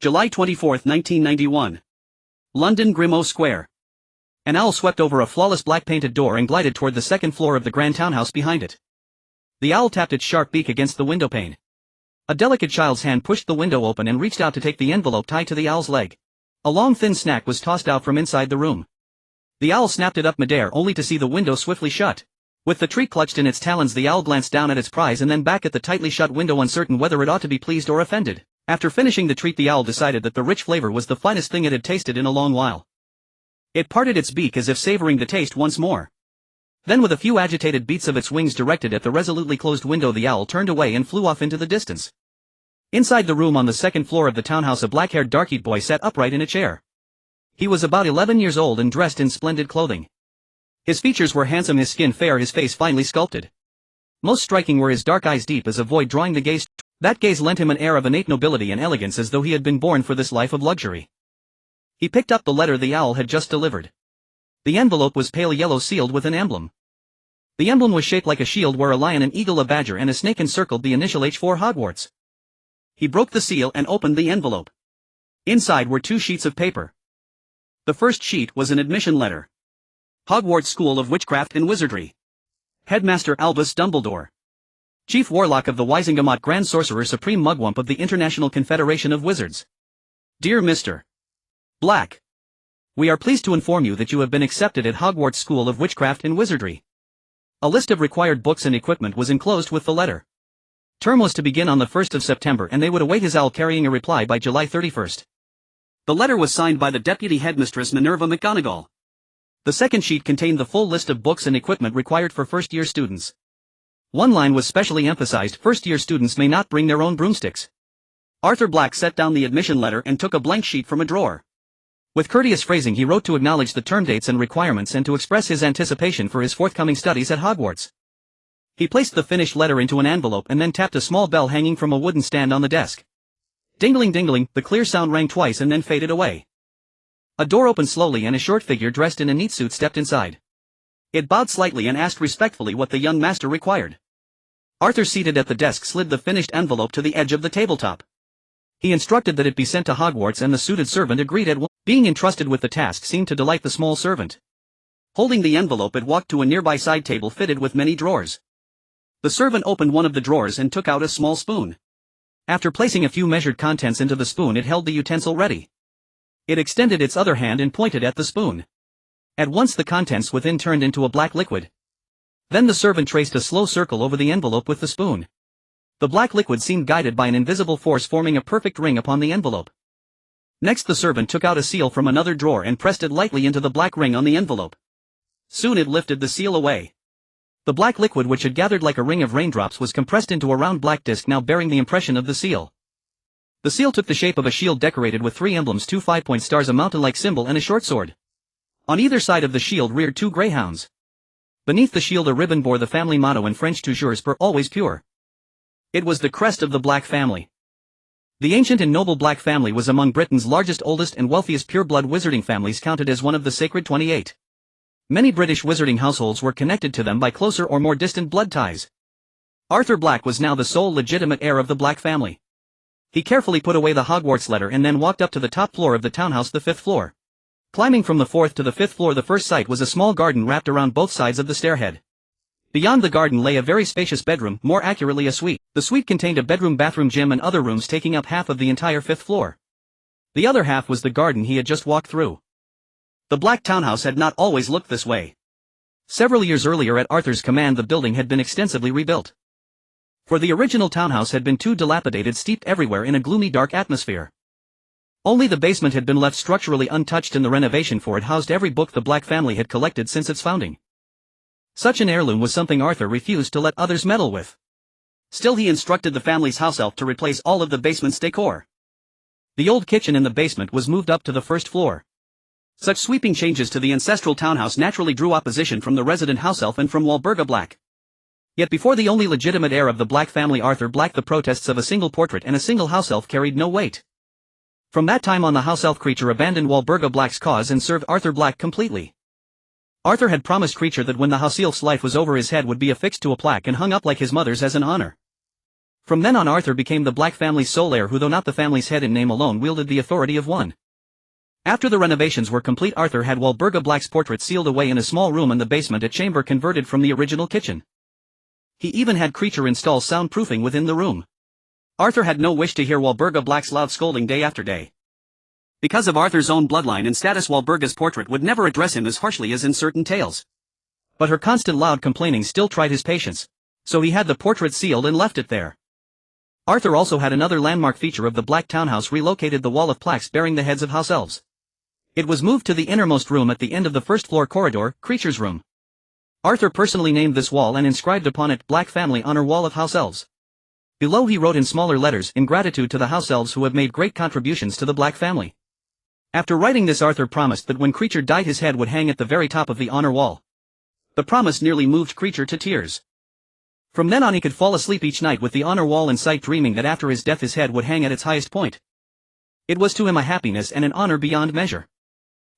July 24, 1991. London Grimmauld Square. An owl swept over a flawless black-painted door and glided toward the second floor of the grand townhouse behind it. The owl tapped its sharp beak against the windowpane. A delicate child's hand pushed the window open and reached out to take the envelope tied to the owl's leg. A long thin snack was tossed out from inside the room. The owl snapped it up midair only to see the window swiftly shut. With the treat clutched in its talons, the owl glanced down at its prize and then back at the tightly shut window, uncertain whether it ought to be pleased or offended. After finishing the treat, the owl decided that the rich flavor was the finest thing it had tasted in a long while. It parted its beak as if savoring the taste once more. Then, with a few agitated beats of its wings directed at the resolutely closed window, the owl turned away and flew off into the distance. Inside the room on the second floor of the townhouse, a black-haired dark-eyed boy sat upright in a chair. He was about 11 years old and dressed in splendid clothing. His features were handsome, his skin fair, his face finely sculpted. Most striking were his dark eyes, deep as a void, drawing the gaze. That gaze lent him an air of innate nobility and elegance, as though he had been born for this life of luxury. He picked up the letter the owl had just delivered. The envelope was pale yellow, sealed with an emblem. The emblem was shaped like a shield, where a lion, an eagle, a badger and a snake encircled the initial H for Hogwarts. He broke the seal and opened the envelope. Inside were 2 sheets of paper. The first sheet was an admission letter. Hogwarts School of Witchcraft and Wizardry. Headmaster Albus Dumbledore. Chief Warlock of the Wisingamot, Grand Sorcerer, Supreme Mugwump of the International Confederation of Wizards. Dear Mr. Black. We are pleased to inform you that you have been accepted at Hogwarts School of Witchcraft and Wizardry. A list of required books and equipment was enclosed with the letter. Term was to begin on the 1st of September and they would await his owl carrying a reply by July 31st. The letter was signed by the Deputy Headmistress Minerva McGonagall. The second sheet contained the full list of books and equipment required for first-year students. One line was specially emphasized: first-year students may not bring their own broomsticks. Arthur Black set down the admission letter and took a blank sheet from a drawer. With courteous phrasing he wrote to acknowledge the term dates and requirements and to express his anticipation for his forthcoming studies at Hogwarts. He placed the finished letter into an envelope and then tapped a small bell hanging from a wooden stand on the desk. Dingling dingling, the clear sound rang twice and then faded away. A door opened slowly and a short figure dressed in a neat suit stepped inside. It bowed slightly and asked respectfully what the young master required. Arthur, seated at the desk, slid the finished envelope to the edge of the tabletop. He instructed that it be sent to Hogwarts and the suited servant agreed at once. Being entrusted with the task seemed to delight the small servant. Holding the envelope, it walked to a nearby side table fitted with many drawers. The servant opened one of the drawers and took out a small spoon. After placing a few measured contents into the spoon, it held the utensil ready. It extended its other hand and pointed at the spoon. At once the contents within turned into a black liquid. Then the servant traced a slow circle over the envelope with the spoon. The black liquid seemed guided by an invisible force, forming a perfect ring upon the envelope. Next the servant took out a seal from another drawer and pressed it lightly into the black ring on the envelope. Soon it lifted the seal away. The black liquid, which had gathered like a ring of raindrops, was compressed into a round black disc now bearing the impression of the seal. The seal took the shape of a shield decorated with 3 emblems, 2 5-point stars, a mountain-like symbol and a short sword. On either side of the shield reared 2 greyhounds. Beneath the shield a ribbon bore the family motto in French: toujours pour, always pure. It was the crest of the Black family. The ancient and noble Black family was among Britain's largest, oldest and wealthiest pure-blood wizarding families, counted as one of the Sacred 28. Many British wizarding households were connected to them by closer or more distant blood ties. Arthur Black was now the sole legitimate heir of the Black family. He carefully put away the Hogwarts letter and then walked up to the top floor of the townhouse, the 5th floor. Climbing from the 4th to the 5th floor, the first sight was a small garden wrapped around both sides of the stairhead. Beyond the garden lay a very spacious bedroom, more accurately a suite. The suite contained a bedroom, bathroom, gym and other rooms, taking up half of the entire 5th floor. The other half was the garden he had just walked through. The Black townhouse had not always looked this way. Several years earlier, at Arthur's command, the building had been extensively rebuilt. For the original townhouse had been too dilapidated, steeped everywhere in a gloomy, dark atmosphere. Only the basement had been left structurally untouched, and the renovation for it housed every book the Black family had collected since its founding. Such an heirloom was something Arthur refused to let others meddle with. Still, he instructed the family's house elf to replace all of the basement's decor. The old kitchen in the basement was moved up to the 1st floor. Such sweeping changes to the ancestral townhouse naturally drew opposition from the resident house elf and from Walburga Black. Yet before the only legitimate heir of the Black family, Arthur Black, the protests of a single portrait and a single house elf carried no weight. From that time on, the house elf Creature abandoned Walburga Black's cause and served Arthur Black completely. Arthur had promised Creature that when the house elf's life was over, his head would be affixed to a plaque and hung up like his mother's as an honor. From then on Arthur became the Black family's sole heir who, though not the family's head in name alone, wielded the authority of one. After the renovations were complete, Arthur had Walburga Black's portrait sealed away in a small room in the basement, a chamber converted from the original kitchen. He even had Creature install soundproofing within the room. Arthur had no wish to hear Walburga Black's loud scolding day after day. Because of Arthur's own bloodline and status, Walburga's portrait would never address him as harshly as in certain tales. But her constant loud complaining still tried his patience, so he had the portrait sealed and left it there. Arthur also had another landmark feature of the Black townhouse: relocated the wall of plaques bearing the heads of house elves. It was moved to the innermost room at the end of the first floor corridor, Creature's room. Arthur personally named this wall and inscribed upon it, "Black Family Honor Wall of House Elves." Below he wrote in smaller letters, "In gratitude to the house elves who have made great contributions to the Black family." After writing this, Arthur promised that when Creature died his head would hang at the very top of the honor wall. The promise nearly moved Creature to tears. From then on he could fall asleep each night with the honor wall in sight, dreaming that after his death his head would hang at its highest point. It was to him a happiness and an honor beyond measure.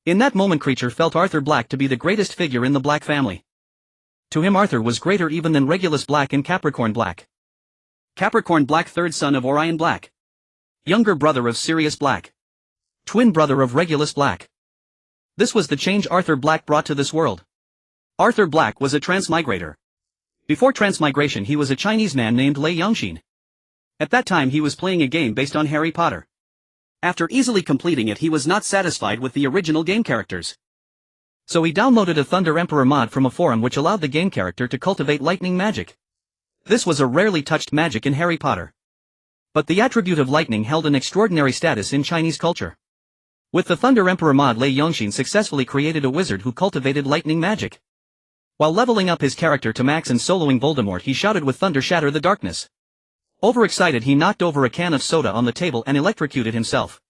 In that moment Creature felt Arthur Black to be the greatest figure in the Black family. To him Arthur was greater even than Regulus Black and Capricorn Black. Capricorn Black, third son of Orion Black. Younger brother of Sirius Black. Twin brother of Regulus Black. This was the change Arthur Black brought to this world. Arthur Black was a transmigrator. Before transmigration he was a Chinese man named Lei Yongxin. At that time he was playing a game based on Harry Potter. After easily completing it he was not satisfied with the original game characters. So he downloaded a Thunder Emperor mod from a forum which allowed the game character to cultivate lightning magic. This was a rarely touched magic in Harry Potter. But the attribute of lightning held an extraordinary status in Chinese culture. With the Thunder Emperor mod, Lei Yongxin successfully created a wizard who cultivated lightning magic. While leveling up his character to max and soloing Voldemort, he shouted with thunder, "Shatter the darkness." Overexcited, he knocked over a can of soda on the table and electrocuted himself.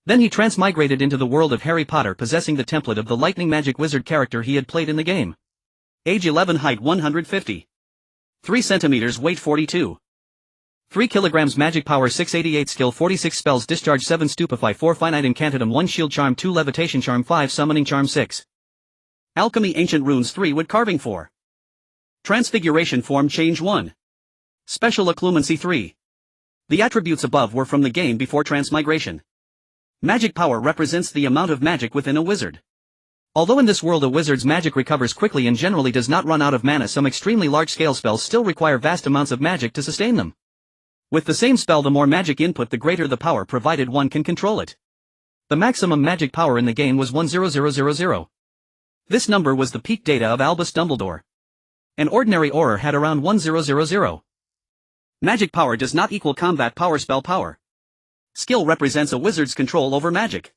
Then he transmigrated into the world of Harry Potter, possessing the template of the lightning magic wizard character he had played in the game. Age 11, height 150. 3 centimeters, weight 42. 3 kilograms, magic power 688, skill 46, spells discharge 7, stupefy 4, finite incantatum 1, shield charm 2, levitation charm 5, summoning charm 6. Alchemy, ancient runes 3, wood carving 4. Transfiguration, form change 1. Special occlumency 3. The attributes above were from the game before transmigration. Magic power represents the amount of magic within a wizard. Although in this world a wizard's magic recovers quickly and generally does not run out of mana, some extremely large-scale spells still require vast amounts of magic to sustain them. With the same spell, the more magic input, the greater the power, provided one can control it. The maximum magic power in the game was 10000. This number was the peak data of Albus Dumbledore. An ordinary Auror had around 1000. Magic power does not equal combat power, spell power. Skill represents a wizard's control over magic.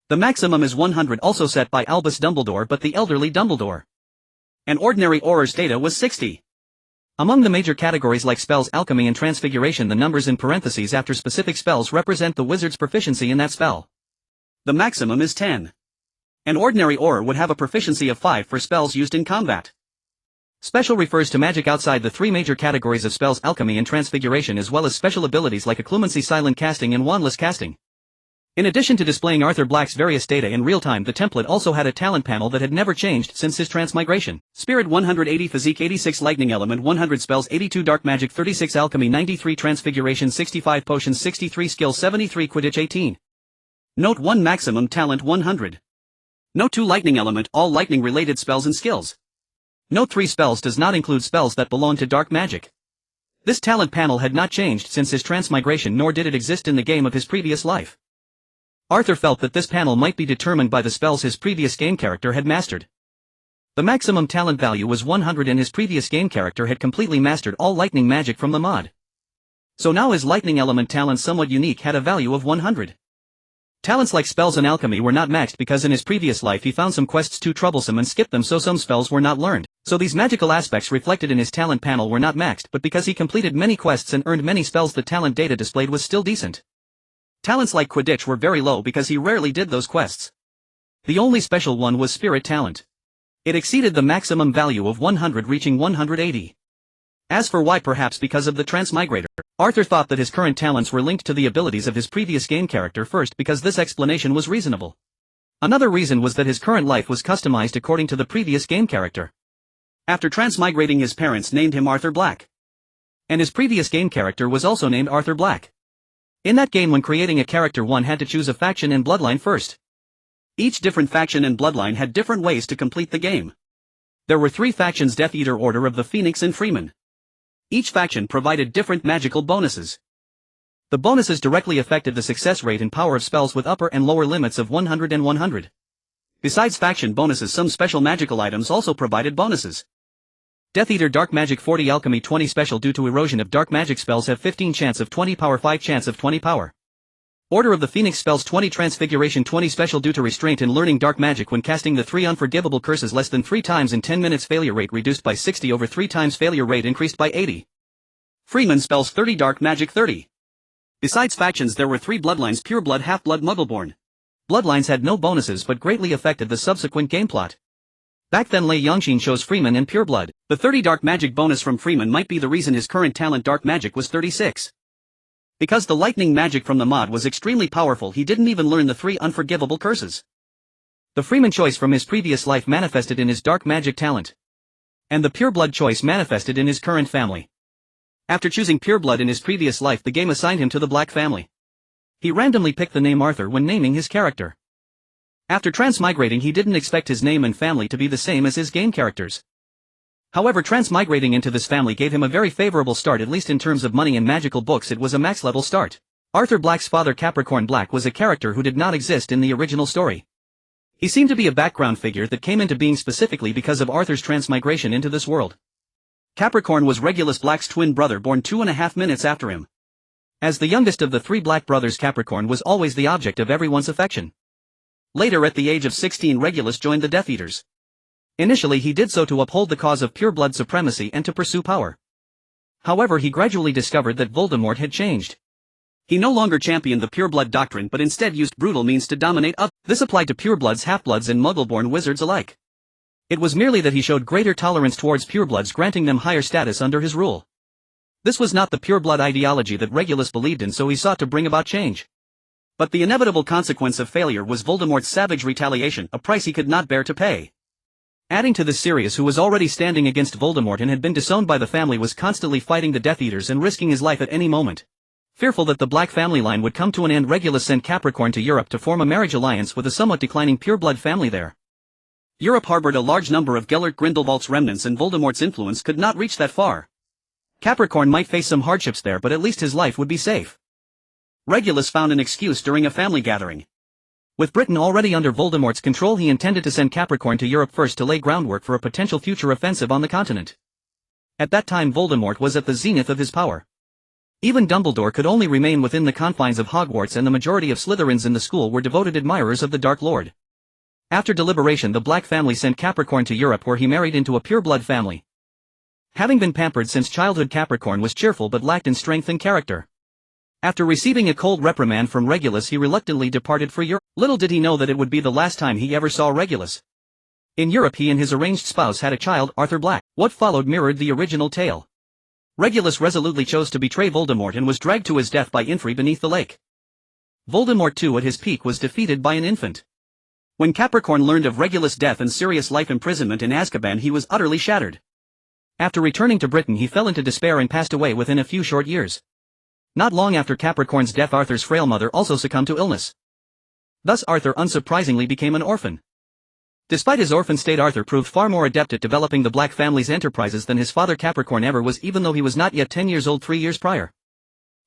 The maximum is 100, also set by Albus Dumbledore but the elderly Dumbledore. An ordinary Auror's data was 60. Among the major categories like spells, alchemy and transfiguration, the numbers in parentheses after specific spells represent the wizard's proficiency in that spell. The maximum is 10. An ordinary Auror would have a proficiency of 5 for spells used in combat. Special refers to magic outside the 3 major categories of spells, alchemy and transfiguration, as well as special abilities like occlumency, silent casting and wandless casting. In addition to displaying Arthur Black's various data in real time, the template also had a talent panel that had never changed since his transmigration. Spirit 180, physique 86, lightning element 100, spells 82, dark magic 36, alchemy 93, transfiguration 65, potions 63, skill 73, quidditch 18. Note 1, maximum talent 100. Note 2, lightning element, all lightning related spells and skills. Note 3, spells does not include spells that belong to dark magic. This talent panel had not changed since his transmigration, nor did it exist in the game of his previous life. Arthur felt that this panel might be determined by the spells his previous game character had mastered. The maximum talent value was 100 and his previous game character had completely mastered all lightning magic from the mod. So now his lightning element talent, somewhat unique, had a value of 100. Talents like spells and alchemy were not maxed because in his previous life he found some quests too troublesome and skipped them, so some spells were not learned. So these magical aspects reflected in his talent panel were not maxed, but because he completed many quests and earned many spells, the talent data displayed was still decent. Talents like Quidditch were very low because he rarely did those quests. The only special one was Spirit talent. It exceeded the maximum value of 100, reaching 180. As for why, perhaps because of the Transmigrator. Arthur thought that his current talents were linked to the abilities of his previous game character first, because this explanation was reasonable. Another reason was that his current life was customized according to the previous game character. After transmigrating, his parents named him Arthur Black. And his previous game character was also named Arthur Black. In that game, when creating a character, one had to choose a faction and bloodline first. Each different faction and bloodline had different ways to complete the game. There were 3 factions: Death Eater, Order of the Phoenix, and Freeman. Each faction provided different magical bonuses. The bonuses directly affected the success rate and power of spells with upper and lower limits of 100 and 100. Besides faction bonuses, some special magical items also provided bonuses. Death Eater Dark Magic 40 Alchemy 20 Special. Due to erosion of dark magic spells, have 15 chance of 20 power, 5 chance of 20 power. Order of the Phoenix Spells 20 Transfiguration 20 Special. Due to restraint in learning dark magic when casting the 3 unforgivable curses less than 3 times in 10 minutes, failure rate reduced by 60 over 3 times, failure rate increased by 80. Freeman Spells 30 Dark Magic 30. Besides factions, there were 3 bloodlines: Pureblood, Half-Blood, Muggleborn. Bloodlines had no bonuses but greatly affected the subsequent game plot. Back then, Lei Yongxin chose Freeman and Pureblood. The 30 dark magic bonus from Freeman might be the reason his current talent dark magic was 36. Because the lightning magic from the mod was extremely powerful, he didn't even learn the 3 unforgivable curses. The Freeman choice from his previous life manifested in his dark magic talent. And the Pureblood choice manifested in his current family. After choosing Pureblood in his previous life, the game assigned him to the Black family. He randomly picked the name Arthur when naming his character. After transmigrating, he didn't expect his name and family to be the same as his game characters. However, transmigrating into this family gave him a very favorable start, at least in terms of money and magical books. It was a max level start. Arthur Black's father, Capricorn Black, was a character who did not exist in the original story. He seemed to be a background figure that came into being specifically because of Arthur's transmigration into this world. Capricorn was Regulus Black's twin brother, born 2.5 minutes after him. As the youngest of the 3 Black brothers, Capricorn was always the object of everyone's affection. Later, at the age of 16, Regulus joined the Death Eaters. Initially, he did so to uphold the cause of pureblood supremacy and to pursue power. However, he gradually discovered that Voldemort had changed. He no longer championed the pureblood doctrine but instead used brutal means to dominate others. This applied to purebloods, half-bloods, and Muggleborn wizards alike. It was merely that he showed greater tolerance towards purebloods, granting them higher status under his rule. This was not the pureblood ideology that Regulus believed in, so he sought to bring about change. But the inevitable consequence of failure was Voldemort's savage retaliation, a price he could not bear to pay. Adding to this, Sirius, who was already standing against Voldemort and had been disowned by the family, was constantly fighting the Death Eaters and risking his life at any moment. Fearful that the Black family line would come to an end, Regulus sent Capricorn to Europe to form a marriage alliance with a somewhat declining pureblood family there. Europe harbored a large number of Gellert Grindelwald's remnants, and Voldemort's influence could not reach that far. Capricorn might face some hardships there, but at least his life would be safe. Regulus found an excuse during a family gathering. With Britain already under Voldemort's control, he intended to send Capricorn to Europe first to lay groundwork for a potential future offensive on the continent. At that time, Voldemort was at the zenith of his power. Even Dumbledore could only remain within the confines of Hogwarts, and the majority of Slytherins in the school were devoted admirers of the Dark Lord. After deliberation, the Black family sent Capricorn to Europe, where he married into a pureblood family. Having been pampered since childhood, Capricorn was cheerful but lacked in strength and character. After receiving a cold reprimand from Regulus, he reluctantly departed for Europe. Little did he know that it would be the last time he ever saw Regulus. In Europe, he and his arranged spouse had a child, Arthur Black. What followed mirrored the original tale. Regulus resolutely chose to betray Voldemort and was dragged to his death by Infrey beneath the lake. Voldemort too, at his peak, was defeated by an infant. When Capricorn learned of Regulus' death and Sirius' life imprisonment in Azkaban, he was utterly shattered. After returning to Britain, he fell into despair and passed away within a few short years. Not long after Capricorn's death, Arthur's frail mother also succumbed to illness. Thus Arthur unsurprisingly became an orphan. Despite his orphan state, Arthur proved far more adept at developing the Black family's enterprises than his father Capricorn ever was, even though he was not yet 10 years old 3 years prior.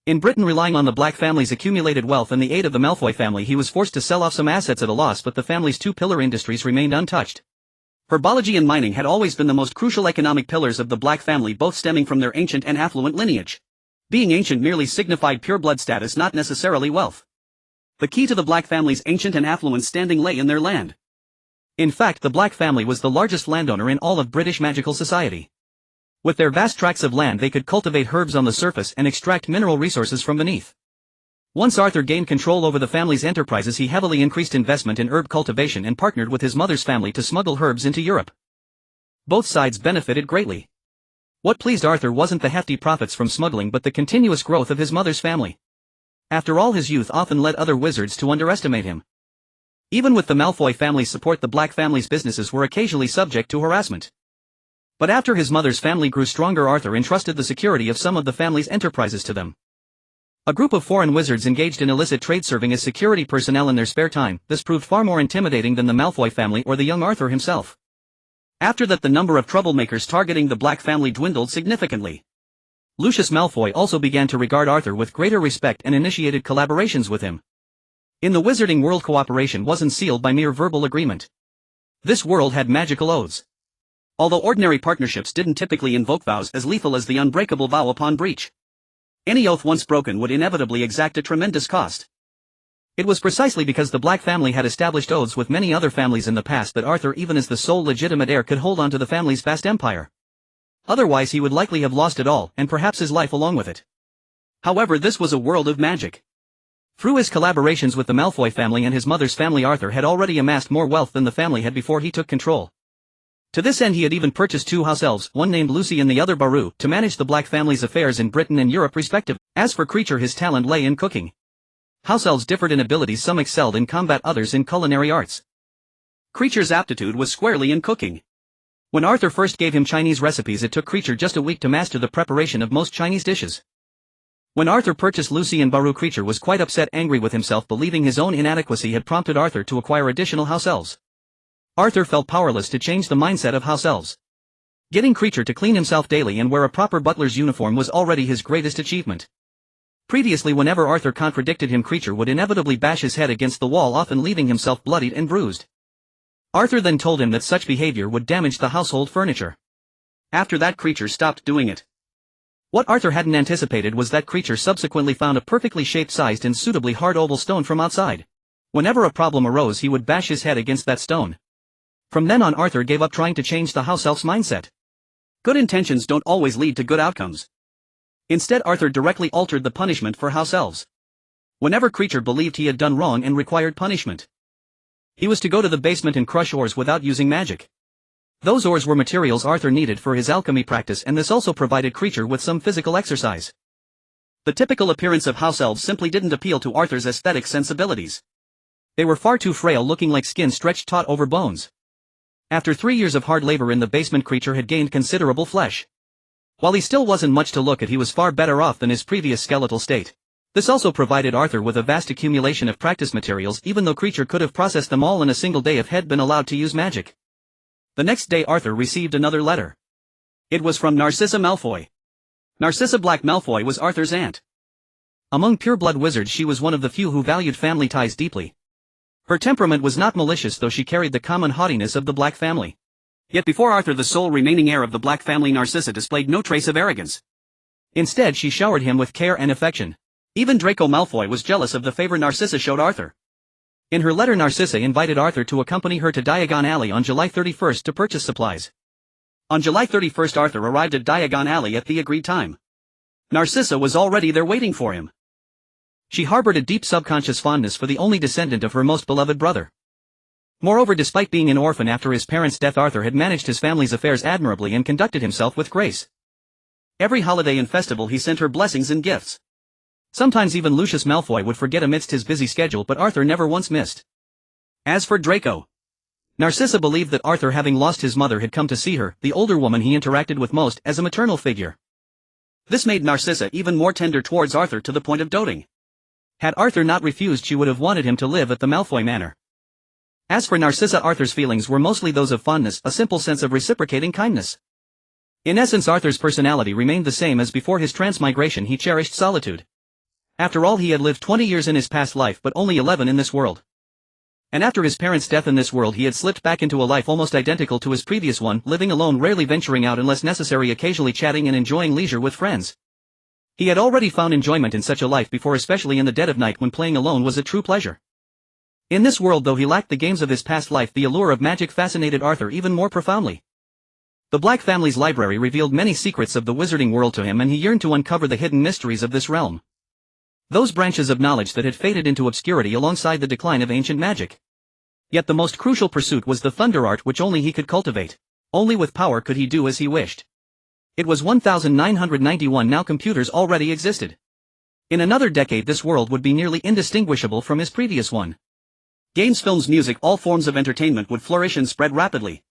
In Britain, relying on the Black family's accumulated wealth and the aid of the Malfoy family, he was forced to sell off some assets at a loss, but the family's 2 pillar industries remained untouched. Herbology and mining had always been the most crucial economic pillars of the Black family, both stemming from their ancient and affluent lineage. Being ancient merely signified pureblood status, not necessarily wealth. The key to the Black family's ancient and affluent standing lay in their land. In fact, the Black family was the largest landowner in all of British magical society. With their vast tracts of land, they could cultivate herbs on the surface and extract mineral resources from beneath. Once Arthur gained control over the family's enterprises, he heavily increased investment in herb cultivation and partnered with his mother's family to smuggle herbs into Europe. Both sides benefited greatly. What pleased Arthur wasn't the hefty profits from smuggling, but the continuous growth of his mother's family. After all, his youth often led other wizards to underestimate him. Even with the Malfoy family's support, the Black family's businesses were occasionally subject to harassment. But after his mother's family grew stronger, Arthur entrusted the security of some of the family's enterprises to them. A group of foreign wizards engaged in illicit trade serving as security personnel in their spare time. This proved far more intimidating than the Malfoy family or the young Arthur himself. After that, the number of troublemakers targeting the Black family dwindled significantly. Lucius Malfoy also began to regard Arthur with greater respect and initiated collaborations with him. In the wizarding world, cooperation wasn't sealed by mere verbal agreement. This world had magical oaths. Although ordinary partnerships didn't typically invoke vows as lethal as the unbreakable vow upon breach, any oath once broken would inevitably exact a tremendous cost. It was precisely because the Black family had established oaths with many other families in the past that Arthur, even as the sole legitimate heir, could hold on to the family's vast empire. Otherwise he would likely have lost it all, and perhaps his life along with it. However, this was a world of magic. Through his collaborations with the Malfoy family and his mother's family, Arthur had already amassed more wealth than the family had before he took control. To this end, he had even purchased 2 house elves, one named Lucy and the other Baru, to manage the Black family's affairs in Britain and Europe respectively. As for Kreacher, his talent lay in cooking. House elves differed in abilities, some excelled in combat, others in culinary arts. Kreacher's aptitude was squarely in cooking. When Arthur first gave him Chinese recipes, it took Kreacher just a week to master the preparation of most Chinese dishes. When Arthur purchased Lucy and Baru, Kreacher was quite upset, angry with himself, believing his own inadequacy had prompted Arthur to acquire additional house elves. Arthur felt powerless to change the mindset of house elves. Getting Kreacher to clean himself daily and wear a proper butler's uniform was already his greatest achievement. Previously, whenever Arthur contradicted him, Kreacher would inevitably bash his head against the wall, often leaving himself bloodied and bruised. Arthur then told him that such behavior would damage the household furniture. After that, Kreacher stopped doing it. What Arthur hadn't anticipated was that Kreacher subsequently found a perfectly shaped, sized and suitably hard oval stone from outside. Whenever a problem arose, he would bash his head against that stone. From then on, Arthur gave up trying to change the house elf's mindset. Good intentions don't always lead to good outcomes. Instead, Arthur directly altered the punishment for house elves. Whenever Kreacher believed he had done wrong and required punishment, he was to go to the basement and crush ores without using magic. Those ores were materials Arthur needed for his alchemy practice, and this also provided Kreacher with some physical exercise. The typical appearance of house elves simply didn't appeal to Arthur's aesthetic sensibilities. They were far too frail, looking like skin stretched taut over bones. After 3 years of hard labor in the basement, Kreacher had gained considerable flesh. While he still wasn't much to look at, he was far better off than his previous skeletal state. This also provided Arthur with a vast accumulation of practice materials, even though Kreacher could have processed them all in a single day if had been allowed to use magic. The next day, Arthur received another letter. It was from Narcissa Malfoy. Narcissa Black Malfoy was Arthur's aunt. Among pureblood wizards, she was one of the few who valued family ties deeply. Her temperament was not malicious, though she carried the common haughtiness of the Black family. Yet before Arthur, the sole remaining heir of the Black family, Narcissa displayed no trace of arrogance. Instead, she showered him with care and affection. Even Draco Malfoy was jealous of the favor Narcissa showed Arthur. In her letter, Narcissa invited Arthur to accompany her to Diagon Alley on July 31st to purchase supplies. On July 31st, Arthur arrived at Diagon Alley at the agreed time. Narcissa was already there waiting for him. She harbored a deep subconscious fondness for the only descendant of her most beloved brother. Moreover, despite being an orphan after his parents' death, Arthur had managed his family's affairs admirably and conducted himself with grace. Every holiday and festival he sent her blessings and gifts. Sometimes even Lucius Malfoy would forget amidst his busy schedule, but Arthur never once missed. As for Draco, Narcissa believed that Arthur, having lost his mother, had come to see her, the older woman he interacted with most, as a maternal figure. This made Narcissa even more tender towards Arthur, to the point of doting. Had Arthur not refused, she would have wanted him to live at the Malfoy Manor. As for Narcissa, Arthur's feelings were mostly those of fondness, a simple sense of reciprocating kindness. In essence, Arthur's personality remained the same as before his transmigration. He cherished solitude. After all, he had lived 20 years in his past life, but only 11 in this world. And after his parents' death in this world, he had slipped back into a life almost identical to his previous one, living alone, rarely venturing out unless necessary, occasionally chatting and enjoying leisure with friends. He had already found enjoyment in such a life before, especially in the dead of night when playing alone was a true pleasure. In this world, though he lacked the games of his past life, the allure of magic fascinated Arthur even more profoundly. The Black family's library revealed many secrets of the wizarding world to him, and he yearned to uncover the hidden mysteries of this realm. Those branches of knowledge that had faded into obscurity alongside the decline of ancient magic. Yet the most crucial pursuit was the thunder art, which only he could cultivate. Only with power could he do as he wished. It was 1991 now. Computers already existed. In another decade, this world would be nearly indistinguishable from his previous one. Games, films, music, all forms of entertainment would flourish and spread rapidly.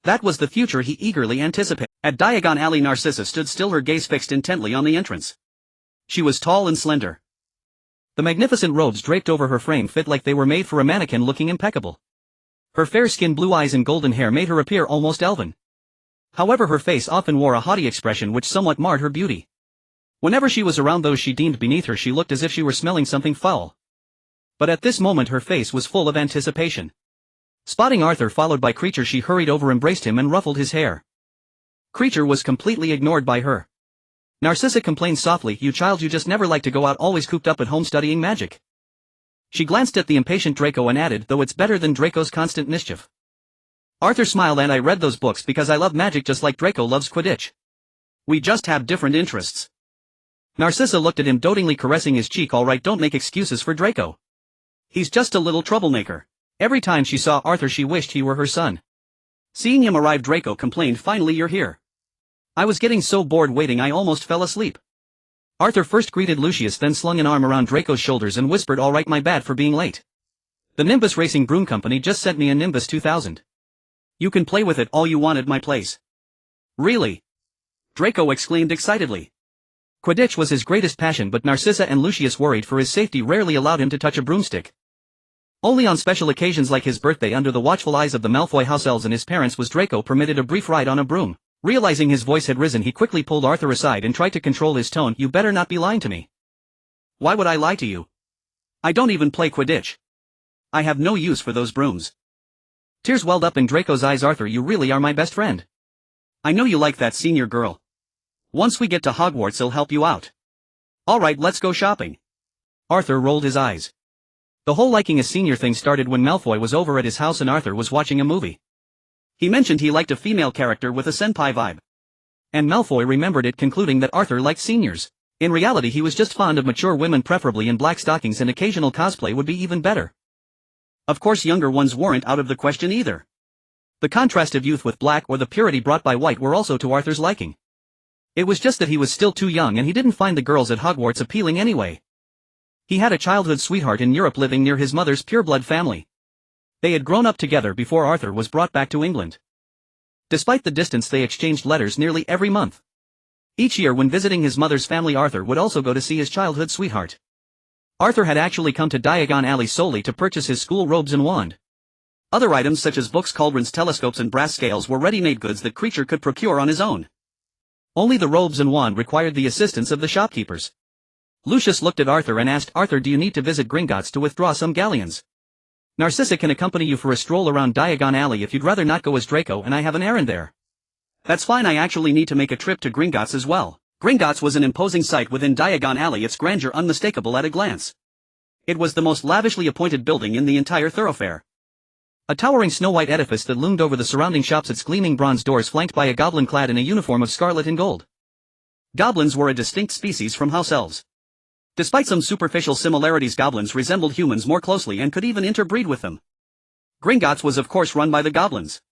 That was the future he eagerly anticipated. At Diagon Alley, Narcissa stood still, her gaze fixed intently on the entrance. She was tall and slender. The magnificent robes draped over her frame fit like they were made for a mannequin, looking impeccable. Her fair skin, blue eyes and golden hair made her appear almost elven. However, her face often wore a haughty expression which somewhat marred her beauty. Whenever she was around those she deemed beneath her, she looked as if she were smelling something foul. But at this moment her face was full of anticipation. Spotting Arthur followed by Creature, she hurried over, embraced him and ruffled his hair. Creature was completely ignored by her. Narcissa complained softly, "You child, you just never like to go out, always cooped up at home studying magic." She glanced at the impatient Draco and added, "Though it's better than Draco's constant mischief." Arthur smiled, "And I read those books because I love magic just like Draco loves Quidditch. We just have different interests." Narcissa looked at him dotingly, caressing his cheek. "All right, don't make excuses for Draco. He's just a little troublemaker." Every time she saw Arthur she wished he were her son. Seeing him arrive, Draco complained, "Finally you're here. I was getting so bored waiting I almost fell asleep." Arthur first greeted Lucius, then slung an arm around Draco's shoulders and whispered, "All right, my bad for being late. The Nimbus Racing Broom Company just sent me a Nimbus 2000. You can play with it all you want at my place." "Really?" Draco exclaimed excitedly. Quidditch was his greatest passion, but Narcissa and Lucius, worried for his safety, rarely allowed him to touch a broomstick. Only on special occasions like his birthday, under the watchful eyes of the Malfoy house elves and his parents, was Draco permitted a brief ride on a broom. Realizing his voice had risen, he quickly pulled Arthur aside and tried to control his tone. "You better not be lying to me." "Why would I lie to you? I don't even play Quidditch. I have no use for those brooms." Tears welled up in Draco's eyes. "Arthur, you really are my best friend. I know you like that senior girl. Once we get to Hogwarts he'll help you out. Alright, let's go shopping." Arthur rolled his eyes. The whole liking a senior thing started when Malfoy was over at his house and Arthur was watching a movie. He mentioned he liked a female character with a senpai vibe. And Malfoy remembered it, concluding that Arthur liked seniors. In reality, he was just fond of mature women, preferably in black stockings, and occasional cosplay would be even better. Of course, younger ones weren't out of the question either. The contrast of youth with black or the purity brought by white were also to Arthur's liking. It was just that he was still too young and he didn't find the girls at Hogwarts appealing anyway. He had a childhood sweetheart in Europe living near his mother's pureblood family. They had grown up together before Arthur was brought back to England. Despite the distance, they exchanged letters nearly every month. Each year when visiting his mother's family, Arthur would also go to see his childhood sweetheart. Arthur had actually come to Diagon Alley solely to purchase his school robes and wand. Other items such as books, cauldrons, telescopes and brass scales were ready-made goods that Creature could procure on his own. Only the robes and wand required the assistance of the shopkeepers. Lucius looked at Arthur and asked, "Arthur, do you need to visit Gringotts to withdraw some galleons? Narcissa can accompany you for a stroll around Diagon Alley if you'd rather not go, as Draco and I have an errand there." "That's fine, I actually need to make a trip to Gringotts as well." Gringotts was an imposing sight within Diagon Alley, its grandeur unmistakable at a glance. It was the most lavishly appointed building in the entire thoroughfare. A towering snow-white edifice that loomed over the surrounding shops, its gleaming bronze doors flanked by a goblin clad in a uniform of scarlet and gold. Goblins were a distinct species from house elves. Despite some superficial similarities, goblins resembled humans more closely and could even interbreed with them. Gringotts was of course run by the goblins.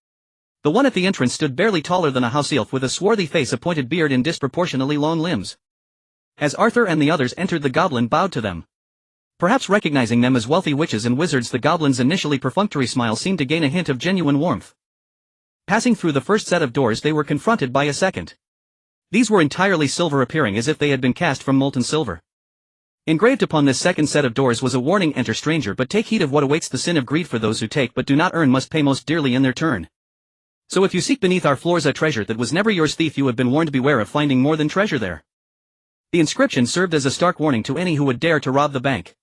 The one at the entrance stood barely taller than a house elf, with a swarthy face, a pointed beard and disproportionately long limbs. As Arthur and the others entered, the goblin bowed to them. Perhaps recognizing them as wealthy witches and wizards, the goblin's initially perfunctory smile seemed to gain a hint of genuine warmth. Passing through the first set of doors, they were confronted by a second. These were entirely silver, appearing as if they had been cast from molten silver. Engraved upon this second set of doors was a warning: "Enter, stranger, but take heed of what awaits. The sin of greed for those who take but do not earn must pay most dearly in their turn. So if you seek beneath our floors a treasure that was never yours, thief, you have been warned. Beware of finding more than treasure there." The inscription served as a stark warning to any who would dare to rob the bank.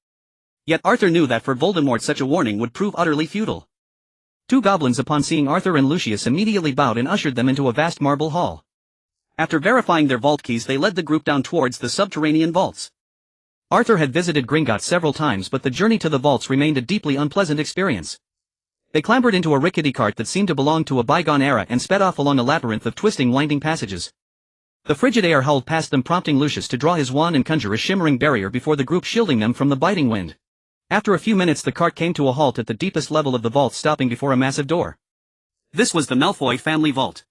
Yet Arthur knew that for Voldemort such a warning would prove utterly futile. Two goblins, upon seeing Arthur and Lucius, immediately bowed and ushered them into a vast marble hall. After verifying their vault keys, they led the group down towards the subterranean vaults. Arthur had visited Gringotts several times, but the journey to the vaults remained a deeply unpleasant experience. They clambered into a rickety cart that seemed to belong to a bygone era and sped off along a labyrinth of twisting, winding passages. The frigid air howled past them, prompting Lucius to draw his wand and conjure a shimmering barrier before the group, shielding them from the biting wind. After a few minutes, the cart came to a halt at the deepest level of the vault, stopping before a massive door. This was the Malfoy family vault.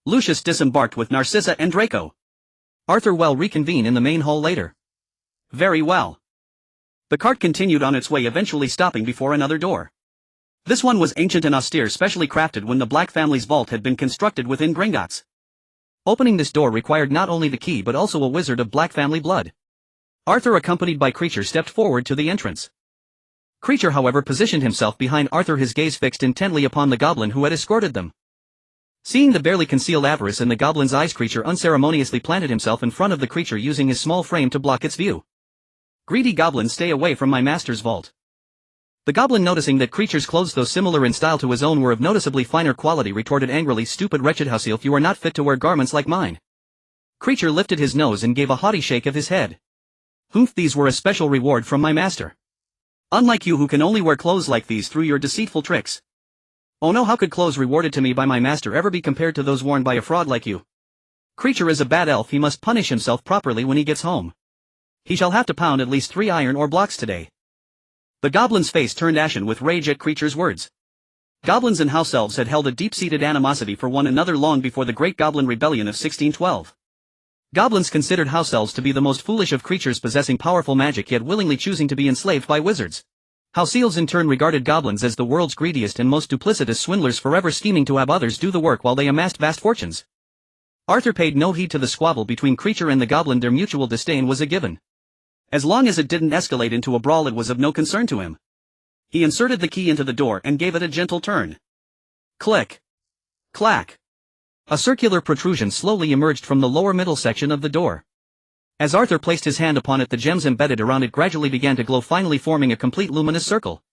Lucius disembarked with Narcissa and Draco. Arthur will reconvene in the main hall later. Very well. The cart continued on its way, eventually stopping before another door. This one was ancient and austere, specially crafted when the Black family's vault had been constructed within Gringotts. Opening this door required not only the key but also a wizard of black family blood. Arthur, accompanied by Creature, stepped forward to the entrance. Creature, however, positioned himself behind Arthur, his gaze fixed intently upon the goblin who had escorted them. Seeing the barely concealed avarice in the goblin's eyes, Creature unceremoniously planted himself in front of the creature, using his small frame to block its view. "Greedy goblin, stay away from my master's vault." The goblin, noticing that Creature's clothes, though similar in style to his own, were of noticeably finer quality, retorted angrily, "Stupid wretched houseelf, you are not fit to wear garments like mine." Creature lifted his nose and gave a haughty shake of his head. "Humph, these were a special reward from my master. Unlike you, who can only wear clothes like these through your deceitful tricks. Oh no, how could clothes rewarded to me by my master ever be compared to those worn by a fraud like you? Creature is a bad elf, he must punish himself properly when he gets home. He shall have to pound at least 3 iron ore blocks today." The goblin's face turned ashen with rage at Creature's words. Goblins and house elves had held a deep-seated animosity for one another long before the Great Goblin Rebellion of 1612. Goblins considered house elves to be the most foolish of creatures, possessing powerful magic yet willingly choosing to be enslaved by wizards. House elves in turn regarded goblins as the world's greediest and most duplicitous swindlers, forever scheming to have others do the work while they amassed vast fortunes. Arthur paid no heed to the squabble between Creature and the goblin. Their mutual disdain was a given. As long as it didn't escalate into a brawl, it was of no concern to him. He inserted the key into the door and gave it a gentle turn. Click. Clack. A circular protrusion slowly emerged from the lower middle section of the door. As Arthur placed his hand upon it, the gems embedded around it gradually began to glow, finally forming a complete luminous circle.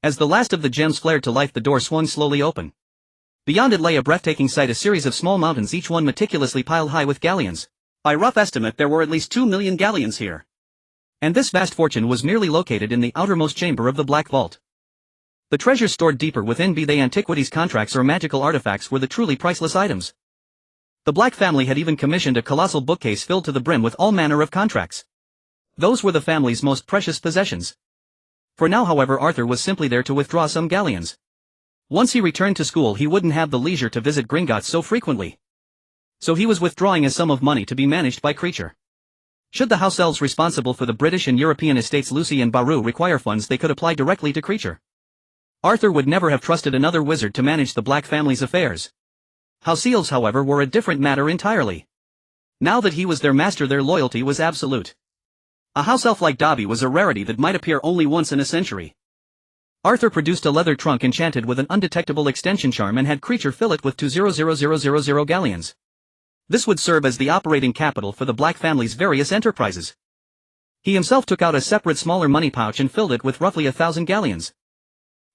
As the last of the gems flared to life, the door swung slowly open. Beyond it lay a breathtaking sight, a series of small mountains, each one meticulously piled high with galleons. By rough estimate, there were at least 2 million galleons here. And this vast fortune was merely located in the outermost chamber of the Black Vault. The treasures stored deeper within, be they antiquities, contracts, or magical artifacts, were the truly priceless items. The Black family had even commissioned a colossal bookcase filled to the brim with all manner of contracts. Those were the family's most precious possessions. For now, however, Arthur was simply there to withdraw some galleons. Once he returned to school, he wouldn't have the leisure to visit Gringotts so frequently. So he was withdrawing a sum of money to be managed by Creature. Should the house elves responsible for the British and European estates Lucy and Baru require funds, they could apply directly to Creature. Arthur would never have trusted another wizard to manage the Black family's affairs. House elves, however, were a different matter entirely. Now that he was their master, their loyalty was absolute. A house elf like Dobby was a rarity that might appear only once in a century. Arthur produced a leather trunk enchanted with an undetectable extension charm and had Creature fill it with 2,000,000 galleons. This would serve as the operating capital for the Black family's various enterprises. He himself took out a separate smaller money pouch and filled it with roughly 1,000 galleons.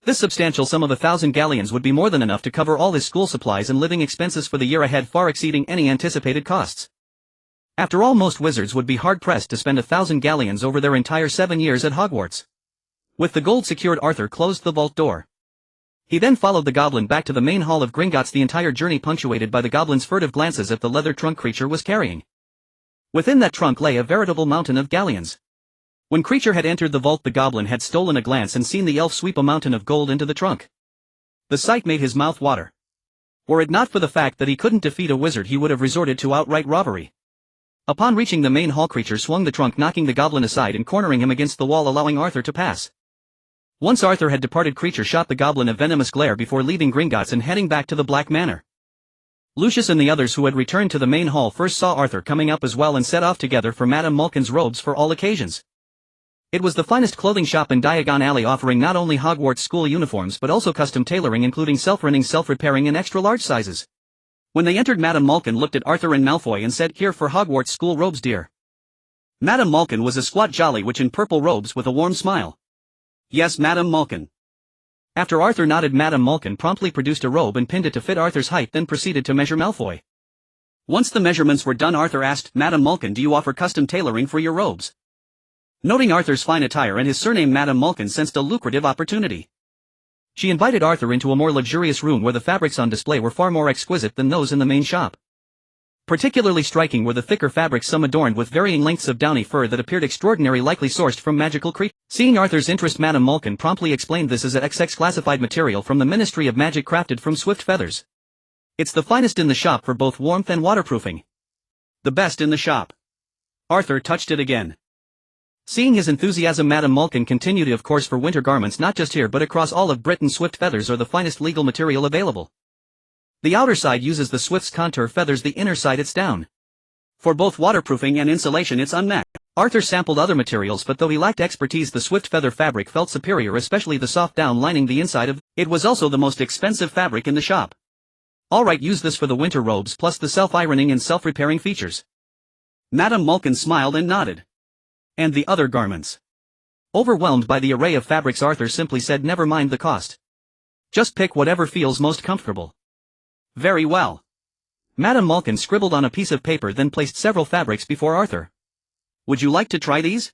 This substantial sum of 1,000 galleons would be more than enough to cover all his school supplies and living expenses for the year ahead, far exceeding any anticipated costs. After all, most wizards would be hard-pressed to spend 1,000 galleons over their entire 7 years at Hogwarts. With the gold secured, Arthur closed the vault door. He then followed the goblin back to the main hall of Gringotts, the entire journey punctuated by the goblin's furtive glances at the leather trunk Creature was carrying. Within that trunk lay a veritable mountain of galleons. When Creature had entered the vault, the goblin had stolen a glance and seen the elf sweep a mountain of gold into the trunk. The sight made his mouth water. Were it not for the fact that he couldn't defeat a wizard, he would have resorted to outright robbery. Upon reaching the main hall, Creature swung the trunk, knocking the goblin aside and cornering him against the wall, allowing Arthur to pass. Once Arthur had departed, Creature shot the goblin a venomous glare before leaving Gringotts and heading back to the Black Manor. Lucius and the others who had returned to the main hall first saw Arthur coming up as well and set off together for Madame Malkin's robes for all occasions. It was the finest clothing shop in Diagon Alley, offering not only Hogwarts school uniforms but also custom tailoring, including self-running, self-repairing and extra-large sizes. When they entered, Madame Malkin looked at Arthur and Malfoy and said, "Here for Hogwarts school robes, dear." Madame Malkin was a squat jolly witch in purple robes with a warm smile. "Yes, Madame Malkin." After Arthur nodded, Madame Malkin promptly produced a robe and pinned it to fit Arthur's height, then proceeded to measure Malfoy. Once the measurements were done, Arthur asked, "Madame Malkin, do you offer custom tailoring for your robes?" Noting Arthur's fine attire and his surname, Madame Malkin sensed a lucrative opportunity. She invited Arthur into a more luxurious room where the fabrics on display were far more exquisite than those in the main shop. Particularly striking were the thicker fabrics, some adorned with varying lengths of downy fur that appeared extraordinarily likely sourced from magical creatures. Seeing Arthur's interest, Madame Malkin promptly explained this as a XX classified material from the Ministry of Magic, crafted from swift feathers. "It's the finest in the shop for both warmth and waterproofing. The best in the shop." Arthur touched it again. Seeing his enthusiasm, Madame Malkin continued, "Of course, for winter garments, not just here but across all of Britain, swift feathers are the finest legal material available. The outer side uses the Swift's contour feathers, the inner side it's down. For both waterproofing and insulation it's unmatched. Arthur sampled other materials, but though he lacked expertise, the Swift feather fabric felt superior, especially the soft down lining the inside of. It was also the most expensive fabric in the shop. Alright, use this for the winter robes plus the self-ironing and self-repairing features. Madame Malkin smiled and nodded. And the other garments? Overwhelmed by the array of fabrics, Arthur simply said, never mind the cost. Just pick whatever feels most comfortable. Very well. Madame Malkin scribbled on a piece of paper, then placed several fabrics before Arthur. Would you like to try these?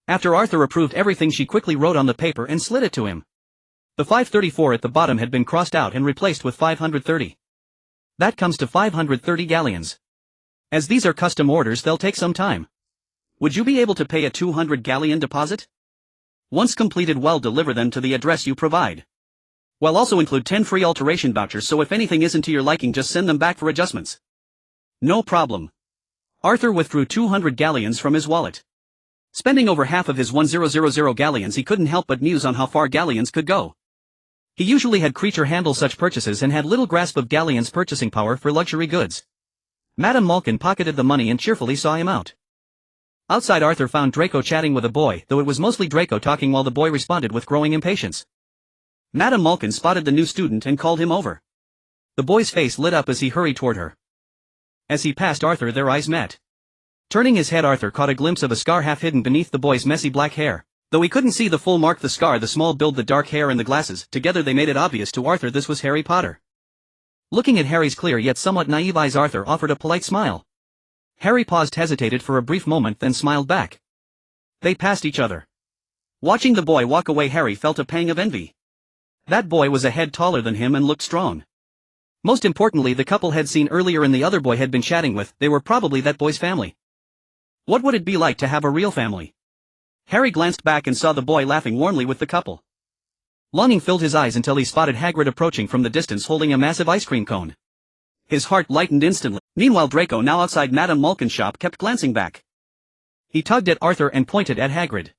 After Arthur approved everything, she quickly wrote on the paper and slid it to him. The 534 at the bottom had been crossed out and replaced with 530. That comes to 530 galleons. As these are custom orders, they'll take some time. Would you be able to pay a 200 galleon deposit? Once completed, we'll deliver them to the address you provide. We'll also include 10 free alteration vouchers, so if anything isn't to your liking, just send them back for adjustments. No problem. Arthur withdrew 200 galleons from his wallet. Spending over half of his 1000 galleons, he couldn't help but muse on how far galleons could go. He usually had creature handle such purchases and had little grasp of galleons' purchasing power for luxury goods. Madame Malkin pocketed the money and cheerfully saw him out. Outside, Arthur found Draco chatting with a boy, though it was mostly Draco talking while the boy responded with growing impatience. Madame Malkin spotted the new student and called him over. The boy's face lit up as he hurried toward her. As he passed Arthur, their eyes met. Turning his head, Arthur caught a glimpse of a scar half hidden beneath the boy's messy black hair. Though he couldn't see the full mark, the scar, the small build, the dark hair and the glasses, together they made it obvious to Arthur this was Harry Potter. Looking at Harry's clear yet somewhat naive eyes, Arthur offered a polite smile. Harry paused, hesitated for a brief moment, then smiled back. They passed each other. Watching the boy walk away, Harry felt a pang of envy. That boy was a head taller than him and looked strong. Most importantly, the couple had seen earlier and the other boy had been chatting with, they were probably that boy's family. What would it be like to have a real family? Harry glanced back and saw the boy laughing warmly with the couple. Longing filled his eyes until he spotted Hagrid approaching from the distance holding a massive ice cream cone. His heart lightened instantly. Meanwhile, Draco, now outside Madame Malkin's shop, kept glancing back. He tugged at Arthur and pointed at Hagrid.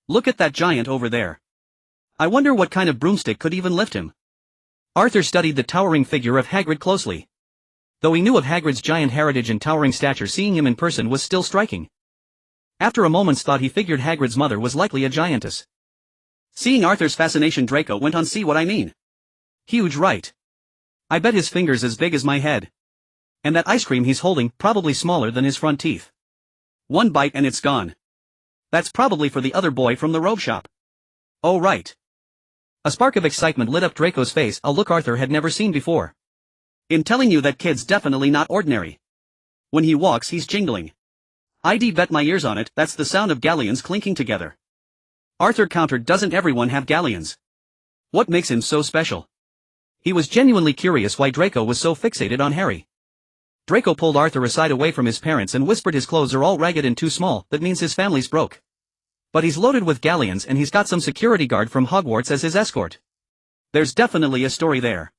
Look at that giant over there. I wonder what kind of broomstick could even lift him. Arthur studied the towering figure of Hagrid closely. Though he knew of Hagrid's giant heritage and towering stature, seeing him in person was still striking. After a moment's thought, he figured Hagrid's mother was likely a giantess. Seeing Arthur's fascination, Draco went on, see what I mean? Huge, right? I bet his finger's as big as my head. And that ice cream he's holding, probably smaller than his front teeth. One bite and it's gone. That's probably for the other boy from the robe shop. Oh right. A spark of excitement lit up Draco's face, a look Arthur had never seen before. In telling you, that kid's definitely not ordinary. When he walks, he's jingling. I'd bet my ears on it, that's the sound of galleons clinking together. Arthur countered, doesn't everyone have galleons? What makes him so special? He was genuinely curious why Draco was so fixated on Harry. Draco pulled Arthur aside away from his parents and whispered, his clothes are all ragged and too small, that means his family's broke. But he's loaded with galleons and he's got some security guard from Hogwarts as his escort. There's definitely a story there.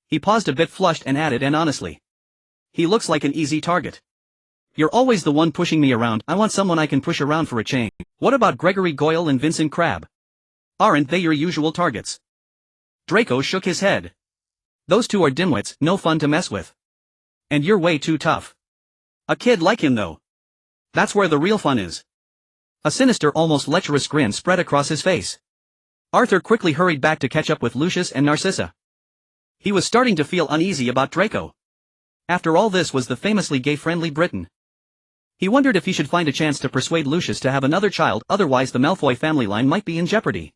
He paused a bit, flushed, and added, and honestly, he looks like an easy target. You're always the one pushing me around, I want someone I can push around for a change. What about Gregory Goyle and Vincent Crabbe? Aren't they your usual targets? Draco shook his head. Those two are dimwits, no fun to mess with. And you're way too tough. A kid like him though. That's where the real fun is. A sinister, almost lecherous grin spread across his face. Arthur quickly hurried back to catch up with Lucius and Narcissa. He was starting to feel uneasy about Draco. After all, this was the famously gay-friendly Briton. He wondered if he should find a chance to persuade Lucius to have another child, otherwise the Malfoy family line might be in jeopardy.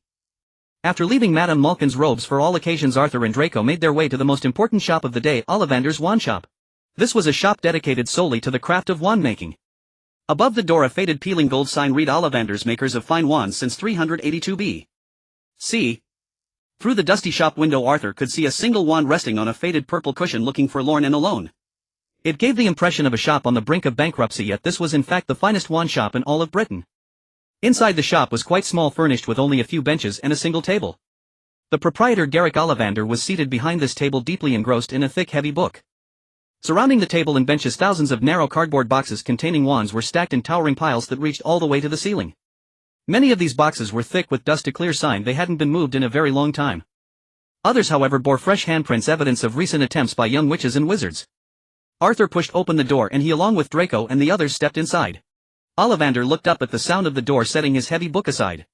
After leaving Madame Malkin's robes for all occasions, Arthur and Draco made their way to the most important shop of the day, Ollivander's Wand Shop. This was a shop dedicated solely to the craft of wand making. Above the door a faded peeling gold sign read, Ollivander's, makers of fine wands since 382 B.C. Through the dusty shop window Arthur could see a single wand resting on a faded purple cushion, looking forlorn and alone. It gave the impression of a shop on the brink of bankruptcy, yet this was in fact the finest wand shop in all of Britain. Inside the shop was quite small, furnished with only a few benches and a single table. The proprietor, Garrick Ollivander, was seated behind this table, deeply engrossed in a thick, heavy book. Surrounding the table and benches, thousands of narrow cardboard boxes containing wands were stacked in towering piles that reached all the way to the ceiling. Many of these boxes were thick with dust, a clear sign they hadn't been moved in a very long time. Others however bore fresh handprints, evidence of recent attempts by young witches and wizards. Arthur pushed open the door and he along with Draco and the others stepped inside. Ollivander looked up at the sound of the door, setting his heavy book aside.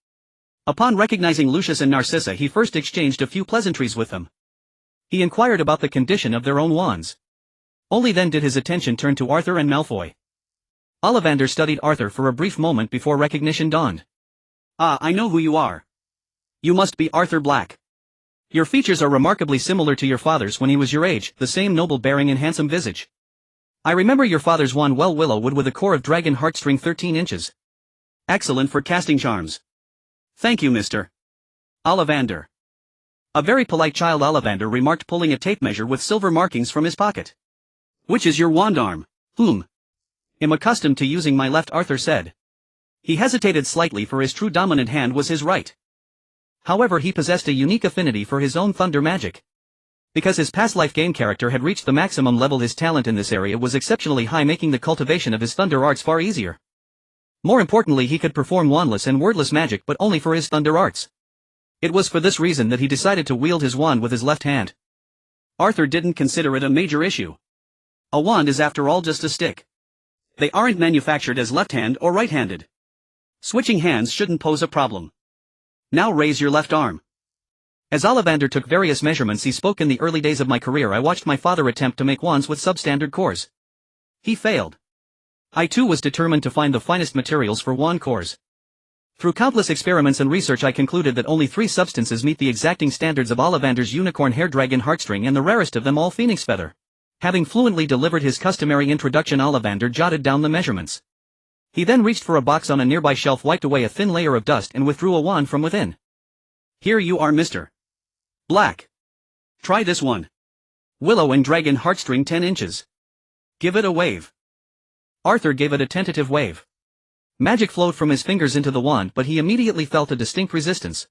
Upon recognizing Lucius and Narcissa, he first exchanged a few pleasantries with them. He inquired about the condition of their own wands. Only then did his attention turn to Arthur and Malfoy. Ollivander studied Arthur for a brief moment before recognition dawned. "Ah, I know who you are. You must be Arthur Black. Your features are remarkably similar to your father's when he was your age, the same noble bearing and handsome visage. I remember your father's wand well, willow wood with a core of dragon heartstring 13 inches. Excellent for casting charms. Thank you, Mr. Ollivander." A very polite child, Ollivander remarked, pulling a tape measure with silver markings from his pocket. "Which is your wand arm?" "Am accustomed to using my left," Arthur said. He hesitated slightly, for his true dominant hand was his right. However, he possessed a unique affinity for his own thunder magic. Because his past life game character had reached the maximum level, his talent in this area was exceptionally high, making the cultivation of his thunder arts far easier. More importantly, he could perform wandless and wordless magic, but only for his thunder arts. It was for this reason that he decided to wield his wand with his left hand. Arthur didn't consider it a major issue. A wand is after all just a stick. They aren't manufactured as left-hand or right-handed. Switching hands shouldn't pose a problem. Now raise your left arm. As Ollivander took various measurements, he spoke. "In the early days of my career, I watched my father attempt to make wands with substandard cores. He failed. I too was determined to find the finest materials for wand cores. Through countless experiments and research, I concluded that only 3 substances meet the exacting standards of Ollivander's unicorn hair, dragon heartstring, and the rarest of them all, phoenix feather." Having fluently delivered his customary introduction, Ollivander jotted down the measurements. He then reached for a box on a nearby shelf, wiped away a thin layer of dust, and withdrew a wand from within. "Here you are, Mr. Black. Try this one. Willow and dragon heartstring 10 inches. Give it a wave." Arthur gave it a tentative wave. Magic flowed from his fingers into the wand, but he immediately felt a distinct resistance.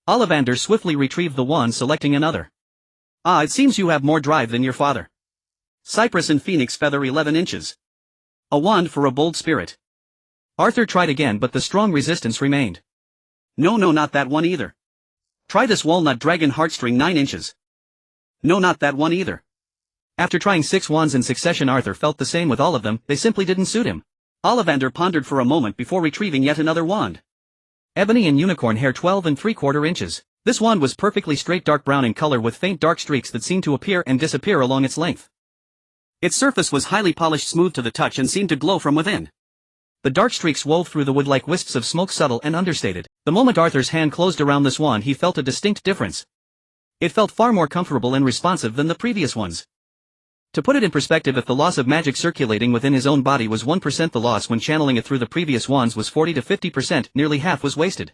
Ollivander swiftly retrieved the wand, selecting another. "Ah, it seems you have more drive than your father. Cypress and phoenix feather 11 inches. A wand for a bold spirit." Arthur tried again, but the strong resistance remained. No, not that one either. Try this walnut dragon heartstring 9 inches. No, not that one either." After trying 6 wands in succession, Arthur felt the same with all of them, they simply didn't suit him. Ollivander pondered for a moment before retrieving yet another wand. Ebony and unicorn hair 12 3/4 inches. This wand was perfectly straight, dark brown in color with faint dark streaks that seemed to appear and disappear along its length. Its surface was highly polished, smooth to the touch, and seemed to glow from within. The dark streaks wove through the wood like wisps of smoke, subtle and understated. The moment Arthur's hand closed around this wand, he felt a distinct difference. It felt far more comfortable and responsive than the previous ones. To put it in perspective, if the loss of magic circulating within his own body was 1%, the loss when channeling it through the previous wands was 40 to 50%, nearly half was wasted.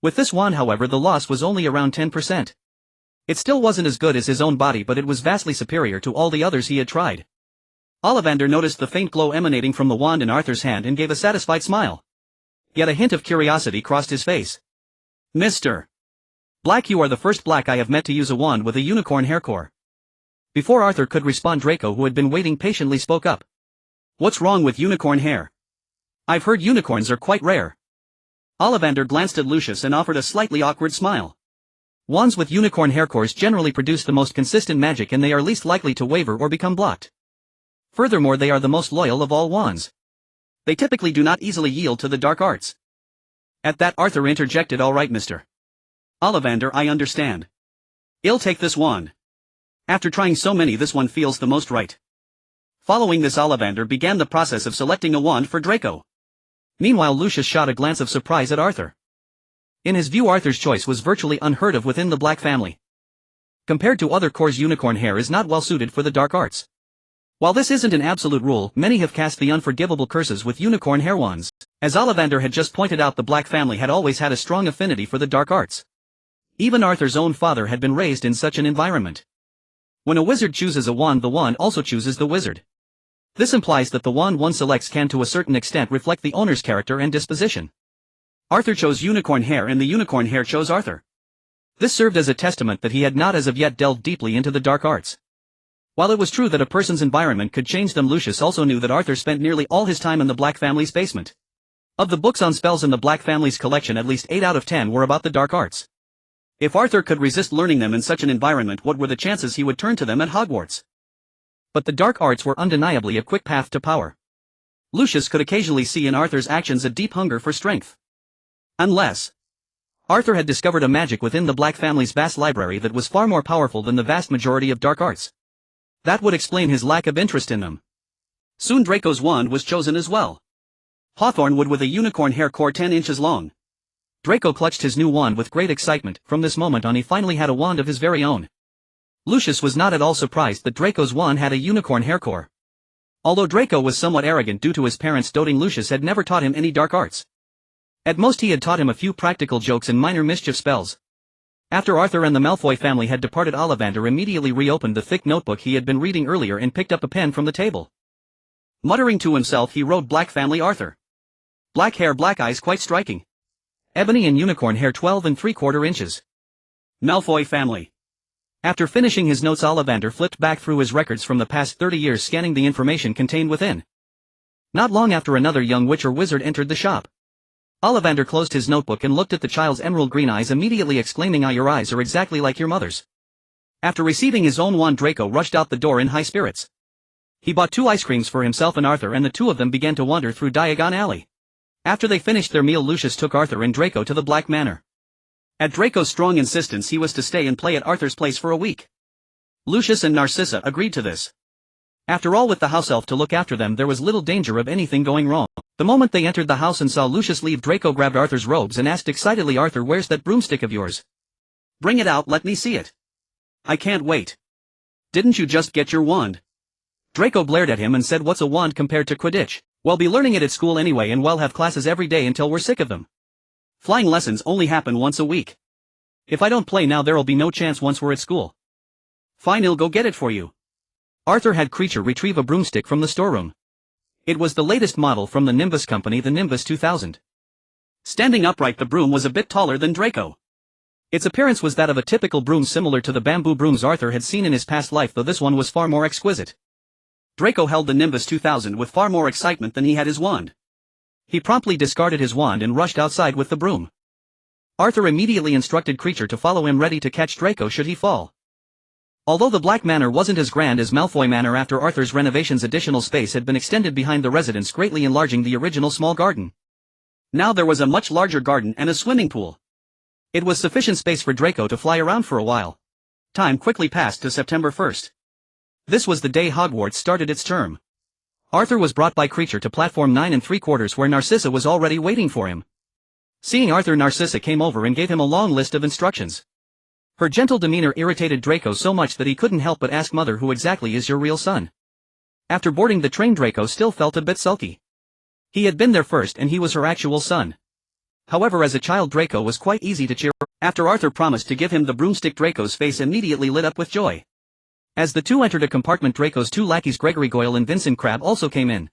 With this wand, however, the loss was only around 10%. It still wasn't as good as his own body, but it was vastly superior to all the others he had tried. Ollivander noticed the faint glow emanating from the wand in Arthur's hand and gave a satisfied smile. Yet a hint of curiosity crossed his face. "Mr. Black, you are the first Black I have met to use a wand with a unicorn hair core." Before Arthur could respond, Draco, who had been waiting patiently, spoke up. "What's wrong with unicorn hair? I've heard unicorns are quite rare." Ollivander glanced at Lucius and offered a slightly awkward smile. "Wands with unicorn hair cores generally produce the most consistent magic, and they are least likely to waver or become blocked. Furthermore, they are the most loyal of all wands. They typically do not easily yield to the dark arts." At that, Arthur interjected, "All right, Mr. Ollivander, I understand. I'll take this wand. After trying so many, this one feels the most right." Following this, Ollivander began the process of selecting a wand for Draco. Meanwhile, Lucius shot a glance of surprise at Arthur. In his view, Arthur's choice was virtually unheard of within the Black family. Compared to other cores, unicorn hair is not well suited for the dark arts. While this isn't an absolute rule, many have cast the unforgivable curses with unicorn hair wands. As Ollivander had just pointed out, the Black family had always had a strong affinity for the dark arts. Even Arthur's own father had been raised in such an environment. When a wizard chooses a wand, the wand also chooses the wizard. This implies that the wand one selects can to a certain extent reflect the owner's character and disposition. Arthur chose unicorn hair and the unicorn hair chose Arthur. This served as a testament that he had not as of yet delved deeply into the dark arts. While it was true that a person's environment could change them, Lucius also knew that Arthur spent nearly all his time in the Black family's basement. Of the books on spells in the Black family's collection, at least 8 out of 10 were about the dark arts. If Arthur could resist learning them in such an environment, what were the chances he would turn to them at Hogwarts? But the dark arts were undeniably a quick path to power. Lucius could occasionally see in Arthur's actions a deep hunger for strength. Unless Arthur had discovered a magic within the Black family's vast library that was far more powerful than the vast majority of dark arts. That would explain his lack of interest in them. Soon Draco's wand was chosen as well. Hawthorn wood with a unicorn hair core 10 inches long. Draco clutched his new wand with great excitement. From this moment on he finally had a wand of his very own. Lucius was not at all surprised that Draco's wand had a unicorn hair core. Although Draco was somewhat arrogant due to his parents doting, Lucius had never taught him any dark arts. At most he had taught him a few practical jokes and minor mischief spells. After Arthur and the Malfoy family had departed, Ollivander immediately reopened the thick notebook he had been reading earlier and picked up a pen from the table. Muttering to himself, he wrote Black family Arthur. Black hair, black eyes, quite striking. Ebony and unicorn hair 12 3/4 inches. Malfoy family. After finishing his notes, Ollivander flipped back through his records from the past 30 years, scanning the information contained within. Not long after, another young witch or wizard entered the shop. Ollivander closed his notebook and looked at the child's emerald green eyes, immediately exclaiming, "Ah, your eyes are exactly like your mother's." After receiving his own wand, Draco rushed out the door in high spirits. He bought 2 ice creams for himself and Arthur, and the two of them began to wander through Diagon Alley. After they finished their meal, Lucius took Arthur and Draco to the Black Manor. At Draco's strong insistence, he was to stay and play at Arthur's place for a week. Lucius and Narcissa agreed to this. After all, with the house elf to look after them, there was little danger of anything going wrong. The moment they entered the house and saw Lucius leave, Draco grabbed Arthur's robes and asked excitedly, "Arthur, where's that broomstick of yours? Bring it out, let me see it. I can't wait. Didn't you just get your wand?" Draco blared at him and said, "What's a wand compared to Quidditch? We'll be learning it at school anyway, and we'll have classes every day until we're sick of them. Flying lessons only happen once a week. If I don't play now, there'll be no chance once we're at school." "Fine, I'll go get it for you." Arthur had Creature retrieve a broomstick from the storeroom. It was the latest model from the Nimbus Company, the Nimbus 2000. Standing upright, the broom was a bit taller than Draco. Its appearance was that of a typical broom, similar to the bamboo brooms Arthur had seen in his past life, though this one was far more exquisite. Draco held the Nimbus 2000 with far more excitement than he had his wand. He promptly discarded his wand and rushed outside with the broom. Arthur immediately instructed Creature to follow him, ready to catch Draco should he fall. Although the Black Manor wasn't as grand as Malfoy Manor, after Arthur's renovations, additional space had been extended behind the residence, greatly enlarging the original small garden. Now there was a much larger garden and a swimming pool. It was sufficient space for Draco to fly around for a while. Time quickly passed to September 1st. This was the day Hogwarts started its term. Arthur was brought by Creature to platform 9 3/4, where Narcissa was already waiting for him. Seeing Arthur, Narcissa came over and gave him a long list of instructions. Her gentle demeanor irritated Draco so much that he couldn't help but ask, "Mother, who exactly is your real son?" After boarding the train, Draco still felt a bit sulky. He had been there first and he was her actual son. However, as a child, Draco was quite easy to cheer. After Arthur promised to give him the broomstick, Draco's face immediately lit up with joy. As the two entered a compartment, Draco's 2 lackeys, Gregory Goyle and Vincent Crabbe, also came in.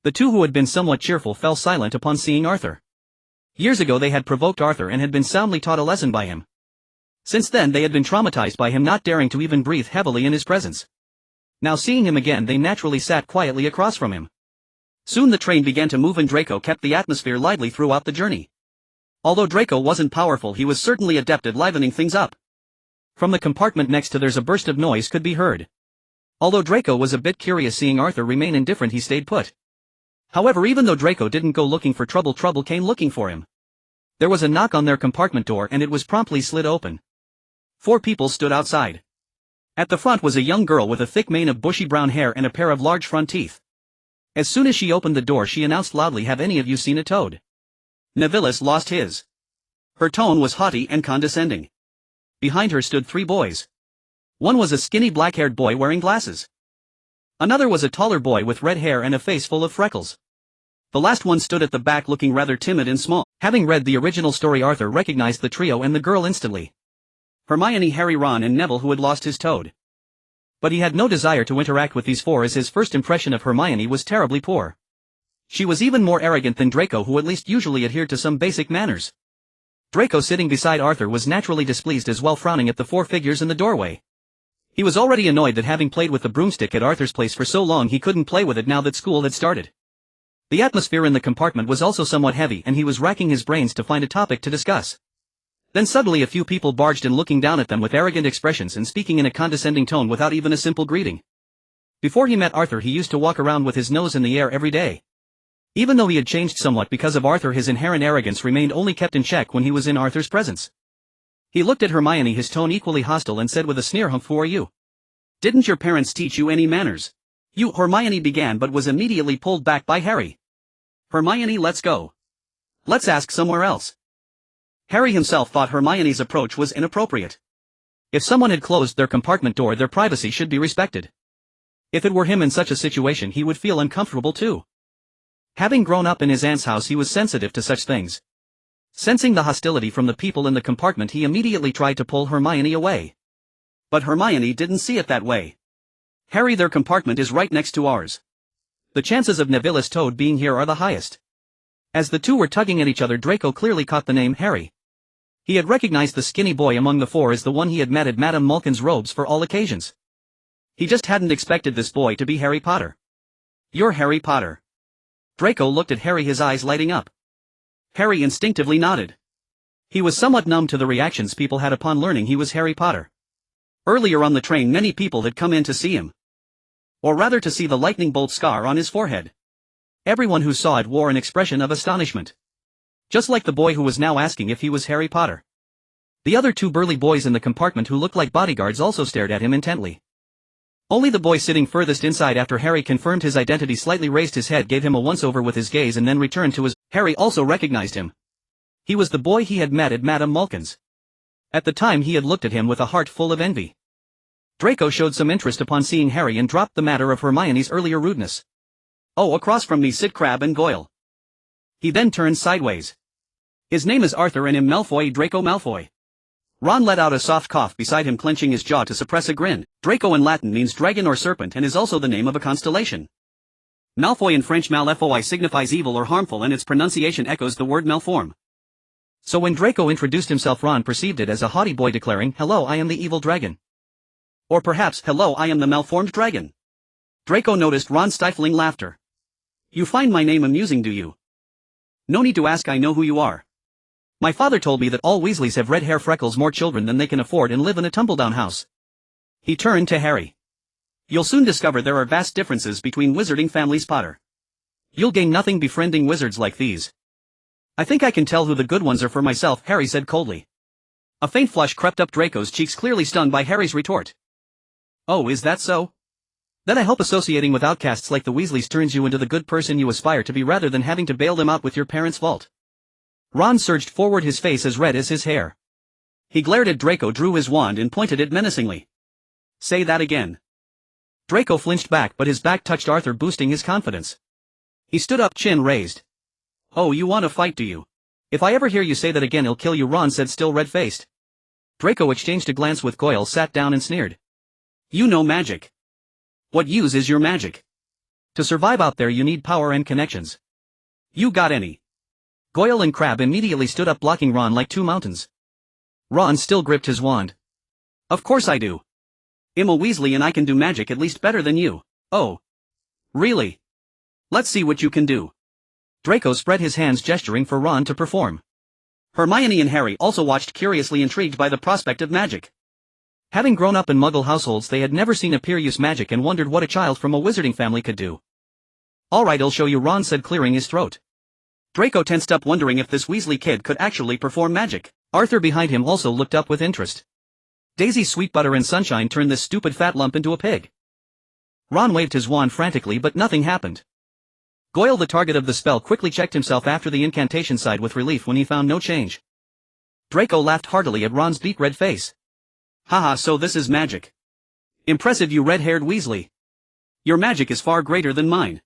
The two, who had been somewhat cheerful, fell silent upon seeing Arthur. Years ago they had provoked Arthur and had been soundly taught a lesson by him. Since then they had been traumatized by him, not daring to even breathe heavily in his presence. Now seeing him again, they naturally sat quietly across from him. Soon the train began to move and Draco kept the atmosphere lively throughout the journey. Although Draco wasn't powerful, he was certainly adept at livening things up. From the compartment next to theirs a burst of noise could be heard. Although Draco was a bit curious seeing Arthur remain indifferent, he stayed put. However, even though Draco didn't go looking for trouble, trouble came looking for him. There was a knock on their compartment door and it was promptly slid open. 4 people stood outside. At the front was a young girl with a thick mane of bushy brown hair and a pair of large front teeth. As soon as she opened the door, she announced loudly, "Have any of you seen a toad? Nevillus lost his." Her tone was haughty and condescending. Behind her stood 3 boys. One was a skinny black-haired boy wearing glasses. Another was a taller boy with red hair and a face full of freckles. The last one stood at the back looking rather timid and small. Having read the original story, Arthur recognized the trio and the girl instantly. Hermione, Harry, Ron and Neville, who had lost his toad. But he had no desire to interact with these 4, as his first impression of Hermione was terribly poor. She was even more arrogant than Draco, who at least usually adhered to some basic manners. Draco, sitting beside Arthur, was naturally displeased as well, frowning at the 4 figures in the doorway. He was already annoyed that, having played with the broomstick at Arthur's place for so long, he couldn't play with it now that school had started. The atmosphere in the compartment was also somewhat heavy and he was racking his brains to find a topic to discuss. Then suddenly a few people barged in, looking down at them with arrogant expressions and speaking in a condescending tone without even a simple greeting. Before he met Arthur, he used to walk around with his nose in the air every day. Even though he had changed somewhat because of Arthur, his inherent arrogance remained only kept in check when he was in Arthur's presence. He looked at Hermione, his tone equally hostile, and said with a sneer, "Humph, who are you? Didn't your parents teach you any manners?" "You," Hermione began, but was immediately pulled back by Harry. "Hermione, let's go. Let's ask somewhere else." Harry himself thought Hermione's approach was inappropriate. If someone had closed their compartment door, their privacy should be respected. If it were him in such a situation, he would feel uncomfortable too. Having grown up in his aunt's house, he was sensitive to such things. Sensing the hostility from the people in the compartment, he immediately tried to pull Hermione away. But Hermione didn't see it that way. "Harry, their compartment is right next to ours. The chances of Neville's Toad being here are the highest." As the two were tugging at each other, Draco clearly caught the name Harry. He had recognized the skinny boy among the four as the one he had met at Madame Malkin's robes for all occasions. He just hadn't expected this boy to be Harry Potter. "You're Harry Potter." Draco looked at Harry, his eyes lighting up. Harry instinctively nodded. He was somewhat numb to the reactions people had upon learning he was Harry Potter. Earlier on the train, many people had come in to see him. Or rather, to see the lightning bolt scar on his forehead. Everyone who saw it wore an expression of astonishment. Just like the boy who was now asking if he was Harry Potter. The other two burly boys in the compartment, who looked like bodyguards, also stared at him intently. Only the boy sitting furthest inside, after Harry confirmed his identity, slightly raised his head, gave him a once-over with his gaze, and then returned to his. Harry also recognized him. He was the boy he had met at Madame Malkin's. At the time, he had looked at him with a heart full of envy. Draco showed some interest upon seeing Harry and dropped the matter of Hermione's earlier rudeness. "Oh, across from me sit Crabbe and Goyle." He then turned sideways. "His name is Arthur, and him Malfoy, Draco Malfoy." Ron let out a soft cough beside him, clenching his jaw to suppress a grin. Draco in Latin means dragon or serpent and is also the name of a constellation. Malfoy in French Malfoy signifies evil or harmful, and its pronunciation echoes the word malform. So when Draco introduced himself, Ron perceived it as a haughty boy declaring, "Hello, I am the evil dragon." Or perhaps, "Hello, I am the malformed dragon." Draco noticed Ron's stifling laughter. "You find my name amusing, do you? No need to ask, I know who you are. My father told me that all Weasleys have red hair, freckles, more children than they can afford, and live in a tumbledown house." He turned to Harry. "You'll soon discover there are vast differences between wizarding families, Potter. You'll gain nothing befriending wizards like these." "I think I can tell who the good ones are for myself," Harry said coldly. A faint flush crept up Draco's cheeks, clearly stung by Harry's retort. "Oh, is that so? Then I hope associating with outcasts like the Weasleys turns you into the good person you aspire to be, rather than having to bail them out with your parents' vault." Ron surged forward, his face as red as his hair. He glared at Draco, drew his wand and pointed it menacingly. "Say that again." Draco flinched back, but his back touched Arthur, boosting his confidence. He stood up, chin raised. "Oh, you want to fight, do you? If I ever hear you say that again, I'll kill you," Ron said, still red-faced. Draco exchanged a glance with Goyle, sat down and sneered. "You know magic. What use is your magic? To survive out there you need power and connections. You got any?" Goyle and Crabbe immediately stood up, blocking Ron like two mountains. Ron still gripped his wand. "Of course I do. I'm a Weasley and I can do magic at least better than you." "Oh. Really? Let's see what you can do." Draco spread his hands, gesturing for Ron to perform. Hermione and Harry also watched, curiously intrigued by the prospect of magic. Having grown up in Muggle households, they had never seen a peer use magic and wondered what a child from a wizarding family could do. "Alright, I'll show you," Ron said, clearing his throat. Draco tensed up, wondering if this Weasley kid could actually perform magic. Arthur behind him also looked up with interest. Daisy, Sweet Butter and Sunshine turned this stupid fat lump into a pig. Ron waved his wand frantically, but nothing happened. Goyle, the target of the spell, quickly checked himself after the incantation, sighed with relief when he found no change. Draco laughed heartily at Ron's beet red face. "Haha, so this is magic. Impressive, you red-haired Weasley. Your magic is far greater than mine.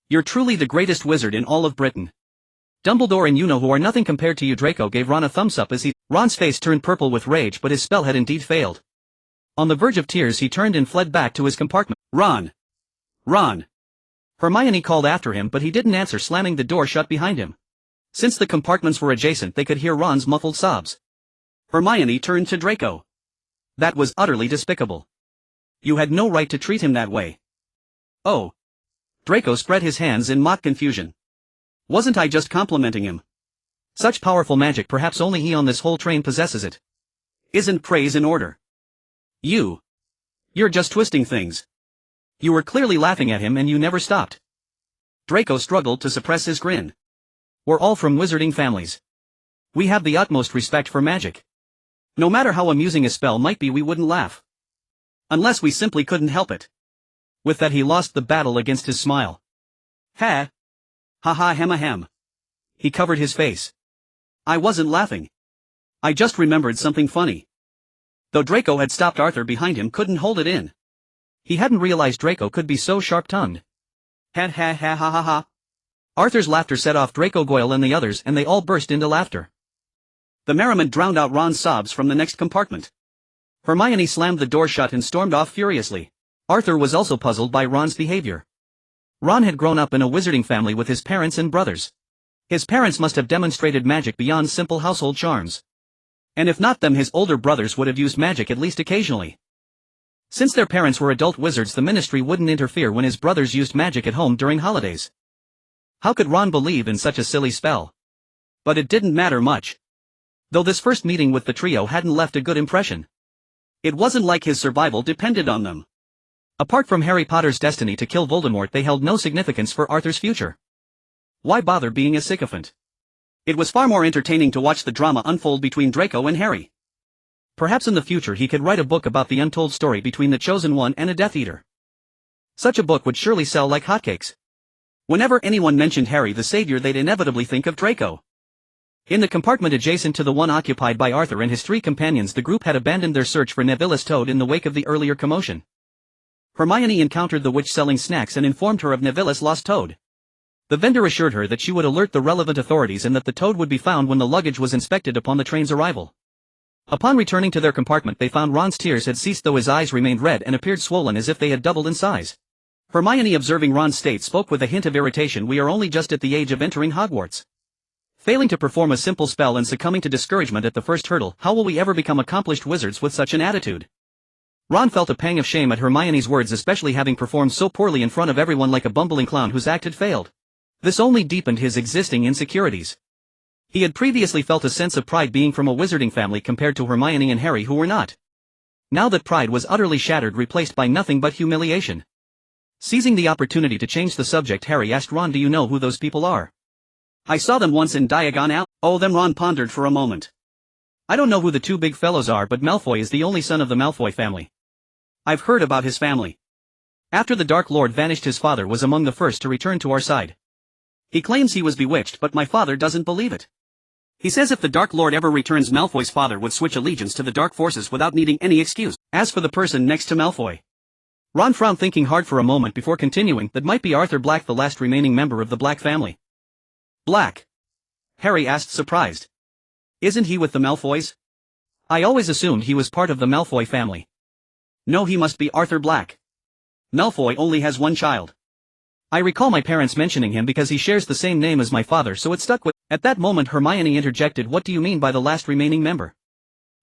You're truly the greatest wizard in all of Britain. Dumbledore and you-know-who are nothing compared to you." Draco gave Ron a thumbs-up as Ron's face turned purple with rage, but his spell had indeed failed. On the verge of tears, he turned and fled back to his compartment. "Ron! Ron!" Hermione called after him, but he didn't answer, slamming the door shut behind him. Since the compartments were adjacent, they could hear Ron's muffled sobs. Hermione turned to Draco. "That was utterly despicable. You had no right to treat him that way." "Oh." Draco spread his hands in mock confusion. "Wasn't I just complimenting him? Such powerful magic, perhaps only he on this whole train possesses it. Isn't praise in order? You're just twisting things. You were clearly laughing at him and you never stopped. Draco struggled to suppress his grin. We're all from wizarding families. We have the utmost respect for magic. No matter how amusing a spell might be, we wouldn't laugh. Unless we simply couldn't help it. With that he lost the battle against his smile. Ha! Ha ha hem ahem. He covered his face. I wasn't laughing. I just remembered something funny. Though Draco had stopped, Arthur behind him couldn't hold it in. He hadn't realized Draco could be so sharp-tongued. Ha ha ha ha ha ha. Arthur's laughter set off Draco, Goyle and the others, and they all burst into laughter. The merriment drowned out Ron's sobs from the next compartment. Hermione slammed the door shut and stormed off furiously. Arthur was also puzzled by Ron's behavior. Ron had grown up in a wizarding family with his parents and brothers. His parents must have demonstrated magic beyond simple household charms. And if not them, his older brothers would have used magic at least occasionally. Since their parents were adult wizards, the ministry wouldn't interfere when his brothers used magic at home during holidays. How could Ron believe in such a silly spell? But it didn't matter much. Though this first meeting with the trio hadn't left a good impression. It wasn't like his survival depended on them. Apart from Harry Potter's destiny to kill Voldemort, they held no significance for Arthur's future. Why bother being a sycophant? It was far more entertaining to watch the drama unfold between Draco and Harry. Perhaps in the future he could write a book about the untold story between the Chosen One and a Death Eater. Such a book would surely sell like hotcakes. Whenever anyone mentioned Harry the Savior, they'd inevitably think of Draco. In the compartment adjacent to the one occupied by Arthur and his three companions, the group had abandoned their search for Neville's toad in the wake of the earlier commotion. Hermione encountered the witch selling snacks and informed her of Neville's lost toad. The vendor assured her that she would alert the relevant authorities and that the toad would be found when the luggage was inspected upon the train's arrival. Upon returning to their compartment, they found Ron's tears had ceased, though his eyes remained red and appeared swollen as if they had doubled in size. Hermione, observing Ron's state, spoke with a hint of irritation. We are only just at the age of entering Hogwarts. Failing to perform a simple spell and succumbing to discouragement at the first hurdle, how will we ever become accomplished wizards with such an attitude? Ron felt a pang of shame at Hermione's words, especially having performed so poorly in front of everyone like a bumbling clown whose act had failed. This only deepened his existing insecurities. He had previously felt a sense of pride being from a wizarding family compared to Hermione and Harry, who were not. Now that pride was utterly shattered, replaced by nothing but humiliation. Seizing the opportunity to change the subject, Harry asked Ron, "Do you know who those people are?" "I saw them once in Diagon Alley." "Oh, them." Ron pondered for a moment. "I don't know who the two big fellows are, but Malfoy is the only son of the Malfoy family. I've heard about his family. After the Dark Lord vanished, his father was among the first to return to our side. He claims he was bewitched, but my father doesn't believe it. He says if the Dark Lord ever returns, Malfoy's father would switch allegiance to the dark forces without needing any excuse. As for the person next to Malfoy..." Ron frowned, thinking hard for a moment before continuing, "That might be Arthur Black, the last remaining member of the Black family." "Black?" Harry asked, surprised. "Isn't he with the Malfoys? I always assumed he was part of the Malfoy family." "No, he must be Arthur Black. Malfoy only has one child. I recall my parents mentioning him because he shares the same name as my father, so it stuck with..." At that moment Hermione interjected, "What do you mean by the last remaining member?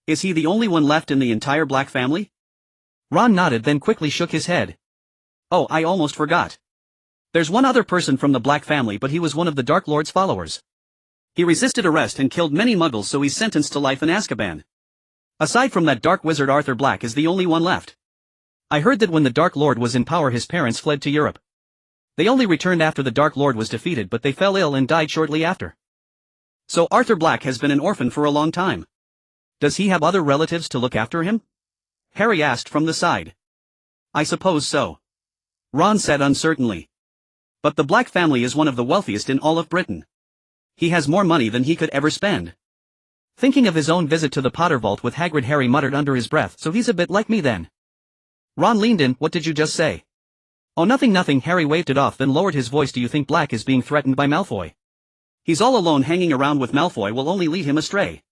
Is he the only one left in the entire Black family?" Ron nodded, then quickly shook his head. "Oh, I almost forgot. There's one other person from the Black family, but he was one of the Dark Lord's followers. He resisted arrest and killed many muggles, so he's sentenced to life in Azkaban. Aside from that dark wizard, Arthur Black is the only one left. I heard that when the Dark Lord was in power, his parents fled to Europe. They only returned after the Dark Lord was defeated, but they fell ill and died shortly after. So Arthur Black has been an orphan for a long time. Does he have other relatives to look after him?" Harry asked from the side. "I suppose so," Ron said uncertainly. "But the Black family is one of the wealthiest in all of Britain. He has more money than he could ever spend." Thinking of his own visit to the Potter vault with Hagrid, Harry muttered under his breath, "So he's a bit like me then." Ron leaned in. "What did you just say?" "Oh, nothing, nothing." Harry waved it off, then lowered his voice. "Do you think Black is being threatened by Malfoy? He's all alone. Hanging around with Malfoy will only lead him astray."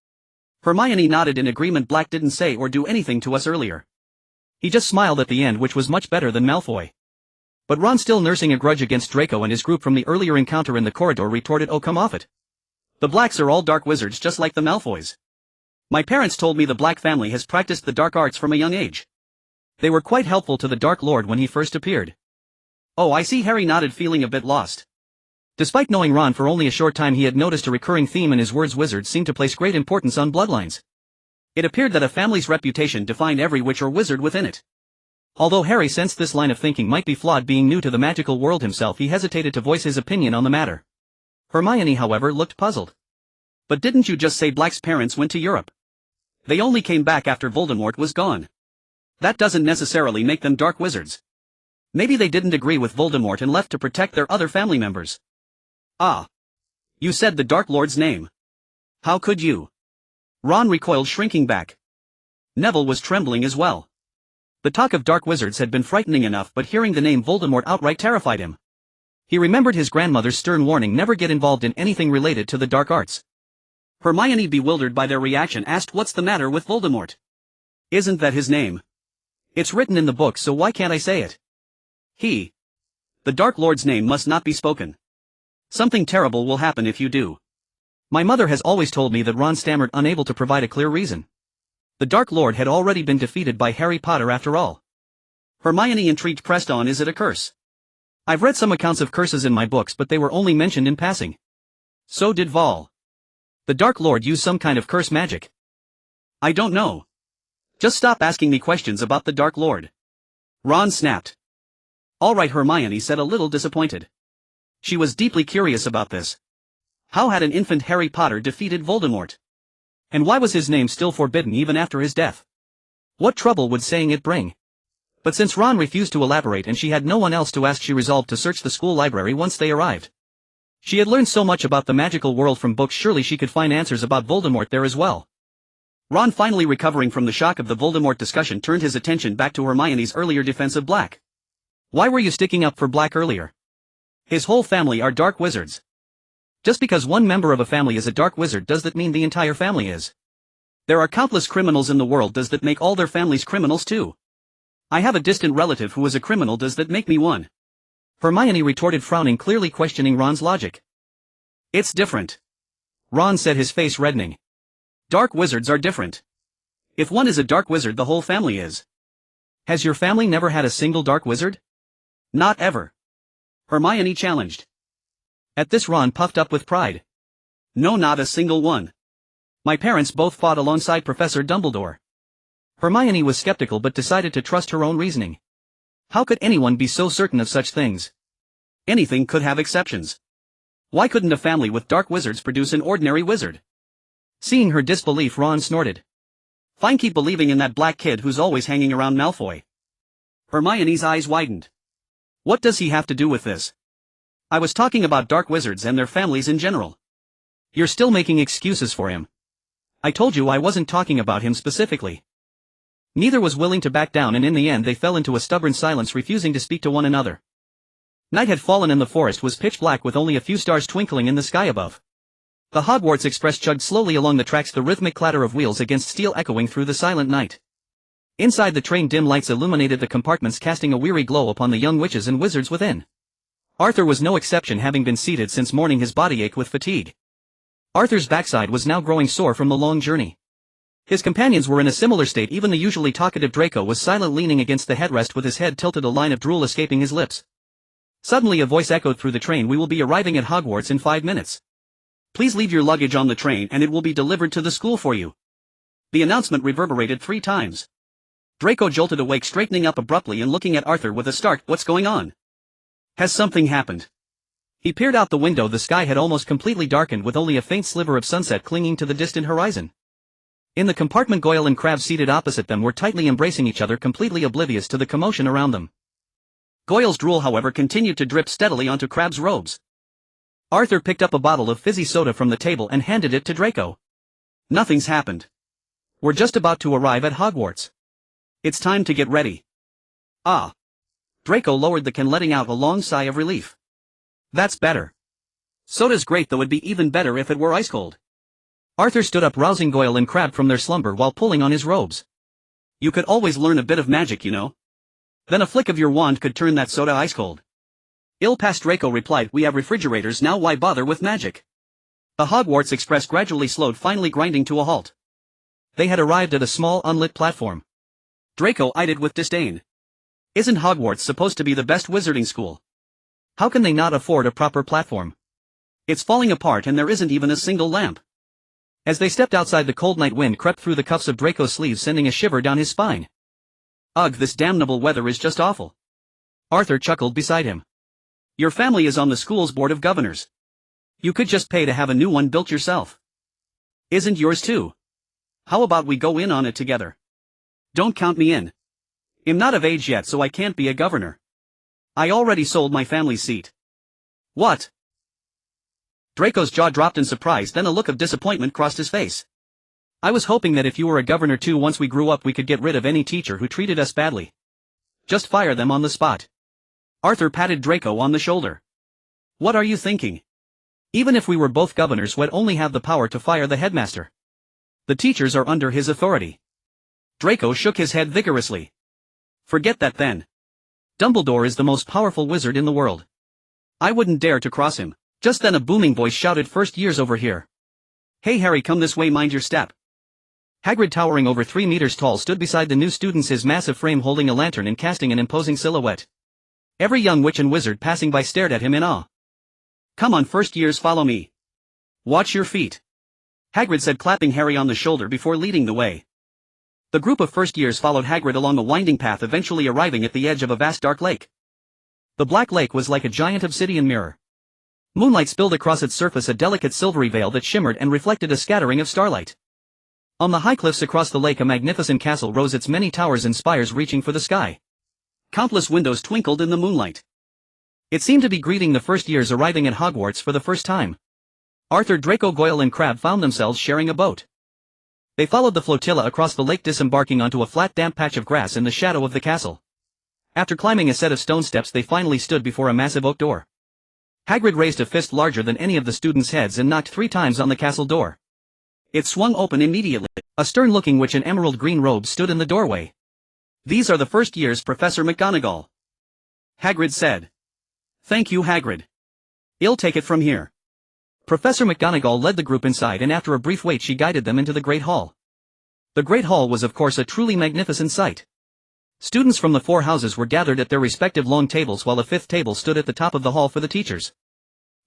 Hermione nodded in agreement. "Black didn't say or do anything to us earlier. He just smiled at the end, which was much better than Malfoy." But Ron, still nursing a grudge against Draco and his group from the earlier encounter in the corridor, retorted, "Oh, come off it. The Blacks are all dark wizards just like the Malfoys. My parents told me the Black family has practiced the dark arts from a young age. They were quite helpful to the Dark Lord when he first appeared." "Oh, I see." Harry nodded, feeling a bit lost. Despite knowing Ron for only a short time, he had noticed a recurring theme in his words. Wizards seemed to place great importance on bloodlines. It appeared that a family's reputation defined every witch or wizard within it. Although Harry sensed this line of thinking might be flawed, being new to the magical world himself, he hesitated to voice his opinion on the matter. Hermione, however, looked puzzled. But didn't you just say Black's parents went to Europe? They only came back after Voldemort was gone. That doesn't necessarily make them dark wizards. Maybe they didn't agree with Voldemort and left to protect their other family members. Ah. You said the Dark Lord's name. How could you? Ron recoiled, shrinking back. Neville was trembling as well. The talk of dark wizards had been frightening enough, but hearing the name Voldemort outright terrified him. He remembered his grandmother's stern warning, never get involved in anything related to the dark arts. Hermione, bewildered by their reaction, asked, "What's the matter with Voldemort? Isn't that his name? It's written in the book, so why can't I say it?" The Dark Lord's name must not be spoken. Something terrible will happen if you do. My mother has always told me that. Ron stammered, unable to provide a clear reason. The Dark Lord had already been defeated by Harry Potter after all. Hermione, intrigued, pressed on, "Is it a curse? I've read some accounts of curses in my books, but they were only mentioned in passing." So did Vol. The Dark Lord used some kind of curse magic. I don't know. Just stop asking me questions about the Dark Lord. Ron snapped. All right, Hermione said, a little disappointed. She was deeply curious about this. How had an infant Harry Potter defeated Voldemort? And why was his name still forbidden even after his death? What trouble would saying it bring? But since Ron refused to elaborate and she had no one else to ask, she resolved to search the school library once they arrived. She had learned so much about the magical world from books, surely she could find answers about Voldemort there as well. Ron, finally recovering from the shock of the Voldemort discussion, turned his attention back to Hermione's earlier defense of Black. Why were you sticking up for Black earlier? His whole family are dark wizards. Just because one member of a family is a dark wizard, does that mean the entire family is? There are countless criminals in the world, does that make all their families criminals too? I have a distant relative who is a criminal, does that make me one? Hermione retorted, frowning, clearly questioning Ron's logic. It's different. Ron said, his face reddening. Dark wizards are different. If one is a dark wizard, the whole family is. Has your family never had a single dark wizard? Not ever. Hermione challenged. At this, Ron puffed up with pride. No, not a single one. My parents both fought alongside Professor Dumbledore. Hermione was skeptical but decided to trust her own reasoning. How could anyone be so certain of such things? Anything could have exceptions. Why couldn't a family with dark wizards produce an ordinary wizard? Seeing her disbelief, Ron snorted. Fine, keep believing in that black kid who's always hanging around Malfoy. Hermione's eyes widened. What does he have to do with this? I was talking about dark wizards and their families in general. You're still making excuses for him. I told you I wasn't talking about him specifically. Neither was willing to back down, and in the end they fell into a stubborn silence, refusing to speak to one another. Night had fallen and the forest was pitch black, with only a few stars twinkling in the sky above. The Hogwarts Express chugged slowly along the tracks, the rhythmic clatter of wheels against steel echoing through the silent night. Inside the train, dim lights illuminated the compartments, casting a weary glow upon the young witches and wizards within. Arthur was no exception, having been seated since morning, his body ached with fatigue. Arthur's backside was now growing sore from the long journey. His companions were in a similar state. Even the usually talkative Draco was silent, leaning against the headrest with his head tilted, a line of drool escaping his lips. Suddenly a voice echoed through the train. We will be arriving at Hogwarts in 5 minutes. Please leave your luggage on the train and it will be delivered to the school for you. The announcement reverberated 3 times. Draco jolted awake, straightening up abruptly and looking at Arthur with a start. What's going on? Has something happened? He peered out the window. The sky had almost completely darkened, with only a faint sliver of sunset clinging to the distant horizon. In the compartment, Goyle and Crabbe, seated opposite them, were tightly embracing each other, completely oblivious to the commotion around them. Goyle's drool, however, continued to drip steadily onto Crabbe's robes. Arthur picked up a bottle of fizzy soda from the table and handed it to Draco. Nothing's happened. We're just about to arrive at Hogwarts. It's time to get ready. Ah. Draco lowered the can, letting out a long sigh of relief. That's better. Soda's great, though it'd be even better if it were ice cold. Arthur stood up, rousing Goyle and Crabbe from their slumber while pulling on his robes. You could always learn a bit of magic, you know. Then a flick of your wand could turn that soda ice cold. Ill past, Draco replied. We have refrigerators now, why bother with magic? The Hogwarts Express gradually slowed, finally grinding to a halt. They had arrived at a small unlit platform. Draco eyed it with disdain. Isn't Hogwarts supposed to be the best wizarding school? How can they not afford a proper platform? It's falling apart and there isn't even a single lamp. As they stepped outside, the cold night wind crept through the cuffs of Draco's sleeves, sending a shiver down his spine. Ugh, this damnable weather is just awful. Arthur chuckled beside him. Your family is on the school's board of governors. You could just pay to have a new one built yourself. Isn't yours too? How about we go in on it together? Don't count me in. I'm not of age yet, so I can't be a governor. I already sold my family's seat. What? Draco's jaw dropped in surprise, then a look of disappointment crossed his face. I was hoping that if you were a governor too, once we grew up we could get rid of any teacher who treated us badly. Just fire them on the spot. Arthur patted Draco on the shoulder. What are you thinking? Even if we were both governors, we'd only have the power to fire the headmaster. The teachers are under his authority. Draco shook his head vigorously. Forget that then. Dumbledore is the most powerful wizard in the world. I wouldn't dare to cross him. Just then a booming voice shouted, "First years over here. Hey Harry, come this way, mind your step." Hagrid, towering over 3 meters tall, stood beside the new students, his massive frame holding a lantern and casting an imposing silhouette. Every young witch and wizard passing by stared at him in awe. Come on, first years, follow me. Watch your feet, Hagrid said, clapping Harry on the shoulder before leading the way. The group of first years followed Hagrid along a winding path, eventually arriving at the edge of a vast dark lake. The black lake was like a giant obsidian mirror. Moonlight spilled across its surface, a delicate silvery veil that shimmered and reflected a scattering of starlight. On the high cliffs across the lake a magnificent castle rose, its many towers and spires reaching for the sky. Countless windows twinkled in the moonlight. It seemed to be greeting the first years arriving at Hogwarts for the first time. Arthur, Draco, Goyle and Crabbe found themselves sharing a boat. They followed the flotilla across the lake, disembarking onto a flat damp patch of grass in the shadow of the castle. After climbing a set of stone steps they finally stood before a massive oak door. Hagrid raised a fist larger than any of the students' heads and knocked 3 times on the castle door. It swung open immediately. A stern-looking witch in emerald green robes stood in the doorway. These are the first years, Professor McGonagall, Hagrid said. Thank you, Hagrid. I'll take it from here. Professor McGonagall led the group inside, and after a brief wait she guided them into the Great Hall. The Great Hall was of course a truly magnificent sight. Students from the 4 houses were gathered at their respective long tables, while a 5th table stood at the top of the hall for the teachers.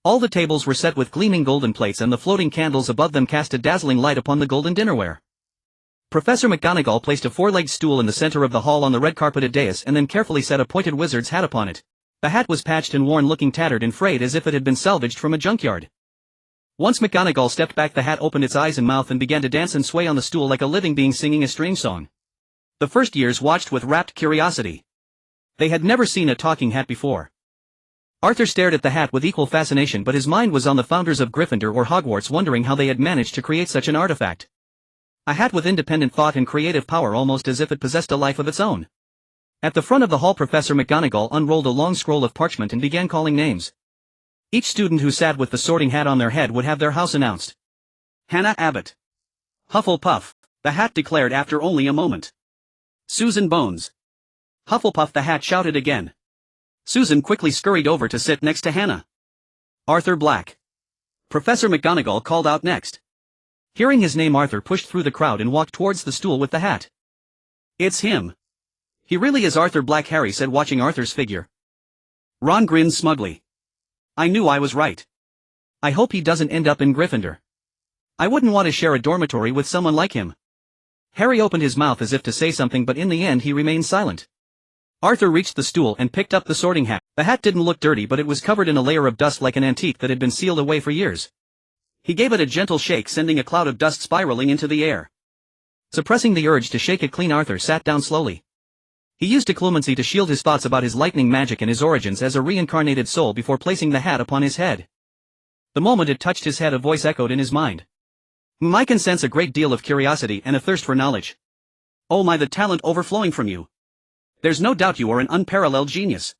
All the tables were set with gleaming golden plates, and the floating candles above them cast a dazzling light upon the golden dinnerware. Professor McGonagall placed a 4-legged stool in the center of the hall on the red-carpeted dais and then carefully set a pointed wizard's hat upon it. The hat was patched and worn, looking tattered and frayed as if it had been salvaged from a junkyard. Once McGonagall stepped back, the hat opened its eyes and mouth and began to dance and sway on the stool like a living being singing a strange song. The first years watched with rapt curiosity. They had never seen a talking hat before. Arthur stared at the hat with equal fascination, but his mind was on the founders of Gryffindor or Hogwarts, wondering how they had managed to create such an artifact. A hat with independent thought and creative power, almost as if it possessed a life of its own. At the front of the hall, Professor McGonagall unrolled a long scroll of parchment and began calling names. Each student who sat with the sorting hat on their head would have their house announced. Hannah Abbott. Hufflepuff, the hat declared after only a moment. Susan Bones. Hufflepuff, the hat shouted again. Susan quickly scurried over to sit next to Hannah. Arthur Black. Professor McGonagall called out next. Hearing his name, Arthur pushed through the crowd and walked towards the stool with the hat. It's him. He really is Arthur Black, Harry said, watching Arthur's figure. Ron grinned smugly. I knew I was right. I hope he doesn't end up in Gryffindor. I wouldn't want to share a dormitory with someone like him. Harry opened his mouth as if to say something, but in the end he remained silent. Arthur reached the stool and picked up the sorting hat. The hat didn't look dirty, but it was covered in a layer of dust like an antique that had been sealed away for years. He gave it a gentle shake, sending a cloud of dust spiraling into the air. Suppressing the urge to shake it clean, Arthur sat down slowly. He used declumancy to shield his thoughts about his lightning magic and his origins as a reincarnated soul before placing the hat upon his head. The moment it touched his head, a voice echoed in his mind. I can sense a great deal of curiosity and a thirst for knowledge. Oh my, the talent overflowing from you. There's no doubt you are an unparalleled genius.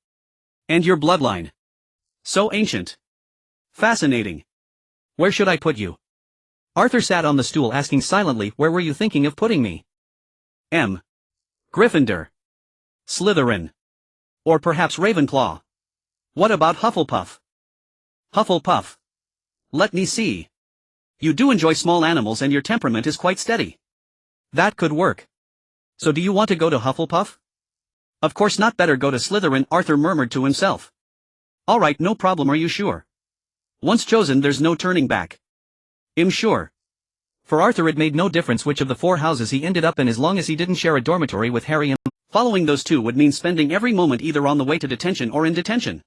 And your bloodline. So ancient. Fascinating. Where should I put you? Arthur sat on the stool, asking silently, where were you thinking of putting me? Gryffindor. Slytherin. Or perhaps Ravenclaw. What about Hufflepuff? Hufflepuff. Let me see. You do enjoy small animals and your temperament is quite steady. That could work. So do you want to go to Hufflepuff? Of course not, better go to Slytherin, Arthur murmured to himself. Alright, no problem, are you sure? Once chosen, there's no turning back. I'm sure. For Arthur, it made no difference which of the 4 houses he ended up in as long as he didn't share a dormitory with Harry and following those 2 would mean spending every moment either on the way to detention or in detention.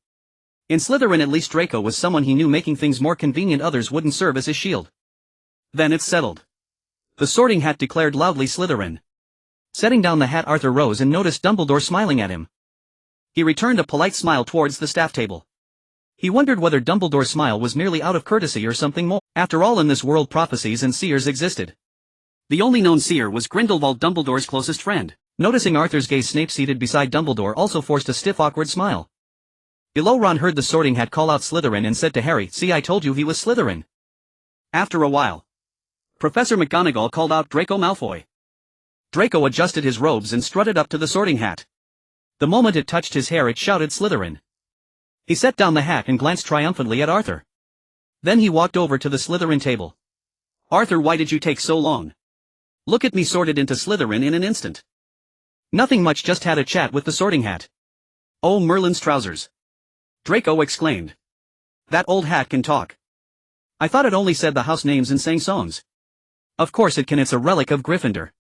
In Slytherin, at least Draco was someone he knew, making things more convenient others wouldn't serve as his shield. Then it's settled. The Sorting Hat declared loudly, Slytherin. Setting down the hat, Arthur rose and noticed Dumbledore smiling at him. He returned a polite smile towards the staff table. He wondered whether Dumbledore's smile was merely out of courtesy or something more. After all, in this world prophecies and seers existed. The only known seer was Grindelwald, Dumbledore's closest friend. Noticing Arthur's gaze, Snape, seated beside Dumbledore, also forced a stiff, awkward smile. Below, Ron heard the Sorting Hat call out Slytherin and said to Harry, "See, I told you he was Slytherin." After a while, Professor McGonagall called out Draco Malfoy. Draco adjusted his robes and strutted up to the Sorting Hat. The moment it touched his hair, it shouted, "Slytherin." He set down the hat and glanced triumphantly at Arthur. Then he walked over to the Slytherin table. "Arthur, why did you take so long? Look at me, sorted into Slytherin in an instant." "Nothing much, just had a chat with the Sorting Hat." "Oh, Merlin's trousers!" Draco exclaimed. "That old hat can talk. I thought it only said the house names and sang songs." "Of course it can, it's a relic of Gryffindor."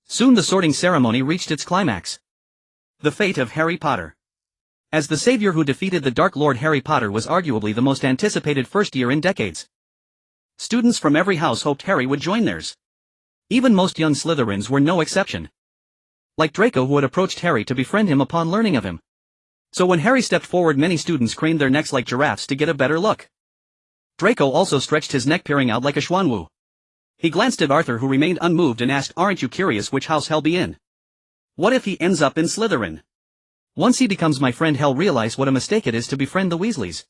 Soon the sorting ceremony reached its climax. The fate of Harry Potter. As the savior who defeated the Dark Lord, Harry Potter was arguably the most anticipated first year in decades. Students from every house hoped Harry would join theirs. Even most young Slytherins were no exception. Like Draco, who had approached Harry to befriend him upon learning of him. So when Harry stepped forward, many students craned their necks like giraffes to get a better look. Draco also stretched his neck, peering out like a schwanwu. He glanced at Arthur, who remained unmoved, and asked, "Aren't you curious which house he'll be in? What if he ends up in Slytherin? Once he becomes my friend, he'll realize what a mistake it is to befriend the Weasleys."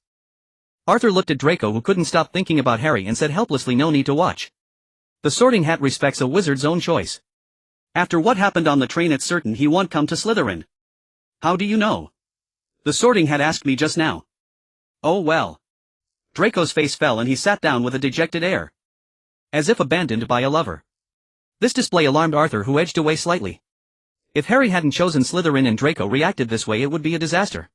Arthur looked at Draco, who couldn't stop thinking about Harry, and said helplessly, "No need to watch. The Sorting Hat respects a wizard's own choice. After what happened on the train, it's certain he won't come to Slytherin." "How do you know?" "The Sorting Hat asked me just now." "Oh well." Draco's face fell and he sat down with a dejected air, as if abandoned by a lover. This display alarmed Arthur, who edged away slightly. If Harry hadn't chosen Slytherin and Draco reacted this way, it would be a disaster.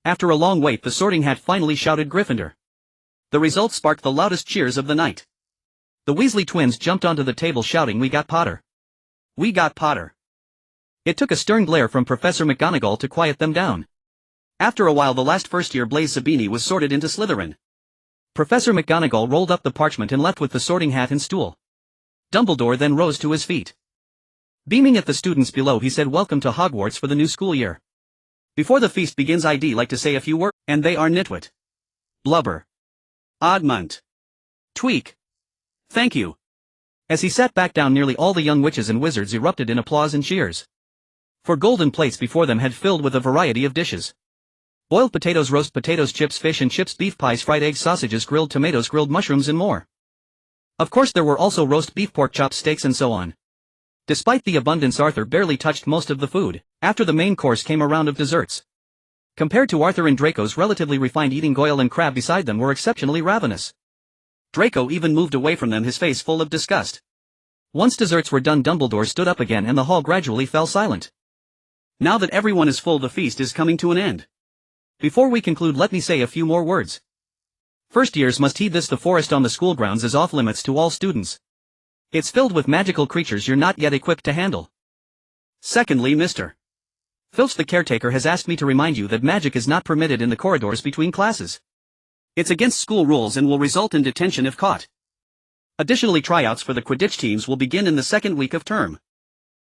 After a long wait, the Sorting Hat finally shouted, "Gryffindor." The result sparked the loudest cheers of the night. The Weasley twins jumped onto the table shouting, "We got Potter! We got Potter!" It took a stern glare from Professor McGonagall to quiet them down. After a while, the last first-year Blaise Zabini was sorted into Slytherin. Professor McGonagall rolled up the parchment and left with the Sorting Hat and stool. Dumbledore then rose to his feet. Beaming at the students below, he said, "Welcome to Hogwarts for the new school year. Before the feast begins, I'd like to say a few words, and they are nitwit, blubber, oddment, tweak, thank you." As he sat back down, nearly all the young witches and wizards erupted in applause and cheers. For golden plates before them had filled with a variety of dishes. Boiled potatoes, roast potatoes, chips, fish and chips, beef pies, fried eggs, sausages, grilled tomatoes, grilled mushrooms and more. Of course there were also roast beef, pork chops, steaks and so on. Despite the abundance, Arthur barely touched most of the food. After the main course came a round of desserts. Compared to Arthur and Draco's relatively refined eating, Goyle and Crabbe beside them were exceptionally ravenous. Draco even moved away from them, his face full of disgust. Once desserts were done, Dumbledore stood up again and the hall gradually fell silent. "Now that everyone is full, the feast is coming to an end. Before we conclude, let me say a few more words. First years must heed this: the forest on the school grounds is off limits to all students. It's filled with magical creatures you're not yet equipped to handle. Secondly, Mr. Filch, the caretaker, has asked me to remind you that magic is not permitted in the corridors between classes. It's against school rules and will result in detention if caught. Additionally, tryouts for the Quidditch teams will begin in the second week of term.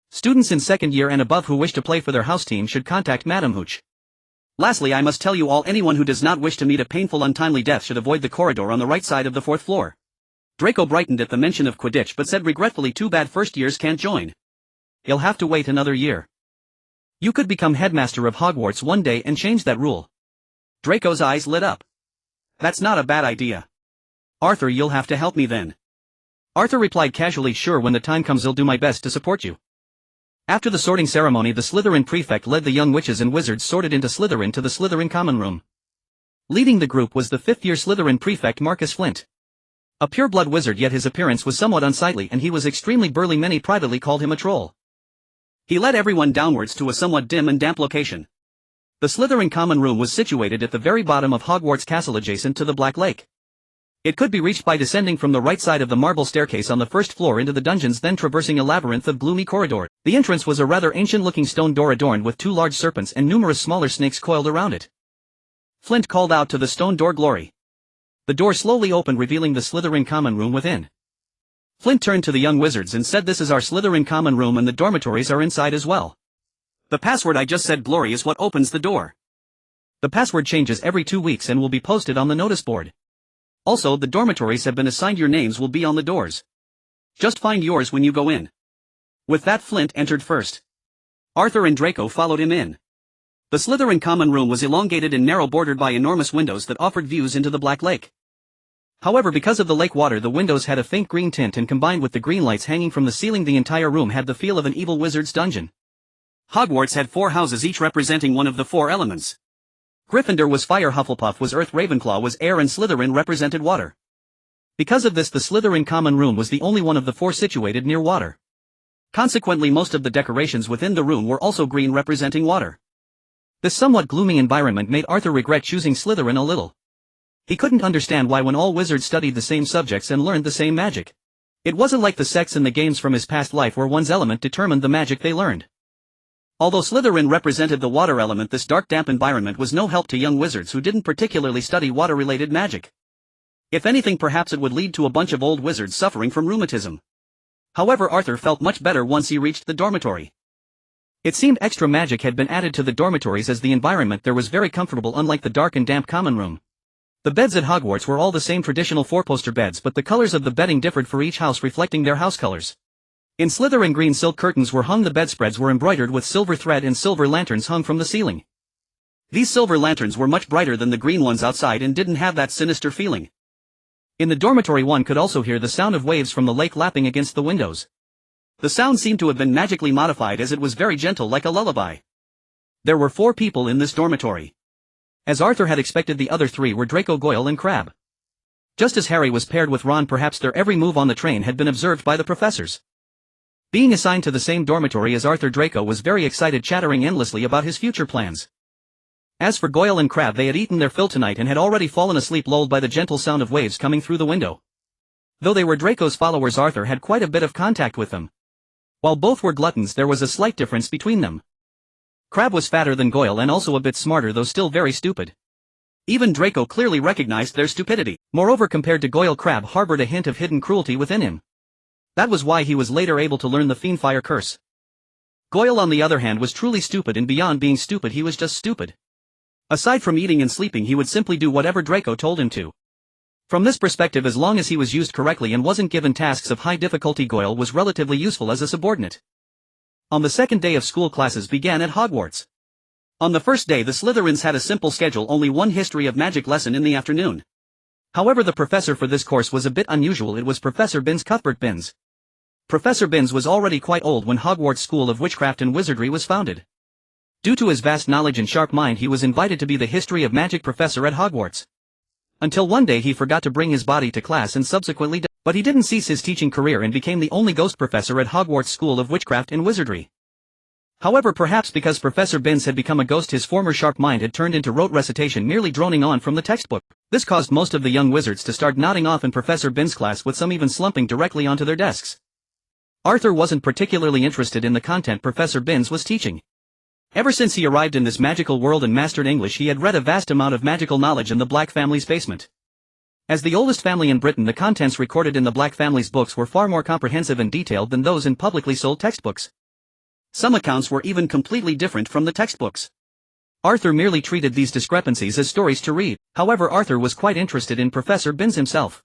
Students in second year and above who wish to play for their house team should contact Madam Hooch. Lastly, I must tell you all, anyone who does not wish to meet a painful, untimely death should avoid the corridor on the right side of the 4th floor. Draco brightened at the mention of Quidditch but said regretfully, "Too bad first years can't join. You'll have to wait another year. You could become headmaster of Hogwarts one day and change that rule." Draco's eyes lit up. "That's not a bad idea. Arthur, you'll have to help me then." Arthur replied casually, "Sure, when the time comes I'll do my best to support you." After the sorting ceremony, the Slytherin prefect led the young witches and wizards sorted into Slytherin to the Slytherin common room. Leading the group was the 5th-year Slytherin prefect Marcus Flint. A pure-blood wizard, yet his appearance was somewhat unsightly and he was extremely burly. Many privately called him a troll. He led everyone downwards to a somewhat dim and damp location. The Slytherin common room was situated at the very bottom of Hogwarts Castle, adjacent to the Black Lake. It could be reached by descending from the right side of the marble staircase on the first floor into the dungeons, then traversing a labyrinth of gloomy corridors. The entrance was a rather ancient-looking stone door adorned with 2 large serpents and numerous smaller snakes coiled around it. Flint called out to the stone door, "Glory." The door slowly opened, revealing the Slytherin common room within. Flint turned to the young wizards and said, "This is our Slytherin common room and the dormitories are inside as well. The password I just said, 'Glory,' is what opens the door. The password changes every 2 weeks and will be posted on the notice board. Also, the dormitories have been assigned. Your names will be on the doors. Just find yours when you go in." With that, Flint entered first. Arthur and Draco followed him in. The Slytherin common room was elongated and narrow, bordered by enormous windows that offered views into the Black Lake. However, because of the lake water, the windows had a faint green tint, and combined with the green lights hanging from the ceiling, the entire room had the feel of an evil wizard's dungeon. Hogwarts had 4 houses, each representing one of the 4 elements. Gryffindor was fire, Hufflepuff was earth, Ravenclaw was air, and Slytherin represented water. Because of this, the Slytherin common room was the only one of the 4 situated near water. Consequently, most of the decorations within the room were also green, representing water. This somewhat gloomy environment made Arthur regret choosing Slytherin a little. He couldn't understand why, when all wizards studied the same subjects and learned the same magic. It wasn't like the sects in the games from his past life where one's element determined the magic they learned. Although Slytherin represented the water element, this dark, damp environment was no help to young wizards who didn't particularly study water-related magic. If anything, perhaps it would lead to a bunch of old wizards suffering from rheumatism. However, Arthur felt much better once he reached the dormitory. It seemed extra magic had been added to the dormitories, as the environment there was very comfortable, unlike the dark and damp common room. The beds at Hogwarts were all the same traditional 4-poster beds, but the colors of the bedding differed for each house, reflecting their house colors. In Slytherin, green silk curtains were hung, the bedspreads were embroidered with silver thread, and silver lanterns hung from the ceiling. These silver lanterns were much brighter than the green ones outside and didn't have that sinister feeling. In the dormitory, one could also hear the sound of waves from the lake lapping against the windows. The sound seemed to have been magically modified, as it was very gentle, like a lullaby. There were 4 people in this dormitory. As Arthur had expected, the other 3 were Draco, Goyle, and Crabbe. Just as Harry was paired with Ron, perhaps their every move on the train had been observed by the professors. Being assigned to the same dormitory as Arthur, Draco was very excited, chattering endlessly about his future plans. As for Goyle and Crabbe, they had eaten their fill tonight and had already fallen asleep, lulled by the gentle sound of waves coming through the window. Though they were Draco's followers, Arthur had quite a bit of contact with them. While both were gluttons, there was a slight difference between them. Crabbe was fatter than Goyle and also a bit smarter, though still very stupid. Even Draco clearly recognized their stupidity. Moreover, compared to Goyle, Crabbe harbored a hint of hidden cruelty within him. That was why he was later able to learn the Fiendfire curse. Goyle, on the other hand, was truly stupid, and beyond being stupid, he was just stupid. Aside from eating and sleeping, he would simply do whatever Draco told him to. From this perspective, as long as he was used correctly and wasn't given tasks of high difficulty, Goyle was relatively useful as a subordinate. On the second day of school, classes began at Hogwarts. On the first day, the Slytherins had a simple schedule, only one history of magic lesson in the afternoon. However, the professor for this course was a bit unusual. It was Professor Binns, Cuthbert Binns. Professor Binns was already quite old when Hogwarts School of Witchcraft and Wizardry was founded. Due to his vast knowledge and sharp mind, he was invited to be the history of magic professor at Hogwarts. Until one day he forgot to bring his body to class and subsequently died. But he didn't cease his teaching career and became the only ghost professor at Hogwarts School of Witchcraft and Wizardry. However, perhaps because Professor Binns had become a ghost, his former sharp mind had turned into rote recitation, merely droning on from the textbook. This caused most of the young wizards to start nodding off in Professor Binns' class, with some even slumping directly onto their desks. Arthur wasn't particularly interested in the content Professor Binns was teaching. Ever since he arrived in this magical world and mastered English, he had read a vast amount of magical knowledge in the Black family's basement. As the oldest family in Britain, the contents recorded in the Black family's books were far more comprehensive and detailed than those in publicly sold textbooks. Some accounts were even completely different from the textbooks. Arthur merely treated these discrepancies as stories to read. However, Arthur was quite interested in Professor Binns himself.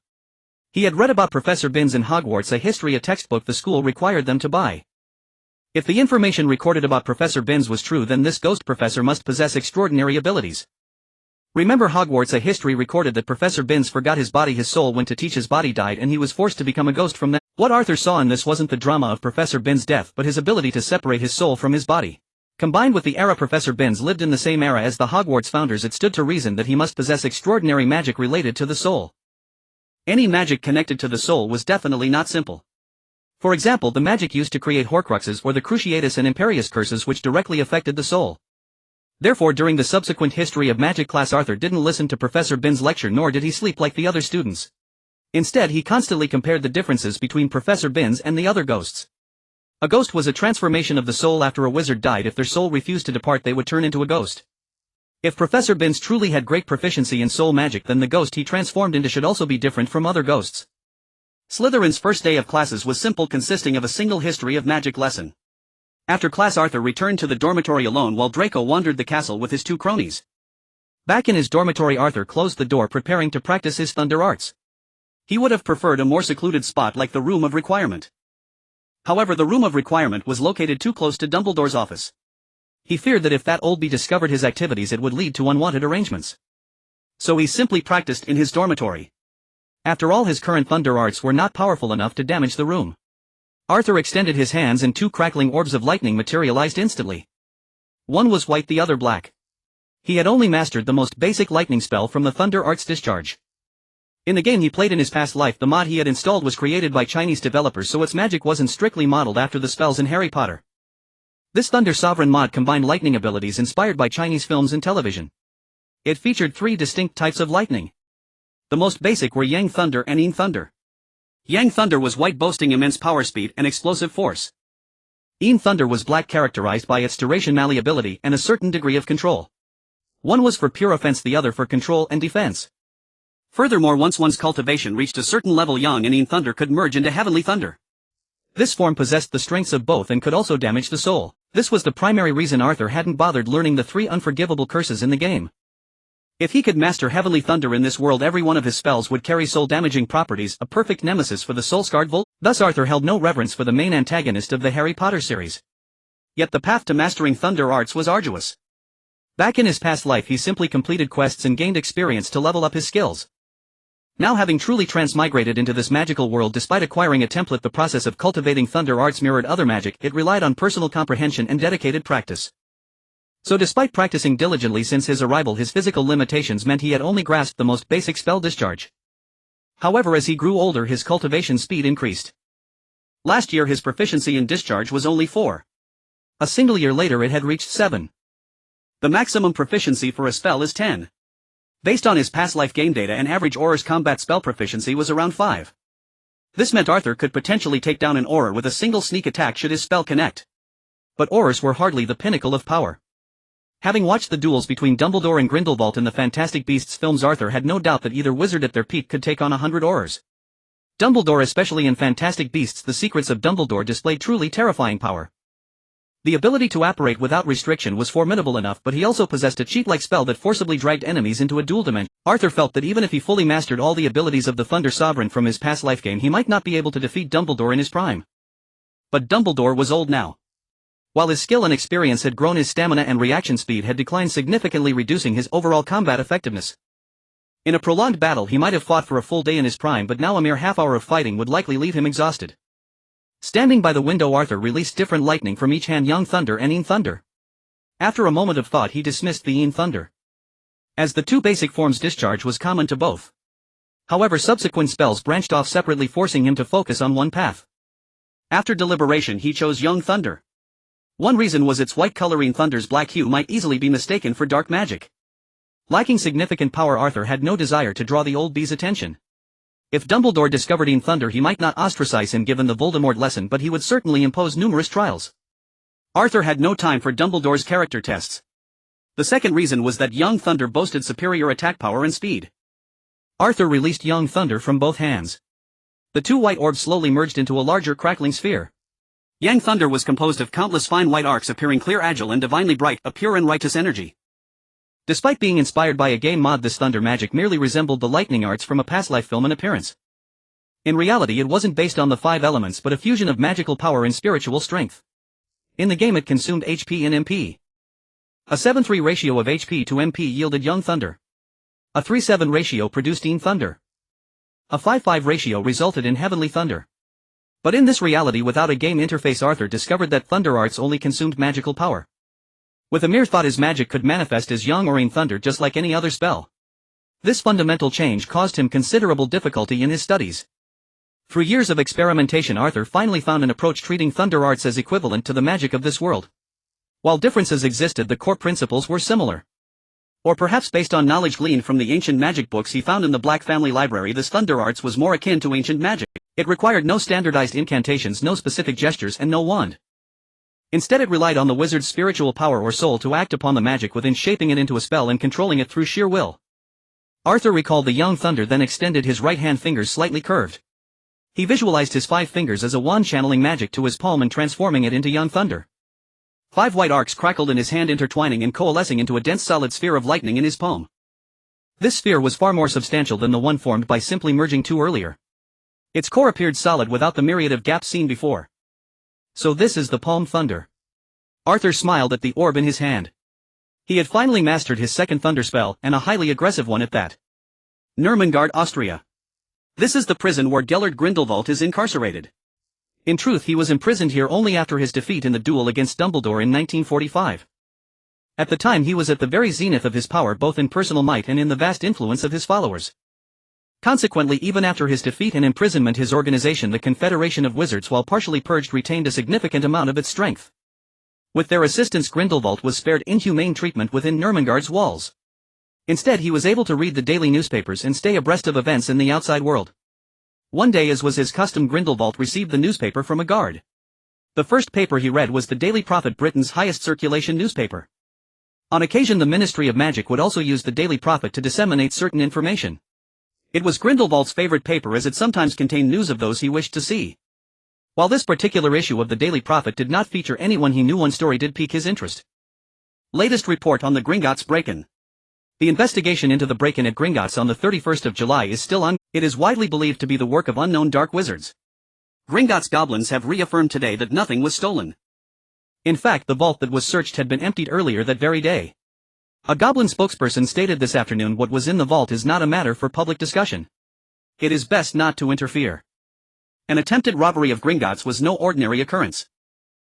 He had read about Professor Binns in Hogwarts, a history, a textbook the school required them to buy. If the information recorded about Professor Binns was true, then this ghost professor must possess extraordinary abilities. Remember, Hogwarts, a history recorded that Professor Binns forgot his body, his soul went to teach, his body died, and he was forced to become a ghost from that. What Arthur saw in this wasn't the drama of Professor Binns' death, but his ability to separate his soul from his body. Combined with the era Professor Binns lived in, the same era as the Hogwarts founders, it stood to reason that he must possess extraordinary magic related to the soul. Any magic connected to the soul was definitely not simple. For example, the magic used to create Horcruxes or the Cruciatus and Imperius curses, which directly affected the soul. Therefore, during the subsequent history of magic class, Arthur didn't listen to Professor Binns' lecture, nor did he sleep like the other students. Instead he constantly compared the differences between Professor Binns and the other ghosts. A ghost was a transformation of the soul after a wizard died. If their soul refused to depart they would turn into a ghost. If Professor Binns truly had great proficiency in soul magic, then the ghost he transformed into should also be different from other ghosts. Slytherin's first day of classes was simple, consisting of a single history of magic lesson. After class Arthur returned to the dormitory alone while Draco wandered the castle with his two cronies. Back in his dormitory Arthur closed the door preparing to practice his thunder arts. He would have preferred a more secluded spot like the Room of Requirement. However, the Room of Requirement was located too close to Dumbledore's office. He feared that if that old bee discovered his activities it would lead to unwanted arrangements. So he simply practiced in his dormitory. After all, his current thunder arts were not powerful enough to damage the room. Arthur extended his hands and two crackling orbs of lightning materialized instantly. One was white, the other black. He had only mastered the most basic lightning spell from the thunder arts discharge. In the game he played in his past life, the mod he had installed was created by Chinese developers, so its magic wasn't strictly modeled after the spells in Harry Potter. This Thunder Sovereign mod combined lightning abilities inspired by Chinese films and television. It featured three distinct types of lightning. The most basic were Yang Thunder and Yin Thunder. Yang Thunder was white, boasting immense power, speed, and explosive force. Yin Thunder was black, characterized by its duration, malleability, and a certain degree of control. One was for pure offense, the other for control and defense. Furthermore, once one's cultivation reached a certain level, Yang and Yin Thunder could merge into Heavenly Thunder. This form possessed the strengths of both and could also damage the soul. This was the primary reason Arthur hadn't bothered learning the 3 unforgivable curses in the game. If he could master Heavenly Thunder in this world, every one of his spells would carry soul-damaging properties, a perfect nemesis for the soul-scarred Voldemort. Thus Arthur held no reverence for the main antagonist of the Harry Potter series. Yet the path to mastering thunder arts was arduous. Back in his past life he simply completed quests and gained experience to level up his skills. Now, having truly transmigrated into this magical world despite acquiring a template, the process of cultivating thunder arts mirrored other magic. It relied on personal comprehension and dedicated practice. So despite practicing diligently since his arrival, his physical limitations meant he had only grasped the most basic spell discharge. However, as he grew older his cultivation speed increased. Last year his proficiency in discharge was only 4. A single year later it had reached 7. The maximum proficiency for a spell is 10. Based on his past life game data, and average Auror's combat spell proficiency was around 5. This meant Arthur could potentially take down an Auror with a single sneak attack should his spell connect. But Aurors were hardly the pinnacle of power. Having watched the duels between Dumbledore and Grindelwald in the Fantastic Beasts films, Arthur had no doubt that either wizard at their peak could take on 100 Aurors. Dumbledore, especially in Fantastic Beasts The Secrets of Dumbledore, displayed truly terrifying power. The ability to apparate without restriction was formidable enough, but he also possessed a cheat-like spell that forcibly dragged enemies into a dual dimension. Arthur felt that even if he fully mastered all the abilities of the Thunder Sovereign from his past life game, he might not be able to defeat Dumbledore in his prime. But Dumbledore was old now. While his skill and experience had grown, his stamina and reaction speed had declined, significantly reducing his overall combat effectiveness. In a prolonged battle he might have fought for a full day in his prime, but now a mere half hour of fighting would likely leave him exhausted. Standing by the window, Arthur released different lightning from each hand, Yang Thunder and Yin Thunder. After a moment of thought he dismissed the Yin Thunder, as the two basic forms discharge was common to both. However, subsequent spells branched off separately, forcing him to focus on one path. After deliberation he chose Yang Thunder. One reason was its white color. Yin Thunder's black hue might easily be mistaken for dark magic. Lacking significant power, Arthur had no desire to draw the old bee's attention. If Dumbledore discovered Yin Thunder he might not ostracize him given the Voldemort lesson, but he would certainly impose numerous trials. Arthur had no time for Dumbledore's character tests. The second reason was that Yang Thunder boasted superior attack power and speed. Arthur released Yang Thunder from both hands. The two white orbs slowly merged into a larger crackling sphere. Yang Thunder was composed of countless fine white arcs appearing clear, agile, and divinely bright, a pure and righteous energy. Despite being inspired by a game mod, this thunder magic merely resembled the lightning arts from a past life film in appearance. In reality it wasn't based on the 5 elements but a fusion of magical power and spiritual strength. In the game it consumed HP and MP. A 7:3 ratio of HP to MP yielded Yang Thunder. A 3:7 ratio produced Yin Thunder. A 5:5 ratio resulted in Heavenly Thunder. But in this reality without a game interface, Arthur discovered that thunder arts only consumed magical power. With a mere thought his magic could manifest as Yang or Yin Thunder just like any other spell. This fundamental change caused him considerable difficulty in his studies. Through years of experimentation Arthur finally found an approach treating thunder arts as equivalent to the magic of this world. While differences existed, the core principles were similar. Or perhaps based on knowledge gleaned from the ancient magic books he found in the Black family library, this thunder arts was more akin to ancient magic. It required no standardized incantations, no specific gestures, and no wand. Instead it relied on the wizard's spiritual power or soul to act upon the magic within, shaping it into a spell and controlling it through sheer will. Arthur recalled the young thunder, then extended his right-hand fingers slightly curved. He visualized his 5 fingers as a wand, channeling magic to his palm and transforming it into young thunder. 5 white arcs crackled in his hand, intertwining and coalescing into a dense solid sphere of lightning in his palm. This sphere was far more substantial than the one formed by simply merging 2 earlier. Its core appeared solid without the myriad of gaps seen before. So this is the palm thunder. Arthur smiled at the orb in his hand. He had finally mastered his second thunder spell, and a highly aggressive one at that. Nurmengard, Austria. This is the prison where Gellert Grindelwald is incarcerated. In truth, he was imprisoned here only after his defeat in the duel against Dumbledore in 1945. At the time he was at the very zenith of his power, both in personal might and in the vast influence of his followers. Consequently, even after his defeat and imprisonment, his organization, the Confederation of Wizards, while partially purged, retained a significant amount of its strength. With their assistance, Grindelwald was spared inhumane treatment within Nurmengard's walls. Instead, he was able to read the daily newspapers and stay abreast of events in the outside world. One day, as was his custom, Grindelwald received the newspaper from a guard. The first paper he read was the Daily Prophet, Britain's highest circulation newspaper. On occasion, the Ministry of Magic would also use the Daily Prophet to disseminate certain information. It was Grindelwald's favorite paper, as it sometimes contained news of those he wished to see. While this particular issue of the Daily Prophet did not feature anyone he knew, one story did pique his interest. Latest report on the Gringotts break-in. The investigation into the break-in at Gringotts on the 31st of July is still on. It is widely believed to be the work of unknown dark wizards. Gringotts goblins have reaffirmed today that nothing was stolen. In fact, the vault that was searched had been emptied earlier that very day. A goblin spokesperson stated this afternoon, "What was in the vault is not a matter for public discussion. It is best not to interfere." An attempted robbery of Gringotts was no ordinary occurrence.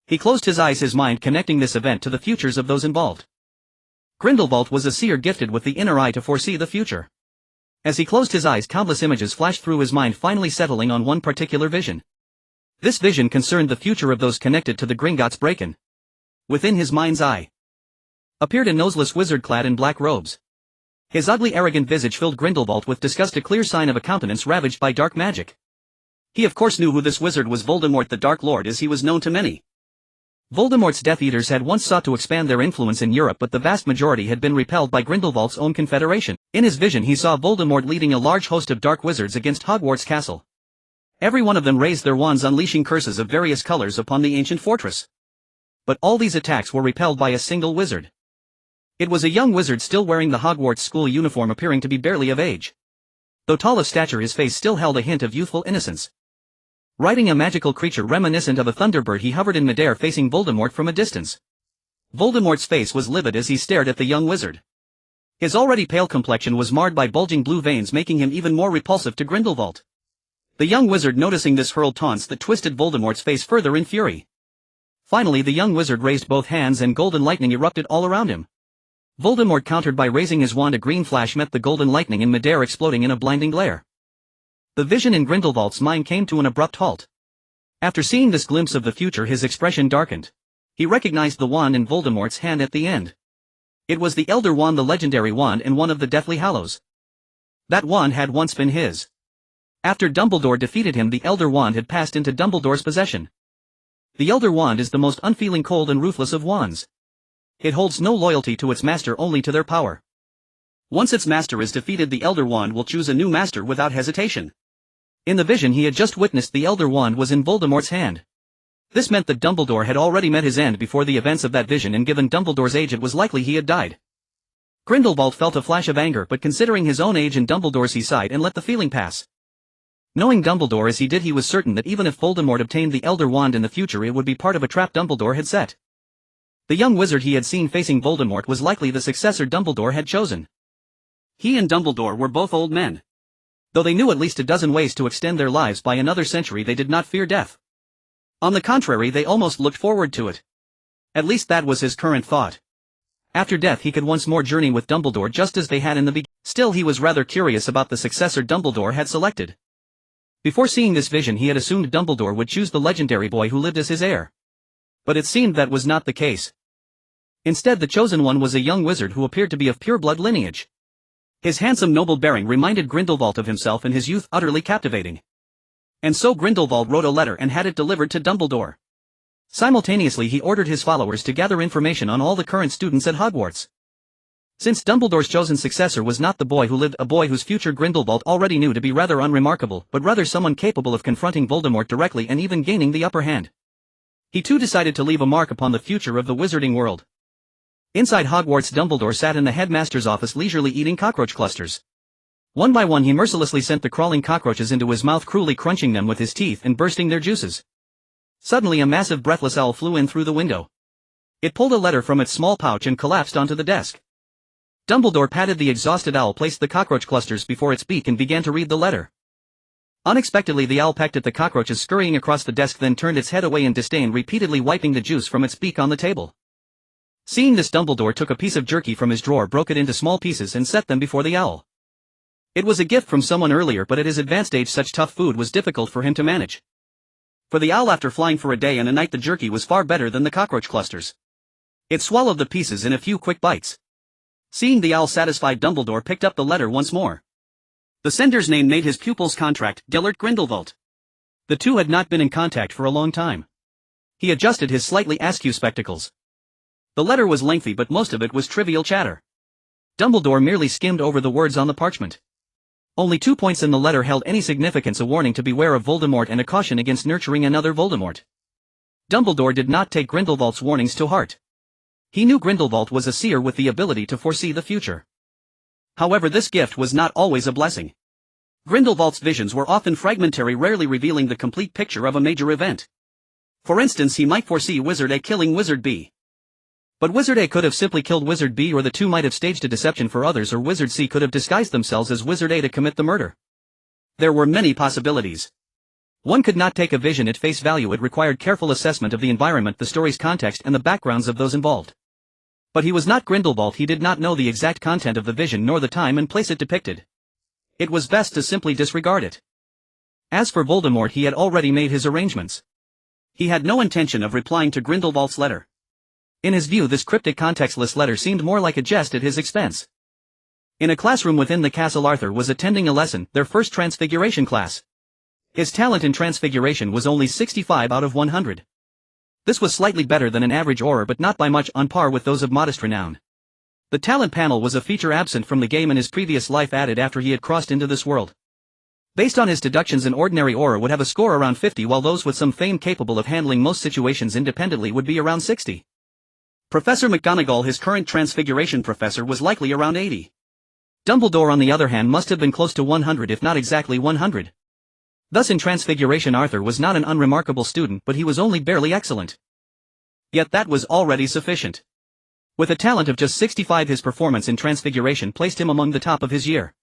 He closed his eyes, his mind connecting this event to the futures of those involved. Grindelwald was a seer gifted with the inner eye to foresee the future. As he closed his eyes, countless images flashed through his mind, finally settling on one particular vision. This vision concerned the future of those connected to the Gringotts break-in. Within his mind's eye appeared a noseless wizard clad in black robes. His ugly, arrogant visage filled Grindelwald with disgust, a clear sign of a countenance ravaged by dark magic. He of course knew who this wizard was, Voldemort the Dark Lord, as he was known to many. Voldemort's Death Eaters had once sought to expand their influence in Europe, but the vast majority had been repelled by Grindelwald's own confederation. In his vision he saw Voldemort leading a large host of dark wizards against Hogwarts Castle. Every one of them raised their wands, unleashing curses of various colors upon the ancient fortress. But all these attacks were repelled by a single wizard. It was a young wizard still wearing the Hogwarts school uniform, appearing to be barely of age. Though tall of stature, his face still held a hint of youthful innocence. Riding a magical creature reminiscent of a thunderbird, he hovered in midair, facing Voldemort from a distance. Voldemort's face was livid as he stared at the young wizard. His already pale complexion was marred by bulging blue veins, making him even more repulsive to Grindelwald. The young wizard, noticing this, hurled taunts that twisted Voldemort's face further in fury. Finally, the young wizard raised both hands and golden lightning erupted all around him. Voldemort countered by raising his wand. A green flash met the golden lightning in midair, exploding in a blinding glare. The vision in Grindelwald's mind came to an abrupt halt. After seeing this glimpse of the future, his expression darkened. He recognized the wand in Voldemort's hand at the end. It was the Elder Wand, the legendary wand, and one of the Deathly Hallows. That wand had once been his. After Dumbledore defeated him, the Elder Wand had passed into Dumbledore's possession. The Elder Wand is the most unfeeling, cold, and ruthless of wands. It holds no loyalty to its master, only to their power. Once its master is defeated, the Elder Wand will choose a new master without hesitation. In the vision he had just witnessed, the Elder Wand was in Voldemort's hand. This meant that Dumbledore had already met his end before the events of that vision, and given Dumbledore's age, it was likely he had died. Grindelwald felt a flash of anger, but considering his own age and Dumbledore's, he sighed and let the feeling pass. Knowing Dumbledore as he did, he was certain that even if Voldemort obtained the Elder Wand in the future, it would be part of a trap Dumbledore had set. The young wizard he had seen facing Voldemort was likely the successor Dumbledore had chosen. He and Dumbledore were both old men. Though they knew at least a dozen ways to extend their lives by another century, they did not fear death. On the contrary, they almost looked forward to it. At least that was his current thought. After death he could once more journey with Dumbledore, just as they had in the beginning. Still, he was rather curious about the successor Dumbledore had selected. Before seeing this vision, he had assumed Dumbledore would choose the legendary boy who lived as his heir. But it seemed that was not the case. Instead, the chosen one was a young wizard who appeared to be of pure-blood lineage. His handsome noble bearing reminded Grindelwald of himself in his youth, utterly captivating. And so Grindelwald wrote a letter and had it delivered to Dumbledore. Simultaneously he ordered his followers to gather information on all the current students at Hogwarts. Since Dumbledore's chosen successor was not the boy who lived, a boy whose future Grindelwald already knew to be rather unremarkable, but rather someone capable of confronting Voldemort directly and even gaining the upper hand. He too decided to leave a mark upon the future of the wizarding world. Inside Hogwarts, Dumbledore sat in the headmaster's office leisurely eating cockroach clusters. One by one he mercilessly sent the crawling cockroaches into his mouth, cruelly crunching them with his teeth and bursting their juices. Suddenly a massive breathless owl flew in through the window. It pulled a letter from its small pouch and collapsed onto the desk. Dumbledore patted the exhausted owl, placed the cockroach clusters before its beak and began to read the letter. Unexpectedly the owl pecked at the cockroaches scurrying across the desk, then turned its head away in disdain, repeatedly wiping the juice from its beak on the table. Seeing this, Dumbledore took a piece of jerky from his drawer, broke it into small pieces and set them before the owl. It was a gift from someone earlier, but at his advanced age such tough food was difficult for him to manage. For the owl, after flying for a day and a night, the jerky was far better than the cockroach clusters. It swallowed the pieces in a few quick bites. Seeing the owl satisfied, Dumbledore picked up the letter once more. The sender's name made his pupil's contract, Gellert Grindelwald. The two had not been in contact for a long time. He adjusted his slightly askew spectacles. The letter was lengthy, but most of it was trivial chatter. Dumbledore merely skimmed over the words on the parchment. Only 2 points in the letter held any significance: a warning to beware of Voldemort and a caution against nurturing another Voldemort. Dumbledore did not take Grindelwald's warnings to heart. He knew Grindelwald was a seer with the ability to foresee the future. However, this gift was not always a blessing. Grindelwald's visions were often fragmentary, rarely revealing the complete picture of a major event. For instance, he might foresee Wizard A killing Wizard B. But Wizard A could have simply killed Wizard B, or the two might have staged a deception for others, or Wizard C could have disguised themselves as Wizard A to commit the murder. There were many possibilities. One could not take a vision at face value. It required careful assessment of the environment, the story's context, and the backgrounds of those involved. But he was not Grindelwald. He did not know the exact content of the vision nor the time and place it depicted. It was best to simply disregard it. As for Voldemort, he had already made his arrangements. He had no intention of replying to Grindelwald's letter. In his view, this cryptic, contextless letter seemed more like a jest at his expense. In a classroom within the castle, Arthur was attending a lesson, their first transfiguration class. His talent in transfiguration was only 65 out of 100. This was slightly better than an average Auror, but not by much, on par with those of modest renown. The talent panel was a feature absent from the game in his previous life, added after he had crossed into this world. Based on his deductions, an ordinary Auror would have a score around 50, while those with some fame capable of handling most situations independently would be around 60. Professor McGonagall, his current transfiguration professor, was likely around 80. Dumbledore, on the other hand, must have been close to 100, if not exactly 100. Thus in transfiguration Arthur was not an unremarkable student, but he was only barely excellent. Yet that was already sufficient. With a talent of just 65, his performance in transfiguration placed him among the top of his year.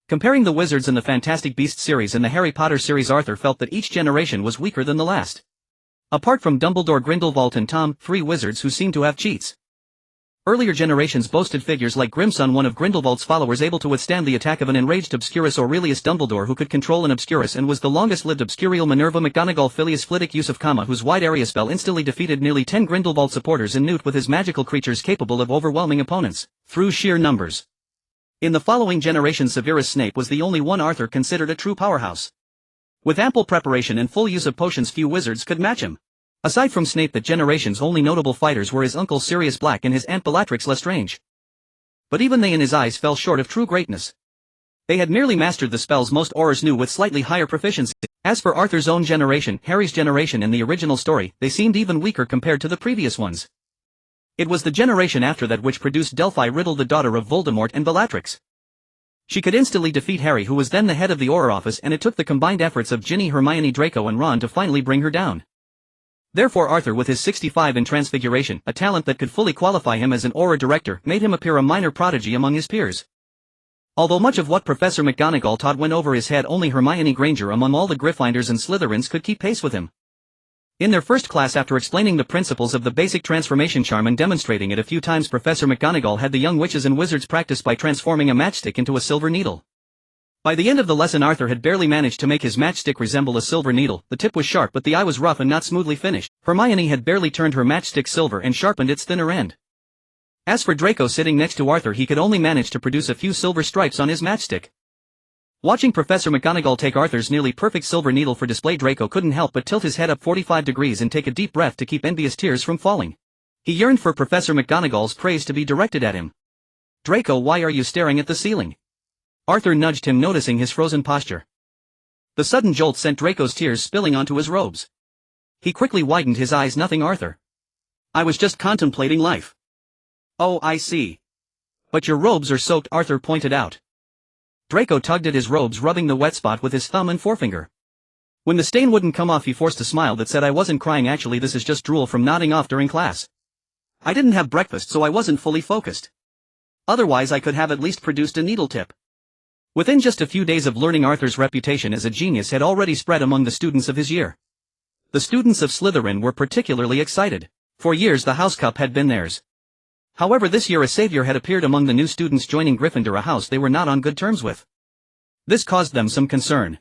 Comparing the Wizards and the Fantastic Beasts series and the Harry Potter series, Arthur felt that each generation was weaker than the last. Apart from Dumbledore, Grindelwald and Tom, 3 wizards who seemed to have cheats. Earlier generations boasted figures like Grimson, one of Grindelwald's followers, able to withstand the attack of an enraged Obscurus, Aurelius Dumbledore, who could control an Obscurus and was the longest-lived Obscurial, Minerva McGonagall, Filius Flitwick, Yusuf Kama, whose wide area spell instantly defeated nearly 10 Grindelwald supporters, and Newt with his magical creatures capable of overwhelming opponents, through sheer numbers. In the following generation, Severus Snape was the only one Arthur considered a true powerhouse. With ample preparation and full use of potions, few wizards could match him. Aside from Snape, that generation's only notable fighters were his uncle Sirius Black and his aunt Bellatrix Lestrange. But even they in his eyes fell short of true greatness. They had merely mastered the spells most Aurors knew with slightly higher proficiency. As for Arthur's own generation, Harry's generation in the original story, they seemed even weaker compared to the previous ones. It was the generation after that which produced Delphi Riddle, the daughter of Voldemort, and Bellatrix. She could instantly defeat Harry, who was then the head of the Auror office, and it took the combined efforts of Ginny, Hermione, Draco and Ron to finally bring her down. Therefore Arthur, with his 65 in transfiguration, a talent that could fully qualify him as an Auror director, made him appear a minor prodigy among his peers. Although much of what Professor McGonagall taught went over his head, only Hermione Granger among all the Gryffindors and Slytherins could keep pace with him. In their first class, after explaining the principles of the basic transformation charm and demonstrating it a few times, Professor McGonagall had the young witches and wizards practice by transforming a matchstick into a silver needle. By the end of the lesson, Arthur had barely managed to make his matchstick resemble a silver needle. The tip was sharp, but the eye was rough and not smoothly finished. Hermione had barely turned her matchstick silver and sharpened its thinner end. As for Draco sitting next to Arthur, he could only manage to produce a few silver stripes on his matchstick. Watching Professor McGonagall take Arthur's nearly perfect silver needle for display, Draco couldn't help but tilt his head up 45 degrees and take a deep breath to keep envious tears from falling. He yearned for Professor McGonagall's praise to be directed at him. "Draco, why are you staring at the ceiling?" Arthur nudged him, noticing his frozen posture. The sudden jolt sent Draco's tears spilling onto his robes. He quickly widened his eyes. "Nothing, Arthur. I was just contemplating life." "Oh, I see. But your robes are soaked," Arthur pointed out. Draco tugged at his robes, rubbing the wet spot with his thumb and forefinger. When the stain wouldn't come off, he forced a smile that said, "I wasn't crying, actually, this is just drool from nodding off during class. I didn't have breakfast, so I wasn't fully focused. Otherwise I could have at least produced a needle tip." Within just a few days of learning, Arthur's reputation as a genius had already spread among the students of his year. The students of Slytherin were particularly excited. For years the House Cup had been theirs. However, this year a savior had appeared among the new students joining Gryffindor, a house they were not on good terms with. This caused them some concern.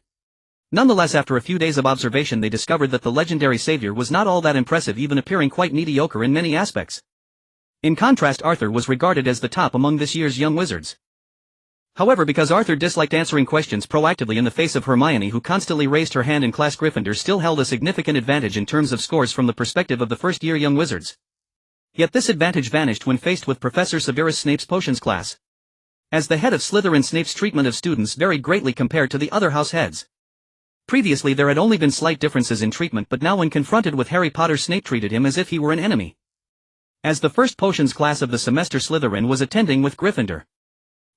Nonetheless, after a few days of observation, they discovered that the legendary savior was not all that impressive, even appearing quite mediocre in many aspects. In contrast, Arthur was regarded as the top among this year's young wizards. However, because Arthur disliked answering questions proactively in the face of Hermione, who constantly raised her hand in class, Gryffindor still held a significant advantage in terms of scores from the perspective of the first-year young wizards. Yet this advantage vanished when faced with Professor Severus Snape's potions class. As the head of Slytherin, Snape's treatment of students varied greatly compared to the other house heads. Previously there had only been slight differences in treatment, but now when confronted with Harry Potter, Snape treated him as if he were an enemy. As the first potions class of the semester, Slytherin was attending with Gryffindor.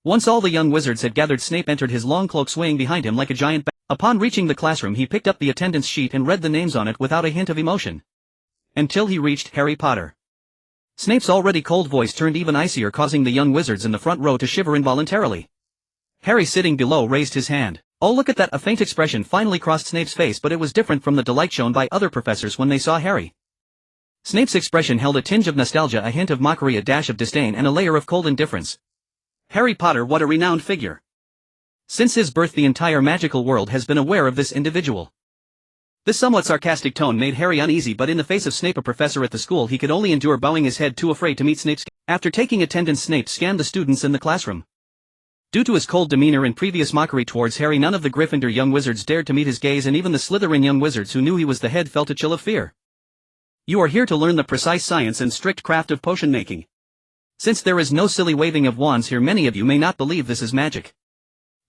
Once all the young wizards had gathered, Snape entered, his long cloak swaying behind him like a giant bat. Upon reaching the classroom, he picked up the attendance sheet and read the names on it without a hint of emotion. Until he reached Harry Potter. Snape's already cold voice turned even icier, causing the young wizards in the front row to shiver involuntarily. Harry, sitting below, raised his hand. "Oh, look at that!" A faint expression finally crossed Snape's face, but it was different from the delight shown by other professors when they saw Harry. Snape's expression held a tinge of nostalgia, a hint of mockery, a dash of disdain, and a layer of cold indifference. Harry Potter, what a renowned figure. Since his birth, the entire magical world has been aware of this individual. This somewhat sarcastic tone made Harry uneasy, but in the face of Snape, a professor at the school, he could only endure bowing his head, too afraid to meet Snape's gaze. After taking attendance, Snape scanned the students in the classroom. Due to his cold demeanor and previous mockery towards Harry, none of the Gryffindor young wizards dared to meet his gaze, and even the Slytherin young wizards who knew he was the head felt a chill of fear. "You are here to learn the precise science and strict craft of potion making. Since there is no silly waving of wands here, many of you may not believe this is magic.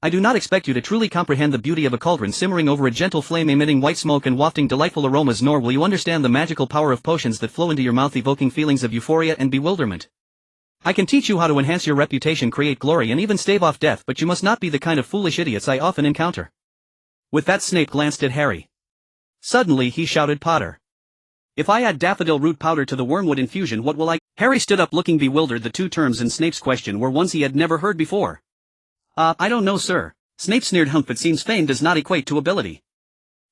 I do not expect you to truly comprehend the beauty of a cauldron simmering over a gentle flame, emitting white smoke and wafting delightful aromas, nor will you understand the magical power of potions that flow into your mouth, evoking feelings of euphoria and bewilderment. I can teach you how to enhance your reputation, create glory, and even stave off death, but you must not be the kind of foolish idiots I often encounter." With that, Snape glanced at Harry. Suddenly he shouted, "Potter! If I add daffodil root powder to the wormwood infusion, what will I—" Harry stood up, looking bewildered. The two terms in Snape's question were ones he had never heard before. I don't know, sir," Snape sneered. "Humph, it seems fame does not equate to ability.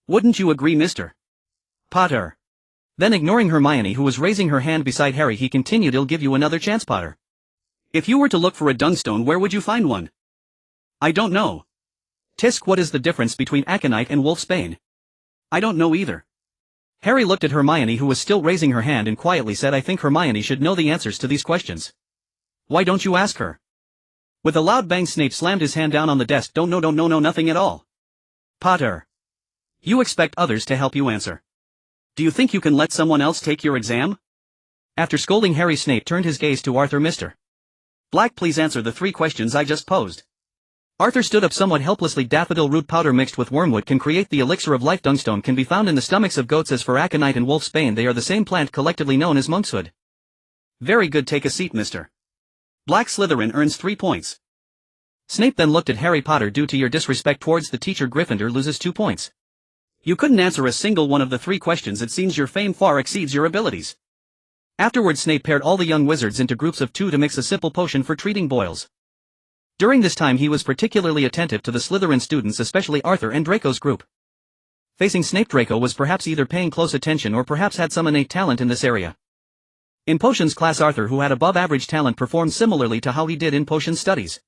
Wouldn't you agree, Mr. Potter?" Then, ignoring Hermione, who was raising her hand beside Harry, he continued, "I'll give you another chance, Potter. If you were to look for a Dunstone, where would you find one?" "I don't know." "Tisk, what is the difference between aconite and wolfsbane?" "I don't know either." Harry looked at Hermione, who was still raising her hand, and quietly said, "I think Hermione should know the answers to these questions. Why don't you ask her?" With a loud bang, Snape slammed his hand down on the desk. Don't know, nothing at all." "Potter. You expect others to help you answer. Do you think you can let someone else take your exam?" After scolding Harry, Snape turned his gaze to Arthur. "Mr. Black, please answer the 3 questions I just posed." Arthur stood up somewhat helplessly. "Daffodil root powder mixed with wormwood can create the elixir of life. Dunstone can be found in the stomachs of goats. As for aconite and wolfsbane, they are the same plant, collectively known as monkshood." "Very good, take a seat, Mr. Black. Slytherin earns 3 points. Snape then looked at Harry. "Potter, due to your disrespect towards the teacher, Gryffindor loses 2 points. You couldn't answer a single one of the 3 questions. It seems your fame far exceeds your abilities." Afterwards, Snape paired all the young wizards into groups of 2 to mix a simple potion for treating boils. During this time he was particularly attentive to the Slytherin students, especially Arthur and Draco's group. Facing Snape, Draco was perhaps either paying close attention or perhaps had some innate talent in this area. In potions class, Arthur, who had above-average talent, performed similarly to how he did in potion studies.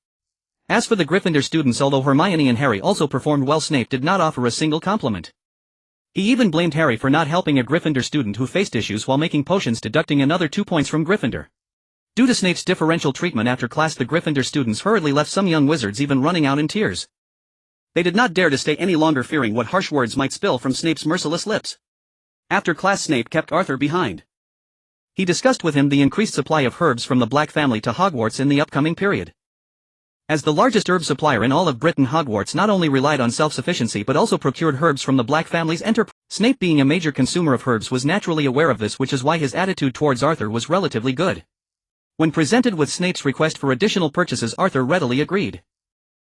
As for the Gryffindor students, although Hermione and Harry also performed well, Snape did not offer a single compliment. He even blamed Harry for not helping a Gryffindor student who faced issues while making potions, deducting another 2 points from Gryffindor. Due to Snape's differential treatment after class, the Gryffindor students hurriedly left, some young wizards even running out in tears. They did not dare to stay any longer, fearing what harsh words might spill from Snape's merciless lips. After class, Snape kept Arthur behind. He discussed with him the increased supply of herbs from the Black family to Hogwarts in the upcoming period. As the largest herb supplier in all of Britain, Hogwarts not only relied on self-sufficiency but also procured herbs from the Black family's enterprise. Snape, being a major consumer of herbs, was naturally aware of this, which is why his attitude towards Arthur was relatively good. When presented with Snape's request for additional purchases, Arthur readily agreed.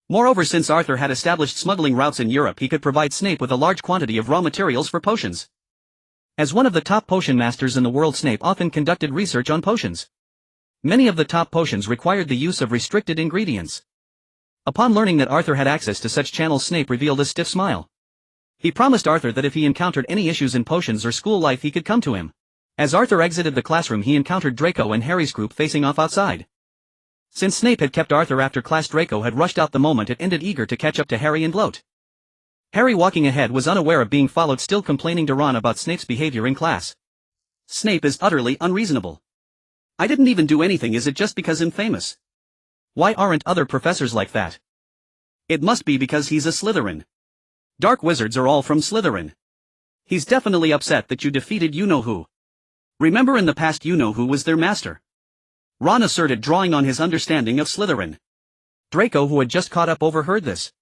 Moreover, since Arthur had established smuggling routes in Europe, he could provide Snape with a large quantity of raw materials for potions. As one of the top potion masters in the world, Snape often conducted research on potions. Many of the top potions required the use of restricted ingredients. Upon learning that Arthur had access to such channels, Snape revealed a stiff smile. He promised Arthur that if he encountered any issues in potions or school life, he could come to him. As Arthur exited the classroom, he encountered Draco and Harry's group facing off outside. Since Snape had kept Arthur after class, Draco had rushed out the moment it ended, eager to catch up to Harry and gloat. Harry, walking ahead, was unaware of being followed, still complaining to Ron about Snape's behavior in class. Snape is utterly unreasonable. I didn't even do anything. Is it just because I'm famous? Why aren't other professors like that? It must be because he's a Slytherin. Dark wizards are all from Slytherin. He's definitely upset that you defeated you-know-who. Remember, in the past you-know-who was their master. Ron asserted, drawing on his understanding of Slytherin. Draco, who had just caught up, overheard this.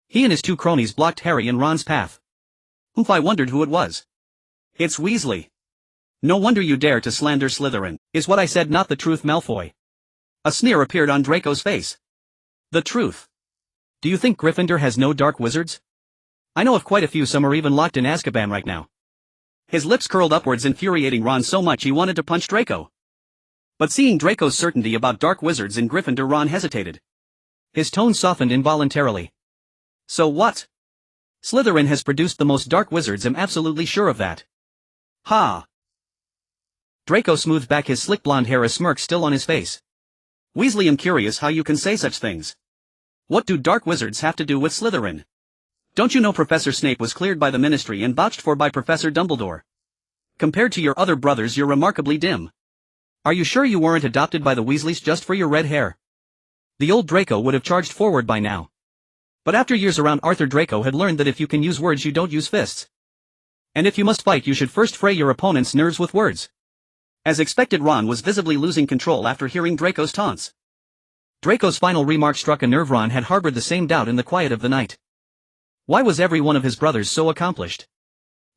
He and his two cronies blocked Harry and Ron's path. Oof, I wondered who it was. It's Weasley. No wonder you dare to slander Slytherin. Is what I said not the truth, Malfoy? A sneer appeared on Draco's face. The truth. Do you think Gryffindor has no dark wizards? I know of quite a few, some are even locked in Azkaban right now. His lips curled upwards, infuriating Ron so much he wanted to punch Draco. But seeing Draco's certainty about dark wizards in Gryffindor, Ron hesitated. His tone softened involuntarily. So what? Slytherin has produced the most dark wizards, I'm absolutely sure of that. Ha! Draco smoothed back his slick blonde hair, a smirk still on his face. Weasley, I'm curious how you can say such things. What do dark wizards have to do with Slytherin? Don't you know Professor Snape was cleared by the Ministry and vouched for by Professor Dumbledore? Compared to your other brothers, you're remarkably dim. Are you sure you weren't adopted by the Weasleys just for your red hair? The old Draco would have charged forward by now. But after years around Arthur, Draco had learned that if you can use words, you don't use fists. And if you must fight, you should first fray your opponent's nerves with words. As expected, Ron was visibly losing control after hearing Draco's taunts. Draco's final remark struck a nerve. Ron had harbored the same doubt in the quiet of the night. Why was every one of his brothers so accomplished?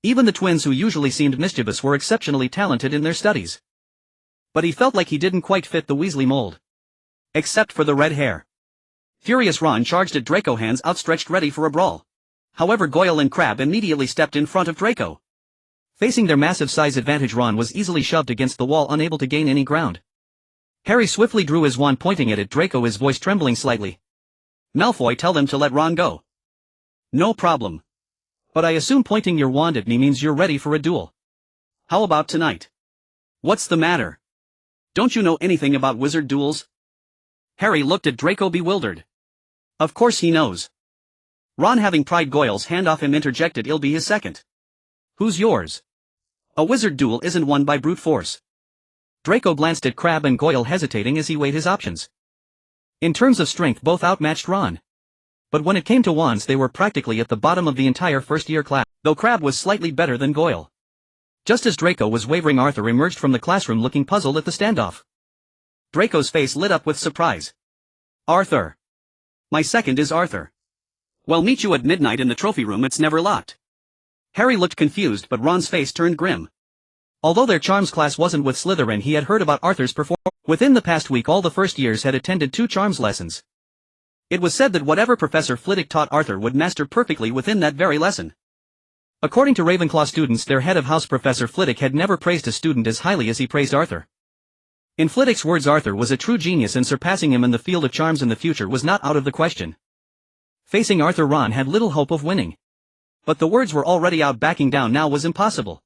Even the twins, who usually seemed mischievous, were exceptionally talented in their studies. But he felt like he didn't quite fit the Weasley mold. Except for the red hair. Furious, Ron charged at Draco, hands outstretched ready for a brawl. However, Goyle and Crabbe immediately stepped in front of Draco. Facing their massive size advantage, Ron was easily shoved against the wall, unable to gain any ground. Harry swiftly drew his wand, pointing it at Draco, his voice trembling slightly. Malfoy, tell them to let Ron go. No problem. But I assume pointing your wand at me means you're ready for a duel. How about tonight? What's the matter? Don't you know anything about wizard duels? Harry looked at Draco, bewildered. Of course he knows. Ron, having pried Goyle's hand off him, interjected, "It'll be his second." Who's yours? A wizard duel isn't won by brute force. Draco glanced at Crabbe and Goyle, hesitating as he weighed his options. In terms of strength, both outmatched Ron. But when it came to wands, they were practically at the bottom of the entire first-year class, though Crabbe was slightly better than Goyle. Just as Draco was wavering, Arthur emerged from the classroom, looking puzzled at the standoff. Draco's face lit up with surprise. Arthur. My second is Arthur. Well, meet you at midnight in the trophy room, it's never locked. Harry looked confused, but Ron's face turned grim. Although their charms class wasn't with Slytherin, he had heard about Arthur's performance. Within the past week, all the first years had attended 2 charms lessons. It was said that whatever Professor Flitwick taught, Arthur would master perfectly within that very lesson. According to Ravenclaw students, their head of house, Professor Flitwick, had never praised a student as highly as he praised Arthur. In Flitwick's words, Arthur was a true genius, and surpassing him in the field of charms in the future was not out of the question. Facing Arthur, Ron had little hope of winning. But the words were already out, backing down now was impossible.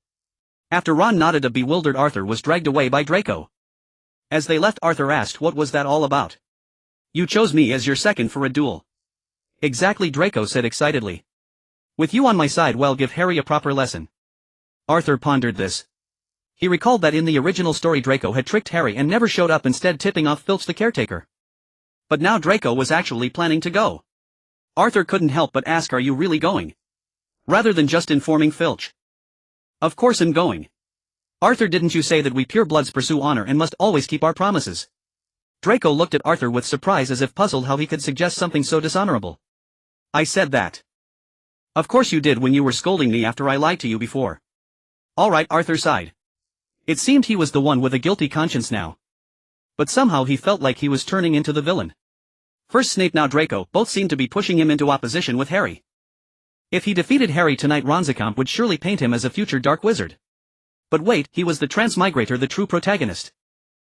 After Ron nodded, a bewildered Arthur was dragged away by Draco. As they left, Arthur asked, "What was that all about?" "You chose me as your second for a duel." "Exactly," Draco said excitedly. "With you on my side, well, give Harry a proper lesson." Arthur pondered this. He recalled that in the original story Draco had tricked Harry and never showed up, instead tipping off Filch the caretaker. But now Draco was actually planning to go. Arthur couldn't help but ask, "Are you really going?" rather than just informing Filch. "Of course I'm going. Arthur, didn't you say that we purebloods pursue honor and must always keep our promises?" Draco looked at Arthur with surprise, as if puzzled how he could suggest something so dishonorable. "I said that." "Of course you did, when you were scolding me after I lied to you before." "All right," Arthur sighed. It seemed he was the one with a guilty conscience now. But somehow he felt like he was turning into the villain. First Snape, now Draco, both seemed to be pushing him into opposition with Harry. If he defeated Harry tonight, Ron's account would surely paint him as a future dark wizard. But wait, he was the transmigrator, the true protagonist.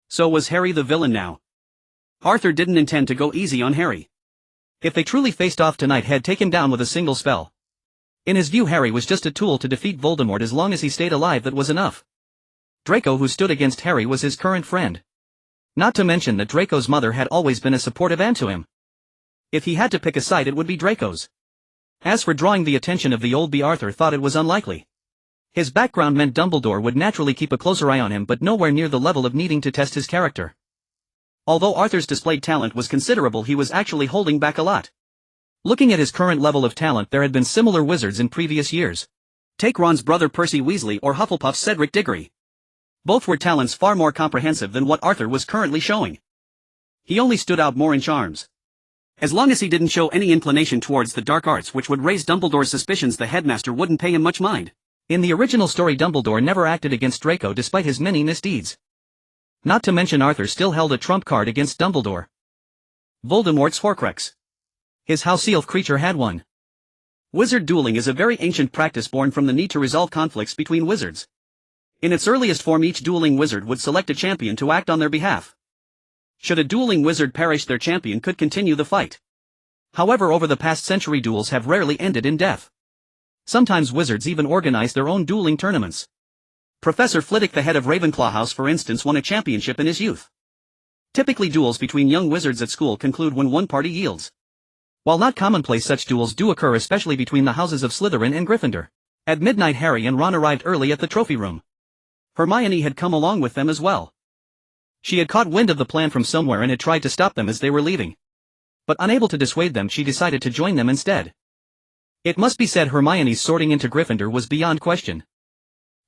So was Harry the villain now? Arthur didn't intend to go easy on Harry. If they truly faced off tonight, he'd take him down with a single spell. In his view, Harry was just a tool to defeat Voldemort. As long as he stayed alive, that was enough. Draco, who stood against Harry, was his current friend. Not to mention that Draco's mother had always been a supportive aunt to him. If he had to pick a side, it would be Draco's. As for drawing the attention of the old bee, Arthur thought it was unlikely. His background meant Dumbledore would naturally keep a closer eye on him, but nowhere near the level of needing to test his character. Although Arthur's displayed talent was considerable, he was actually holding back a lot. Looking at his current level of talent, there had been similar wizards in previous years. Take Ron's brother Percy Weasley or Hufflepuff's Cedric Diggory. Both were talents far more comprehensive than what Arthur was currently showing. He only stood out more in charms. As long as he didn't show any inclination towards the dark arts, which would raise Dumbledore's suspicions, the headmaster wouldn't pay him much mind. In the original story, Dumbledore never acted against Draco despite his many misdeeds. Not to mention Arthur still held a trump card against Dumbledore. Voldemort's Horcrux. His house elf creature had one. Wizard dueling is a very ancient practice born from the need to resolve conflicts between wizards. In its earliest form, each dueling wizard would select a champion to act on their behalf. Should a dueling wizard perish, their champion could continue the fight. However, over the past century, duels have rarely ended in death. Sometimes wizards even organize their own dueling tournaments. Professor Flitwick, the head of Ravenclaw House, for instance, won a championship in his youth. Typically, duels between young wizards at school conclude when one party yields. While not commonplace, such duels do occur, especially between the houses of Slytherin and Gryffindor. At midnight, Harry and Ron arrived early at the trophy room. Hermione had come along with them as well. She had caught wind of the plan from somewhere and had tried to stop them as they were leaving. But unable to dissuade them, she decided to join them instead. It must be said Hermione's sorting into Gryffindor was beyond question.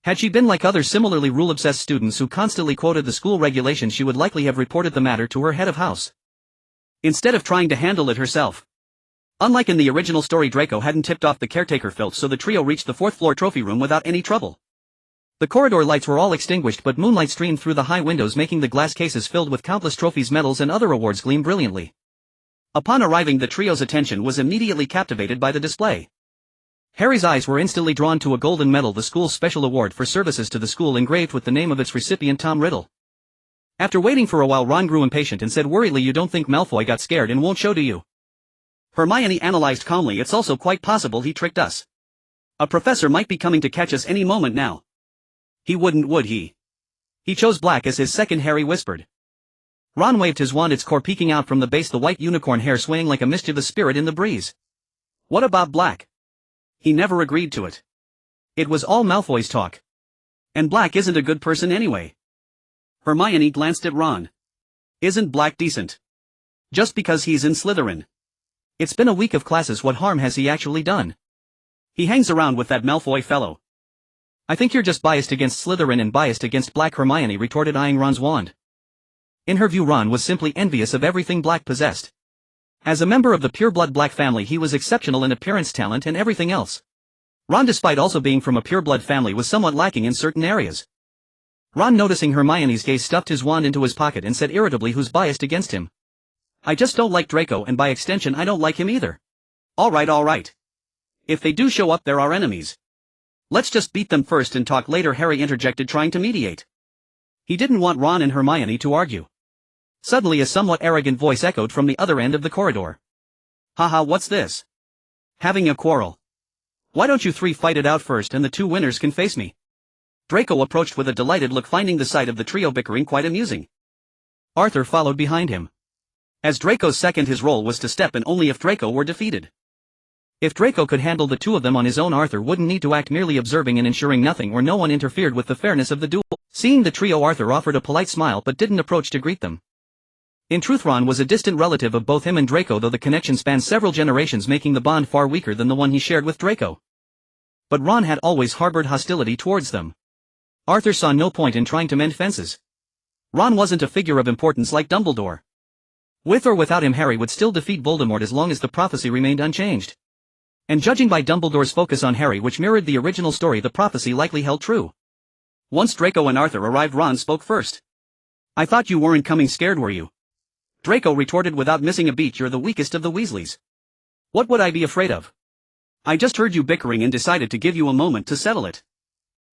Had she been like other similarly rule-obsessed students who constantly quoted the school regulations, she would likely have reported the matter to her head of house, instead of trying to handle it herself. Unlike in the original story, Draco hadn't tipped off the caretaker Filch, so the trio reached the fourth-floor trophy room without any trouble. The corridor lights were all extinguished, but moonlight streamed through the high windows, making the glass cases filled with countless trophies, medals, and other awards gleam brilliantly. Upon arriving, the trio's attention was immediately captivated by the display. Harry's eyes were instantly drawn to a golden medal, the school's special award for services to the school, engraved with the name of its recipient, Tom Riddle. After waiting for a while, Ron grew impatient and said worriedly, "You don't think Malfoy got scared and won't show, do you?" Hermione analyzed calmly, "It's also quite possible he tricked us. A professor might be coming to catch us any moment now." "He wouldn't, would he?" "He chose black as his second," Harry whispered. Ron waved his wand, its core peeking out from the base, the white unicorn hair swaying like a mischievous spirit in the breeze. "What about black?" "He never agreed to it. It was all Malfoy's talk. And black isn't a good person anyway." Hermione glanced at Ron. "Isn't black decent? Just because he's in Slytherin. It's been a week of classes, what harm has he actually done? He hangs around with that Malfoy fellow." "I think you're just biased against Slytherin and biased against black," Hermione retorted, eyeing Ron's wand. In her view, Ron was simply envious of everything black possessed. As a member of the pureblood black family, he was exceptional in appearance, talent, and everything else. Ron, despite also being from a pureblood family, was somewhat lacking in certain areas. Ron, noticing Hermione's gaze, stuffed his wand into his pocket and said irritably, "Who's biased against him? I just don't like Draco, and by extension I don't like him either." All right. If they do show up, they're our enemies. Let's just beat them first and talk later," Harry interjected, trying to mediate. He didn't want Ron and Hermione to argue. Suddenly a somewhat arrogant voice echoed from the other end of the corridor. "Haha, what's this? Having a quarrel? Why don't you three fight it out first, and the two winners can face me?" Draco approached with a delighted look, finding the sight of the trio bickering quite amusing. Arthur followed behind him. As Draco's second, his role was to step in only if Draco were defeated. If Draco could handle the two of them on his own, Arthur wouldn't need to act, merely observing and ensuring nothing or no one interfered with the fairness of the duel. Seeing the trio, Arthur offered a polite smile but didn't approach to greet them. In truth, Ron was a distant relative of both him and Draco, though the connection spanned several generations, making the bond far weaker than the one he shared with Draco. But Ron had always harbored hostility towards them. Arthur saw no point in trying to mend fences. Ron wasn't a figure of importance like Dumbledore. With or without him, Harry would still defeat Voldemort as long as the prophecy remained unchanged. And judging by Dumbledore's focus on Harry, which mirrored the original story, the prophecy likely held true. Once Draco and Arthur arrived, Ron spoke first. "I thought you weren't coming. Scared, were you?" Draco retorted without missing a beat. "You're the weakest of the Weasleys. What would I be afraid of? I just heard you bickering and decided to give you a moment to settle it."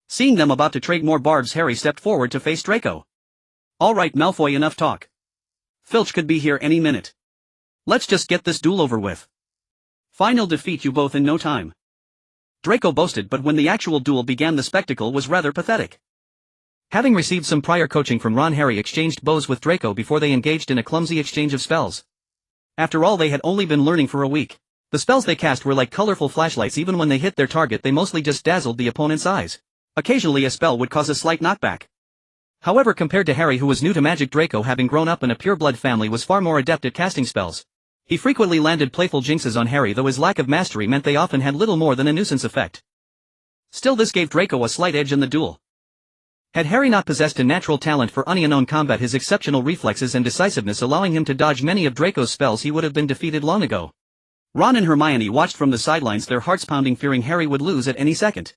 Seeing them about to trade more barbs, Harry stepped forward to face Draco. "All right, Malfoy, enough talk. Filch could be here any minute. Let's just get this duel over with. Fine, I'll defeat you both in no time," Draco boasted, but when the actual duel began, the spectacle was rather pathetic. Having received some prior coaching from Ron, Harry exchanged bows with Draco before they engaged in a clumsy exchange of spells. After all, they had only been learning for a week. The spells they cast were like colorful flashlights. Even when they hit their target, they mostly just dazzled the opponent's eyes. Occasionally a spell would cause a slight knockback. However, compared to Harry, who was new to magic, Draco, having grown up in a pure-blood family, was far more adept at casting spells. He frequently landed playful jinxes on Harry, though his lack of mastery meant they often had little more than a nuisance effect. Still, this gave Draco a slight edge in the duel. Had Harry not possessed a natural talent for unknown combat, his exceptional reflexes and decisiveness allowing him to dodge many of Draco's spells, he would have been defeated long ago. Ron and Hermione watched from the sidelines, their hearts pounding, fearing Harry would lose at any second.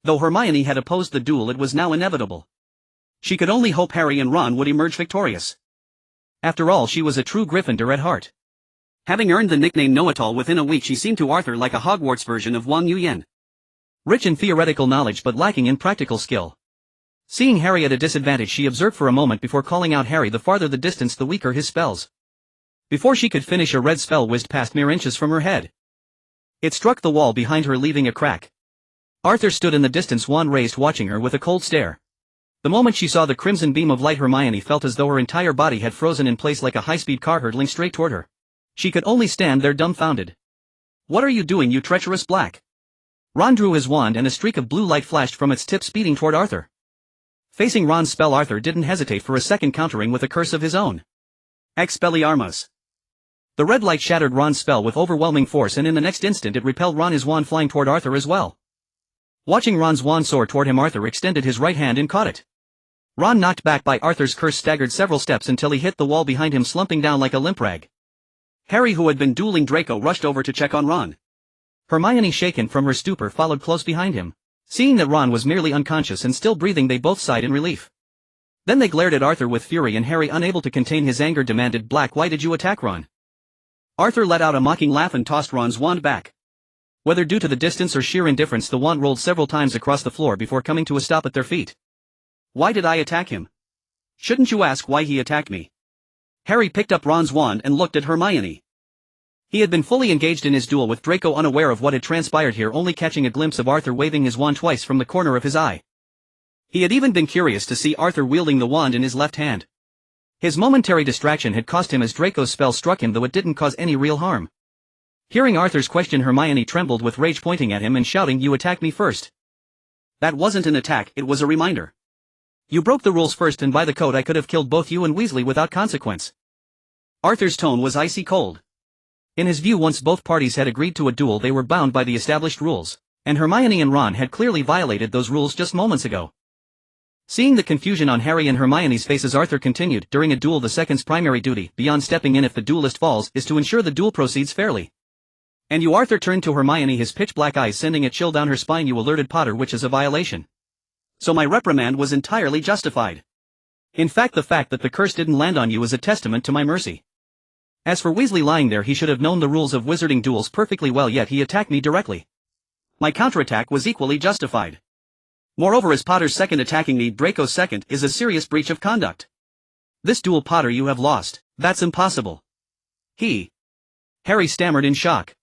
Though Hermione had opposed the duel, it was now inevitable. She could only hope Harry and Ron would emerge victorious. After all, she was a true Gryffindor at heart. Having earned the nickname Know-It-All within a week, she seemed to Arthur like a Hogwarts version of Wang Yuyan. Rich in theoretical knowledge but lacking in practical skill. Seeing Harry at a disadvantage, she observed for a moment before calling out Harry. The farther the distance, the weaker his spells. Before she could finish, a red spell whizzed past mere inches from her head. It struck the wall behind her, leaving a crack. Arthur stood in the distance, wand raised, watching her with a cold stare. The moment she saw the crimson beam of light, Hermione felt as though her entire body had frozen in place like a high-speed car hurtling straight toward her. She could only stand there dumbfounded. "What are you doing, you treacherous Black?" Ron drew his wand and a streak of blue light flashed from its tip, speeding toward Arthur. Facing Ron's spell, Arthur didn't hesitate for a second, countering with a curse of his own. Expelliarmus. The red light shattered Ron's spell with overwhelming force, and in the next instant it repelled Ron, his wand flying toward Arthur as well. Watching Ron's wand soar toward him, Arthur extended his right hand and caught it. Ron, knocked back by Arthur's curse, staggered several steps until he hit the wall behind him, slumping down like a limp rag. Harry, who had been dueling Draco, rushed over to check on Ron. Hermione, shaken from her stupor, followed close behind him. Seeing that Ron was merely unconscious and still breathing, they both sighed in relief. Then they glared at Arthur with fury, and Harry, unable to contain his anger, demanded, "Black, why did you attack Ron?" Arthur let out a mocking laugh and tossed Ron's wand back. Whether due to the distance or sheer indifference, the wand rolled several times across the floor before coming to a stop at their feet. "Why did I attack him? Shouldn't you ask why he attacked me?" Harry picked up Ron's wand and looked at Hermione. He had been fully engaged in his duel with Draco, unaware of what had transpired here, only catching a glimpse of Arthur waving his wand twice from the corner of his eye. He had even been curious to see Arthur wielding the wand in his left hand. His momentary distraction had cost him, as Draco's spell struck him, though it didn't cause any real harm. Hearing Arthur's question, Hermione trembled with rage, pointing at him and shouting, "You attacked me first." "That wasn't an attack, it was a reminder. You broke the rules first, and by the code I could have killed both you and Weasley without consequence." Arthur's tone was icy cold. In his view, once both parties had agreed to a duel, they were bound by the established rules, and Hermione and Ron had clearly violated those rules just moments ago. Seeing the confusion on Harry and Hermione's faces, Arthur continued, "During a duel, the second's primary duty, beyond stepping in if the duelist falls, is to ensure the duel proceeds fairly." "And you," Arthur turned to Hermione, his pitch-black eyes sending a chill down her spine, "you alerted Potter, which is a violation. So my reprimand was entirely justified. In fact, the fact that the curse didn't land on you is a testament to my mercy. As for Weasley lying there, he should have known the rules of wizarding duels perfectly well, yet he attacked me directly. My counterattack was equally justified. Moreover, as Potter's second attacking me, Draco's second, is a serious breach of conduct. This duel, Potter, you have lost. That's impossible." Harry stammered in shock.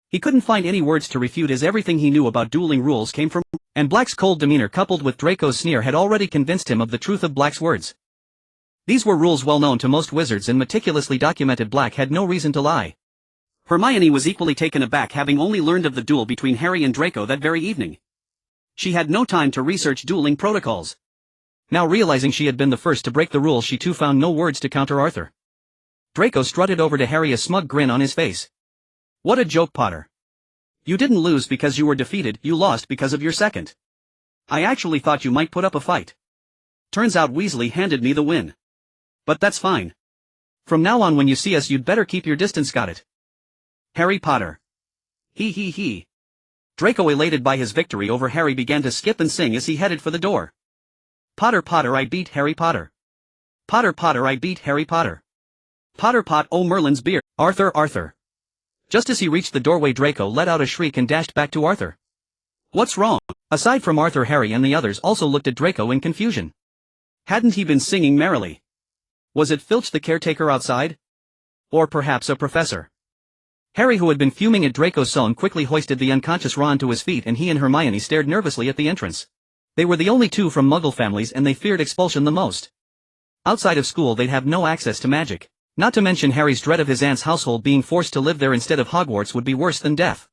He couldn't find any words to refute, as everything he knew about dueling rules came from, and Black's cold demeanor coupled with Draco's sneer had already convinced him of the truth of Black's words. These were rules well known to most wizards and meticulously documented. Black had no reason to lie. Hermione was equally taken aback, having only learned of the duel between Harry and Draco that very evening. She had no time to research dueling protocols. Now realizing she had been the first to break the rules, she too found no words to counter Arthur. Draco strutted over to Harry, a smug grin on his face. "What a joke, Potter. You didn't lose because you were defeated, you lost because of your second. I actually thought you might put up a fight. Turns out Weasley handed me the win. But that's fine. From now on when you see us you'd better keep your distance, got it? Harry Potter." He. Draco, elated by his victory over Harry, began to skip and sing as he headed for the door. "Potter, Potter, I beat Harry Potter. Potter, Potter, I beat Harry Potter. Potter Pot, oh Merlin's beard. Arthur. Just as he reached the doorway, Draco let out a shriek and dashed back to Arthur. "What's wrong?" Aside from Arthur, Harry and the others also looked at Draco in confusion. Hadn't he been singing merrily? Was it Filch the caretaker outside? Or perhaps a professor? Harry, who had been fuming at Draco's song, quickly hoisted the unconscious Ron to his feet, and he and Hermione stared nervously at the entrance. They were the only two from Muggle families and they feared expulsion the most. Outside of school they'd have no access to magic. Not to mention Harry's dread of his aunt's household being forced to live there instead of Hogwarts would be worse than death.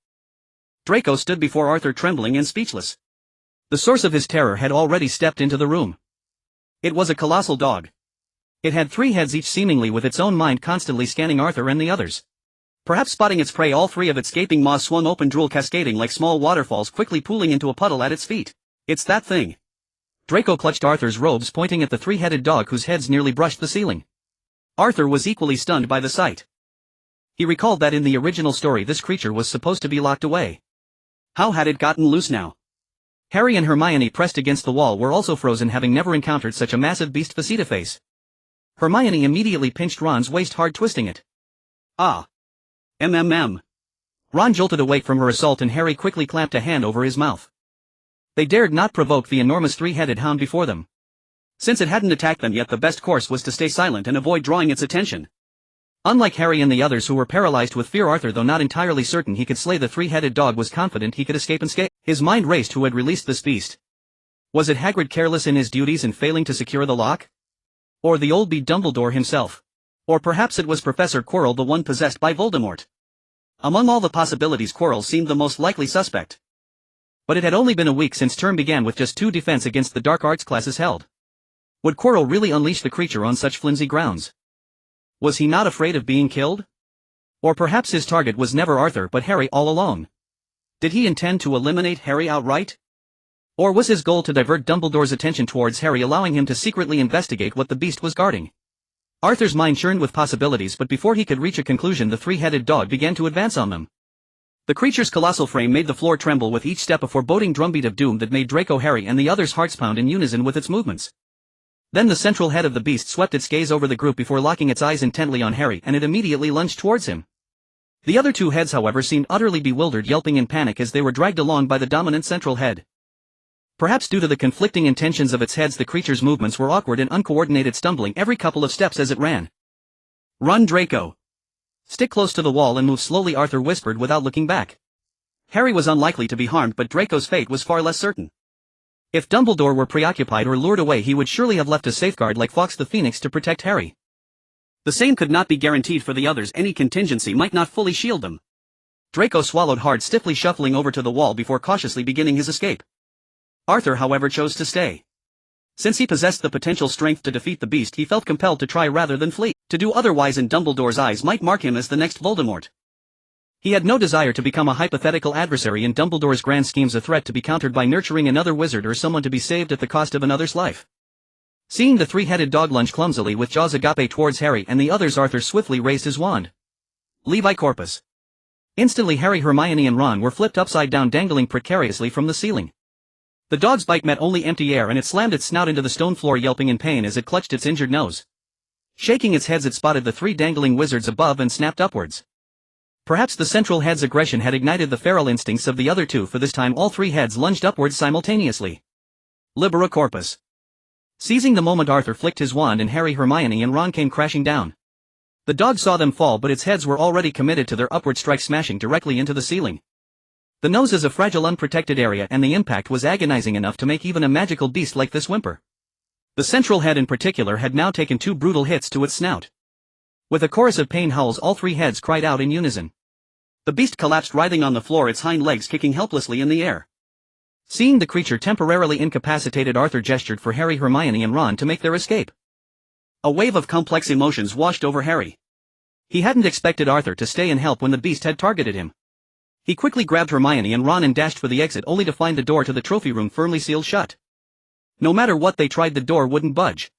Draco stood before Arthur trembling and speechless. The source of his terror had already stepped into the room. It was a colossal dog. It had 3 heads each, seemingly with its own mind constantly scanning Arthur and the others. Perhaps spotting its prey, all 3 of its gaping maws swung open, drool cascading like small waterfalls, quickly pooling into a puddle at its feet. "It's that thing." Draco clutched Arthur's robes, pointing at the 3-headed dog whose heads nearly brushed the ceiling. Arthur was equally stunned by the sight. He recalled that in the original story this creature was supposed to be locked away. How had it gotten loose now? Harry and Hermione, pressed against the wall, were also frozen, having never encountered such a massive beast face-to-face. Hermione immediately pinched Ron's waist hard, twisting it. "Ah. Ron jolted awake from her assault and Harry quickly clamped a hand over his mouth. They dared not provoke the enormous 3-headed hound before them. Since it hadn't attacked them yet, the best course was to stay silent and avoid drawing its attention. Unlike Harry and the others, who were paralyzed with fear, Arthur, though not entirely certain he could slay the 3-headed dog, was confident he could escape unscathed. His mind raced. Who had released this beast? Was it Hagrid, careless in his duties and failing to secure the lock? Or the old bee Dumbledore himself? Or perhaps it was Professor Quirrell, the one possessed by Voldemort? Among all the possibilities, Quirrell seemed the most likely suspect. But it had only been a week since term began, with just 2 defense against the dark arts classes held. Would Quirrell really unleash the creature on such flimsy grounds? Was he not afraid of being killed? Or perhaps his target was never Arthur but Harry all along? Did he intend to eliminate Harry outright? Or was his goal to divert Dumbledore's attention towards Harry, allowing him to secretly investigate what the beast was guarding? Arthur's mind churned with possibilities, but before he could reach a conclusion, the 3-headed dog began to advance on them. The creature's colossal frame made the floor tremble with each step, a foreboding drumbeat of doom that made Draco, Harry and the others' hearts pound in unison with its movements. Then the central head of the beast swept its gaze over the group before locking its eyes intently on Harry, and it immediately lunged towards him. The other 2 heads, however, seemed utterly bewildered, yelping in panic as they were dragged along by the dominant central head. Perhaps due to the conflicting intentions of its heads, the creature's movements were awkward and uncoordinated, stumbling every couple of steps as it ran. "Run, Draco! Stick close to the wall and move slowly," Arthur whispered without looking back. Harry was unlikely to be harmed, but Draco's fate was far less certain. If Dumbledore were preoccupied or lured away, he would surely have left a safeguard like Fawkes the Phoenix to protect Harry. The same could not be guaranteed for the others. Any contingency might not fully shield them. Draco swallowed hard, stiffly shuffling over to the wall before cautiously beginning his escape. Arthur, however, chose to stay. Since he possessed the potential strength to defeat the beast, he felt compelled to try rather than flee. To do otherwise in Dumbledore's eyes might mark him as the next Voldemort. He had no desire to become a hypothetical adversary in Dumbledore's grand schemes, a threat to be countered by nurturing another wizard or someone to be saved at the cost of another's life. Seeing the 3-headed dog lunge clumsily with jaws agape towards Harry and the others, Arthur swiftly raised his wand. Levi Corpus. Instantly Harry, Hermione and Ron were flipped upside down, dangling precariously from the ceiling. The dog's bite met only empty air and it slammed its snout into the stone floor, yelping in pain as it clutched its injured nose. Shaking its head, it spotted the 3 dangling wizards above and snapped upwards. Perhaps the central head's aggression had ignited the feral instincts of the other 2, for this time all 3 heads lunged upwards simultaneously. Libera Corpus. Seizing the moment, Arthur flicked his wand and Harry, Hermione and Ron came crashing down. The dog saw them fall, but its heads were already committed to their upward strike, smashing directly into the ceiling. The nose is a fragile, unprotected area, and the impact was agonizing enough to make even a magical beast like this whimper. The central head in particular had now taken 2 brutal hits to its snout. With a chorus of pain howls, all 3 heads cried out in unison. The beast collapsed writhing on the floor, its hind legs kicking helplessly in the air. Seeing the creature temporarily incapacitated, Arthur gestured for Harry, Hermione and Ron to make their escape. A wave of complex emotions washed over Harry. He hadn't expected Arthur to stay and help when the beast had targeted him. He quickly grabbed Hermione and Ron and dashed for the exit, only to find the door to the trophy room firmly sealed shut. No matter what they tried, the door wouldn't budge.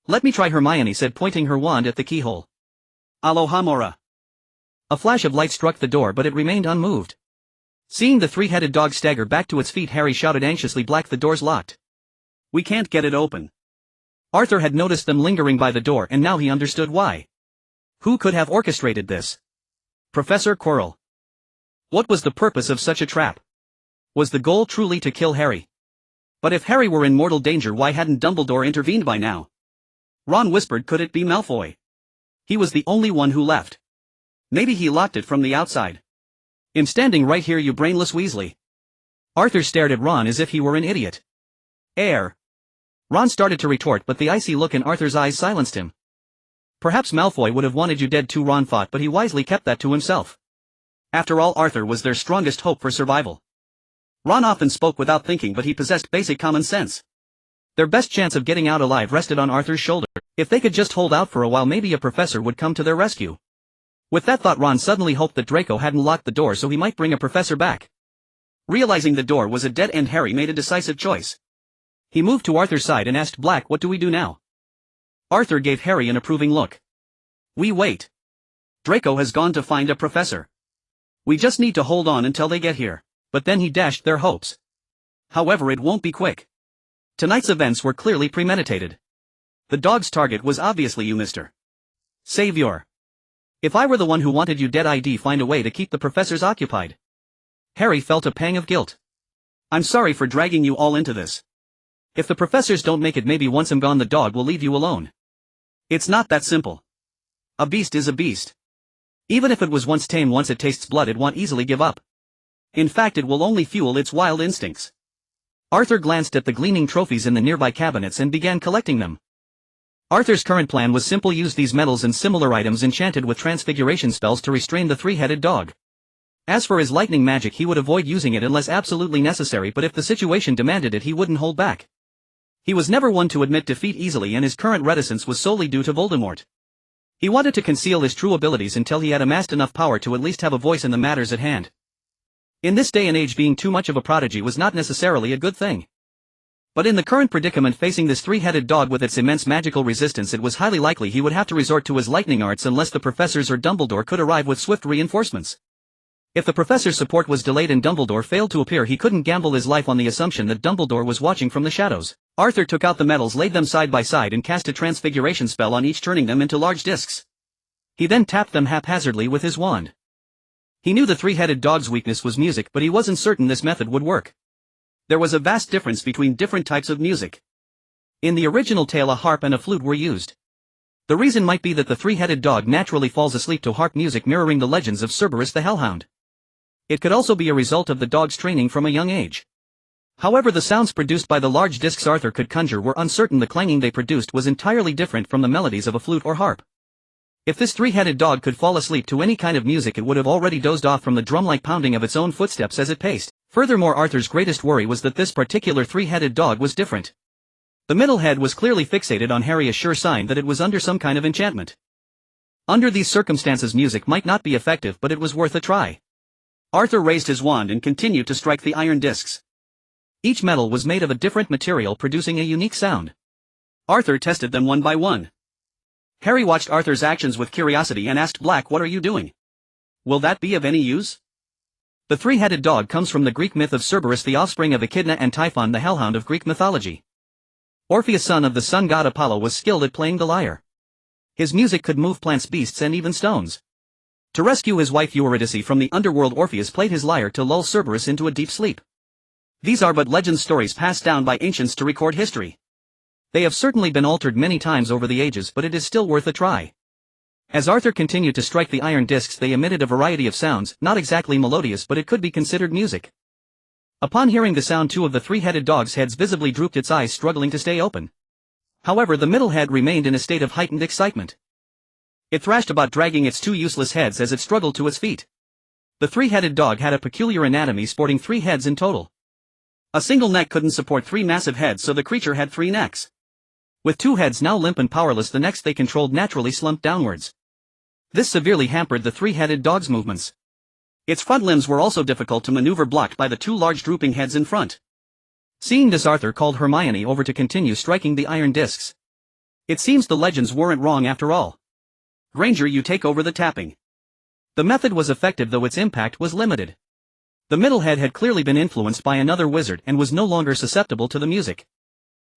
"Let me try," Hermione said, pointing her wand at the keyhole. Alohomora. A flash of light struck the door, but it remained unmoved. Seeing the three-headed dog stagger back to its feet, Harry shouted anxiously, "Black, the door's locked. We can't get it open." Arthur had noticed them lingering by the door, and now he understood why. Who could have orchestrated this? Professor Quirrell. What was the purpose of such a trap? Was the goal truly to kill Harry? But if Harry were in mortal danger, why hadn't Dumbledore intervened by now? Ron whispered, "Could it be Malfoy? He was the only one who left. Maybe he locked it from the outside. I'm standing right here, you brainless Weasley." Arthur stared at Ron as if he were an idiot. "Air." Ron started to retort, but the icy look in Arthur's eyes silenced him. Perhaps Malfoy would have wanted you dead too, Ron thought, but he wisely kept that to himself. After all, Arthur was their strongest hope for survival. Ron often spoke without thinking, but he possessed basic common sense. Their best chance of getting out alive rested on Arthur's shoulder. If they could just hold out for a while, maybe a professor would come to their rescue. With that thought, Ron suddenly hoped that Draco hadn't locked the door so he might bring a professor back. Realizing the door was a dead end, Harry made a decisive choice. He moved to Arthur's side and asked, "Black, what do we do now?" Arthur gave Harry an approving look. "We wait. Draco has gone to find a professor. We just need to hold on until they get here." But then he dashed their hopes. However, it won't be quick. Tonight's events were clearly premeditated. The dog's target was obviously you, Mr. Savior. If I were the one who wanted you dead, I'd find a way to keep the professors occupied. Harry felt a pang of guilt. "I'm sorry for dragging you all into this. If the professors don't make it, maybe once I'm gone the dog will leave you alone. It's not that simple. A beast is a beast. Even if it was once tame, once it tastes blood, it won't easily give up. In fact, it will only fuel its wild instincts." Arthur glanced at the gleaming trophies in the nearby cabinets and began collecting them. Arthur's current plan was simple: use these medals and similar items enchanted with transfiguration spells to restrain the three-headed dog. As for his lightning magic, he would avoid using it unless absolutely necessary, but if the situation demanded it, he wouldn't hold back. He was never one to admit defeat easily, and his current reticence was solely due to Voldemort. He wanted to conceal his true abilities until he had amassed enough power to at least have a voice in the matters at hand. In this day and age, being too much of a prodigy was not necessarily a good thing. But in the current predicament facing this three-headed dog with its immense magical resistance, it was highly likely he would have to resort to his lightning arts unless the professors or Dumbledore could arrive with swift reinforcements. If the professor's support was delayed and Dumbledore failed to appear, he couldn't gamble his life on the assumption that Dumbledore was watching from the shadows. Arthur took out the medals, laid them side by side and cast a transfiguration spell on each, turning them into large discs. He then tapped them haphazardly with his wand. He knew the three-headed dog's weakness was music, but he wasn't certain this method would work. There was a vast difference between different types of music. In the original tale, a harp and a flute were used. The reason might be that the three-headed dog naturally falls asleep to harp music, mirroring the legends of Cerberus the Hellhound. It could also be a result of the dog's training from a young age. However, the sounds produced by the large discs Arthur could conjure were uncertain. The clanging they produced was entirely different from the melodies of a flute or harp. If this three-headed dog could fall asleep to any kind of music, it would have already dozed off from the drum-like pounding of its own footsteps as it paced. Furthermore, Arthur's greatest worry was that this particular three-headed dog was different. The middle head was clearly fixated on Harry, a sure sign that it was under some kind of enchantment. Under these circumstances, music might not be effective, but it was worth a try. Arthur raised his wand and continued to strike the iron discs. Each medal was made of a different material, producing a unique sound. Arthur tested them one by one. Harry watched Arthur's actions with curiosity and asked, "Black, what are you doing? Will that be of any use?" The three-headed dog comes from the Greek myth of Cerberus, the offspring of Echidna and Typhon, the hellhound of Greek mythology. Orpheus, son of the sun god Apollo, was skilled at playing the lyre. His music could move plants, beasts and even stones. To rescue his wife Eurydice from the underworld, Orpheus played his lyre to lull Cerberus into a deep sleep. These are but legend stories passed down by ancients to record history. They have certainly been altered many times over the ages, but it is still worth a try. As Arthur continued to strike the iron discs, they emitted a variety of sounds, not exactly melodious, but it could be considered music. Upon hearing the sound, two of the three-headed dog's heads visibly drooped, its eyes struggling to stay open. However, the middle head remained in a state of heightened excitement. It thrashed about, dragging its two useless heads as it struggled to its feet. The three-headed dog had a peculiar anatomy, sporting 3 heads in total. A single neck couldn't support 3 massive heads, so the creature had 3 necks. With 2 heads now limp and powerless, the necks they controlled naturally slumped downwards. This severely hampered the three-headed dog's movements. Its front limbs were also difficult to maneuver, blocked by the 2 large drooping heads in front. Seeing this, Arthur called Hermione over to continue striking the iron discs. It seems the legends weren't wrong after all. Granger, you take over the tapping. The method was effective, though its impact was limited. The middle head had clearly been influenced by another wizard and was no longer susceptible to the music.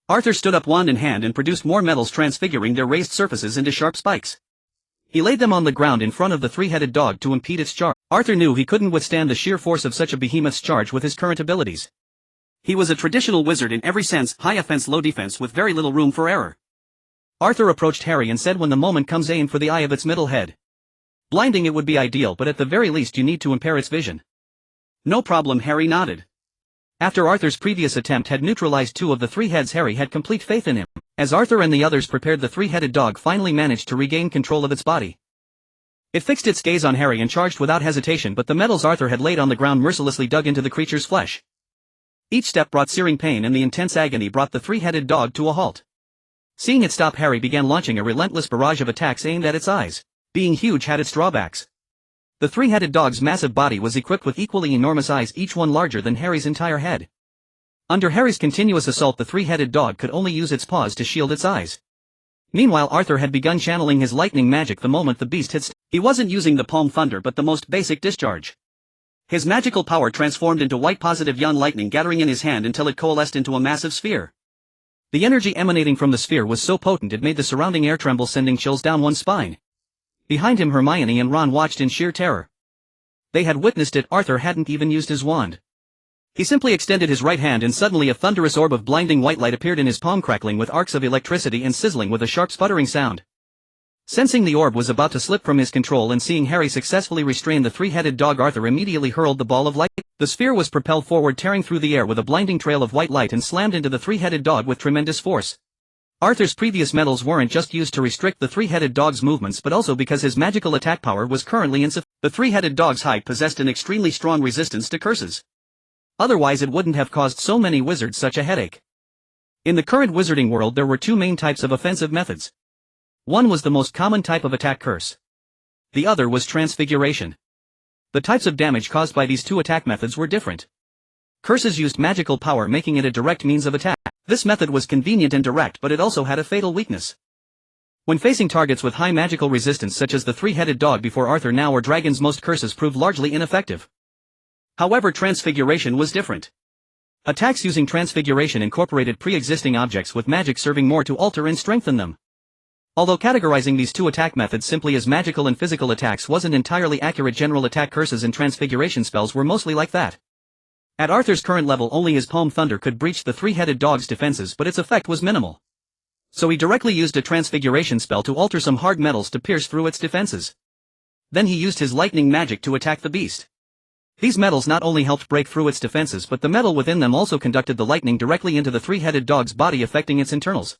Arthur stood up, wand in hand, and produced more metals, transfiguring their raised surfaces into sharp spikes. He laid them on the ground in front of the three-headed dog to impede its charge. Arthur knew he couldn't withstand the sheer force of such a behemoth's charge with his current abilities. He was a traditional wizard in every sense, high offense, low defense, with very little room for error. Arthur approached Harry and said, "When the moment comes, aim for the eye of its middle head. Blinding it would be ideal, but at the very least you need to impair its vision." "No problem," Harry nodded. After Arthur's previous attempt had neutralized 2 of the 3 heads, Harry had complete faith in him. As Arthur and the others prepared, the three-headed dog finally managed to regain control of its body. It fixed its gaze on Harry and charged without hesitation, but the metals Arthur had laid on the ground mercilessly dug into the creature's flesh. Each step brought searing pain, and the intense agony brought the three-headed dog to a halt. Seeing it stop, Harry began launching a relentless barrage of attacks aimed at its eyes. Being huge had its drawbacks. The three-headed dog's massive body was equipped with equally enormous eyes, each one larger than Harry's entire head. Under Harry's continuous assault, the three-headed dog could only use its paws to shield its eyes. Meanwhile, Arthur had begun channeling his lightning magic the moment the beast hit. He wasn't using the palm thunder but the most basic discharge. His magical power transformed into white positive yon lightning, gathering in his hand until it coalesced into a massive sphere. The energy emanating from the sphere was so potent it made the surrounding air tremble, sending chills down one's spine. Behind him, Hermione and Ron watched in sheer terror. They had witnessed it. Arthur hadn't even used his wand. He simply extended his right hand, and suddenly a thunderous orb of blinding white light appeared in his palm, crackling with arcs of electricity and sizzling with a sharp sputtering sound. Sensing the orb was about to slip from his control and seeing Harry successfully restrain the three-headed dog, Arthur immediately hurled the ball of light. The sphere was propelled forward, tearing through the air with a blinding trail of white light, and slammed into the three-headed dog with tremendous force. Arthur's previous metals weren't just used to restrict the three-headed dog's movements but also because his magical attack power was currently insufficient. The three-headed dog's height possessed an extremely strong resistance to curses. Otherwise it wouldn't have caused so many wizards such a headache. In the current wizarding world there were 2 main types of offensive methods. One was the most common type of attack, curse. The other was transfiguration. The types of damage caused by these 2 attack methods were different. Curses used magical power, making it a direct means of attack. This method was convenient and direct, but it also had a fatal weakness. When facing targets with high magical resistance such as the three-headed dog before Arthur now, or dragons, most curses proved largely ineffective. However, transfiguration was different. Attacks using transfiguration incorporated pre-existing objects with magic, serving more to alter and strengthen them. Although categorizing these 2 attack methods simply as magical and physical attacks wasn't entirely accurate, general attack curses and transfiguration spells were mostly like that. At Arthur's current level, only his palm thunder could breach the three-headed dog's defenses, but its effect was minimal. So he directly used a transfiguration spell to alter some hard metals to pierce through its defenses. Then he used his lightning magic to attack the beast. These metals not only helped break through its defenses, but the metal within them also conducted the lightning directly into the three-headed dog's body, affecting its internals.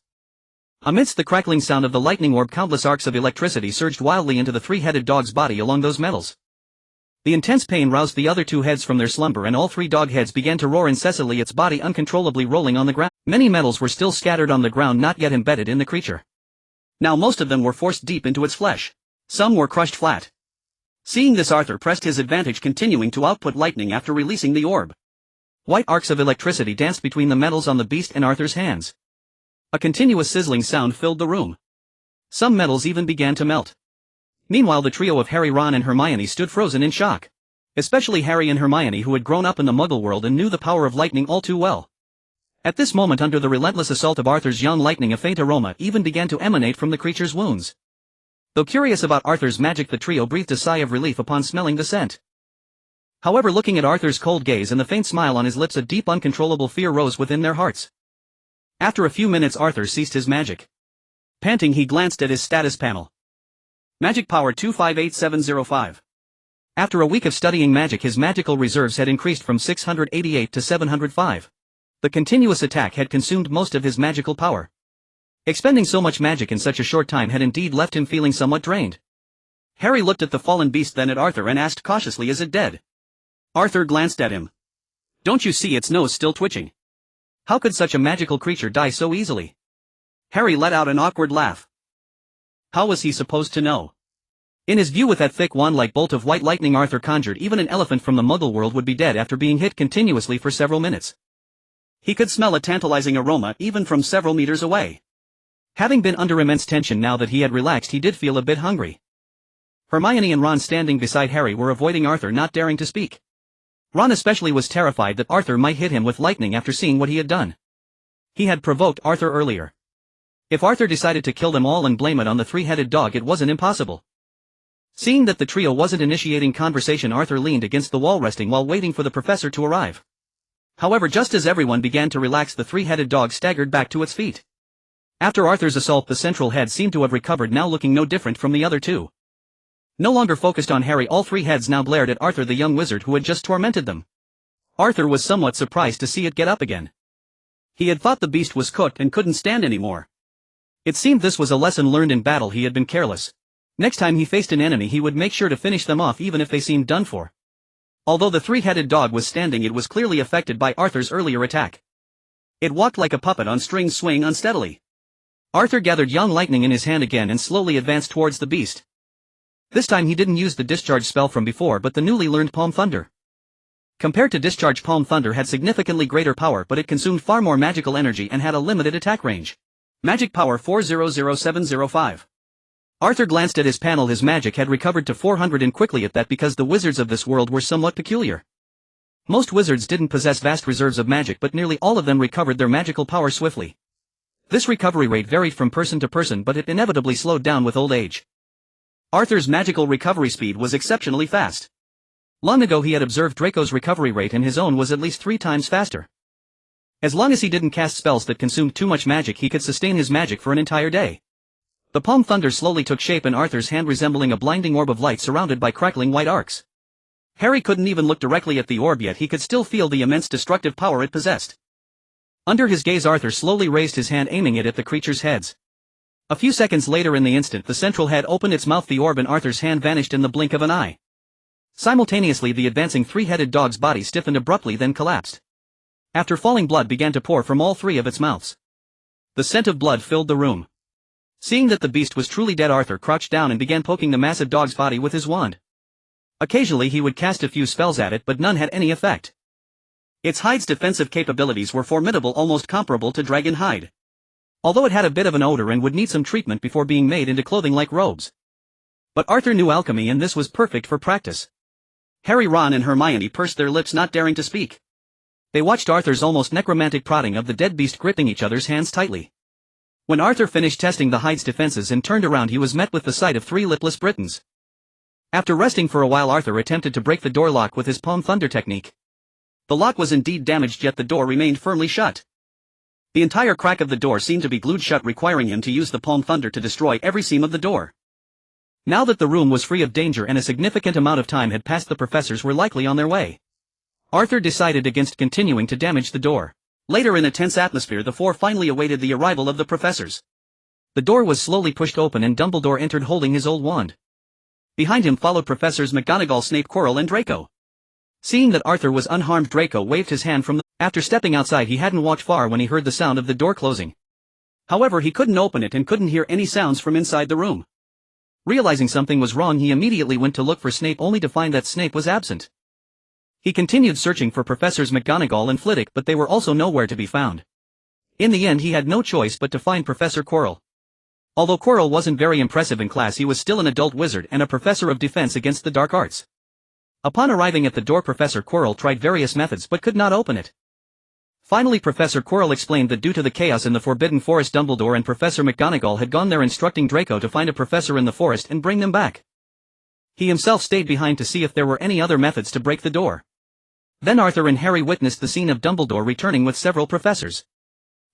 Amidst the crackling sound of the lightning orb, countless arcs of electricity surged wildly into the three-headed dog's body along those metals. The intense pain roused the other 2 heads from their slumber, and all 3 dog heads began to roar incessantly, its body uncontrollably rolling on the ground. Many metals were still scattered on the ground, not yet embedded in the creature. Now most of them were forced deep into its flesh. Some were crushed flat. Seeing this, Arthur pressed his advantage, continuing to output lightning after releasing the orb. White arcs of electricity danced between the metals on the beast and Arthur's hands. A continuous sizzling sound filled the room. Some metals even began to melt. Meanwhile, the trio of Harry, Ron and Hermione stood frozen in shock. Especially Harry and Hermione, who had grown up in the Muggle world and knew the power of lightning all too well. At this moment, under the relentless assault of Arthur's young lightning, a faint aroma even began to emanate from the creature's wounds. Though curious about Arthur's magic, the trio breathed a sigh of relief upon smelling the scent. However, looking at Arthur's cold gaze and the faint smile on his lips, a deep uncontrollable fear rose within their hearts. After a few minutes, Arthur ceased his magic. Panting, he glanced at his status panel. Magic power 258705. After a week of studying magic, his magical reserves had increased from 688 to 705. The continuous attack had consumed most of his magical power. Expending so much magic in such a short time had indeed left him feeling somewhat drained. Harry looked at the fallen beast, then at Arthur, and asked cautiously, "Is it dead?" Arthur glanced at him. "Don't you see its nose still twitching? How could such a magical creature die so easily?" Harry let out an awkward laugh. How was he supposed to know? In his view, with that thick wand-like bolt of white lightning Arthur conjured, even an elephant from the Muggle world would be dead after being hit continuously for several minutes. He could smell a tantalizing aroma even from several meters away. Having been under immense tension, now that he had relaxed, he did feel a bit hungry. Hermione and Ron, standing beside Harry, were avoiding Arthur, not daring to speak. Ron especially was terrified that Arthur might hit him with lightning after seeing what he had done. He had provoked Arthur earlier. If Arthur decided to kill them all and blame it on the three-headed dog, it wasn't impossible. Seeing that the trio wasn't initiating conversation, Arthur leaned against the wall, resting while waiting for the professor to arrive. However, just as everyone began to relax, the three-headed dog staggered back to its feet. After Arthur's assault, the central head seemed to have recovered, now looking no different from the other two. No longer focused on Harry, all three heads now glared at Arthur, the young wizard who had just tormented them. Arthur was somewhat surprised to see it get up again. He had thought the beast was cooked and couldn't stand anymore. It seemed this was a lesson learned in battle. He had been careless. Next time he faced an enemy, he would make sure to finish them off even if they seemed done for. Although the three-headed dog was standing, it was clearly affected by Arthur's earlier attack. It walked like a puppet on strings, swaying unsteadily. Arthur gathered young lightning in his hand again and slowly advanced towards the beast. This time he didn't use the discharge spell from before, but the newly learned Palm Thunder. Compared to discharge, Palm Thunder had significantly greater power, but it consumed far more magical energy and had a limited attack range. Magic power 400705. Arthur glanced at his panel. His magic had recovered to 400, and quickly at that, because the wizards of this world were somewhat peculiar. Most wizards didn't possess vast reserves of magic, but nearly all of them recovered their magical power swiftly. This recovery rate varied from person to person, but it inevitably slowed down with old age. Arthur's magical recovery speed was exceptionally fast. Long ago he had observed Draco's recovery rate, and his own was at least 3 times faster. As long as he didn't cast spells that consumed too much magic, he could sustain his magic for an entire day. The Palm Thunder slowly took shape in Arthur's hand, resembling a blinding orb of light surrounded by crackling white arcs. Harry couldn't even look directly at the orb, yet he could still feel the immense destructive power it possessed. Under his gaze, Arthur slowly raised his hand, aiming it at the creature's heads. A few seconds later, in the instant the central head opened its mouth, the orb in Arthur's hand vanished in the blink of an eye. Simultaneously, the advancing three-headed dog's body stiffened abruptly, then collapsed. After falling, blood began to pour from all 3 of its mouths. The scent of blood filled the room. Seeing that the beast was truly dead, Arthur crouched down and began poking the massive dog's body with his wand. Occasionally he would cast a few spells at it, but none had any effect. Its hide's defensive capabilities were formidable, almost comparable to dragon hide. Although it had a bit of an odor and would need some treatment before being made into clothing like robes. But Arthur knew alchemy, and this was perfect for practice. Harry, Ron, and Hermione pursed their lips, not daring to speak. They watched Arthur's almost necromantic prodding of the dead beast, gripping each other's hands tightly. When Arthur finished testing the hide's defenses and turned around, he was met with the sight of 3 lipless Britons. After resting for a while, Arthur attempted to break the door lock with his Palm Thunder technique. The lock was indeed damaged, yet the door remained firmly shut. The entire crack of the door seemed to be glued shut, requiring him to use the Palm Thunder to destroy every seam of the door. Now that the room was free of danger and a significant amount of time had passed, the professors were likely on their way. Arthur decided against continuing to damage the door. Later, in a tense atmosphere, the 4 finally awaited the arrival of the professors. The door was slowly pushed open and Dumbledore entered, holding his old wand. Behind him followed Professors McGonagall, Snape, Quirrell, and Draco. Seeing that Arthur was unharmed, Draco waved his hand from the... After stepping outside, he hadn't walked far when he heard the sound of the door closing. However, he couldn't open it and couldn't hear any sounds from inside the room. Realizing something was wrong, he immediately went to look for Snape, only to find that Snape was absent. He continued searching for Professors McGonagall and Flitwick, but they were also nowhere to be found. In the end, he had no choice but to find Professor Quirrell. Although Quirrell wasn't very impressive in class, he was still an adult wizard and a professor of defense against the dark arts. Upon arriving at the door, Professor Quirrell tried various methods but could not open it. Finally, Professor Quirrell explained that due to the chaos in the Forbidden Forest, Dumbledore and Professor McGonagall had gone there, instructing Draco to find a professor in the forest and bring them back. He himself stayed behind to see if there were any other methods to break the door. Then Arthur and Harry witnessed the scene of Dumbledore returning with several professors.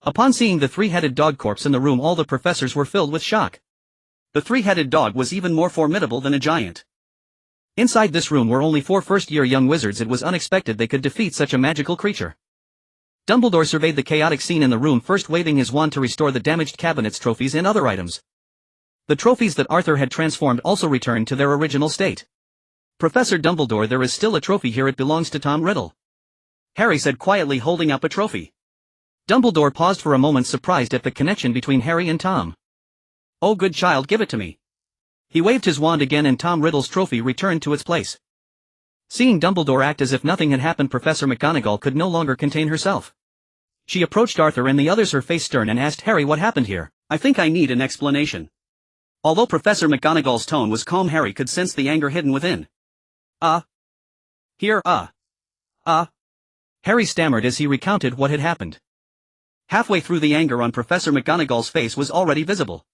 Upon seeing the 3-headed dog corpse in the room, all the professors were filled with shock. The 3-headed dog was even more formidable than a giant. Inside this room were only 4 first-year young wizards. It was unexpected they could defeat such a magical creature. Dumbledore surveyed the chaotic scene in the room, first waving his wand to restore the damaged cabinets, trophies, and other items. The trophies that Arthur had transformed also returned to their original state. Professor Dumbledore, there is still a trophy here, it belongs to Tom Riddle. Harry said quietly, holding up a trophy. Dumbledore paused for a moment, surprised at the connection between Harry and Tom. Oh, good child, give it to me. He waved his wand again and Tom Riddle's trophy returned to its place. Seeing Dumbledore act as if nothing had happened, Professor McGonagall could no longer contain herself. She approached Arthur and the others, her face stern, and asked, Harry, what happened here? I think I need an explanation. Although Professor McGonagall's tone was calm, Harry could sense the anger hidden within. Harry stammered as he recounted what had happened. Halfway through, the anger on Professor McGonagall's face was already visible.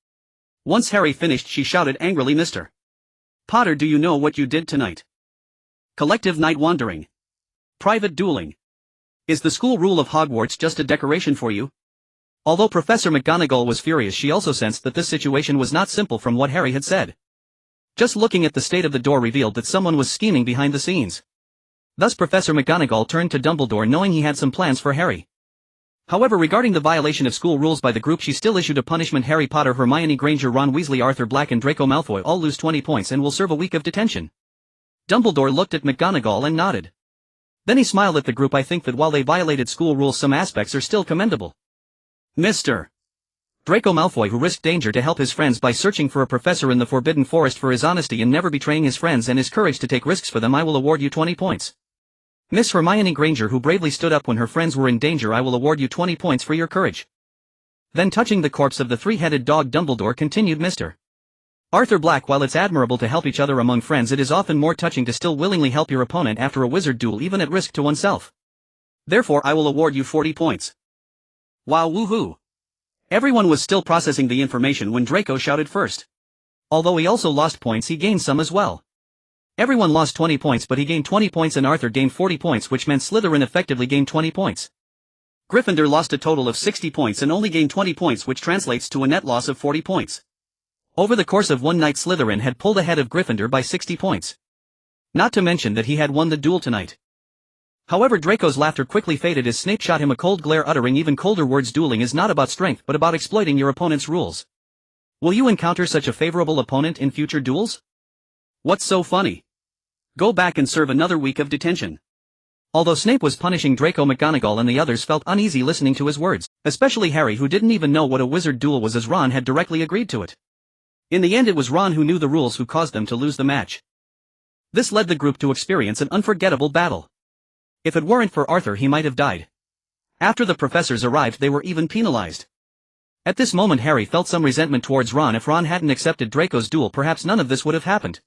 Once Harry finished, she shouted angrily, Mr. Potter, do you know what you did tonight? Collective night wandering. Private dueling. Is the school rule of Hogwarts just a decoration for you? Although Professor McGonagall was furious, she also sensed that this situation was not simple from what Harry had said. Just looking at the state of the door revealed that someone was scheming behind the scenes. Thus Professor McGonagall turned to Dumbledore, knowing he had some plans for Harry. However, regarding the violation of school rules by the group, she still issued a punishment. Harry Potter, Hermione Granger, Ron Weasley, Arthur Black and Draco Malfoy all lose 20 points and will serve a week of detention. Dumbledore looked at McGonagall and nodded. Then he smiled at the group. I think that while they violated school rules, some aspects are still commendable. Mr. Draco Malfoy, who risked danger to help his friends by searching for a professor in the Forbidden Forest, for his honesty in never betraying his friends and his courage to take risks for them, I will award you 20 points. Miss Hermione Granger, who bravely stood up when her friends were in danger, I will award you 20 points for your courage. Then, touching the corpse of the three-headed dog, Dumbledore continued, Mr. Arthur Black, while it's admirable to help each other among friends, it is often more touching to still willingly help your opponent after a wizard duel, even at risk to oneself. Therefore, I will award you 40 points. Wow, woohoo! Everyone was still processing the information when Draco shouted first. Although he also lost points, he gained some as well. Everyone lost 20 points, but he gained 20 points and Arthur gained 40 points, which meant Slytherin effectively gained 20 points. Gryffindor lost a total of 60 points and only gained 20 points, which translates to a net loss of 40 points. Over the course of one night, Slytherin had pulled ahead of Gryffindor by 60 points. Not to mention that he had won the duel tonight. However, Draco's laughter quickly faded as Snape shot him a cold glare, uttering even colder words. Dueling is not about strength but about exploiting your opponent's rules. Will you encounter such a favorable opponent in future duels? What's so funny? Go back and serve another week of detention. Although Snape was punishing Draco, McGonagall and the others felt uneasy listening to his words, especially Harry, who didn't even know what a wizard duel was, as Ron had directly agreed to it. In the end, it was Ron who knew the rules who caused them to lose the match. This led the group to experience an unforgettable battle. If it weren't for Arthur, he might have died. After the professors arrived, they were even penalized. At this moment, Harry felt some resentment towards Ron. If Ron hadn't accepted Draco's duel, perhaps none of this would have happened.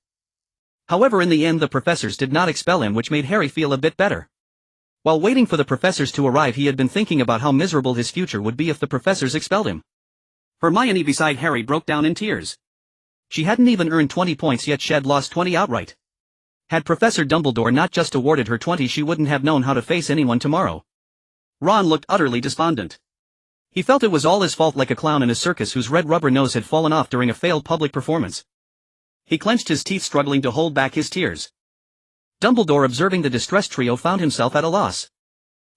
However, in the end, the professors did not expel him, which made Harry feel a bit better. While waiting for the professors to arrive, he had been thinking about how miserable his future would be if the professors expelled him. Hermione beside Harry broke down in tears. She hadn't even earned 20 points yet, she had lost 20 outright. Had Professor Dumbledore not just awarded her 20, she wouldn't have known how to face anyone tomorrow. Ron looked utterly despondent. He felt it was all his fault, like a clown in a circus whose red rubber nose had fallen off during a failed public performance. He clenched his teeth, struggling to hold back his tears. Dumbledore, observing the distressed trio, found himself at a loss.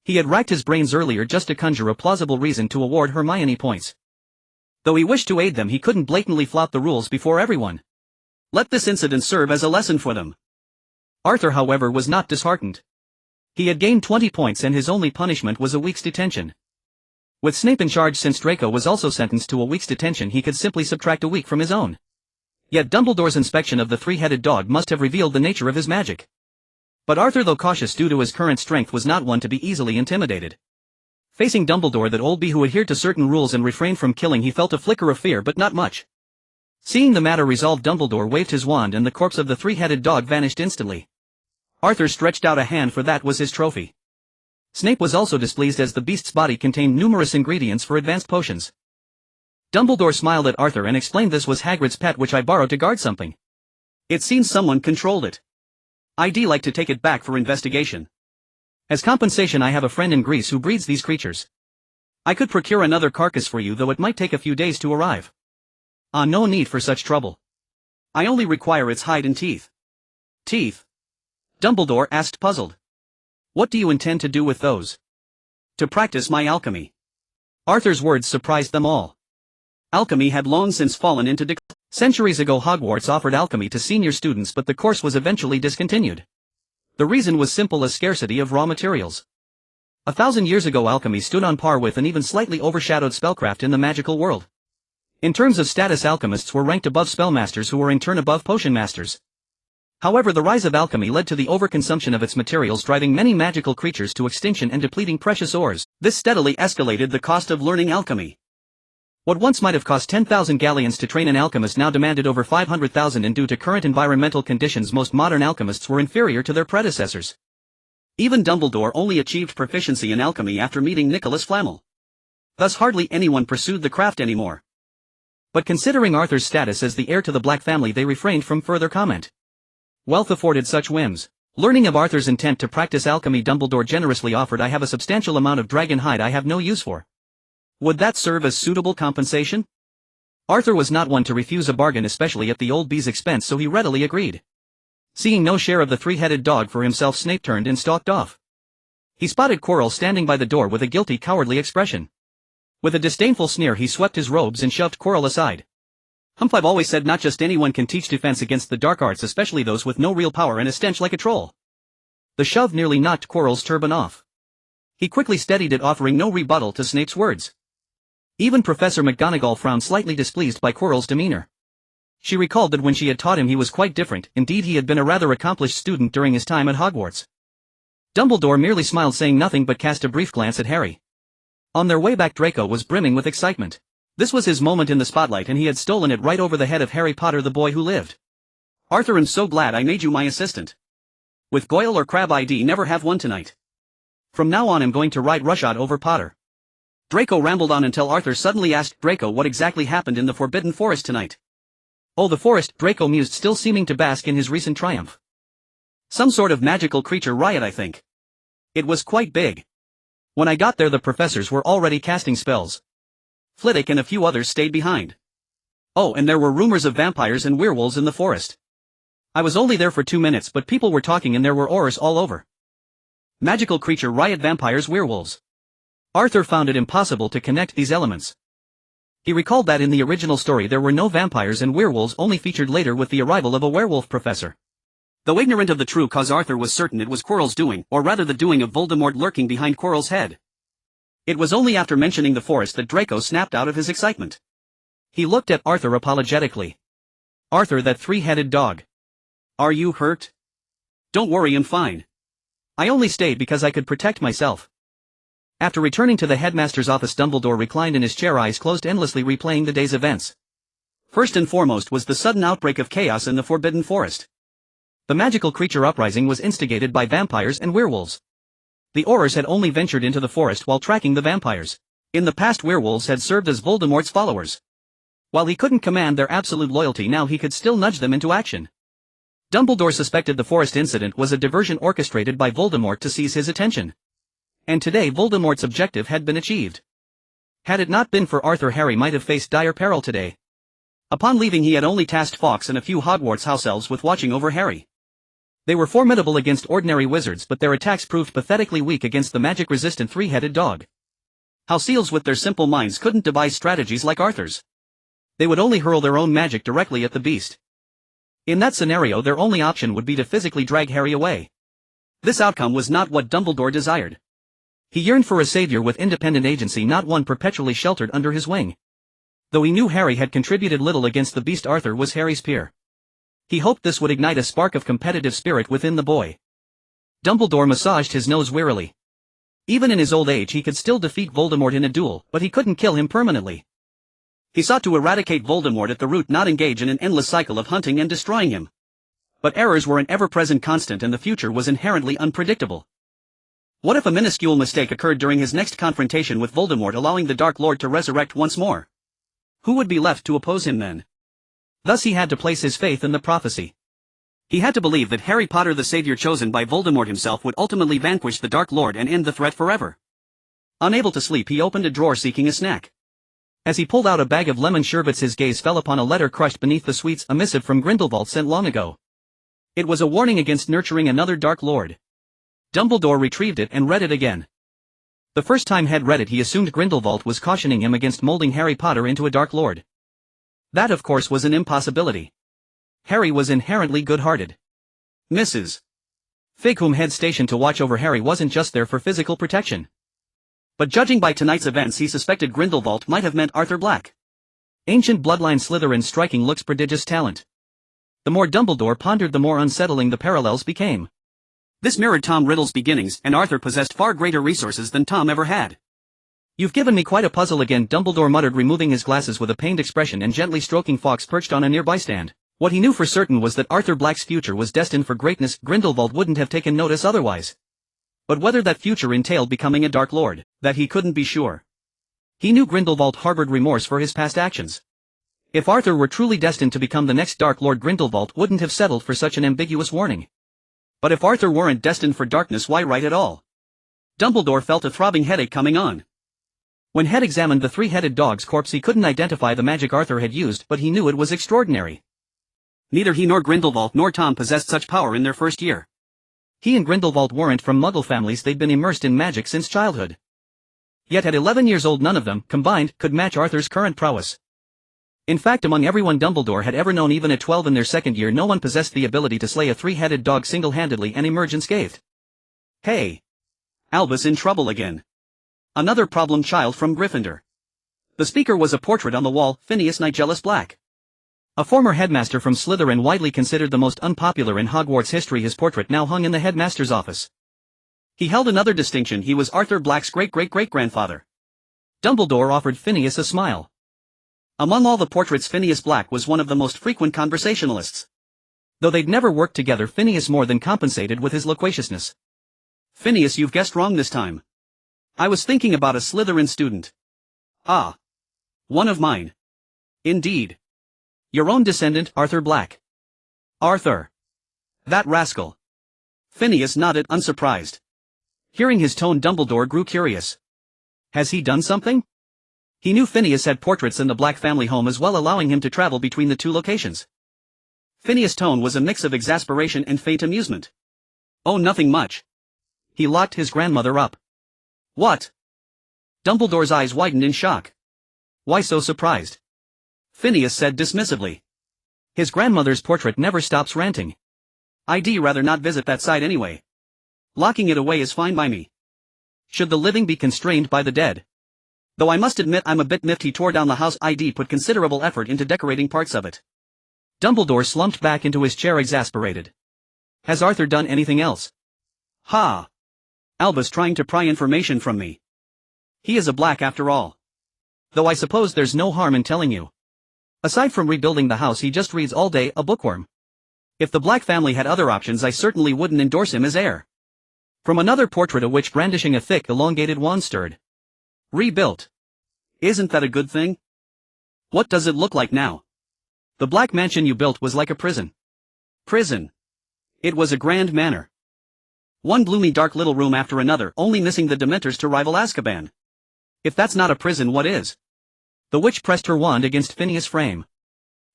He had racked his brains earlier just to conjure a plausible reason to award Hermione points. Though he wished to aid them, he couldn't blatantly flout the rules before everyone. Let this incident serve as a lesson for them. Arthur, however, was not disheartened. He had gained 20 points and his only punishment was a week's detention. With Snape in charge, since Draco was also sentenced to a week's detention, he could simply subtract a week from his own. Yet Dumbledore's inspection of the three-headed dog must have revealed the nature of his magic. But Arthur, though cautious due to his current strength, was not one to be easily intimidated. Facing Dumbledore, that old bee who adhered to certain rules and refrained from killing, he felt a flicker of fear, but not much. Seeing the matter resolved, Dumbledore waved his wand and the corpse of the three-headed dog vanished instantly. Arthur stretched out a hand, for that was his trophy. Snape was also displeased, as the beast's body contained numerous ingredients for advanced potions. Dumbledore smiled at Arthur and explained, this was Hagrid's pet, which I borrowed to guard something. It seems someone controlled it. I'd like to take it back for investigation. As compensation, I have a friend in Greece who breeds these creatures. I could procure another carcass for you, though it might take a few days to arrive. No need for such trouble. I only require its hide and teeth. Teeth? Dumbledore asked, puzzled. What do you intend to do with those? To practice my alchemy. Arthur's words surprised them all. Alchemy had long since fallen into decline. Centuries ago Hogwarts offered alchemy to senior students, but the course was eventually discontinued. The reason was simple as scarcity of raw materials. 1,000 years ago alchemy stood on par with and even slightly overshadowed spellcraft in the magical world. In terms of status, alchemists were ranked above spellmasters, who were in turn above potion masters. However, the rise of alchemy led to the overconsumption of its materials, driving many magical creatures to extinction and depleting precious ores. This steadily escalated the cost of learning alchemy. What once might have cost 10,000 galleons to train an alchemist now demanded over 500,000, and due to current environmental conditions most modern alchemists were inferior to their predecessors. Even Dumbledore only achieved proficiency in alchemy after meeting Nicholas Flamel. Thus hardly anyone pursued the craft anymore. But considering Arthur's status as the heir to the Black family, they refrained from further comment. Wealth afforded such whims. Learning of Arthur's intent to practice alchemy, Dumbledore generously offered, "I have a substantial amount of dragon hide I have no use for. Would that serve as suitable compensation?" Arthur was not one to refuse a bargain, especially at the old bee's expense, so he readily agreed. Seeing no share of the three-headed dog for himself, Snape turned and stalked off. He spotted Quirrell standing by the door with a guilty, cowardly expression. With a disdainful sneer he swept his robes and shoved Quirrell aside. "Humph, I've always said not just anyone can teach defense against the dark arts, especially those with no real power and a stench like a troll." The shove nearly knocked Quirrell's turban off. He quickly steadied it, offering no rebuttal to Snape's words. Even Professor McGonagall frowned, slightly displeased by Quirrell's demeanor. She recalled that when she had taught him he was quite different. Indeed, he had been a rather accomplished student during his time at Hogwarts. Dumbledore merely smiled, saying nothing but cast a brief glance at Harry. On their way back, Draco was brimming with excitement. This was his moment in the spotlight, and he had stolen it right over the head of Harry Potter, the boy who lived. "Arthur, I'm so glad I made you my assistant. With Goyle or Crabbe, I'd never have one tonight. From now on I'm going to ride roughshod over Potter." Draco rambled on until Arthur suddenly asked Draco what exactly happened in the Forbidden Forest tonight. "Oh, the forest," Draco mused, still seeming to bask in his recent triumph. "Some sort of magical creature riot, I think. It was quite big. When I got there the professors were already casting spells. Flitwick and a few others stayed behind. Oh, and there were rumors of vampires and werewolves in the forest. I was only there for 2 minutes, but people were talking and there were aurors all over. Magical creature riot, vampires, werewolves." Arthur found it impossible to connect these elements. He recalled that in the original story there were no vampires and werewolves, only featured later with the arrival of a werewolf professor. Though ignorant of the true cause, Arthur was certain it was Quirrell's doing, or rather the doing of Voldemort lurking behind Quirrell's head. It was only after mentioning the forest that Draco snapped out of his excitement. He looked at Arthur apologetically. "Arthur, that three-headed dog. Are you hurt?" "Don't worry, I'm fine. I only stayed because I could protect myself." After returning to the headmaster's office, Dumbledore reclined in his chair, eyes closed, endlessly replaying the day's events. First and foremost was the sudden outbreak of chaos in the Forbidden Forest. The magical creature uprising was instigated by vampires and werewolves. The aurors had only ventured into the forest while tracking the vampires. In the past, werewolves had served as Voldemort's followers. While he couldn't command their absolute loyalty, now he could still nudge them into action. Dumbledore suspected the forest incident was a diversion orchestrated by Voldemort to seize his attention. And today Voldemort's objective had been achieved. Had it not been for Arthur, Harry might have faced dire peril today. Upon leaving, he had only tasked Fawkes and a few Hogwarts house elves with watching over Harry. They were formidable against ordinary wizards, but their attacks proved pathetically weak against the magic-resistant three-headed dog. House elves with their simple minds couldn't devise strategies like Arthur's. They would only hurl their own magic directly at the beast. In that scenario, their only option would be to physically drag Harry away. This outcome was not what Dumbledore desired. He yearned for a savior with independent agency, not one perpetually sheltered under his wing. Though he knew Harry had contributed little against the beast, Arthur was Harry's peer. He hoped this would ignite a spark of competitive spirit within the boy. Dumbledore massaged his nose wearily. Even in his old age he could still defeat Voldemort in a duel, but he couldn't kill him permanently. He sought to eradicate Voldemort at the root, not engage in an endless cycle of hunting and destroying him. But errors were an ever-present constant, and the future was inherently unpredictable. What if a minuscule mistake occurred during his next confrontation with Voldemort, allowing the Dark Lord to resurrect once more? Who would be left to oppose him then? Thus he had to place his faith in the prophecy. He had to believe that Harry Potter, the savior chosen by Voldemort himself, would ultimately vanquish the Dark Lord and end the threat forever. Unable to sleep, he opened a drawer seeking a snack. As he pulled out a bag of lemon sherbets, his gaze fell upon a letter crushed beneath the sweets, a missive from Grindelwald sent long ago. It was a warning against nurturing another Dark Lord. Dumbledore retrieved it and read it again. The first time Hed read it, he assumed Grindelwald was cautioning him against molding Harry Potter into a Dark Lord. That of course was an impossibility. Harry was inherently good-hearted. Mrs. Fig, whom had stationed to watch over Harry, wasn't just there for physical protection. But judging by tonight's events, he suspected Grindelwald might have meant Arthur Black. Ancient bloodline Slytherin striking looks prodigious talent. The more Dumbledore pondered, the more unsettling the parallels became. This mirrored Tom Riddle's beginnings, and Arthur possessed far greater resources than Tom ever had. You've given me quite a puzzle again, Dumbledore muttered, removing his glasses with a pained expression and gently stroking Fawkes perched on a nearby stand. What he knew for certain was that Arthur Black's future was destined for greatness. Grindelwald wouldn't have taken notice otherwise. But whether that future entailed becoming a Dark Lord, that he couldn't be sure. He knew Grindelwald harbored remorse for his past actions. If Arthur were truly destined to become the next Dark Lord, Grindelwald wouldn't have settled for such an ambiguous warning. But if Arthur weren't destined for darkness, why write at all? Dumbledore felt a throbbing headache coming on. When Head examined the three-headed dog's corpse, he couldn't identify the magic Arthur had used, but he knew it was extraordinary. Neither he nor Grindelwald nor Tom possessed such power in their first year. He and Grindelwald weren't from Muggle families, they'd been immersed in magic since childhood. Yet at 11 years old, none of them, combined, could match Arthur's current prowess. In fact, among everyone Dumbledore had ever known, even at 12 in their second year, no one possessed the ability to slay a three-headed dog single-handedly and emerge unscathed. Hey! Albus in trouble again. Another problem child from Gryffindor. The speaker was a portrait on the wall, Phineas Nigellus Black. A former headmaster from Slytherin, widely considered the most unpopular in Hogwarts history, his portrait now hung in the headmaster's office. He held another distinction: he was Arthur Black's great-great-great-grandfather. Dumbledore offered Phineas a smile. Among all the portraits, Phineas Black was one of the most frequent conversationalists. Though they'd never worked together, Phineas more than compensated with his loquaciousness. Phineas, you've guessed wrong this time. I was thinking about a Slytherin student. Ah. One of mine. Indeed. Your own descendant, Arthur Black. Arthur. That rascal. Phineas nodded, unsurprised. Hearing his tone, Dumbledore grew curious. Has he done something? He knew Phineas had portraits in the Black family home as well, allowing him to travel between the two locations. Phineas' tone was a mix of exasperation and faint amusement. Oh, nothing much. He locked his grandmother up. What? Dumbledore's eyes widened in shock. Why so surprised? Phineas said dismissively. His grandmother's portrait never stops ranting. I'd rather not visit that site anyway. Locking it away is fine by me. Should the living be constrained by the dead? Though I must admit I'm a bit miffed he tore down the house. I'd put considerable effort into decorating parts of it. Dumbledore slumped back into his chair, exasperated. Has Arthur done anything else? Ha! Albus trying to pry information from me. He is a Black after all. Though I suppose there's no harm in telling you. Aside from rebuilding the house, he just reads all day, a bookworm. If the Black family had other options, I certainly wouldn't endorse him as heir. From another portrait, a witch brandishing a thick, elongated wand stirred. Rebuilt. Isn't that a good thing? What does it look like now? The Black mansion you built was like a prison. Prison. It was a grand manor. One gloomy dark little room after another, only missing the Dementors to rival Azkaban. If that's not a prison, what is? The witch pressed her wand against Phineas' frame.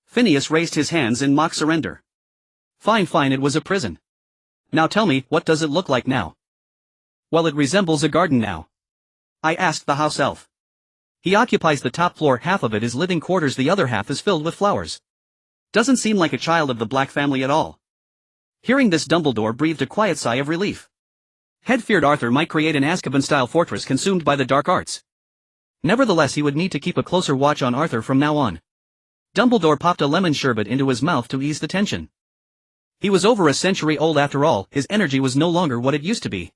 Phineas raised his hands in mock surrender. Fine, it was a prison. Now tell me, what does it look like now? Well, it resembles a garden now. I asked the house elf. He occupies the top floor, half of it is living quarters, the other half is filled with flowers. Doesn't seem like a child of the Black family at all. Hearing this, Dumbledore breathed a quiet sigh of relief. Head feared Arthur might create an Azkaban-style fortress consumed by the dark arts. Nevertheless, he would need to keep a closer watch on Arthur from now on. Dumbledore popped a lemon sherbet into his mouth to ease the tension. He was over a century old after all, his energy was no longer what it used to be.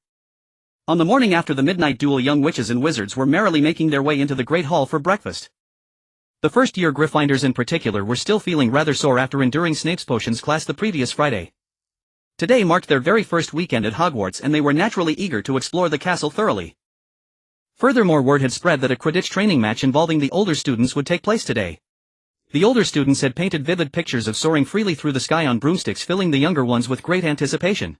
On the morning after the midnight duel, young witches and wizards were merrily making their way into the Great Hall for breakfast. The first-year Gryffindors in particular were still feeling rather sore after enduring Snape's potions class the previous Friday. Today marked their very first weekend at Hogwarts, and they were naturally eager to explore the castle thoroughly. Furthermore, word had spread that a Quidditch training match involving the older students would take place today. The older students had painted vivid pictures of soaring freely through the sky on broomsticks, filling the younger ones with great anticipation.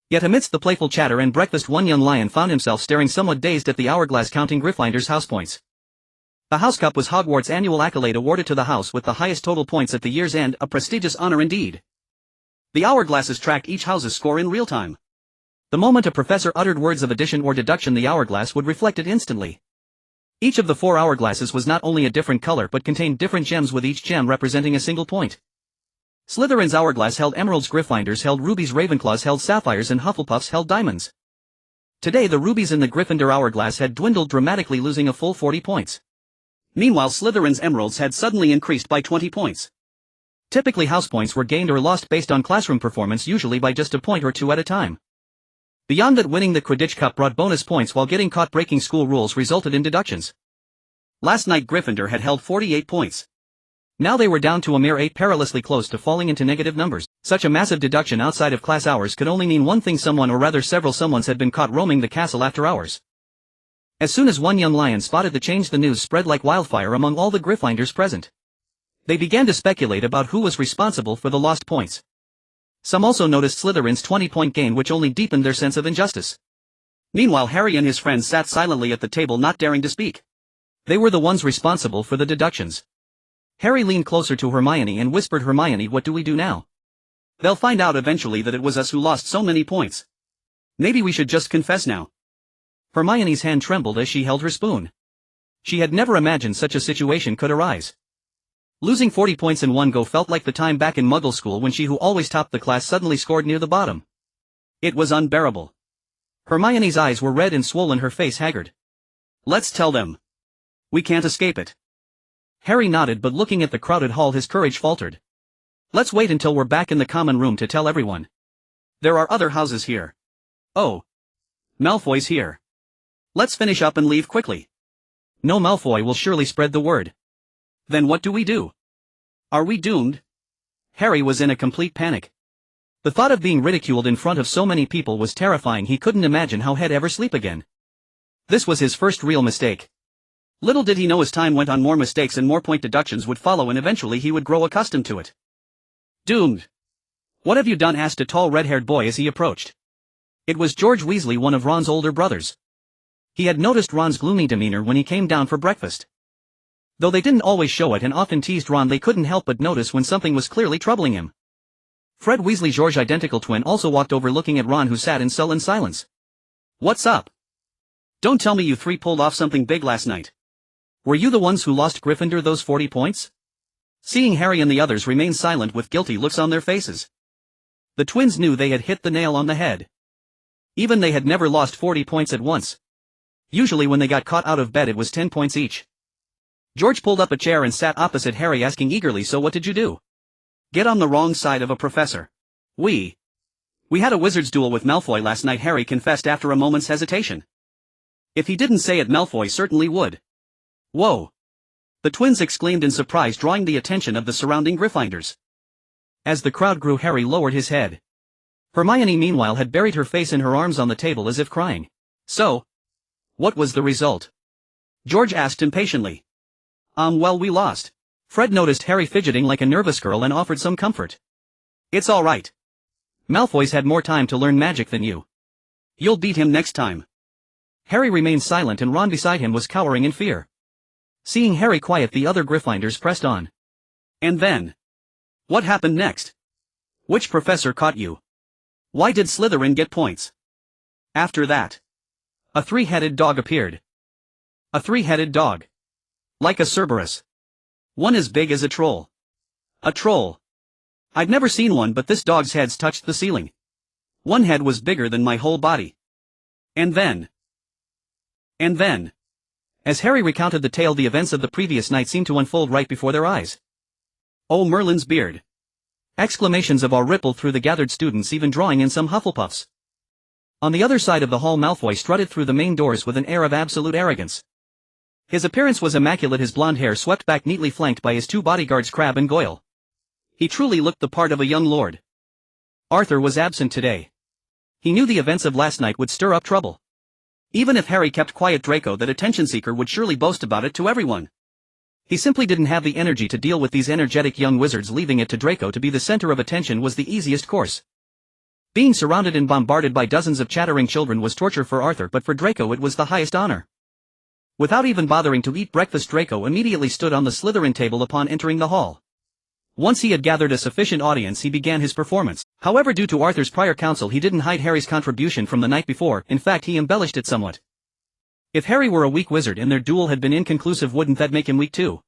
Yet amidst the playful chatter and breakfast, one young lion found himself staring somewhat dazed at the hourglass, counting Gryffindor's house points. The House Cup was Hogwarts' annual accolade awarded to the house with the highest total points at the year's end, a prestigious honor indeed. The hourglasses track each house's score in real time. The moment a professor uttered words of addition or deduction, the hourglass would reflect it instantly. Each of the 4 hourglasses was not only a different color but contained different gems, with each gem representing a single point. Slytherin's hourglass held emeralds, Gryffindor's held rubies, Ravenclaw's held sapphires, and Hufflepuff's held diamonds. Today the rubies in the Gryffindor hourglass had dwindled dramatically, losing a full 40 points. Meanwhile, Slytherin's emeralds had suddenly increased by 20 points. Typically, house points were gained or lost based on classroom performance, usually by just a point or two at a time. Beyond that, winning the Quidditch Cup brought bonus points, while getting caught breaking school rules resulted in deductions. Last night Gryffindor had held 48 points. Now they were down to a mere 8, perilously close to falling into negative numbers. Such a massive deduction outside of class hours could only mean one thing: someone, or rather several someones, had been caught roaming the castle after hours. As soon as one young lion spotted the change, the news spread like wildfire among all the Gryffindors present. They began to speculate about who was responsible for the lost points. Some also noticed Slytherin's 20-point gain, which only deepened their sense of injustice. Meanwhile, Harry and his friends sat silently at the table, not daring to speak. They were the ones responsible for the deductions. Harry leaned closer to Hermione and whispered, "Hermione, what do we do now? They'll find out eventually that it was us who lost so many points. Maybe we should just confess now." Hermione's hand trembled as she held her spoon. She had never imagined such a situation could arise. Losing 40 points in one go felt like the time back in Muggle school when she, who always topped the class, suddenly scored near the bottom. It was unbearable. Hermione's eyes were red and swollen, her face haggard. "Let's tell them. We can't escape it." Harry nodded, but looking at the crowded hall his courage faltered. "Let's wait until we're back in the common room to tell everyone. There are other houses here. Oh. Malfoy's here. Let's finish up and leave quickly." "No, Malfoy will surely spread the word." "Then what do we do? Are we doomed?" Harry was in a complete panic. The thought of being ridiculed in front of so many people was terrifying. He couldn't imagine how he'd ever sleep again. This was his first real mistake. Little did he know, as time went on, more mistakes and more point deductions would follow, and eventually he would grow accustomed to it. "Doomed. What have you done?" asked a tall red-haired boy as he approached. It was George Weasley, one of Ron's older brothers. He had noticed Ron's gloomy demeanor when he came down for breakfast. Though they didn't always show it and often teased Ron, they couldn't help but notice when something was clearly troubling him. Fred Weasley, George's identical twin, also walked over, looking at Ron, who sat in sullen silence. "What's up? Don't tell me you three pulled off something big last night. Were you the ones who lost Gryffindor those 40 points? Seeing Harry and the others remain silent with guilty looks on their faces, the twins knew they had hit the nail on the head. Even they had never lost 40 points at once. Usually when they got caught out of bed it was 10 points each. George pulled up a chair and sat opposite Harry, asking eagerly, "So what did you do?" "Get on the wrong side of a professor. We had a wizard's duel with Malfoy last night," Harry confessed after a moment's hesitation. If he didn't say it, Malfoy certainly would. "Whoa!" the twins exclaimed in surprise, drawing the attention of the surrounding Gryffindors. As the crowd grew, Harry lowered his head. Hermione meanwhile had buried her face in her arms on the table as if crying. "So? What was the result?" George asked impatiently. Well, we lost." Fred noticed Harry fidgeting like a nervous girl and offered some comfort. "It's all right. Malfoy's had more time to learn magic than you. You'll beat him next time." Harry remained silent, and Ron beside him was cowering in fear. Seeing Harry quiet, the other Gryffindors pressed on. "And then? What happened next? Which professor caught you? Why did Slytherin get points?" After that, a three-headed dog appeared. A three-headed dog. Like a Cerberus. One as big as a troll. A troll. I'd never seen one, but this dog's heads touched the ceiling. One head was bigger than my whole body. And then. As Harry recounted the tale, the events of the previous night seemed to unfold right before their eyes. "Oh, Merlin's beard!" Exclamations of awe rippled through the gathered students, even drawing in some Hufflepuffs. On the other side of the hall, Malfoy strutted through the main doors with an air of absolute arrogance. His appearance was immaculate, his blonde hair swept back neatly, flanked by his two bodyguards Crabbe and Goyle. He truly looked the part of a young lord. Arthur was absent today. He knew the events of last night would stir up trouble. Even if Harry kept quiet, Draco, that attention-seeker, would surely boast about it to everyone. He simply didn't have the energy to deal with these energetic young wizards. Leaving it to Draco to be the center of attention was the easiest course. Being surrounded and bombarded by dozens of chattering children was torture for Arthur, but for Draco it was the highest honor. Without even bothering to eat breakfast, Draco immediately stood on the Slytherin table upon entering the hall. Once he had gathered a sufficient audience, he began his performance. However, due to Arthur's prior counsel, he didn't hide Harry's contribution from the night before. In fact, he embellished it somewhat. If Harry were a weak wizard and their duel had been inconclusive, wouldn't that make him weak too?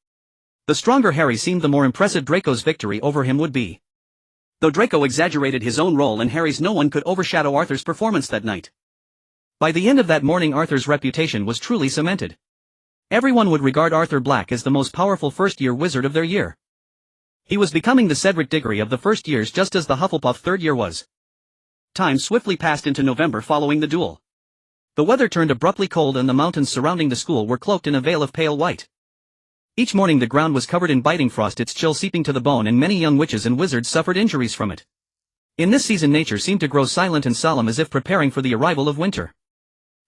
The stronger Harry seemed, the more impressive Draco's victory over him would be. Though Draco exaggerated his own role in Harry's, no one could overshadow Arthur's performance that night. By the end of that morning, Arthur's reputation was truly cemented. Everyone would regard Arthur Black as the most powerful first-year wizard of their year. He was becoming the Cedric Diggory of the first years, just as the Hufflepuff third year was. Time swiftly passed into November following the duel. The weather turned abruptly cold and the mountains surrounding the school were cloaked in a veil of pale white. Each morning the ground was covered in biting frost, its chill seeping to the bone, and many young witches and wizards suffered injuries from it. In this season nature seemed to grow silent and solemn, as if preparing for the arrival of winter.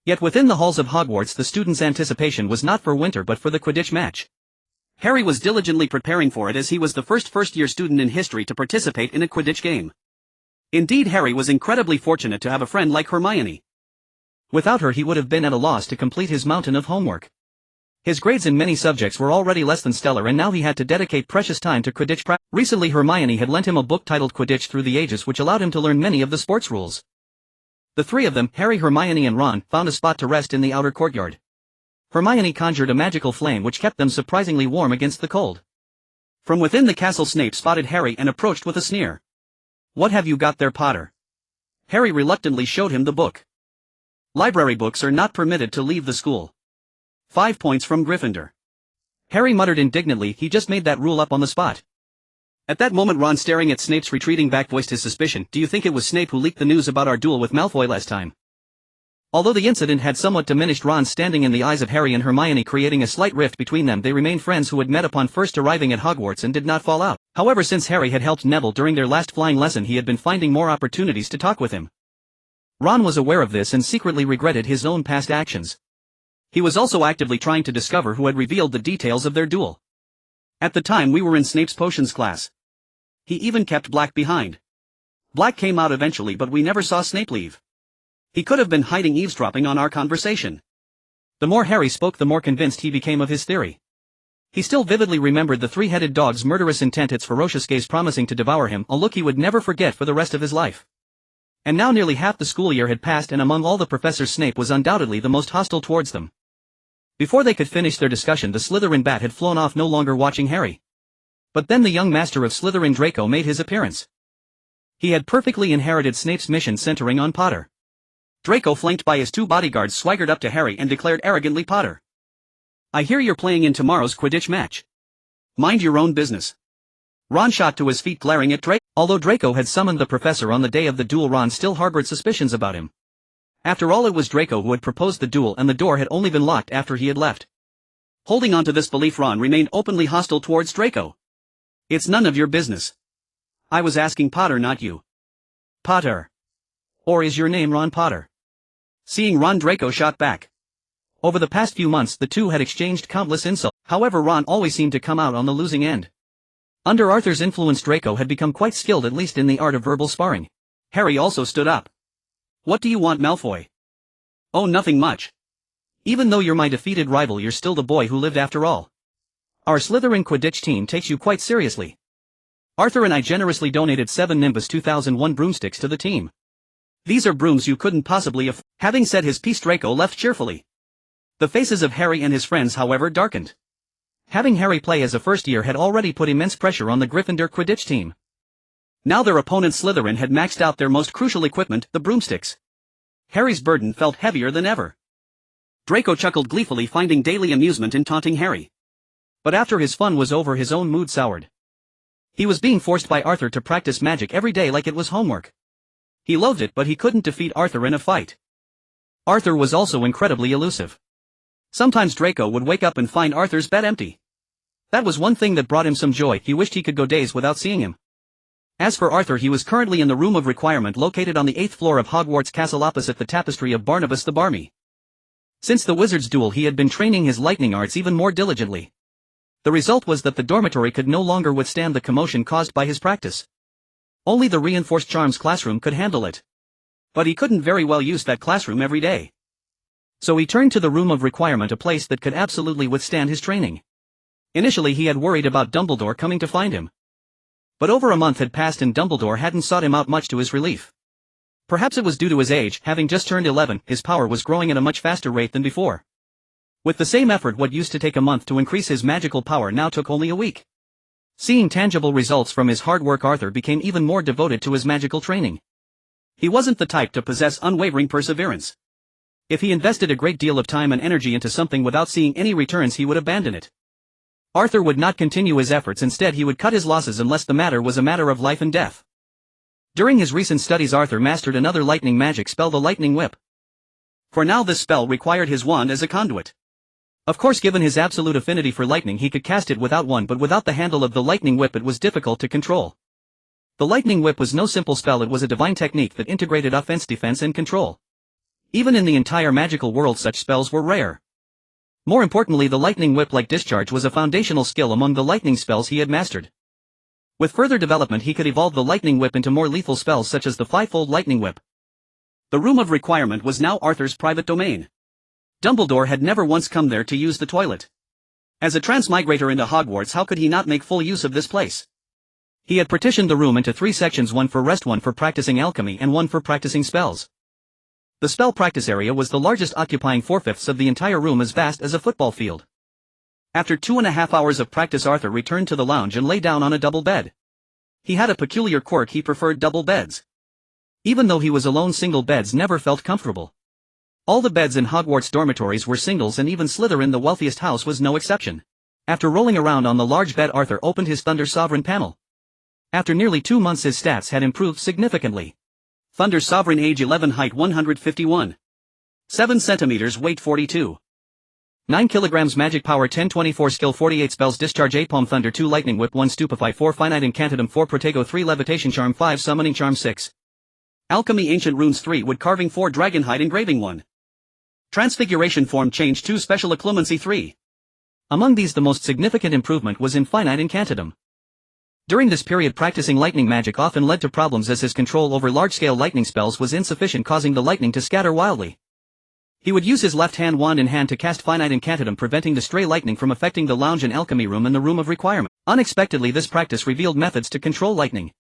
Yet within the halls of Hogwarts the students' anticipation was not for winter but for the Quidditch match. Harry was diligently preparing for it, as he was the first-year student in history to participate in a Quidditch game. Indeed, Harry was incredibly fortunate to have a friend like Hermione. Without her he would have been at a loss to complete his mountain of homework. His grades in many subjects were already less than stellar, and now he had to dedicate precious time to Quidditch practice. Recently Hermione had lent him a book titled Quidditch Through the Ages, which allowed him to learn many of the sports rules. The three of them, Harry, Hermione and Ron, found a spot to rest in the outer courtyard. Hermione conjured a magical flame which kept them surprisingly warm against the cold. From within the castle, Snape spotted Harry and approached with a sneer. "What have you got there, Potter?" Harry reluctantly showed him the book. "Library books are not permitted to leave the school. 5 points from Gryffindor." Harry muttered indignantly, he just made that rule up on the spot. At that moment Ron, staring at Snape's retreating back, voiced his suspicion. "Do you think it was Snape who leaked the news about our duel with Malfoy last time?" Although the incident had somewhat diminished Ron's standing in the eyes of Harry and Hermione, creating a slight rift between them, they remained friends who had met upon first arriving at Hogwarts and did not fall out. However, since Harry had helped Neville during their last flying lesson, he had been finding more opportunities to talk with him. Ron was aware of this and secretly regretted his own past actions. He was also actively trying to discover who had revealed the details of their duel. "At the time we were in Snape's potions class. He even kept Black behind. Black came out eventually, but we never saw Snape leave. He could have been hiding, eavesdropping on our conversation." The more Harry spoke, the more convinced he became of his theory. He still vividly remembered the three-headed dog's murderous intent, its ferocious gaze promising to devour him, a look he would never forget for the rest of his life. And now nearly half the school year had passed, and among all the professors Snape was undoubtedly the most hostile towards them. Before they could finish their discussion, the Slytherin bat had flown off, no longer watching Harry. But then the young master of Slytherin, Draco, made his appearance. He had perfectly inherited Snape's mission centering on Potter. Draco, flanked by his two bodyguards, swaggered up to Harry and declared arrogantly, "Potter, I hear you're playing in tomorrow's Quidditch match. Mind your own business." Ron shot to his feet, glaring at Draco. Although Draco had summoned the professor on the day of the duel, Ron still harbored suspicions about him. After all, it was Draco who had proposed the duel, and the door had only been locked after he had left. Holding on to this belief, Ron remained openly hostile towards Draco. "It's none of your business. I was asking Potter, not you." "Potter. Or is your name Ron Potter?" Seeing Ron, Draco shot back. Over the past few months the two had exchanged countless insults. However, Ron always seemed to come out on the losing end. Under Arthur's influence, Draco had become quite skilled, at least in the art of verbal sparring. Harry also stood up. "What do you want, Malfoy?" "Oh, nothing much. Even though you're my defeated rival, you're still the boy who lived after all. Our Slytherin Quidditch team takes you quite seriously. Arthur and I generously donated 7 Nimbus 2001 broomsticks to the team. These are brooms you couldn't possibly afford." Having said his piece, Draco left cheerfully. The faces of Harry and his friends, however, darkened. Having Harry play as a first year had already put immense pressure on the Gryffindor Quidditch team. Now their opponent Slytherin had maxed out their most crucial equipment, the broomsticks. Harry's burden felt heavier than ever. Draco chuckled gleefully, finding daily amusement in taunting Harry. But after his fun was over, his own mood soured. He was being forced by Arthur to practice magic every day like it was homework. He loathed it, but he couldn't defeat Arthur in a fight. Arthur was also incredibly elusive. Sometimes Draco would wake up and find Arthur's bed empty. That was one thing that brought him some joy. He wished he could go days without seeing him. As for Arthur, he was currently in the Room of Requirement, located on the 8th floor of Hogwarts Castle opposite the tapestry of Barnabas the Barmy. Since the wizard's duel, he had been training his lightning arts even more diligently. The result was that the dormitory could no longer withstand the commotion caused by his practice. Only the reinforced charms classroom could handle it. But he couldn't very well use that classroom every day. So he turned to the Room of Requirement, a place that could absolutely withstand his training. Initially he had worried about Dumbledore coming to find him. But over a month had passed and Dumbledore hadn't sought him out, much to his relief. Perhaps it was due to his age. Having just turned 11, his power was growing at a much faster rate than before. With the same effort, what used to take a month to increase his magical power now took only a week. Seeing tangible results from his hard work, Arthur became even more devoted to his magical training. He wasn't the type to possess unwavering perseverance. If he invested a great deal of time and energy into something without seeing any returns, he would abandon it. Arthur would not continue his efforts. Instead, he would cut his losses unless the matter was a matter of life and death. During his recent studies, Arthur mastered another lightning magic spell, the lightning whip. For now, this spell required his wand as a conduit. Of course, given his absolute affinity for lightning, he could cast it without one, but without the handle of the lightning whip it was difficult to control. The lightning whip was no simple spell, it was a divine technique that integrated offense, defense, and control. Even in the entire magical world, such spells were rare. More importantly, the lightning whip-like discharge was a foundational skill among the lightning spells he had mastered. With further development, he could evolve the lightning whip into more lethal spells such as the five-fold lightning whip. The room of requirement was now Arthur's private domain. Dumbledore had never once come there to use the toilet. As a transmigrator into Hogwarts, how could he not make full use of this place? He had partitioned the room into 3 sections, one for rest, one for practicing alchemy, and one for practicing spells. The spell practice area was the largest, occupying 4/5 of the entire room, as vast as a football field. After 2.5 hours of practice, Arthur returned to the lounge and lay down on a double bed. He had a peculiar quirk: he preferred double beds. Even though he was alone, single beds never felt comfortable. All the beds in Hogwarts dormitories were singles, and even Slytherin, the wealthiest house, was no exception. After rolling around on the large bed, Arthur opened his Thunder Sovereign panel. After nearly 2 months, his stats had improved significantly. Thunder Sovereign, age 11, height 151. 7 centimeters, weight 42. 9 kilograms, magic power 1024, skill 48, spells discharge 8, Palm Thunder 2, Lightning Whip 1, Stupefy 4, Finite Incantatem 4, Protego 3, Levitation Charm 5, Summoning Charm 6. Alchemy, Ancient Runes 3, Wood Carving 4, Dragonhide Engraving 1. Transfiguration, Form Change 2, Special Occlumency 3. Among these, the most significant improvement was in Finite Incantatem. During this period, practicing lightning magic often led to problems, as his control over large-scale lightning spells was insufficient, causing the lightning to scatter wildly. He would use his left hand, wand in hand, to cast Finite Incantatem, preventing the stray lightning from affecting the lounge and alchemy room and the room of requirement. Unexpectedly, this practice revealed methods to control lightning.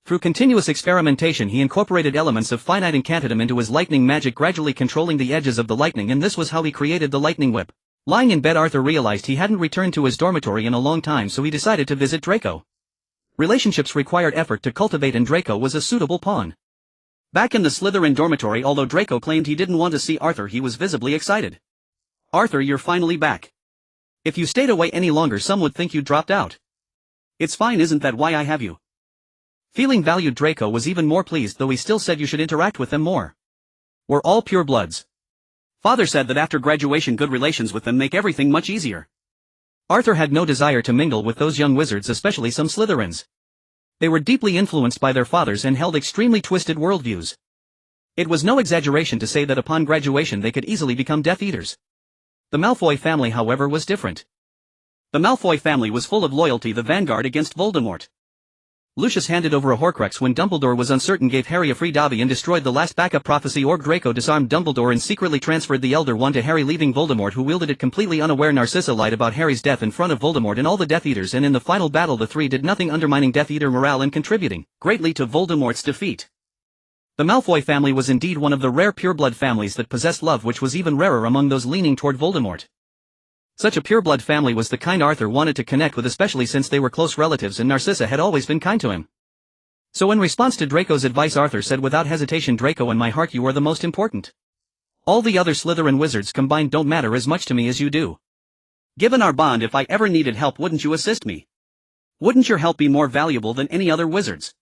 Through continuous experimentation, he incorporated elements of Finite Incantatem into his lightning magic, gradually controlling the edges of the lightning, and this was how he created the lightning whip. Lying in bed, Arthur realized he hadn't returned to his dormitory in a long time, so he decided to visit Draco. Relationships required effort to cultivate, and Draco was a suitable pawn. Back in the Slytherin dormitory, although Draco claimed he didn't want to see Arthur, he was visibly excited. "Arthur, you're finally back. If you stayed away any longer, some would think you dropped out. It's fine, isn't that why I have you?" Feeling valued, Draco was even more pleased, though he still said you should interact with them more. "We're all purebloods. Father said that after graduation good relations with them make everything much easier." Arthur had no desire to mingle with those young wizards, especially some Slytherins. They were deeply influenced by their fathers and held extremely twisted worldviews. It was no exaggeration to say that upon graduation they could easily become Death Eaters. The Malfoy family, however, was different. The Malfoy family was full of loyalty, the vanguard against Voldemort. Lucius handed over a Horcrux when Dumbledore was uncertain, gave Harry a free Dobby, and destroyed the last backup prophecy orb. Draco disarmed Dumbledore and secretly transferred the Elder Wand to Harry, leaving Voldemort, who wielded it, completely unaware. Narcissa lied about Harry's death in front of Voldemort and all the Death Eaters, and in the final battle the three did nothing, undermining Death Eater morale and contributing greatly to Voldemort's defeat. The Malfoy family was indeed one of the rare pureblood families that possessed love, which was even rarer among those leaning toward Voldemort. Such a pureblood family was the kind Arthur wanted to connect with, especially since they were close relatives and Narcissa had always been kind to him. So in response to Draco's advice, Arthur said without hesitation, "Draco, in my heart you are the most important. All the other Slytherin wizards combined don't matter as much to me as you do. Given our bond, if I ever needed help, wouldn't you assist me? Wouldn't your help be more valuable than any other wizard's?"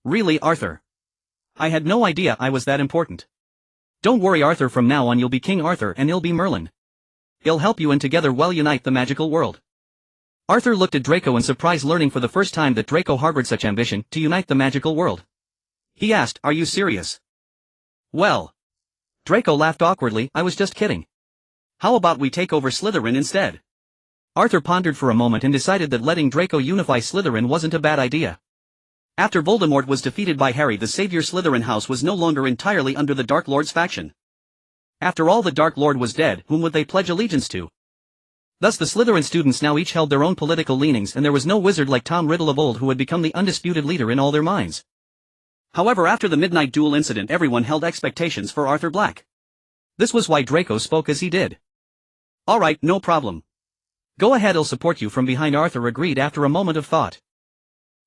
"Really, Arthur? I had no idea I was that important." "Don't worry, Arthur, from now on you'll be King Arthur and he'll be Merlin. He'll help you, and together we'll unite the magical world." Arthur looked at Draco in surprise, learning for the first time that Draco harbored such ambition, to unite the magical world. He asked, "Are you serious?" "Well." Draco laughed awkwardly, "I was just kidding. How about we take over Slytherin instead?" Arthur pondered for a moment and decided that letting Draco unify Slytherin wasn't a bad idea. After Voldemort was defeated by Harry, the savior Slytherin house was no longer entirely under the Dark Lord's faction. After all, the Dark Lord was dead, whom would they pledge allegiance to? Thus the Slytherin students now each held their own political leanings, and there was no wizard like Tom Riddle of old who had become the undisputed leader in all their minds. However, after the midnight duel incident, everyone held expectations for Arthur Black. This was why Draco spoke as he did. Alright, no problem. Go ahead, I'll support you from behind. Arthur agreed after a moment of thought.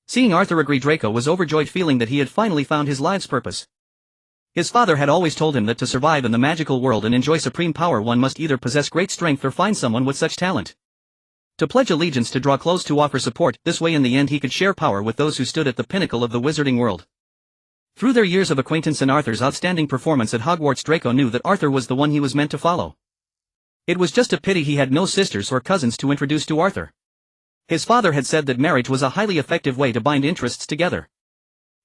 Seeing Arthur agree, Draco was overjoyed, feeling that he had finally found his life's purpose. His father had always told him that to survive in the magical world and enjoy supreme power one must either possess great strength or find someone with such talent. To pledge allegiance, to draw close, to offer support, this way in the end he could share power with those who stood at the pinnacle of the wizarding world. Through their years of acquaintance and Arthur's outstanding performance at Hogwarts, Draco knew that Arthur was the one he was meant to follow. It was just a pity he had no sisters or cousins to introduce to Arthur. His father had said that marriage was a highly effective way to bind interests together.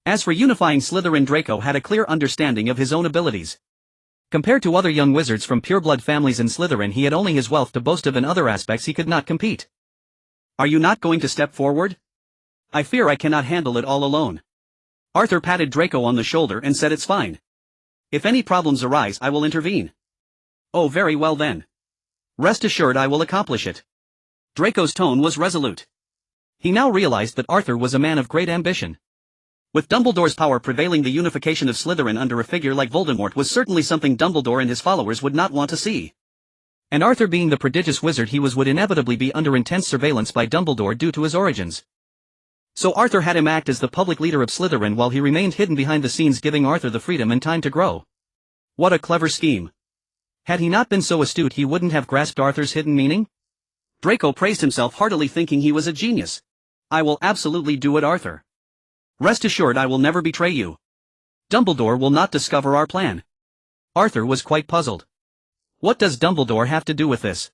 As for unifying Slytherin, Draco had a clear understanding of his own abilities. Compared to other young wizards from pureblood families in Slytherin, he had only his wealth to boast of. In other aspects he could not compete. Are you not going to step forward? I fear I cannot handle it all alone. Arthur patted Draco on the shoulder and said, it's fine. If any problems arise, I will intervene. Oh, very well then. Rest assured I will accomplish it. Draco's tone was resolute. He now realized that Arthur was a man of great ambition. With Dumbledore's power prevailing, the unification of Slytherin under a figure like Voldemort was certainly something Dumbledore and his followers would not want to see. And Arthur, being the prodigious wizard he was, would inevitably be under intense surveillance by Dumbledore due to his origins. So Arthur had him act as the public leader of Slytherin while he remained hidden behind the scenes, giving Arthur the freedom and time to grow. What a clever scheme. Had he not been so astute, he wouldn't have grasped Arthur's hidden meaning. Draco praised himself heartily, thinking he was a genius. I will absolutely do it, Arthur. Rest assured I will never betray you. Dumbledore will not discover our plan. Arthur was quite puzzled. What does Dumbledore have to do with this?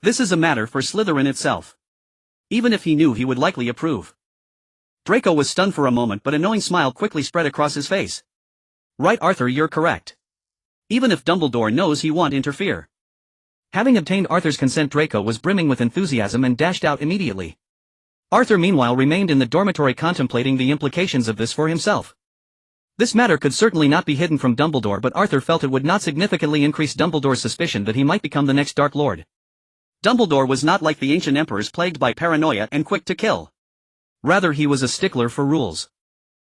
This is a matter for Slytherin itself. Even if he knew, he would likely approve. Draco was stunned for a moment, but a knowing smile quickly spread across his face. Right, Arthur, you're correct. Even if Dumbledore knows, he won't interfere. Having obtained Arthur's consent, Draco was brimming with enthusiasm and dashed out immediately. Arthur meanwhile remained in the dormitory contemplating the implications of this for himself. This matter could certainly not be hidden from Dumbledore, but Arthur felt it would not significantly increase Dumbledore's suspicion that he might become the next Dark Lord. Dumbledore was not like the ancient emperors, plagued by paranoia and quick to kill. Rather, he was a stickler for rules.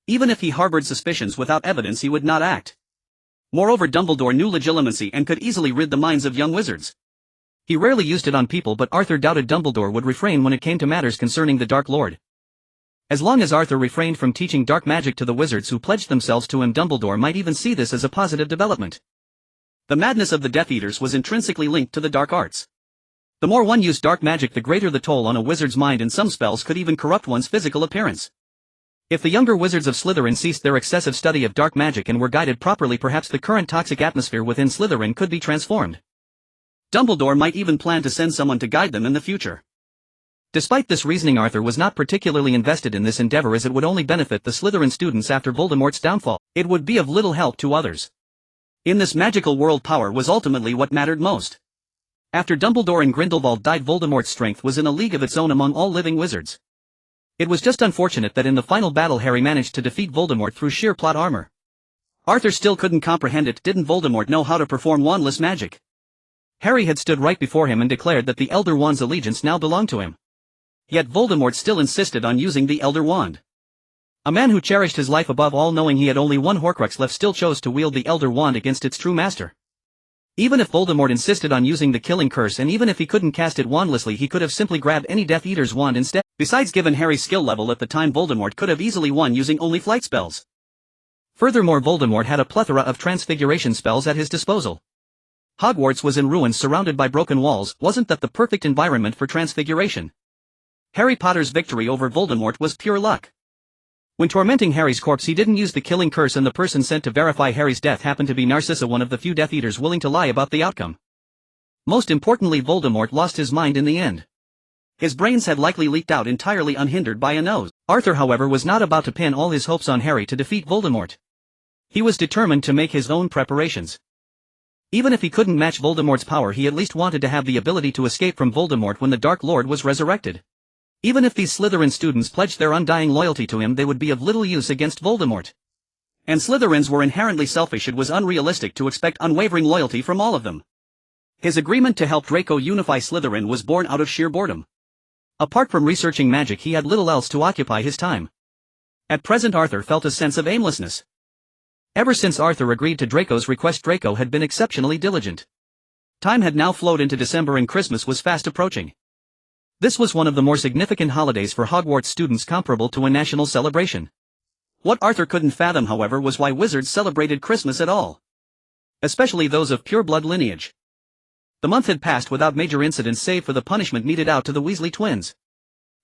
Even if he harbored suspicions without evidence, he would not act. Moreover, Dumbledore knew legitimacy and could easily rid the minds of young wizards. He rarely used it on people, but Arthur doubted Dumbledore would refrain when it came to matters concerning the Dark Lord. As long as Arthur refrained from teaching dark magic to the wizards who pledged themselves to him, Dumbledore might even see this as a positive development. The madness of the Death Eaters was intrinsically linked to the dark arts. The more one used dark magic, the greater the toll on a wizard's mind, and some spells could even corrupt one's physical appearance. If the younger wizards of Slytherin ceased their excessive study of dark magic and were guided properly, perhaps the current toxic atmosphere within Slytherin could be transformed. Dumbledore might even plan to send someone to guide them in the future. Despite this reasoning, Arthur was not particularly invested in this endeavor, as it would only benefit the Slytherin students after Voldemort's downfall. It would be of little help to others. In this magical world, power was ultimately what mattered most. After Dumbledore and Grindelwald died, Voldemort's strength was in a league of its own among all living wizards. It was just unfortunate that in the final battle Harry managed to defeat Voldemort through sheer plot armor. Arthur still couldn't comprehend it. Didn't Voldemort know how to perform wandless magic? Harry had stood right before him and declared that the Elder Wand's allegiance now belonged to him. Yet Voldemort still insisted on using the Elder Wand. A man who cherished his life above all, knowing he had only one Horcrux left, still chose to wield the Elder Wand against its true master. Even if Voldemort insisted on using the killing curse, and even if he couldn't cast it wandlessly, he could have simply grabbed any Death Eater's wand instead. Besides, given Harry's skill level at the time, Voldemort could have easily won using only flight spells. Furthermore, Voldemort had a plethora of transfiguration spells at his disposal. Hogwarts was in ruins, surrounded by broken walls. Wasn't that the perfect environment for transfiguration? Harry Potter's victory over Voldemort was pure luck. When tormenting Harry's corpse, he didn't use the killing curse, and the person sent to verify Harry's death happened to be Narcissa, one of the few Death Eaters willing to lie about the outcome. Most importantly, Voldemort lost his mind in the end. His brains had likely leaked out entirely unhindered by a nose. Arthur, however, was not about to pin all his hopes on Harry to defeat Voldemort. He was determined to make his own preparations. Even if he couldn't match Voldemort's power, he at least wanted to have the ability to escape from Voldemort when the Dark Lord was resurrected. Even if these Slytherin students pledged their undying loyalty to him, they would be of little use against Voldemort. And Slytherins were inherently selfish. It was unrealistic to expect unwavering loyalty from all of them. His agreement to help Draco unify Slytherin was born out of sheer boredom. Apart from researching magic, he had little else to occupy his time. At present, Arthur felt a sense of aimlessness. Ever since Arthur agreed to Draco's request, Draco had been exceptionally diligent. Time had now flowed into December and Christmas was fast approaching. This was one of the more significant holidays for Hogwarts students, comparable to a national celebration. What Arthur couldn't fathom, however, was why wizards celebrated Christmas at all. Especially those of pure blood lineage. The month had passed without major incidents save for the punishment meted out to the Weasley twins.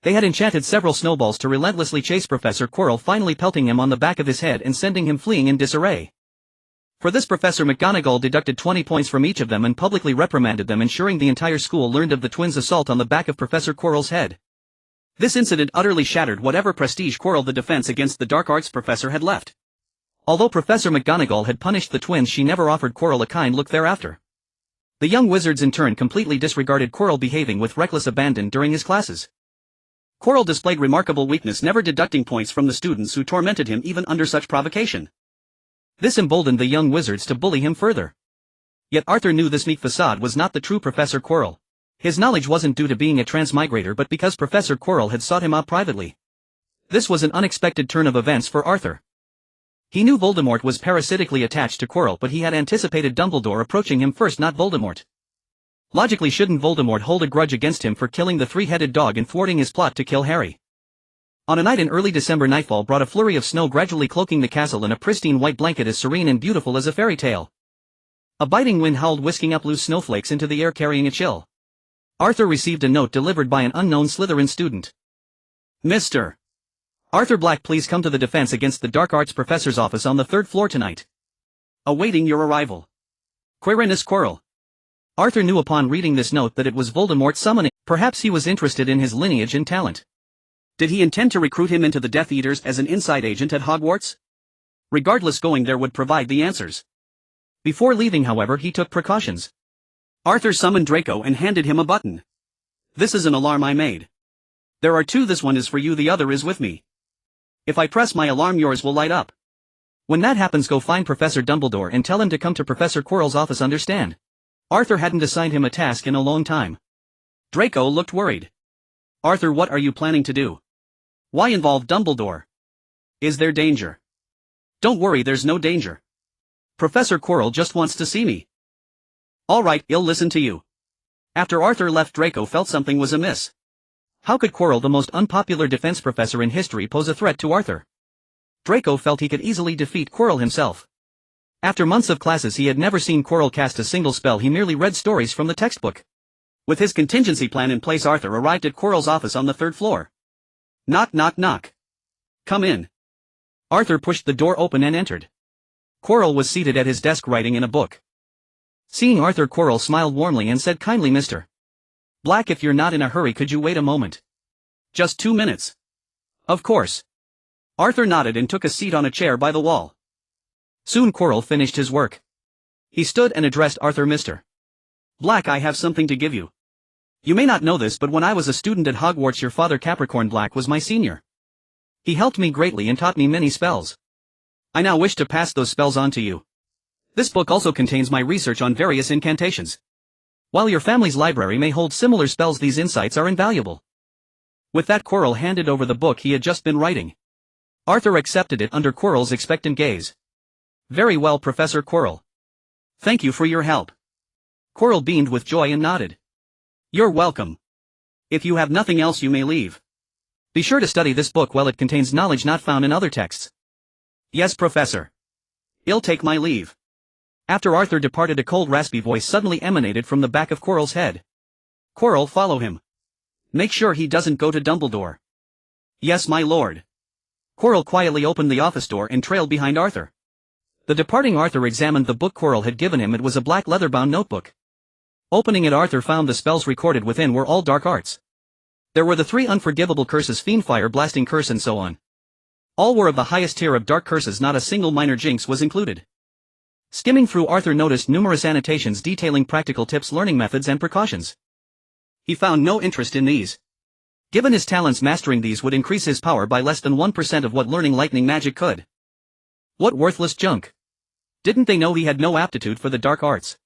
They had enchanted several snowballs to relentlessly chase Professor Quirrell, finally pelting him on the back of his head and sending him fleeing in disarray. For this, Professor McGonagall deducted 20 points from each of them and publicly reprimanded them, ensuring the entire school learned of the twins' assault on the back of Professor Quirrell's head. This incident utterly shattered whatever prestige Quirrell the Defense Against the Dark Arts professor had left. Although Professor McGonagall had punished the twins, she never offered Quirrell a kind look thereafter. The young wizards in turn completely disregarded Quirrell, behaving with reckless abandon during his classes. Quirrell displayed remarkable weakness, never deducting points from the students who tormented him even under such provocation. This emboldened the young wizards to bully him further. Yet Arthur knew this meek facade was not the true Professor Quirrell. His knowledge wasn't due to being a transmigrator, but because Professor Quirrell had sought him out privately. This was an unexpected turn of events for Arthur. He knew Voldemort was parasitically attached to Quirrell, but he had anticipated Dumbledore approaching him first, not Voldemort. Logically, shouldn't Voldemort hold a grudge against him for killing the three-headed dog and thwarting his plot to kill Harry? On a night in early December, nightfall brought a flurry of snow, gradually cloaking the castle in a pristine white blanket as serene and beautiful as a fairy tale. A biting wind howled, whisking up loose snowflakes into the air, carrying a chill. Arthur received a note delivered by an unknown Slytherin student. Mr. Arthur Black, please come to the Defense Against the Dark Arts professor's office on the 3rd floor tonight. Awaiting your arrival. Quirinus Quirrell. Arthur knew upon reading this note that it was Voldemort summoning. Perhaps he was interested in his lineage and talent. Did he intend to recruit him into the Death Eaters as an inside agent at Hogwarts? Regardless, going there would provide the answers. Before leaving, however, he took precautions. Arthur summoned Draco and handed him a button. This is an alarm I made. There are two, this one is for you, the other is with me. If I press my alarm, yours will light up. When that happens, go find Professor Dumbledore and tell him to come to Professor Quirrell's office, understand? Arthur hadn't assigned him a task in a long time. Draco looked worried. Arthur, what are you planning to do? Why involve Dumbledore? Is there danger? Don't worry, there's no danger. Professor Quirrell just wants to see me. All right, he'll listen to you. After Arthur left, Draco felt something was amiss. How could Quirrell, the most unpopular defense professor in history, pose a threat to Arthur? Draco felt he could easily defeat Quirrell himself. After months of classes, he had never seen Quirrell cast a single spell. He merely read stories from the textbook. With his contingency plan in place, Arthur arrived at Quirrell's office on the 3rd floor. Knock, knock, knock. Come in. Arthur pushed the door open and entered. Quirrell was seated at his desk writing in a book. Seeing Arthur, Quirrell smiled warmly and said kindly, Mr. Black, if you're not in a hurry, could you wait a moment? Just 2 minutes. Of course. Arthur nodded and took a seat on a chair by the wall. Soon Quirrell finished his work. He stood and addressed Arthur. Mr. Black, I have something to give you. You may not know this, but when I was a student at Hogwarts, your father Capricorn Black was my senior. He helped me greatly and taught me many spells. I now wish to pass those spells on to you. This book also contains my research on various incantations. While your family's library may hold similar spells, these insights are invaluable. With that, Quirrell handed over the book he had just been writing. Arthur accepted it under Quirrell's expectant gaze. Very well, Professor Quirrell. Thank you for your help. Quirrell beamed with joy and nodded. You're welcome. If you have nothing else, you may leave. Be sure to study this book well, it contains knowledge not found in other texts. Yes, Professor. I'll take my leave. After Arthur departed, a cold, raspy voice suddenly emanated from the back of Quirrell's head. Quirrell, follow him. Make sure he doesn't go to Dumbledore. Yes, my lord. Quirrell quietly opened the office door and trailed behind Arthur. The departing Arthur examined the book Quirrell had given him. It was a black leather-bound notebook. Opening it, Arthur found the spells recorded within were all dark arts. There were the 3 unforgivable curses: Fiend, Fire, Blasting Curse, and so on. All were of the highest tier of dark curses, not a single minor jinx was included. Skimming through, Arthur noticed numerous annotations detailing practical tips, learning methods, and precautions. He found no interest in these. Given his talents, mastering these would increase his power by less than 1% of what learning lightning magic could. What worthless junk. Didn't they know he had no aptitude for the dark arts?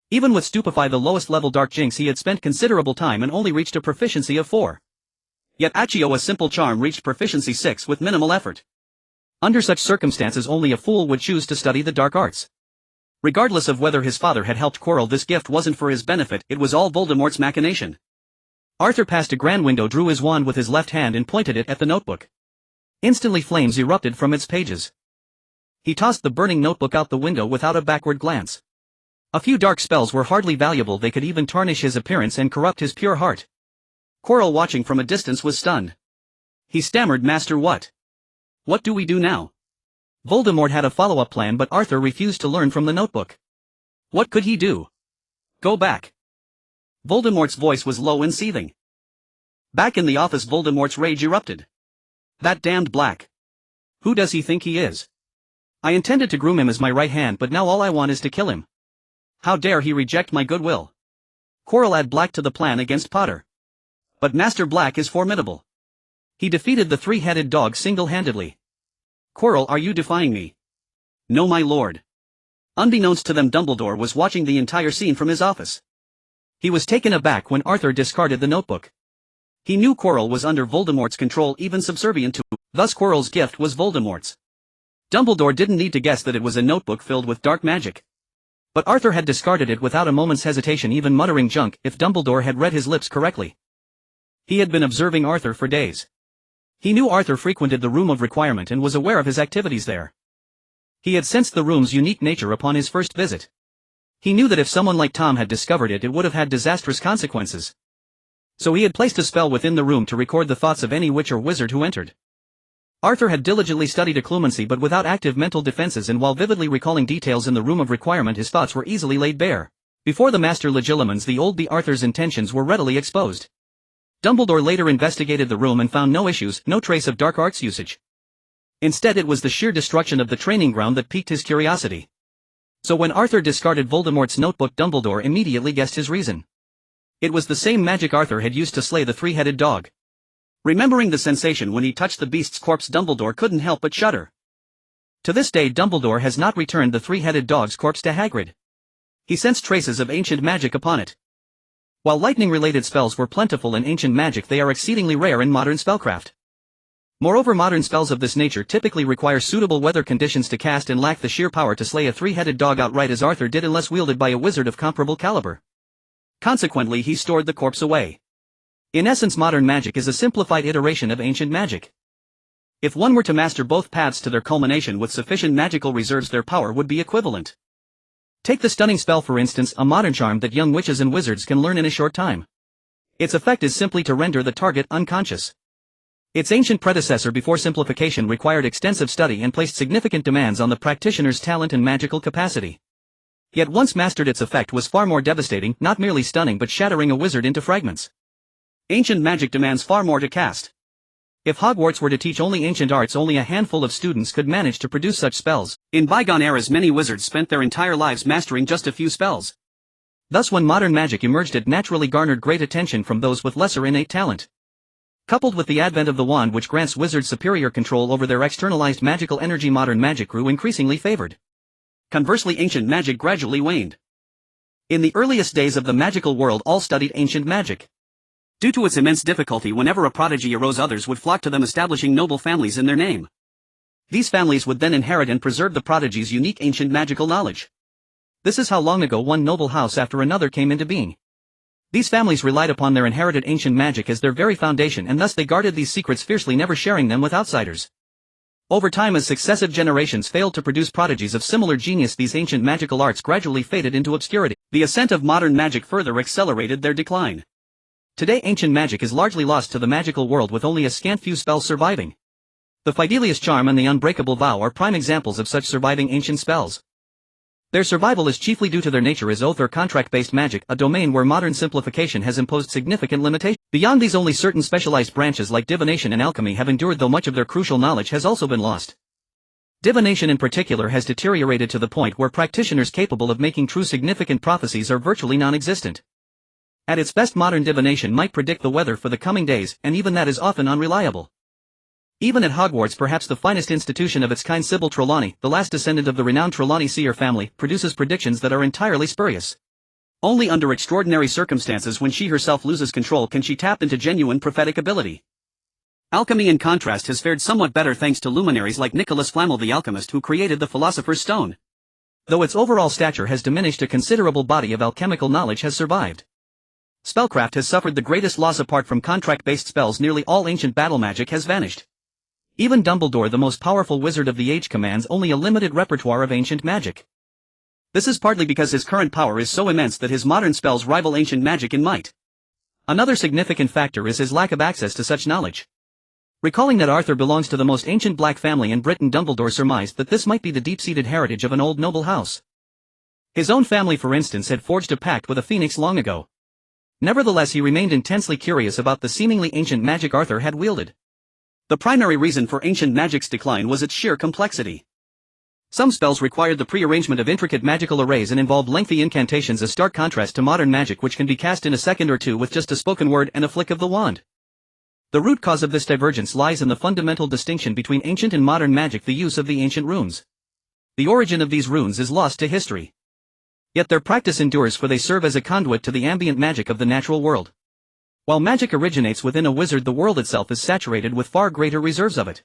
Even with Stupefy, the lowest level dark jinx, he had spent considerable time and only reached a proficiency of 4. Yet Accio, a simple charm, reached proficiency 6 with minimal effort. Under such circumstances, only a fool would choose to study the dark arts. Regardless of whether his father had helped Quirrell, this gift wasn't for his benefit, it was all Voldemort's machination. Arthur passed a grand window, drew his wand with his left hand and pointed it at the notebook. Instantly flames erupted from its pages. He tossed the burning notebook out the window without a backward glance. A few dark spells were hardly valuable, they could even tarnish his appearance and corrupt his pure heart. Quirrell, watching from a distance, was stunned. He stammered, "Master, what? What do we do now?" Voldemort had a follow-up plan, but Arthur refused to learn from the notebook. What could he do? Go back. Voldemort's voice was low and seething. Back in the office, Voldemort's rage erupted. That damned Black. Who does he think he is? I intended to groom him as my right hand, but now all I want is to kill him. How dare he reject my goodwill? Quirrell, add Black to the plan against Potter. But Master Black is formidable. He defeated the three-headed dog single-handedly. Quirrell, are you defying me? No, my lord. Unbeknownst to them, Dumbledore was watching the entire scene from his office. He was taken aback when Arthur discarded the notebook. He knew Quirrell was under Voldemort's control, even subservient to, thus Quirrell's gift was Voldemort's. Dumbledore didn't need to guess that it was a notebook filled with dark magic. But Arthur had discarded it without a moment's hesitation, even muttering junk, if Dumbledore had read his lips correctly. He had been observing Arthur for days. He knew Arthur frequented the Room of Requirement and was aware of his activities there. He had sensed the room's unique nature upon his first visit. He knew that if someone like Tom had discovered it, it would have had disastrous consequences. So he had placed a spell within the room to record the thoughts of any witch or wizard who entered. Arthur had diligently studied occlumency, but without active mental defenses, and while vividly recalling details in the Room of Requirement, his thoughts were easily laid bare. Before the Master Legilimens, the old Arthur's intentions were readily exposed. Dumbledore later investigated the room and found no issues, no trace of dark arts usage. Instead, it was the sheer destruction of the training ground that piqued his curiosity. So when Arthur discarded Voldemort's notebook, Dumbledore immediately guessed his reason. It was the same magic Arthur had used to slay the three-headed dog. Remembering the sensation when he touched the beast's corpse, Dumbledore couldn't help but shudder. To this day, Dumbledore has not returned the three-headed dog's corpse to Hagrid. He sensed traces of ancient magic upon it. While lightning-related spells were plentiful in ancient magic, they are exceedingly rare in modern spellcraft. Moreover, modern spells of this nature typically require suitable weather conditions to cast and lack the sheer power to slay a three-headed dog outright as Arthur did, unless wielded by a wizard of comparable caliber. Consequently, he stored the corpse away. In essence, modern magic is a simplified iteration of ancient magic. If one were to master both paths to their culmination with sufficient magical reserves, their power would be equivalent. Take the stunning spell, for instance, a modern charm that young witches and wizards can learn in a short time. Its effect is simply to render the target unconscious. Its ancient predecessor before simplification required extensive study and placed significant demands on the practitioner's talent and magical capacity. Yet once mastered, its effect was far more devastating, not merely stunning but shattering a wizard into fragments. Ancient magic demands far more to cast. If Hogwarts were to teach only ancient arts, only a handful of students could manage to produce such spells. In bygone eras, many wizards spent their entire lives mastering just a few spells. Thus, when modern magic emerged, it naturally garnered great attention from those with lesser innate talent. Coupled with the advent of the wand, which grants wizards superior control over their externalized magical energy, modern magic grew increasingly favored. Conversely, ancient magic gradually waned. In the earliest days of the magical world, all studied ancient magic. Due to its immense difficulty, whenever a prodigy arose, others would flock to them, establishing noble families in their name. These families would then inherit and preserve the prodigy's unique ancient magical knowledge. This is how long ago one noble house after another came into being. These families relied upon their inherited ancient magic as their very foundation, and thus they guarded these secrets fiercely, never sharing them with outsiders. Over time, as successive generations failed to produce prodigies of similar genius, these ancient magical arts gradually faded into obscurity. The ascent of modern magic further accelerated their decline. Today, ancient magic is largely lost to the magical world, with only a scant few spells surviving. The Fidelius Charm and the Unbreakable Vow are prime examples of such surviving ancient spells. Their survival is chiefly due to their nature as oath or contract-based magic, a domain where modern simplification has imposed significant limitations. Beyond these, only certain specialized branches like divination and alchemy have endured, though much of their crucial knowledge has also been lost. Divination in particular has deteriorated to the point where practitioners capable of making true significant prophecies are virtually non-existent. At its best, modern divination might predict the weather for the coming days, and even that is often unreliable. Even at Hogwarts, perhaps the finest institution of its kind, Sybil Trelawney, the last descendant of the renowned Trelawney seer family, produces predictions that are entirely spurious. Only under extraordinary circumstances, when she herself loses control, can she tap into genuine prophetic ability. Alchemy, in contrast, has fared somewhat better thanks to luminaries like Nicholas Flamel the alchemist, who created the Philosopher's Stone. Though its overall stature has diminished, a considerable body of alchemical knowledge has survived. Spellcraft has suffered the greatest loss. Apart from contract-based spells, nearly all ancient battle magic has vanished. Even Dumbledore, the most powerful wizard of the age, commands only a limited repertoire of ancient magic. This is partly because his current power is so immense that his modern spells rival ancient magic in might. Another significant factor is his lack of access to such knowledge. Recalling that Arthur belongs to the most ancient black family in Britain, Dumbledore surmised that this might be the deep-seated heritage of an old noble house. His own family, for instance, had forged a pact with a phoenix long ago. Nevertheless, he remained intensely curious about the seemingly ancient magic Arthur had wielded. The primary reason for ancient magic's decline was its sheer complexity. Some spells required the prearrangement of intricate magical arrays and involved lengthy incantations, a stark contrast to modern magic which can be cast in a second or two with just a spoken word and a flick of the wand. The root cause of this divergence lies in the fundamental distinction between ancient and modern magic: the use of the ancient runes. The origin of these runes is lost to history. Yet their practice endures, for they serve as a conduit to the ambient magic of the natural world. While magic originates within a wizard, the world itself is saturated with far greater reserves of it.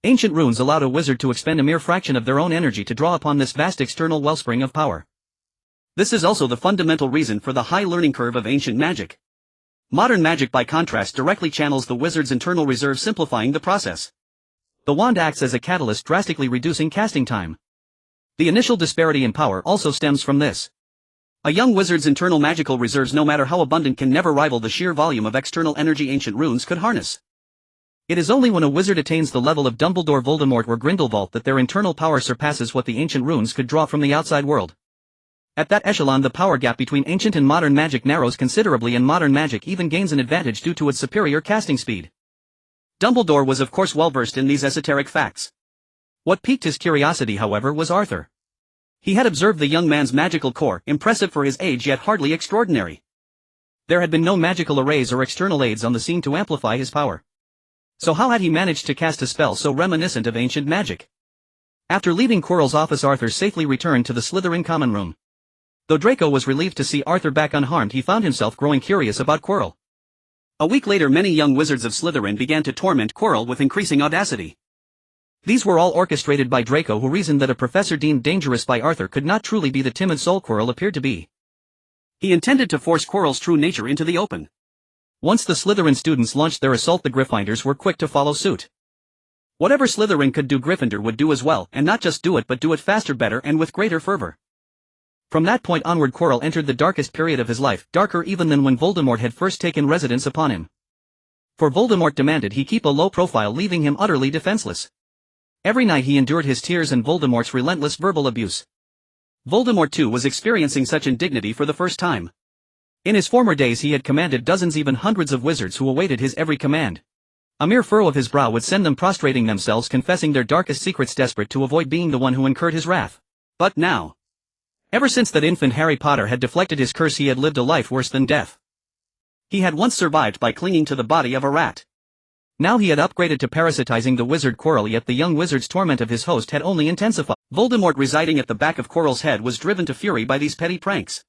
Ancient runes allowed a wizard to expend a mere fraction of their own energy to draw upon this vast external wellspring of power. This is also the fundamental reason for the high learning curve of ancient magic. Modern magic, by contrast, directly channels the wizard's internal reserve, simplifying the process. The wand acts as a catalyst, drastically reducing casting time. The initial disparity in power also stems from this. A young wizard's internal magical reserves, no matter how abundant, can never rival the sheer volume of external energy ancient runes could harness. It is only when a wizard attains the level of Dumbledore, Voldemort, or Grindelwald that their internal power surpasses what the ancient runes could draw from the outside world. At that echelon, the power gap between ancient and modern magic narrows considerably, and modern magic even gains an advantage due to its superior casting speed. Dumbledore was of course well versed in these esoteric facts. What piqued his curiosity, however, was Arthur. He had observed the young man's magical core, impressive for his age yet hardly extraordinary. There had been no magical arrays or external aids on the scene to amplify his power. So how had he managed to cast a spell so reminiscent of ancient magic? After leaving Quirrell's office, Arthur safely returned to the Slytherin common room. Though Draco was relieved to see Arthur back unharmed, he found himself growing curious about Quirrell. A week later, many young wizards of Slytherin began to torment Quirrell with increasing audacity. These were all orchestrated by Draco, who reasoned that a professor deemed dangerous by Arthur could not truly be the timid soul Quirrell appeared to be. He intended to force Quirrell's true nature into the open. Once the Slytherin students launched their assault, the Gryffindors were quick to follow suit. Whatever Slytherin could do, Gryffindor would do as well, and not just do it, but do it faster, better, and with greater fervor. From that point onward, Quirrell entered the darkest period of his life, darker even than when Voldemort had first taken residence upon him. For Voldemort demanded he keep a low profile, leaving him utterly defenseless. Every night he endured his tears and Voldemort's relentless verbal abuse. Voldemort too was experiencing such indignity for the first time. In his former days he had commanded dozens, even hundreds of wizards who awaited his every command. A mere furrow of his brow would send them prostrating themselves, confessing their darkest secrets, desperate to avoid being the one who incurred his wrath. But now, ever since that infant Harry Potter had deflected his curse, he had lived a life worse than death. He had once survived by clinging to the body of a rat. Now he had upgraded to parasitizing the wizard Quirrell, yet the young wizard's torment of his host had only intensified. Voldemort, residing at the back of Quirrell's head, was driven to fury by these petty pranks.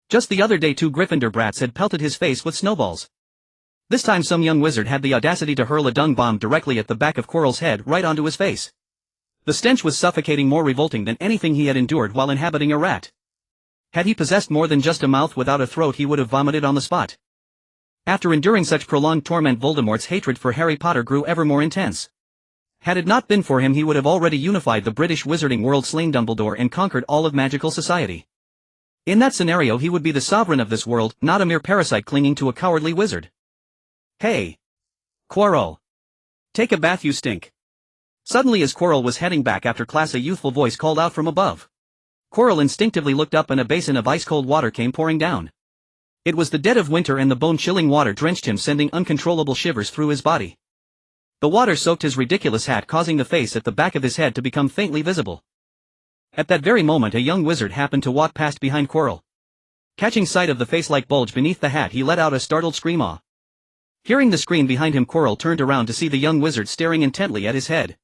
Just the other day, 2 Gryffindor brats had pelted his face with snowballs. This time some young wizard had the audacity to hurl a dung bomb directly at the back of Quirrell's head, right onto his face. The stench was suffocating, more revolting than anything he had endured while inhabiting a rat. Had he possessed more than just a mouth without a throat, he would have vomited on the spot. After enduring such prolonged torment, Voldemort's hatred for Harry Potter grew ever more intense. Had it not been for him, he would have already unified the British wizarding world, slain Dumbledore, and conquered all of magical society. In that scenario, he would be the sovereign of this world, not a mere parasite clinging to a cowardly wizard. Hey! Quirrell! Take a bath, you stink! Suddenly, as Quirrell was heading back after class, a youthful voice called out from above. Quirrell instinctively looked up, and a basin of ice-cold water came pouring down. It was the dead of winter, and the bone-chilling water drenched him, sending uncontrollable shivers through his body. The water soaked his ridiculous hat, causing the face at the back of his head to become faintly visible. At that very moment, a young wizard happened to walk past behind Quirrell. Catching sight of the face-like bulge beneath the hat, he let out a startled scream. "Ah!" Hearing the scream behind him, Quirrell turned around to see the young wizard staring intently at his head.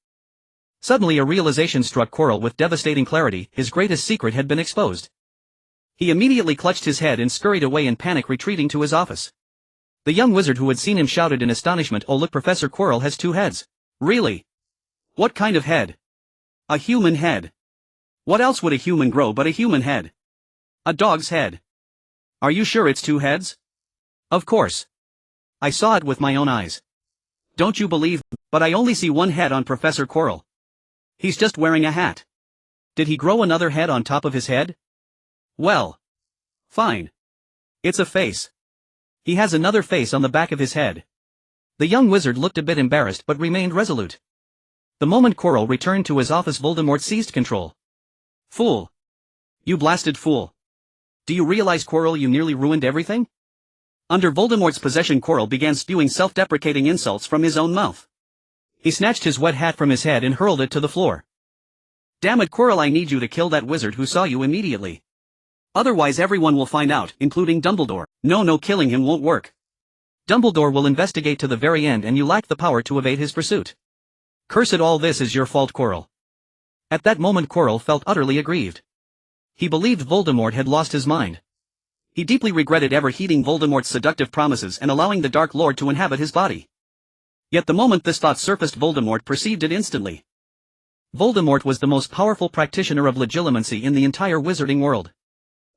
Suddenly a realization struck Quirrell with devastating clarity: his greatest secret had been exposed. He immediately clutched his head and scurried away in panic, retreating to his office. The young wizard who had seen him shouted in astonishment, "Oh look, Professor Quirrell has 2 heads. Really? What kind of head?" "A human head." What else would a human grow but a human head? A dog's head. Are you sure it's 2 heads? Of course. I saw it with my own eyes. Don't you believe me? But I only see 1 head on Professor Quirrell. He's just wearing a hat. Did he grow another head on top of his head? Well. Fine. It's a face. He has another face on the back of his head. The young wizard looked a bit embarrassed but remained resolute. The moment Quirrell returned to his office, Voldemort seized control. Fool. You blasted fool. Do you realize, Quirrell, you nearly ruined everything? Under Voldemort's possession, Quirrell began spewing self-deprecating insults from his own mouth. He snatched his wet hat from his head and hurled it to the floor. Damn it, Quirrell, I need you to kill that wizard who saw you immediately. Otherwise everyone will find out, including Dumbledore. No, killing him won't work. Dumbledore will investigate to the very end and you lack the power to evade his pursuit. Curse it all, this is your fault, Quirrell. At that moment Quirrell felt utterly aggrieved. He believed Voldemort had lost his mind. He deeply regretted ever heeding Voldemort's seductive promises and allowing the Dark Lord to inhabit his body. Yet the moment this thought surfaced, Voldemort perceived it instantly. Voldemort was the most powerful practitioner of legilimency in the entire wizarding world.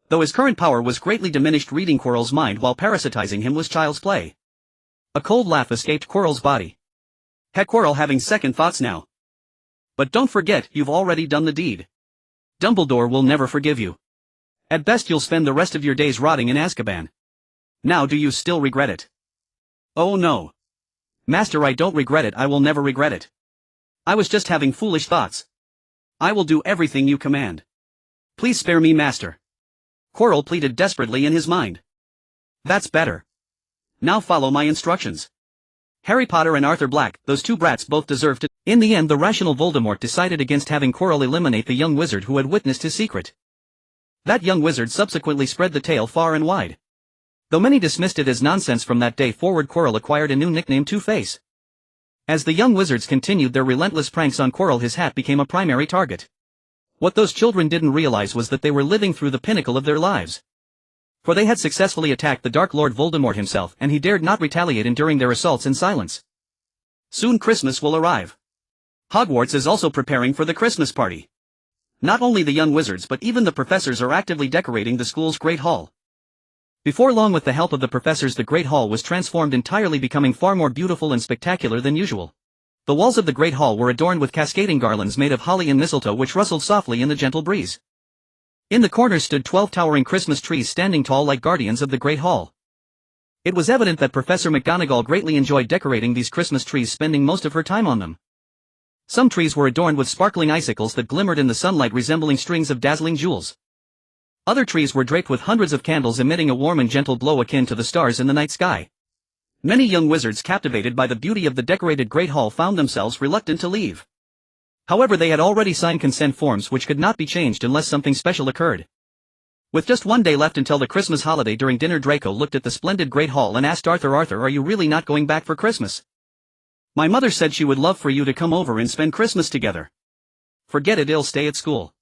Though his current power was greatly diminished, reading Quirrell's mind while parasitizing him was child's play. A cold laugh escaped Quirrell's body. Heck, Quirrell having second thoughts now. But don't forget, you've already done the deed. Dumbledore will never forgive you. At best you'll spend the rest of your days rotting in Azkaban. Now do you still regret it? Oh no. Master, I don't regret it, I will never regret it. I was just having foolish thoughts. I will do everything you command. Please spare me, Master. Quirrell pleaded desperately in his mind. That's better. Now follow my instructions. Harry Potter and Arthur Black, those 2 brats both deserve to— In the end, the rational Voldemort decided against having Quirrell eliminate the young wizard who had witnessed his secret. That young wizard subsequently spread the tale far and wide. Though many dismissed it as nonsense, from that day forward Quirrell acquired a new nickname, Two-Face. As the young wizards continued their relentless pranks on Quirrell, his hat became a primary target. What those children didn't realize was that they were living through the pinnacle of their lives. For they had successfully attacked the Dark Lord Voldemort himself, and he dared not retaliate, enduring their assaults in silence. Soon Christmas will arrive. Hogwarts is also preparing for the Christmas party. Not only the young wizards but even the professors are actively decorating the school's Great Hall. Before long, with the help of the professors, the Great Hall was transformed entirely, becoming far more beautiful and spectacular than usual. The walls of the Great Hall were adorned with cascading garlands made of holly and mistletoe which rustled softly in the gentle breeze. In the corners stood 12 towering Christmas trees, standing tall like guardians of the Great Hall. It was evident that Professor McGonagall greatly enjoyed decorating these Christmas trees, spending most of her time on them. Some trees were adorned with sparkling icicles that glimmered in the sunlight, resembling strings of dazzling jewels. Other trees were draped with hundreds of candles, emitting a warm and gentle glow akin to the stars in the night sky. Many young wizards, captivated by the beauty of the decorated Great Hall, found themselves reluctant to leave. However, they had already signed consent forms which could not be changed unless something special occurred. With just 1 day left until the Christmas holiday, during dinner Draco looked at the splendid Great Hall and asked Arthur, "Arthur, are you really not going back for Christmas? My mother said she would love for you to come over and spend Christmas together." "Forget it, I'll stay at school.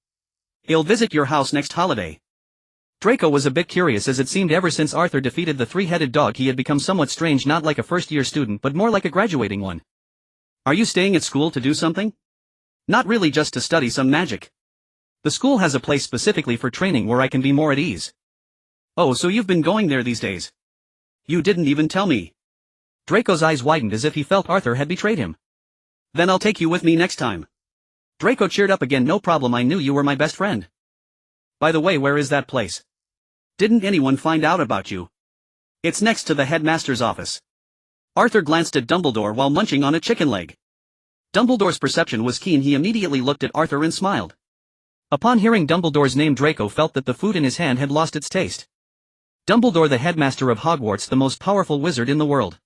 I'll visit your house next holiday." Draco was a bit curious, as it seemed ever since Arthur defeated the 3-headed dog he had become somewhat strange, not like a first-year student but more like a graduating one. "Are you staying at school to do something?" "Not really, just to study some magic. The school has a place specifically for training where I can be more at ease." "Oh, so you've been going there these days? You didn't even tell me." Draco's eyes widened as if he felt Arthur had betrayed him. "Then I'll take you with me next time." Draco cheered up again. "No problem, I knew you were my best friend. By the way, where is that place? Didn't anyone find out about you?" "It's next to the headmaster's office." Arthur glanced at Dumbledore while munching on a chicken leg. Dumbledore's perception was keen. He immediately looked at Arthur and smiled. Upon hearing Dumbledore's name, Draco felt that the food in his hand had lost its taste. Dumbledore, the headmaster of Hogwarts, the most powerful wizard in the world.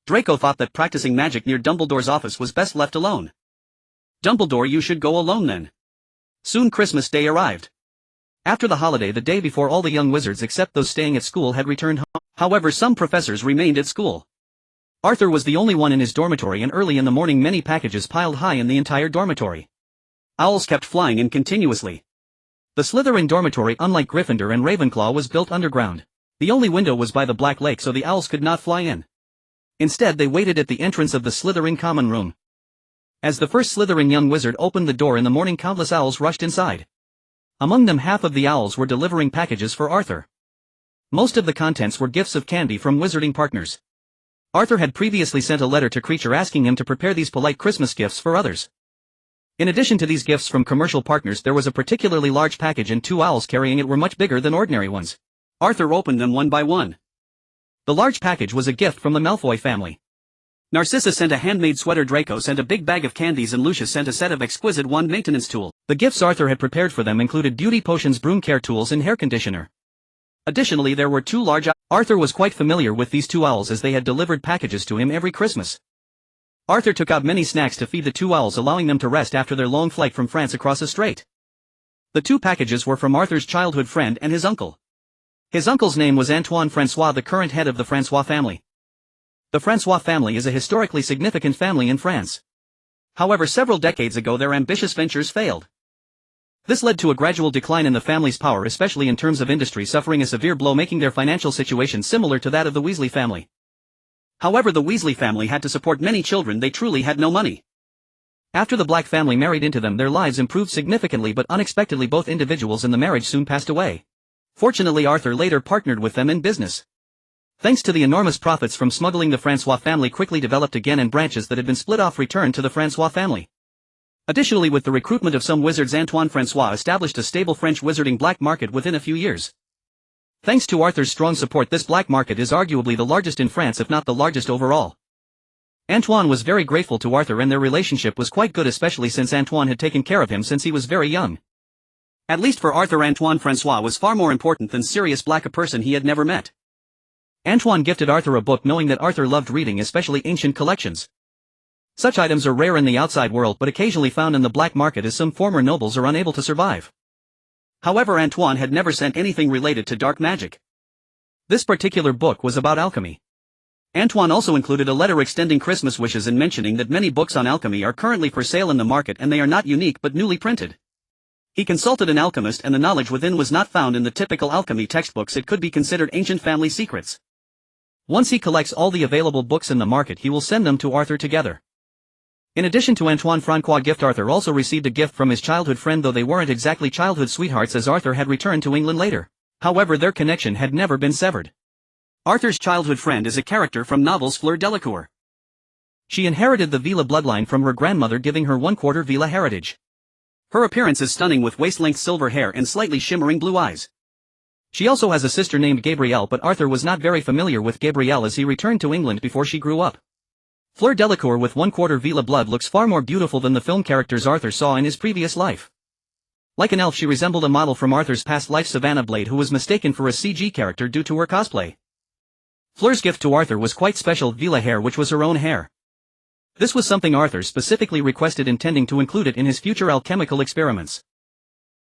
Draco thought that practicing magic near Dumbledore's office was best left alone. "Dumbledore, you should go alone then." Soon Christmas Day arrived. After the holiday, the day before, all the young wizards except those staying at school had returned home. However, some professors remained at school. Arthur was the only one in his dormitory, and early in the morning many packages piled high in the entire dormitory. Owls kept flying in continuously. The Slytherin dormitory, unlike Gryffindor and Ravenclaw, was built underground. The only window was by the Black Lake, so the owls could not fly in. Instead, they waited at the entrance of the Slytherin common room. As the first Slytherin young wizard opened the door in the morning, countless owls rushed inside. Among them, half of the owls were delivering packages for Arthur. Most of the contents were gifts of candy from wizarding partners. Arthur had previously sent a letter to Creature asking him to prepare these polite Christmas gifts for others. In addition to these gifts from commercial partners, there was a particularly large package, and two owls carrying it were much bigger than ordinary ones. Arthur opened them one by one. The large package was a gift from the Malfoy family. Narcissa sent a handmade sweater, Draco sent a big bag of candies, and Lucius sent a set of exquisite wand maintenance tool. The gifts Arthur had prepared for them included beauty potions, broom care tools, and hair conditioner. Additionally, there were two large owls. Arthur was quite familiar with these two owls as they had delivered packages to him every Christmas. Arthur took out many snacks to feed the two owls, allowing them to rest after their long flight from France across a strait. The two packages were from Arthur's childhood friend and his uncle. His uncle's name was Antoine François, the current head of the François family. The François family is a historically significant family in France. However, several decades ago their ambitious ventures failed. This led to a gradual decline in the family's power, especially in terms of industry, suffering a severe blow, making their financial situation similar to that of the Weasley family. However, the Weasley family had to support many children. They truly had no money. After the Black family married into them, their lives improved significantly, but unexpectedly both individuals in the marriage soon passed away. Fortunately, Arthur later partnered with them in business. Thanks to the enormous profits from smuggling, the François family quickly developed again, and branches that had been split off returned to the François family. Additionally, with the recruitment of some wizards, Antoine François established a stable French wizarding black market within a few years. Thanks to Arthur's strong support, this black market is arguably the largest in France, if not the largest overall. Antoine was very grateful to Arthur, and their relationship was quite good, especially since Antoine had taken care of him since he was very young. At least for Arthur, Antoine François was far more important than Sirius Black, a person he had never met. Antoine gifted Arthur a book, knowing that Arthur loved reading, especially ancient collections. Such items are rare in the outside world but occasionally found in the black market, as some former nobles are unable to survive. However, Antoine had never sent anything related to dark magic. This particular book was about alchemy. Antoine also included a letter extending Christmas wishes and mentioning that many books on alchemy are currently for sale in the market, and they are not unique but newly printed. He consulted an alchemist, and the knowledge within was not found in the typical alchemy textbooks. It could be considered ancient family secrets. Once he collects all the available books in the market, he will send them to Arthur together. In addition to Antoine François' gift, Arthur also received a gift from his childhood friend, though they weren't exactly childhood sweethearts, as Arthur had returned to England later. However, their connection had never been severed. Arthur's childhood friend is a character from novels Fleur Delacour. She inherited the Vila bloodline from her grandmother, giving her 1/4 Vila heritage. Her appearance is stunning, with waist-length silver hair and slightly shimmering blue eyes. She also has a sister named Gabrielle, but Arthur was not very familiar with Gabrielle as he returned to England before she grew up. Fleur Delacour with 1/4 Vila blood looks far more beautiful than the film characters Arthur saw in his previous life. Like an elf, she resembled a model from Arthur's past life, Savannah Blade, who was mistaken for a CG character due to her cosplay. Fleur's gift to Arthur was quite special, Vila hair, which was her own hair. This was something Arthur specifically requested, intending to include it in his future alchemical experiments.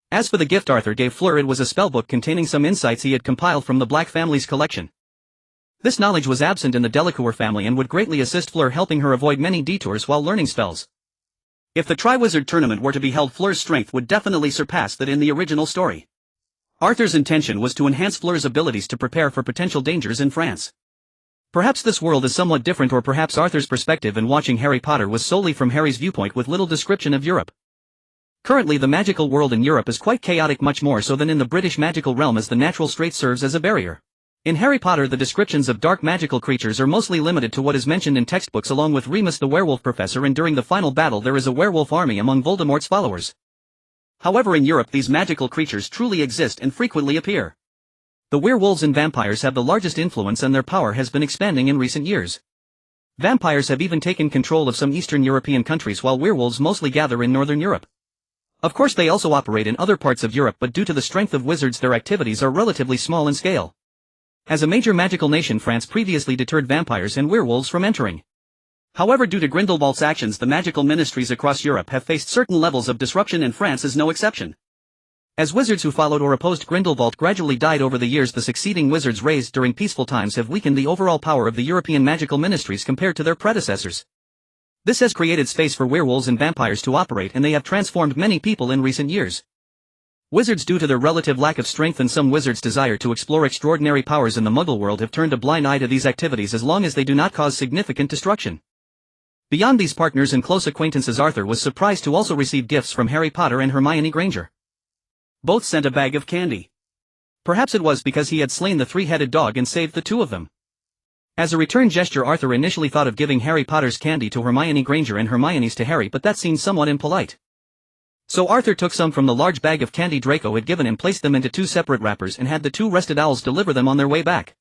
As for the gift Arthur gave Fleur, it was a spellbook containing some insights he had compiled from the Black family's collection. This knowledge was absent in the Delacour family and would greatly assist Fleur, helping her avoid many detours while learning spells. If the Triwizard Tournament were to be held, Fleur's strength would definitely surpass that in the original story. Arthur's intention was to enhance Fleur's abilities to prepare for potential dangers in France. Perhaps this world is somewhat different, or perhaps Arthur's perspective in watching Harry Potter was solely from Harry's viewpoint, with little description of Europe. Currently, the magical world in Europe is quite chaotic, much more so than in the British magical realm, as the natural strait serves as a barrier. In Harry Potter, the descriptions of dark magical creatures are mostly limited to what is mentioned in textbooks, along with Remus the werewolf professor, and during the final battle there is a werewolf army among Voldemort's followers. However, in Europe these magical creatures truly exist and frequently appear. The werewolves and vampires have the largest influence, and their power has been expanding in recent years. Vampires have even taken control of some Eastern European countries, while werewolves mostly gather in Northern Europe. Of course, they also operate in other parts of Europe, but due to the strength of wizards their activities are relatively small in scale. As a major magical nation, France previously deterred vampires and werewolves from entering. However, due to Grindelwald's actions, the magical ministries across Europe have faced certain levels of disruption, and France is no exception. As wizards who followed or opposed Grindelwald gradually died over the years, the succeeding wizards raised during peaceful times have weakened the overall power of the European magical ministries compared to their predecessors. This has created space for werewolves and vampires to operate, and they have transformed many people in recent years. Wizards, due to their relative lack of strength and some wizards' desire to explore extraordinary powers in the Muggle world, have turned a blind eye to these activities as long as they do not cause significant destruction. Beyond these partners and close acquaintances, Arthur was surprised to also receive gifts from Harry Potter and Hermione Granger. Both sent a bag of candy. Perhaps it was because he had slain the three-headed dog and saved the two of them. As a return gesture, Arthur initially thought of giving Harry Potter's candy to Hermione Granger and Hermione's to Harry, but that seemed somewhat impolite. So Arthur took some from the large bag of candy Draco had given him, placed them into two separate wrappers, and had the two rested owls deliver them on their way back.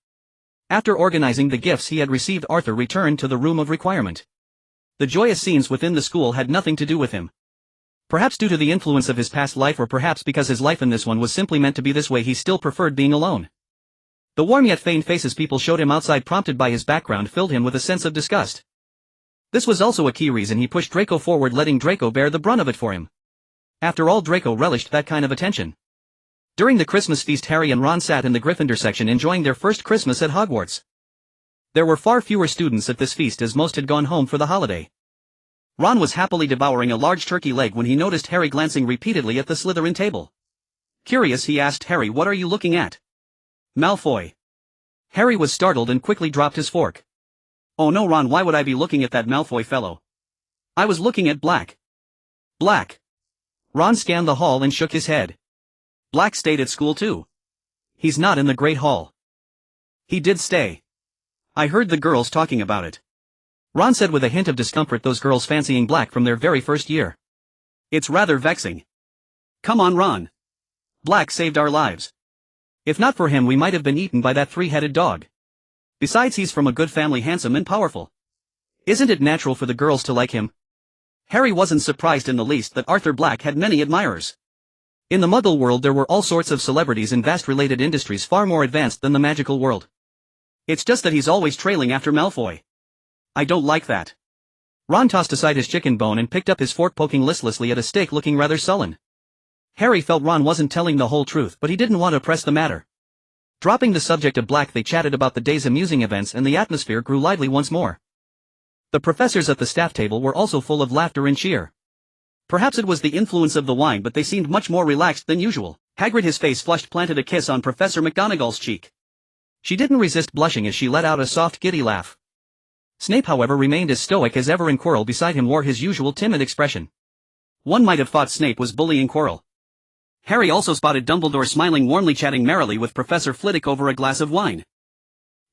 After organizing the gifts he had received, Arthur returned to the room of requirement. The joyous scenes within the school had nothing to do with him. Perhaps due to the influence of his past life, or perhaps because his life in this one was simply meant to be this way, he still preferred being alone. The warm yet feigned faces people showed him outside, prompted by his background, filled him with a sense of disgust. This was also a key reason he pushed Draco forward, letting Draco bear the brunt of it for him. After all, Draco relished that kind of attention. During the Christmas feast, Harry and Ron sat in the Gryffindor section enjoying their first Christmas at Hogwarts. There were far fewer students at this feast as most had gone home for the holiday. Ron was happily devouring a large turkey leg when he noticed Harry glancing repeatedly at the Slytherin table. Curious, he asked Harry, "What are you looking at?" "Malfoy." Harry was startled and quickly dropped his fork. "Oh no, Ron, why would I be looking at that Malfoy fellow?" "I was looking at Black." "Black?" Ron scanned the hall and shook his head. "Black stayed at school too. He's not in the Great Hall." "He did stay. I heard the girls talking about it," Ron said with a hint of discomfort, those girls fancying Black from their very first year. "It's rather vexing. Come on, Ron. Black saved our lives. If not for him, we might have been eaten by that three-headed dog. Besides, he's from a good family, handsome and powerful. Isn't it natural for the girls to like him?" Harry wasn't surprised in the least that Arthur Black had many admirers. In the Muggle world there were all sorts of celebrities in vast related industries far more advanced than the magical world. It's just that he's always trailing after Malfoy. I don't like that. Ron tossed aside his chicken bone and picked up his fork, poking listlessly at a steak, looking rather sullen. Harry felt Ron wasn't telling the whole truth, but he didn't want to press the matter. Dropping the subject of Black, they chatted about the day's amusing events, and the atmosphere grew lively once more. The professors at the staff table were also full of laughter and cheer. Perhaps it was the influence of the wine, but they seemed much more relaxed than usual. Hagrid, his face flushed, planted a kiss on Professor McGonagall's cheek. She didn't resist blushing as she let out a soft, giddy laugh. Snape, however, remained as stoic as ever, and Quirrell beside him wore his usual timid expression. One might have thought Snape was bullying Quirrell. Harry also spotted Dumbledore smiling warmly, chatting merrily with Professor Flitwick over a glass of wine.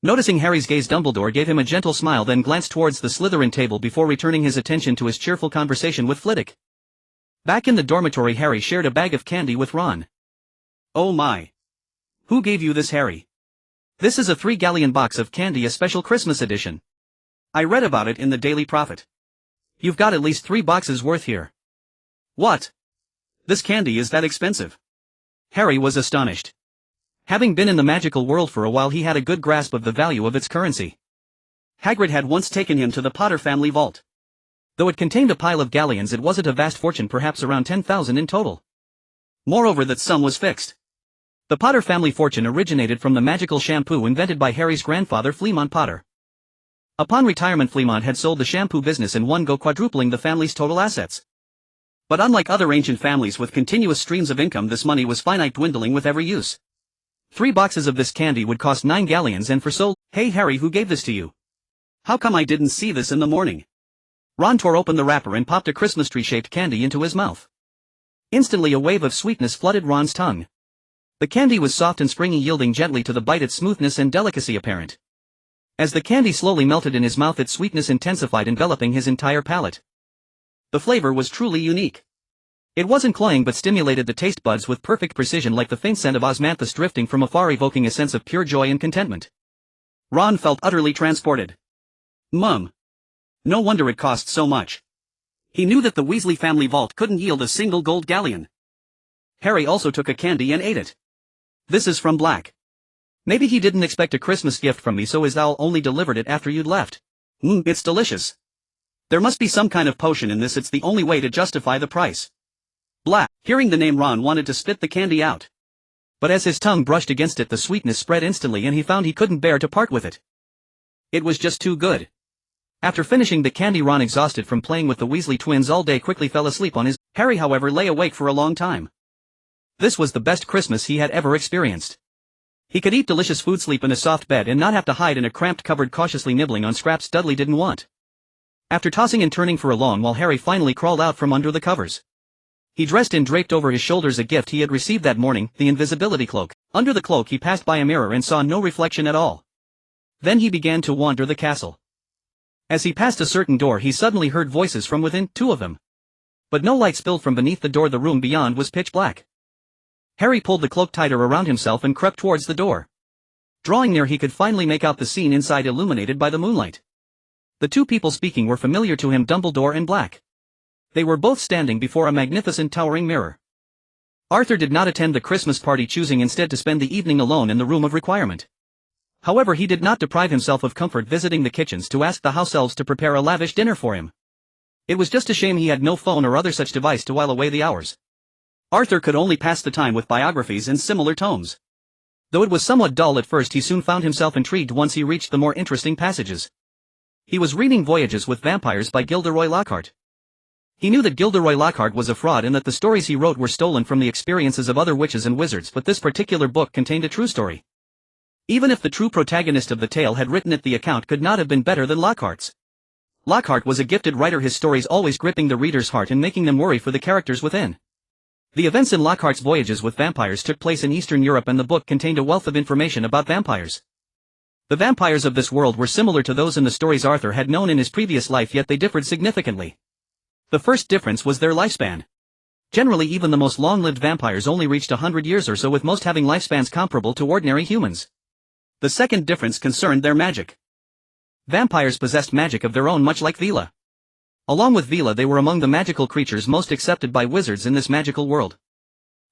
Noticing Harry's gaze, Dumbledore gave him a gentle smile, then glanced towards the Slytherin table before returning his attention to his cheerful conversation with Flitwick. Back in the dormitory, Harry shared a bag of candy with Ron. "Oh my! Who gave you this, Harry?" "This is a 3-galleon box of candy, a special Christmas edition. I read about it in the Daily Prophet. You've got at least 3 boxes worth here." "What? This candy is that expensive?" Harry was astonished. Having been in the magical world for a while, he had a good grasp of the value of its currency. Hagrid had once taken him to the Potter family vault. Though it contained a pile of galleons, it wasn't a vast fortune, perhaps around 10,000 in total. Moreover, that sum was fixed. The Potter family fortune originated from the magical shampoo invented by Harry's grandfather, Fleamont Potter. Upon retirement, Fleamont had sold the shampoo business in one go, quadrupling the family's total assets. But unlike other ancient families with continuous streams of income, this money was finite, dwindling with every use. 3 boxes of this candy would cost 9 galleons, and for so— "Hey Harry, who gave this to you? How come I didn't see this in the morning?" Ron tore open the wrapper and popped a Christmas tree-shaped candy into his mouth. Instantly a wave of sweetness flooded Ron's tongue. The candy was soft and springy, yielding gently to the bite, its smoothness and delicacy apparent. As the candy slowly melted in his mouth, its sweetness intensified, enveloping his entire palate. The flavor was truly unique. It wasn't cloying, but stimulated the taste buds with perfect precision, like the faint scent of osmanthus drifting from afar, evoking a sense of pure joy and contentment. Ron felt utterly transported. Mum. No wonder it cost so much. He knew that the Weasley family vault couldn't yield a single gold galleon. Harry also took a candy and ate it. "This is from Black. Maybe he didn't expect a Christmas gift from me, so his owl only delivered it after you'd left. It's delicious. There must be some kind of potion in this, it's the only way to justify the price." Black. Hearing the name, Ron wanted to spit the candy out. But as his tongue brushed against it, the sweetness spread instantly, and he found he couldn't bear to part with it. It was just too good. After finishing the candy, Ron, exhausted from playing with the Weasley twins all day, quickly fell asleep on his— Harry, however, lay awake for a long time. This was the best Christmas he had ever experienced. He could eat delicious food, sleep in a soft bed, and not have to hide in a cramped cupboard cautiously nibbling on scraps Dudley didn't want. After tossing and turning for a long while, Harry finally crawled out from under the covers. He dressed in draped over his shoulders a gift he had received that morning, the invisibility cloak. Under the cloak he passed by a mirror and saw no reflection at all. Then he began to wander the castle. As he passed a certain door he suddenly heard voices from within, 2 of them. But no light spilled from beneath the door. The room beyond was pitch black. Harry pulled the cloak tighter around himself and crept towards the door. Drawing near he could finally make out the scene inside illuminated by the moonlight. The 2 people speaking were familiar to him, Dumbledore and Black. They were both standing before a magnificent towering mirror. Arthur did not attend the Christmas party, choosing instead to spend the evening alone in the room of requirement. However, he did not deprive himself of comfort visiting the kitchens to ask the house elves to prepare a lavish dinner for him. It was just a shame he had no phone or other such device to while away the hours. Arthur could only pass the time with biographies and similar tomes. Though it was somewhat dull at first, he soon found himself intrigued once he reached the more interesting passages. He was reading Voyages with Vampires by Gilderoy Lockhart. He knew that Gilderoy Lockhart was a fraud and that the stories he wrote were stolen from the experiences of other witches and wizards, but this particular book contained a true story. Even if the true protagonist of the tale had written it, the account could not have been better than Lockhart's. Lockhart was a gifted writer, his stories always gripping the reader's heart and making them worry for the characters within. The events in Lockhart's Voyages with Vampires took place in Eastern Europe, and the book contained a wealth of information about vampires. The vampires of this world were similar to those in the stories Arthur had known in his previous life, yet they differed significantly. The first difference was their lifespan. Generally, even the most long-lived vampires only reached 100 years or so, with most having lifespans comparable to ordinary humans. The second difference concerned their magic. Vampires possessed magic of their own, much like Vila. Along with Vila, they were among the magical creatures most accepted by wizards in this magical world.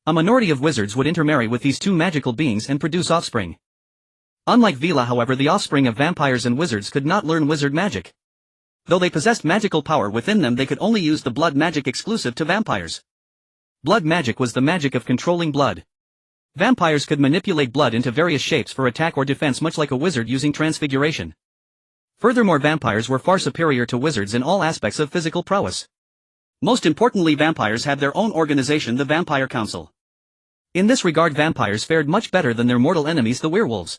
A minority of wizards would intermarry with these 2 magical beings and produce offspring. Unlike Vila, however, the offspring of vampires and wizards could not learn wizard magic. Though they possessed magical power within them, they could only use the blood magic exclusive to vampires. Blood magic was the magic of controlling blood. Vampires could manipulate blood into various shapes for attack or defense, much like a wizard using transmigration. Furthermore, vampires were far superior to wizards in all aspects of physical prowess. Most importantly, vampires had their own organization, the Vampire Council. In this regard, vampires fared much better than their mortal enemies, the werewolves.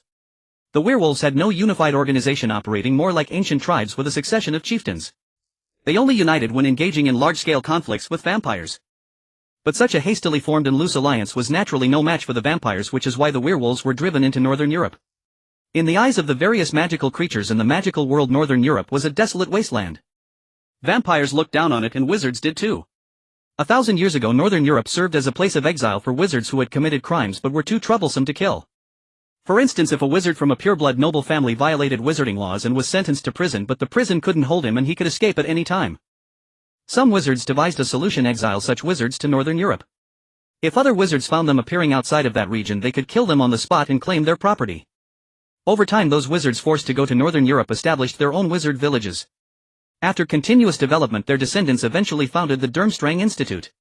The werewolves had no unified organization, operating more like ancient tribes with a succession of chieftains. They only united when engaging in large-scale conflicts with vampires. But such a hastily formed and loose alliance was naturally no match for the vampires, which is why the werewolves were driven into Northern Europe. In the eyes of the various magical creatures in the magical world, Northern Europe was a desolate wasteland. Vampires looked down on it, and wizards did too. 1,000 years ago, Northern Europe served as a place of exile for wizards who had committed crimes but were too troublesome to kill. For instance, if a wizard from a pureblood noble family violated wizarding laws and was sentenced to prison, but the prison couldn't hold him and he could escape at any time. Some wizards devised a solution: exile such wizards to Northern Europe. If other wizards found them appearing outside of that region, they could kill them on the spot and claim their property. Over time, those wizards forced to go to Northern Europe established their own wizard villages. After continuous development, their descendants eventually founded the Durmstrang Institute.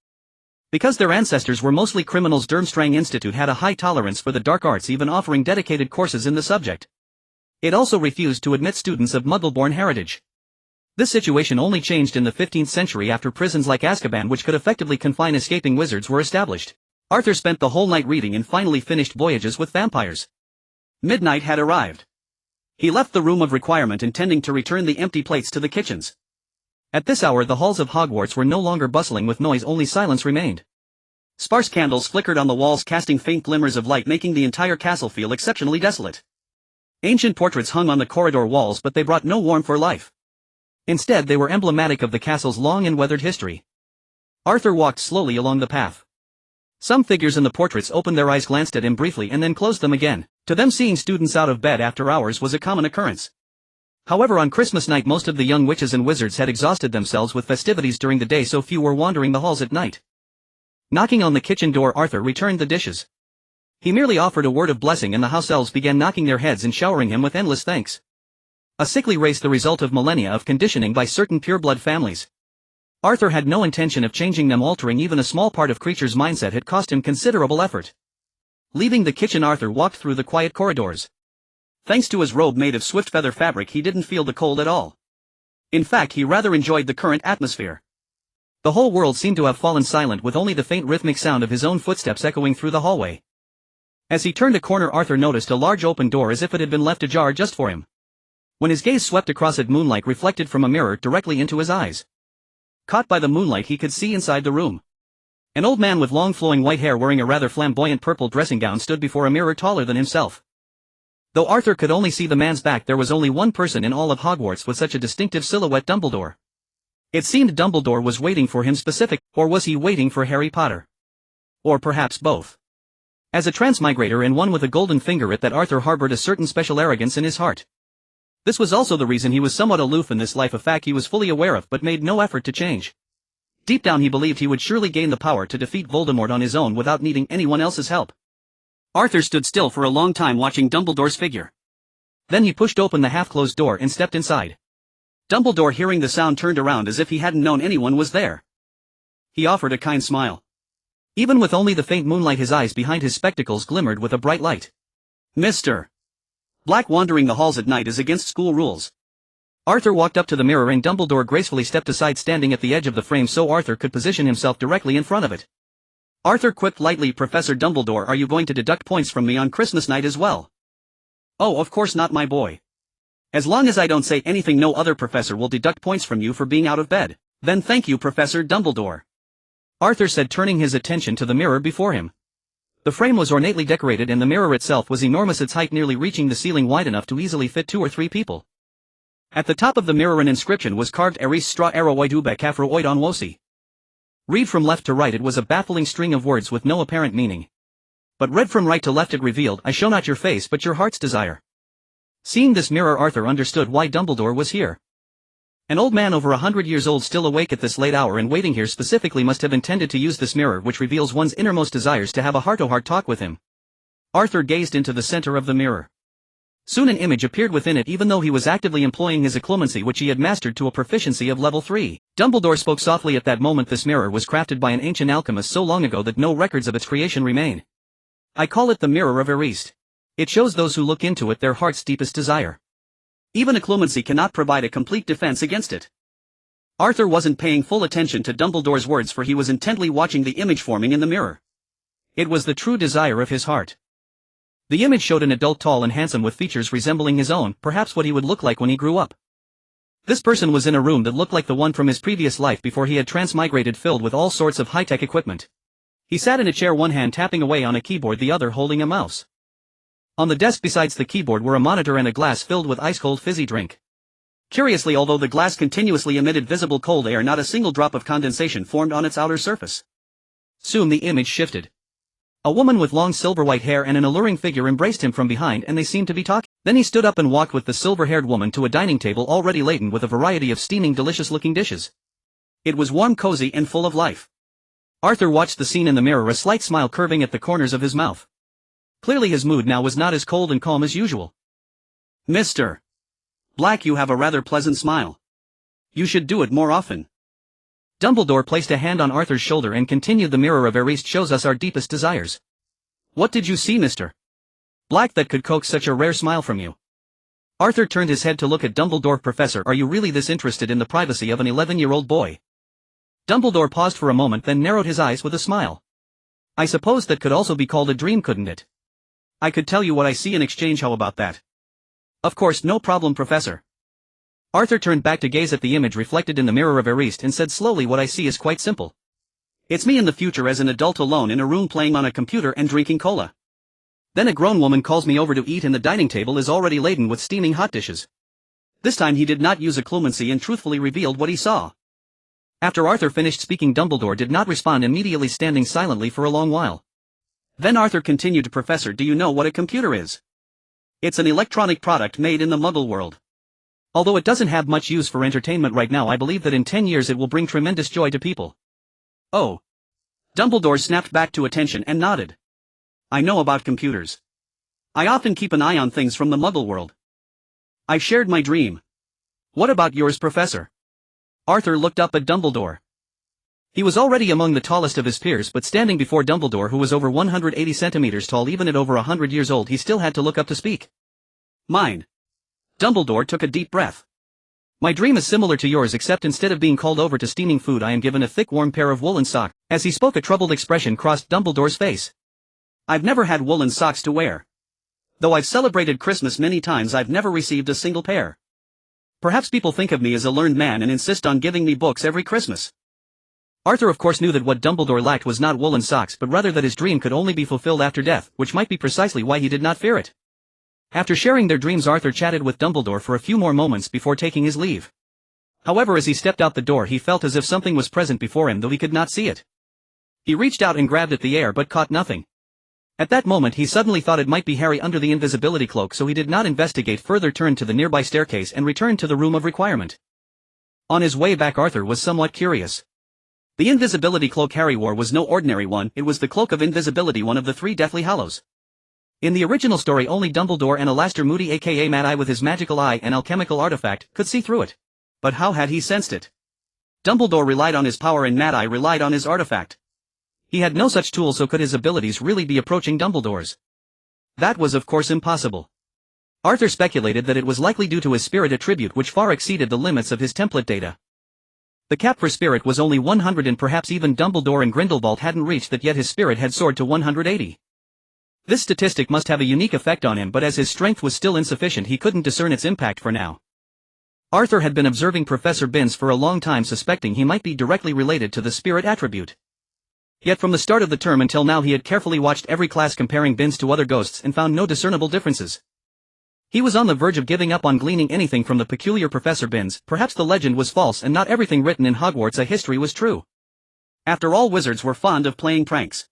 Because their ancestors were mostly criminals, Durmstrang Institute had a high tolerance for the dark arts, even offering dedicated courses in the subject. It also refused to admit students of Muggle-born heritage. This situation only changed in the 15th century after prisons like Azkaban, which could effectively confine escaping wizards, were established. Arthur spent the whole night reading and finally finished Voyages with Vampires. Midnight had arrived. He left the room of requirement, intending to return the empty plates to the kitchens. At this hour, the halls of Hogwarts were no longer bustling with noise, only silence remained. Sparse candles flickered on the walls, casting faint glimmers of light, making the entire castle feel exceptionally desolate. Ancient portraits hung on the corridor walls, but they brought no warmth or life. Instead, they were emblematic of the castle's long and weathered history. Arthur walked slowly along the path. Some figures in the portraits opened their eyes, glanced at him briefly, and then closed them again. To them, seeing students out of bed after hours was a common occurrence. However, on Christmas night, most of the young witches and wizards had exhausted themselves with festivities during the day, so few were wandering the halls at night. Knocking on the kitchen door, Arthur returned the dishes. He merely offered a word of blessing, and the house elves began knocking their heads and showering him with endless thanks. A sickly race, the result of millennia of conditioning by certain pureblood families. Arthur had no intention of changing them. Altering even a small part of creatures' mindset had cost him considerable effort. Leaving the kitchen, Arthur walked through the quiet corridors. Thanks to his robe made of swift feather fabric, he didn't feel the cold at all. In fact, he rather enjoyed the current atmosphere. The whole world seemed to have fallen silent, with only the faint rhythmic sound of his own footsteps echoing through the hallway. As he turned a corner, Arthur noticed a large open door, as if it had been left ajar just for him. When his gaze swept across it, moonlight reflected from a mirror directly into his eyes. Caught by the moonlight, he could see inside the room. An old man with long flowing white hair wearing a rather flamboyant purple dressing gown stood before a mirror taller than himself. Though Arthur could only see the man's back, there was only one person in all of Hogwarts with such a distinctive silhouette: Dumbledore. It seemed Dumbledore was waiting for him or was he waiting for Harry Potter? Or perhaps both. As a transmigrator and one with a golden finger, that Arthur harbored a certain special arrogance in his heart. This was also the reason he was somewhat aloof in this life, a fact he was fully aware of but made no effort to change. Deep down he believed he would surely gain the power to defeat Voldemort on his own without needing anyone else's help. Arthur stood still for a long time watching Dumbledore's figure. Then he pushed open the half-closed door and stepped inside. Dumbledore, hearing the sound, turned around as if he hadn't known anyone was there. He offered a kind smile. Even with only the faint moonlight, his eyes behind his spectacles glimmered with a bright light. Mr. Black, wandering the halls at night is against school rules. Arthur walked up to the mirror and Dumbledore gracefully stepped aside, standing at the edge of the frame so Arthur could position himself directly in front of it. Arthur quipped lightly, "Professor Dumbledore, are you going to deduct points from me on Christmas night as well?" "Oh, of course not, my boy. As long as I don't say anything, no other professor will deduct points from you for being out of bed." "Then thank you, Professor Dumbledore," Arthur said, turning his attention to the mirror before him. The frame was ornately decorated and the mirror itself was enormous, its height nearly reaching the ceiling, wide enough to easily fit 2 or 3 people. At the top of the mirror an inscription was carved: Eris stra aeroidube afro oidon wosi. Read from left to right, it was a baffling string of words with no apparent meaning. But read from right to left it revealed: "I show not your face but your heart's desire." Seeing this mirror, Arthur understood why Dumbledore was here. An old man over 100 years old, still awake at this late hour and waiting here specifically, must have intended to use this mirror, which reveals one's innermost desires, to have a heart-to-heart talk with him. Arthur gazed into the center of the mirror. Soon an image appeared within it, even though he was actively employing his occlumency, which he had mastered to a proficiency of level 3. Dumbledore spoke softly at that moment. "This mirror was crafted by an ancient alchemist so long ago that no records of its creation remain. I call it the Mirror of Eris. It shows those who look into it their heart's deepest desire. Even occlumency cannot provide a complete defense against it." Arthur wasn't paying full attention to Dumbledore's words, for he was intently watching the image forming in the mirror. It was the true desire of his heart. The image showed an adult, tall and handsome, with features resembling his own, perhaps what he would look like when he grew up. This person was in a room that looked like the one from his previous life before he had transmigrated, filled with all sorts of high-tech equipment. He sat in a chair, one hand tapping away on a keyboard, the other holding a mouse. On the desk besides the keyboard were a monitor and a glass filled with ice-cold fizzy drink. Curiously, although the glass continuously emitted visible cold air, not a single drop of condensation formed on its outer surface. Soon the image shifted. A woman with long silver-white hair and an alluring figure embraced him from behind, and they seemed to be talking. Then he stood up and walked with the silver-haired woman to a dining table already laden with a variety of steaming, delicious-looking dishes. It was warm, cozy, and full of life. Arthur watched the scene in the mirror, a slight smile curving at the corners of his mouth. Clearly his mood now was not as cold and calm as usual. "Mr. Black, you have a rather pleasant smile. You should do it more often." Dumbledore placed a hand on Arthur's shoulder and continued, "The Mirror of Eris shows us our deepest desires." "What did you see, Mr. Black, that could coax such a rare smile from you?" Arthur turned his head to look at Dumbledore. "Professor, are you really this interested in the privacy of an 11-year-old boy?" Dumbledore paused for a moment, then narrowed his eyes with a smile. "I suppose that could also be called a dream, couldn't it? I could tell you what I see in exchange. How about that?" "Of course, no problem, Professor." Arthur turned back to gaze at the image reflected in the Mirror of Eris and said slowly, "What I see is quite simple. It's me in the future as an adult, alone in a room playing on a computer and drinking cola. Then a grown woman calls me over to eat and the dining table is already laden with steaming hot dishes." This time he did not use occlumency and truthfully revealed what he saw. After Arthur finished speaking, Dumbledore did not respond, immediately standing silently for a long while. Then Arthur continued, "Professor, do you know what a computer is? It's an electronic product made in the Muggle world. Although it doesn't have much use for entertainment right now, I believe that in 10 years it will bring tremendous joy to people." "Oh." Dumbledore snapped back to attention and nodded. "I know about computers. I often keep an eye on things from the Muggle world. I shared my dream. What about yours, Professor?" Arthur looked up at Dumbledore. He was already among the tallest of his peers, but standing before Dumbledore, who was over 180 centimeters tall, even at over 100 years old, he still had to look up to speak. "Mine." Dumbledore took a deep breath. "My dream is similar to yours, except instead of being called over to steaming food, I am given a thick, warm pair of woolen socks." As he spoke, a troubled expression crossed Dumbledore's face. "I've never had woolen socks to wear. Though I've celebrated Christmas many times, I've never received a single pair. Perhaps people think of me as a learned man and insist on giving me books every Christmas. Arthur of course knew that what Dumbledore lacked was not woolen socks but rather that his dream could only be fulfilled after death, which might be precisely why he did not fear it. After sharing their dreams, Arthur chatted with Dumbledore for a few more moments before taking his leave. However, as he stepped out the door he felt as if something was present before him though he could not see it. He reached out and grabbed at the air but caught nothing. At that moment he suddenly thought it might be Harry under the invisibility cloak, so he did not investigate further, turned to the nearby staircase and returned to the room of requirement. On his way back Arthur was somewhat curious. The invisibility cloak Harry wore was no ordinary one, it was the cloak of invisibility, one of the 3 Deathly Hallows. In the original story only Dumbledore and Alastor Moody aka Mad Eye with his magical eye and alchemical artifact could see through it. But how had he sensed it? Dumbledore relied on his power and Mad Eye relied on his artifact. He had no such tool, so could his abilities really be approaching Dumbledore's? That was of course impossible. Arthur speculated that it was likely due to his spirit attribute, which far exceeded the limits of his template data. The cap for spirit was only 100 and perhaps even Dumbledore and Grindelwald hadn't reached that yet. His spirit had soared to 180. This statistic must have a unique effect on him, but as his strength was still insufficient he couldn't discern its impact for now. Arthur had been observing Professor Binns for a long time, suspecting he might be directly related to the spirit attribute. Yet from the start of the term until now he had carefully watched every class comparing Binns to other ghosts and found no discernible differences. He was on the verge of giving up on gleaning anything from the peculiar Professor Binns. Perhaps the legend was false and not everything written in Hogwarts a history was true. After all, wizards were fond of playing pranks.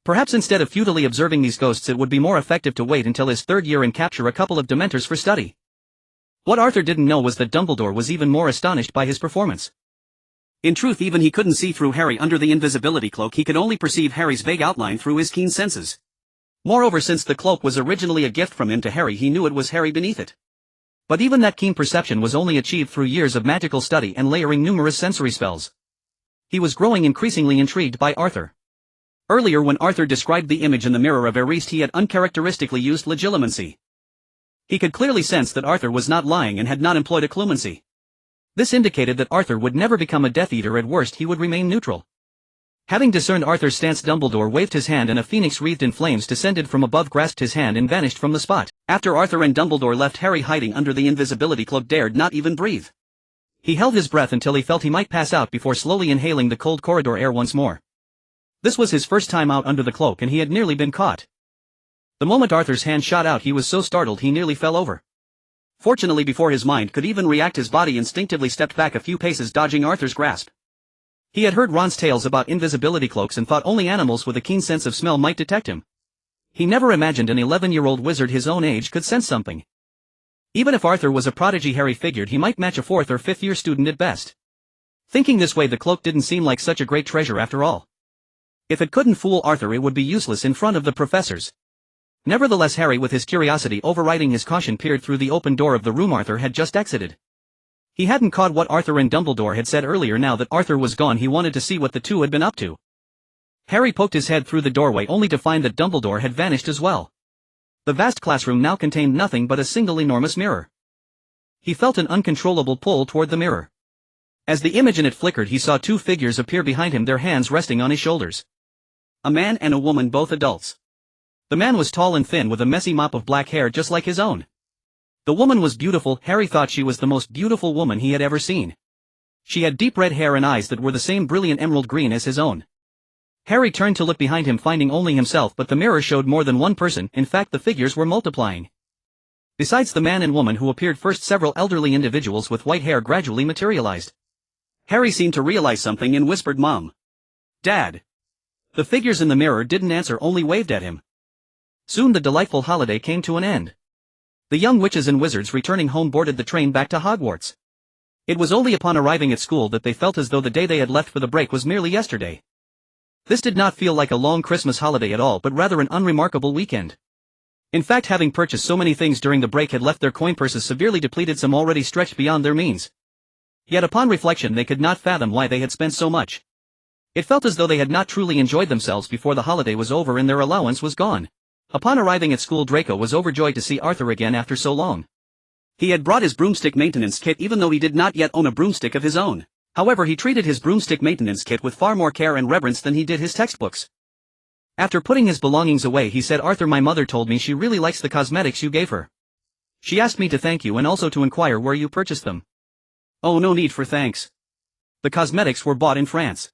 Perhaps instead of futilely observing these ghosts it would be more effective to wait until his 3rd year and capture a couple of Dementors for study. What Arthur didn't know was that Dumbledore was even more astonished by his performance. In truth, even he couldn't see through Harry under the invisibility cloak, he could only perceive Harry's vague outline through his keen senses. Moreover, since the cloak was originally a gift from him to Harry, he knew it was Harry beneath it. But even that keen perception was only achieved through years of magical study and layering numerous sensory spells. He was growing increasingly intrigued by Arthur. Earlier, when Arthur described the image in the mirror of Ariste, he had uncharacteristically used legilimency. He could clearly sense that Arthur was not lying and had not employed occlumency. This indicated that Arthur would never become a Death Eater, at worst he would remain neutral. Having discerned Arthur's stance, Dumbledore waved his hand and a phoenix wreathed in flames descended from above, grasped his hand and vanished from the spot. After Arthur and Dumbledore left, Harry, hiding under the invisibility cloak, dared not even breathe. He held his breath until he felt he might pass out before slowly inhaling the cold corridor air once more. This was his first time out under the cloak and he had nearly been caught. The moment Arthur's hand shot out he was so startled he nearly fell over. Fortunately, before his mind could even react, his body instinctively stepped back a few paces, dodging Arthur's grasp. He had heard Ron's tales about invisibility cloaks and thought only animals with a keen sense of smell might detect him. He never imagined an 11-year-old wizard his own age could sense something. Even if Arthur was a prodigy, Harry figured he might match a 4th or 5th year student at best. Thinking this way, the cloak didn't seem like such a great treasure after all. If it couldn't fool Arthur, it would be useless in front of the professors. Nevertheless, Harry, with his curiosity overriding his caution, peered through the open door of the room Arthur had just exited. He hadn't caught what Arthur and Dumbledore had said earlier. Now that Arthur was gone, he wanted to see what the two had been up to. Harry poked his head through the doorway only to find that Dumbledore had vanished as well. The vast classroom now contained nothing but a single enormous mirror. He felt an uncontrollable pull toward the mirror. As the image in it flickered, he saw 2 figures appear behind him, their hands resting on his shoulders. A man and a woman, both adults. The man was tall and thin with a messy mop of black hair just like his own. The woman was beautiful. Harry thought she was the most beautiful woman he had ever seen. She had deep red hair and eyes that were the same brilliant emerald green as his own. Harry turned to look behind him, finding only himself, but the mirror showed more than one person. In fact, the figures were multiplying. Besides the man and woman who appeared first, several elderly individuals with white hair gradually materialized. Harry seemed to realize something and whispered, "Mom. Dad." The figures in the mirror didn't answer, only waved at him. Soon the delightful holiday came to an end. The young witches and wizards returning home boarded the train back to Hogwarts. It was only upon arriving at school that they felt as though the day they had left for the break was merely yesterday. This did not feel like a long Christmas holiday at all, but rather an unremarkable weekend. In fact, having purchased so many things during the break had left their coin purses severely depleted, some already stretched beyond their means. Yet upon reflection they could not fathom why they had spent so much. It felt as though they had not truly enjoyed themselves before the holiday was over and their allowance was gone. Upon arriving at school, Draco was overjoyed to see Arthur again after so long. He had brought his broomstick maintenance kit even though he did not yet own a broomstick of his own. However, he treated his broomstick maintenance kit with far more care and reverence than he did his textbooks. After putting his belongings away, he said, "Arthur, my mother told me she really likes the cosmetics you gave her. She asked me to thank you and also to inquire where you purchased them." "Oh, no need for thanks. The cosmetics were bought in France.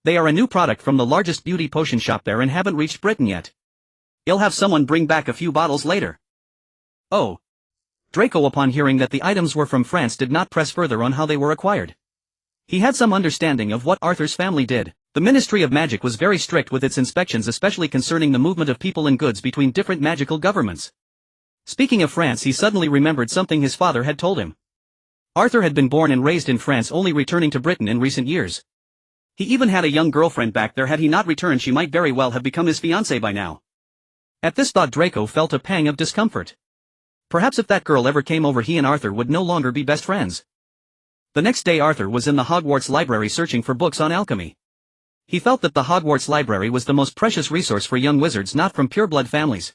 They are a new product from the largest beauty potion shop there and haven't reached Britain yet. You'll have someone bring back a few bottles later. Oh. Draco, upon hearing that the items were from France, did not press further on how they were acquired. He had some understanding of what Arthur's family did. The Ministry of Magic was very strict with its inspections, especially concerning the movement of people and goods between different magical governments. Speaking of France, he suddenly remembered something his father had told him. Arthur had been born and raised in France, only returning to Britain in recent years. He even had a young girlfriend back there. Had he not returned, she might very well have become his fiancée by now. At this thought, Draco felt a pang of discomfort. Perhaps if that girl ever came over, he and Arthur would no longer be best friends. The next day Arthur was in the Hogwarts library searching for books on alchemy. He felt that the Hogwarts library was the most precious resource for young wizards not from pureblood families.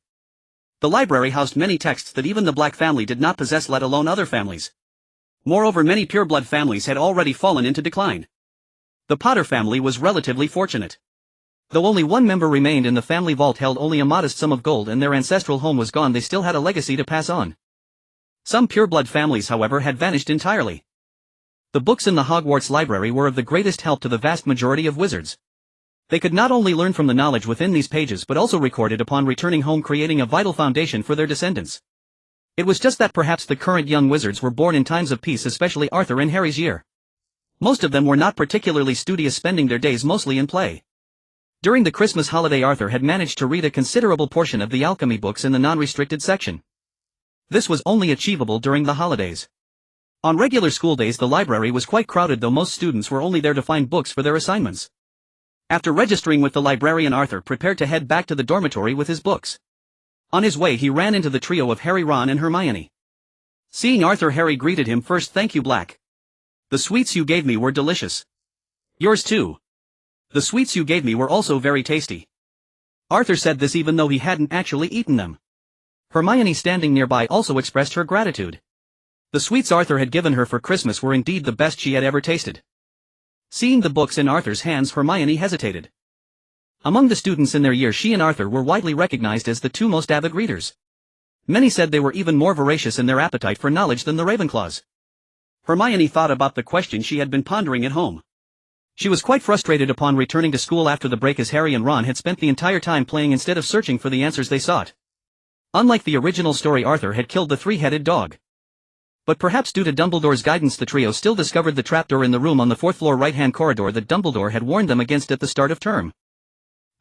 The library housed many texts that even the Black family did not possess, let alone other families. Moreover, many pureblood families had already fallen into decline. The Potter family was relatively fortunate. Though only one member remained and the family vault held only a modest sum of gold and their ancestral home was gone, they still had a legacy to pass on. Some pureblood families, however, had vanished entirely. The books in the Hogwarts library were of the greatest help to the vast majority of wizards. They could not only learn from the knowledge within these pages but also record it upon returning home, creating a vital foundation for their descendants. It was just that perhaps the current young wizards were born in times of peace, especially Arthur and Harry's year. Most of them were not particularly studious, spending their days mostly in play. During the Christmas holiday, Arthur had managed to read a considerable portion of the alchemy books in the non-restricted section. This was only achievable during the holidays. On regular school days the library was quite crowded, though most students were only there to find books for their assignments. After registering with the librarian, Arthur prepared to head back to the dormitory with his books. On his way he ran into the trio of Harry, Ron and Hermione. Seeing Arthur, Harry greeted him first. "Thank you, Black. The sweets you gave me were delicious." "Yours too. The sweets you gave me were also very tasty." Arthur said this even though he hadn't actually eaten them. Hermione, standing nearby, also expressed her gratitude. The sweets Arthur had given her for Christmas were indeed the best she had ever tasted. Seeing the books in Arthur's hands, Hermione hesitated. Among the students in their year, she and Arthur were widely recognized as the two most avid readers. Many said they were even more voracious in their appetite for knowledge than the Ravenclaws. Hermione thought about the question she had been pondering at home. She was quite frustrated upon returning to school after the break, as Harry and Ron had spent the entire time playing instead of searching for the answers they sought. Unlike the original story, Arthur had killed the three-headed dog. But perhaps due to Dumbledore's guidance, the trio still discovered the trapdoor in the room on the fourth floor right-hand corridor that Dumbledore had warned them against at the start of term.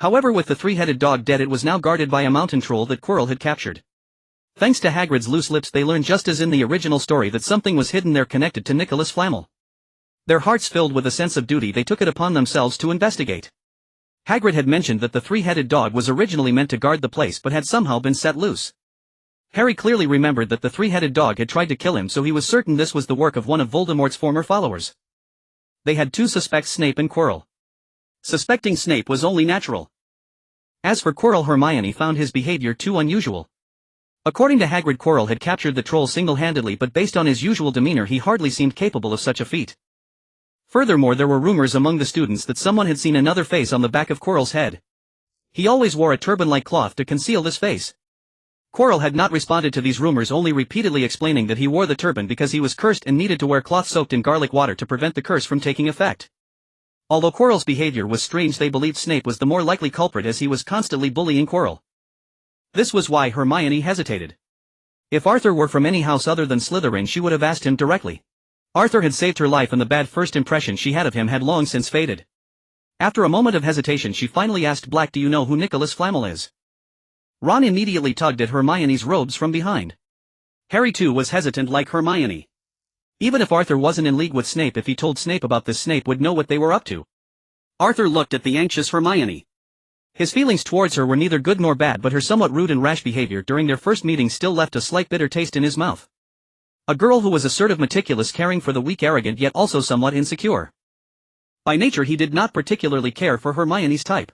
However, with the three-headed dog dead, it was now guarded by a mountain troll that Quirrell had captured. Thanks to Hagrid's loose lips, they learned, just as in the original story, that something was hidden there connected to Nicholas Flamel. Their hearts filled with a sense of duty, they took it upon themselves to investigate. Hagrid had mentioned that the three-headed dog was originally meant to guard the place but had somehow been set loose. Harry clearly remembered that the three-headed dog had tried to kill him, so he was certain this was the work of one of Voldemort's former followers. They had two suspects, Snape and Quirrell. Suspecting Snape was only natural. As for Quirrell, Hermione found his behavior too unusual. According to Hagrid, Quirrell had captured the troll single-handedly, but based on his usual demeanor he hardly seemed capable of such a feat. Furthermore, there were rumors among the students that someone had seen another face on the back of Quirrell's head. He always wore a turban-like cloth to conceal this face. Quirrell had not responded to these rumors, only repeatedly explaining that he wore the turban because he was cursed and needed to wear cloth soaked in garlic water to prevent the curse from taking effect. Although Quirrell's behavior was strange, they believed Snape was the more likely culprit, as he was constantly bullying Quirrell. This was why Hermione hesitated. If Arthur were from any house other than Slytherin, she would have asked him directly. Arthur had saved her life and the bad first impression she had of him had long since faded. After a moment of hesitation, she finally asked, "Black, do you know who Nicholas Flamel is?" Ron immediately tugged at Hermione's robes from behind. Harry too was hesitant like Hermione. Even if Arthur wasn't in league with Snape, if he told Snape about this, Snape would know what they were up to. Arthur looked at the anxious Hermione. His feelings towards her were neither good nor bad, but her somewhat rude and rash behavior during their first meeting still left a slight bitter taste in his mouth. A girl who was assertive, meticulous, caring for the weak, arrogant, yet also somewhat insecure. By nature he did not particularly care for Hermione's type.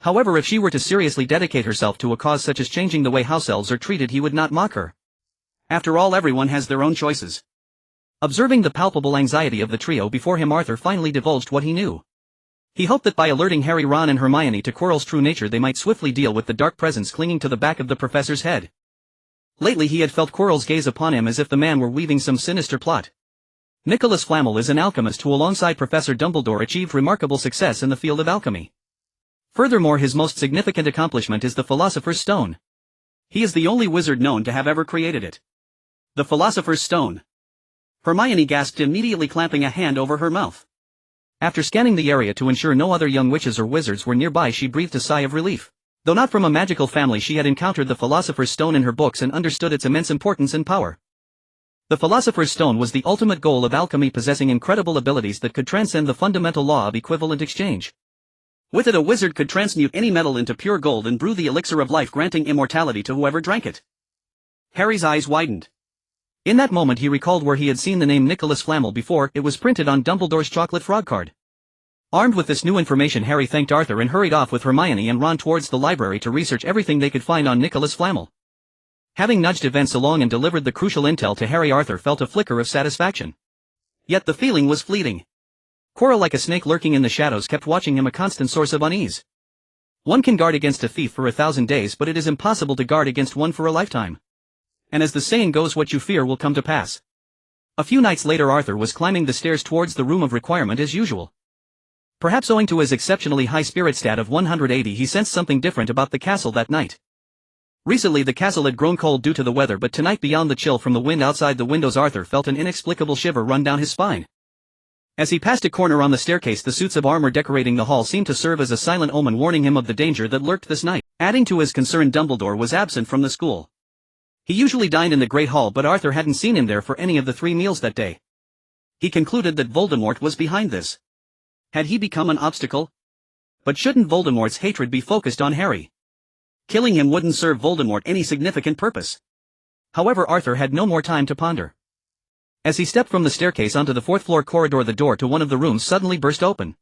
However, if she were to seriously dedicate herself to a cause such as changing the way house elves are treated, he would not mock her. After all, everyone has their own choices. Observing the palpable anxiety of the trio before him, Arthur finally divulged what he knew. He hoped that by alerting Harry, Ron and Hermione to Quirrell's true nature, they might swiftly deal with the dark presence clinging to the back of the professor's head. Lately he had felt Quirrell's gaze upon him as if the man were weaving some sinister plot. Nicholas Flamel is an alchemist who alongside Professor Dumbledore achieved remarkable success in the field of alchemy. Furthermore, his most significant accomplishment is the Philosopher's Stone. He is the only wizard known to have ever created it. The Philosopher's Stone. Hermione gasped, immediately clamping a hand over her mouth. After scanning the area to ensure no other young witches or wizards were nearby, she breathed a sigh of relief. Though not from a magical family, she had encountered the Philosopher's Stone in her books and understood its immense importance and power. The Philosopher's Stone was the ultimate goal of alchemy, possessing incredible abilities that could transcend the fundamental law of equivalent exchange. With it, a wizard could transmute any metal into pure gold and brew the elixir of life, granting immortality to whoever drank it. Harry's eyes widened. In that moment he recalled where he had seen the name Nicholas Flamel before. It was printed on Dumbledore's chocolate frog card. Armed with this new information, Harry thanked Arthur and hurried off with Hermione and Ron towards the library to research everything they could find on Nicholas Flamel. Having nudged events along and delivered the crucial intel to Harry, Arthur felt a flicker of satisfaction. Yet the feeling was fleeting. Quirrell, like a snake lurking in the shadows, kept watching him, a constant source of unease. One can guard against a thief for 1,000 days, but it is impossible to guard against one for a lifetime. And as the saying goes, what you fear will come to pass. A few nights later, Arthur was climbing the stairs towards the room of requirement as usual. Perhaps owing to his exceptionally high spirit stat of 180, he sensed something different about the castle that night. Recently the castle had grown cold due to the weather, but tonight, beyond the chill from the wind outside the windows, Arthur felt an inexplicable shiver run down his spine. As he passed a corner on the staircase, the suits of armor decorating the hall seemed to serve as a silent omen, warning him of the danger that lurked this night. Adding to his concern, Dumbledore was absent from the school. He usually dined in the Great Hall, but Arthur hadn't seen him there for any of the 3 meals that day. He concluded that Voldemort was behind this. Had he become an obstacle? But shouldn't Voldemort's hatred be focused on Harry? Killing him wouldn't serve Voldemort any significant purpose. However, Arthur had no more time to ponder. As he stepped from the staircase onto the 4th-floor corridor, the door to one of the rooms suddenly burst open.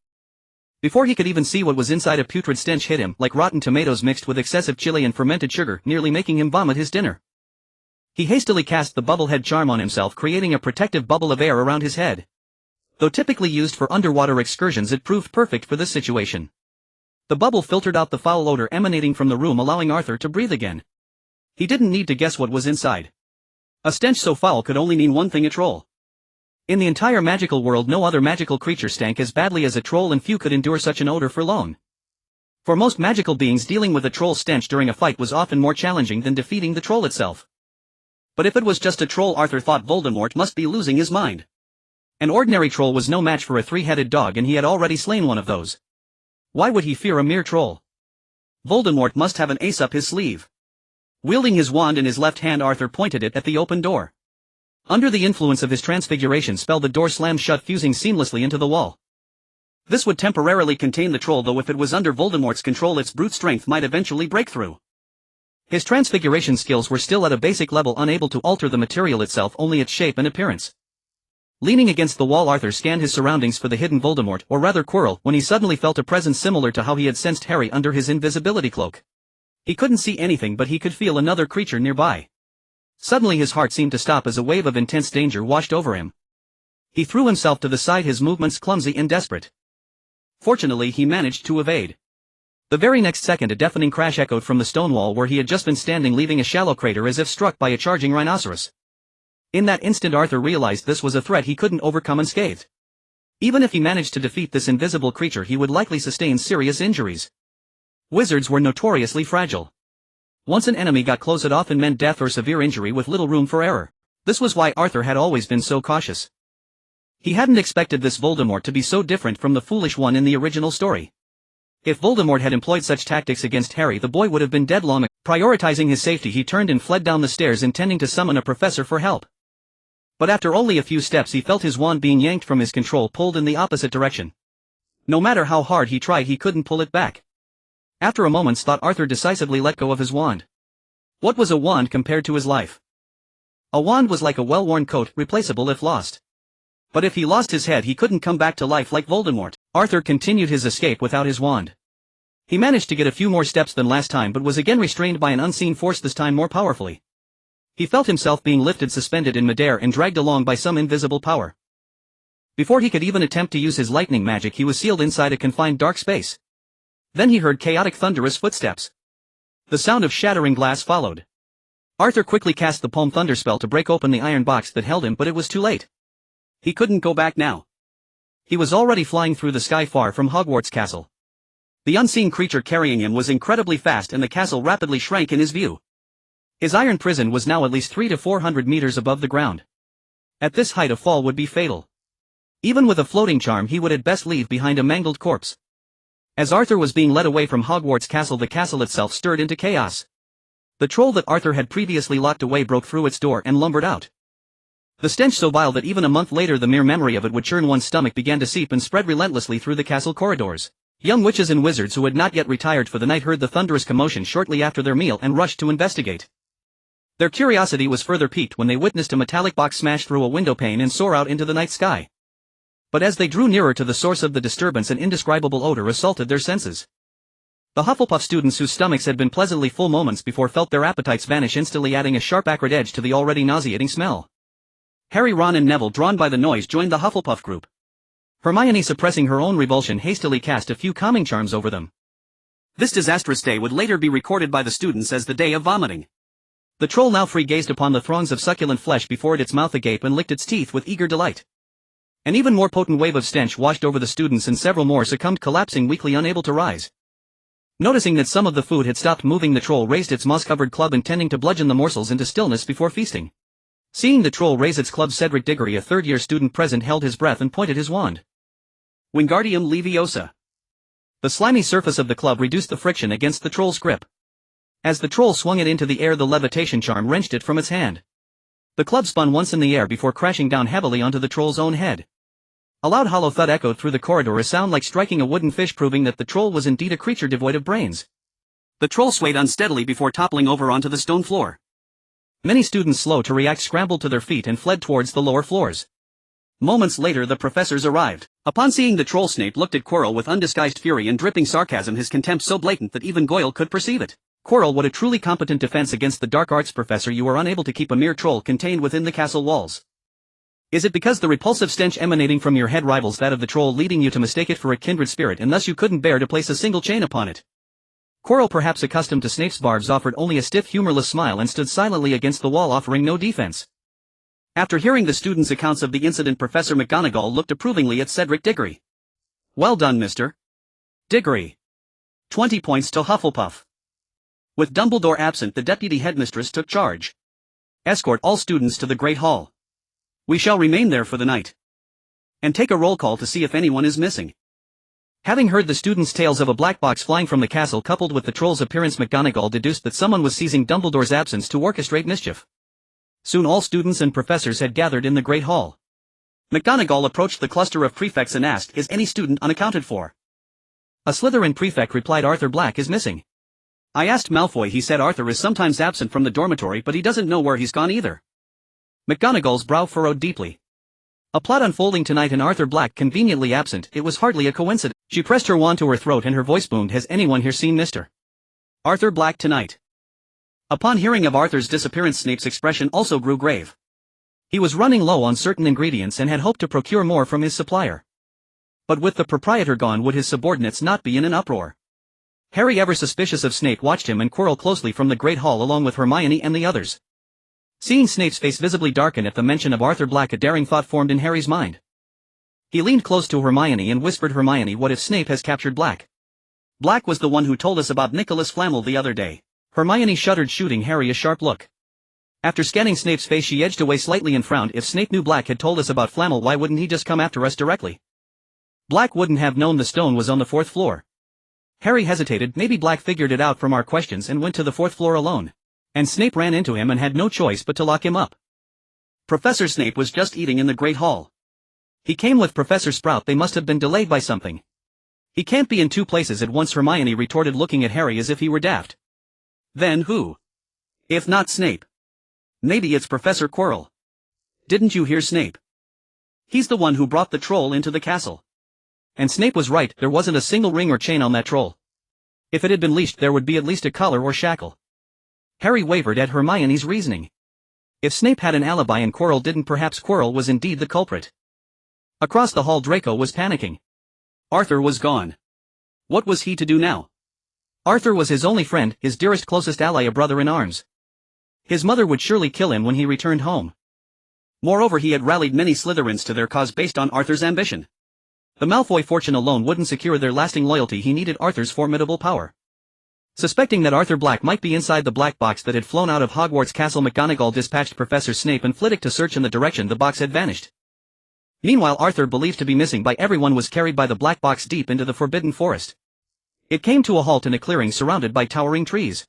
Before he could even see what was inside, a putrid stench hit him, like rotten tomatoes mixed with excessive chili and fermented sugar, nearly making him vomit his dinner. He hastily cast the bubblehead charm on himself, creating a protective bubble of air around his head. Though typically used for underwater excursions, it proved perfect for this situation. The bubble filtered out the foul odor emanating from the room, allowing Arthur to breathe again. He didn't need to guess what was inside. A stench so foul could only mean one thing: a troll. In the entire magical world, no other magical creature stank as badly as a troll, and few could endure such an odor for long. For most magical beings, dealing with a troll stench during a fight was often more challenging than defeating the troll itself. But if it was just a troll, Arthur thought, Voldemort must be losing his mind. An ordinary troll was no match for a 3-headed dog, and he had already slain one of those. Why would he fear a mere troll? Voldemort must have an ace up his sleeve. Wielding his wand in his left hand, Arthur pointed it at the open door. Under the influence of his transfiguration spell, the door slammed shut, fusing seamlessly into the wall. This would temporarily contain the troll, though if it was under Voldemort's control, its brute strength might eventually break through. His transfiguration skills were still at a basic level, unable to alter the material itself, only its shape and appearance. Leaning against the wall, Arthur scanned his surroundings for the hidden Voldemort, or rather Quirrell, when he suddenly felt a presence similar to how he had sensed Harry under his invisibility cloak. He couldn't see anything, but he could feel another creature nearby. Suddenly his heart seemed to stop as a wave of intense danger washed over him. He threw himself to the side, his movements clumsy and desperate. Fortunately, he managed to evade. The very next second, a deafening crash echoed from the stone wall where he had just been standing, leaving a shallow crater as if struck by a charging rhinoceros. In that instant, Arthur realized this was a threat he couldn't overcome unscathed. Even if he managed to defeat this invisible creature, he would likely sustain serious injuries. Wizards were notoriously fragile. Once an enemy got close, it often meant death or severe injury with little room for error. This was why Arthur had always been so cautious. He hadn't expected this Voldemort to be so different from the foolish one in the original story. If Voldemort had employed such tactics against Harry, the boy would have been dead long ago. Prioritizing his safety, he turned and fled down the stairs, intending to summon a professor for help. But after only a few steps, he felt his wand being yanked from his control, pulled in the opposite direction. No matter how hard he tried, he couldn't pull it back. After a moment's thought, Arthur decisively let go of his wand. What was a wand compared to his life? A wand was like a well-worn coat, replaceable if lost. But if he lost his head, he couldn't come back to life like Voldemort. Arthur continued his escape without his wand. He managed to get a few more steps than last time, but was again restrained by an unseen force, this time more powerfully. He felt himself being lifted, suspended in midair, and dragged along by some invisible power. Before he could even attempt to use his lightning magic, he was sealed inside a confined dark space. Then he heard chaotic, thunderous footsteps. The sound of shattering glass followed. Arthur quickly cast the Palm Thunder spell to break open the iron box that held him, but it was too late. He couldn't go back now. He was already flying through the sky far from Hogwarts Castle. The unseen creature carrying him was incredibly fast and the castle rapidly shrank in his view. His iron prison was now at least 300 to 400 meters above the ground. At this height a fall would be fatal. Even with a floating charm he would at best leave behind a mangled corpse. As Arthur was being led away from Hogwarts Castle, the castle itself stirred into chaos. The troll that Arthur had previously locked away broke through its door and lumbered out. The stench so vile that even a month later the mere memory of it would churn one's stomach began to seep and spread relentlessly through the castle corridors. Young witches and wizards who had not yet retired for the night heard the thunderous commotion shortly after their meal and rushed to investigate. Their curiosity was further piqued when they witnessed a metallic box smash through a window pane and soar out into the night sky. But as they drew nearer to the source of the disturbance, an indescribable odor assaulted their senses. The Hufflepuff students whose stomachs had been pleasantly full moments before felt their appetites vanish instantly, adding a sharp acrid edge to the already nauseating smell. Harry, Ron and Neville, drawn by the noise, joined the Hufflepuff group. Hermione, suppressing her own revulsion, hastily cast a few calming charms over them. This disastrous day would later be recorded by the students as the day of vomiting. The troll, now free, gazed upon the throngs of succulent flesh before it, its mouth agape, and licked its teeth with eager delight. An even more potent wave of stench washed over the students and several more succumbed, collapsing weakly, unable to rise. Noticing that some of the food had stopped moving, the troll raised its moss-covered club, intending to bludgeon the morsels into stillness before feasting. Seeing the troll raise its club, Cedric Diggory, a third-year student present, held his breath and pointed his wand. Wingardium Leviosa. The slimy surface of the club reduced the friction against the troll's grip. As the troll swung it into the air, the levitation charm wrenched it from its hand. The club spun once in the air before crashing down heavily onto the troll's own head. A loud hollow thud echoed through the corridor, a sound like striking a wooden fish, proving that the troll was indeed a creature devoid of brains. The troll swayed unsteadily before toppling over onto the stone floor. Many students, slow to react, scrambled to their feet and fled towards the lower floors. Moments later the professors arrived. Upon seeing the troll, Snape looked at Quirrell with undisguised fury and dripping sarcasm, his contempt so blatant that even Goyle could perceive it. Quirrell, what a truly competent defense against the dark arts, Professor. You are unable to keep a mere troll contained within the castle walls. Is it because the repulsive stench emanating from your head rivals that of the troll, leading you to mistake it for a kindred spirit, and thus you couldn't bear to place a single chain upon it? Quirrell, perhaps accustomed to Snape's barbs, offered only a stiff, humorless smile and stood silently against the wall, offering no defense. After hearing the students' accounts of the incident, Professor McGonagall looked approvingly at Cedric Diggory. Well done, Mr. Diggory. 20 points to Hufflepuff. With Dumbledore absent, the deputy headmistress took charge. Escort all students to the Great Hall. We shall remain there for the night. And take a roll call to see if anyone is missing. Having heard the students' tales of a black box flying from the castle coupled with the troll's appearance, McGonagall deduced that someone was seizing Dumbledore's absence to orchestrate mischief. Soon all students and professors had gathered in the Great Hall. McGonagall approached the cluster of prefects and asked, "Is any student unaccounted for?" A Slytherin prefect replied, "Arthur Black is missing." "I asked Malfoy. He said Arthur is sometimes absent from the dormitory, but he doesn't know where he's gone either." McGonagall's brow furrowed deeply. A plot unfolding tonight and Arthur Black conveniently absent. It was hardly a coincidence. She pressed her wand to her throat and her voice boomed, "Has anyone here seen Mr. Arthur Black tonight?" Upon hearing of Arthur's disappearance, Snape's expression also grew grave. He was running low on certain ingredients and had hoped to procure more from his supplier. But with the proprietor gone, would his subordinates not be in an uproar? Harry, ever suspicious of Snape, watched him and Quirrell closely from the Great Hall along with Hermione and the others. Seeing Snape's face visibly darken at the mention of Arthur Black, a daring thought formed in Harry's mind. He leaned close to Hermione and whispered, "Hermione, what if Snape has captured Black? Black was the one who told us about Nicholas Flamel the other day." Hermione shuddered, shooting Harry a sharp look. After scanning Snape's face, she edged away slightly and frowned. "If Snape knew Black had told us about Flamel, why wouldn't he just come after us directly? Black wouldn't have known the stone was on the 4th floor. Harry hesitated. Maybe Black figured it out from our questions and went to the 4th floor alone. And Snape ran into him and had no choice but to lock him up. Professor Snape was just eating in the Great Hall. He came with Professor Sprout. They must have been delayed by something. He can't be in two places at once, Hermione retorted, looking at Harry as if he were daft. Then who? If not Snape? Maybe it's Professor Quirrell. Didn't you hear Snape? He's the one who brought the troll into the castle. And Snape was right, there wasn't a single ring or chain on that troll. If it had been leashed, there would be at least a collar or shackle. Harry wavered at Hermione's reasoning. If Snape had an alibi and Quirrell didn't, perhaps Quirrell was indeed the culprit. Across the hall, Draco was panicking. Arthur was gone. What was he to do now? Arthur was his only friend, his dearest, closest ally, a brother in arms. His mother would surely kill him when he returned home. Moreover, he had rallied many Slytherins to their cause based on Arthur's ambition. The Malfoy fortune alone wouldn't secure their lasting loyalty. He needed Arthur's formidable power. Suspecting that Arthur Black might be inside the black box that had flown out of Hogwarts Castle, McGonagall dispatched Professor Snape and Flitwick to search in the direction the box had vanished. Meanwhile, Arthur, believed to be missing by everyone, was carried by the black box deep into the Forbidden Forest. It came to a halt in a clearing surrounded by towering trees.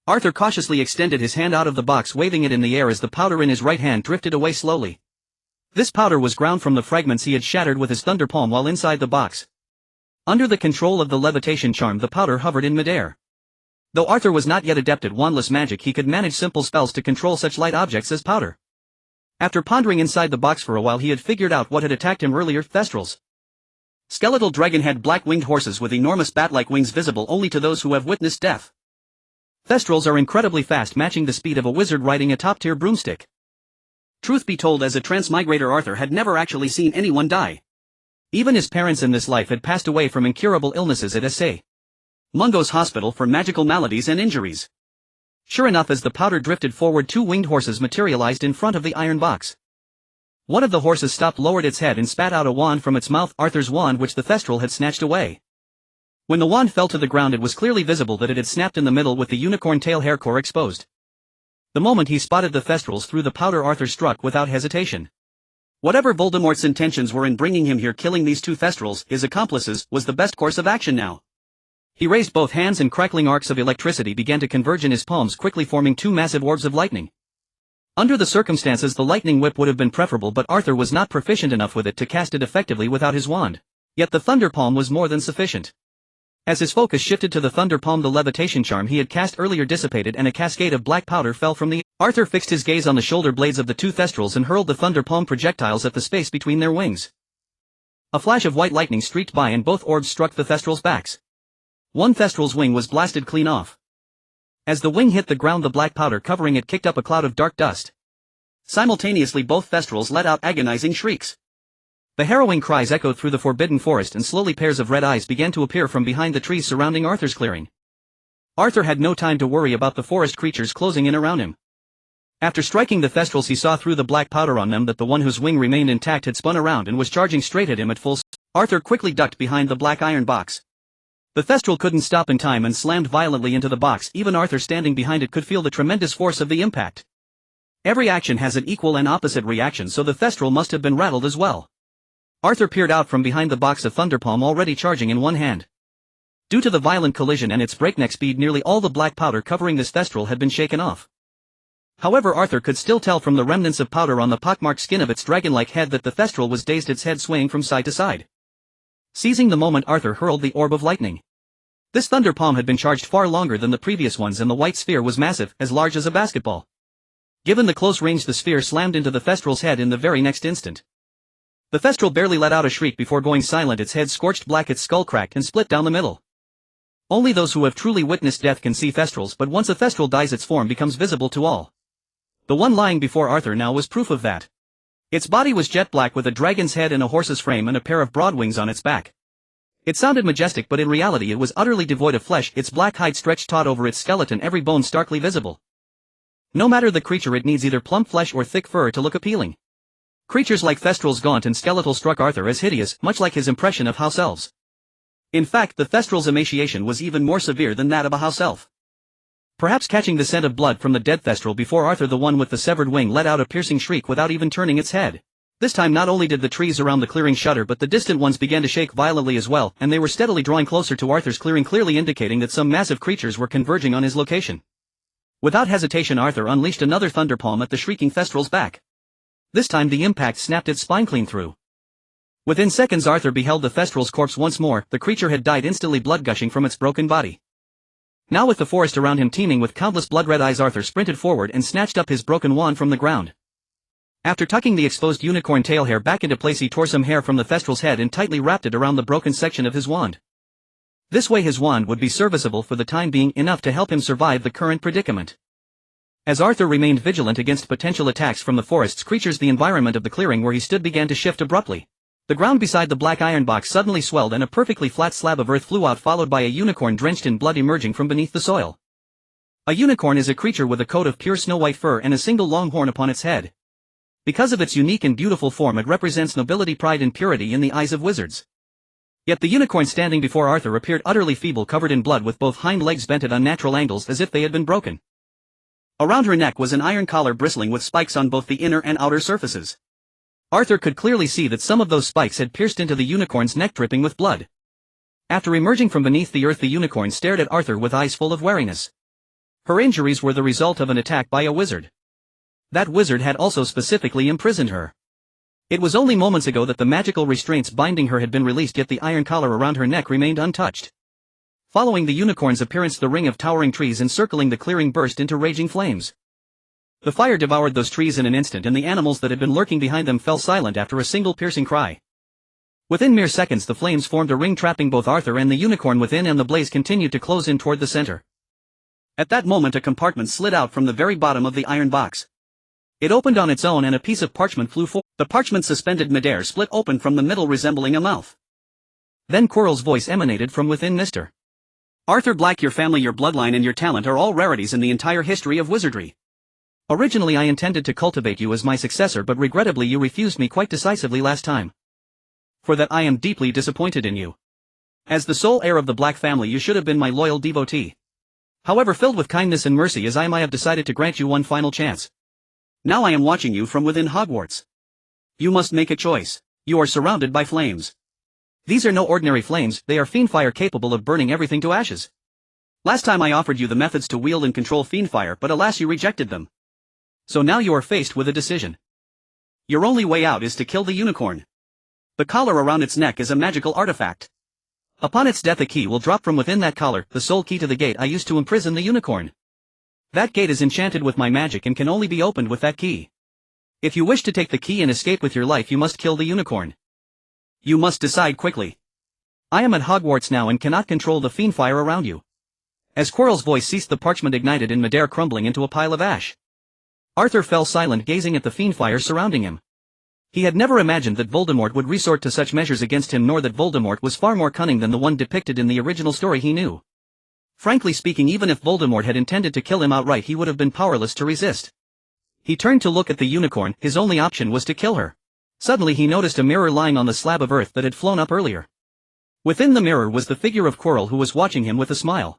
Arthur cautiously extended his hand out of the box, waving it in the air as the powder in his right hand drifted away slowly. This powder was ground from the fragments he had shattered with his thunder palm while inside the box. Under the control of the levitation charm, the powder hovered in midair. Though Arthur was not yet adept at wandless magic, he could manage simple spells to control such light objects as powder. After pondering inside the box for a while, he had figured out what had attacked him earlier: Thestrals. Skeletal dragon-head black-winged horses with enormous bat-like wings visible only to those who have witnessed death. Thestrals are incredibly fast, matching the speed of a wizard riding a top-tier broomstick. Truth be told, as a transmigrator, Arthur had never actually seen anyone die. Even his parents in this life had passed away from incurable illnesses at S.A. Mungo's Hospital for Magical Maladies and Injuries. Sure enough, as the powder drifted forward, two winged horses materialized in front of the iron box. One of the horses stopped, lowered its head and spat out a wand from its mouth, Arthur's wand, which the Thestral had snatched away. When the wand fell to the ground, it was clearly visible that it had snapped in the middle with the unicorn tail hair core exposed. The moment he spotted the Thestrals through the powder, Arthur struck without hesitation. Whatever Voldemort's intentions were in bringing him here, killing these two Thestrals, his accomplices, was the best course of action now. He raised both hands and crackling arcs of electricity began to converge in his palms, quickly forming two massive orbs of lightning. Under the circumstances, the lightning whip would have been preferable, but Arthur was not proficient enough with it to cast it effectively without his wand. Yet the thunder palm was more than sufficient. As his focus shifted to the thunder palm, the levitation charm he had cast earlier dissipated and a cascade of black powder fell from the... Arthur fixed his gaze on the shoulder blades of the two Thestrals and hurled the thunder palm projectiles at the space between their wings. A flash of white lightning streaked by and both orbs struck the Thestrals' backs. One Thestral's wing was blasted clean off. As the wing hit the ground, the black powder covering it kicked up a cloud of dark dust. Simultaneously, both Thestrals let out agonizing shrieks. The harrowing cries echoed through the Forbidden Forest, and slowly pairs of red eyes began to appear from behind the trees surrounding Arthur's clearing. Arthur had no time to worry about the forest creatures closing in around him. After striking the Thestrals, he saw through the black powder on them that the one whose wing remained intact had spun around and was charging straight at him at full speed. Arthur quickly ducked behind the black iron box. The Thestral couldn't stop in time and slammed violently into the box. Even Arthur, standing behind it, could feel the tremendous force of the impact. Every action has an equal and opposite reaction, so the Thestral must have been rattled as well. Arthur peered out from behind the box, of thunderpalm already charging in one hand. Due to the violent collision and its breakneck speed, nearly all the black powder covering this Thestral had been shaken off. However, Arthur could still tell from the remnants of powder on the pockmarked skin of its dragon-like head that the Thestral was dazed, its head swaying from side to side. Seizing the moment, Arthur hurled the orb of lightning. This thunder palm had been charged far longer than the previous ones, and the white sphere was massive, as large as a basketball. Given the close range, the sphere slammed into the Thestral's head in the very next instant. The Thestral barely let out a shriek before going silent, its head scorched black, its skull cracked and split down the middle. Only those who have truly witnessed death can see Thestrals, but once a Thestral dies, its form becomes visible to all. The one lying before Arthur now was proof of that. Its body was jet black, with a dragon's head and a horse's frame and a pair of broad wings on its back. It sounded majestic, but in reality it was utterly devoid of flesh, its black hide stretched taut over its skeleton, every bone starkly visible. No matter the creature, it needs either plump flesh or thick fur to look appealing. Creatures like Thestrals, gaunt and skeletal, struck Arthur as hideous, much like his impression of house elves. In fact, the Thestral's emaciation was even more severe than that of a house elf. Perhaps catching the scent of blood from the dead Thestral before Arthur, the one with the severed wing let out a piercing shriek without even turning its head. This time not only did the trees around the clearing shudder, but the distant ones began to shake violently as well, and they were steadily drawing closer to Arthur's clearing, clearly indicating that some massive creatures were converging on his location. Without hesitation, Arthur unleashed another thunderpalm at the shrieking Thestral's back. This time the impact snapped its spine clean through. Within seconds, Arthur beheld the Thestral's corpse once more. The creature had died instantly, blood gushing from its broken body. Now, with the forest around him teeming with countless blood-red eyes, Arthur sprinted forward and snatched up his broken wand from the ground. After tucking the exposed unicorn tail hair back into place, he tore some hair from the Thestral's head and tightly wrapped it around the broken section of his wand. This way his wand would be serviceable for the time being, enough to help him survive the current predicament. As Arthur remained vigilant against potential attacks from the forest's creatures, the environment of the clearing where he stood began to shift abruptly. The ground beside the black iron box suddenly swelled and a perfectly flat slab of earth flew out, followed by a unicorn drenched in blood emerging from beneath the soil. A unicorn is a creature with a coat of pure snow-white fur and a single long horn upon its head. Because of its unique and beautiful form, it represents nobility, pride and purity in the eyes of wizards. Yet the unicorn standing before Arthur appeared utterly feeble, covered in blood, with both hind legs bent at unnatural angles as if they had been broken. Around her neck was an iron collar bristling with spikes on both the inner and outer surfaces. Arthur could clearly see that some of those spikes had pierced into the unicorn's neck, dripping with blood. After emerging from beneath the earth, the unicorn stared at Arthur with eyes full of wariness. Her injuries were the result of an attack by a wizard. That wizard had also specifically imprisoned her. It was only moments ago that the magical restraints binding her had been released, yet the iron collar around her neck remained untouched. Following the unicorn's appearance, the ring of towering trees encircling the clearing burst into raging flames. The fire devoured those trees in an instant, and the animals that had been lurking behind them fell silent after a single piercing cry. Within mere seconds the flames formed a ring, trapping both Arthur and the unicorn within, and the blaze continued to close in toward the center. At that moment a compartment slid out from the very bottom of the iron box. It opened on its own and a piece of parchment flew forward. The parchment, suspended midair, split open from the middle, resembling a mouth. Then Quirrell's voice emanated from within. Mr. Arthur Black, your family, your bloodline and your talent are all rarities in the entire history of wizardry. Originally I intended to cultivate you as my successor, but regrettably you refused me quite decisively last time. For that I am deeply disappointed in you. As the sole heir of the Black family you should have been my loyal devotee. However, filled with kindness and mercy as I am, I have decided to grant you one final chance. Now I am watching you from within Hogwarts. You must make a choice. You are surrounded by flames. These are no ordinary flames, they are fiend fire capable of burning everything to ashes. Last time I offered you the methods to wield and control fiend fire, but alas, you rejected them. So now you are faced with a decision. Your only way out is to kill the unicorn. The collar around its neck is a magical artifact. Upon its death a key will drop from within that collar, the sole key to the gate I used to imprison the unicorn. That gate is enchanted with my magic and can only be opened with that key. If you wish to take the key and escape with your life, you must kill the unicorn. You must decide quickly. I am at Hogwarts now and cannot control the fiend fire around you. As Quirrell's voice ceased, the parchment ignited in midair, crumbling into a pile of ash. Arthur fell silent, gazing at the fiend fire surrounding him. He had never imagined that Voldemort would resort to such measures against him, nor that Voldemort was far more cunning than the one depicted in the original story he knew. Frankly speaking, even if Voldemort had intended to kill him outright, he would have been powerless to resist. He turned to look at the unicorn. His only option was to kill her. Suddenly he noticed a mirror lying on the slab of earth that had flown up earlier. Within the mirror was the figure of Quirrell, who was watching him with a smile.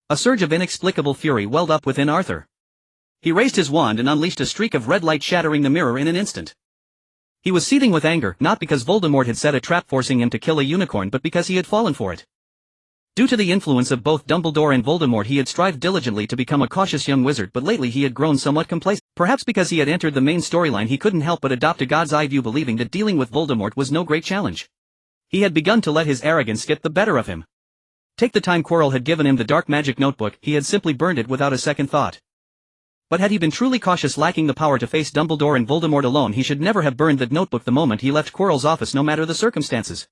A surge of inexplicable fury welled up within Arthur. He raised his wand and unleashed a streak of red light, shattering the mirror in an instant. He was seething with anger, not because Voldemort had set a trap forcing him to kill a unicorn, but because he had fallen for it. Due to the influence of both Dumbledore and Voldemort, he had strived diligently to become a cautious young wizard, but lately he had grown somewhat complacent. Perhaps because he had entered the main storyline, he couldn't help but adopt a god's eye view, believing that dealing with Voldemort was no great challenge. He had begun to let his arrogance get the better of him. Take the time Quirrell had given him the dark magic notebook, he had simply burned it without a second thought. But had he been truly cautious, lacking the power to face Dumbledore and Voldemort alone, he should never have burned that notebook the moment he left Quirrell's office, no matter the circumstances.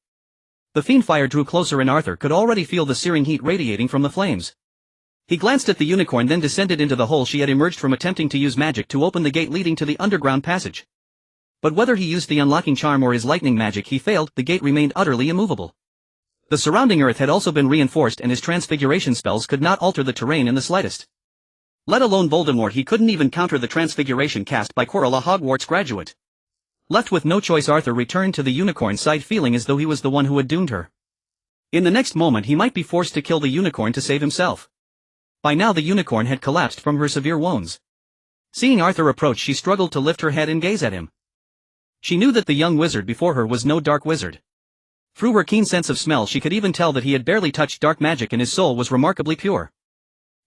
The fiend fire drew closer and Arthur could already feel the searing heat radiating from the flames. He glanced at the unicorn, then descended into the hole she had emerged from, attempting to use magic to open the gate leading to the underground passage. But whether he used the unlocking charm or his lightning magic, he failed. The gate remained utterly immovable. The surrounding earth had also been reinforced, and his transfiguration spells could not alter the terrain in the slightest. Let alone Voldemort, he couldn't even counter the transfiguration cast by Quirrell, a Hogwarts graduate. Left with no choice, Arthur returned to the unicorn's side, feeling as though he was the one who had doomed her. In the next moment he might be forced to kill the unicorn to save himself. By now the unicorn had collapsed from her severe wounds. Seeing Arthur approach, she struggled to lift her head and gaze at him. She knew that the young wizard before her was no dark wizard. Through her keen sense of smell she could even tell that he had barely touched dark magic and his soul was remarkably pure.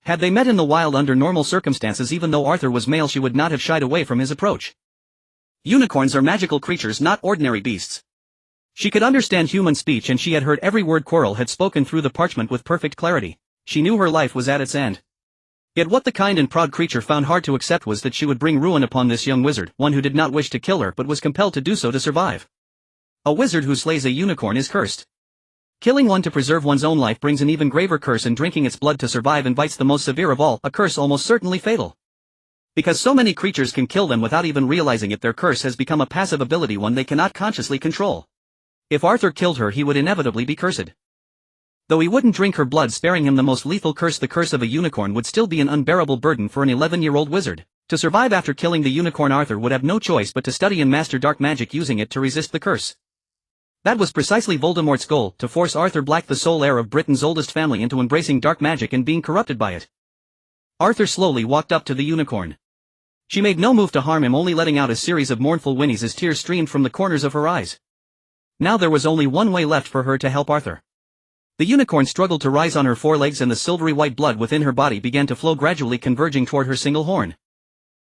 Had they met in the wild under normal circumstances, even though Arthur was male, she would not have shied away from his approach. Unicorns are magical creatures, not ordinary beasts. She could understand human speech, and she had heard every word Quirrell had spoken through the parchment with perfect clarity. She knew her life was at its end. Yet what the kind and proud creature found hard to accept was that she would bring ruin upon this young wizard, one who did not wish to kill her but was compelled to do so to survive. A wizard who slays a unicorn is cursed. Killing one to preserve one's own life brings an even graver curse, and drinking its blood to survive invites the most severe of all, a curse almost certainly fatal. Because so many creatures can kill them without even realizing it, their curse has become a passive ability, one they cannot consciously control. If Arthur killed her, he would inevitably be cursed. Though he wouldn't drink her blood, sparing him the most lethal curse, the curse of a unicorn, would still be an unbearable burden for an 11-year-old wizard. To survive after killing the unicorn, Arthur would have no choice but to study and master dark magic, using it to resist the curse. That was precisely Voldemort's goal, to force Arthur Black, the sole heir of Britain's oldest family, into embracing dark magic and being corrupted by it. Arthur slowly walked up to the unicorn. She made no move to harm him, only letting out a series of mournful whinnies as tears streamed from the corners of her eyes. Now there was only one way left for her to help Arthur. The unicorn struggled to rise on her forelegs, and the silvery white blood within her body began to flow, gradually converging toward her single horn.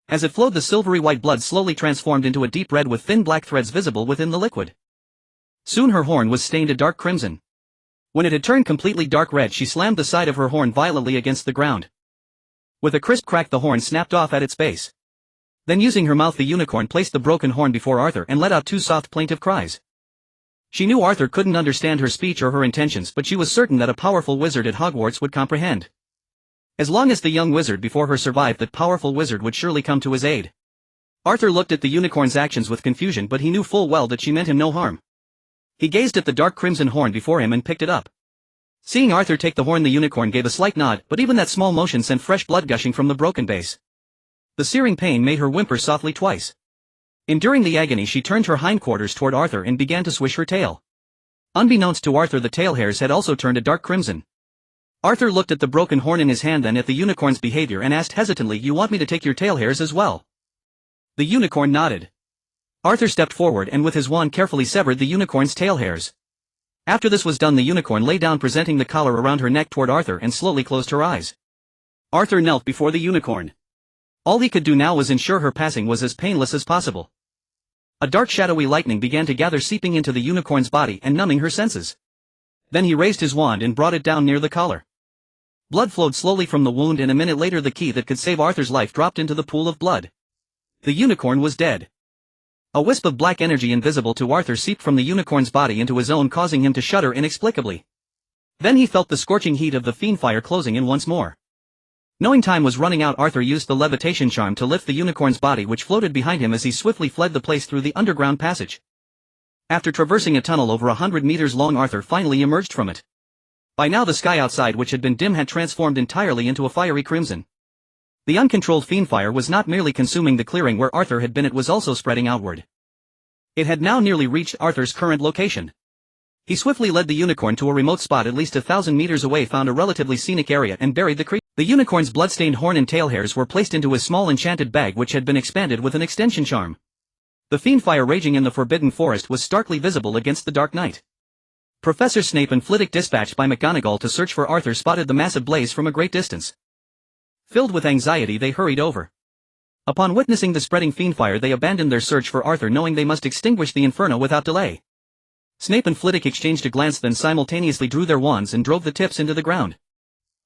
As it flowed, the silvery white blood slowly transformed into a deep red with thin black threads visible within the liquid. Soon her horn was stained a dark crimson. When it had turned completely dark red, she slammed the side of her horn violently against the ground. With a crisp crack, the horn snapped off at its base. Then, using her mouth, the unicorn placed the broken horn before Arthur and let out two soft plaintive cries. She knew Arthur couldn't understand her speech or her intentions, but she was certain that a powerful wizard at Hogwarts would comprehend. As long as the young wizard before her survived, that powerful wizard would surely come to his aid. Arthur looked at the unicorn's actions with confusion, but he knew full well that she meant him no harm. He gazed at the dark crimson horn before him and picked it up. Seeing Arthur take the horn, the unicorn gave a slight nod, but even that small motion sent fresh blood gushing from the broken base. The searing pain made her whimper softly twice. Enduring the agony, she turned her hindquarters toward Arthur and began to swish her tail. Unbeknownst to Arthur, the tail hairs had also turned a dark crimson. Arthur looked at the broken horn in his hand, then at the unicorn's behavior, and asked hesitantly, "You want me to take your tail hairs as well?" The unicorn nodded. Arthur stepped forward and with his wand carefully severed the unicorn's tail hairs. After this was done, the unicorn lay down, presenting the collar around her neck toward Arthur, and slowly closed her eyes. Arthur knelt before the unicorn. All he could do now was ensure her passing was as painless as possible. A dark shadowy lightning began to gather, seeping into the unicorn's body and numbing her senses. Then he raised his wand and brought it down near the collar. Blood flowed slowly from the wound, and a minute later the key that could save Arthur's life dropped into the pool of blood. The unicorn was dead. A wisp of black energy invisible to Arthur seeped from the unicorn's body into his own, causing him to shudder inexplicably. Then he felt the scorching heat of the fiend fire closing in once more. Knowing time was running out, Arthur used the levitation charm to lift the unicorn's body, which floated behind him as he swiftly fled the place through the underground passage. After traversing a tunnel over 100 meters long, Arthur finally emerged from it. By now the sky outside, which had been dim, had transformed entirely into a fiery crimson. The uncontrolled fiend fire was not merely consuming the clearing where Arthur had been, it was also spreading outward. It had now nearly reached Arthur's current location. He swiftly led the unicorn to a remote spot at least 1,000 meters away, found a relatively scenic area, and buried the creature. The unicorn's bloodstained horn and tail hairs were placed into his small enchanted bag, which had been expanded with an extension charm. The fiend fire raging in the Forbidden Forest was starkly visible against the dark night. Professor Snape and Flitwick, dispatched by McGonagall to search for Arthur, spotted the massive blaze from a great distance. Filled with anxiety, they hurried over. Upon witnessing the spreading fiend fire, they abandoned their search for Arthur, knowing they must extinguish the inferno without delay. Snape and Flitwick exchanged a glance, then simultaneously drew their wands and drove the tips into the ground.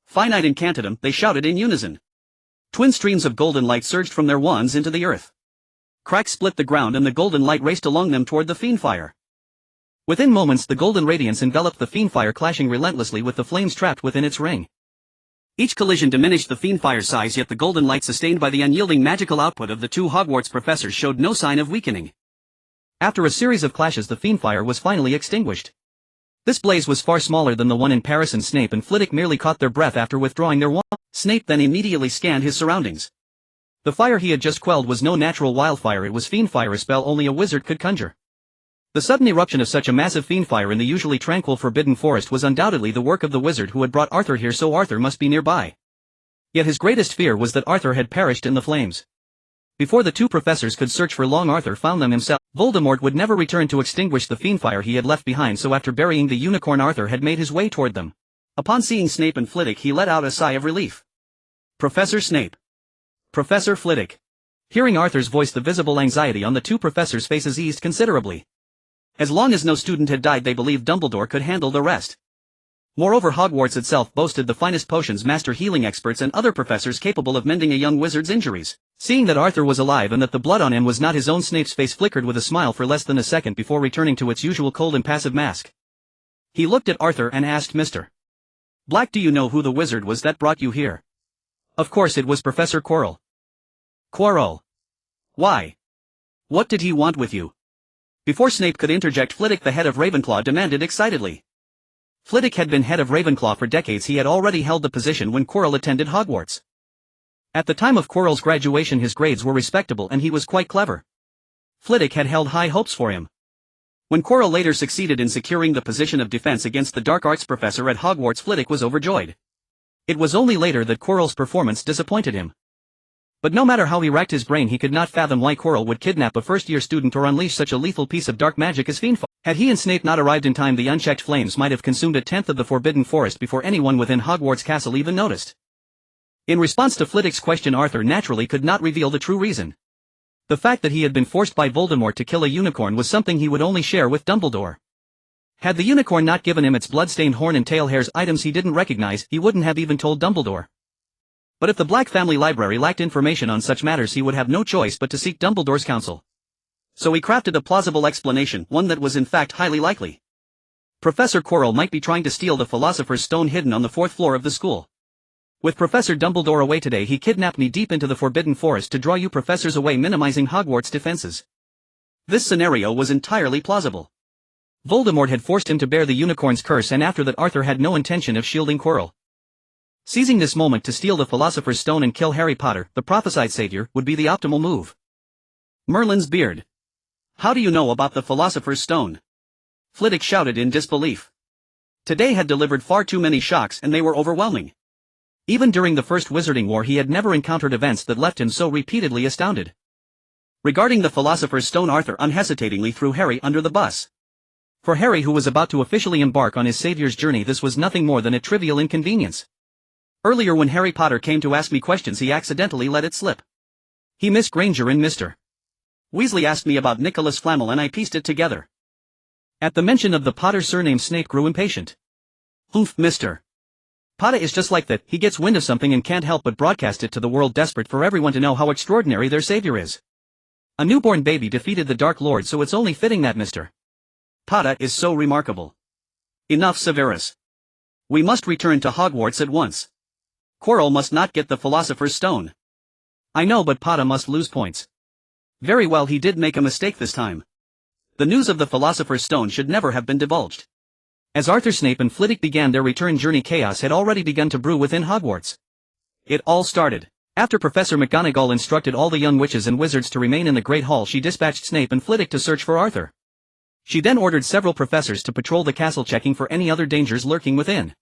"Finite incantatem," they shouted in unison. Twin streams of golden light surged from their wands into the earth. Cracks split the ground, and the golden light raced along them toward the fiend fire. Within moments the golden radiance enveloped the fiend fire, clashing relentlessly with the flames trapped within its ring. Each collision diminished the fiend fire's size, yet the golden light, sustained by the unyielding magical output of the two Hogwarts professors, showed no sign of weakening. After a series of clashes, the fiend fire was finally extinguished. This blaze was far smaller than the one in Paris, and Snape and Flitwick merely caught their breath after withdrawing their wand. Snape then immediately scanned his surroundings. The fire he had just quelled was no natural wildfire, it was fiend fire, a spell only a wizard could conjure. The sudden eruption of such a massive fiend fire in the usually tranquil Forbidden Forest was undoubtedly the work of the wizard who had brought Arthur here, so Arthur must be nearby. Yet his greatest fear was that Arthur had perished in the flames. Before the two professors could search for long, Arthur found them himself. Voldemort would never return to extinguish the fiend fire he had left behind, so after burying the unicorn, Arthur had made his way toward them. Upon seeing Snape and Flitwick, he let out a sigh of relief. "Professor Snape. Professor Flitwick." Hearing Arthur's voice, the visible anxiety on the two professors' faces eased considerably. As long as no student had died, they believed Dumbledore could handle the rest. Moreover, Hogwarts itself boasted the finest potions, master healing experts, and other professors capable of mending a young wizard's injuries. Seeing that Arthur was alive and that the blood on him was not his own, Snape's face flickered with a smile for less than a second before returning to its usual cold, impassive mask. He looked at Arthur and asked, "Mr. Black, do you know who the wizard was that brought you here?" "Of course, it was Professor Quirrell." "Quirrell? Why? What did he want with you?" Before Snape could interject, Flitwick, the head of Ravenclaw, demanded excitedly. Flitwick had been head of Ravenclaw for decades. He had already held the position when Quirrell attended Hogwarts. At the time of Quirrell's graduation his grades were respectable and he was quite clever. Flitwick had held high hopes for him. When Quirrell later succeeded in securing the position of defense against the dark arts professor at Hogwarts, Flitwick was overjoyed. It was only later that Quirrell's performance disappointed him. But no matter how he racked his brain he could not fathom why Quirrell would kidnap a first-year student or unleash such a lethal piece of dark magic as fiendfall. Had he and Snape not arrived in time, the unchecked flames might have consumed a tenth of the Forbidden Forest before anyone within Hogwarts Castle even noticed. In response to Flitwick's question, Arthur naturally could not reveal the true reason. The fact that he had been forced by Voldemort to kill a unicorn was something he would only share with Dumbledore. Had the unicorn not given him its blood-stained horn and tail hairs, items he didn't recognize, he wouldn't have even told Dumbledore. But if the Black family library lacked information on such matters, he would have no choice but to seek Dumbledore's counsel. So he crafted a plausible explanation, one that was in fact highly likely. Professor Quirrell might be trying to steal the Philosopher's Stone hidden on the 4th floor of the school. With Professor Dumbledore away today, he kidnapped me deep into the Forbidden Forest to draw you professors away, minimizing Hogwarts' defenses. This scenario was entirely plausible. Voldemort had forced him to bear the unicorn's curse, and after that Arthur had no intention of shielding Quirrell. Seizing this moment to steal the Philosopher's Stone and kill Harry Potter, the prophesied savior, would be the optimal move. Merlin's beard. How do you know about the Philosopher's Stone? Flitwick shouted in disbelief. Today had delivered far too many shocks and they were overwhelming. Even during the First Wizarding War he had never encountered events that left him so repeatedly astounded. Regarding the Philosopher's Stone, Arthur unhesitatingly threw Harry under the bus. For Harry, who was about to officially embark on his savior's journey, this was nothing more than a trivial inconvenience. Earlier when Harry Potter came to ask me questions he accidentally let it slip. He missed Granger and Mr. Weasley asked me about Nicholas Flamel and I pieced it together. At the mention of the Potter surname Snape grew impatient. Humph, Mr. Potter is just like that, he gets wind of something and can't help but broadcast it to the world, desperate for everyone to know how extraordinary their savior is. A newborn baby defeated the Dark Lord, so it's only fitting that Mr. Potter is so remarkable. Enough, Severus. We must return to Hogwarts at once. Quirrell must not get the Philosopher's Stone. I know, but Potter must lose points. Very well, he did make a mistake this time. The news of the Philosopher's Stone should never have been divulged. As Arthur, Snape and Flitwick began their return journey, chaos had already begun to brew within Hogwarts. It all started after Professor McGonagall instructed all the young witches and wizards to remain in the Great Hall. She dispatched Snape and Flitwick to search for Arthur. She then ordered several professors to patrol the castle, checking for any other dangers lurking within.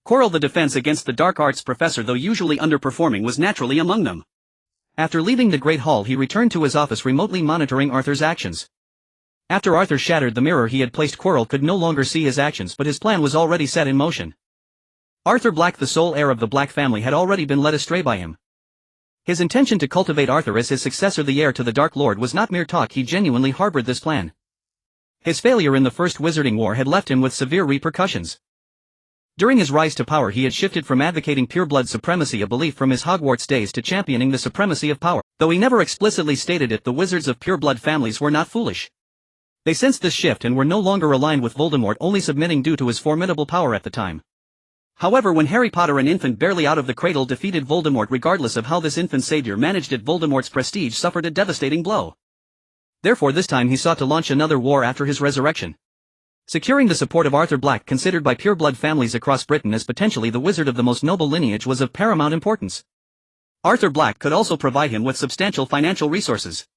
Quirrell, the defense against the dark arts professor, though usually underperforming, was naturally among them. After leaving the Great Hall he returned to his office, remotely monitoring Arthur's actions. After Arthur shattered the mirror he had placed, Quirrell could no longer see his actions, but his plan was already set in motion. Arthur Black, the sole heir of the Black family, had already been led astray by him. His intention to cultivate Arthur as his successor, the heir to the Dark Lord, was not mere talk. He genuinely harbored this plan. His failure in the First Wizarding War had left him with severe repercussions. During his rise to power he had shifted from advocating pure-blood supremacy, a belief from his Hogwarts days, to championing the supremacy of power. Though he never explicitly stated it, the wizards of pure-blood families were not foolish. They sensed this shift and were no longer aligned with Voldemort, only submitting due to his formidable power at the time. However, when Harry Potter, an infant barely out of the cradle, defeated Voldemort, regardless of how this infant savior managed it, Voldemort's prestige suffered a devastating blow. Therefore this time he sought to launch another war after his resurrection. Securing the support of Arthur Black, considered by pure-blood families across Britain as potentially the wizard of the most noble lineage, was of paramount importance. Arthur Black could also provide him with substantial financial resources.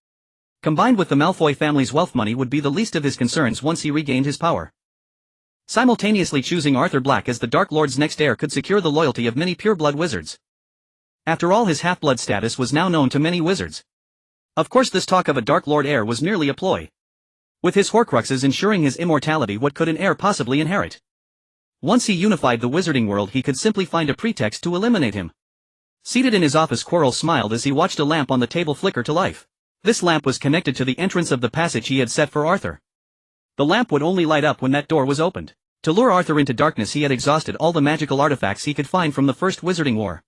Combined with the Malfoy family's wealth, money would be the least of his concerns once he regained his power. Simultaneously, choosing Arthur Black as the Dark Lord's next heir could secure the loyalty of many pure-blood wizards. After all, his half-blood status was now known to many wizards. Of course, this talk of a Dark Lord heir was merely a ploy. With his Horcruxes ensuring his immortality, what could an heir possibly inherit? Once he unified the wizarding world he could simply find a pretext to eliminate him. Seated in his office, Quirrell smiled as he watched a lamp on the table flicker to life. This lamp was connected to the entrance of the passage he had set for Arthur. The lamp would only light up when that door was opened. To lure Arthur into darkness he had exhausted all the magical artifacts he could find from the First Wizarding War.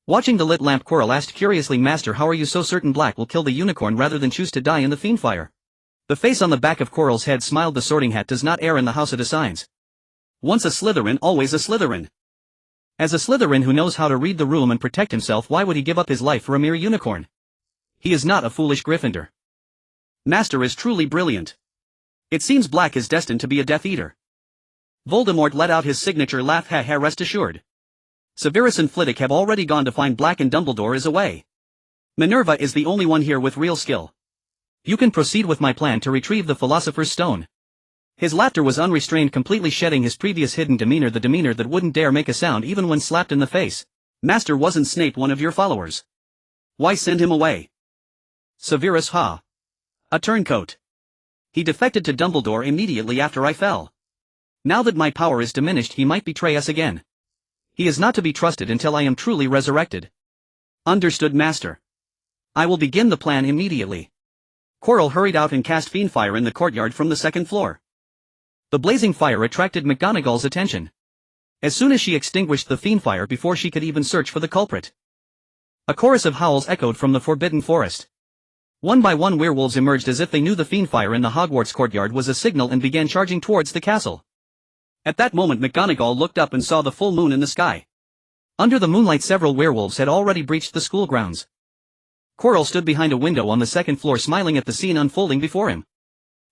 Watching the lit lamp, Quirrell asked curiously, "Master, how are you so certain Black will kill the unicorn rather than choose to die in the fiend fire?" The face on the back of Quirrell's head smiled. "The Sorting Hat does not err in the house it assigns. Once a Slytherin, always a Slytherin. As a Slytherin who knows how to read the room and protect himself, why would he give up his life for a mere unicorn? He is not a foolish Gryffindor. Master is truly brilliant. It seems Black is destined to be a Death Eater." Voldemort let out his signature laugh. "Ha ha, rest assured. Severus and Flitwick have already gone to find Black and Dumbledore is away. Minerva is the only one here with real skill. You can proceed with my plan to retrieve the Philosopher's Stone. His laughter was unrestrained, completely shedding his previous hidden demeanor, the demeanor that wouldn't dare make a sound even when slapped in the face. Master, wasn't Snape one of your followers? Why send him away? Severus, ha. A turncoat. He defected to Dumbledore immediately after I fell. Now that my power is diminished, he might betray us again. He is not to be trusted until I am truly resurrected. Understood, Master. I will begin the plan immediately. Quirrell hurried out and cast Fiendfire in the courtyard from the second floor. The blazing fire attracted McGonagall's attention. As soon as she extinguished the Fiendfire before she could even search for the culprit, a chorus of howls echoed from the Forbidden Forest. One by one werewolves emerged as if they knew the Fiendfire in the Hogwarts courtyard was a signal and began charging towards the castle. At that moment McGonagall looked up and saw the full moon in the sky. Under the moonlight several werewolves had already breached the school grounds. Quirrell stood behind a window on the second floor smiling at the scene unfolding before him.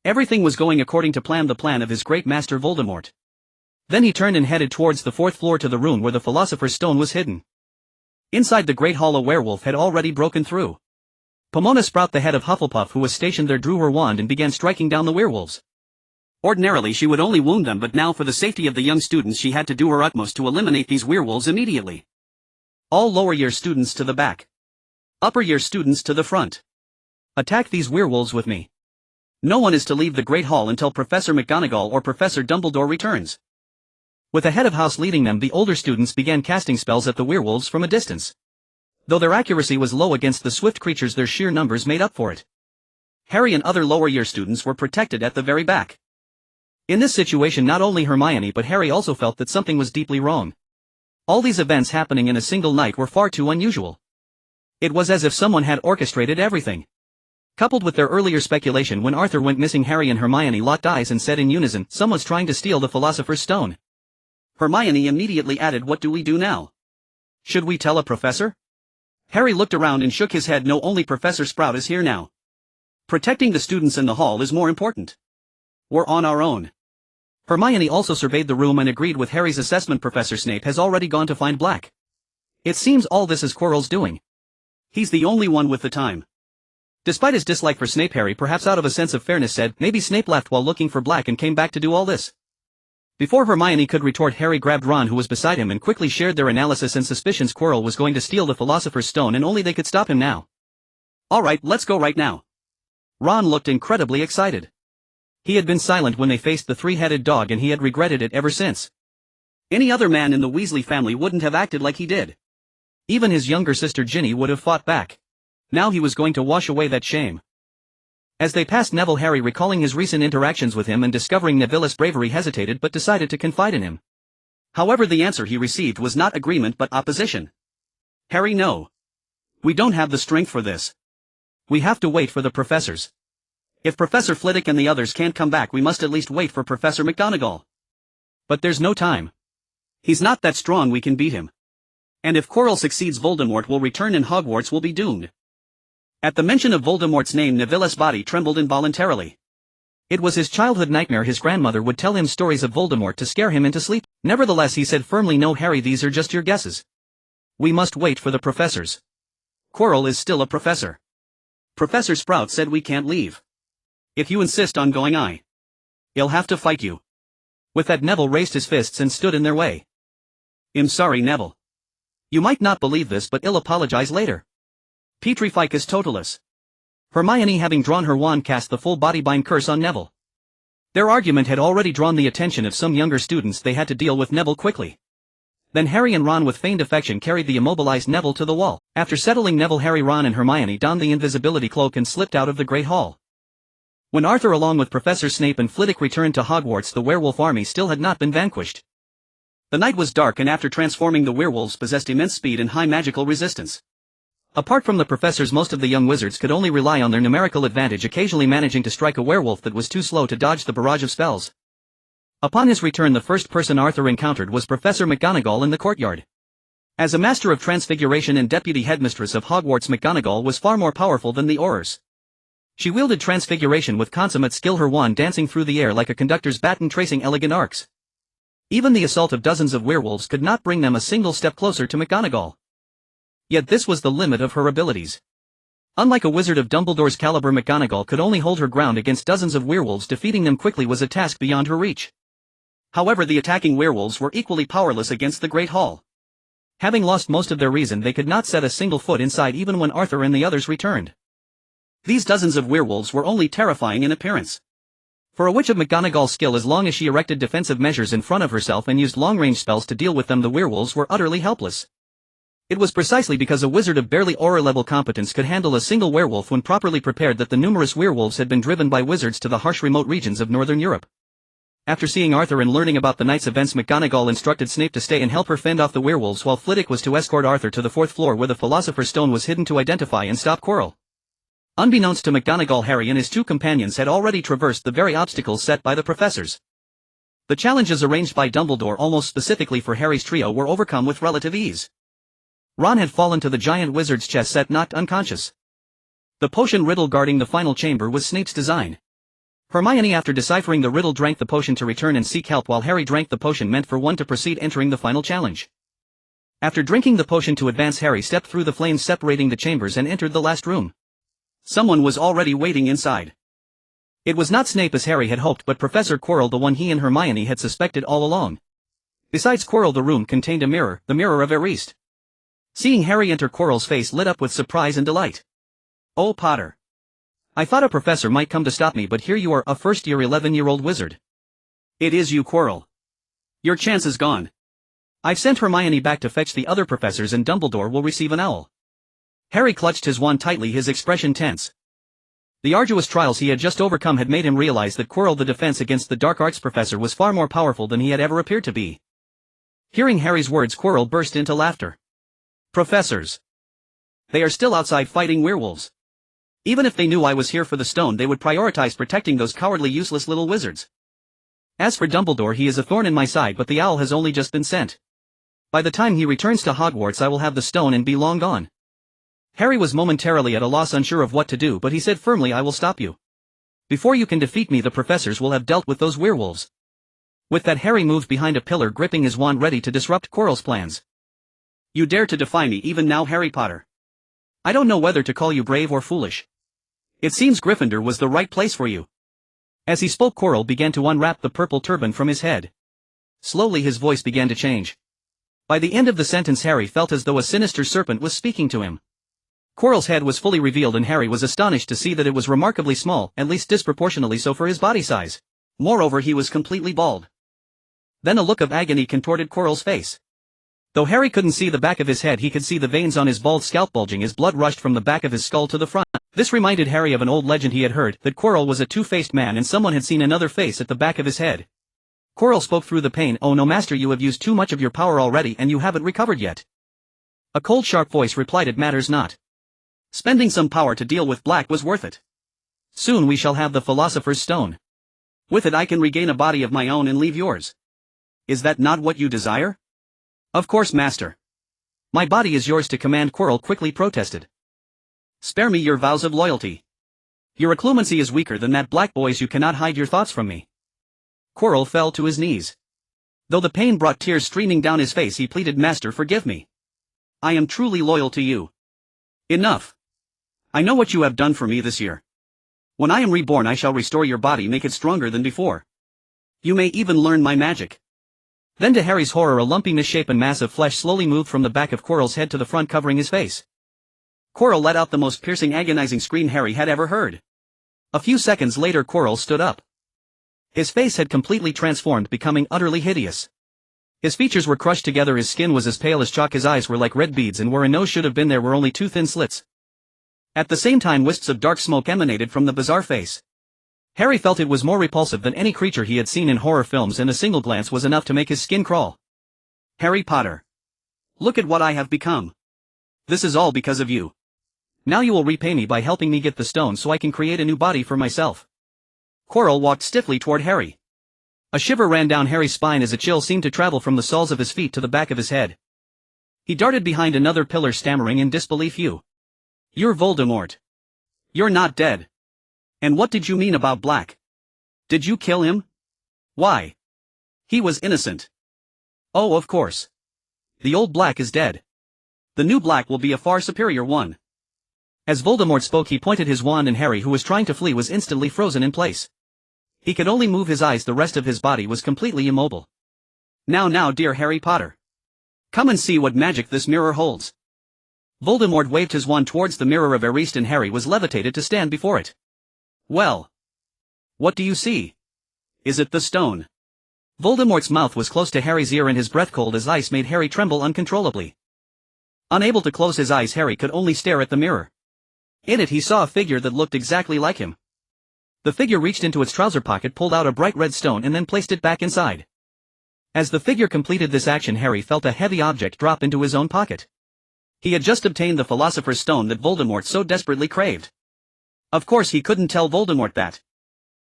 Everything was going according to plan, the plan of his great master Voldemort. Then he turned and headed towards the fourth floor to the room where the Philosopher's Stone was hidden. Inside the Great Hall a werewolf had already broken through. Pomona Sprout, the head of Hufflepuff who was stationed there, drew her wand and began striking down the werewolves. Ordinarily she would only wound them, but now for the safety of the young students she had to do her utmost to eliminate these werewolves immediately. All lower year students to the back. Upper year students to the front. Attack these werewolves with me. No one is to leave the Great Hall until Professor McGonagall or Professor Dumbledore returns. With the head of house leading them, the older students began casting spells at the werewolves from a distance. Though their accuracy was low against the swift creatures, their sheer numbers made up for it. Harry and other lower year students were protected at the very back. In this situation not only Hermione but Harry also felt that something was deeply wrong. All these events happening in a single night were far too unusual. It was as if someone had orchestrated everything. Coupled with their earlier speculation when Arthur went missing, Harry and Hermione locked eyes and said in unison, "Someone's trying to steal the Philosopher's Stone." Hermione immediately added, "What do we do now? Should we tell a professor?" Harry looked around and shook his head. "No, only Professor Sprout is here now. Protecting the students in the hall is more important. We're on our own." Hermione also surveyed the room and agreed with Harry's assessment. Professor Snape has already gone to find Black. It seems all this is Quirrell's doing. He's the only one with the time. Despite his dislike for Snape, Harry, perhaps out of a sense of fairness, said, "Maybe Snape left while looking for Black and came back to do all this." Before Hermione could retort, Harry grabbed Ron, who was beside him, and quickly shared their analysis and suspicions. Quirrell was going to steal the Philosopher's Stone and only they could stop him now. "Alright, let's go right now." Ron looked incredibly excited. He had been silent when they faced the three-headed dog and he had regretted it ever since. Any other man in the Weasley family wouldn't have acted like he did. Even his younger sister Ginny would have fought back. Now he was going to wash away that shame. As they passed Neville, Harry, recalling his recent interactions with him and discovering Neville's bravery, hesitated but decided to confide in him. However, the answer he received was not agreement but opposition. "Harry, no. We don't have the strength for this. We have to wait for the professors. If Professor Flitwick and the others can't come back, we must at least wait for Professor McGonagall. But there's no time. He's not that strong, we can beat him. And if Quirrell succeeds, Voldemort will return and Hogwarts will be doomed." At the mention of Voldemort's name, Neville's body trembled involuntarily. It was his childhood nightmare. His grandmother would tell him stories of Voldemort to scare him into sleep. Nevertheless, he said firmly, "No, Harry, these are just your guesses. We must wait for the professors. Quirrell is still a professor. Professor Sprout said we can't leave. If you insist on going, I'll have to fight you." With that, Neville raised his fists and stood in their way. "I'm sorry, Neville. You might not believe this, but I'll apologize later. Petrificus totalis." Hermione, having drawn her wand, cast the full body bind curse on Neville. Their argument had already drawn the attention of some younger students. They had to deal with Neville quickly. Then Harry and Ron, with feigned affection, carried the immobilized Neville to the wall. After settling Neville, Harry, Ron and Hermione donned the invisibility cloak and slipped out of the Great Hall. When Arthur along with Professor Snape and Flitwick returned to Hogwarts, the werewolf army still had not been vanquished. The night was dark, and after transforming, the werewolves possessed immense speed and high magical resistance. Apart from the professors, most of the young wizards could only rely on their numerical advantage, occasionally managing to strike a werewolf that was too slow to dodge the barrage of spells. Upon his return, the first person Arthur encountered was Professor McGonagall in the courtyard. As a master of transfiguration and deputy headmistress of Hogwarts, McGonagall was far more powerful than the Aurors. She wielded transfiguration with consummate skill, her wand dancing through the air like a conductor's baton, tracing elegant arcs. Even the assault of dozens of werewolves could not bring them a single step closer to McGonagall. Yet this was the limit of her abilities. Unlike a wizard of Dumbledore's caliber, McGonagall could only hold her ground against dozens of werewolves. Defeating them quickly was a task beyond her reach. However, the attacking werewolves were equally powerless against the Great Hall. Having lost most of their reason, they could not set a single foot inside even when Arthur and the others returned. These dozens of werewolves were only terrifying in appearance. For a witch of McGonagall's skill, as long as she erected defensive measures in front of herself and used long-range spells to deal with them, the werewolves were utterly helpless. It was precisely because a wizard of barely aura-level competence could handle a single werewolf when properly prepared that the numerous werewolves had been driven by wizards to the harsh remote regions of northern Europe. After seeing Arthur and learning about the night's events, McGonagall instructed Snape to stay and help her fend off the werewolves, while Flitwick was to escort Arthur to the 4th floor where the Philosopher's Stone was hidden to identify and stop Quirrell. Unbeknownst to McGonagall, Harry and his two companions had already traversed the very obstacles set by the professors. The challenges arranged by Dumbledore almost specifically for Harry's trio were overcome with relative ease. Ron had fallen to the giant wizard's chess set, knocked unconscious. The potion riddle guarding the final chamber was Snape's design. Hermione, after deciphering the riddle, drank the potion to return and seek help, while Harry drank the potion meant for one to proceed, entering the final challenge. After drinking the potion to advance, Harry stepped through the flames separating the chambers and entered the last room. Someone was already waiting inside. It was not Snape as Harry had hoped, but Professor Quirrell, the one he and Hermione had suspected all along. Besides Quirrell, the room contained a mirror, the mirror of Ariste. Seeing Harry enter, Quirrell's face lit up with surprise and delight. "Oh, Potter. I thought a professor might come to stop me, but here you are, a first-year 11-year-old wizard." "It is you, Quirrell. Your chance is gone. I've sent Hermione back to fetch the other professors, and Dumbledore will receive an owl." Harry clutched his wand tightly, his expression tense. The arduous trials he had just overcome had made him realize that Quirrell, the defense against the dark arts professor, was far more powerful than he had ever appeared to be. Hearing Harry's words, Quirrell burst into laughter. "Professors. They are still outside fighting werewolves. Even if they knew I was here for the stone, they would prioritize protecting those cowardly, useless little wizards. As for Dumbledore, he is a thorn in my side, but the owl has only just been sent. By the time he returns to Hogwarts, I will have the stone and be long gone." Harry was momentarily at a loss, unsure of what to do, but he said firmly, "I will stop you. Before you can defeat me, the professors will have dealt with those werewolves." With that, Harry moved behind a pillar, gripping his wand ready to disrupt Quirrell's plans. "You dare to defy me even now, Harry Potter? I don't know whether to call you brave or foolish. It seems Gryffindor was the right place for you." As he spoke, Quirrell began to unwrap the purple turban from his head. Slowly his voice began to change. By the end of the sentence, Harry felt as though a sinister serpent was speaking to him. Quirrell's head was fully revealed, and Harry was astonished to see that it was remarkably small, at least disproportionately so for his body size. Moreover, he was completely bald. Then a look of agony contorted Quirrell's face. Though Harry couldn't see the back of his head, he could see the veins on his bald scalp bulging as blood rushed from the back of his skull to the front. This reminded Harry of an old legend he had heard, that Quirrell was a two-faced man and someone had seen another face at the back of his head. Quirrell spoke through the pain. "Oh no, Master, you have used too much of your power already and you haven't recovered yet." A cold, sharp voice replied, "It matters not. Spending some power to deal with Black was worth it. Soon we shall have the Philosopher's Stone. With it I can regain a body of my own and leave yours. Is that not what you desire?" "Of course, Master. My body is yours to command," Quirrell quickly protested. "Spare me your vows of loyalty. Your occlumency is weaker than that Black boy's. You cannot hide your thoughts from me." Quirrell fell to his knees. Though the pain brought tears streaming down his face, he pleaded, "Master, forgive me. I am truly loyal to you." "Enough. I know what you have done for me this year. When I am reborn, I shall restore your body, make it stronger than before. You may even learn my magic." Then, to Harry's horror, a lumpy, misshapen mass of flesh slowly moved from the back of Quirrell's head to the front, covering his face. Quirrell let out the most piercing, agonizing scream Harry had ever heard. A few seconds later, Quirrell stood up. His face had completely transformed, becoming utterly hideous. His features were crushed together, his skin was as pale as chalk, his eyes were like red beads, and where a nose should have been there were only two thin slits. At the same time, wisps of dark smoke emanated from the bizarre face. Harry felt it was more repulsive than any creature he had seen in horror films, and a single glance was enough to make his skin crawl. "Harry Potter. Look at what I have become. This is all because of you. Now you will repay me by helping me get the stone so I can create a new body for myself." Quirrell walked stiffly toward Harry. A shiver ran down Harry's spine as a chill seemed to travel from the soles of his feet to the back of his head. He darted behind another pillar, stammering in disbelief, "You're Voldemort. You're not dead. And what did you mean about Black? Did you kill him?" "Why? He was innocent. Oh, of course. The old black is dead. The new black will be a far superior one. As Voldemort spoke, he pointed his wand, and Harry, who was trying to flee, was instantly frozen in place. He could only move his eyes, the rest of his body was completely immobile. Now dear Harry Potter. Come and see what magic this mirror holds. Voldemort waved his wand towards the mirror of Erist, and Harry was levitated to stand before it. Well. What do you see? Is it the stone? Voldemort's mouth was close to Harry's ear, and his breath, cold as ice, made Harry tremble uncontrollably. Unable to close his eyes, Harry could only stare at the mirror. In it he saw a figure that looked exactly like him. The figure reached into its trouser pocket, pulled out a bright red stone, and then placed it back inside. As the figure completed this action, Harry felt a heavy object drop into his own pocket. He had just obtained the Philosopher's Stone that Voldemort so desperately craved. Of course he couldn't tell Voldemort that.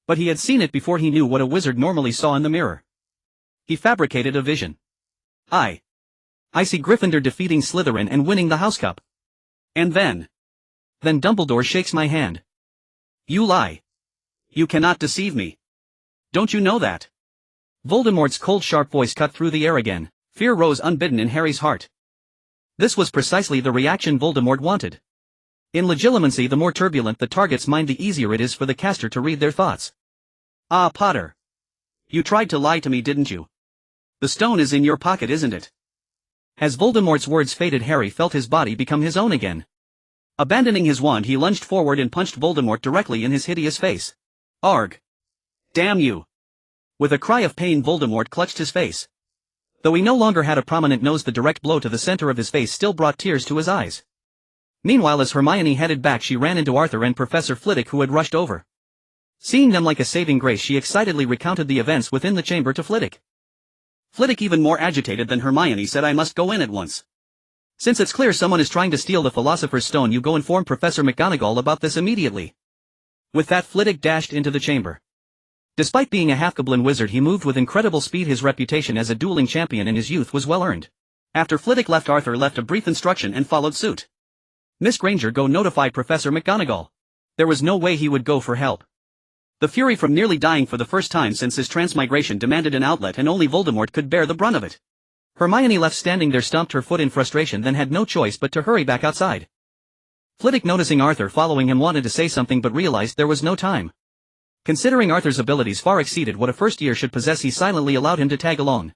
But he had seen it before he knew what a wizard normally saw in the mirror. He fabricated a vision. I see Gryffindor defeating Slytherin and winning the House Cup. And then Dumbledore shakes my hand. You lie. You cannot deceive me. Don't you know that? Voldemort's cold, sharp voice cut through the air again. Fear rose unbidden in Harry's heart. This was precisely the reaction Voldemort wanted. In legilimency, the more turbulent the target's mind, the easier it is for the caster to read their thoughts. Ah, Potter. You tried to lie to me, didn't you? The stone is in your pocket, isn't it? As Voldemort's words faded, Harry felt his body become his own again. Abandoning his wand, he lunged forward and punched Voldemort directly in his hideous face. Arg! Damn you! With a cry of pain, Voldemort clutched his face. Though he no longer had a prominent nose, the direct blow to the center of his face still brought tears to his eyes. Meanwhile, as Hermione headed back, she ran into Arthur and Professor Flitwick, who had rushed over. Seeing them like a saving grace, she excitedly recounted the events within the chamber to Flitwick. Flitwick, even more agitated than Hermione, said, I must go in at once. Since it's clear someone is trying to steal the Philosopher's Stone, you go inform Professor McGonagall about this immediately. With that, Flitwick dashed into the chamber. Despite being a half-goblin wizard, he moved with incredible speed. His reputation as a dueling champion in his youth was well earned. After Flitwick left, Arthur left a brief instruction and followed suit. Miss Granger, go notify Professor McGonagall. There was no way he would go for help. The fury from nearly dying for the first time since his transmigration demanded an outlet, and only Voldemort could bear the brunt of it. Hermione, left standing there, stomped her foot in frustration, then had no choice but to hurry back outside. Flitwick, noticing Arthur following him, wanted to say something but realized there was no time. Considering Arthur's abilities far exceeded what a first year should possess, he silently allowed him to tag along.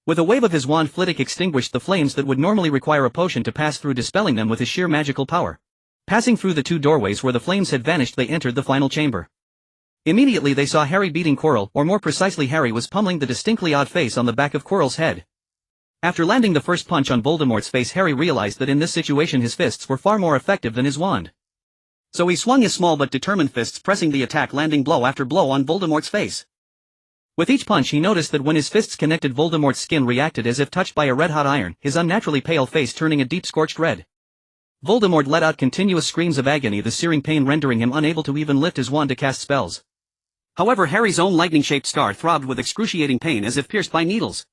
With a wave of his wand, Flitwick extinguished the flames that would normally require a potion to pass through, dispelling them with his sheer magical power. Passing through the two doorways where the flames had vanished, they entered the final chamber. Immediately they saw Harry beating Quirrell, or more precisely, Harry was pummeling the distinctly odd face on the back of Quirrell's head. After landing the first punch on Voldemort's face, Harry realized that in this situation his fists were far more effective than his wand. So he swung his small but determined fists, pressing the attack, landing blow after blow on Voldemort's face. With each punch he noticed that when his fists connected, Voldemort's skin reacted as if touched by a red-hot iron, his unnaturally pale face turning a deep scorched red. Voldemort let out continuous screams of agony, the searing pain rendering him unable to even lift his wand to cast spells. However, Harry's own lightning-shaped scar throbbed with excruciating pain as if pierced by needles.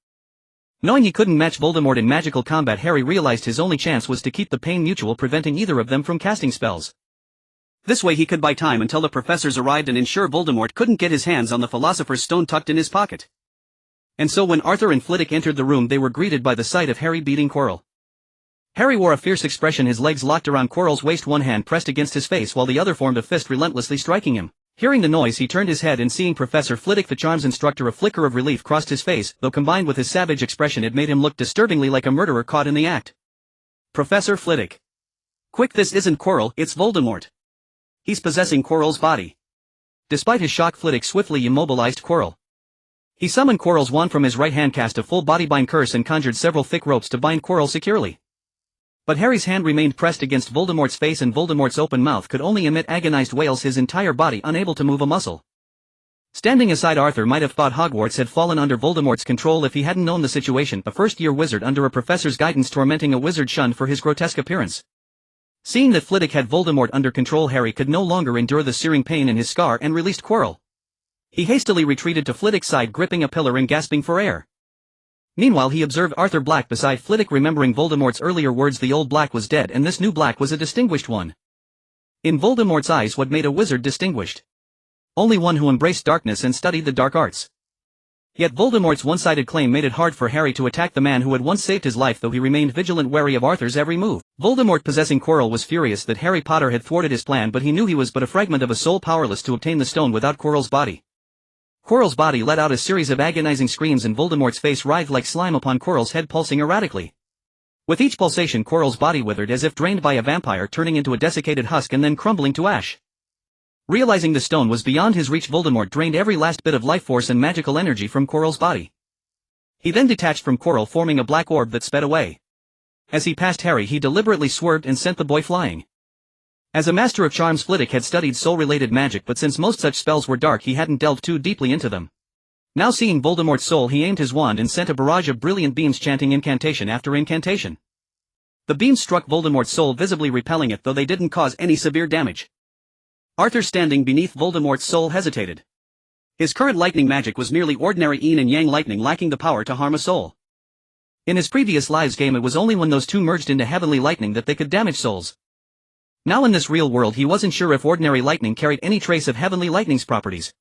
Knowing he couldn't match Voldemort in magical combat, Harry realized his only chance was to keep the pain mutual, preventing either of them from casting spells. This way he could buy time until the professors arrived and ensure Voldemort couldn't get his hands on the Philosopher's Stone tucked in his pocket. And so when Arthur and Flitwick entered the room, they were greeted by the sight of Harry beating Quirrell. Harry wore a fierce expression, his legs locked around Quirrell's waist, one hand pressed against his face while the other formed a fist, relentlessly striking him. Hearing the noise, he turned his head, and seeing Professor Flitwick, the charms instructor, a flicker of relief crossed his face, though combined with his savage expression it made him look disturbingly like a murderer caught in the act. Professor Flitwick. Quick, this isn't Quirrell, it's Voldemort. He's possessing Quirrell's body. Despite his shock, Flitwick swiftly immobilized Quirrell. He summoned Quirrell's wand from his right hand, cast a full body bind curse, and conjured several thick ropes to bind Quirrell securely. But Harry's hand remained pressed against Voldemort's face, and Voldemort's open mouth could only emit agonized wails, his entire body unable to move a muscle. Standing aside, Arthur might have thought Hogwarts had fallen under Voldemort's control if he hadn't known the situation, a first-year wizard under a professor's guidance tormenting a wizard shunned for his grotesque appearance. Seeing that Flitwick had Voldemort under control, Harry could no longer endure the searing pain in his scar and released Quirrell. He hastily retreated to Flitwick's side, gripping a pillar and gasping for air. Meanwhile, he observed Arthur Black beside Flitwick, remembering Voldemort's earlier words, the old Black was dead and this new Black was a distinguished one. In Voldemort's eyes, what made a wizard distinguished? Only one who embraced darkness and studied the dark arts. Yet Voldemort's one-sided claim made it hard for Harry to attack the man who had once saved his life, though he remained vigilant, wary of Arthur's every move. Voldemort possessing Quirrell was furious that Harry Potter had thwarted his plan, but he knew he was but a fragment of a soul powerless to obtain the stone without Quirrell's body. Quirrell's body let out a series of agonizing screams and Voldemort's face writhed like slime upon Quirrell's head, pulsing erratically. With each pulsation Quirrell's body withered as if drained by a vampire, turning into a desiccated husk and then crumbling to ash. Realizing the stone was beyond his reach, Voldemort drained every last bit of life force and magical energy from Quirrell's body. He then detached from Quirrell, forming a black orb that sped away. As he passed Harry, he deliberately swerved and sent the boy flying. As a master of charms, Flitwick had studied soul-related magic, but since most such spells were dark, he hadn't delved too deeply into them. Now seeing Voldemort's soul, he aimed his wand and sent a barrage of brilliant beams, chanting incantation after incantation. The beams struck Voldemort's soul, visibly repelling it, though they didn't cause any severe damage. Arthur, standing beneath Voldemort's soul, hesitated. His current lightning magic was merely ordinary yin and yang lightning, lacking the power to harm a soul. In his previous lives game, it was only when those two merged into heavenly lightning that they could damage souls. Now in this real world, he wasn't sure if ordinary lightning carried any trace of heavenly lightning's properties.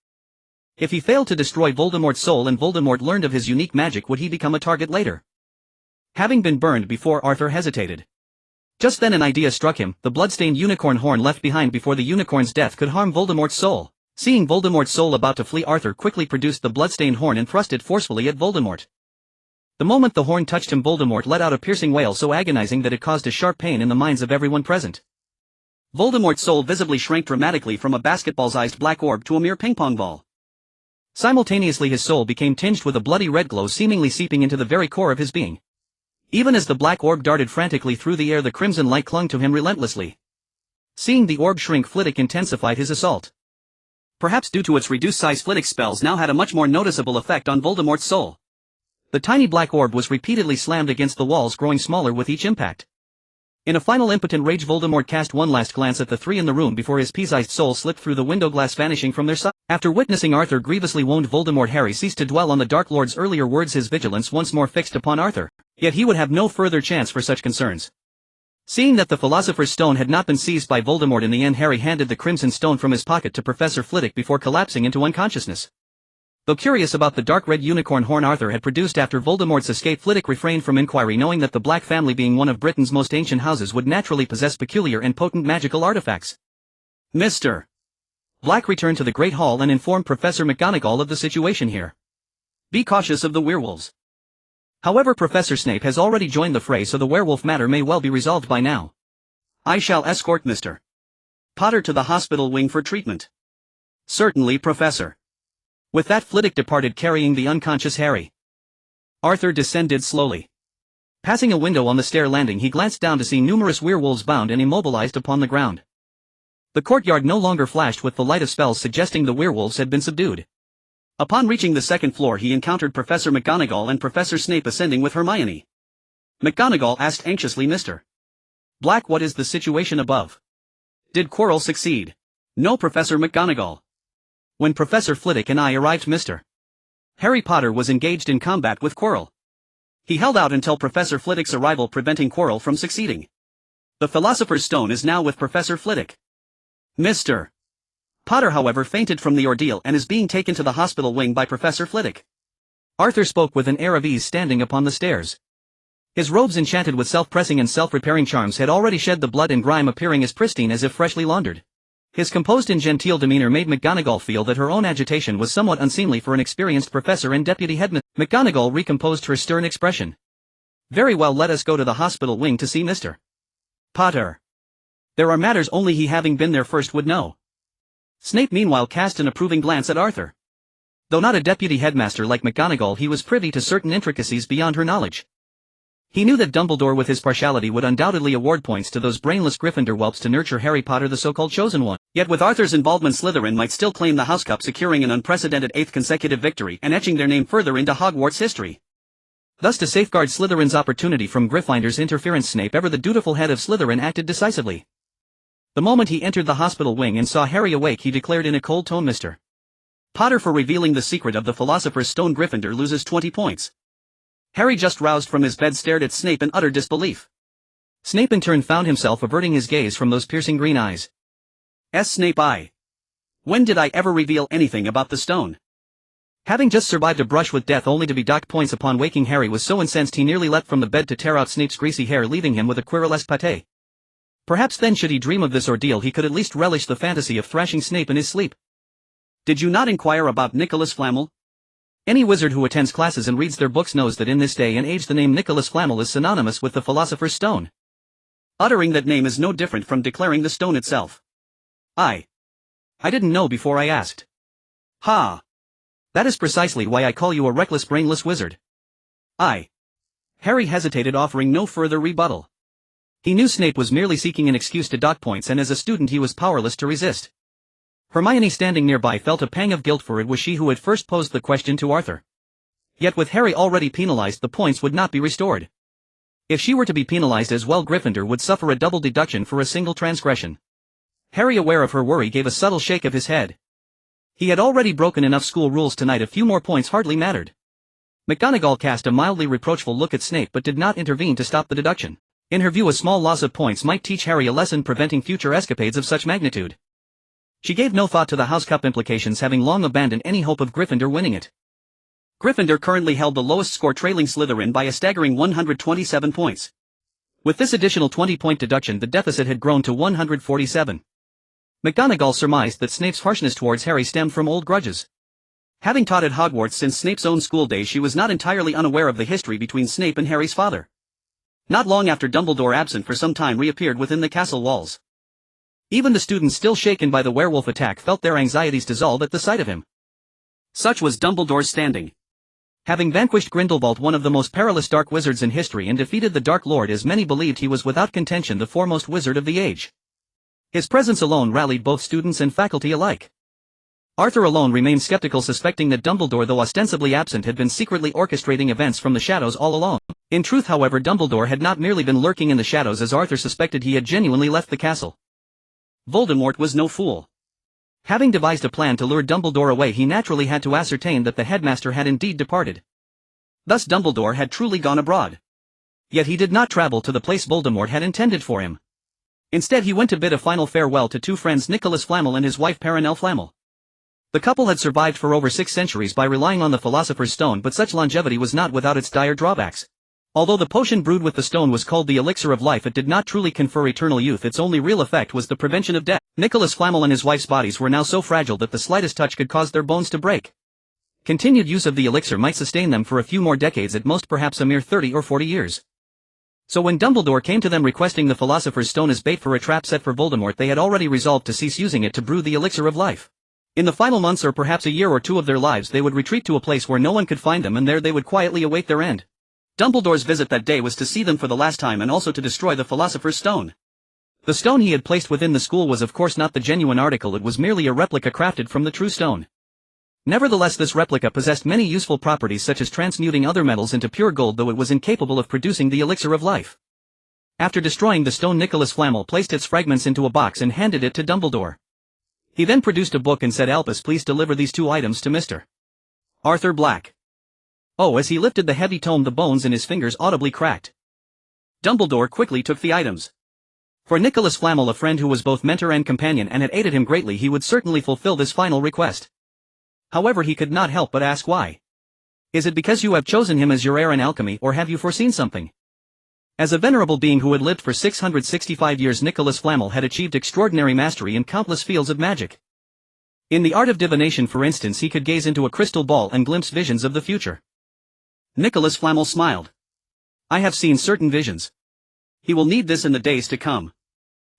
If he failed to destroy Voldemort's soul and Voldemort learned of his unique magic, would he become a target later? Having been burned before, Arthur hesitated. Just then an idea struck him: the bloodstained unicorn horn left behind before the unicorn's death could harm Voldemort's soul. Seeing Voldemort's soul about to flee, Arthur quickly produced the bloodstained horn and thrust it forcefully at Voldemort. The moment the horn touched him, Voldemort let out a piercing wail so agonizing that it caused a sharp pain in the minds of everyone present. Voldemort's soul visibly shrank dramatically from a basketball-sized black orb to a mere ping-pong ball. Simultaneously his soul became tinged with a bloody red glow, seemingly seeping into the very core of his being. Even as the black orb darted frantically through the air, the crimson light clung to him relentlessly. Seeing the orb shrink, Flitwick intensified his assault. Perhaps due to its reduced size, Flitwick's spells now had a much more noticeable effect on Voldemort's soul. The tiny black orb was repeatedly slammed against the walls, growing smaller with each impact. In a final impotent rage, Voldemort cast one last glance at the three in the room before his pea-sized soul slipped through the window glass, vanishing from their sight. After witnessing Arthur grievously wound Voldemort, Harry ceased to dwell on the Dark Lord's earlier words, his vigilance once more fixed upon Arthur. Yet he would have no further chance for such concerns. Seeing that the Philosopher's Stone had not been seized by Voldemort in the end, Harry handed the Crimson Stone from his pocket to Professor Flitwick before collapsing into unconsciousness. Though curious about the dark red unicorn horn Arthur had produced after Voldemort's escape, Flitwick refrained from inquiry, knowing that the Black family, being one of Britain's most ancient houses, would naturally possess peculiar and potent magical artifacts. Mr. Black returned to the Great Hall and informed Professor McGonagall of the situation here. Be cautious of the werewolves. However, Professor Snape has already joined the fray, so the werewolf matter may well be resolved by now. I shall escort Mr. Potter to the hospital wing for treatment. Certainly, Professor. With that, Flitwick departed, carrying the unconscious Harry. Arthur descended slowly. Passing a window on the stair landing, he glanced down to see numerous werewolves bound and immobilized upon the ground. The courtyard no longer flashed with the light of spells, suggesting the werewolves had been subdued. Upon reaching the second floor, he encountered Professor McGonagall and Professor Snape ascending with Hermione. McGonagall asked anxiously, Mr. Black, what is the situation above? Did Quirrell succeed? No, Professor McGonagall. When Professor Flitwick and I arrived, Mr. Harry Potter was engaged in combat with Quirrell. He held out until Professor Flitwick's arrival, preventing Quirrell from succeeding. The Philosopher's Stone is now with Professor Flitwick. Mr. Potter, however, fainted from the ordeal and is being taken to the hospital wing by Professor Flitwick. Arthur spoke with an air of ease, standing upon the stairs. His robes, enchanted with self-pressing and self-repairing charms, had already shed the blood and grime, appearing as pristine as if freshly laundered. His composed and genteel demeanor made McGonagall feel that her own agitation was somewhat unseemly for an experienced professor and deputy headmistress. McGonagall recomposed her stern expression. Very well, let us go to the hospital wing to see Mr. Potter. There are matters only he, having been there first, would know. Snape meanwhile cast an approving glance at Arthur. Though not a deputy headmaster like McGonagall, he was privy to certain intricacies beyond her knowledge. He knew that Dumbledore, with his partiality, would undoubtedly award points to those brainless Gryffindor whelps to nurture Harry Potter, the so-called chosen one. Yet with Arthur's involvement, Slytherin might still claim the House Cup, securing an unprecedented 8th consecutive victory and etching their name further into Hogwarts history. Thus, to safeguard Slytherin's opportunity from Gryffinder's interference, Snape, ever the dutiful head of Slytherin, acted decisively. The moment he entered the hospital wing and saw Harry awake, he declared in a cold tone, Mr. Potter, for revealing the secret of the Philosopher's Stone, Gryffindor loses 20 points. Harry, just roused from his bed, stared at Snape in utter disbelief. Snape in turn found himself averting his gaze from those piercing green eyes. Snape, when did I ever reveal anything about the stone? Having just survived a brush with death only to be docked points upon waking, Harry was so incensed he nearly leapt from the bed to tear out Snape's greasy hair, leaving him with a querulous pate. Perhaps then, should he dream of this ordeal, he could at least relish the fantasy of thrashing Snape in his sleep. Did you not inquire about Nicholas Flamel? Any wizard who attends classes and reads their books knows that in this day and age the name Nicholas Flamel is synonymous with the Philosopher's Stone. Uttering that name is no different from declaring the stone itself. I didn't know before I asked. Ha! That is precisely why I call you a reckless, brainless wizard. Harry hesitated, offering no further rebuttal. He knew Snape was merely seeking an excuse to dock points, and as a student he was powerless to resist. Hermione, standing nearby, felt a pang of guilt, for it was she who had first posed the question to Arthur. Yet with Harry already penalized, the points would not be restored. If she were to be penalized as well, Gryffindor would suffer a double deduction for a single transgression. Harry, aware of her worry, gave a subtle shake of his head. He had already broken enough school rules tonight, a few more points hardly mattered. McGonagall cast a mildly reproachful look at Snape but did not intervene to stop the deduction. In her view, a small loss of points might teach Harry a lesson, preventing future escapades of such magnitude. She gave no thought to the House Cup implications, having long abandoned any hope of Gryffindor winning it. Gryffindor currently held the lowest score, trailing Slytherin by a staggering 127 points. With this additional 20-point deduction, the deficit had grown to 147. McGonagall surmised that Snape's harshness towards Harry stemmed from old grudges. Having taught at Hogwarts since Snape's own school days, she was not entirely unaware of the history between Snape and Harry's father. Not long after Dumbledore, absent for some time, reappeared within the castle walls. Even the students, still shaken by the werewolf attack, felt their anxieties dissolve at the sight of him. Such was Dumbledore's standing. Having vanquished Grindelwald, one of the most perilous dark wizards in history, and defeated the Dark Lord, as many believed, he was without contention the foremost wizard of the age. His presence alone rallied both students and faculty alike. Arthur alone remained skeptical, suspecting that Dumbledore, though ostensibly absent, had been secretly orchestrating events from the shadows all along. In truth, however, Dumbledore had not merely been lurking in the shadows, as Arthur suspected. He had genuinely left the castle. Voldemort was no fool. Having devised a plan to lure Dumbledore away, he naturally had to ascertain that the headmaster had indeed departed. Thus Dumbledore had truly gone abroad. Yet he did not travel to the place Voldemort had intended for him. Instead, he went to bid a final farewell to two friends, Nicholas Flamel and his wife Perenelle Flamel. The couple had survived for over 6 centuries by relying on the Philosopher's Stone, but such longevity was not without its dire drawbacks. Although the potion brewed with the stone was called the elixir of life, it did not truly confer eternal youth. Its only real effect was the prevention of death. Nicholas Flamel and his wife's bodies were now so fragile that the slightest touch could cause their bones to break. Continued use of the elixir might sustain them for a few more decades, at most perhaps a mere 30 or 40 years. So when Dumbledore came to them requesting the Philosopher's Stone as bait for a trap set for Voldemort, they had already resolved to cease using it to brew the elixir of life. In the final months, or perhaps a year or two of their lives, they would retreat to a place where no one could find them, and there they would quietly await their end. Dumbledore's visit that day was to see them for the last time, and also to destroy the Philosopher's Stone. The stone he had placed within the school was of course not the genuine article, it was merely a replica crafted from the true stone. Nevertheless, this replica possessed many useful properties, such as transmuting other metals into pure gold, though it was incapable of producing the elixir of life. After destroying the stone, Nicholas Flamel placed its fragments into a box and handed it to Dumbledore. He then produced a book and said, "Albus, please deliver these 2 items to Mr. Arthur Black." Oh, as he lifted the heavy tome, the bones in his fingers audibly cracked. Dumbledore quickly took the items. For Nicholas Flamel, a friend who was both mentor and companion and had aided him greatly, he would certainly fulfill this final request. However, he could not help but ask why. Is it because you have chosen him as your heir in alchemy, or have you foreseen something? As a venerable being who had lived for 665 years, Nicholas Flamel had achieved extraordinary mastery in countless fields of magic. In the art of divination, for instance, he could gaze into a crystal ball and glimpse visions of the future. Nicholas Flamel smiled. "I have seen certain visions. He will need this in the days to come.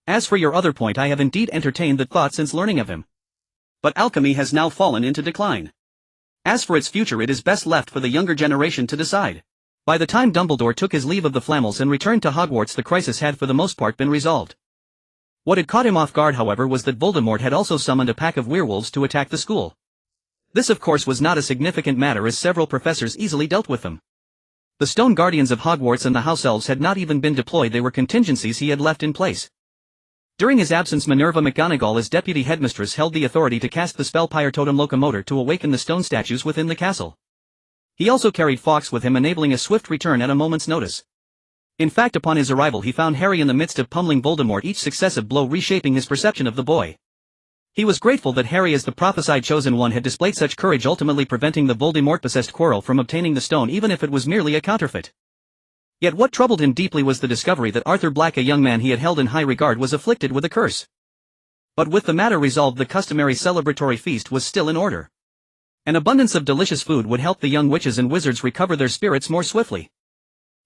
As for your other point, I have indeed entertained the thought since learning of him. But alchemy has now fallen into decline. As for its future, it is best left for the younger generation to decide." By the time Dumbledore took his leave of the Flamels and returned to Hogwarts, the crisis had for the most part been resolved. What had caught him off guard, however, was that Voldemort had also summoned a pack of werewolves to attack the school. This of course was not a significant matter, as several professors easily dealt with them. The Stone Guardians of Hogwarts and the House Elves had not even been deployed, they were contingencies he had left in place. During his absence, Minerva McGonagall as deputy headmistress held the authority to cast the spell Pyre Totem Locomotor to awaken the stone statues within the castle. He also carried Fawkes with him, enabling a swift return at a moment's notice. In fact, upon his arrival he found Harry in the midst of pummeling Voldemort, each successive blow reshaping his perception of the boy. He was grateful that Harry as the prophesied chosen one had displayed such courage, ultimately preventing the Voldemort-possessed Quirrell from obtaining the stone even if it was merely a counterfeit. Yet what troubled him deeply was the discovery that Arthur Black, a young man he had held in high regard, was afflicted with a curse. But with the matter resolved, the customary celebratory feast was still in order. An abundance of delicious food would help the young witches and wizards recover their spirits more swiftly.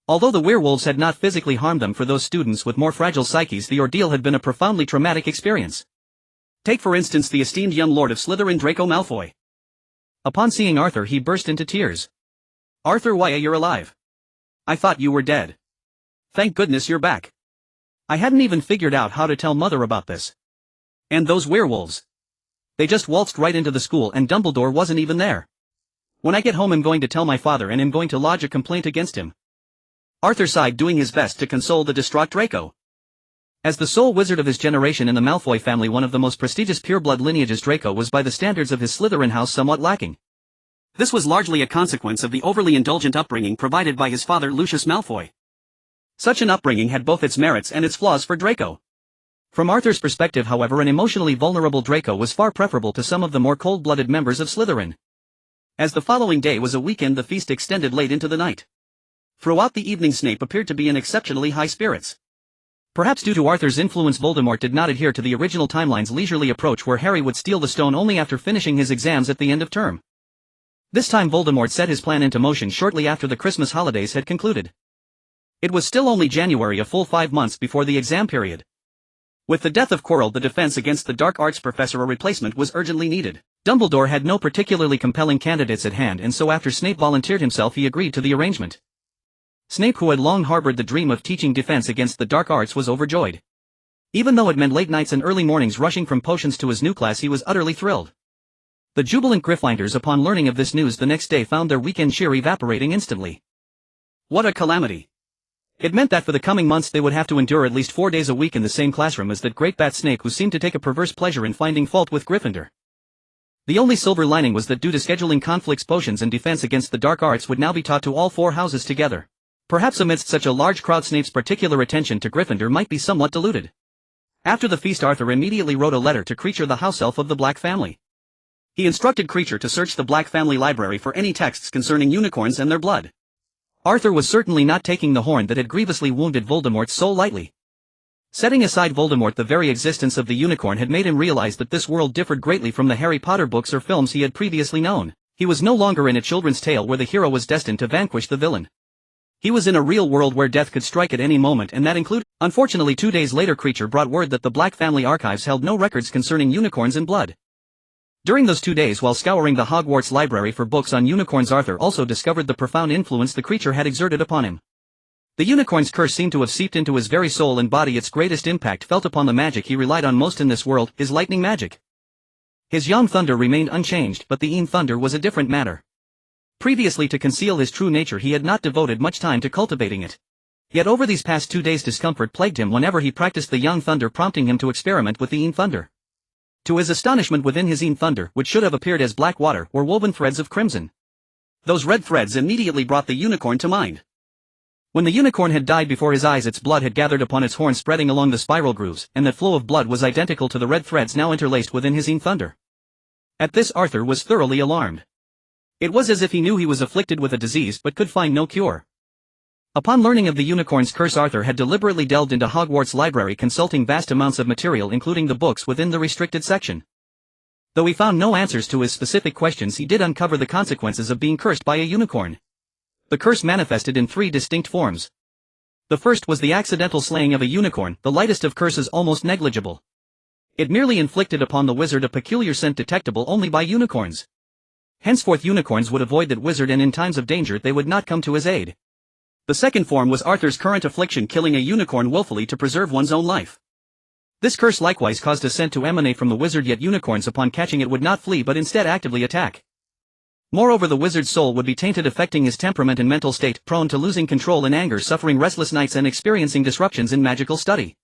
Although the werewolves had not physically harmed them, for those students with more fragile psyches the ordeal had been a profoundly traumatic experience. Take for instance the esteemed young Lord of Slytherin, Draco Malfoy. Upon seeing Arthur he burst into tears. "Arthur, why, you're alive. I thought you were dead. Thank goodness you're back. I hadn't even figured out how to tell Mother about this. And those werewolves. They just waltzed right into the school and Dumbledore wasn't even there. When I get home I'm going to tell my father and I'm going to lodge a complaint against him." Arthur sighed, doing his best to console the distraught Draco. As the sole wizard of his generation in the Malfoy family, one of the most prestigious pureblood lineages, Draco was by the standards of his Slytherin house somewhat lacking. This was largely a consequence of the overly indulgent upbringing provided by his father Lucius Malfoy. Such an upbringing had both its merits and its flaws for Draco. From Arthur's perspective, however, an emotionally vulnerable Draco was far preferable to some of the more cold-blooded members of Slytherin. As the following day was a weekend, the feast extended late into the night. Throughout the evening Snape appeared to be in exceptionally high spirits. Perhaps due to Arthur's influence, Voldemort did not adhere to the original timeline's leisurely approach where Harry would steal the stone only after finishing his exams at the end of term. This time Voldemort set his plan into motion shortly after the Christmas holidays had concluded. It was still only January, a full 5 months before the exam period. With the death of Quirrell, the defense against the dark arts professor, a replacement was urgently needed. Dumbledore had no particularly compelling candidates at hand, and so after Snape volunteered himself he agreed to the arrangement. Snape, who had long harbored the dream of teaching defense against the dark arts, was overjoyed. Even though it meant late nights and early mornings rushing from potions to his new class, he was utterly thrilled. The jubilant Gryffindors, upon learning of this news the next day, found their weekend cheer evaporating instantly. What a calamity! It meant that for the coming months they would have to endure at least 4 days a week in the same classroom as that great bat Snape, who seemed to take a perverse pleasure in finding fault with Gryffindor. The only silver lining was that due to scheduling conflicts, potions and defense against the dark arts would now be taught to all 4 houses together. Perhaps amidst such a large crowd Snape's particular attention to Gryffindor might be somewhat diluted. After the feast, Arthur immediately wrote a letter to Kreacher, the house elf of the Black family. He instructed Kreacher to search the Black family library for any texts concerning unicorns and their blood. Arthur was certainly not taking the horn that had grievously wounded Voldemort's soul lightly. Setting aside Voldemort, the very existence of the unicorn had made him realize that this world differed greatly from the Harry Potter books or films he had previously known. He was no longer in a children's tale where the hero was destined to vanquish the villain. He was in a real world where death could strike at any moment, and that included. Unfortunately, 2 days later Kreacher brought word that the Black family archives held no records concerning unicorns and blood. During those 2 days, while scouring the Hogwarts library for books on unicorns, Arthur also discovered the profound influence the creature had exerted upon him. The unicorn's curse seemed to have seeped into his very soul and body. Its greatest impact felt upon the magic he relied on most in this world, his lightning magic. His Yam Thunder remained unchanged, but the Aeon Thunder was a different matter. Previously, to conceal his true nature, he had not devoted much time to cultivating it. Yet over these past 2 days discomfort plagued him whenever he practiced the Yam Thunder, prompting him to experiment with the Aeon Thunder. To his astonishment, within his Aeon Thunder, which should have appeared as black water, were woven threads of crimson. Those red threads immediately brought the unicorn to mind. When the unicorn had died before his eyes, its blood had gathered upon its horn, spreading along the spiral grooves, and that flow of blood was identical to the red threads now interlaced within his Aeon Thunder. At this, Arthur was thoroughly alarmed. It was as if he knew he was afflicted with a disease but could find no cure. Upon learning of the unicorn's curse, Arthur had deliberately delved into Hogwarts' library, consulting vast amounts of material including the books within the restricted section. Though he found no answers to his specific questions, he did uncover the consequences of being cursed by a unicorn. The curse manifested in 3 distinct forms. The first was the accidental slaying of a unicorn, the lightest of curses, almost negligible. It merely inflicted upon the wizard a peculiar scent detectable only by unicorns. Henceforth unicorns would avoid that wizard, and in times of danger they would not come to his aid. The second form was Arthur's current affliction, killing a unicorn willfully to preserve one's own life. This curse likewise caused a scent to emanate from the wizard, yet unicorns upon catching it would not flee but instead actively attack. Moreover, the wizard's soul would be tainted, affecting his temperament and mental state, prone to losing control in anger, suffering restless nights and experiencing disruptions in magical study.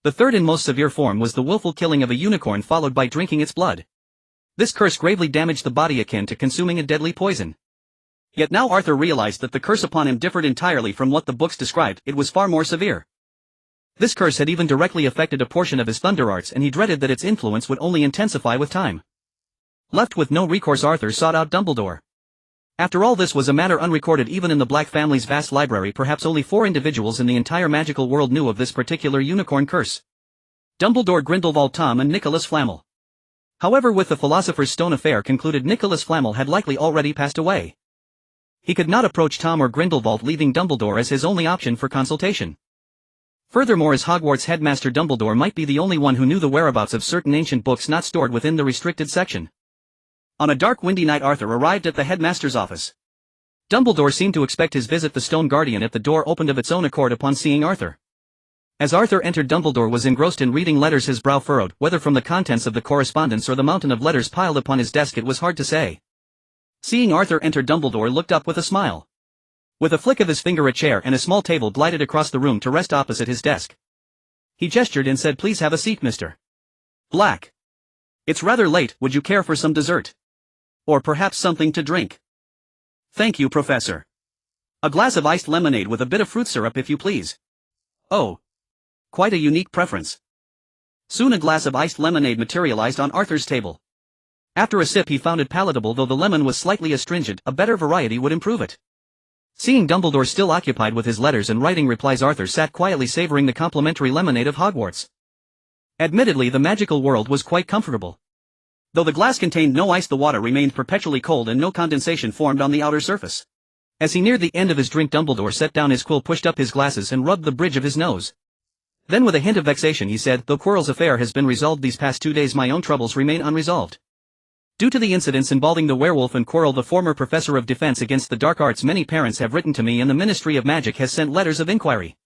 The third and most severe form was the willful killing of a unicorn followed by drinking its blood. This curse gravely damaged the body, akin to consuming a deadly poison. Yet now Arthur realized that the curse upon him differed entirely from what the books described. It was far more severe. This curse had even directly affected a portion of his thunder arts, and he dreaded that its influence would only intensify with time. Left with no recourse, Arthur sought out Dumbledore. After all, this was a matter unrecorded even in the Black family's vast library. Perhaps only 4 individuals in the entire magical world knew of this particular unicorn curse: Dumbledore, Grindelwald, Tom, and Nicholas Flamel. However, with the Philosopher's Stone affair concluded, Nicholas Flamel had likely already passed away. He could not approach Tom or Grindelwald, leaving Dumbledore as his only option for consultation. Furthermore, as Hogwarts headmaster, Dumbledore might be the only one who knew the whereabouts of certain ancient books not stored within the restricted section. On a dark, windy night, Arthur arrived at the headmaster's office. Dumbledore seemed to expect his visit. The stone guardian at the door opened of its own accord upon seeing Arthur. As Arthur entered, Dumbledore was engrossed in reading letters, his brow furrowed. Whether from the contents of the correspondence or the mountain of letters piled upon his desk, it was hard to say. Seeing Arthur enter, Dumbledore looked up with a smile. With a flick of his finger, a chair and a small table glided across the room to rest opposite his desk. He gestured and said, "Please have a seat, Mr. Black. It's rather late. Would you care for some dessert? Or perhaps something to drink?" "Thank you, Professor. A glass of iced lemonade with a bit of fruit syrup, if you please." "Oh. Quite a unique preference." Soon a glass of iced lemonade materialized on Arthur's table. After a sip, he found it palatable, though the lemon was slightly astringent. A better variety would improve it. Seeing Dumbledore still occupied with his letters and writing replies, Arthur sat quietly savoring the complimentary lemonade of Hogwarts. Admittedly, the magical world was quite comfortable. Though the glass contained no ice, the water remained perpetually cold and no condensation formed on the outer surface. As he neared the end of his drink, Dumbledore set down his quill, pushed up his glasses and rubbed the bridge of his nose. Then with a hint of vexation he said, "Though Quirrell's affair has been resolved these past 2 days, my own troubles remain unresolved. Due to the incidents involving the werewolf and Quirrell, the former professor of defense against the dark arts, many parents have written to me and the Ministry of Magic has sent letters of inquiry."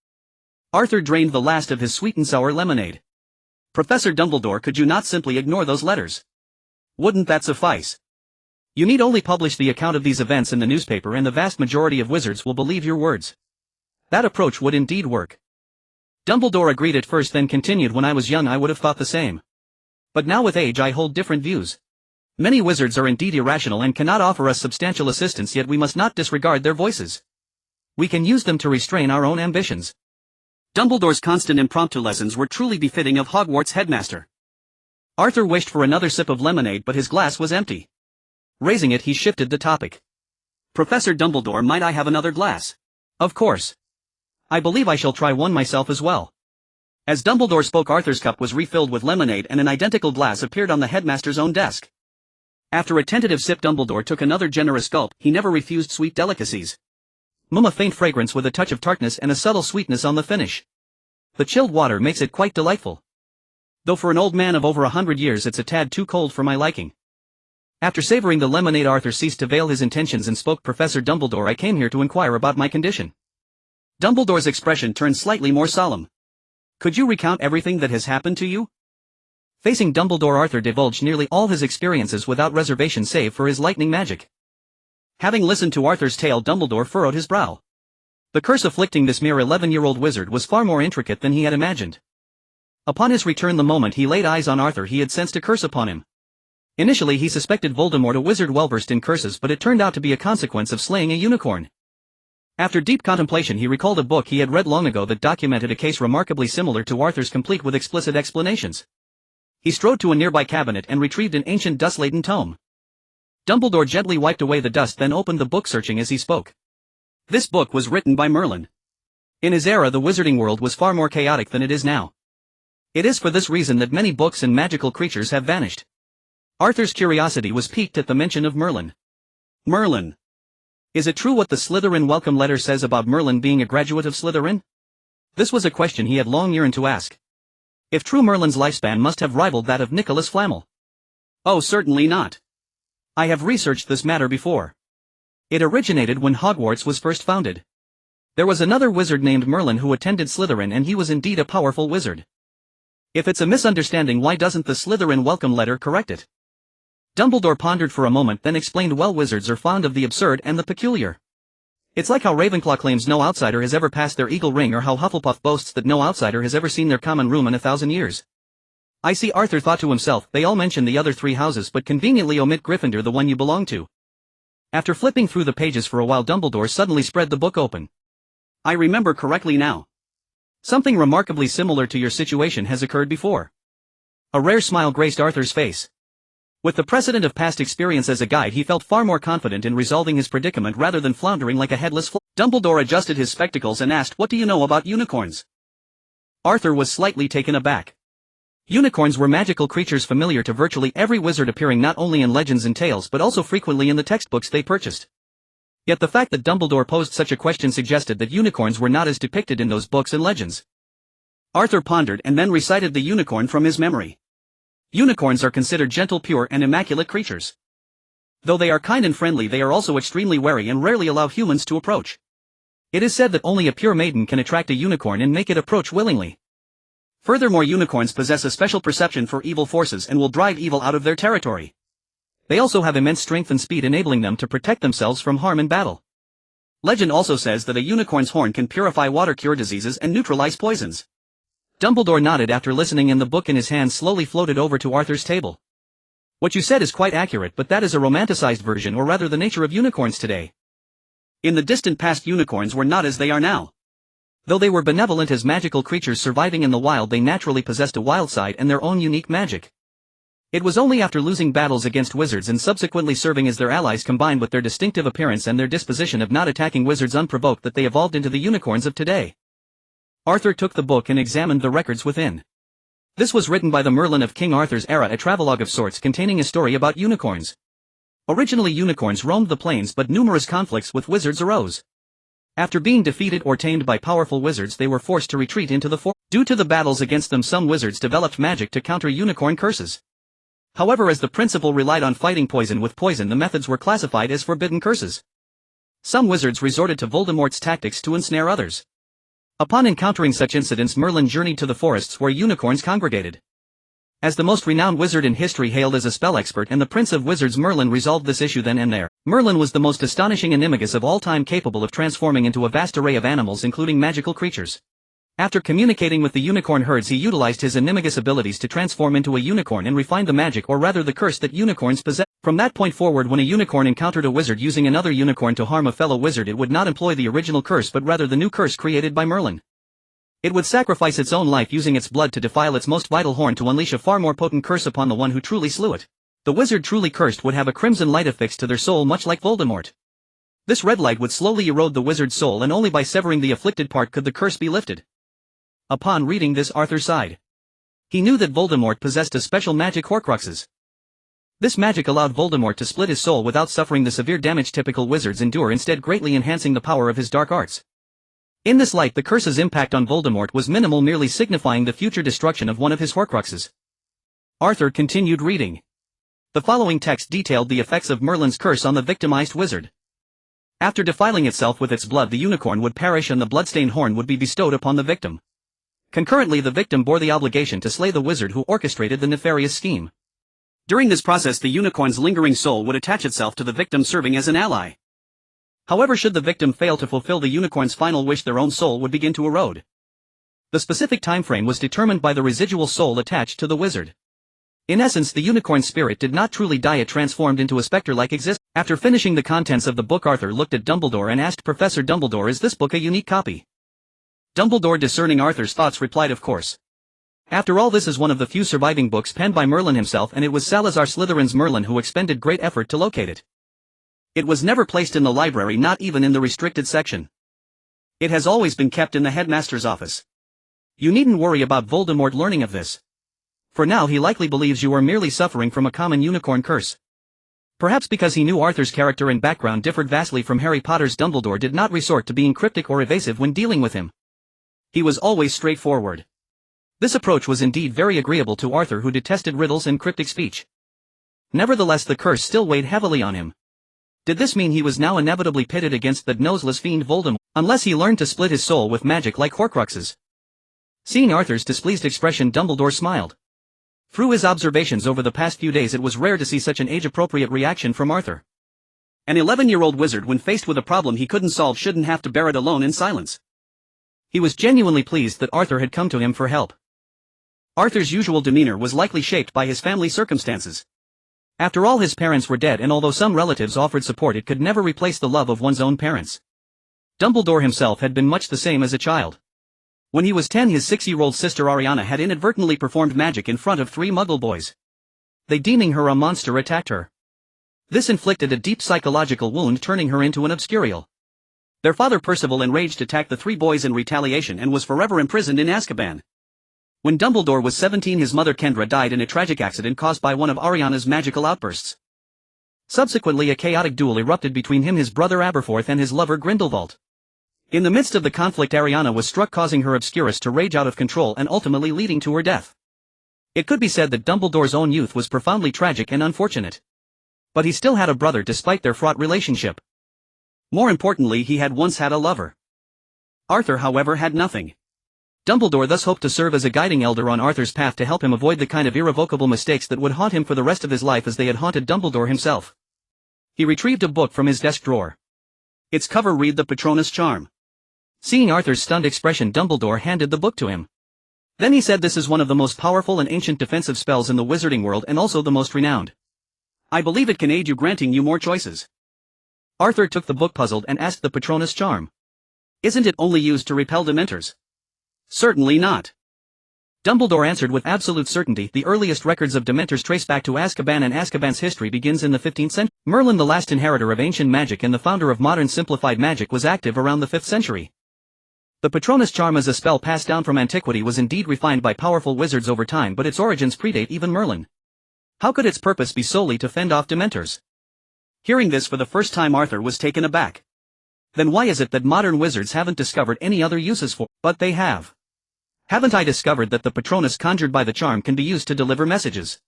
Arthur drained the last of his sweet and sour lemonade. "Professor Dumbledore, could you not simply ignore those letters? Wouldn't that suffice? You need only publish the account of these events in the newspaper and the vast majority of wizards will believe your words. That approach would indeed work." Dumbledore agreed at first, then continued, "When I was young I would have thought the same. But now with age I hold different views. Many wizards are indeed irrational and cannot offer us substantial assistance, yet we must not disregard their voices. We can use them to restrain our own ambitions." Dumbledore's constant impromptu lessons were truly befitting of Hogwarts headmaster. Arthur wished for another sip of lemonade, but his glass was empty. Raising it, he shifted the topic. "Professor Dumbledore, might I have another glass?" "Of course. I believe I shall try one myself as well." As Dumbledore spoke, Arthur's cup was refilled with lemonade and an identical glass appeared on the headmaster's own desk. After a tentative sip, Dumbledore took another generous gulp. He never refused sweet delicacies. A faint fragrance with a touch of tartness and a subtle sweetness on the finish. The chilled water makes it quite delightful. Though for an old man of over 100 years it's a tad too cold for my liking. After savoring the lemonade, Arthur ceased to veil his intentions and spoke. "Professor Dumbledore, I came here to inquire about my condition." Dumbledore's expression turned slightly more solemn. "Could you recount everything that has happened to you?" Facing Dumbledore, Arthur divulged nearly all his experiences without reservation save for his lightning magic. Having listened to Arthur's tale, Dumbledore furrowed his brow. The curse afflicting this mere 11-year-old wizard was far more intricate than he had imagined. Upon his return, the moment he laid eyes on Arthur, he had sensed a curse upon him. Initially he suspected Voldemort, a wizard well-versed in curses, but it turned out to be a consequence of slaying a unicorn. After deep contemplation he recalled a book he had read long ago that documented a case remarkably similar to Arthur's, complete with explicit explanations. He strode to a nearby cabinet and retrieved an ancient dust-laden tome. Dumbledore gently wiped away the dust, then opened the book, searching as he spoke. This book was written by Merlin. In his era the wizarding world was far more chaotic than it is now. It is for this reason that many books and magical creatures have vanished. Arthur's curiosity was piqued at the mention of Merlin. Merlin. Is it true what the Slytherin welcome letter says about Merlin being a graduate of Slytherin? This was a question he had long yearned to ask. If true, Merlin's lifespan must have rivaled that of Nicholas Flamel. Oh, certainly not. I have researched this matter before. It originated when Hogwarts was first founded. There was another wizard named Merlin who attended Slytherin, and he was indeed a powerful wizard. If it's a misunderstanding, why doesn't the Slytherin welcome letter correct it? Dumbledore pondered for a moment, then explained, "Well, wizards are fond of the absurd and the peculiar. It's like how Ravenclaw claims no outsider has ever passed their eagle ring, or how Hufflepuff boasts that no outsider has ever seen their common room in 1,000 years. I see." Arthur thought to himself, "They all mention the other 3 houses but conveniently omit Gryffindor, the one you belong to." After flipping through the pages for a while, Dumbledore suddenly spread the book open. "I remember correctly now. Something remarkably similar to your situation has occurred before. A rare smile graced Arthur's face. With the precedent of past experience as a guide, he felt far more confident in resolving his predicament rather than floundering like a headless fly. Dumbledore adjusted his spectacles and asked, "What do you know about unicorns?" Arthur was slightly taken aback. Unicorns were magical creatures familiar to virtually every wizard, appearing not only in legends and tales but also frequently in the textbooks they purchased. Yet the fact that Dumbledore posed such a question suggested that unicorns were not as depicted in those books and legends. Arthur pondered and then recited the unicorn from his memory. Unicorns are considered gentle, pure, and immaculate creatures. Though they are kind and friendly, they are also extremely wary and rarely allow humans to approach. It is said that only a pure maiden can attract a unicorn and make it approach willingly. Furthermore, unicorns possess a special perception for evil forces and will drive evil out of their territory. They also have immense strength and speed, enabling them to protect themselves from harm in battle. Legend also says that a unicorn's horn can purify water, cure diseases, and neutralize poisons. Dumbledore nodded after listening, and the book in his hand slowly floated over to Arthur's table. "What you said is quite accurate, but that is a romanticized version, or rather the nature of unicorns today. In the distant past, unicorns were not as they are now. Though they were benevolent as magical creatures surviving in the wild, they naturally possessed a wild side and their own unique magic. It was only after losing battles against wizards and subsequently serving as their allies, combined with their distinctive appearance and their disposition of not attacking wizards unprovoked, that they evolved into the unicorns of today." Arthur took the book and examined the records within. This was written by the Merlin of King Arthur's era, a travelogue of sorts containing a story about unicorns. Originally unicorns roamed the plains, but numerous conflicts with wizards arose. After being defeated or tamed by powerful wizards, they were forced to retreat into the forest. Due to the battles against them, some wizards developed magic to counter unicorn curses. However, as the principle relied on fighting poison with poison, the methods were classified as forbidden curses. Some wizards resorted to Voldemort's tactics to ensnare others. Upon encountering such incidents, Merlin journeyed to the forests where unicorns congregated. As the most renowned wizard in history, hailed as a spell expert and the prince of wizards, Merlin resolved this issue then and there. Merlin was the most astonishing animagus of all time, capable of transforming into a vast array of animals, including magical creatures. After communicating with the unicorn herds, he utilized his animagus abilities to transform into a unicorn and refine the magic, or rather the curse, that unicorns possess. From that point forward, when a unicorn encountered a wizard using another unicorn to harm a fellow wizard, it would not employ the original curse but rather the new curse created by Merlin. It would sacrifice its own life, using its blood to defile its most vital horn to unleash a far more potent curse upon the one who truly slew it. The wizard truly cursed would have a crimson light affixed to their soul, much like Voldemort. This red light would slowly erode the wizard's soul, and only by severing the afflicted part could the curse be lifted. Upon reading this, Arthur sighed. He knew that Voldemort possessed a special magic, Horcruxes. This magic allowed Voldemort to split his soul without suffering the severe damage typical wizards endure, instead greatly enhancing the power of his dark arts. In this light, the curse's impact on Voldemort was minimal, merely signifying the future destruction of one of his Horcruxes. Arthur continued reading. The following text detailed the effects of Merlin's curse on the victimized wizard. After defiling itself with its blood, the unicorn would perish and the bloodstained horn would be bestowed upon the victim. Concurrently, the victim bore the obligation to slay the wizard who orchestrated the nefarious scheme. During this process, the unicorn's lingering soul would attach itself to the victim, serving as an ally. However, should the victim fail to fulfill the unicorn's final wish, their own soul would begin to erode. The specific time frame was determined by the residual soul attached to the wizard. In essence, the unicorn spirit did not truly die, it transformed into a specter-like existence. After finishing the contents of the book, Arthur looked at Dumbledore and asked, "Professor Dumbledore, is this book a unique copy?" Dumbledore, discerning Arthur's thoughts, replied, "Of course. After all, this is one of the few surviving books penned by Merlin himself, and it was Salazar Slytherin's Merlin who expended great effort to locate it. It was never placed in the library, not even in the restricted section. It has always been kept in the headmaster's office. You needn't worry about Voldemort learning of this. For now, he likely believes you are merely suffering from a common unicorn curse." Perhaps because he knew Arthur's character and background differed vastly from Harry Potter's, Dumbledore did not resort to being cryptic or evasive when dealing with him. He was always straightforward. This approach was indeed very agreeable to Arthur, who detested riddles and cryptic speech. Nevertheless, the curse still weighed heavily on him. Did this mean he was now inevitably pitted against the noseless fiend Voldemort, unless he learned to split his soul with magic like Horcruxes? Seeing Arthur's displeased expression, Dumbledore smiled. Through his observations over the past few days, it was rare to see such an age-appropriate reaction from Arthur. An 11-year-old wizard, when faced with a problem he couldn't solve, shouldn't have to bear it alone in silence. He was genuinely pleased that Arthur had come to him for help. Arthur's usual demeanor was likely shaped by his family circumstances. After all, his parents were dead, and although some relatives offered support, it could never replace the love of one's own parents. Dumbledore himself had been much the same as a child. When he was 10, his 6-year-old sister Ariana had inadvertently performed magic in front of 3 Muggle boys. They, deeming her a monster, attacked her. This inflicted a deep psychological wound, turning her into an obscurial. Their father Percival, enraged, attacked the 3 boys in retaliation and was forever imprisoned in Azkaban. When Dumbledore was 17, his mother Kendra died in a tragic accident caused by one of Ariana's magical outbursts. Subsequently, a chaotic duel erupted between him, his brother Aberforth, and his lover Grindelwald. In the midst of the conflict, Ariana was struck, causing her Obscurus to rage out of control and ultimately leading to her death. It could be said that Dumbledore's own youth was profoundly tragic and unfortunate. But he still had a brother despite their fraught relationship. More importantly, he had once had a lover. Arthur, however, had nothing. Dumbledore thus hoped to serve as a guiding elder on Arthur's path to help him avoid the kind of irrevocable mistakes that would haunt him for the rest of his life, as they had haunted Dumbledore himself. He retrieved a book from his desk drawer. Its cover read The Patronus Charm. Seeing Arthur's stunned expression, Dumbledore handed the book to him. Then he said, "This is one of the most powerful and ancient defensive spells in the wizarding world, and also the most renowned. I believe it can aid you, granting you more choices." Arthur took the book, puzzled, and asked, "The Patronus Charm? Isn't it only used to repel Dementors?" "Certainly not." Dumbledore answered with absolute certainty. "The earliest records of Dementors trace back to Azkaban, and Azkaban's history begins in the 15th century. Merlin, the last inheritor of ancient magic and the founder of modern simplified magic, was active around the 5th century. The Patronus Charm, as a spell passed down from antiquity, was indeed refined by powerful wizards over time, but its origins predate even Merlin. How could its purpose be solely to fend off Dementors?" Hearing this for the first time, Arthur was taken aback. Then why is it that modern wizards haven't discovered any other uses for it? But they have. Haven't I discovered that the Patronus conjured by the charm can be used to deliver messages?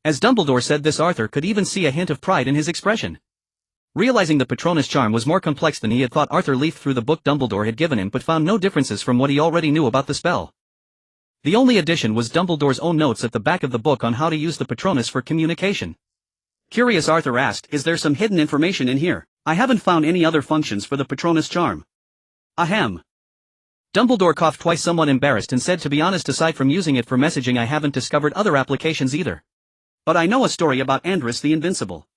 As Dumbledore said this, Arthur could even see a hint of pride in his expression. Realizing the Patronus charm was more complex than he had thought, Arthur leafed through the book Dumbledore had given him, but found no differences from what he already knew about the spell. The only addition was Dumbledore's own notes at the back of the book on how to use the Patronus for communication. Curious, Arthur asked, "Is there some hidden information in here? I haven't found any other functions for the Patronus charm." Ahem. Dumbledore coughed twice, somewhat embarrassed, and said, "To be honest, aside from using it for messaging, I haven't discovered other applications either. But I know a story about Andrus the Invincible.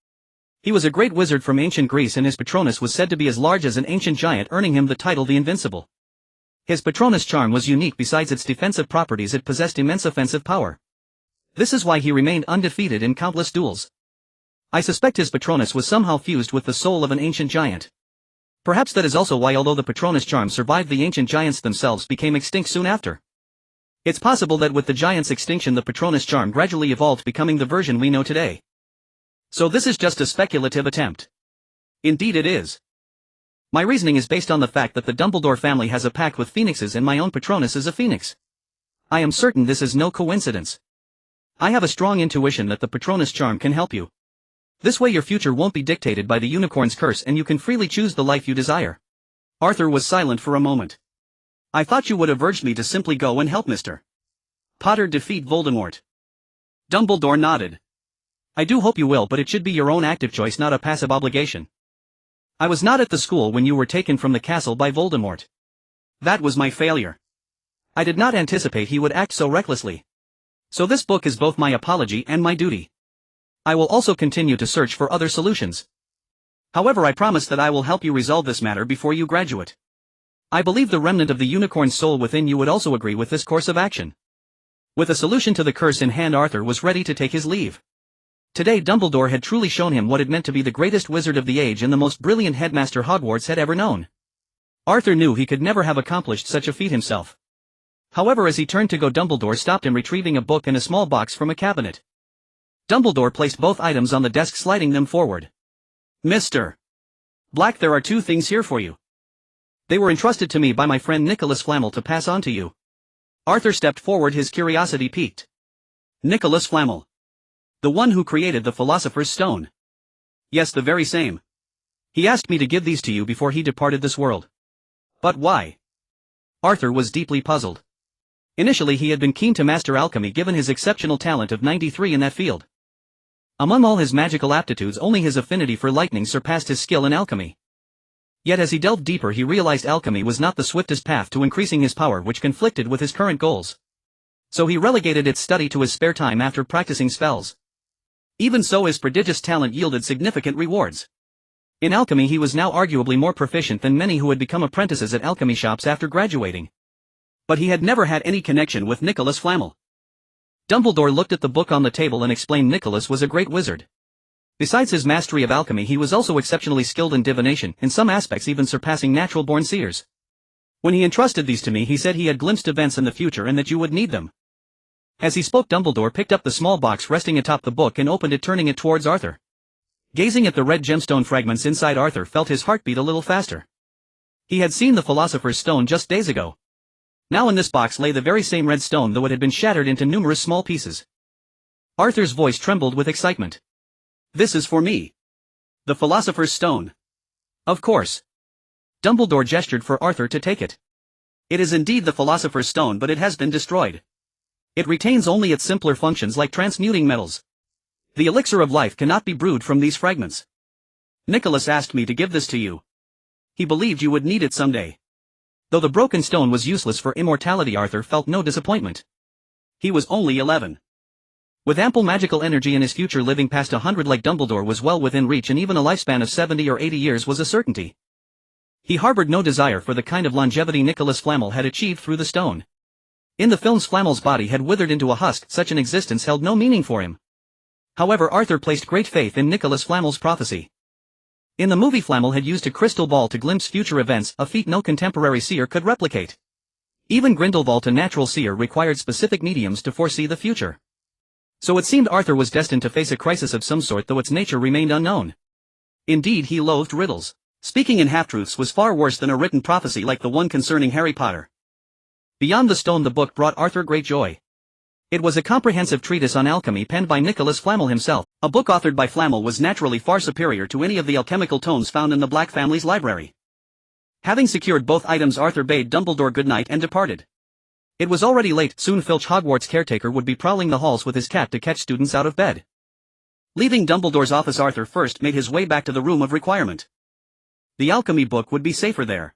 He was a great wizard from ancient Greece, and his Patronus was said to be as large as an ancient giant, earning him the title the Invincible. His Patronus charm was unique. Besides its defensive properties, it possessed immense offensive power. This is why he remained undefeated in countless duels. I suspect his Patronus was somehow fused with the soul of an ancient giant. Perhaps that is also why, although the Patronus charm survived, the ancient giants themselves became extinct soon after. It's possible that with the giants' extinction, the Patronus charm gradually evolved, becoming the version we know today. So this is just a speculative attempt. Indeed it is. My reasoning is based on the fact that the Dumbledore family has a pact with phoenixes, and my own Patronus is a phoenix. I am certain this is no coincidence. I have a strong intuition that the Patronus charm can help you. This way your future won't be dictated by the unicorn's curse, and you can freely choose the life you desire." Arthur was silent for a moment. "I thought you would have urged me to simply go and help Mr. Potter defeat Voldemort." Dumbledore nodded. "I do hope you will, but it should be your own active choice, not a passive obligation. I was not at the school when you were taken from the castle by Voldemort. That was my failure. I did not anticipate he would act so recklessly. So this book is both my apology and my duty. I will also continue to search for other solutions. However, I promise that I will help you resolve this matter before you graduate. I believe the remnant of the unicorn's soul within you would also agree with this course of action." With a solution to the curse in hand, Arthur was ready to take his leave. Today Dumbledore had truly shown him what it meant to be the greatest wizard of the age and the most brilliant headmaster Hogwarts had ever known. Arthur knew he could never have accomplished such a feat himself. However, as he turned to go, Dumbledore stopped him, retrieving a book and a small box from a cabinet. Dumbledore placed both items on the desk, sliding them forward. "Mr. Black, there are 2 things here for you. They were entrusted to me by my friend Nicholas Flamel to pass on to you." Arthur stepped forward, his curiosity piqued. "Nicholas Flamel? The one who created the Philosopher's Stone?" "Yes, the very same. He asked me to give these to you before he departed this world." "But why?" Arthur was deeply puzzled. Initially he had been keen to master alchemy, given his exceptional talent of 93 in that field. Among all his magical aptitudes, only his affinity for lightning surpassed his skill in alchemy. Yet as he delved deeper, he realized alchemy was not the swiftest path to increasing his power, which conflicted with his current goals. So he relegated its study to his spare time after practicing spells. Even so, his prodigious talent yielded significant rewards. In alchemy he was now arguably more proficient than many who had become apprentices at alchemy shops after graduating. But he had never had any connection with Nicholas Flamel. Dumbledore looked at the book on the table and explained Nicholas was a great wizard. Besides his mastery of alchemy, he was also exceptionally skilled in divination, in some aspects even surpassing natural-born seers. When he entrusted these to me, he said he had glimpsed events in the future and that you would need them. As he spoke, Dumbledore picked up the small box resting atop the book and opened it, turning it towards Arthur. Gazing at the red gemstone fragments inside, Arthur felt his heart beat a little faster. He had seen the Philosopher's Stone just days ago. Now in this box lay the very same red stone, though it had been shattered into numerous small pieces. Arthur's voice trembled with excitement. "This is for me. The Philosopher's Stone." "Of course." Dumbledore gestured for Arthur to take it. "It is indeed the Philosopher's Stone, but it has been destroyed. It retains only its simpler functions like transmuting metals. The elixir of life cannot be brewed from these fragments. Nicholas asked me to give this to you. He believed you would need it someday." Though the broken stone was useless for immortality, Arthur felt no disappointment. He was only 11. With ample magical energy in his future, living past 100 like Dumbledore was well within reach, and even a lifespan of 70 or 80 years was a certainty. He harbored no desire for the kind of longevity Nicholas Flamel had achieved through the stone. In the films, Flamel's body had withered into a husk. Such an existence held no meaning for him. However, Arthur placed great faith in Nicholas Flamel's prophecy. In the movie, Flamel had used a crystal ball to glimpse future events, a feat no contemporary seer could replicate. Even Grindelwald, a natural seer, required specific mediums to foresee the future. So it seemed Arthur was destined to face a crisis of some sort, though its nature remained unknown. Indeed, he loathed riddles. Speaking in half-truths was far worse than a written prophecy like the one concerning Harry Potter. Beyond the stone, the book brought Arthur great joy. It was a comprehensive treatise on alchemy penned by Nicholas Flamel himself. A book authored by Flamel was naturally far superior to any of the alchemical tomes found in the Black family's library. Having secured both items, Arthur bade Dumbledore good night and departed. It was already late. Soon Filch, Hogwarts caretaker, would be prowling the halls with his cat to catch students out of bed. Leaving Dumbledore's office, Arthur first made his way back to the room of requirement. The alchemy book would be safer there.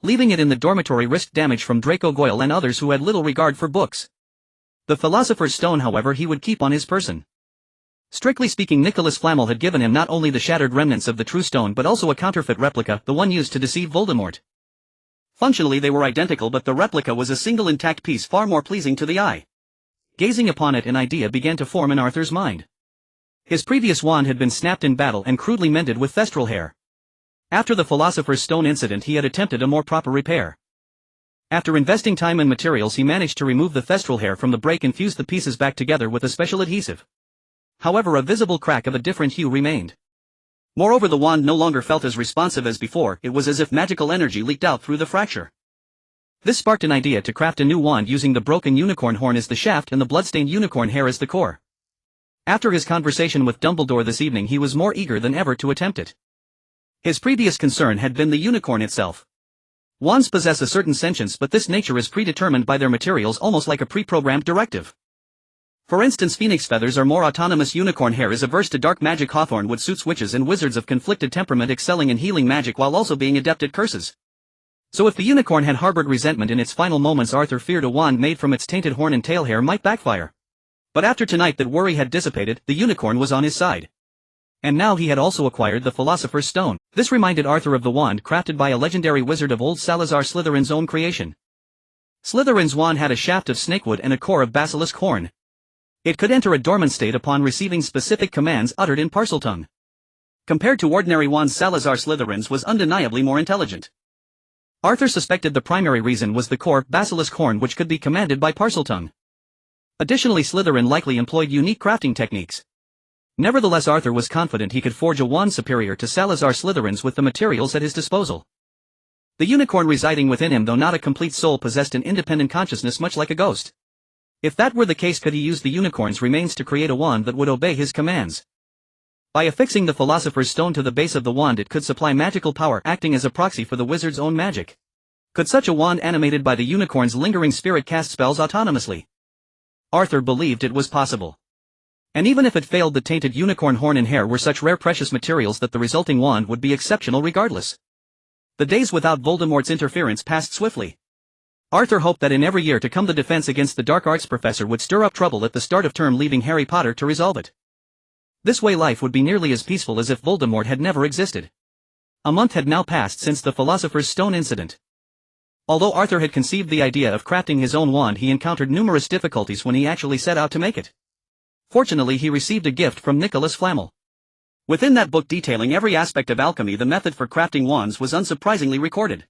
Leaving it in the dormitory risked damage from Draco Goyle and others who had little regard for books. The Philosopher's Stone, however, he would keep on his person. Strictly speaking, Nicholas Flamel had given him not only the shattered remnants of the true stone but also a counterfeit replica, the one used to deceive Voldemort. Functionally they were identical, but the replica was a single intact piece, far more pleasing to the eye. Gazing upon it, an idea began to form in Arthur's mind. His previous wand had been snapped in battle and crudely mended with thestral hair. After the Philosopher's Stone incident, he had attempted a more proper repair. After investing time and materials, he managed to remove the thestral hair from the break and fuse the pieces back together with a special adhesive. However, a visible crack of a different hue remained. Moreover, the wand no longer felt as responsive as before. It was as if magical energy leaked out through the fracture. This sparked an idea to craft a new wand using the broken unicorn horn as the shaft and the bloodstained unicorn hair as the core. After his conversation with Dumbledore this evening, he was more eager than ever to attempt it. His previous concern had been the unicorn itself. Wands possess a certain sentience, but this nature is predetermined by their materials, almost like a pre-programmed directive. For instance, phoenix feathers are more autonomous. Unicorn hair is averse to dark magic. Hawthorn wood suits witches and wizards of conflicted temperament, excelling in healing magic while also being adept at curses. So if the unicorn had harbored resentment in its final moments, Arthur feared a wand made from its tainted horn and tail hair might backfire. But after tonight that worry had dissipated, the unicorn was on his side. And now he had also acquired the Philosopher's Stone. This reminded Arthur of the wand crafted by a legendary wizard of old, Salazar Slytherin's own creation. Slytherin's wand had a shaft of snakewood and a core of basilisk horn. It could enter a dormant state upon receiving specific commands uttered in Parseltongue. Compared to ordinary wands, Salazar Slytherin's was undeniably more intelligent. Arthur suspected the primary reason was the core, basilisk horn, which could be commanded by Parseltongue. Additionally, Slytherin likely employed unique crafting techniques. Nevertheless, Arthur was confident he could forge a wand superior to Salazar Slytherin's with the materials at his disposal. The unicorn residing within him, though not a complete soul, possessed an independent consciousness much like a ghost. If that were the case, could he use the unicorn's remains to create a wand that would obey his commands? By affixing the Philosopher's Stone to the base of the wand, it could supply magical power, acting as a proxy for the wizard's own magic. Could such a wand animated by the unicorn's lingering spirit cast spells autonomously? Arthur believed it was possible. And even if it failed, the tainted unicorn horn and hair were such rare precious materials that the resulting wand would be exceptional regardless. The days without Voldemort's interference passed swiftly. Arthur hoped that in every year to come the defense against the dark arts professor would stir up trouble at the start of term, leaving Harry Potter to resolve it. This way life would be nearly as peaceful as if Voldemort had never existed. A month had now passed since the Philosopher's Stone incident. Although Arthur had conceived the idea of crafting his own wand, he encountered numerous difficulties when he actually set out to make it. Fortunately, he received a gift from Nicholas Flamel. Within that book detailing every aspect of alchemy, the method for crafting wands was unsurprisingly recorded.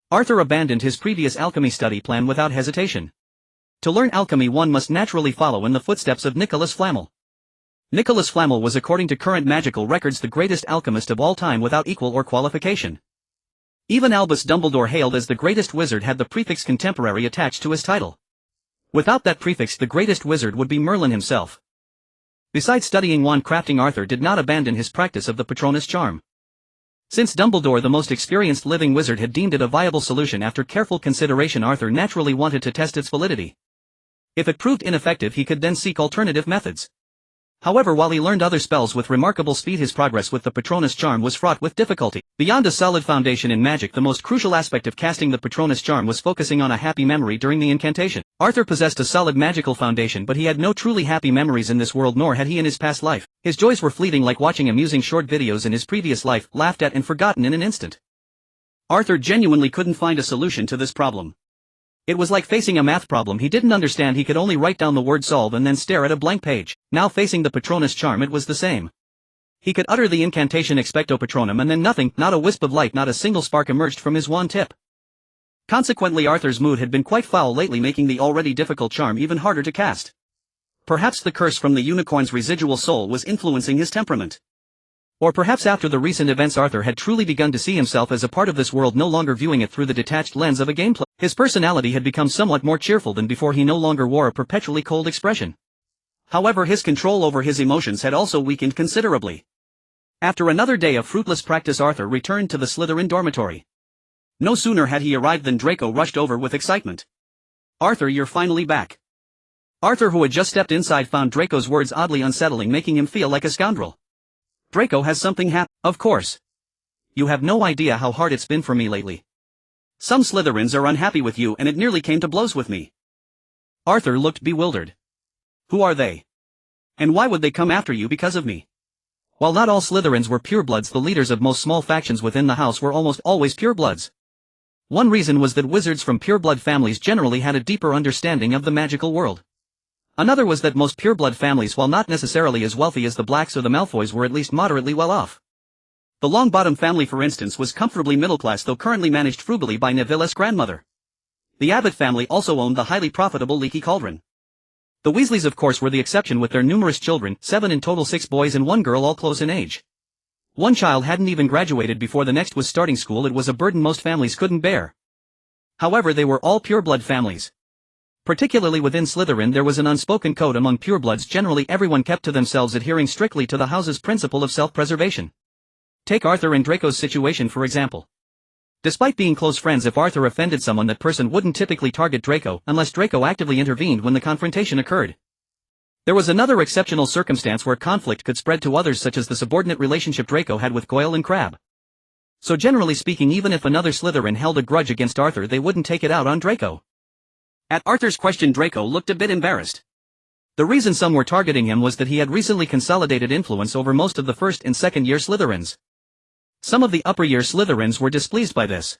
Arthur abandoned his previous alchemy study plan without hesitation. To learn alchemy, one must naturally follow in the footsteps of Nicholas Flamel. Nicholas Flamel was, according to current magical records, the greatest alchemist of all time without equal or qualification. Even Albus Dumbledore, hailed as the greatest wizard, had the prefix contemporary attached to his title. Without that prefix, the greatest wizard would be Merlin himself. Besides studying wand crafting, Arthur did not abandon his practice of the Patronus charm. Since Dumbledore, the most experienced living wizard, had deemed it a viable solution, after careful consideration Arthur naturally wanted to test its validity. If it proved ineffective, he could then seek alternative methods. However, while he learned other spells with remarkable speed, his progress with the Patronus charm was fraught with difficulty. Beyond a solid foundation in magic, the most crucial aspect of casting the Patronus charm was focusing on a happy memory during the incantation. Arthur possessed a solid magical foundation, but he had no truly happy memories in this world, nor had he in his past life. His joys were fleeting, like watching amusing short videos in his previous life, laughed at and forgotten in an instant. Arthur genuinely couldn't find a solution to this problem. It was like facing a math problem he didn't understand. He could only write down the word solve and then stare at a blank page. Now facing the Patronus charm, it was the same. He could utter the incantation Expecto Patronum, and then nothing, not a wisp of light, not a single spark emerged from his wand tip. Consequently, Arthur's mood had been quite foul lately, making the already difficult charm even harder to cast. Perhaps the curse from the unicorn's residual soul was influencing his temperament. Or perhaps after the recent events, Arthur had truly begun to see himself as a part of this world, no longer viewing it through the detached lens of a gameplay. His personality had become somewhat more cheerful than before. He no longer wore a perpetually cold expression. However, his control over his emotions had also weakened considerably. After another day of fruitless practice, Arthur returned to the Slytherin dormitory. No sooner had he arrived than Draco rushed over with excitement. "Arthur, you're finally back." Arthur, who had just stepped inside, found Draco's words oddly unsettling, making him feel like a scoundrel. "Draco, has something happened?" "Of course. You have no idea how hard it's been for me lately. Some Slytherins are unhappy with you, and it nearly came to blows with me." Arthur looked bewildered. "Who are they? And why would they come after you because of me?" While not all Slytherins were purebloods, the leaders of most small factions within the house were almost always purebloods. One reason was that wizards from pureblood families generally had a deeper understanding of the magical world. Another was that most pureblood families, while not necessarily as wealthy as the Blacks or the Malfoys, were at least moderately well off. The Longbottom family, for instance, was comfortably middle class, though currently managed frugally by Neville's grandmother. The Abbott family also owned the highly profitable Leaky Cauldron. The Weasleys, of course, were the exception, with their numerous children, 7 in total, 6 boys and 1 girl, all close in age. One child hadn't even graduated before the next was starting school. It was a burden most families couldn't bear. However, they were all pureblood families. Particularly within Slytherin, there was an unspoken code among purebloods. Generally, everyone kept to themselves, adhering strictly to the house's principle of self-preservation. Take Arthur and Draco's situation, for example. Despite being close friends, if Arthur offended someone, that person wouldn't typically target Draco, unless Draco actively intervened when the confrontation occurred. There was another exceptional circumstance where conflict could spread to others, such as the subordinate relationship Draco had with Goyle and Crabbe. So generally speaking, even if another Slytherin held a grudge against Arthur, they wouldn't take it out on Draco. At Arthur's question, Draco looked a bit embarrassed. The reason some were targeting him was that he had recently consolidated influence over most of the first and second year Slytherins. Some of the upper year Slytherins were displeased by this.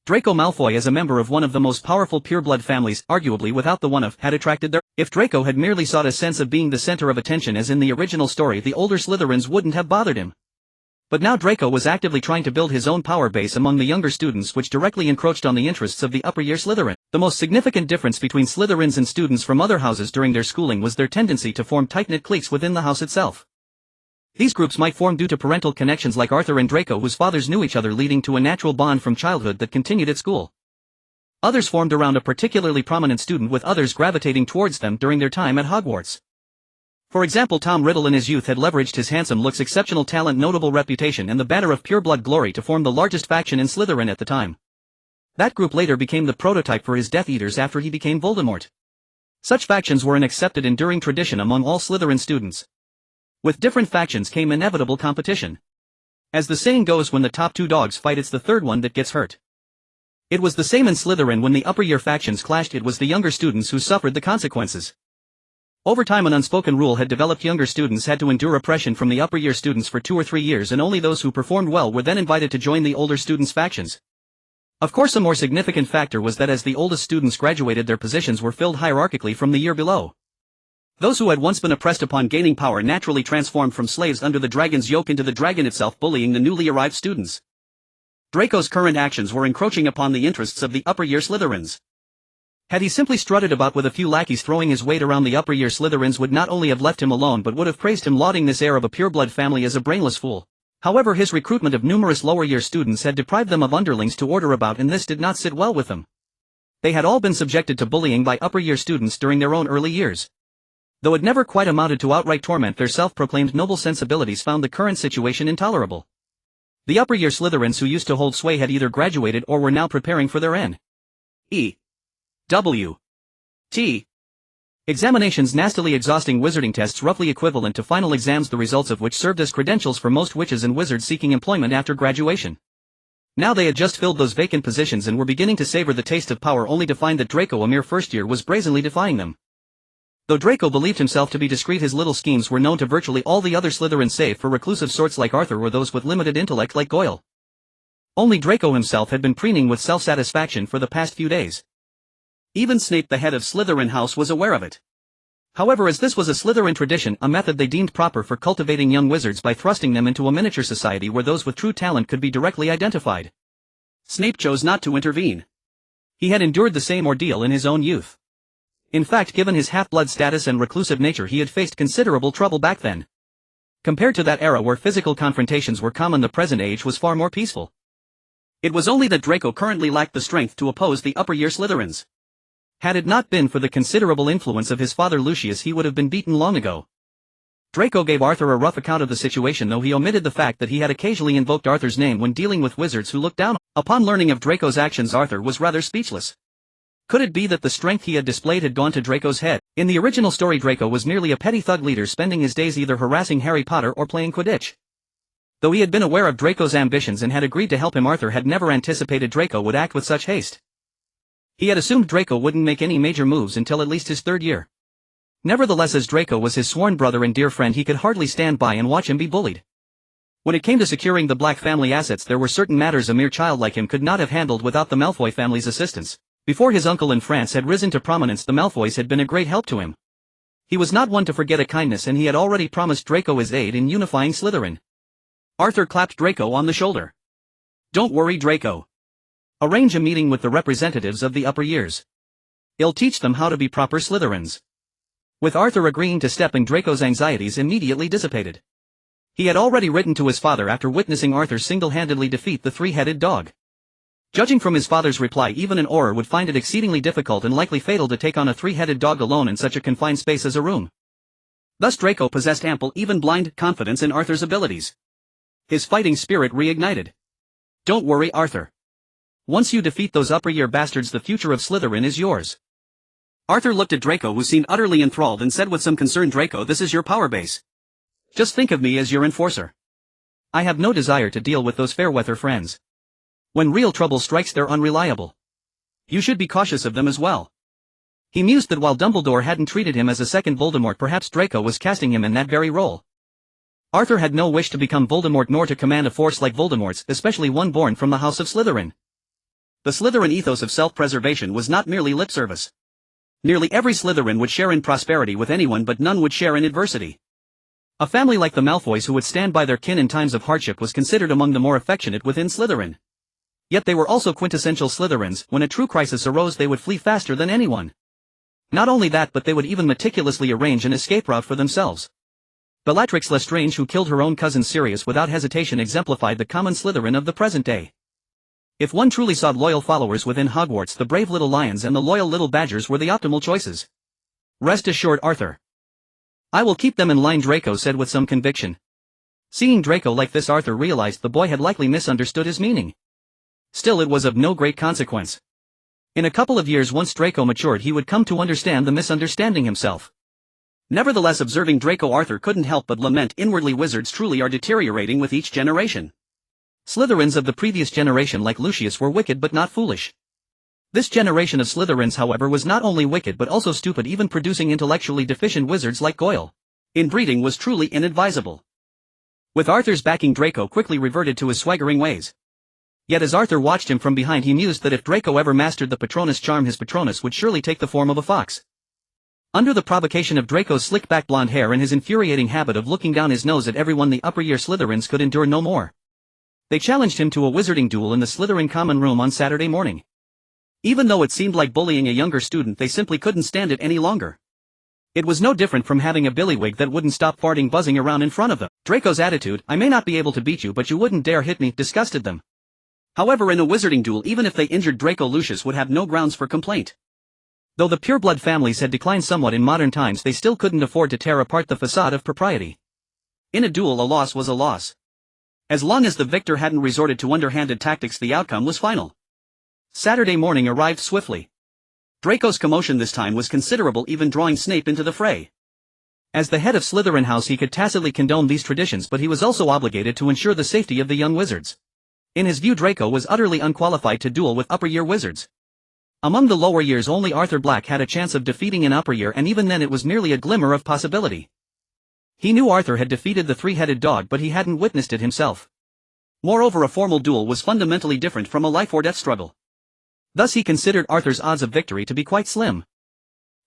Draco Malfoy, as a member of one of the most powerful pureblood families, arguably without the one of, had attracted their. If Draco had merely sought a sense of being the center of attention as in the original story, the older Slytherins wouldn't have bothered him. But now Draco was actively trying to build his own power base among the younger students, which directly encroached on the interests of the upper year Slytherin. The most significant difference between Slytherins and students from other houses during their schooling was their tendency to form tight-knit cliques within the house itself. These groups might form due to parental connections, like Arthur and Draco, whose fathers knew each other, leading to a natural bond from childhood that continued at school. Others formed around a particularly prominent student, with others gravitating towards them during their time at Hogwarts. For example, Tom Riddle in his youth had leveraged his handsome looks, exceptional talent, notable reputation, and the banner of pureblood glory to form the largest faction in Slytherin at the time. That group later became the prototype for his Death Eaters after he became Voldemort. Such factions were an accepted, enduring tradition among all Slytherin students. With different factions came inevitable competition. As the saying goes, when the top 2 dogs fight, it's the third one that gets hurt. It was the same in Slytherin. When the upper year factions clashed, it was the younger students who suffered the consequences. Over time, an unspoken rule had developed: younger students had to endure oppression from the upper year students for 2 or 3 years, and only those who performed well were then invited to join the older students' factions. Of course, a more significant factor was that as the oldest students graduated, their positions were filled hierarchically from the year below. Those who had once been oppressed upon gaining power naturally transformed from slaves under the dragon's yoke into the dragon itself, bullying the newly arrived students. Draco's current actions were encroaching upon the interests of the upper-year Slytherins. Had he simply strutted about with a few lackeys throwing his weight around, the upper-year Slytherins would not only have left him alone but would have praised him, lauding this heir of a pureblood family as a brainless fool. However, his recruitment of numerous lower-year students had deprived them of underlings to order about, and this did not sit well with them. They had all been subjected to bullying by upper-year students during their own early years. Though it never quite amounted to outright torment, their self-proclaimed noble sensibilities found the current situation intolerable. The upper-year Slytherins who used to hold sway had either graduated or were now preparing for their N.E.W.T. examinations, nastily exhausting wizarding tests roughly equivalent to final exams, the results of which served as credentials for most witches and wizards seeking employment after graduation. Now they had just filled those vacant positions and were beginning to savor the taste of power, only to find that Draco, a mere first year, was brazenly defying them. Though Draco believed himself to be discreet, his little schemes were known to virtually all the other Slytherins save for reclusive sorts like Arthur or those with limited intellect like Goyle. Only Draco himself had been preening with self-satisfaction for the past few days. Even Snape, the head of Slytherin House, was aware of it. However, as this was a Slytherin tradition, a method they deemed proper for cultivating young wizards by thrusting them into a miniature society where those with true talent could be directly identified, Snape chose not to intervene. He had endured the same ordeal in his own youth. In fact, given his half-blood status and reclusive nature, he had faced considerable trouble back then. Compared to that era where physical confrontations were common, the present age was far more peaceful. It was only that Draco currently lacked the strength to oppose the upper-year Slytherins. Had it not been for the considerable influence of his father Lucius, he would have been beaten long ago. Draco gave Arthur a rough account of the situation, though he omitted the fact that he had occasionally invoked Arthur's name when dealing with wizards who looked down. Upon learning of Draco's actions, Arthur was rather speechless. Could it be that the strength he had displayed had gone to Draco's head? In the original story, Draco was merely a petty thug leader spending his days either harassing Harry Potter or playing Quidditch. Though he had been aware of Draco's ambitions and had agreed to help him, Arthur had never anticipated Draco would act with such haste. He had assumed Draco wouldn't make any major moves until at least his third year. Nevertheless, as Draco was his sworn brother and dear friend, he could hardly stand by and watch him be bullied. When it came to securing the Black family assets, there were certain matters a mere child like him could not have handled without the Malfoy family's assistance. Before his uncle in France had risen to prominence, the Malfoys had been a great help to him. He was not one to forget a kindness, and he had already promised Draco his aid in unifying Slytherin. Arthur clapped Draco on the shoulder. "Don't worry, Draco. Arrange a meeting with the representatives of the upper years. I'll teach them how to be proper Slytherins." With Arthur agreeing to step in, Draco's anxieties immediately dissipated. He had already written to his father after witnessing Arthur single-handedly defeat the three-headed dog. Judging from his father's reply, even an Auror would find it exceedingly difficult and likely fatal to take on a three-headed dog alone in such a confined space as a room. Thus Draco possessed ample, even blind, confidence in Arthur's abilities. His fighting spirit reignited. "Don't worry, Arthur. Once you defeat those upper-year bastards, the future of Slytherin is yours." Arthur looked at Draco, who seemed utterly enthralled, and said with some concern, "Draco, this is your power base. Just think of me as your enforcer. I have no desire to deal with those fair-weather friends. When real trouble strikes, they're unreliable. You should be cautious of them as well." He mused that while Dumbledore hadn't treated him as a second Voldemort, perhaps Draco was casting him in that very role. Arthur had no wish to become Voldemort nor to command a force like Voldemort's, especially one born from the House of Slytherin. The Slytherin ethos of self-preservation was not merely lip service. Nearly every Slytherin would share in prosperity with anyone, but none would share in adversity. A family like the Malfoys, who would stand by their kin in times of hardship, was considered among the more affectionate within Slytherin. Yet they were also quintessential Slytherins. When a true crisis arose, they would flee faster than anyone. Not only that, but they would even meticulously arrange an escape route for themselves. Bellatrix Lestrange, who killed her own cousin Sirius without hesitation, exemplified the common Slytherin of the present day. If one truly sought loyal followers within Hogwarts, the brave little lions and the loyal little badgers were the optimal choices. "Rest assured, Arthur. I will keep them in line," Draco said with some conviction. Seeing Draco like this, Arthur realized the boy had likely misunderstood his meaning. Still, it was of no great consequence. In a couple of years, once Draco matured, he would come to understand the misunderstanding himself. Nevertheless, observing Draco, Arthur couldn't help but lament inwardly, wizards truly are deteriorating with each generation. Slytherins of the previous generation like Lucius were wicked but not foolish. This generation of Slytherins, however, was not only wicked but also stupid, even producing intellectually deficient wizards like Goyle. Inbreeding was truly inadvisable. With Arthur's backing, Draco quickly reverted to his swaggering ways. Yet as Arthur watched him from behind he mused that if Draco ever mastered the Patronus charm his Patronus would surely take the form of a fox. Under the provocation of Draco's slick-back blonde hair and his infuriating habit of looking down his nose at everyone, the upper-year Slytherins could endure no more. They challenged him to a wizarding duel in the Slytherin common room on Saturday morning. Even though it seemed like bullying a younger student, they simply couldn't stand it any longer. It was no different from having a billywig that wouldn't stop farting buzzing around in front of them. Draco's attitude, "I may not be able to beat you but you wouldn't dare hit me," disgusted them. However, in a wizarding duel even if they injured Draco, Lucius would have no grounds for complaint. Though the pureblood families had declined somewhat in modern times, they still couldn't afford to tear apart the facade of propriety. In a duel a loss was a loss. As long as the victor hadn't resorted to underhanded tactics, the outcome was final. Saturday morning arrived swiftly. Draco's commotion this time was considerable, even drawing Snape into the fray. As the head of Slytherin House he could tacitly condone these traditions, but he was also obligated to ensure the safety of the young wizards. In his view, Draco was utterly unqualified to duel with upper-year wizards. Among the lower years only Arthur Black had a chance of defeating an upper year, and even then it was merely a glimmer of possibility. He knew Arthur had defeated the three-headed dog, but he hadn't witnessed it himself. Moreover, a formal duel was fundamentally different from a life-or-death struggle. Thus he considered Arthur's odds of victory to be quite slim.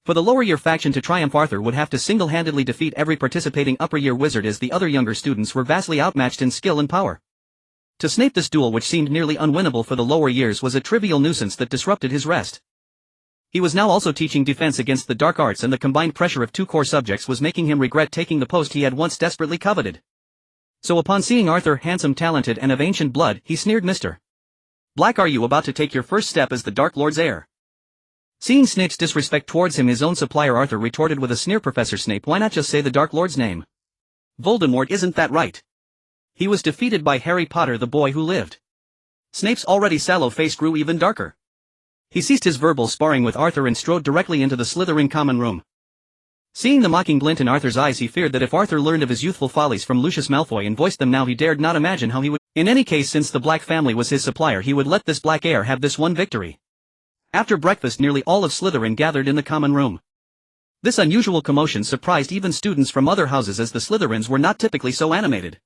For the lower-year faction to triumph, Arthur would have to single-handedly defeat every participating upper-year wizard, as the other younger students were vastly outmatched in skill and power. To Snape, this duel, which seemed nearly unwinnable for the lower years, was a trivial nuisance that disrupted his rest. He was now also teaching defense against the dark arts, and the combined pressure of two core subjects was making him regret taking the post he had once desperately coveted. So upon seeing Arthur, handsome, talented, and of ancient blood, he sneered, "Mr. Black, are you about to take your first step as the Dark Lord's heir?" Seeing Snape's disrespect towards him, his own supplier, Arthur retorted with a sneer, "Professor Snape, why not just say the Dark Lord's name? Voldemort, isn't that right? He was defeated by Harry Potter, the boy who lived." Snape's already sallow face grew even darker. He ceased his verbal sparring with Arthur and strode directly into the Slytherin common room. Seeing the mocking glint in Arthur's eyes, he feared that if Arthur learned of his youthful follies from Lucius Malfoy and voiced them now, he dared not imagine how he would. In any case, since the Black family was his supplier, he would let this Black heir have this one victory. After breakfast, nearly all of Slytherin gathered in the common room. This unusual commotion surprised even students from other houses, as the Slytherins were not typically so animated.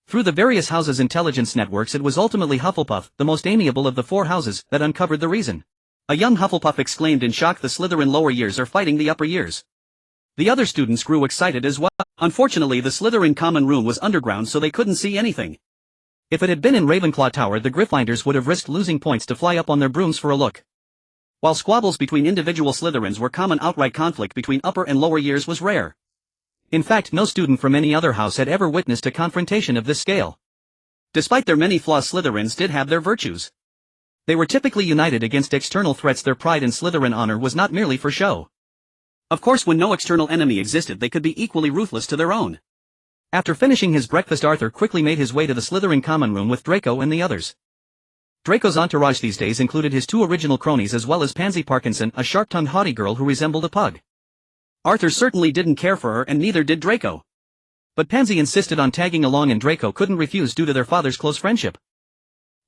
Through the various houses' intelligence networks, it was ultimately Hufflepuff, the most amiable of the four houses, that uncovered the reason. A young Hufflepuff exclaimed in shock, "The Slytherin lower years are fighting the upper years." The other students grew excited as well. Unfortunately, the Slytherin common room was underground, so they couldn't see anything. If it had been in Ravenclaw Tower, the Gryffindors would have risked losing points to fly up on their brooms for a look. While squabbles between individual Slytherins were common, outright conflict between upper and lower years was rare. In fact, no student from any other house had ever witnessed a confrontation of this scale. Despite their many flaws, Slytherins did have their virtues. They were typically united against external threats. Their pride in Slytherin honor was not merely for show. Of course, when no external enemy existed, they could be equally ruthless to their own. After finishing his breakfast, Arthur quickly made his way to the Slytherin common room with Draco and the others. Draco's entourage these days included his two original cronies as well as Pansy Parkinson, a sharp-tongued haughty girl who resembled a pug. Arthur certainly didn't care for her, and neither did Draco. But Pansy insisted on tagging along, and Draco couldn't refuse due to their father's close friendship.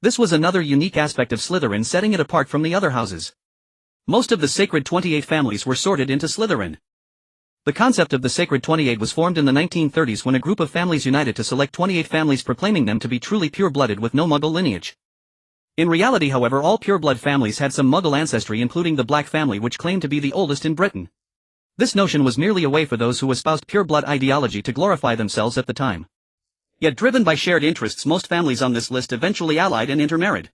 This was another unique aspect of Slytherin, setting it apart from the other houses. Most of the Sacred 28 families were sorted into Slytherin. The concept of the Sacred 28 was formed in the 1930s when a group of families united to select 28 families, proclaiming them to be truly pure-blooded with no Muggle lineage. In reality, however, all pure-blood families had some Muggle ancestry, including the Black family, which claimed to be the oldest in Britain. This notion was merely a way for those who espoused pure-blood ideology to glorify themselves at the time. Yet, driven by shared interests, most families on this list eventually allied and intermarried.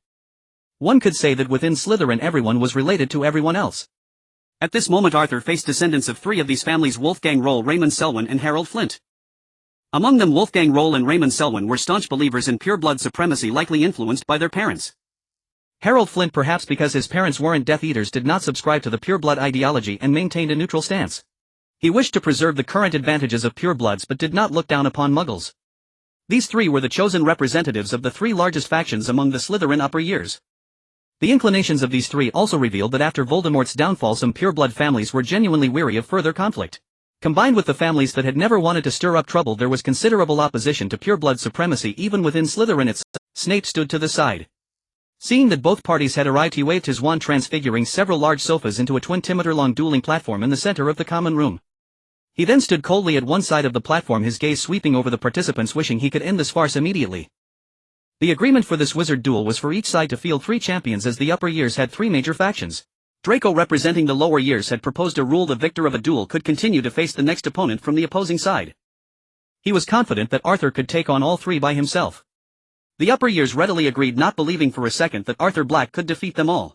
One could say that within Slytherin everyone was related to everyone else. At this moment, Arthur faced descendants of three of these families: Wolfgang Roll, Raymond Selwyn, and Harold Flint. Among them, Wolfgang Roll and Raymond Selwyn were staunch believers in pure-blood supremacy, likely influenced by their parents. Harold Flint, perhaps because his parents weren't Death Eaters, did not subscribe to the pure-blood ideology and maintained a neutral stance. He wished to preserve the current advantages of purebloods but did not look down upon Muggles. These three were the chosen representatives of the three largest factions among the Slytherin upper years. The inclinations of these three also revealed that after Voldemort's downfall, some pure-blood families were genuinely weary of further conflict. Combined with the families that had never wanted to stir up trouble, there was considerable opposition to pure-blood supremacy even within Slytherin itself. Snape stood to the side. Seeing that both parties had arrived, he waved his wand, transfiguring several large sofas into a 20-meter-long dueling platform in the center of the common room. He then stood coldly at one side of the platform, his gaze sweeping over the participants, wishing he could end this farce immediately. The agreement for this wizard duel was for each side to field 3 champions, as the upper years had 3 major factions. Draco, representing the lower years, had proposed a rule: the victor of a duel could continue to face the next opponent from the opposing side. He was confident that Arthur could take on all 3 by himself. The upper years readily agreed, not believing for a second that Arthur Black could defeat them all.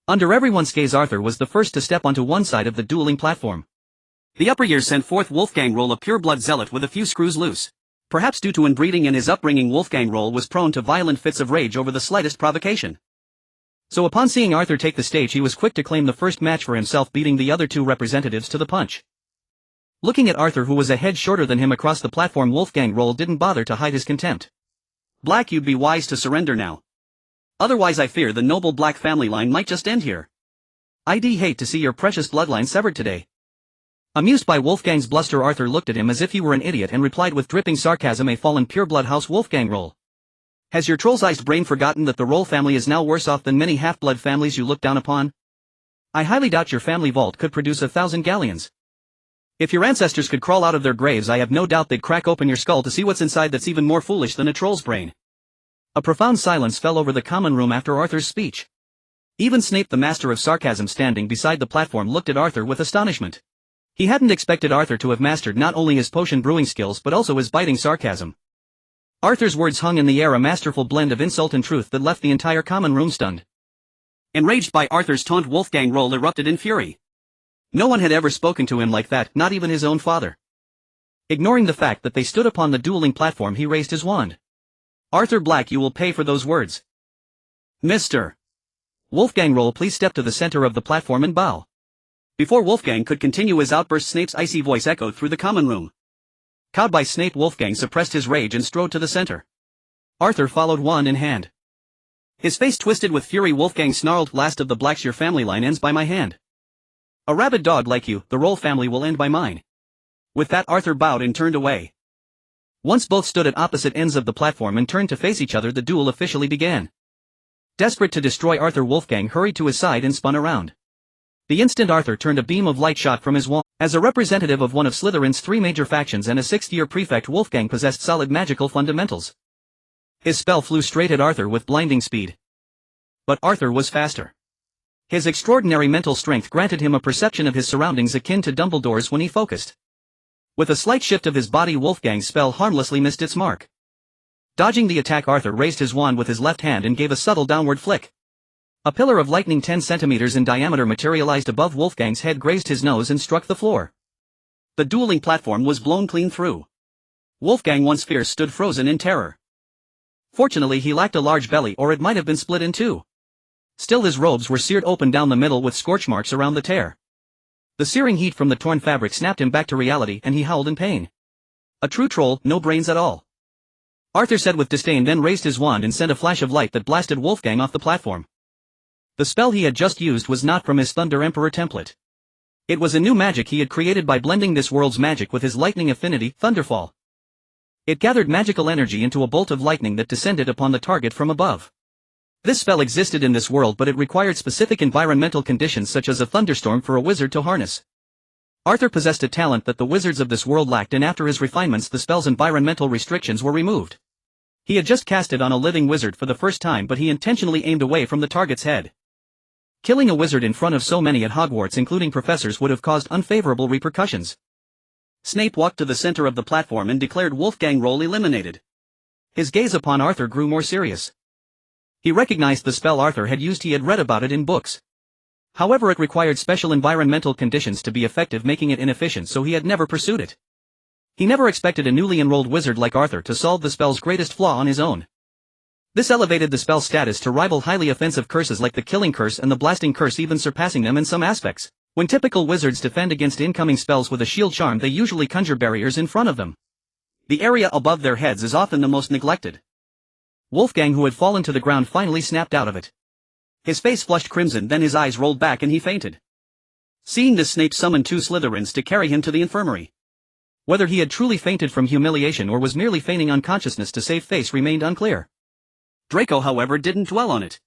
Under everyone's gaze, Arthur was the first to step onto one side of the dueling platform. The upper years sent forth Wolfgang Roll, a pure-blood zealot with a few screws loose. Perhaps due to inbreeding and his upbringing, Wolfgang Roll was prone to violent fits of rage over the slightest provocation. So upon seeing Arthur take the stage, he was quick to claim the first match for himself, beating the other 2 representatives to the punch. Looking at Arthur, who was a head shorter than him across the platform, Wolfgang Roll didn't bother to hide his contempt. "Black, you'd be wise to surrender now. Otherwise I fear the noble Black family line might just end here. I'd hate to see your precious bloodline severed today." Amused by Wolfgang's bluster, Arthur looked at him as if he were an idiot and replied with dripping sarcasm, "A fallen pureblood house, Wolfgang Roll. Has your troll-sized brain forgotten that the Roll family is now worse off than many half-blood families you look down upon? I highly doubt your family vault could produce 1,000 galleons. If your ancestors could crawl out of their graves, I have no doubt they'd crack open your skull to see what's inside that's even more foolish than a troll's brain." A profound silence fell over the common room after Arthur's speech. Even Snape, the master of sarcasm, standing beside the platform, looked at Arthur with astonishment. He hadn't expected Arthur to have mastered not only his potion brewing skills but also his biting sarcasm. Arthur's words hung in the air, a masterful blend of insult and truth that left the entire common room stunned. Enraged by Arthur's taunt, Wolfgang Roll erupted in fury. No one had ever spoken to him like that, not even his own father. Ignoring the fact that they stood upon the dueling platform, he raised his wand. "Arthur Black, you will pay for those words. Mr. Wolfgang Roll, please step to the center of the platform and bow." Before Wolfgang could continue his outburst, Snape's icy voice echoed through the common room. Cowed by Snape, Wolfgang suppressed his rage and strode to the center. Arthur followed, wand in hand. His face twisted with fury. Wolfgang snarled, "Last of the Blacks, your family line ends by my hand. A rabid dog like you, the Roll family, will end by mine." With that, Arthur bowed and turned away. Once both stood at opposite ends of the platform and turned to face each other, the duel officially began. Desperate to destroy Arthur, Wolfgang hurried to his side and spun around. The instant Arthur turned, a beam of light shot from his wand. As a representative of one of Slytherin's 3 major factions and a 6th-year prefect, Wolfgang possessed solid magical fundamentals. His spell flew straight at Arthur with blinding speed. But Arthur was faster. His extraordinary mental strength granted him a perception of his surroundings akin to Dumbledore's when he focused. With a slight shift of his body, Wolfgang's spell harmlessly missed its mark. Dodging the attack, Arthur raised his wand with his left hand and gave a subtle downward flick. A pillar of lightning 10 centimeters in diameter materialized above Wolfgang's head, grazed his nose and struck the floor. The dueling platform was blown clean through. Wolfgang, once fierce, stood frozen in terror. Fortunately, he lacked a large belly, or it might have been split in 2. Still, his robes were seared open down the middle with scorch marks around the tear. The searing heat from the torn fabric snapped him back to reality, and he howled in pain. "A true troll, no brains at all," Arthur said with disdain, then raised his wand and sent a flash of light that blasted Wolfgang off the platform. The spell he had just used was not from his Thunder Emperor template. It was a new magic he had created by blending this world's magic with his lightning affinity, Thunderfall. It gathered magical energy into a bolt of lightning that descended upon the target from above. This spell existed in this world, but it required specific environmental conditions such as a thunderstorm for a wizard to harness. Arthur possessed a talent that the wizards of this world lacked, and after his refinements the spell's environmental restrictions were removed. He had just cast it on a living wizard for the first time, but he intentionally aimed away from the target's head. Killing a wizard in front of so many at Hogwarts, including professors, would have caused unfavorable repercussions. Snape walked to the center of the platform and declared Wolfgang Roll eliminated. His gaze upon Arthur grew more serious. He recognized the spell Arthur had used. He had read about it in books. However, it required special environmental conditions to be effective, making it inefficient, so he had never pursued it. He never expected a newly enrolled wizard like Arthur to solve the spell's greatest flaw on his own. This elevated the spell's status to rival highly offensive curses like the Killing Curse and the Blasting Curse, even surpassing them in some aspects. When typical wizards defend against incoming spells with a shield charm, they usually conjure barriers in front of them. The area above their heads is often the most neglected. Wolfgang, who had fallen to the ground, finally snapped out of it. His face flushed crimson, then his eyes rolled back and he fainted. Seeing this, Snape summoned 2 Slytherins to carry him to the infirmary. Whether he had truly fainted from humiliation or was merely feigning unconsciousness to save face remained unclear. Draco, however, didn't dwell on it.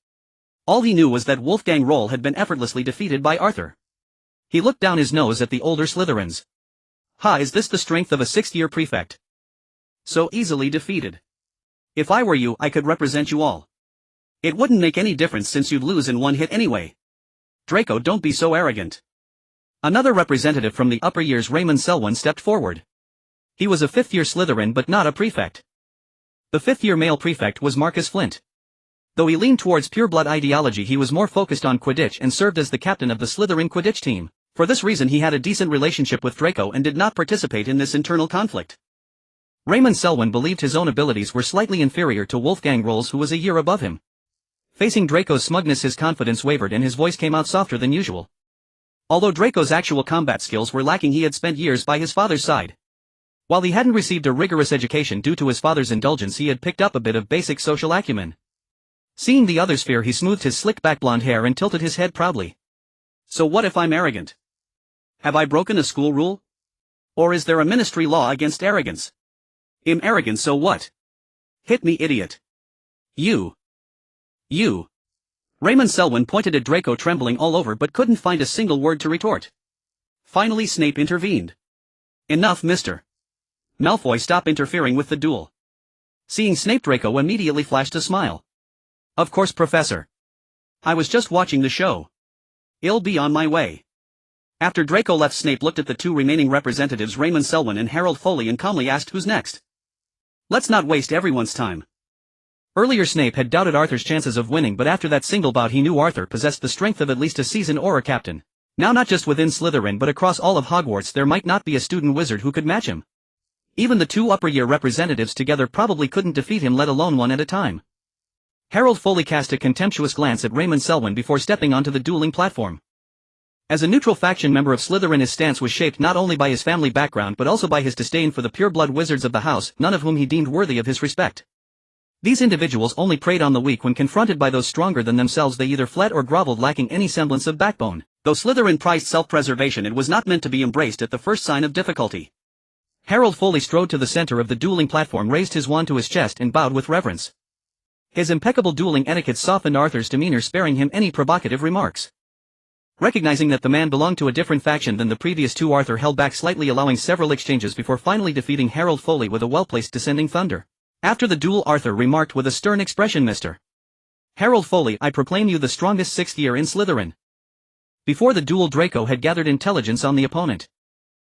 All he knew was that Wolfgang Roll had been effortlessly defeated by Arthur. He looked down his nose at the older Slytherins. "Ha, is this the strength of a 6th-year prefect? So easily defeated. If I were you, I could represent you all. It wouldn't make any difference since you'd lose in one hit anyway. Draco, don't be so arrogant. Another representative from the upper years, Raymond Selwyn, stepped forward. He was a fifth-year Slytherin but not a prefect. The fifth-year male prefect was Marcus Flint. Though he leaned towards pureblood ideology, he was more focused on Quidditch and served as the captain of the Slytherin Quidditch team. For this reason he had a decent relationship with Draco and did not participate in this internal conflict. Raymond Selwyn believed his own abilities were slightly inferior to Wolfgang Rolls, who was a year above him. Facing Draco's smugness, his confidence wavered and his voice came out softer than usual. Although Draco's actual combat skills were lacking, he had spent years by his father's side. While he hadn't received a rigorous education due to his father's indulgence, he had picked up a bit of basic social acumen. Seeing the other's fear, he smoothed his slick-back blonde hair and tilted his head proudly. So what if I'm arrogant? Have I broken a school rule? Or is there a ministry law against arrogance? I'm arrogant, so what? Hit me, idiot. You. Raymond Selwyn pointed at Draco, trembling all over, but couldn't find a single word to retort. Finally Snape intervened. Enough, Mr. Malfoy, stop interfering with the duel. Seeing Snape, Draco immediately flashed a smile. Of course, Professor. I was just watching the show. I'll be on my way. After Draco left, Snape looked at the two remaining representatives, Raymond Selwyn and Harold Foley, and calmly asked, who's next? Let's not waste everyone's time. Earlier Snape had doubted Arthur's chances of winning, but after that single bout he knew Arthur possessed the strength of at least a seasoned Auror captain. Now not just within Slytherin but across all of Hogwarts there might not be a student wizard who could match him. Even the two upper-year representatives together probably couldn't defeat him, let alone one at a time. Harold Foley cast a contemptuous glance at Raymond Selwyn before stepping onto the dueling platform. As a neutral faction member of Slytherin, his stance was shaped not only by his family background but also by his disdain for the pure-blood wizards of the house, none of whom he deemed worthy of his respect. These individuals only preyed on the weak. When confronted by those stronger than themselves, they either fled or groveled, lacking any semblance of backbone. Though Slytherin prized self-preservation, it was not meant to be embraced at the first sign of difficulty. Harold Foley strode to the center of the dueling platform, raised his wand to his chest and bowed with reverence. His impeccable dueling etiquette softened Arthur's demeanor, sparing him any provocative remarks. Recognizing that the man belonged to a different faction than the previous two, Arthur held back slightly, allowing several exchanges before finally defeating Harold Foley with a well-placed descending thunder. After the duel, Arthur remarked with a stern expression, Mr. Harold Foley, I proclaim you the strongest sixth year in Slytherin. Before the duel, Draco had gathered intelligence on the opponent.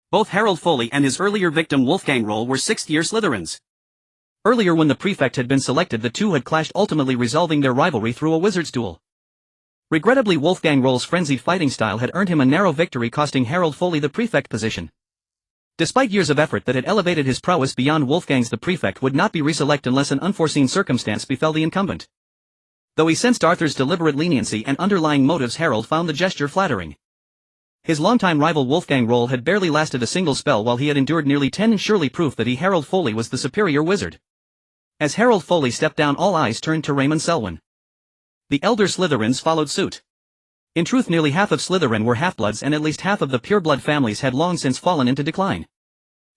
Both Harold Foley and his earlier victim Wolfgang Roll were sixth-year Slytherins. Earlier, when the prefect had been selected, the two had clashed, ultimately resolving their rivalry through a wizard's duel. Regrettably, Wolfgang Roll's frenzied fighting style had earned him a narrow victory, costing Harold Foley the prefect position. Despite years of effort that had elevated his prowess beyond Wolfgang's, the prefect would not be reselected unless an unforeseen circumstance befell the incumbent. Though he sensed Arthur's deliberate leniency and underlying motives, Harold found the gesture flattering. His longtime rival Wolfgang Roll had barely lasted a single spell, while he had endured nearly 10, surely proof that he, Harold Foley, was the superior wizard. As Harold Foley stepped down, all eyes turned to Raymond Selwyn. The elder Slytherins followed suit. In truth, nearly half of Slytherin were half-bloods, and at least half of the pure-blood families had long since fallen into decline.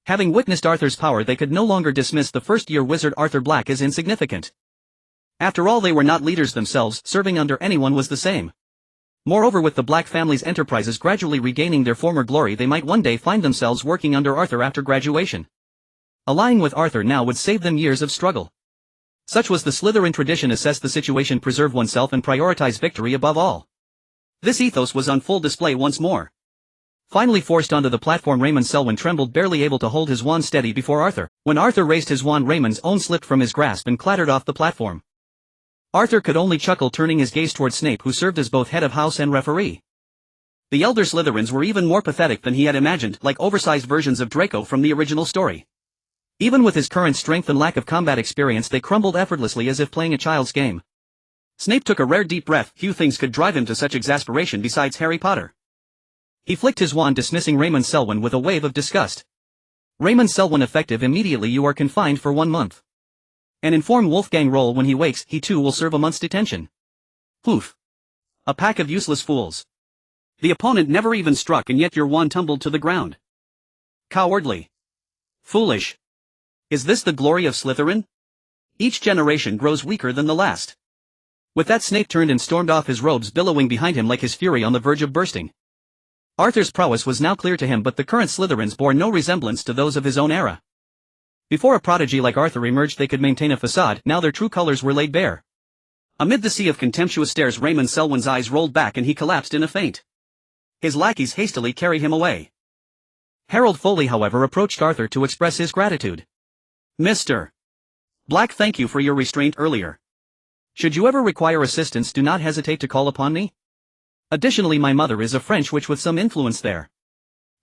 Having witnessed Arthur's power, they could no longer dismiss the first-year wizard Arthur Black as insignificant. After all, they were not leaders themselves, serving under anyone was the same. Moreover, with the Black family's enterprises gradually regaining their former glory, they might one day find themselves working under Arthur after graduation. Allying with Arthur now would save them years of struggle. Such was the Slytherin tradition: assess the situation, preserve oneself, and prioritize victory above all. This ethos was on full display once more. Finally forced onto the platform, Raymond Selwyn trembled, barely able to hold his wand steady before Arthur. When Arthur raised his wand, Raymond's own slipped from his grasp and clattered off the platform. Arthur could only chuckle, turning his gaze toward Snape, who served as both head of house and referee. The elder Slytherins were even more pathetic than he had imagined, like oversized versions of Draco from the original story. Even with his current strength and lack of combat experience, they crumbled effortlessly as if playing a child's game. Snape took a rare deep breath. Few things could drive him to such exasperation besides Harry Potter. He flicked his wand, dismissing Raymond Selwyn with a wave of disgust. Raymond Selwyn, effective immediately. You are confined for 1 month. And inform Wolfgang Roll when he wakes, he too will serve a month's detention. Poof. A pack of useless fools. The opponent never even struck, and yet your wand tumbled to the ground. Cowardly. Foolish. Is this the glory of Slytherin? Each generation grows weaker than the last. With that, Snape turned and stormed off, his robes billowing behind him like his fury on the verge of bursting. Arthur's prowess was now clear to him, but the current Slytherins bore no resemblance to those of his own era. Before a prodigy like Arthur emerged they could maintain a facade, now their true colors were laid bare. Amid the sea of contemptuous stares Raymond Selwyn's eyes rolled back and he collapsed in a faint. His lackeys hastily carried him away. Harold Foley however approached Arthur to express his gratitude. Mr. Black, thank you for your restraint earlier. Should you ever require assistance, do not hesitate to call upon me. Additionally, my mother is a French witch with some influence there.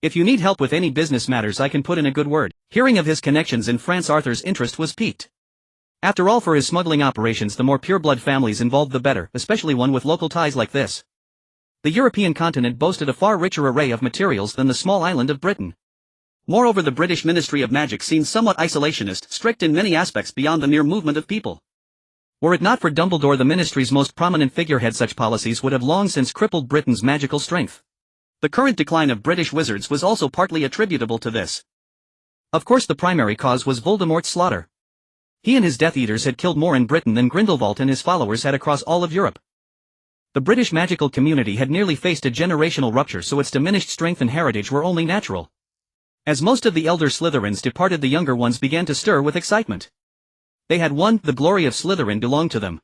If you need help with any business matters, I can put in a good word. Hearing of his connections in France, Arthur's interest was piqued. After all, for his smuggling operations, the more pure-blood families involved the better, especially one with local ties like this. The European continent boasted a far richer array of materials than the small island of Britain. Moreover, the British Ministry of Magic seemed somewhat isolationist, strict in many aspects beyond the mere movement of people. Were it not for Dumbledore, the ministry's most prominent figurehead, such policies would have long since crippled Britain's magical strength. The current decline of British wizards was also partly attributable to this. Of course, the primary cause was Voldemort's slaughter. He and his Death Eaters had killed more in Britain than Grindelwald and his followers had across all of Europe. The British magical community had nearly faced a generational rupture, so its diminished strength and heritage were only natural. As most of the elder Slytherins departed, the younger ones began to stir with excitement. They had won, the glory of Slytherin belonged to them.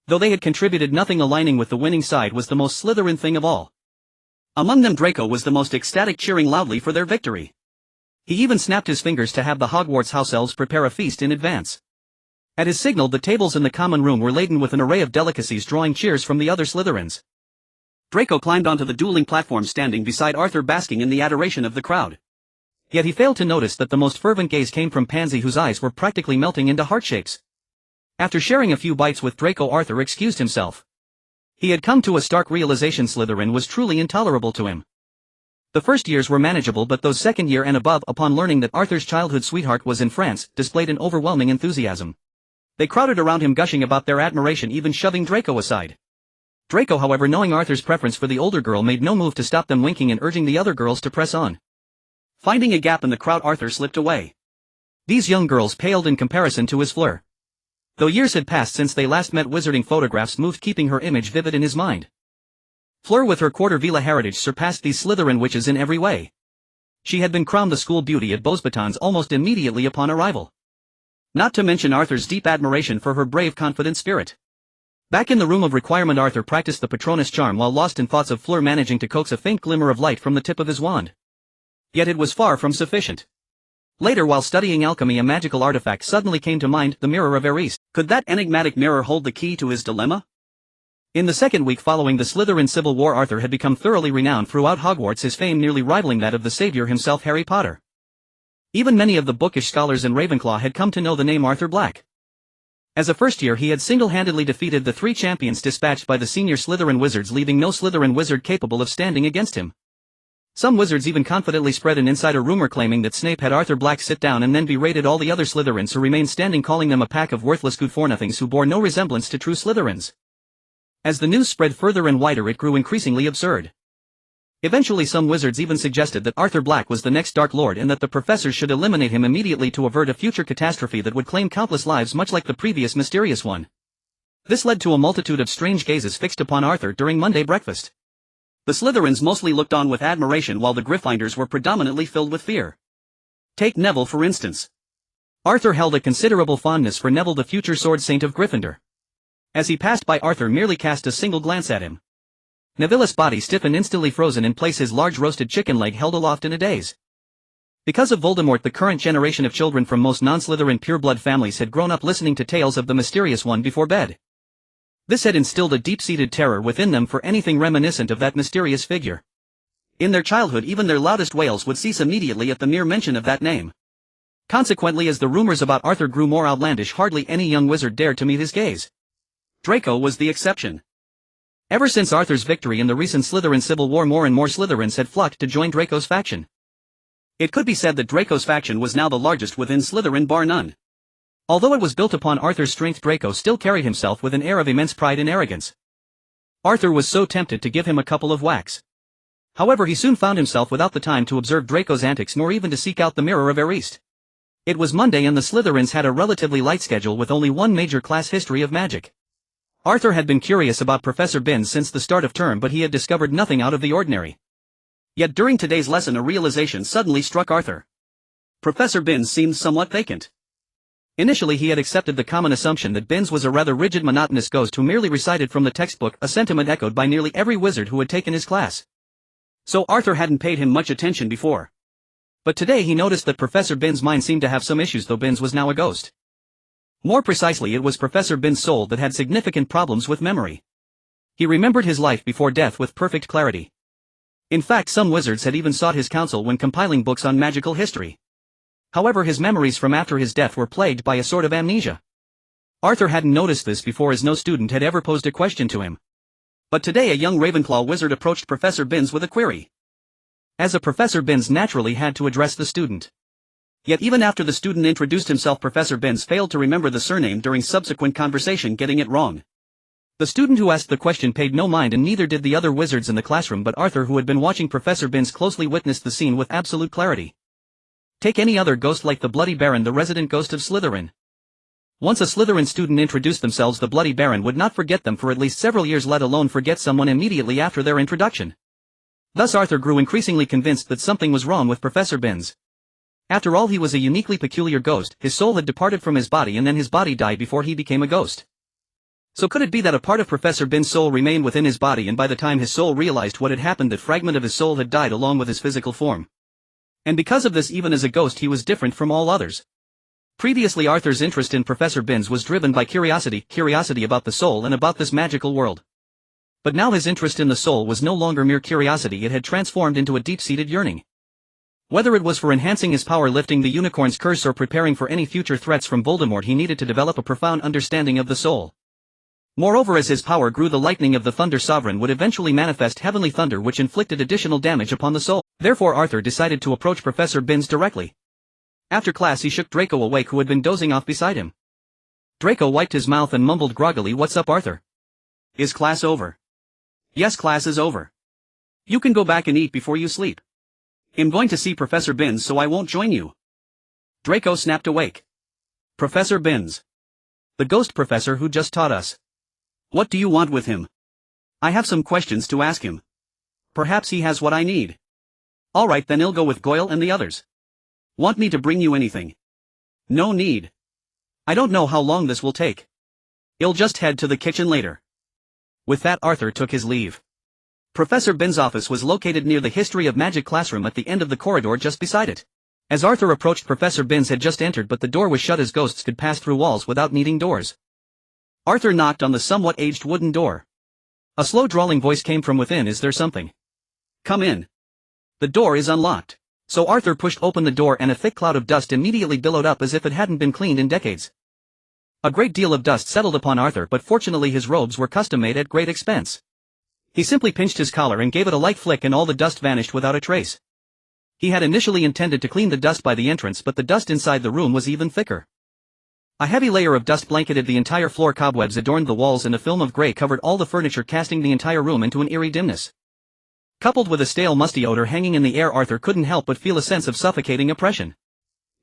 Though they had contributed nothing, aligning with the winning side was the most Slytherin thing of all. Among them Draco was the most ecstatic, cheering loudly for their victory. He even snapped his fingers to have the Hogwarts house elves prepare a feast in advance. At his signal, the tables in the common room were laden with an array of delicacies, drawing cheers from the other Slytherins. Draco climbed onto the dueling platform, standing beside Arthur, basking in the adoration of the crowd. Yet he failed to notice that the most fervent gaze came from Pansy, whose eyes were practically melting into heart shapes. After sharing a few bites with Draco, Arthur excused himself. He had come to a stark realization: Slytherin was truly intolerable to him. The first years were manageable, but those second year and above, upon learning that Arthur's childhood sweetheart was in France, displayed an overwhelming enthusiasm. They crowded around him, gushing about their admiration, even shoving Draco aside. Draco, however, knowing Arthur's preference for the older girl, made no move to stop them, winking and urging the other girls to press on. Finding a gap in the crowd, Arthur slipped away. These young girls paled in comparison to his Fleur. Though years had passed since they last met, wizarding photographs moved, keeping her image vivid in his mind. Fleur, with her Quarter Villa heritage, surpassed these Slytherin witches in every way. She had been crowned the school beauty at Beauxbatons almost immediately upon arrival. Not to mention Arthur's deep admiration for her brave, confident spirit. Back in the room of requirement, Arthur practiced the Patronus charm while lost in thoughts of Fleur, managing to coax a faint glimmer of light from the tip of his wand. Yet it was far from sufficient. Later, while studying alchemy, a magical artifact suddenly came to mind: the Mirror of Eris. Could that enigmatic mirror hold the key to his dilemma? In the second week following the Slytherin Civil War, Arthur had become thoroughly renowned throughout Hogwarts, his fame nearly rivaling that of the savior himself, Harry Potter. Even many of the bookish scholars in Ravenclaw had come to know the name Arthur Black. As a first year, he had single-handedly defeated the 3 champions dispatched by the senior Slytherin wizards, leaving no Slytherin wizard capable of standing against him. Some wizards even confidently spread an insider rumor claiming that Snape had Arthur Black sit down and then berated all the other Slytherins who remained standing, calling them a pack of worthless good-for-nothings who bore no resemblance to true Slytherins. As the news spread further and wider, it grew increasingly absurd. Eventually, some wizards even suggested that Arthur Black was the next Dark Lord and that the professors should eliminate him immediately to avert a future catastrophe that would claim countless lives, much like the previous mysterious one. This led to a multitude of strange gazes fixed upon Arthur during Monday breakfast. The Slytherins mostly looked on with admiration, while the Gryffindors were predominantly filled with fear. Take Neville, for instance. Arthur held a considerable fondness for Neville, the future Sword Saint of Gryffindor. As he passed by, Arthur merely cast a single glance at him. Neville's body stiff and instantly frozen in place, his large roasted chicken leg held aloft in a daze. Because of Voldemort, the current generation of children from most non-Slytherin pure-blood families had grown up listening to tales of the mysterious one before bed. This had instilled a deep-seated terror within them for anything reminiscent of that mysterious figure. In their childhood, even their loudest wails would cease immediately at the mere mention of that name. Consequently, as the rumors about Arthur grew more outlandish, hardly any young wizard dared to meet his gaze. Draco was the exception. Ever since Arthur's victory in the recent Slytherin Civil War, more and more Slytherins had flocked to join Draco's faction. It could be said that Draco's faction was now the largest within Slytherin, bar none. Although it was built upon Arthur's strength, Draco still carried himself with an air of immense pride and arrogance. Arthur was so tempted to give him a couple of whacks. However, he soon found himself without the time to observe Draco's antics, nor even to seek out the Mirror of Eris. It was Monday and the Slytherins had a relatively light schedule with only one major class, History of Magic. Arthur had been curious about Professor Binns since the start of term, but he had discovered nothing out of the ordinary. Yet during today's lesson, a realization suddenly struck Arthur. Professor Binns seemed somewhat vacant. Initially he had accepted the common assumption that Binns was a rather rigid monotonous ghost who merely recited from the textbook, a sentiment echoed by nearly every wizard who had taken his class. So Arthur hadn't paid him much attention before. But today he noticed that Professor Binns' mind seemed to have some issues, though Binns was now a ghost. More precisely, it was Professor Binns' soul that had significant problems with memory. He remembered his life before death with perfect clarity. In fact, some wizards had even sought his counsel when compiling books on magical history. However, his memories from after his death were plagued by a sort of amnesia. Arthur hadn't noticed this before, as no student had ever posed a question to him. But today a young Ravenclaw wizard approached Professor Binns with a query. As a Professor Binns naturally had to address the student. Yet even after the student introduced himself, Professor Binns failed to remember the surname during subsequent conversation, getting it wrong. The student who asked the question paid no mind, and neither did the other wizards in the classroom, but Arthur, who had been watching Professor Binns closely, witnessed the scene with absolute clarity. Take any other ghost like the Bloody Baron, the resident ghost of Slytherin. Once a Slytherin student introduced themselves, the Bloody Baron would not forget them for at least several years, let alone forget someone immediately after their introduction. Thus Arthur grew increasingly convinced that something was wrong with Professor Binns. After all, he was a uniquely peculiar ghost. His soul had departed from his body, and then his body died before he became a ghost. So could it be that a part of Professor Binns' soul remained within his body, and by the time his soul realized what had happened, that fragment of his soul had died along with his physical form? And because of this, even as a ghost he was different from all others. Previously Arthur's interest in Professor Binns was driven by curiosity about the soul and about this magical world. But now his interest in the soul was no longer mere curiosity, it had transformed into a deep-seated yearning. Whether it was for enhancing his power, lifting the unicorn's curse, or preparing for any future threats from Voldemort, he needed to develop a profound understanding of the soul. Moreover, as his power grew, the lightning of the Thunder Sovereign would eventually manifest heavenly thunder, which inflicted additional damage upon the soul. Therefore Arthur decided to approach Professor Binns directly. After class he shook Draco awake, who had been dozing off beside him. Draco wiped his mouth and mumbled groggily, "What's up, Arthur? Is class over?" "Yes, class is over. You can go back and eat before you sleep. I'm going to see Professor Binns, so I won't join you." Draco snapped awake. "Professor Binns. The ghost professor who just taught us. What do you want with him?" "I have some questions to ask him. Perhaps he has what I need." "All right, then I'll go with Goyle and the others. Want me to bring you anything?" "No need. I don't know how long this will take. I'll just head to the kitchen later." With that Arthur took his leave. Professor Binns' office was located near the History of Magic classroom at the end of the corridor just beside it. As Arthur approached, Professor Binns had just entered, but the door was shut, as ghosts could pass through walls without needing doors. Arthur knocked on the somewhat aged wooden door. A slow drawling voice came from within. "Is there something?" "Come in. The door is unlocked." So Arthur pushed open the door, and a thick cloud of dust immediately billowed up as if it hadn't been cleaned in decades. A great deal of dust settled upon Arthur, but fortunately his robes were custom-made at great expense. He simply pinched his collar and gave it a light flick, and all the dust vanished without a trace. He had initially intended to clean the dust by the entrance, but the dust inside the room was even thicker. A heavy layer of dust blanketed the entire floor, cobwebs adorned the walls, and a film of gray covered all the furniture, casting the entire room into an eerie dimness. Coupled with a stale, musty odor hanging in the air, Arthur couldn't help but feel a sense of suffocating oppression.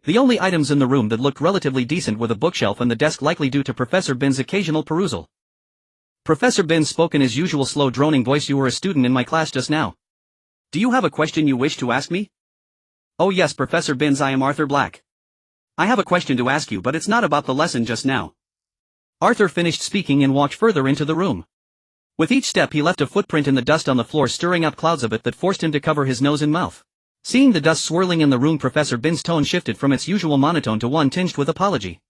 The only items in the room that looked relatively decent were the bookshelf and the desk, likely due to Professor Binns' occasional perusal. Professor Binns spoke in his usual slow, droning voice. "You were a student in my class just now. Do you have a question you wish to ask me?" "Oh yes, Professor Binns, I am Arthur Black. I have a question to ask you, but it's not about the lesson just now." Arthur finished speaking and walked further into the room. With each step he left a footprint in the dust on the floor, stirring up clouds of it that forced him to cover his nose and mouth. Seeing the dust swirling in the room, Professor Binns' tone shifted from its usual monotone to one tinged with apology.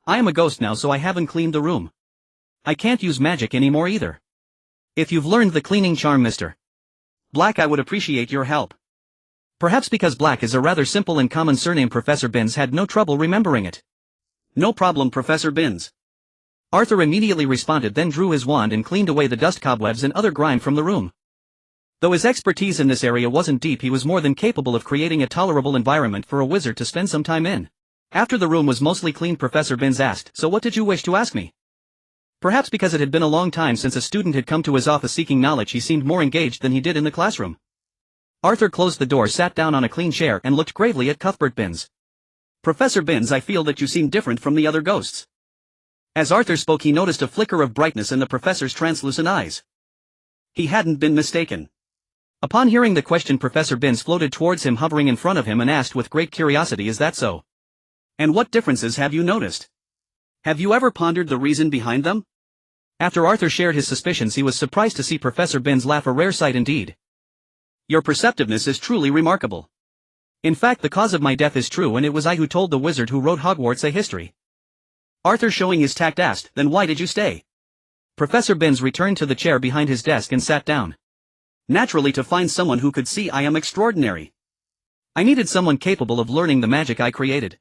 "I am a ghost now, so I haven't cleaned the room. I can't use magic anymore either. If you've learned the cleaning charm, Mr. Black, I would appreciate your help." Perhaps because Black is a rather simple and common surname, Professor Binns had no trouble remembering it. "No problem, Professor Binns." Arthur immediately responded, then drew his wand and cleaned away the dust, cobwebs and other grime from the room. Though his expertise in this area wasn't deep, he was more than capable of creating a tolerable environment for a wizard to spend some time in. After the room was mostly cleaned, Professor Binns asked, "So what did you wish to ask me?" Perhaps because it had been a long time since a student had come to his office seeking knowledge, he seemed more engaged than he did in the classroom. Arthur closed the door, sat down on a clean chair, and looked gravely at Cuthbert Binns. "Professor Binns, I feel that you seem different from the other ghosts." As Arthur spoke, he noticed a flicker of brightness in the professor's translucent eyes. He hadn't been mistaken. Upon hearing the question, Professor Binns floated towards him, hovering in front of him, and asked with great curiosity, "Is that so?" And what differences have you noticed? Have you ever pondered the reason behind them? After Arthur shared his suspicions, he was surprised to see Professor Binns laugh, a rare sight indeed. Your perceptiveness is truly remarkable. In fact, the cause of my death is true, and it was I who told the wizard who wrote Hogwarts a history. Arthur, showing his tact, asked, then why did you stay? Professor Binns returned to the chair behind his desk and sat down. Naturally, to find someone who could see I am extraordinary. I needed someone capable of learning the magic I created.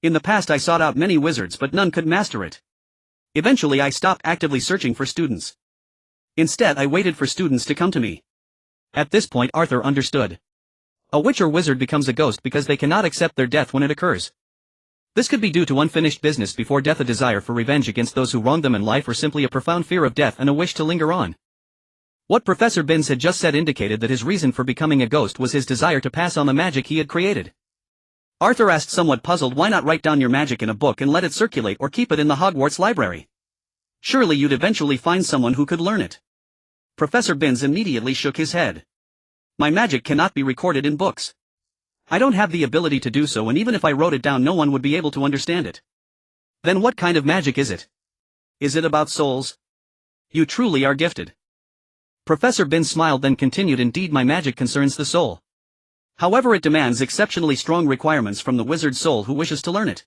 In the past I sought out many wizards, but none could master it. Eventually I stopped actively searching for students. Instead I waited for students to come to me. At this point Arthur understood. A witch or wizard becomes a ghost because they cannot accept their death when it occurs. This could be due to unfinished business before death, a desire for revenge against those who wronged them in life, or simply a profound fear of death and a wish to linger on. What Professor Binns had just said indicated that his reason for becoming a ghost was his desire to pass on the magic he had created. Arthur asked, somewhat puzzled, why not write down your magic in a book and let it circulate, or keep it in the Hogwarts library? Surely you'd eventually find someone who could learn it. Professor Binns immediately shook his head. My magic cannot be recorded in books. I don't have the ability to do so, and even if I wrote it down no one would be able to understand it. Then what kind of magic is it? Is it about souls? You truly are gifted. Professor Binns smiled, then continued, indeed my magic concerns the soul. However, it demands exceptionally strong requirements from the wizard's soul who wishes to learn it.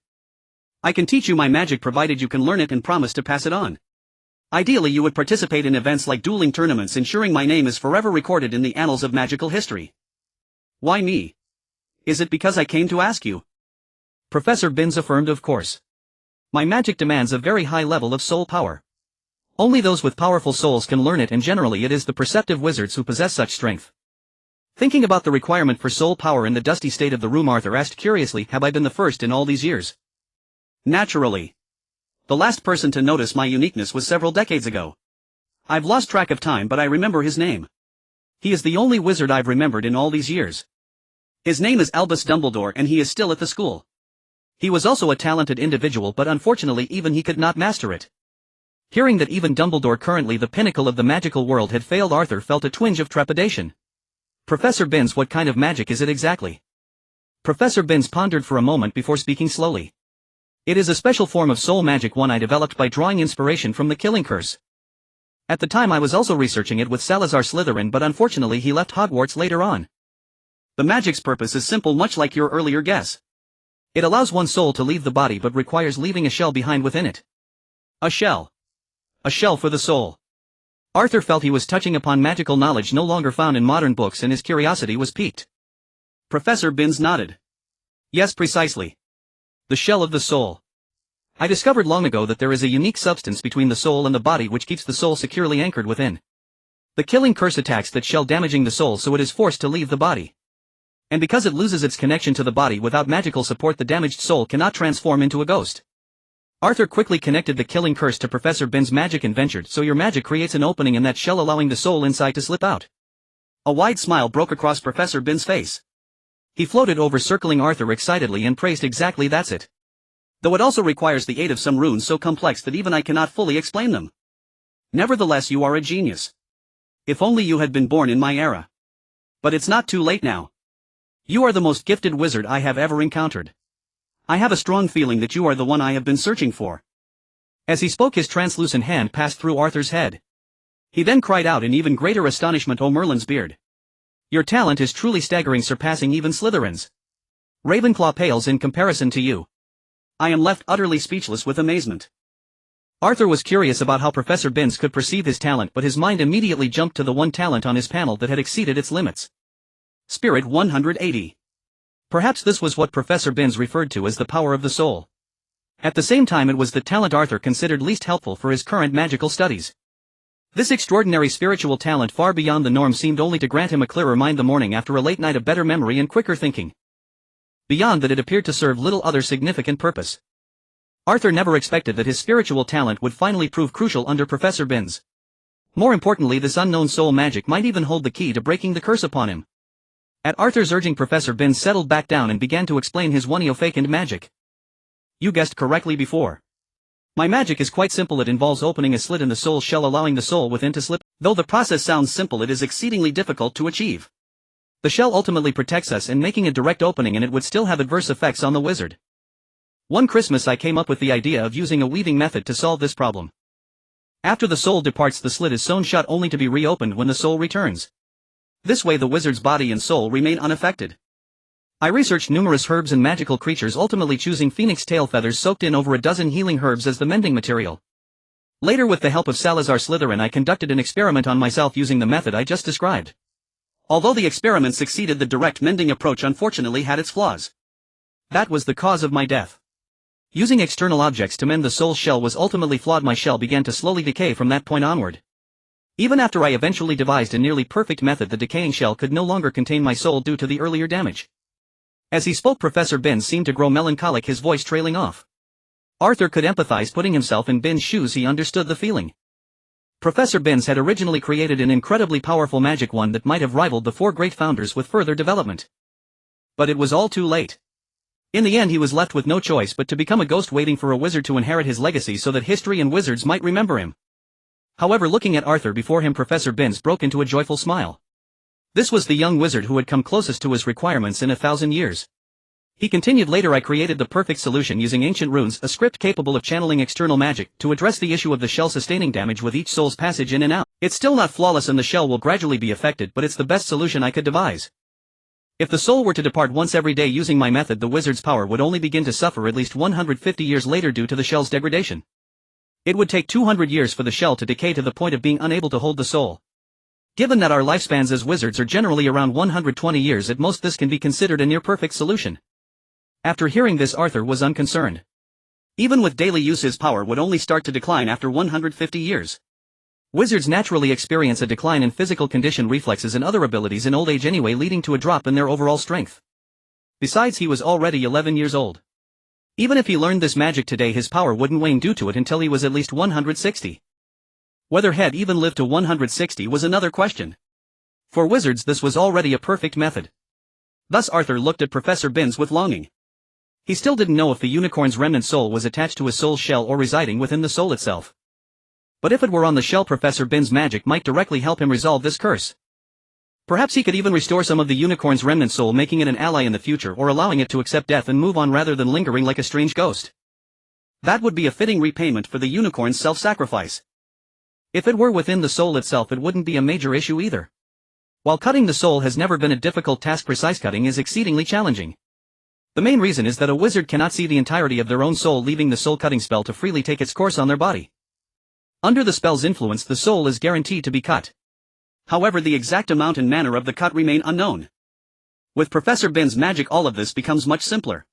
I can teach you my magic provided you can learn it and promise to pass it on. Ideally you would participate in events like dueling tournaments, ensuring my name is forever recorded in the annals of magical history. Why me? Is it because I came to ask you? Professor Binns affirmed, of course. My magic demands a very high level of soul power. Only those with powerful souls can learn it, and generally it is the perceptive wizards who possess such strength. Thinking about the requirement for soul power in the dusty state of the room, Arthur asked curiously, have I been the first in all these years? Naturally. The last person to notice my uniqueness was several decades ago. I've lost track of time, but I remember his name. He is the only wizard I've remembered in all these years. His name is Albus Dumbledore, and he is still at the school. He was also a talented individual, but unfortunately even he could not master it. Hearing that even Dumbledore, currently the pinnacle of the magical world, had failed, Arthur felt a twinge of trepidation. Professor Binns, what kind of magic is it exactly? Professor Binns pondered for a moment before speaking slowly. It is a special form of soul magic, one I developed by drawing inspiration from the Killing Curse. At the time I was also researching it with Salazar Slytherin, but unfortunately he left Hogwarts later on. The magic's purpose is simple, much like your earlier guess. It allows one's soul to leave the body but requires leaving a shell behind within it. A shell. A shell for the soul. Arthur felt he was touching upon magical knowledge no longer found in modern books, and his curiosity was piqued. Professor Binns nodded. Yes, precisely. The shell of the soul. I discovered long ago that there is a unique substance between the soul and the body which keeps the soul securely anchored within. The Killing Curse attacks that shell, damaging the soul so it is forced to leave the body. And because it loses its connection to the body without magical support, the damaged soul cannot transform into a ghost. Arthur quickly connected the Killing Curse to Professor Binns' magic and ventured, so your magic creates an opening in that shell, allowing the soul inside to slip out. A wide smile broke across Professor Binns' face. He floated over, circling Arthur excitedly, and praised, exactly, that's it. Though it also requires the aid of some runes so complex that even I cannot fully explain them. Nevertheless, you are a genius. If only you had been born in my era. But it's not too late now. You are the most gifted wizard I have ever encountered. I have a strong feeling that you are the one I have been searching for. As he spoke, his translucent hand passed through Arthur's head. He then cried out in even greater astonishment, "Oh, Merlin's beard! Your talent is truly staggering, surpassing even Slytherin's. Ravenclaw pales in comparison to you." I am left utterly speechless with amazement. Arthur was curious about how Professor Binns could perceive his talent, but his mind immediately jumped to the one talent on his panel that had exceeded its limits. Spirit 180. Perhaps this was what Professor Binns referred to as the power of the soul. At the same time, it was the talent Arthur considered least helpful for his current magical studies. This extraordinary spiritual talent, far beyond the norm, seemed only to grant him a clearer mind the morning after a late night, of better memory and quicker thinking. Beyond that, it appeared to serve little other significant purpose. Arthur never expected that his spiritual talent would finally prove crucial under Professor Binns. More importantly, this unknown soul magic might even hold the key to breaking the curse upon him. At Arthur's urging, Professor Binns settled back down and began to explain his one-o-fakand magic. You guessed correctly before. My magic is quite simple. It involves opening a slit in the soul shell, allowing the soul within to slip. Though the process sounds simple, it is exceedingly difficult to achieve. The shell ultimately protects us in making a direct opening, and it would still have adverse effects on the wizard. One Christmas I came up with the idea of using a weaving method to solve this problem. After the soul departs, the slit is sewn shut only to be reopened when the soul returns. This way the wizard's body and soul remain unaffected. I researched numerous herbs and magical creatures, ultimately choosing phoenix tail feathers soaked in over a dozen healing herbs as the mending material. Later, with the help of Salazar Slytherin, I conducted an experiment on myself using the method I just described. Although the experiment succeeded, the direct mending approach unfortunately had its flaws. That was the cause of my death. Using external objects to mend the soul's shell was ultimately flawed. My shell began to slowly decay from that point onward. Even after I eventually devised a nearly perfect method, the decaying shell could no longer contain my soul due to the earlier damage. As he spoke, Professor Binns seemed to grow melancholic, his voice trailing off. Arthur could empathize. Putting himself in Binns' shoes, he understood the feeling. Professor Binns had originally created an incredibly powerful magic wand that might have rivaled the four great founders with further development. But it was all too late. In the end, he was left with no choice but to become a ghost, waiting for a wizard to inherit his legacy so that history and wizards might remember him. However, looking at Arthur before him, Professor Binns broke into a joyful smile. This was the young wizard who had come closest to his requirements in 1,000 years. He continued, later I created the perfect solution using ancient runes, a script capable of channeling external magic, to address the issue of the shell sustaining damage with each soul's passage in and out. It's still not flawless and the shell will gradually be affected, but it's the best solution I could devise. If the soul were to depart once every day using my method, the wizard's power would only begin to suffer at least 150 years later due to the shell's degradation. It would take 200 years for the shell to decay to the point of being unable to hold the soul. Given that our lifespans as wizards are generally around 120 years at most, this can be considered a near-perfect solution. After hearing this, Arthur was unconcerned. Even with daily use, his power would only start to decline after 150 years. Wizards naturally experience a decline in physical condition, reflexes and other abilities in old age anyway, leading to a drop in their overall strength. Besides, he was already 11 years old. Even if he learned this magic today, his power wouldn't wane due to it until he was at least 160. Whether he'd even live to 160 was another question. For wizards, this was already a perfect method. Thus Arthur looked at Professor Binns with longing. He still didn't know if the unicorn's remnant soul was attached to his soul's shell or residing within the soul itself. But if it were on the shell, Professor Binns' magic might directly help him resolve this curse. Perhaps he could even restore some of the unicorn's remnant soul, making it an ally in the future, or allowing it to accept death and move on rather than lingering like a strange ghost. That would be a fitting repayment for the unicorn's self-sacrifice. If it were within the soul itself, it wouldn't be a major issue either. While cutting the soul has never been a difficult task, precise cutting is exceedingly challenging. The main reason is that a wizard cannot see the entirety of their own soul, leaving the soul-cutting spell to freely take its course on their body. Under the spell's influence, the soul is guaranteed to be cut. However, the exact amount and manner of the cut remain unknown. With Professor Binns' magic, all of this becomes much simpler.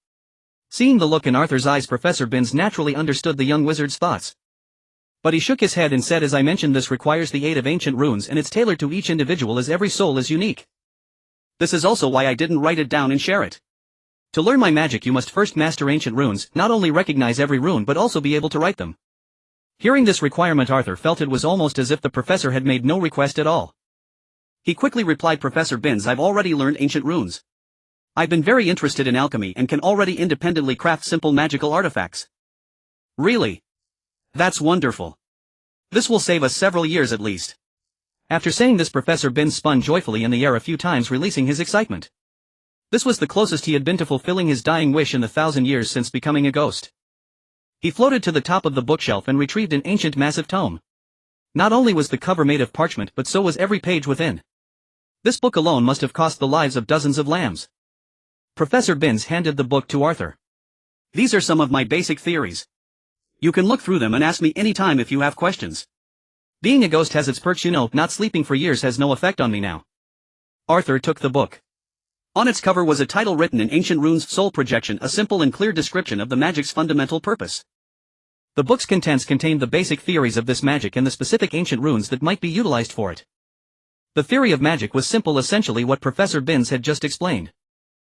Seeing the look in Arthur's eyes, Professor Binns naturally understood the young wizard's thoughts. But he shook his head and said, as I mentioned, this requires the aid of ancient runes, and it's tailored to each individual as every soul is unique. This is also why I didn't write it down and share it. To learn my magic, you must first master ancient runes, not only recognize every rune but also be able to write them. Hearing this requirement, Arthur felt it was almost as if the professor had made no request at all. He quickly replied, Professor Binns, I've already learned ancient runes. I've been very interested in alchemy and can already independently craft simple magical artifacts. Really? That's wonderful. This will save us several years at least. After saying this, Professor Binns spun joyfully in the air a few times, releasing his excitement. This was the closest he had been to fulfilling his dying wish in the 1,000 years since becoming a ghost. He floated to the top of the bookshelf and retrieved an ancient massive tome. Not only was the cover made of parchment, but so was every page within. This book alone must have cost the lives of dozens of lambs. Professor Binns handed the book to Arthur. These are some of my basic theories. You can look through them and ask me anytime if you have questions. Being a ghost has its perks, you know. Not sleeping for years has no effect on me now. Arthur took the book. On its cover was a title written in ancient runes, Soul Projection, a simple and clear description of the magic's fundamental purpose. The book's contents contained the basic theories of this magic and the specific ancient runes that might be utilized for it. The theory of magic was simple, essentially what Professor Binns had just explained.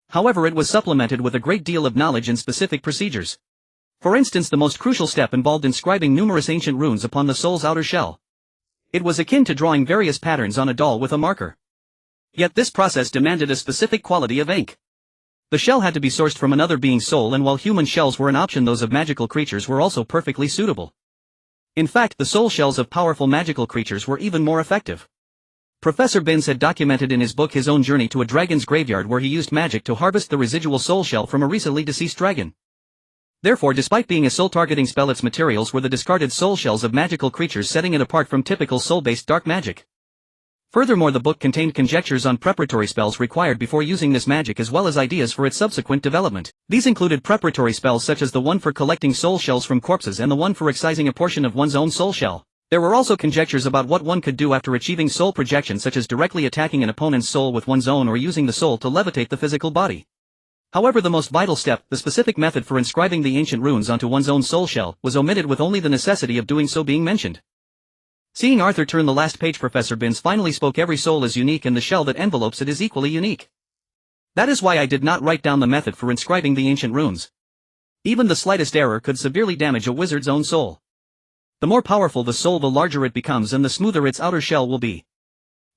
However, it was supplemented with a great deal of knowledge and specific procedures. For instance, the most crucial step involved inscribing numerous ancient runes upon the soul's outer shell. It was akin to drawing various patterns on a doll with a marker. Yet this process demanded a specific quality of ink. The shell had to be sourced from another being's soul, and while human shells were an option, those of magical creatures were also perfectly suitable. In fact, the soul shells of powerful magical creatures were even more effective. Professor Binns had documented in his book his own journey to a dragon's graveyard where he used magic to harvest the residual soul shell from a recently deceased dragon. Therefore, despite being a soul-targeting spell, its materials were the discarded soul shells of magical creatures, setting it apart from typical soul-based dark magic. Furthermore, the book contained conjectures on preparatory spells required before using this magic, as well as ideas for its subsequent development. These included preparatory spells such as the one for collecting soul shells from corpses and the one for excising a portion of one's own soul shell. There were also conjectures about what one could do after achieving soul projection, such as directly attacking an opponent's soul with one's own or using the soul to levitate the physical body. However, the most vital step, the specific method for inscribing the ancient runes onto one's own soul shell, was omitted, with only the necessity of doing so being mentioned. Seeing Arthur turn the last page, Professor Binns finally spoke. Every soul is unique, and the shell that envelopes it is equally unique. That is why I did not write down the method for inscribing the ancient runes. Even the slightest error could severely damage a wizard's own soul. The more powerful the soul, the larger it becomes, and the smoother its outer shell will be.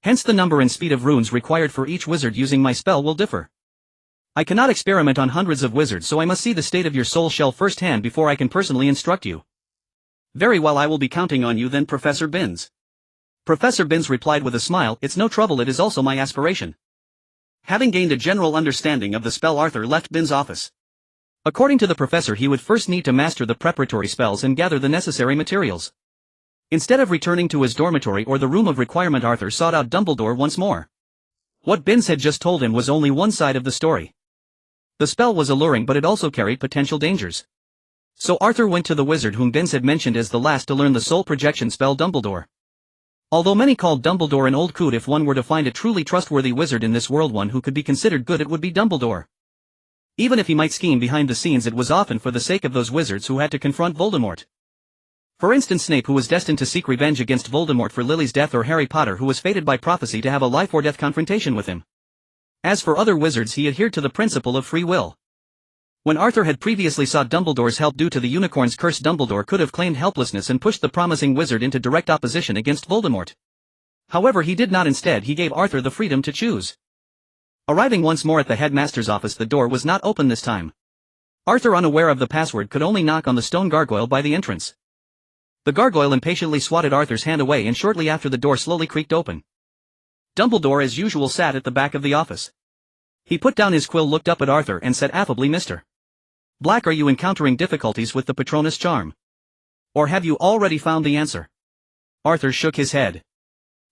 Hence the number and speed of runes required for each wizard using my spell will differ. I cannot experiment on hundreds of wizards, so I must see the state of your soul shell firsthand before I can personally instruct you. Very well, I will be counting on you then, Professor Binns. Professor Binns replied with a smile. It's no trouble, it is also my aspiration. Having gained a general understanding of the spell, Arthur left Binns' office. According to the professor, he would first need to master the preparatory spells and gather the necessary materials. Instead of returning to his dormitory or the room of requirement, Arthur sought out Dumbledore once more. What Binns had just told him was only one side of the story. The spell was alluring, but it also carried potential dangers. So Arthur went to the wizard whom Binns had mentioned as the last to learn the soul projection spell, Dumbledore. Although many called Dumbledore an old coot, if one were to find a truly trustworthy wizard in this world, one who could be considered good, it would be Dumbledore. Even if he might scheme behind the scenes, it was often for the sake of those wizards who had to confront Voldemort. For instance, Snape, who was destined to seek revenge against Voldemort for Lily's death, or Harry Potter, who was fated by prophecy to have a life-or-death confrontation with him. As for other wizards, he adhered to the principle of free will. When Arthur had previously sought Dumbledore's help due to the unicorn's curse, Dumbledore could have claimed helplessness and pushed the promising wizard into direct opposition against Voldemort. However, he did not. Instead, he gave Arthur the freedom to choose. Arriving once more at the headmaster's office, the door was not open this time. Arthur, unaware of the password, could only knock on the stone gargoyle by the entrance. The gargoyle impatiently swatted Arthur's hand away, and shortly after the door slowly creaked open. Dumbledore, as usual, sat at the back of the office. He put down his quill, looked up at Arthur, and said affably, "Mr. Black, are you encountering difficulties with the Patronus charm? Or have you already found the answer?" Arthur shook his head.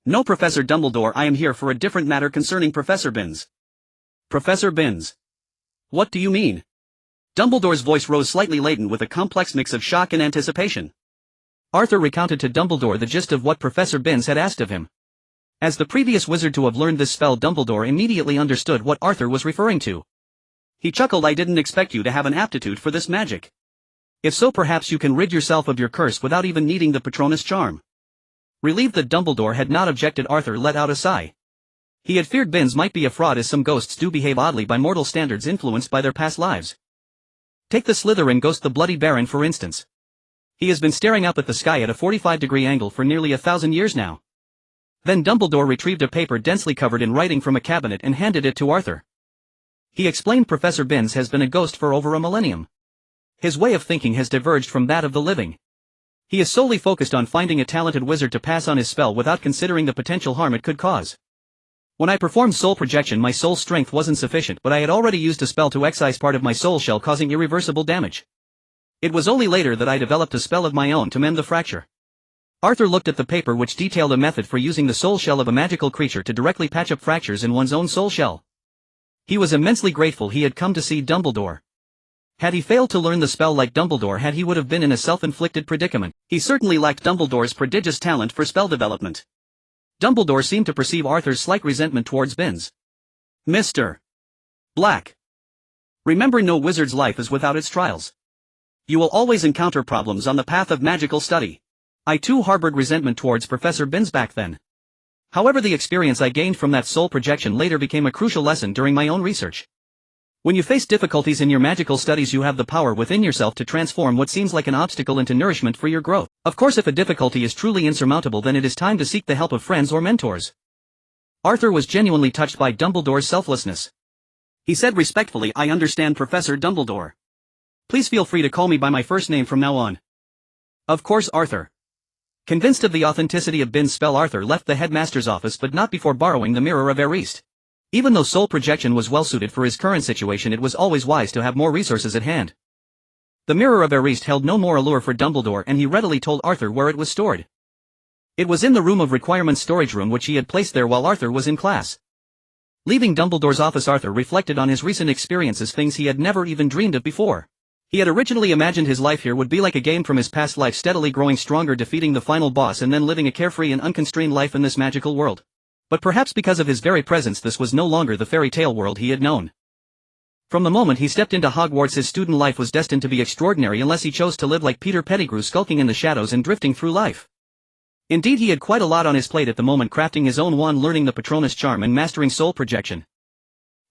"No, Professor Dumbledore, I am here for a different matter concerning Professor Binns." "Professor Binns? What do you mean?" Dumbledore's voice rose slightly, laden with a complex mix of shock and anticipation. Arthur recounted to Dumbledore the gist of what Professor Binns had asked of him. As the previous wizard to have learned this spell, Dumbledore immediately understood what Arthur was referring to. He chuckled. "I didn't expect you to have an aptitude for this magic. If so, perhaps you can rid yourself of your curse without even needing the Patronus charm." Relieved that Dumbledore had not objected, Arthur let out a sigh. He had feared Binns might be a fraud, as some ghosts do behave oddly by mortal standards, influenced by their past lives. Take the Slytherin ghost, the Bloody Baron, for instance. He has been staring up at the sky at a 45-degree angle for nearly 1,000 years now. Then Dumbledore retrieved a paper densely covered in writing from a cabinet and handed it to Arthur. He explained, "Professor Binns has been a ghost for over a millennium. His way of thinking has diverged from that of the living. He is solely focused on finding a talented wizard to pass on his spell without considering the potential harm it could cause. When I performed soul projection, my soul strength wasn't sufficient, but I had already used a spell to excise part of my soul shell, causing irreversible damage. It was only later that I developed a spell of my own to mend the fracture." Arthur looked at the paper, which detailed a method for using the soul shell of a magical creature to directly patch up fractures in one's own soul shell. He was immensely grateful he had come to see Dumbledore. Had he failed to learn the spell like Dumbledore had, he would have been in a self-inflicted predicament. He certainly lacked Dumbledore's prodigious talent for spell development. Dumbledore seemed to perceive Arthur's slight resentment towards Binns. "Mr. Black, remember, no wizard's life is without its trials. You will always encounter problems on the path of magical study." I too harbored resentment towards Professor Binns back then. However, the experience I gained from that soul projection later became a crucial lesson during my own research. When you face difficulties in your magical studies, you have the power within yourself to transform what seems like an obstacle into nourishment for your growth. Of course, if a difficulty is truly insurmountable, then it is time to seek the help of friends or mentors. Arthur was genuinely touched by Dumbledore's selflessness. He said respectfully, "I understand, Professor Dumbledore. Please feel free to call me by my first name from now on." "Of course, Arthur." Convinced of the authenticity of Binns' spell, Arthur left the headmaster's office, but not before borrowing the Mirror of Erist. Even though soul projection was well suited for his current situation, it was always wise to have more resources at hand. The Mirror of Erist held no more allure for Dumbledore, and he readily told Arthur where it was stored. It was in the Room of Requirements storage room, which he had placed there while Arthur was in class. Leaving Dumbledore's office, Arthur reflected on his recent experiences, things he had never even dreamed of before. He had originally imagined his life here would be like a game from his past life, steadily growing stronger, defeating the final boss, and then living a carefree and unconstrained life in this magical world. But perhaps because of his very presence, this was no longer the fairy tale world he had known. From the moment he stepped into Hogwarts, his student life was destined to be extraordinary unless he chose to live like Peter Pettigrew, skulking in the shadows and drifting through life. Indeed, he had quite a lot on his plate at the moment, crafting his own wand, learning the Patronus charm, and mastering soul projection.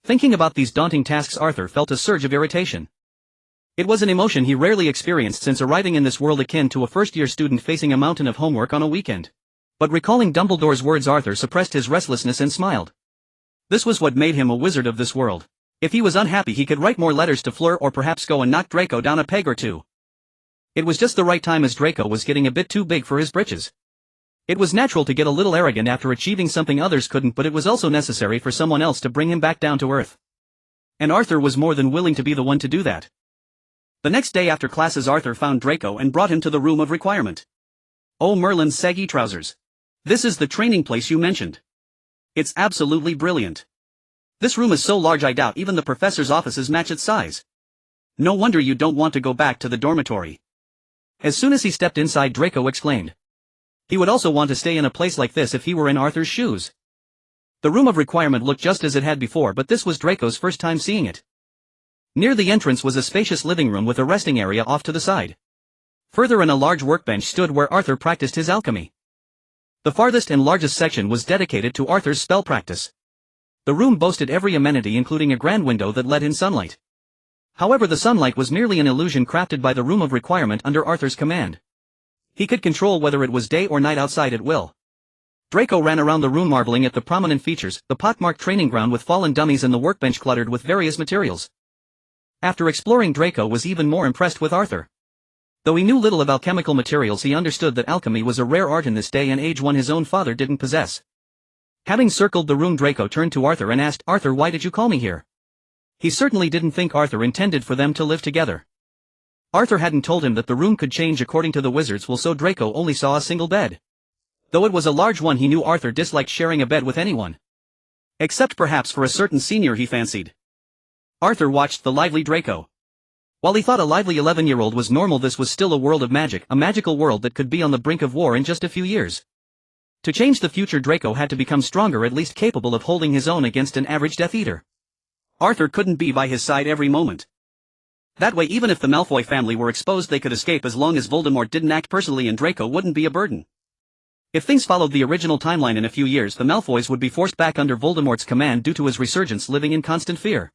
Thinking about these daunting tasks, Arthur felt a surge of irritation. It was an emotion he rarely experienced since arriving in this world, akin to a first-year student facing a mountain of homework on a weekend. But recalling Dumbledore's words, Arthur suppressed his restlessness and smiled. This was what made him a wizard of this world. If he was unhappy, he could write more letters to Fleur, or perhaps go and knock Draco down a peg or two. It was just the right time, as Draco was getting a bit too big for his britches. It was natural to get a little arrogant after achieving something others couldn't, but it was also necessary for someone else to bring him back down to earth. And Arthur was more than willing to be the one to do that. The next day after classes, Arthur found Draco and brought him to the Room of Requirement. "Oh, Merlin's saggy trousers. This is the training place you mentioned. It's absolutely brilliant. This room is so large I doubt even the professor's offices match its size. No wonder you don't want to go back to the dormitory." As soon as he stepped inside, Draco exclaimed. He would also want to stay in a place like this if he were in Arthur's shoes. The Room of Requirement looked just as it had before, but this was Draco's first time seeing it. Near the entrance was a spacious living room with a resting area off to the side. Further in, a large workbench stood where Arthur practiced his alchemy. The farthest and largest section was dedicated to Arthur's spell practice. The room boasted every amenity, including a grand window that let in sunlight. However, the sunlight was merely an illusion crafted by the Room of Requirement under Arthur's command. He could control whether it was day or night outside at will. Draco ran around the room, marveling at the prominent features, the pockmarked training ground with fallen dummies and the workbench cluttered with various materials. After exploring, Draco was even more impressed with Arthur. Though he knew little of alchemical materials, he understood that alchemy was a rare art in this day and age, one his own father didn't possess. Having circled the room, Draco turned to Arthur and asked, "Arthur, why did you call me here?" He certainly didn't think Arthur intended for them to live together. Arthur hadn't told him that the room could change according to the wizard's will, so Draco only saw a single bed. Though it was a large one, he knew Arthur disliked sharing a bed with anyone. Except perhaps for a certain senior he fancied. Arthur watched the lively Draco. While he thought a lively 11-year-old was normal, this was still a world of magic, a magical world that could be on the brink of war in just a few years. To change the future, Draco had to become stronger, at least capable of holding his own against an average Death Eater. Arthur couldn't be by his side every moment. That way, even if the Malfoy family were exposed, they could escape as long as Voldemort didn't act personally, and Draco wouldn't be a burden. If things followed the original timeline, in a few years the Malfoys would be forced back under Voldemort's command due to his resurgence, living in constant fear.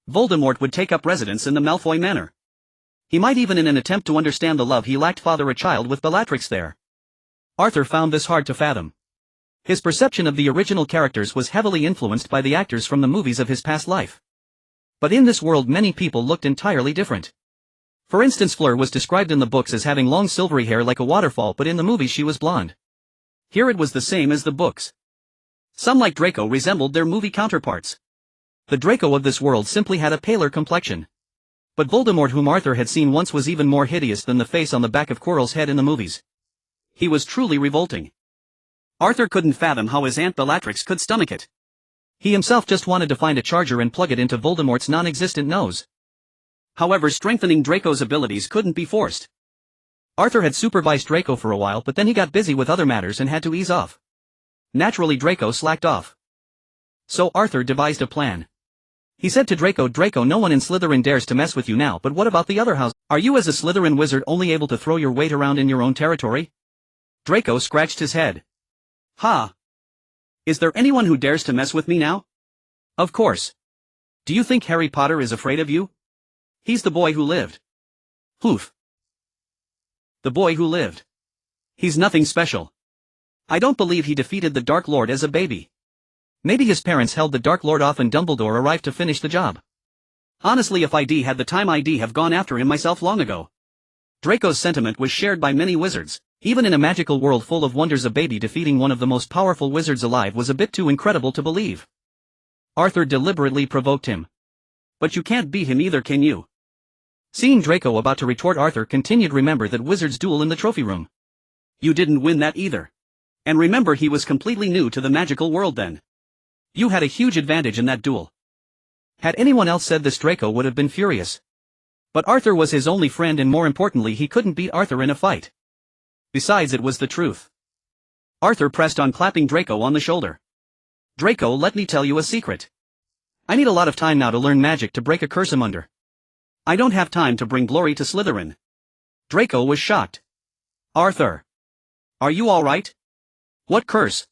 Voldemort would take up residence in the Malfoy Manor. He might even, in an attempt to understand the love he lacked, father a child with Bellatrix there. Arthur found this hard to fathom. His perception of the original characters was heavily influenced by the actors from the movies of his past life. But in this world many people looked entirely different. For instance, Fleur was described in the books as having long silvery hair like a waterfall, but in the movies she was blonde. Here it was the same as the books. Some, like Draco, resembled their movie counterparts. The Draco of this world simply had a paler complexion. But Voldemort, whom Arthur had seen once, was even more hideous than the face on the back of Quirrell's head in the movies. He was truly revolting. Arthur couldn't fathom how his Aunt Bellatrix could stomach it. He himself just wanted to find a charger and plug it into Voldemort's non-existent nose. However, strengthening Draco's abilities couldn't be forced. Arthur had supervised Draco for a while, but then he got busy with other matters and had to ease off. Naturally, Draco slacked off. So Arthur devised a plan. He said to Draco, "Draco, no one in Slytherin dares to mess with you now, but what about the other house? Are you as a Slytherin wizard only able to throw your weight around in your own territory?" Draco scratched his head. "Ha! Is there anyone who dares to mess with me now?" "Of course. Do you think Harry Potter is afraid of you? He's the boy who lived." "Hoof. The boy who lived. He's nothing special. I don't believe he defeated the Dark Lord as a baby. Maybe his parents held the Dark Lord off and Dumbledore arrived to finish the job. Honestly, if I'd had the time, I'd have gone after him myself long ago." Draco's sentiment was shared by many wizards. Even in a magical world full of wonders, a baby defeating one of the most powerful wizards alive was a bit too incredible to believe. Arthur deliberately provoked him. "But you can't beat him either, can you?" Seeing Draco about to retort, Arthur continued, remember that wizard's duel in the trophy room. You didn't win that either. And remember, he was completely new to the magical world then. You had a huge advantage in that duel. Had anyone else said this, Draco would have been furious. But Arthur was his only friend, and more importantly, he couldn't beat Arthur in a fight. Besides, it was the truth. Arthur pressed on, clapping Draco on the shoulder. Draco, let me tell you a secret. I need a lot of time now to learn magic to break a curse I'm under. I don't have time to bring glory to Slytherin. Draco was shocked. Arthur. Are you alright? What curse?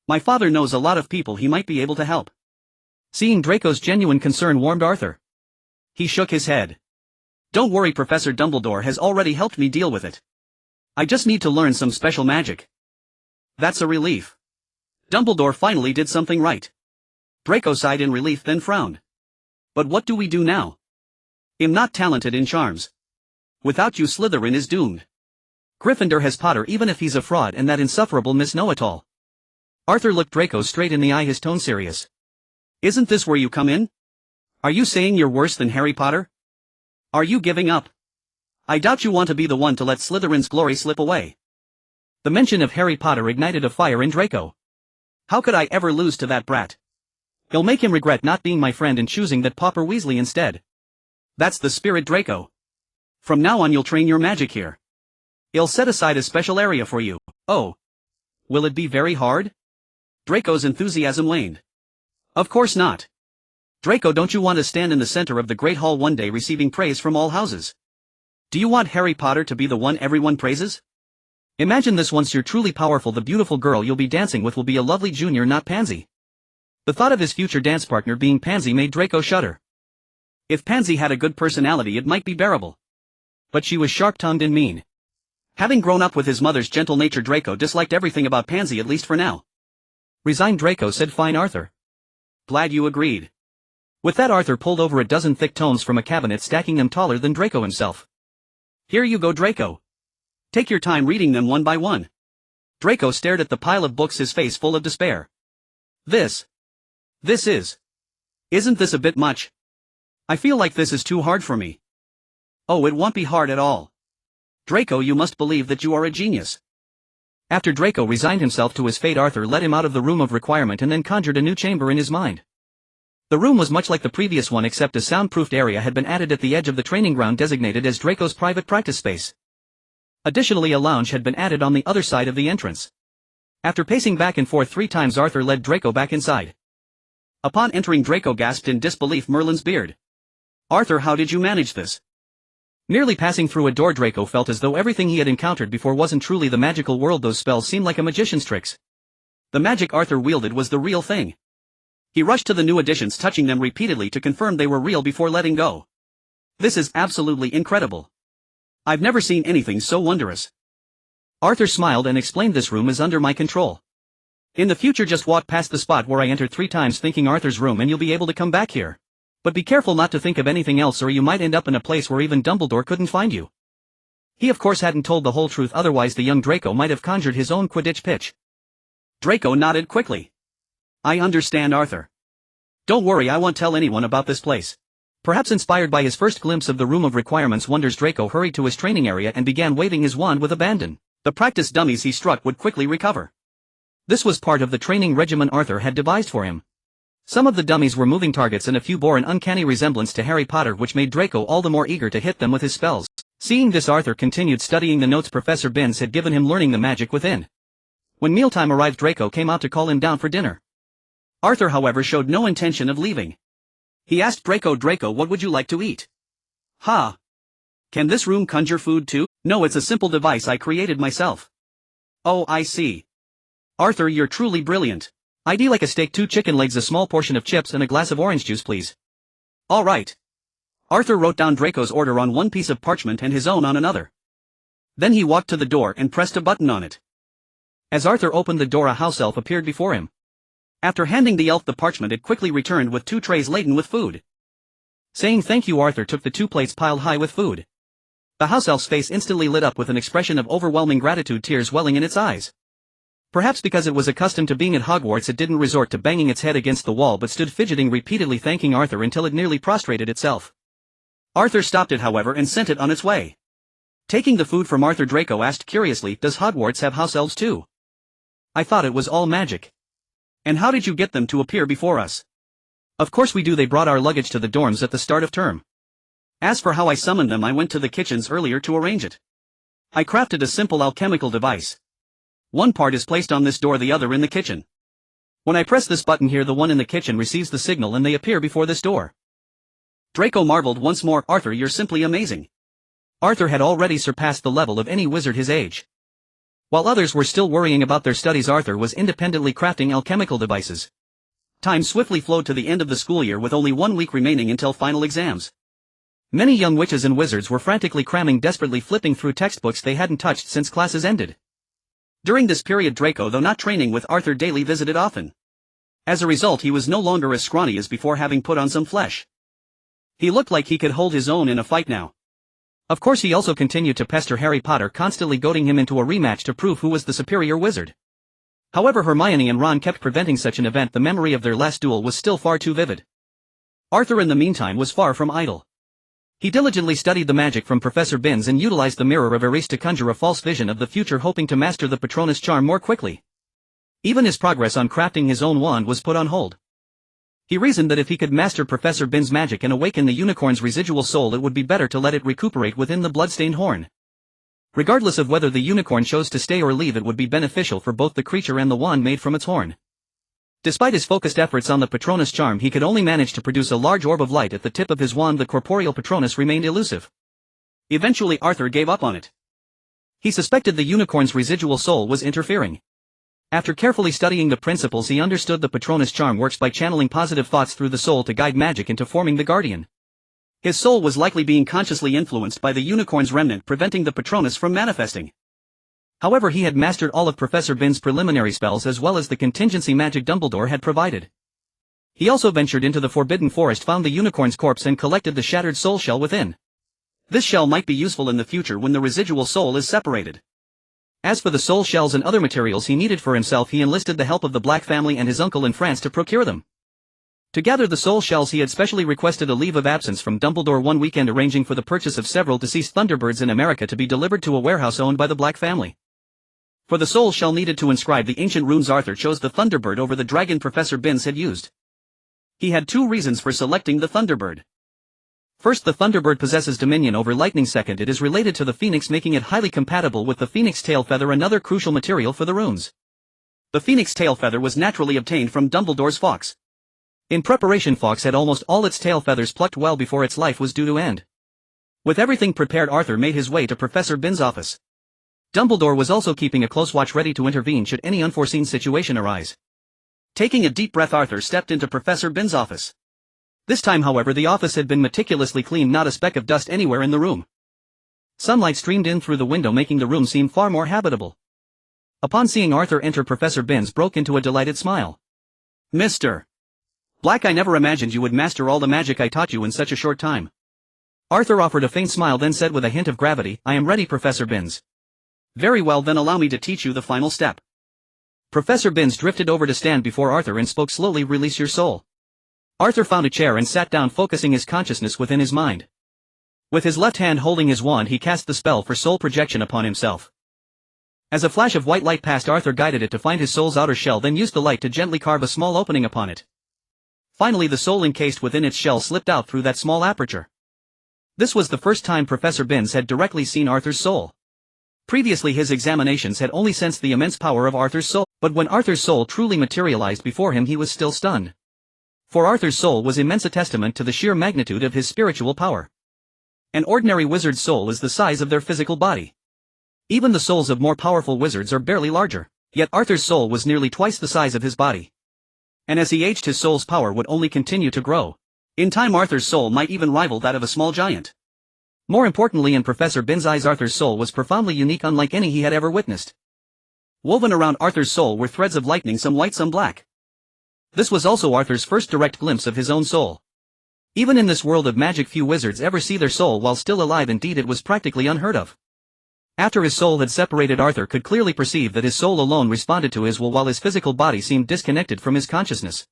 My father knows a lot of people he might be able to help. Seeing Draco's genuine concern warmed Arthur. He shook his head. Don't worry, Professor Dumbledore has already helped me deal with it. I just need to learn some special magic. That's a relief. Dumbledore finally did something right. Draco sighed in relief, then frowned. But what do we do now? I'm not talented in charms. Without you, Slytherin is doomed. Gryffindor has Potter, even if he's a fraud, and that insufferable Miss Know-It-All. Arthur looked Draco straight in the eye, his tone serious. Isn't this where you come in? Are you saying you're worse than Harry Potter? Are you giving up? I doubt you want to be the one to let Slytherin's glory slip away. The mention of Harry Potter ignited a fire in Draco. How could I ever lose to that brat? It'll make him regret not being my friend and choosing that pauper Weasley instead. That's the spirit, Draco. From now on you'll train your magic here. I'll set aside a special area for you. Oh. Will it be very hard? Draco's enthusiasm waned. Of course not. Draco, don't you want to stand in the center of the Great Hall one day receiving praise from all houses? Do you want Harry Potter to be the one everyone praises? Imagine this: once you're truly powerful, the beautiful girl you'll be dancing with will be a lovely junior, not Pansy. The thought of his future dance partner being Pansy made Draco shudder. If Pansy had a good personality, it might be bearable. But she was sharp-tongued and mean. Having grown up with his mother's gentle nature, Draco disliked everything about Pansy, at least for now. Resigned, Draco said, "Fine, Arthur. Glad you agreed." With that, Arthur pulled over a dozen thick tomes from a cabinet, stacking them taller than Draco himself. Here you go, Draco. Take your time reading them one by one. Draco stared at the pile of books, his face full of despair. This isn't this a bit much? I feel like this is too hard for me. Oh, it won't be hard at all. Draco, you must believe that you are a genius. After Draco resigned himself to his fate, Arthur led him out of the room of requirement and then conjured a new chamber in his mind. The room was much like the previous one, except a soundproofed area had been added at the edge of the training ground, designated as Draco's private practice space. Additionally, a lounge had been added on the other side of the entrance. After pacing back and forth 3 times, Arthur led Draco back inside. Upon entering, Draco gasped in disbelief. Merlin's beard. Arthur, how did you manage this? Merely passing through a door, Draco felt as though everything he had encountered before wasn't truly the magical world. Those spells seemed like a magician's tricks. The magic Arthur wielded was the real thing. He rushed to the new additions, touching them repeatedly to confirm they were real before letting go. This is absolutely incredible. I've never seen anything so wondrous. Arthur smiled and explained, this room is under my control. In the future, just walk past the spot where I entered 3 times thinking Arthur's room and you'll be able to come back here. But be careful not to think of anything else, or you might end up in a place where even Dumbledore couldn't find you. He of course hadn't told the whole truth, otherwise the young Draco might have conjured his own Quidditch pitch. Draco nodded quickly. I understand, Arthur. Don't worry, I won't tell anyone about this place. Perhaps inspired by his first glimpse of the Room of Requirements wonders, Draco hurried to his training area and began waving his wand with abandon. The practice dummies he struck would quickly recover. This was part of the training regimen Arthur had devised for him. Some of the dummies were moving targets and a few bore an uncanny resemblance to Harry Potter, which made Draco all the more eager to hit them with his spells. Seeing this, Arthur continued studying the notes Professor Binns had given him, learning the magic within. When mealtime arrived, Draco came out to call him down for dinner. Arthur, however, showed no intention of leaving. He asked Draco, what would you like to eat? Ha! Can this room conjure food too? No, it's a simple device I created myself. Oh, I see. Arthur, you're truly brilliant. I'd like a steak, 2 chicken legs, a small portion of chips, and a glass of orange juice, please. All right. Arthur wrote down Draco's order on one piece of parchment and his own on another. Then he walked to the door and pressed a button on it. As Arthur opened the door, a house elf appeared before him. After handing the elf the parchment, it quickly returned with 2 trays laden with food. Saying thank you, Arthur took the 2 plates piled high with food. The house elf's face instantly lit up with an expression of overwhelming gratitude, tears welling in its eyes. Perhaps because it was accustomed to being at Hogwarts, it didn't resort to banging its head against the wall, but stood fidgeting repeatedly, thanking Arthur until it nearly prostrated itself. Arthur stopped it however and sent it on its way. Taking the food from Arthur, Draco asked curiously, "Does Hogwarts have house elves too? I thought it was all magic. And how did you get them to appear before us?" "Of course we do, they brought our luggage to the dorms at the start of term. As for how I summoned them, I went to the kitchens earlier to arrange it. I crafted a simple alchemical device. One part is placed on this door, the other in the kitchen. When I press this button here, the one in the kitchen receives the signal and they appear before this door." Draco marveled once more. "Arthur, you're simply amazing." Arthur had already surpassed the level of any wizard his age. While others were still worrying about their studies, Arthur was independently crafting alchemical devices. Time swiftly flowed to the end of the school year with only 1 week remaining until final exams. Many young witches and wizards were frantically cramming, desperately flipping through textbooks they hadn't touched since classes ended. During this period, Draco, though not training with Arthur daily, visited often. As a result, he was no longer as scrawny as before, having put on some flesh. He looked like he could hold his own in a fight now. Of course, he also continued to pester Harry Potter, constantly goading him into a rematch to prove who was the superior wizard. However, Hermione and Ron kept preventing such an event. The memory of their last duel was still far too vivid. Arthur, in the meantime, was far from idle. He diligently studied the magic from Professor Binns and utilized the Mirror of Eris to conjure a false vision of the future, hoping to master the Patronus charm more quickly. Even his progress on crafting his own wand was put on hold. He reasoned that if he could master Professor Binns' magic and awaken the unicorn's residual soul, it would be better to let it recuperate within the bloodstained horn. Regardless of whether the unicorn chose to stay or leave, it would be beneficial for both the creature and the wand made from its horn. Despite his focused efforts on the Patronus charm, he could only manage to produce a large orb of light at the tip of his wand. The corporeal Patronus remained elusive. Eventually, Arthur gave up on it. He suspected the unicorn's residual soul was interfering. After carefully studying the principles, he understood the Patronus charm works by channeling positive thoughts through the soul to guide magic into forming the guardian. His soul was likely being consciously influenced by the unicorn's remnant, preventing the Patronus from manifesting. However, he had mastered all of Professor Binns' preliminary spells as well as the contingency magic Dumbledore had provided. He also ventured into the Forbidden Forest, found the unicorn's corpse and collected the shattered soul shell within. This shell might be useful in the future when the residual soul is separated. As for the soul shells and other materials he needed for himself, he enlisted the help of the Black family and his uncle in France to procure them. To gather the soul shells, he had specially requested a leave of absence from Dumbledore one weekend, arranging for the purchase of several deceased Thunderbirds in America to be delivered to a warehouse owned by the Black family. For the soul shell needed to inscribe the ancient runes, Arthur chose the Thunderbird over the dragon Professor Binns had used. He had 2 reasons for selecting the Thunderbird. First, the Thunderbird possesses dominion over lightning. Second, it is related to the phoenix, making it highly compatible with the phoenix tail feather, another crucial material for the runes. The phoenix tail feather was naturally obtained from Dumbledore's fox. In preparation, Fox had almost all its tail feathers plucked well before its life was due to end. With everything prepared, Arthur made his way to Professor Binns' office. Dumbledore was also keeping a close watch, ready to intervene should any unforeseen situation arise. Taking a deep breath, Arthur stepped into Professor Binns' office. This time, however, the office had been meticulously cleaned, not a speck of dust anywhere in the room. Sunlight streamed in through the window, making the room seem far more habitable. Upon seeing Arthur enter, Professor Binns broke into a delighted smile. "Mr. Black, I never imagined you would master all the magic I taught you in such a short time." Arthur offered a faint smile, then said with a hint of gravity, "I am ready, Professor Binns." "Very well, then allow me to teach you the final step." Professor Binns drifted over to stand before Arthur and spoke slowly, "Release your soul." Arthur found a chair and sat down, focusing his consciousness within his mind. With his left hand holding his wand, he cast the spell for soul projection upon himself. As a flash of white light passed, Arthur guided it to find his soul's outer shell, then used the light to gently carve a small opening upon it. Finally, the soul encased within its shell slipped out through that small aperture. This was the first time Professor Binns had directly seen Arthur's soul. Previously, his examinations had only sensed the immense power of Arthur's soul, but when Arthur's soul truly materialized before him, he was still stunned. For Arthur's soul was immense, a testament to the sheer magnitude of his spiritual power. An ordinary wizard's soul is the size of their physical body. Even the souls of more powerful wizards are barely larger, yet Arthur's soul was nearly twice the size of his body. And as he aged, his soul's power would only continue to grow. In time, Arthur's soul might even rival that of a small giant. More importantly, in Professor Binns' eyes, Arthur's soul was profoundly unique, unlike any he had ever witnessed. Woven around Arthur's soul were threads of lightning, some white, some black. This was also Arthur's first direct glimpse of his own soul. Even in this world of magic, few wizards ever see their soul while still alive. Indeed, it was practically unheard of. After his soul had separated, Arthur could clearly perceive that his soul alone responded to his will, while his physical body seemed disconnected from his consciousness.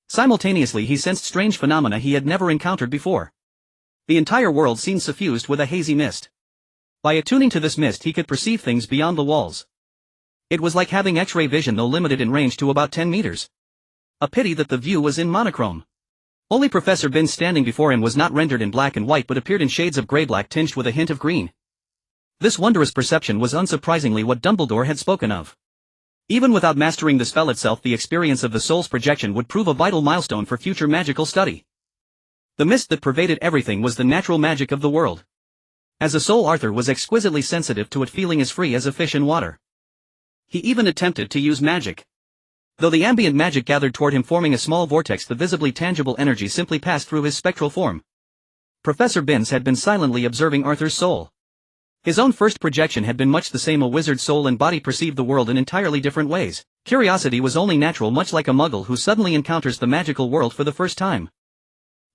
Simultaneously, he sensed strange phenomena he had never encountered before. The entire world seemed suffused with a hazy mist. By attuning to this mist he could perceive things beyond the walls. It was like having X-ray vision though limited in range to about 10 meters. A pity that the view was in monochrome. Only Professor Binns standing before him was not rendered in black and white but appeared in shades of grey-black tinged with a hint of green. This wondrous perception was unsurprisingly what Dumbledore had spoken of. Even without mastering the spell itself, the experience of the soul's projection would prove a vital milestone for future magical study. The mist that pervaded everything was the natural magic of the world. As a soul, Arthur was exquisitely sensitive to it, feeling as free as a fish in water. He even attempted to use magic. Though the ambient magic gathered toward him, forming a small vortex, the visibly tangible energy simply passed through his spectral form. Professor Binns had been silently observing Arthur's soul. His own first projection had been much the same. A wizard's soul and body perceived the world in entirely different ways. Curiosity was only natural, much like a muggle who suddenly encounters the magical world for the first time.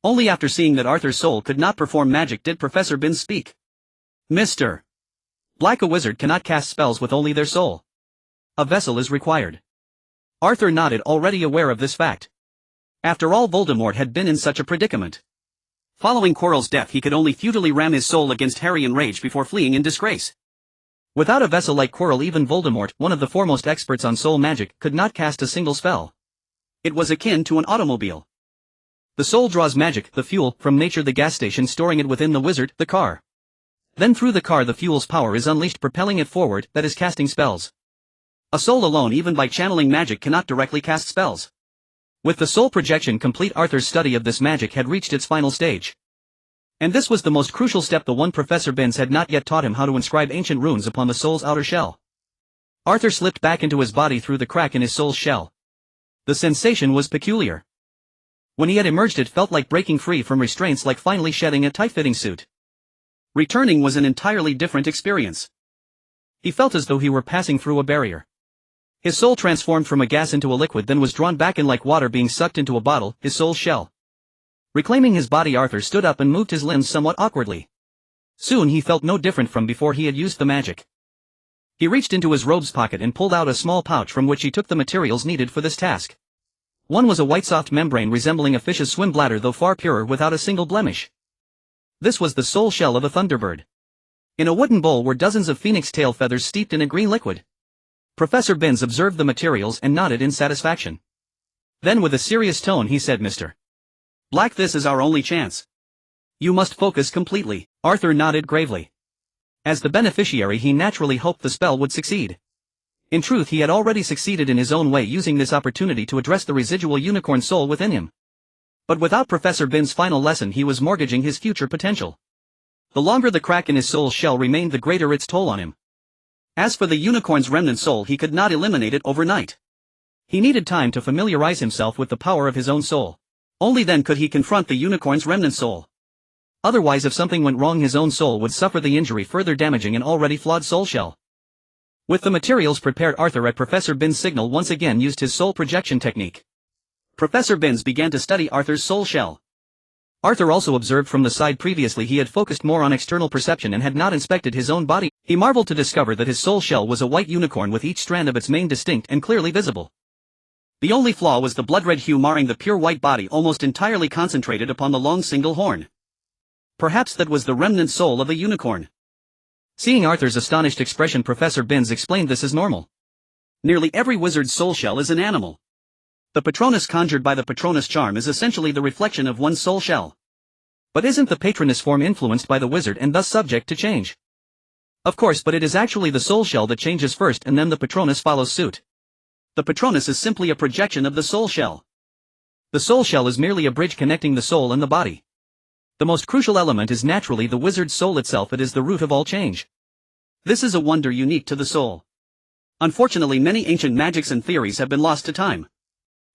Only after seeing that Arthur's soul could not perform magic did Professor Binns speak. Mr. Black, a wizard cannot cast spells with only their soul. A vessel is required. Arthur nodded, already aware of this fact. After all, Voldemort had been in such a predicament. Following Quirrell's death, he could only futilely ram his soul against Harry in rage before fleeing in disgrace. Without a vessel like Quirrell, even Voldemort, one of the foremost experts on soul magic, could not cast a single spell. It was akin to an automobile. The soul draws magic, the fuel, from nature, the gas station, storing it within the wizard, the car. Then through the car the fuel's power is unleashed, propelling it forward, that is, casting spells. A soul alone, even by channeling magic, cannot directly cast spells. With the soul projection complete, Arthur's study of this magic had reached its final stage. And this was the most crucial step, the one Professor Binns had not yet taught him: how to inscribe ancient runes upon the soul's outer shell. Arthur slipped back into his body through the crack in his soul's shell. The sensation was peculiar. When he had emerged, it felt like breaking free from restraints, like finally shedding a tight-fitting suit. Returning was an entirely different experience. He felt as though he were passing through a barrier. His soul transformed from a gas into a liquid, then was drawn back in like water being sucked into a bottle, his soul's shell. Reclaiming his body, Arthur stood up and moved his limbs somewhat awkwardly. Soon he felt no different from before he had used the magic. He reached into his robe's pocket and pulled out a small pouch from which he took the materials needed for this task. One was a white soft membrane resembling a fish's swim bladder, though far purer, without a single blemish. This was the soul shell of a thunderbird. In a wooden bowl were dozens of phoenix tail feathers steeped in a green liquid. Professor Binns observed the materials and nodded in satisfaction. Then with a serious tone he said, "Mr. Black, this is our only chance. You must focus completely." Arthur nodded gravely. As the beneficiary, he naturally hoped the spell would succeed. In truth, he had already succeeded in his own way, using this opportunity to address the residual unicorn soul within him. But without Professor Binns' final lesson, he was mortgaging his future potential. The longer the crack in his soul's shell remained, the greater its toll on him. As for the unicorn's remnant soul, he could not eliminate it overnight. He needed time to familiarize himself with the power of his own soul. Only then could he confront the unicorn's remnant soul. Otherwise, if something went wrong, his own soul would suffer the injury, further damaging an already flawed soul shell. With the materials prepared, Arthur, at Professor Binns' signal, once again used his soul projection technique. Professor Binns began to study Arthur's soul shell. Arthur also observed from the side. Previously he had focused more on external perception and had not inspected his own body. He marveled to discover that his soul shell was a white unicorn, with each strand of its mane distinct and clearly visible. The only flaw was the blood-red hue marring the pure white body, almost entirely concentrated upon the long single horn. Perhaps that was the remnant soul of a unicorn. Seeing Arthur's astonished expression, Professor Binns explained this as normal. Nearly every wizard's soul shell is an animal. The Patronus conjured by the Patronus charm is essentially the reflection of one's soul shell. But isn't the Patronus form influenced by the wizard and thus subject to change? Of course, but it is actually the soul shell that changes first, and then the Patronus follows suit. The Patronus is simply a projection of the soul shell. The soul shell is merely a bridge connecting the soul and the body. The most crucial element is naturally the wizard's soul itself. It is the root of all change. This is a wonder unique to the soul. Unfortunately, many ancient magics and theories have been lost to time.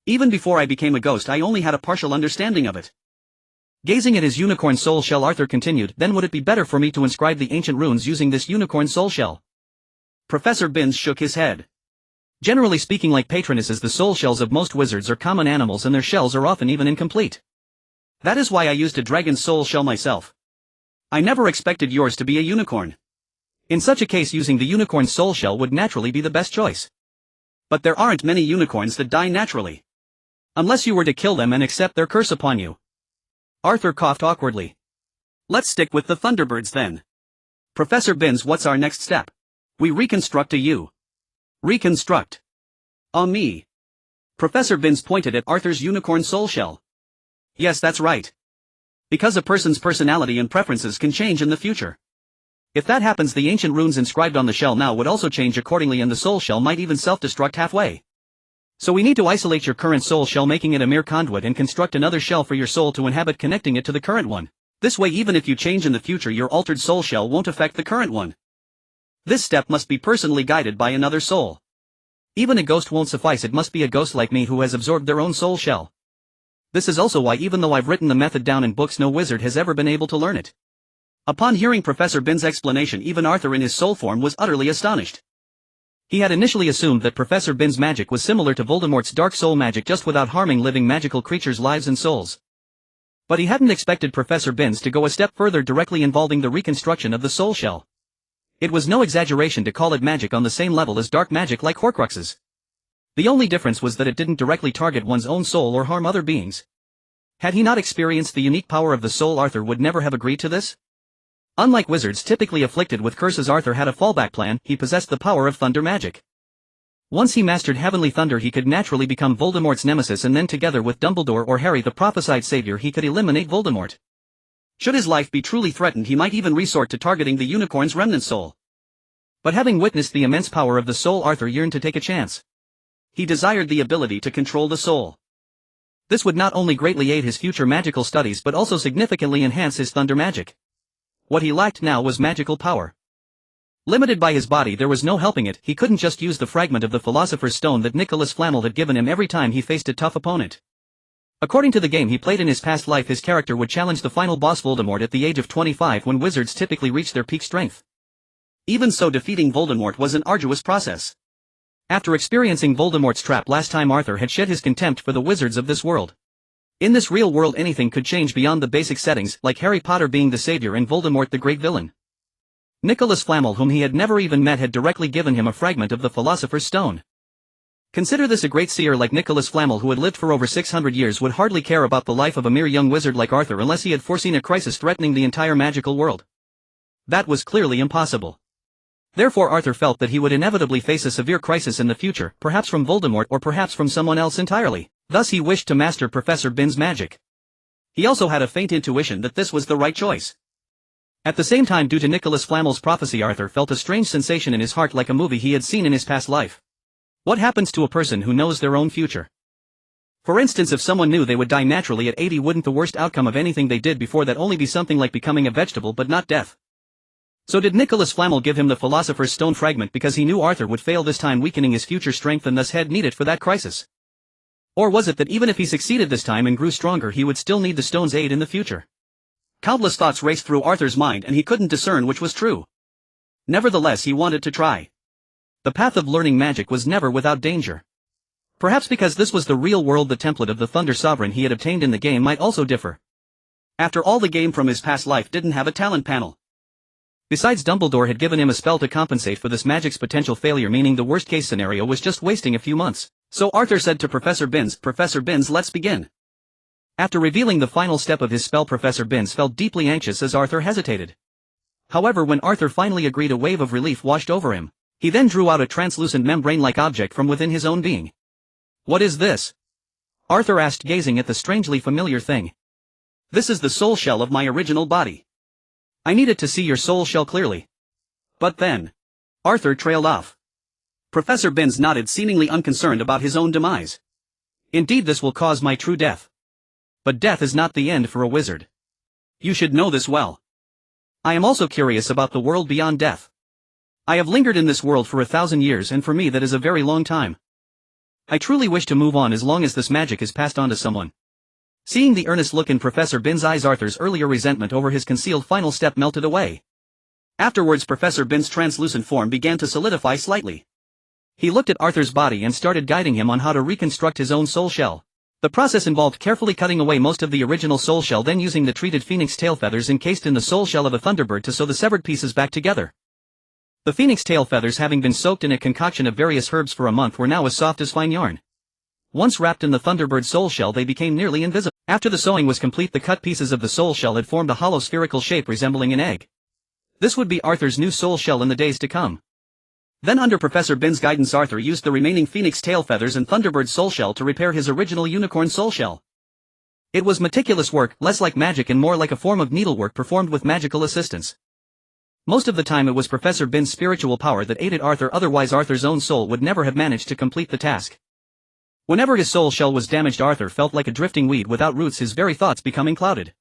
Even before I became a ghost, I only had a partial understanding of it. Gazing at his unicorn soul shell, Arthur continued, "Then would it be better for me to inscribe the ancient runes using this unicorn soul shell?" Professor Binns shook his head. Generally speaking, like patronuses, the soul shells of most wizards are common animals, and their shells are often even incomplete. That is why I used a dragon's soul shell myself. I never expected yours to be a unicorn. In such a case, using the unicorn soul shell would naturally be the best choice. But there aren't many unicorns that die naturally. Unless you were to kill them and accept their curse upon you. Arthur coughed awkwardly. Let's stick with the Thunderbirds then. Professor Binns, what's our next step? We reconstruct a you. Reconstruct. Me. Professor Binns pointed at Arthur's unicorn soul shell. Yes, that's right. Because a person's personality and preferences can change in the future. If that happens, the ancient runes inscribed on the shell now would also change accordingly, and the soul shell might even self-destruct halfway. So we need to isolate your current soul shell, making it a mere conduit, and construct another shell for your soul to inhabit, connecting it to the current one. This way, even if you change in the future, your altered soul shell won't affect the current one. This step must be personally guided by another soul. Even a ghost won't suffice, it must be a ghost like me who has absorbed their own soul shell. This is also why, even though I've written the method down in books, no wizard has ever been able to learn it. Upon hearing Professor Binns' explanation, even Arthur in his soul form was utterly astonished. He had initially assumed that Professor Binns' magic was similar to Voldemort's dark soul magic, just without harming living magical creatures' lives and souls. But he hadn't expected Professor Binns to go a step further, directly involving the reconstruction of the soul shell. It was no exaggeration to call it magic on the same level as dark magic like Horcruxes. The only difference was that it didn't directly target one's own soul or harm other beings. Had he not experienced the unique power of the soul, Arthur would never have agreed to this. Unlike wizards typically afflicted with curses, Arthur had a fallback plan. He possessed the power of thunder magic. Once he mastered heavenly thunder, he could naturally become Voldemort's nemesis, and then together with Dumbledore or Harry, the prophesied savior, he could eliminate Voldemort. Should his life be truly threatened, he might even resort to targeting the unicorn's remnant soul. But having witnessed the immense power of the soul, Arthur yearned to take a chance. He desired the ability to control the soul. This would not only greatly aid his future magical studies but also significantly enhance his thunder magic. What he lacked now was magical power. Limited by his body, there was no helping it. He couldn't just use the fragment of the Philosopher's Stone that Nicholas Flamel had given him every time he faced a tough opponent. According to the game he played in his past life, his character would challenge the final boss Voldemort at the age of 25, when wizards typically reach their peak strength. Even so, defeating Voldemort was an arduous process. After experiencing Voldemort's trap last time, Arthur had shed his contempt for the wizards of this world. In this real world, anything could change beyond the basic settings, like Harry Potter being the savior and Voldemort the great villain. Nicholas Flamel, whom he had never even met, had directly given him a fragment of the Philosopher's Stone. Consider this: a great seer like Nicholas Flamel, who had lived for over 600 years, would hardly care about the life of a mere young wizard like Arthur unless he had foreseen a crisis threatening the entire magical world. That was clearly impossible. Therefore Arthur felt that he would inevitably face a severe crisis in the future, perhaps from Voldemort or perhaps from someone else entirely. Thus he wished to master Professor Binns' magic. He also had a faint intuition that this was the right choice. At the same time, due to Nicholas Flamel's prophecy, Arthur felt a strange sensation in his heart, like a movie he had seen in his past life. What happens to a person who knows their own future? For instance, if someone knew they would die naturally at 80, wouldn't the worst outcome of anything they did before that only be something like becoming a vegetable but not death? So did Nicholas Flamel give him the Philosopher's Stone fragment because he knew Arthur would fail this time, weakening his future strength and thus had needed for that crisis? Or was it that even if he succeeded this time and grew stronger, he would still need the stone's aid in the future? Countless thoughts raced through Arthur's mind, and he couldn't discern which was true. Nevertheless, he wanted to try. The path of learning magic was never without danger. Perhaps because this was the real world, the template of the Thunder Sovereign he had obtained in the game might also differ. After all, the game from his past life didn't have a talent panel. Besides, Dumbledore had given him a spell to compensate for this magic's potential failure, meaning the worst-case scenario was just wasting a few months. So Arthur said to Professor Binns, "Professor Binns, let's begin." After revealing the final step of his spell, Professor Binns felt deeply anxious as Arthur hesitated. However, when Arthur finally agreed, a wave of relief washed over him. He then drew out a translucent membrane-like object from within his own being. "What is this?" Arthur asked, gazing at the strangely familiar thing. "This is the soul shell of my original body. I needed to see your soul shell clearly." But then Arthur trailed off. Professor Binns nodded, seemingly unconcerned about his own demise. "Indeed, this will cause my true death. But death is not the end for a wizard. You should know this well. I am also curious about the world beyond death. I have lingered in this world for 1,000 years, and for me that is a very long time. I truly wish to move on as long as this magic is passed on to someone." Seeing the earnest look in Professor Binns' eyes, Arthur's earlier resentment over his concealed final step melted away. Afterwards, Professor Binns' translucent form began to solidify slightly. He looked at Arthur's body and started guiding him on how to reconstruct his own soul shell. The process involved carefully cutting away most of the original soul shell, then using the treated phoenix tail feathers encased in the soul shell of a thunderbird to sew the severed pieces back together. The phoenix tail feathers, having been soaked in a concoction of various herbs for a month, were now as soft as fine yarn. Once wrapped in the thunderbird soul shell, they became nearly invisible. After the sewing was complete, the cut pieces of the soul shell had formed a hollow spherical shape resembling an egg. This would be Arthur's new soul shell in the days to come. Then under Professor Bin's guidance, Arthur used the remaining phoenix tail feathers and thunderbird soul shell to repair his original unicorn soul shell. It was meticulous work, less like magic and more like a form of needlework performed with magical assistance. Most of the time it was Professor Bin's spiritual power that aided Arthur, otherwise Arthur's own soul would never have managed to complete the task. Whenever his soul shell was damaged, Arthur felt like a drifting weed without roots, his very thoughts becoming clouded.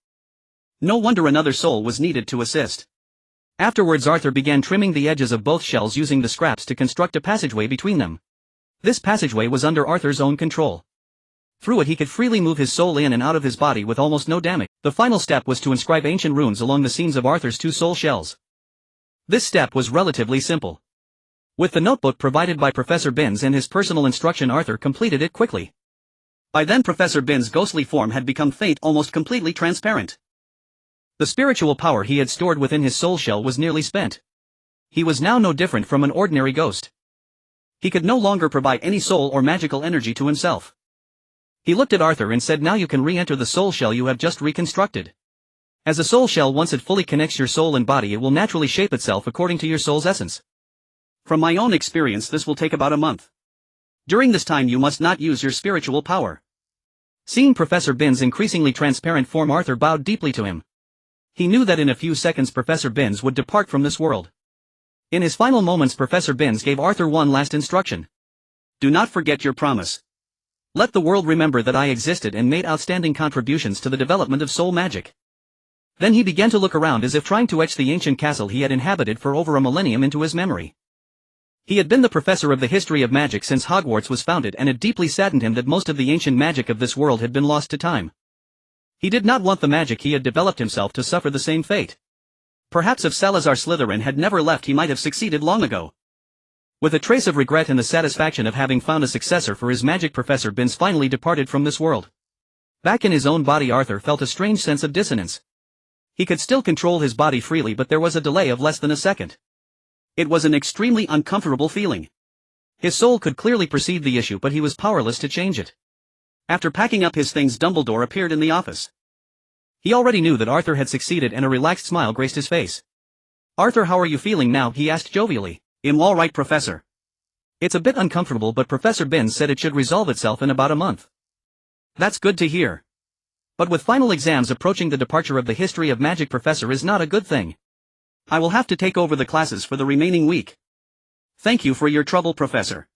No wonder another soul was needed to assist. Afterwards Arthur began trimming the edges of both shells using the scraps to construct a passageway between them. This passageway was under Arthur's own control. Through it he could freely move his soul in and out of his body with almost no damage. The final step was to inscribe ancient runes along the seams of Arthur's two soul shells. This step was relatively simple. With the notebook provided by Professor Binns and his personal instruction, Arthur completed it quickly. By then Professor Binns' ghostly form had become faint, almost completely transparent. The spiritual power he had stored within his soul shell was nearly spent. He was now no different from an ordinary ghost. He could no longer provide any soul or magical energy to himself. He looked at Arthur and said, "Now you can re-enter the soul shell you have just reconstructed. As a soul shell, once it fully connects your soul and body, it will naturally shape itself according to your soul's essence. From my own experience, this will take about a month. During this time you must not use your spiritual power." Seeing Professor Binns' increasingly transparent form, Arthur bowed deeply to him. He knew that in a few seconds Professor Binns would depart from this world. In his final moments, Professor Binns gave Arthur one last instruction. "Do not forget your promise. Let the world remember that I existed and made outstanding contributions to the development of soul magic." Then he began to look around as if trying to etch the ancient castle he had inhabited for over a millennium into his memory. He had been the professor of the history of magic since Hogwarts was founded, and it deeply saddened him that most of the ancient magic of this world had been lost to time. He did not want the magic he had developed himself to suffer the same fate. Perhaps if Salazar Slytherin had never left, he might have succeeded long ago. With a trace of regret and the satisfaction of having found a successor for his magic, Professor Binns finally departed from this world. Back in his own body, Arthur felt a strange sense of dissonance. He could still control his body freely, but there was a delay of less than a second. It was an extremely uncomfortable feeling. His soul could clearly perceive the issue, but he was powerless to change it. After packing up his things, Dumbledore appeared in the office. He already knew that Arthur had succeeded, and a relaxed smile graced his face. "Arthur, how are you feeling now?" he asked jovially. "I'm all right, Professor. It's a bit uncomfortable, but Professor Binns said it should resolve itself in about a month." "That's good to hear. But with final exams approaching, the departure of the history of magic professor is not a good thing. I will have to take over the classes for the remaining week." "Thank you for your trouble, Professor,"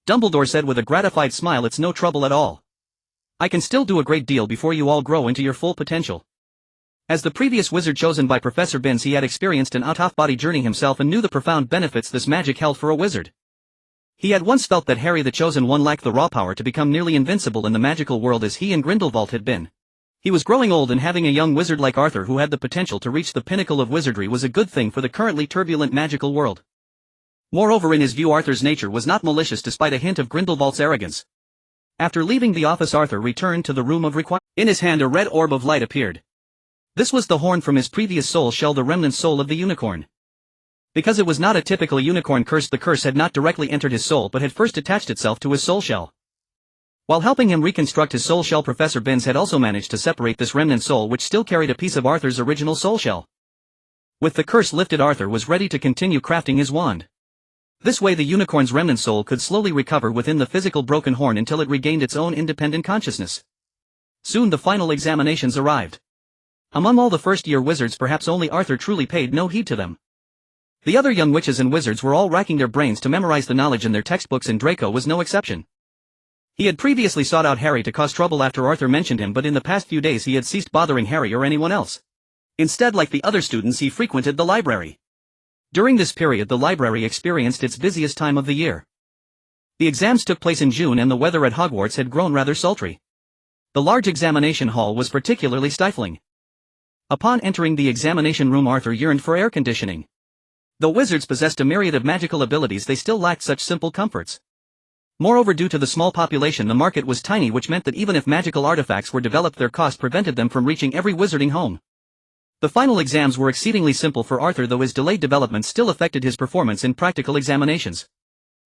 Dumbledore said with a gratified smile. "It's no trouble at all. I can still do a great deal before you all grow into your full potential." As the previous wizard chosen by Professor Binns, he had experienced an out-of-body journey himself and knew the profound benefits this magic held for a wizard. He had once felt that Harry the Chosen One lacked the raw power to become nearly invincible in the magical world as he and Grindelwald had been. He was growing old, and having a young wizard like Arthur who had the potential to reach the pinnacle of wizardry was a good thing for the currently turbulent magical world. Moreover, in his view, Arthur's nature was not malicious despite a hint of Grindelwald's arrogance. After leaving the office, Arthur returned to the room of requirement. In his hand a red orb of light appeared. This was the horn from his previous soul shell, the remnant soul of the unicorn. Because it was not a typical unicorn curse, the curse had not directly entered his soul but had first attached itself to his soul shell. While helping him reconstruct his soul shell, Professor Binns had also managed to separate this remnant soul, which still carried a piece of Arthur's original soul shell. With the curse lifted, Arthur was ready to continue crafting his wand. This way the unicorn's remnant soul could slowly recover within the physical broken horn until it regained its own independent consciousness. Soon the final examinations arrived. Among all the first-year wizards, perhaps only Arthur truly paid no heed to them. The other young witches and wizards were all racking their brains to memorize the knowledge in their textbooks, and Draco was no exception. He had previously sought out Harry to cause trouble after Arthur mentioned him, but in the past few days he had ceased bothering Harry or anyone else. Instead, like the other students, he frequented the library. During this period the library experienced its busiest time of the year. The exams took place in June, and the weather at Hogwarts had grown rather sultry. The large examination hall was particularly stifling. Upon entering the examination room, Arthur yearned for air conditioning. Though wizards possessed a myriad of magical abilities, they still lacked such simple comforts. Moreover, due to the small population, the market was tiny, which meant that even if magical artifacts were developed, their cost prevented them from reaching every wizarding home. The final exams were exceedingly simple for Arthur, though his delayed development still affected his performance in practical examinations.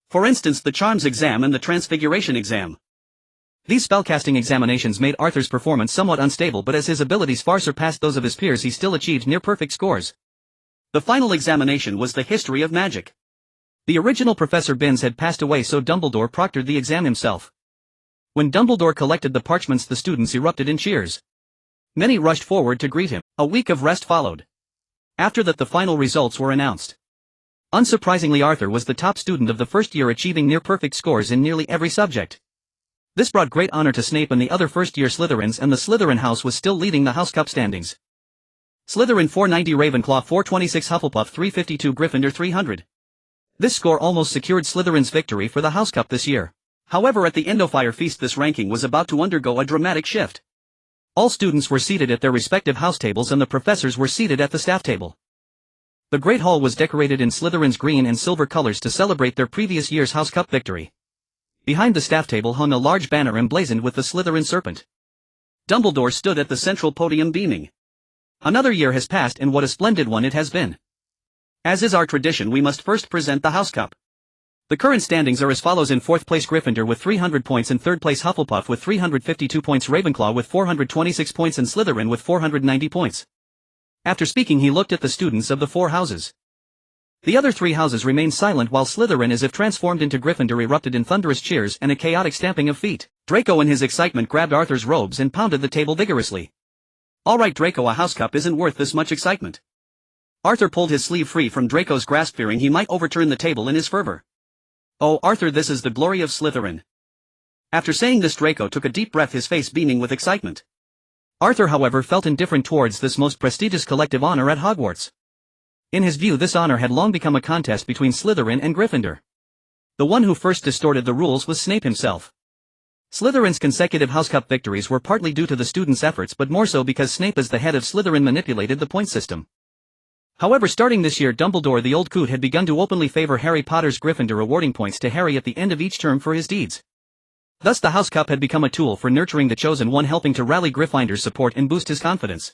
For instance, the Charms exam and the Transfiguration exam. These spellcasting examinations made Arthur's performance somewhat unstable, but as his abilities far surpassed those of his peers, he still achieved near-perfect scores. The final examination was the history of magic. The original Professor Binns had passed away, so Dumbledore proctored the exam himself. When Dumbledore collected the parchments, the students erupted in cheers. Many rushed forward to greet him. A week of rest followed. After that, the final results were announced. Unsurprisingly, Arthur was the top student of the first year, achieving near-perfect scores in nearly every subject. This brought great honor to Snape and the other first-year Slytherins, and the Slytherin house was still leading the House Cup standings. Slytherin 490, Ravenclaw 426, Hufflepuff 352, Gryffindor 300. This score almost secured Slytherin's victory for the House Cup this year. However, at the Endofire Feast, this ranking was about to undergo a dramatic shift. All students were seated at their respective house tables and the professors were seated at the staff table. The Great Hall was decorated in Slytherin's green and silver colors to celebrate their previous year's House Cup victory. Behind the staff table hung a large banner emblazoned with the Slytherin serpent. Dumbledore stood at the central podium beaming. Another year has passed, and what a splendid one it has been. As is our tradition, we must first present the House Cup. The current standings are as follows: in 4th place Gryffindor with 300 points, in 3rd place Hufflepuff with 352 points, Ravenclaw with 426 points, and Slytherin with 490 points. After speaking, he looked at the students of the 4 houses. The other 3 houses remained silent, while Slytherin, as if transformed into Gryffindor, erupted in thunderous cheers and a chaotic stamping of feet. Draco in his excitement grabbed Arthur's robes and pounded the table vigorously. "All right, Draco, a House Cup isn't worth this much excitement." Arthur pulled his sleeve free from Draco's grasp, fearing he might overturn the table in his fervor. "Oh, Arthur, this is the glory of Slytherin." After saying this, Draco took a deep breath, his face beaming with excitement. Arthur, however, felt indifferent towards this most prestigious collective honor at Hogwarts. In his view, this honor had long become a contest between Slytherin and Gryffindor. The one who first distorted the rules was Snape himself. Slytherin's consecutive House Cup victories were partly due to the students' efforts, but more so because Snape, as the head of Slytherin, manipulated the point system. However, starting this year, Dumbledore the Old Coot had begun to openly favor Harry Potter's Gryffindor, awarding points to Harry at the end of each term for his deeds. Thus the House Cup had become a tool for nurturing the chosen one, helping to rally Gryffinder's support and boost his confidence.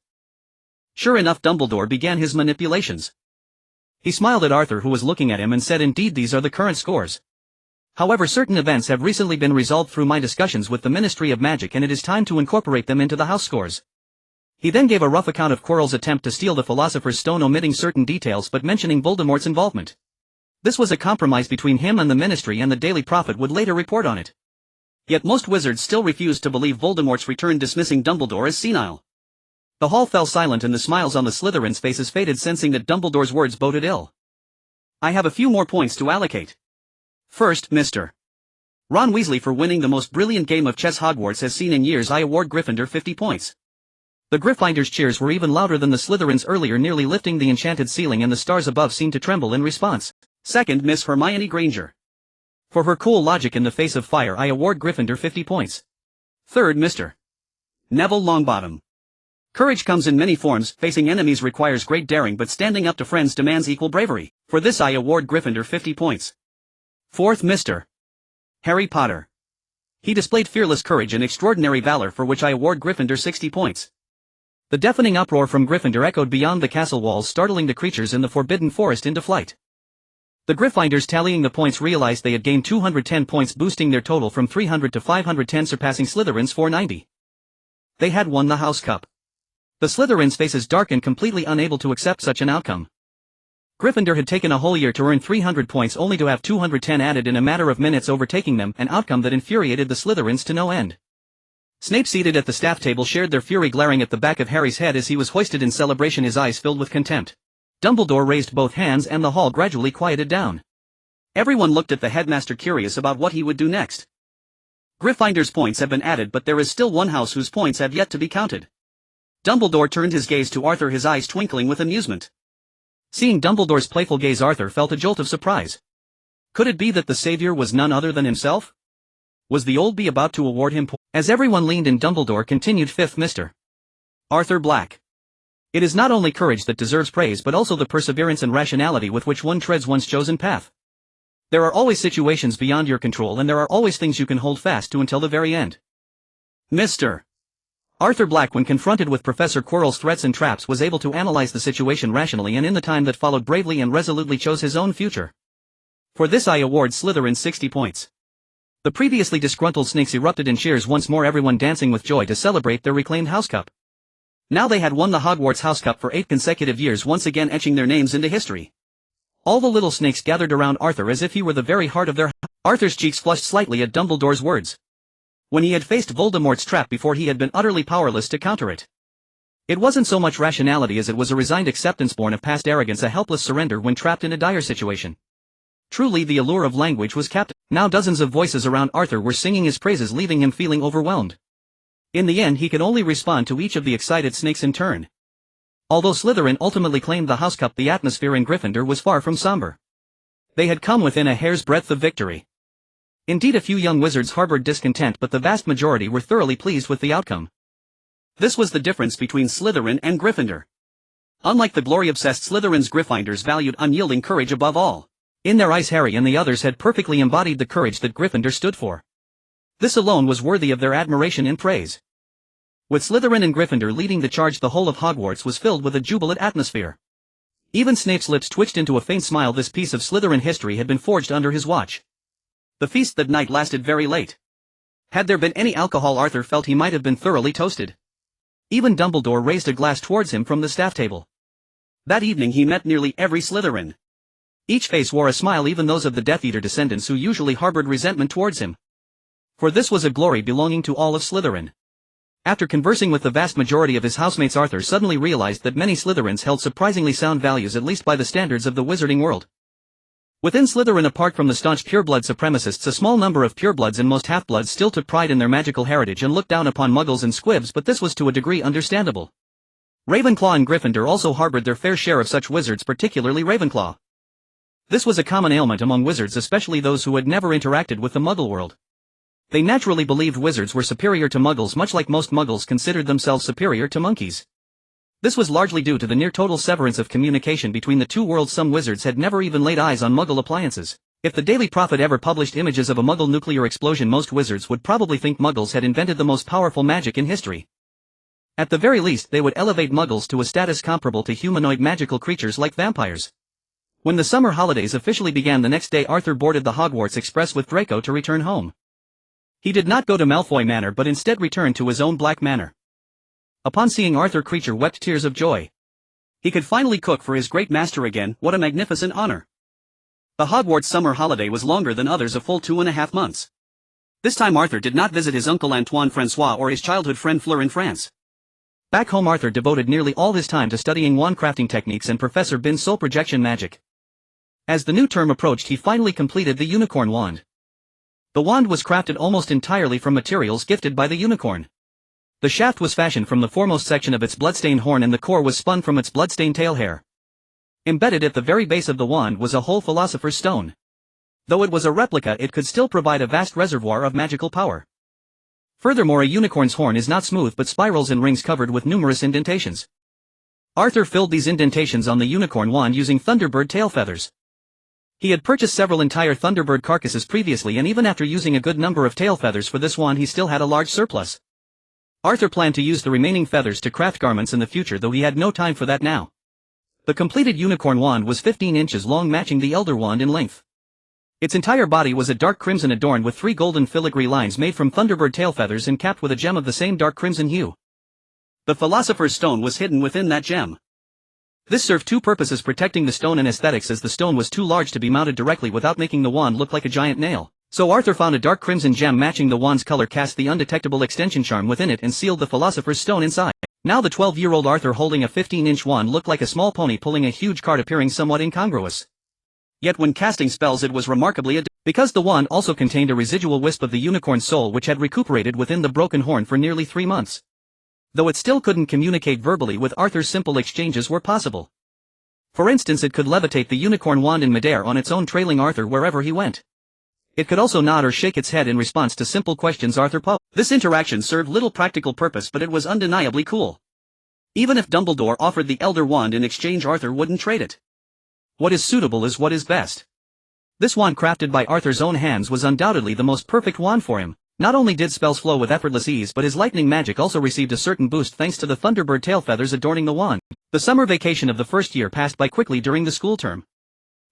Sure enough, Dumbledore began his manipulations. He smiled at Arthur, who was looking at him, and said, "Indeed, these are the current scores. However, certain events have recently been resolved through my discussions with the Ministry of Magic, and it is time to incorporate them into the house scores." He then gave a rough account of Quirrell's attempt to steal the Philosopher's Stone, omitting certain details but mentioning Voldemort's involvement. This was a compromise between him and the Ministry, and the Daily Prophet would later report on it. Yet most wizards still refused to believe Voldemort's return, dismissing Dumbledore as senile. The hall fell silent and the smiles on the Slytherins' faces faded, sensing that Dumbledore's words boded ill. "I have a few more points to allocate. First, Mr. Ron Weasley, for winning the most brilliant game of chess Hogwarts has seen in years. I award Gryffindor 50 points. The Gryffindors' cheers were even louder than the Slytherins' earlier, nearly lifting the enchanted ceiling, and the stars above seemed to tremble in response. Second, Miss Hermione Granger. For her cool logic in the face of fire, I award Gryffindor 50 points. Third, Mr. Neville Longbottom. Courage comes in many forms. Facing enemies requires great daring, but standing up to friends demands equal bravery. For this I award Gryffindor 50 points. Fourth, Mr. Harry Potter. He displayed fearless courage and extraordinary valor, for which I award Gryffindor 60 points. The deafening uproar from Gryffindor echoed beyond the castle walls, startling the creatures in the Forbidden Forest into flight. The Gryffindors, tallying the points, realized they had gained 210 points, boosting their total from 300 to 510, surpassing Slytherin's 490. They had won the House Cup. The Slytherins' faces darkened, completely unable to accept such an outcome. Gryffindor had taken a whole year to earn 300 points, only to have 210 added in a matter of minutes, overtaking them, an outcome that infuriated the Slytherins to no end. Snape, seated at the staff table, shared their fury, glaring at the back of Harry's head as he was hoisted in celebration, his eyes filled with contempt. Dumbledore raised both hands and the hall gradually quieted down. Everyone looked at the headmaster, curious about what he would do next. Gryffindor's points have been added, but there is still one house whose points have yet to be counted. Dumbledore turned his gaze to Arthur, his eyes twinkling with amusement. Seeing Dumbledore's playful gaze, Arthur felt a jolt of surprise. Could it be that the savior was none other than himself? Was the old bee about to award him points? As everyone leaned in, Dumbledore continued, "Fifth, Mr. Arthur Black. It is not only courage that deserves praise, but also the perseverance and rationality with which one treads one's chosen path. There are always situations beyond your control, and there are always things you can hold fast to until the very end." Mr. Arthur Black, when confronted with Professor Quirrell's threats and traps, was able to analyze the situation rationally, and in the time that followed bravely and resolutely chose his own future. For this I award Slytherin 60 points. The previously disgruntled snakes erupted in cheers once more, everyone dancing with joy to celebrate their reclaimed house cup. Now they had won the Hogwarts house cup for 8 consecutive years, once again etching their names into history. All the little snakes gathered around Arthur as if he were the very heart of their house. Arthur's cheeks flushed slightly at Dumbledore's words. When he had faced Voldemort's trap before, he had been utterly powerless to counter it. It wasn't so much rationality as it was a resigned acceptance born of past arrogance, a helpless surrender when trapped in a dire situation. Truly the allure of language was captive. Now dozens of voices around Arthur were singing his praises, leaving him feeling overwhelmed. In the end he could only respond to each of the excited snakes in turn. Although Slytherin ultimately claimed the house cup, the atmosphere in Gryffindor was far from somber. They had come within a hair's breadth of victory. Indeed, a few young wizards harbored discontent, but the vast majority were thoroughly pleased with the outcome. This was the difference between Slytherin and Gryffindor. Unlike the glory-obsessed Slytherins, Gryffindors valued unyielding courage above all. In their eyes, Harry and the others had perfectly embodied the courage that Gryffindor stood for. This alone was worthy of their admiration and praise. With Slytherin and Gryffindor leading the charge, the whole of Hogwarts was filled with a jubilant atmosphere. Even Snape's lips twitched into a faint smile. This piece of Slytherin history had been forged under his watch. The feast that night lasted very late. Had there been any alcohol, Arthur felt he might have been thoroughly toasted. Even Dumbledore raised a glass towards him from the staff table. That evening he met nearly every Slytherin. Each face wore a smile, even those of the Death Eater descendants who usually harbored resentment towards him. For this was a glory belonging to all of Slytherin. After conversing with the vast majority of his housemates, Arthur suddenly realized that many Slytherins held surprisingly sound values, at least by the standards of the wizarding world. Within Slytherin, apart from the staunch pureblood supremacists, a small number of purebloods and most half-bloods still took pride in their magical heritage and looked down upon muggles and squibs, but this was to a degree understandable. Ravenclaw and Gryffindor also harbored their fair share of such wizards, particularly Ravenclaw. This was a common ailment among wizards, especially those who had never interacted with the muggle world. They naturally believed wizards were superior to muggles, much like most muggles considered themselves superior to monkeys. This was largely due to the near-total severance of communication between the two worlds. Some wizards had never even laid eyes on muggle appliances. If the Daily Prophet ever published images of a muggle nuclear explosion, most wizards would probably think muggles had invented the most powerful magic in history. At the very least, they would elevate muggles to a status comparable to humanoid magical creatures like vampires. When the summer holidays officially began the next day, Arthur boarded the Hogwarts Express with Draco to return home. He did not go to Malfoy Manor but instead returned to his own Black Manor. Upon seeing Arthur, Creature wept tears of joy. He could finally cook for his great master again. What a magnificent honor. The Hogwarts summer holiday was longer than others, a full 2.5 months. This time Arthur did not visit his uncle Antoine Francois or his childhood friend Fleur in France. Back home, Arthur devoted nearly all his time to studying wand crafting techniques and Professor Bin's soul projection magic. As the new term approached, he finally completed the unicorn wand. The wand was crafted almost entirely from materials gifted by the unicorn. The shaft was fashioned from the foremost section of its bloodstained horn and the core was spun from its bloodstained tail hair. Embedded at the very base of the wand was a whole Philosopher's Stone. Though it was a replica, it could still provide a vast reservoir of magical power. Furthermore, a unicorn's horn is not smooth but spirals in rings covered with numerous indentations. Arthur filled these indentations on the unicorn wand using Thunderbird tail feathers. He had purchased several entire Thunderbird carcasses previously, and even after using a good number of tail feathers for this wand, he still had a large surplus. Arthur planned to use the remaining feathers to craft garments in the future, though he had no time for that now. The completed unicorn wand was 15 inches long, matching the Elder Wand in length. Its entire body was a dark crimson, adorned with 3 golden filigree lines made from Thunderbird tail feathers and capped with a gem of the same dark crimson hue. The Philosopher's Stone was hidden within that gem. This served 2 purposes: protecting the stone and aesthetics, as the stone was too large to be mounted directly without making the wand look like a giant nail. So Arthur found a dark crimson gem matching the wand's color, cast the undetectable extension charm within it, and sealed the Philosopher's Stone inside. Now the 12-year-old Arthur, holding a 15-inch wand, looked like a small pony pulling a huge cart, appearing somewhat incongruous. Yet when casting spells it was remarkably adept, because the wand also contained a residual wisp of the unicorn's soul, which had recuperated within the broken horn for nearly 3 months. Though it still couldn't communicate verbally with Arthur, simple exchanges were possible. For instance, it could levitate the unicorn wand in midair on its own, trailing Arthur wherever he went. It could also nod or shake its head in response to simple questions Arthur posed. This interaction served little practical purpose, but it was undeniably cool. Even if Dumbledore offered the Elder Wand in exchange, Arthur wouldn't trade it. What is suitable is what is best. This wand, crafted by Arthur's own hands, was undoubtedly the most perfect wand for him. Not only did spells flow with effortless ease, but his lightning magic also received a certain boost thanks to the Thunderbird tail feathers adorning the wand. The summer vacation of the first year passed by quickly during the school term.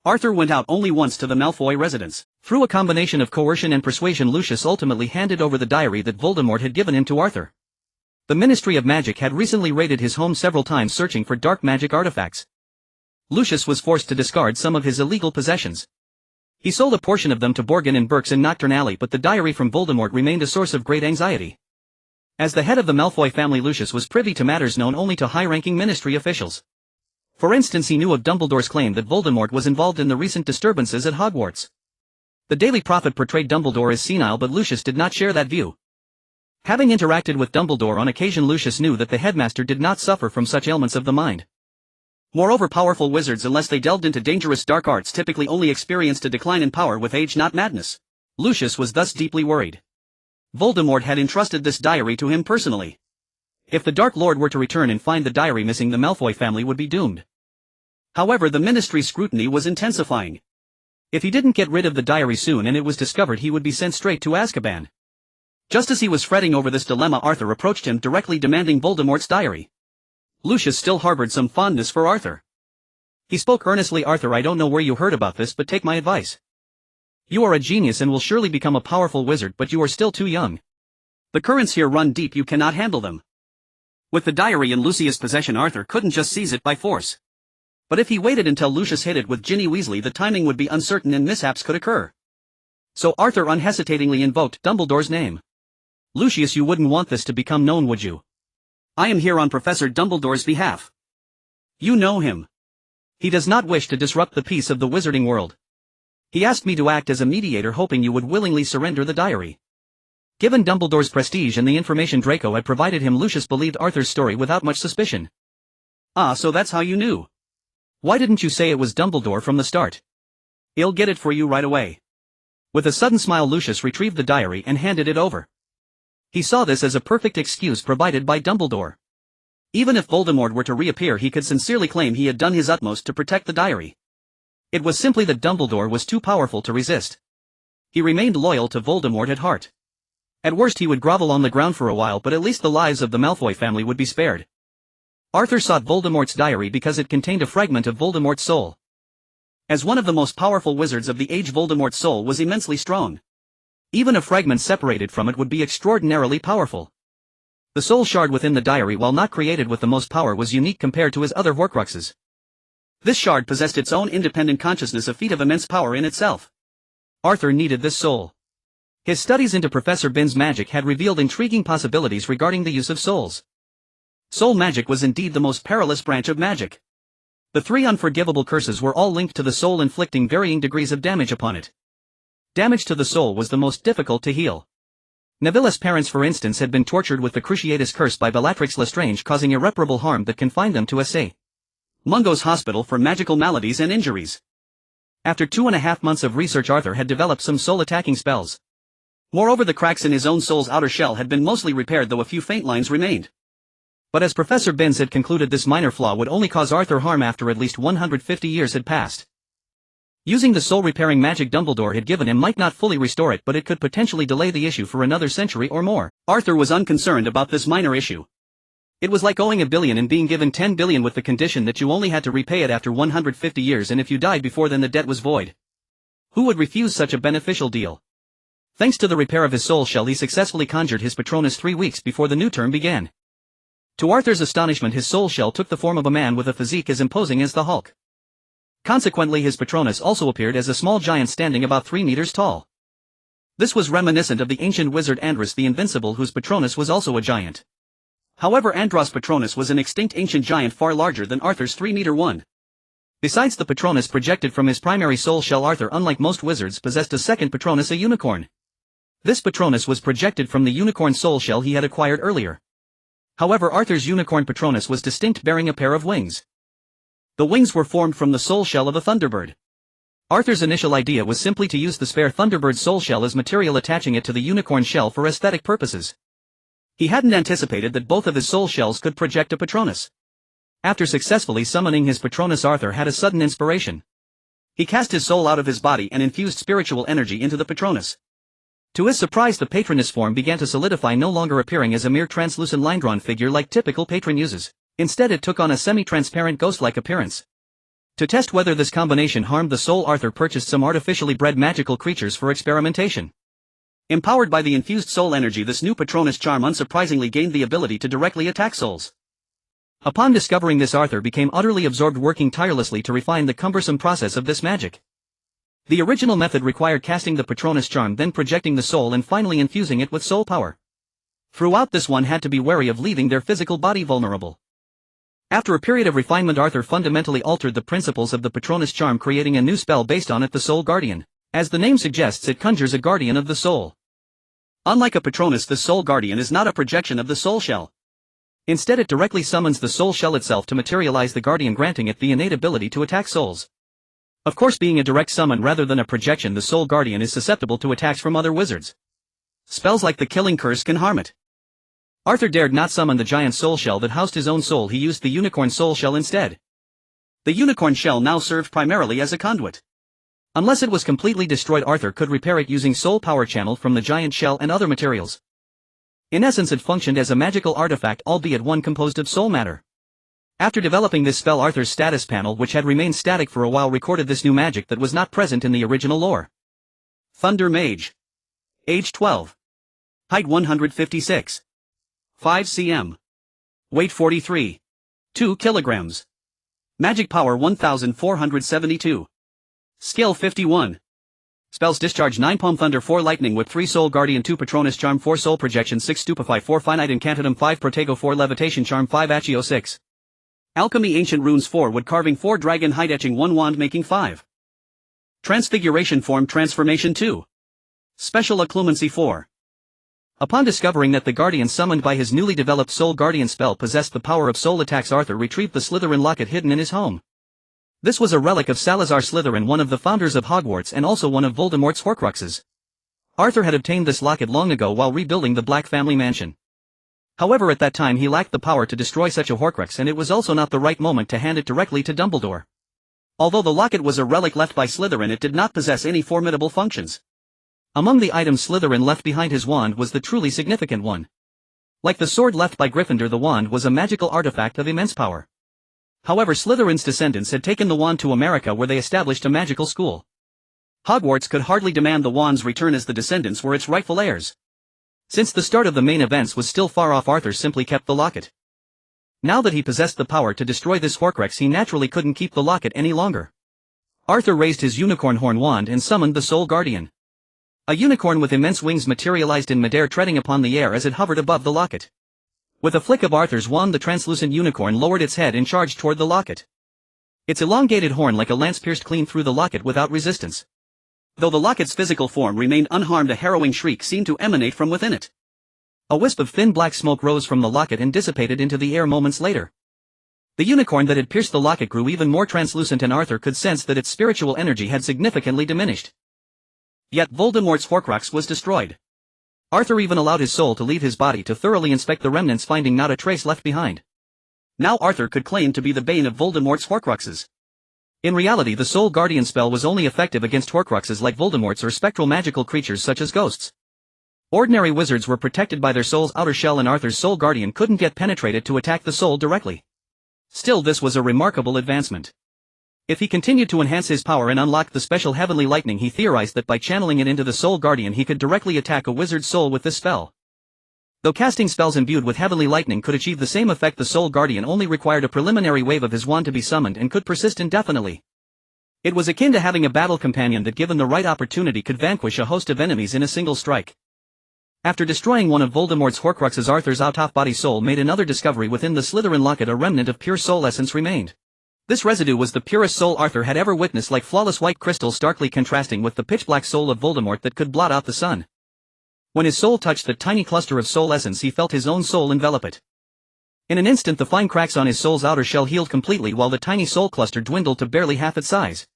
Arthur went out only once to the Malfoy residence. Through a combination of coercion and persuasion, Lucius ultimately handed over the diary that Voldemort had given him to Arthur. The Ministry of Magic had recently raided his home several times searching for dark magic artifacts. Lucius was forced to discard some of his illegal possessions. He sold a portion of them to Borgin and Burke's in Nocturne Alley, but the diary from Voldemort remained a source of great anxiety. As the head of the Malfoy family, Lucius was privy to matters known only to high-ranking ministry officials. For instance, he knew of Dumbledore's claim that Voldemort was involved in the recent disturbances at Hogwarts. The Daily Prophet portrayed Dumbledore as senile, but Lucius did not share that view. Having interacted with Dumbledore on occasion, Lucius knew that the headmaster did not suffer from such ailments of the mind. Moreover, powerful wizards, unless they delved into dangerous dark arts, typically only experienced a decline in power with age, not madness. Lucius was thus deeply worried. Voldemort had entrusted this diary to him personally. If the Dark Lord were to return and find the diary missing, the Malfoy family would be doomed. However, the ministry's scrutiny was intensifying. If he didn't get rid of the diary soon and it was discovered, he would be sent straight to Azkaban. Just as he was fretting over this dilemma, Arthur approached him directly, demanding Voldemort's diary. Lucius still harbored some fondness for Arthur. He spoke earnestly. "Arthur, I don't know where you heard about this, but take my advice. You are a genius and will surely become a powerful wizard, but you are still too young. The currents here run deep, you cannot handle them." With the diary in Lucius' possession, Arthur couldn't just seize it by force. But if he waited until Lucius hid it with Ginny Weasley, the timing would be uncertain and mishaps could occur. So Arthur unhesitatingly invoked Dumbledore's name. "Lucius, you wouldn't want this to become known, would you? I am here on Professor Dumbledore's behalf. You know him. He does not wish to disrupt the peace of the wizarding world. He asked me to act as a mediator, hoping you would willingly surrender the diary." Given Dumbledore's prestige and the information Draco had provided him, Lucius believed Arthur's story without much suspicion. "Ah, so that's how you knew. Why didn't you say it was Dumbledore from the start? I'll get it for you right away." With a sudden smile, Lucius retrieved the diary and handed it over. He saw this as a perfect excuse provided by Dumbledore. Even if Voldemort were to reappear, he could sincerely claim he had done his utmost to protect the diary. It was simply that Dumbledore was too powerful to resist. He remained loyal to Voldemort at heart. At worst, he would grovel on the ground for a while, but at least the lives of the Malfoy family would be spared. Arthur sought Voldemort's diary because it contained a fragment of Voldemort's soul. As one of the most powerful wizards of the age, Voldemort's soul was immensely strong. Even a fragment separated from it would be extraordinarily powerful. The soul shard within the diary, while not created with the most power, was unique compared to his other Horcruxes. This shard possessed its own independent consciousness, a feat of immense power in itself. Arthur needed this soul. His studies into Professor Binns' magic had revealed intriguing possibilities regarding the use of souls. Soul magic was indeed the most perilous branch of magic. The 3 unforgivable curses were all linked to the soul, inflicting varying degrees of damage upon it. Damage to the soul was the most difficult to heal. Neville's parents, for instance, had been tortured with the Cruciatus curse by Bellatrix Lestrange, causing irreparable harm that confined them to S.A. Mungo's hospital for magical maladies and injuries. After 2.5 months of research, Arthur had developed some soul-attacking spells. Moreover, the cracks in his own soul's outer shell had been mostly repaired, though a few faint lines remained. But as Professor Binns had concluded, this minor flaw would only cause Arthur harm after at least 150 years had passed. Using the soul-repairing magic Dumbledore had given him might not fully restore it, but it could potentially delay the issue for another century or more. Arthur was unconcerned about this minor issue. It was like owing $1 billion and being given $10 billion with the condition that you only had to repay it after 150 years, and if you died before then the debt was void. Who would refuse such a beneficial deal? Thanks to the repair of his soul shell, he successfully conjured his Patronus 3 weeks before the new term began. To Arthur's astonishment, his soul shell took the form of a man with a physique as imposing as the Hulk. Consequently, his Patronus also appeared as a small giant standing about 3 meters tall. This was reminiscent of the ancient wizard Andros the Invincible, whose Patronus was also a giant. However, Andros' Patronus was an extinct ancient giant far larger than Arthur's 3-meter one. Besides the Patronus projected from his primary soul shell, Arthur, unlike most wizards, possessed a second Patronus, a unicorn. This Patronus was projected from the unicorn soul shell he had acquired earlier. However, Arthur's unicorn Patronus was distinct, bearing a pair of wings. The wings were formed from the soul shell of a thunderbird. Arthur's initial idea was simply to use the spare thunderbird soul shell as material, attaching it to the unicorn shell for aesthetic purposes. He hadn't anticipated that both of his soul shells could project a Patronus. After successfully summoning his Patronus, Arthur had a sudden inspiration. He cast his soul out of his body and infused spiritual energy into the Patronus. To his surprise, the Patronus form began to solidify, no longer appearing as a mere translucent line-drawn figure like typical patron uses. Instead, it took on a semi-transparent ghost-like appearance. To test whether this combination harmed the soul, Arthur purchased some artificially bred magical creatures for experimentation. Empowered by the infused soul energy, this new Patronus charm unsurprisingly gained the ability to directly attack souls. Upon discovering this, Arthur became utterly absorbed, working tirelessly to refine the cumbersome process of this magic. The original method required casting the Patronus charm, then projecting the soul, and finally infusing it with soul power. Throughout this, one had to be wary of leaving their physical body vulnerable. After a period of refinement, Arthur fundamentally altered the principles of the Patronus charm, creating a new spell based on it, the Soul Guardian. As the name suggests, it conjures a guardian of the soul. Unlike a Patronus, the Soul Guardian is not a projection of the soul shell. Instead, it directly summons the soul shell itself to materialize the guardian, granting it the innate ability to attack souls. Of course, being a direct summon rather than a projection, the Soul Guardian is susceptible to attacks from other wizards. Spells like the Killing Curse can harm it. Arthur dared not summon the giant soul shell that housed his own soul. He used the unicorn soul shell instead. The unicorn shell now served primarily as a conduit. Unless it was completely destroyed, Arthur could repair it using soul power channeled from the giant shell and other materials. In essence, it functioned as a magical artifact, albeit one composed of soul matter. After developing this spell, Arthur's status panel, which had remained static for a while, recorded this new magic that was not present in the original lore. Thunder Mage. Age 12. Height 156. 5 cm. Weight 43. 2 kilograms. Magic power 1472. Skill 51. Spells: discharge 9 Palm Thunder, 4 Lightning Whip, 3 Soul Guardian, 2 Patronus Charm, 4 Soul Projection, 6 Stupefy, 4 Finite Incantatum, 5 Protego, 4 Levitation Charm, 5 Accio, 6 Alchemy, Ancient Runes, 4 Wood Carving, 4 Dragon Hide Etching, 1 Wand Making, 5 Transfiguration Form Transformation, 2 Special Occlumency, 4. Upon discovering that the Guardian summoned by his newly developed Soul Guardian spell possessed the power of soul attacks, Arthur retrieved the Slytherin locket hidden in his home. This was a relic of Salazar Slytherin, one of the founders of Hogwarts and also one of Voldemort's Horcruxes. Arthur had obtained this locket long ago while rebuilding the Black family mansion. However, at that time he lacked the power to destroy such a Horcrux, and it was also not the right moment to hand it directly to Dumbledore. Although the locket was a relic left by Slytherin, it did not possess any formidable functions. Among the items Slytherin left behind, his wand was the truly significant one. Like the sword left by Gryffindor, the wand was a magical artifact of immense power. However, Slytherin's descendants had taken the wand to America, where they established a magical school. Hogwarts could hardly demand the wand's return, as the descendants were its rightful heirs. Since the start of the main events was still far off, Arthur simply kept the locket. Now that he possessed the power to destroy this Horcrux, he naturally couldn't keep the locket any longer. Arthur raised his unicorn horn wand and summoned the Soul Guardian. A unicorn with immense wings materialized in midair, treading upon the air as it hovered above the locket. With a flick of Arthur's wand, the translucent unicorn lowered its head and charged toward the locket. Its elongated horn like a lance pierced clean through the locket without resistance. Though the locket's physical form remained unharmed, a harrowing shriek seemed to emanate from within it. A wisp of thin black smoke rose from the locket and dissipated into the air moments later. The unicorn that had pierced the locket grew even more translucent, and Arthur could sense that its spiritual energy had significantly diminished. Yet Voldemort's Horcrux was destroyed. Arthur even allowed his soul to leave his body to thoroughly inspect the remnants, finding not a trace left behind. Now Arthur could claim to be the bane of Voldemort's Horcruxes. In reality, the Soul Guardian spell was only effective against Horcruxes like Voldemort's or spectral magical creatures such as ghosts. Ordinary wizards were protected by their soul's outer shell, and Arthur's Soul Guardian couldn't get penetrated to attack the soul directly. Still, this was a remarkable advancement. If he continued to enhance his power and unlock the special heavenly lightning, he theorized that by channeling it into the Soul Guardian he could directly attack a wizard's soul with this spell. Though casting spells imbued with heavenly lightning could achieve the same effect, the Soul Guardian only required a preliminary wave of his wand to be summoned and could persist indefinitely. It was akin to having a battle companion that, given the right opportunity, could vanquish a host of enemies in a single strike. After destroying one of Voldemort's Horcruxes, Arthur's out-of-body soul made another discovery. Within the Slytherin locket, a remnant of pure soul essence remained. This residue was the purest soul Arthur had ever witnessed, like flawless white crystal, starkly contrasting with the pitch-black soul of Voldemort that could blot out the sun. When his soul touched the tiny cluster of soul essence, he felt his own soul envelop it. In an instant, the fine cracks on his soul's outer shell healed completely, while the tiny soul cluster dwindled to barely half its size.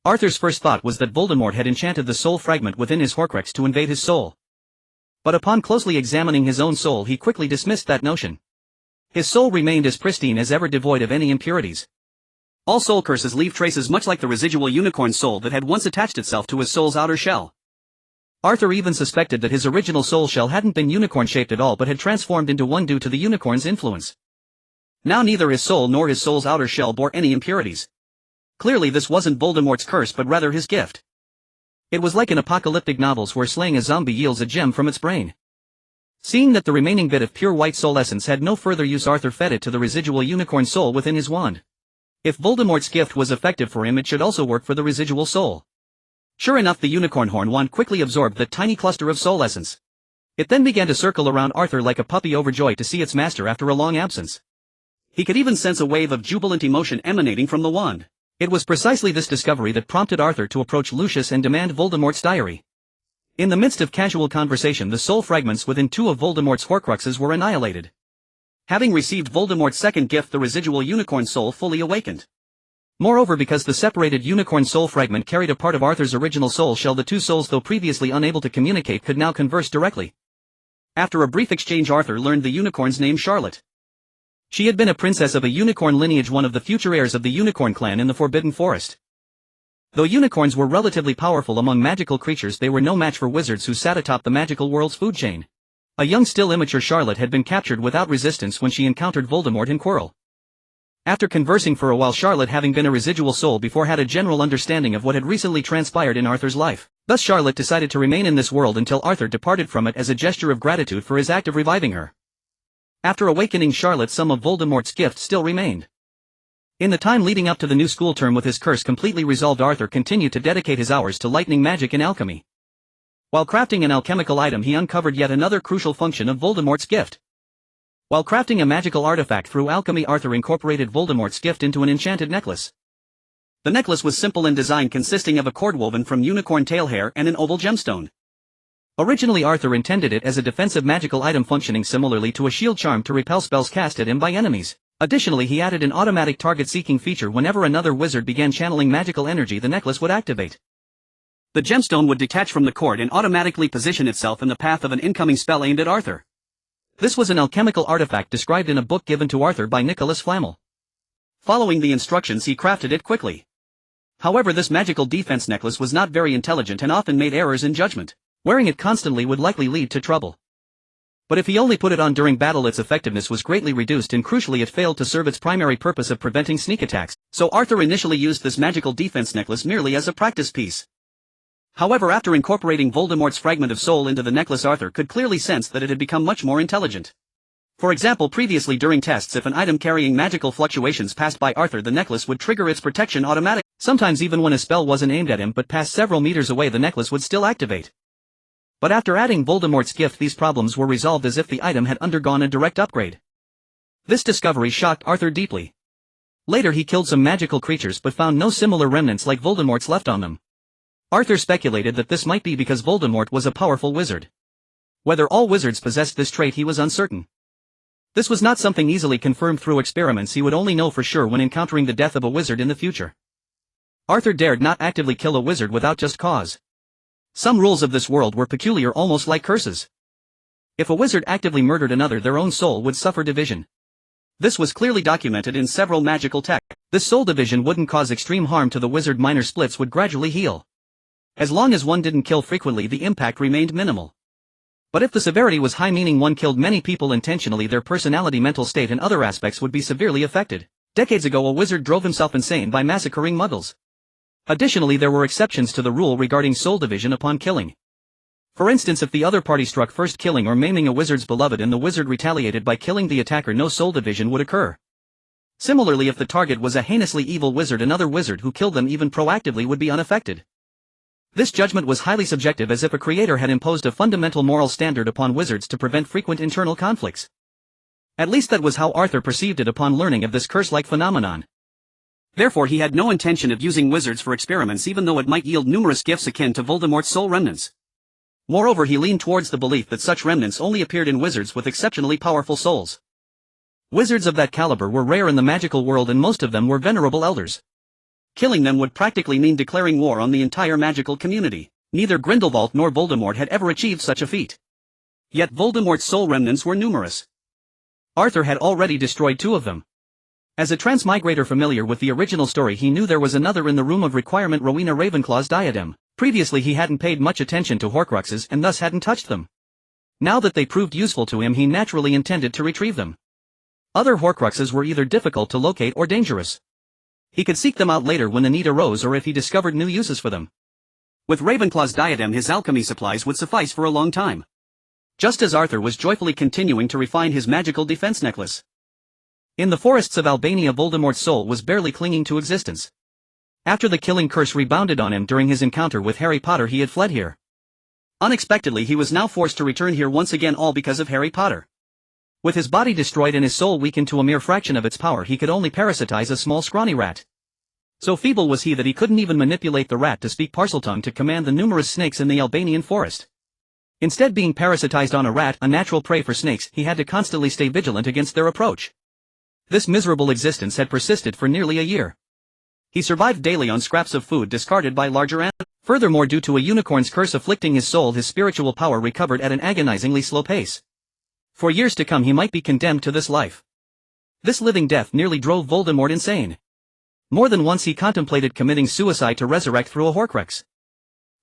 Arthur's first thought was that Voldemort had enchanted the soul fragment within his Horcrux to invade his soul. But upon closely examining his own soul, he quickly dismissed that notion. His soul remained as pristine as ever, devoid of any impurities. All soul curses leave traces, much like the residual unicorn soul that had once attached itself to his soul's outer shell. Arthur even suspected that his original soul shell hadn't been unicorn-shaped at all, but had transformed into one due to the unicorn's influence. Now neither his soul nor his soul's outer shell bore any impurities. Clearly this wasn't Voldemort's curse but rather his gift. It was like in apocalyptic novels where slaying a zombie yields a gem from its brain. Seeing that the remaining bit of pure white soul essence had no further use, Arthur fed it to the residual unicorn soul within his wand. If Voldemort's gift was effective for him, it should also work for the residual soul. Sure enough, the unicorn horn wand quickly absorbed that tiny cluster of soul essence. It then began to circle around Arthur like a puppy overjoyed to see its master after a long absence. He could even sense a wave of jubilant emotion emanating from the wand. It was precisely this discovery that prompted Arthur to approach Lucius and demand Voldemort's diary. In the midst of casual conversation, the soul fragments within 2 of Voldemort's Horcruxes were annihilated. Having received Voldemort's second gift, the residual unicorn soul fully awakened. Moreover, because the separated unicorn soul fragment carried a part of Arthur's original soul shell, the 2 souls, though previously unable to communicate, could now converse directly. After a brief exchange, Arthur learned the unicorn's name, Charlotte. She had been a princess of a unicorn lineage, one of the future heirs of the unicorn clan in the Forbidden Forest. Though unicorns were relatively powerful among magical creatures, they were no match for wizards who sat atop the magical world's food chain. A young, still immature Charlotte had been captured without resistance when she encountered Voldemort in Quirrell. After conversing for a while, Charlotte, having been a residual soul before, had a general understanding of what had recently transpired in Arthur's life. Thus Charlotte decided to remain in this world until Arthur departed from it as a gesture of gratitude for his act of reviving her. After awakening Charlotte, some of Voldemort's gifts still remained. In the time leading up to the new school term, with his curse completely resolved, Arthur continued to dedicate his hours to lightning magic and alchemy. While crafting an alchemical item, he uncovered yet another crucial function of Voldemort's gift. While crafting a magical artifact through alchemy, Arthur incorporated Voldemort's gift into an enchanted necklace. The necklace was simple in design, consisting of a cord woven from unicorn tail hair and an oval gemstone. Originally, Arthur intended it as a defensive magical item functioning similarly to a shield charm to repel spells cast at him by enemies. Additionally, he added an automatic target-seeking feature. Whenever another wizard began channeling magical energy, the necklace would activate. The gemstone would detach from the cord and automatically position itself in the path of an incoming spell aimed at Arthur. This was an alchemical artifact described in a book given to Arthur by Nicholas Flamel. Following the instructions, he crafted it quickly. However, this magical defense necklace was not very intelligent and often made errors in judgment. Wearing it constantly would likely lead to trouble. But if he only put it on during battle, its effectiveness was greatly reduced, and crucially it failed to serve its primary purpose of preventing sneak attacks, so Arthur initially used this magical defense necklace merely as a practice piece. However, after incorporating Voldemort's fragment of soul into the necklace, Arthur could clearly sense that it had become much more intelligent. For example, previously during tests, if an item carrying magical fluctuations passed by Arthur, the necklace would trigger its protection automatically. Sometimes even when a spell wasn't aimed at him but passed several meters away, the necklace would still activate. But after adding Voldemort's gift, these problems were resolved as if the item had undergone a direct upgrade. This discovery shocked Arthur deeply. Later he killed some magical creatures but found no similar remnants like Voldemort's left on them. Arthur speculated that this might be because Voldemort was a powerful wizard. Whether all wizards possessed this trait, he was uncertain. This was not something easily confirmed through experiments. He would only know for sure when encountering the death of a wizard in the future. Arthur dared not actively kill a wizard without just cause. Some rules of this world were peculiar, almost like curses. If a wizard actively murdered another, their own soul would suffer division. This was clearly documented in several magical texts. This soul division wouldn't cause extreme harm to the wizard. Minor splits would gradually heal. As long as one didn't kill frequently, the impact remained minimal. But if the severity was high, meaning one killed many people intentionally, their personality, mental state and other aspects would be severely affected. Decades ago, a wizard drove himself insane by massacring muggles. Additionally, there were exceptions to the rule regarding soul division upon killing. For instance, if the other party struck first, killing or maiming a wizard's beloved, and the wizard retaliated by killing the attacker, no soul division would occur. Similarly, if the target was a heinously evil wizard, another wizard who killed them even proactively would be unaffected. This judgment was highly subjective, as if a creator had imposed a fundamental moral standard upon wizards to prevent frequent internal conflicts. At least that was how Arthur perceived it upon learning of this curse-like phenomenon. Therefore, he had no intention of using wizards for experiments, even though it might yield numerous gifts akin to Voldemort's soul remnants. Moreover, he leaned towards the belief that such remnants only appeared in wizards with exceptionally powerful souls. Wizards of that caliber were rare in the magical world, and most of them were venerable elders. Killing them would practically mean declaring war on the entire magical community. Neither Grindelwald nor Voldemort had ever achieved such a feat. Yet Voldemort's soul remnants were numerous. Arthur had already destroyed 2 of them. As a transmigrator familiar with the original story, he knew there was another in the room of requirement, Rowena Ravenclaw's diadem. Previously he hadn't paid much attention to Horcruxes and thus hadn't touched them. Now that they proved useful to him, he naturally intended to retrieve them. Other Horcruxes were either difficult to locate or dangerous. He could seek them out later when the need arose or if he discovered new uses for them. With Ravenclaw's diadem his alchemy supplies would suffice for a long time. Just as Arthur was joyfully continuing to refine his magical defense necklace. In the forests of Albania Voldemort's soul was barely clinging to existence. After the killing curse rebounded on him during his encounter with Harry Potter he had fled here. Unexpectedly he was now forced to return here once again, all because of Harry Potter. With his body destroyed and his soul weakened to a mere fraction of its power, he could only parasitize a small scrawny rat. So feeble was he that he couldn't even manipulate the rat to speak Parseltongue to command the numerous snakes in the Albanian forest. Instead, being parasitized on a rat, a natural prey for snakes, he had to constantly stay vigilant against their approach. This miserable existence had persisted for nearly a year. He survived daily on scraps of food discarded by larger animals. Furthermore, due to a unicorn's curse afflicting his soul, his spiritual power recovered at an agonizingly slow pace. For years to come he might be condemned to this life. This living death nearly drove Voldemort insane. More than once he contemplated committing suicide to resurrect through a Horcrux.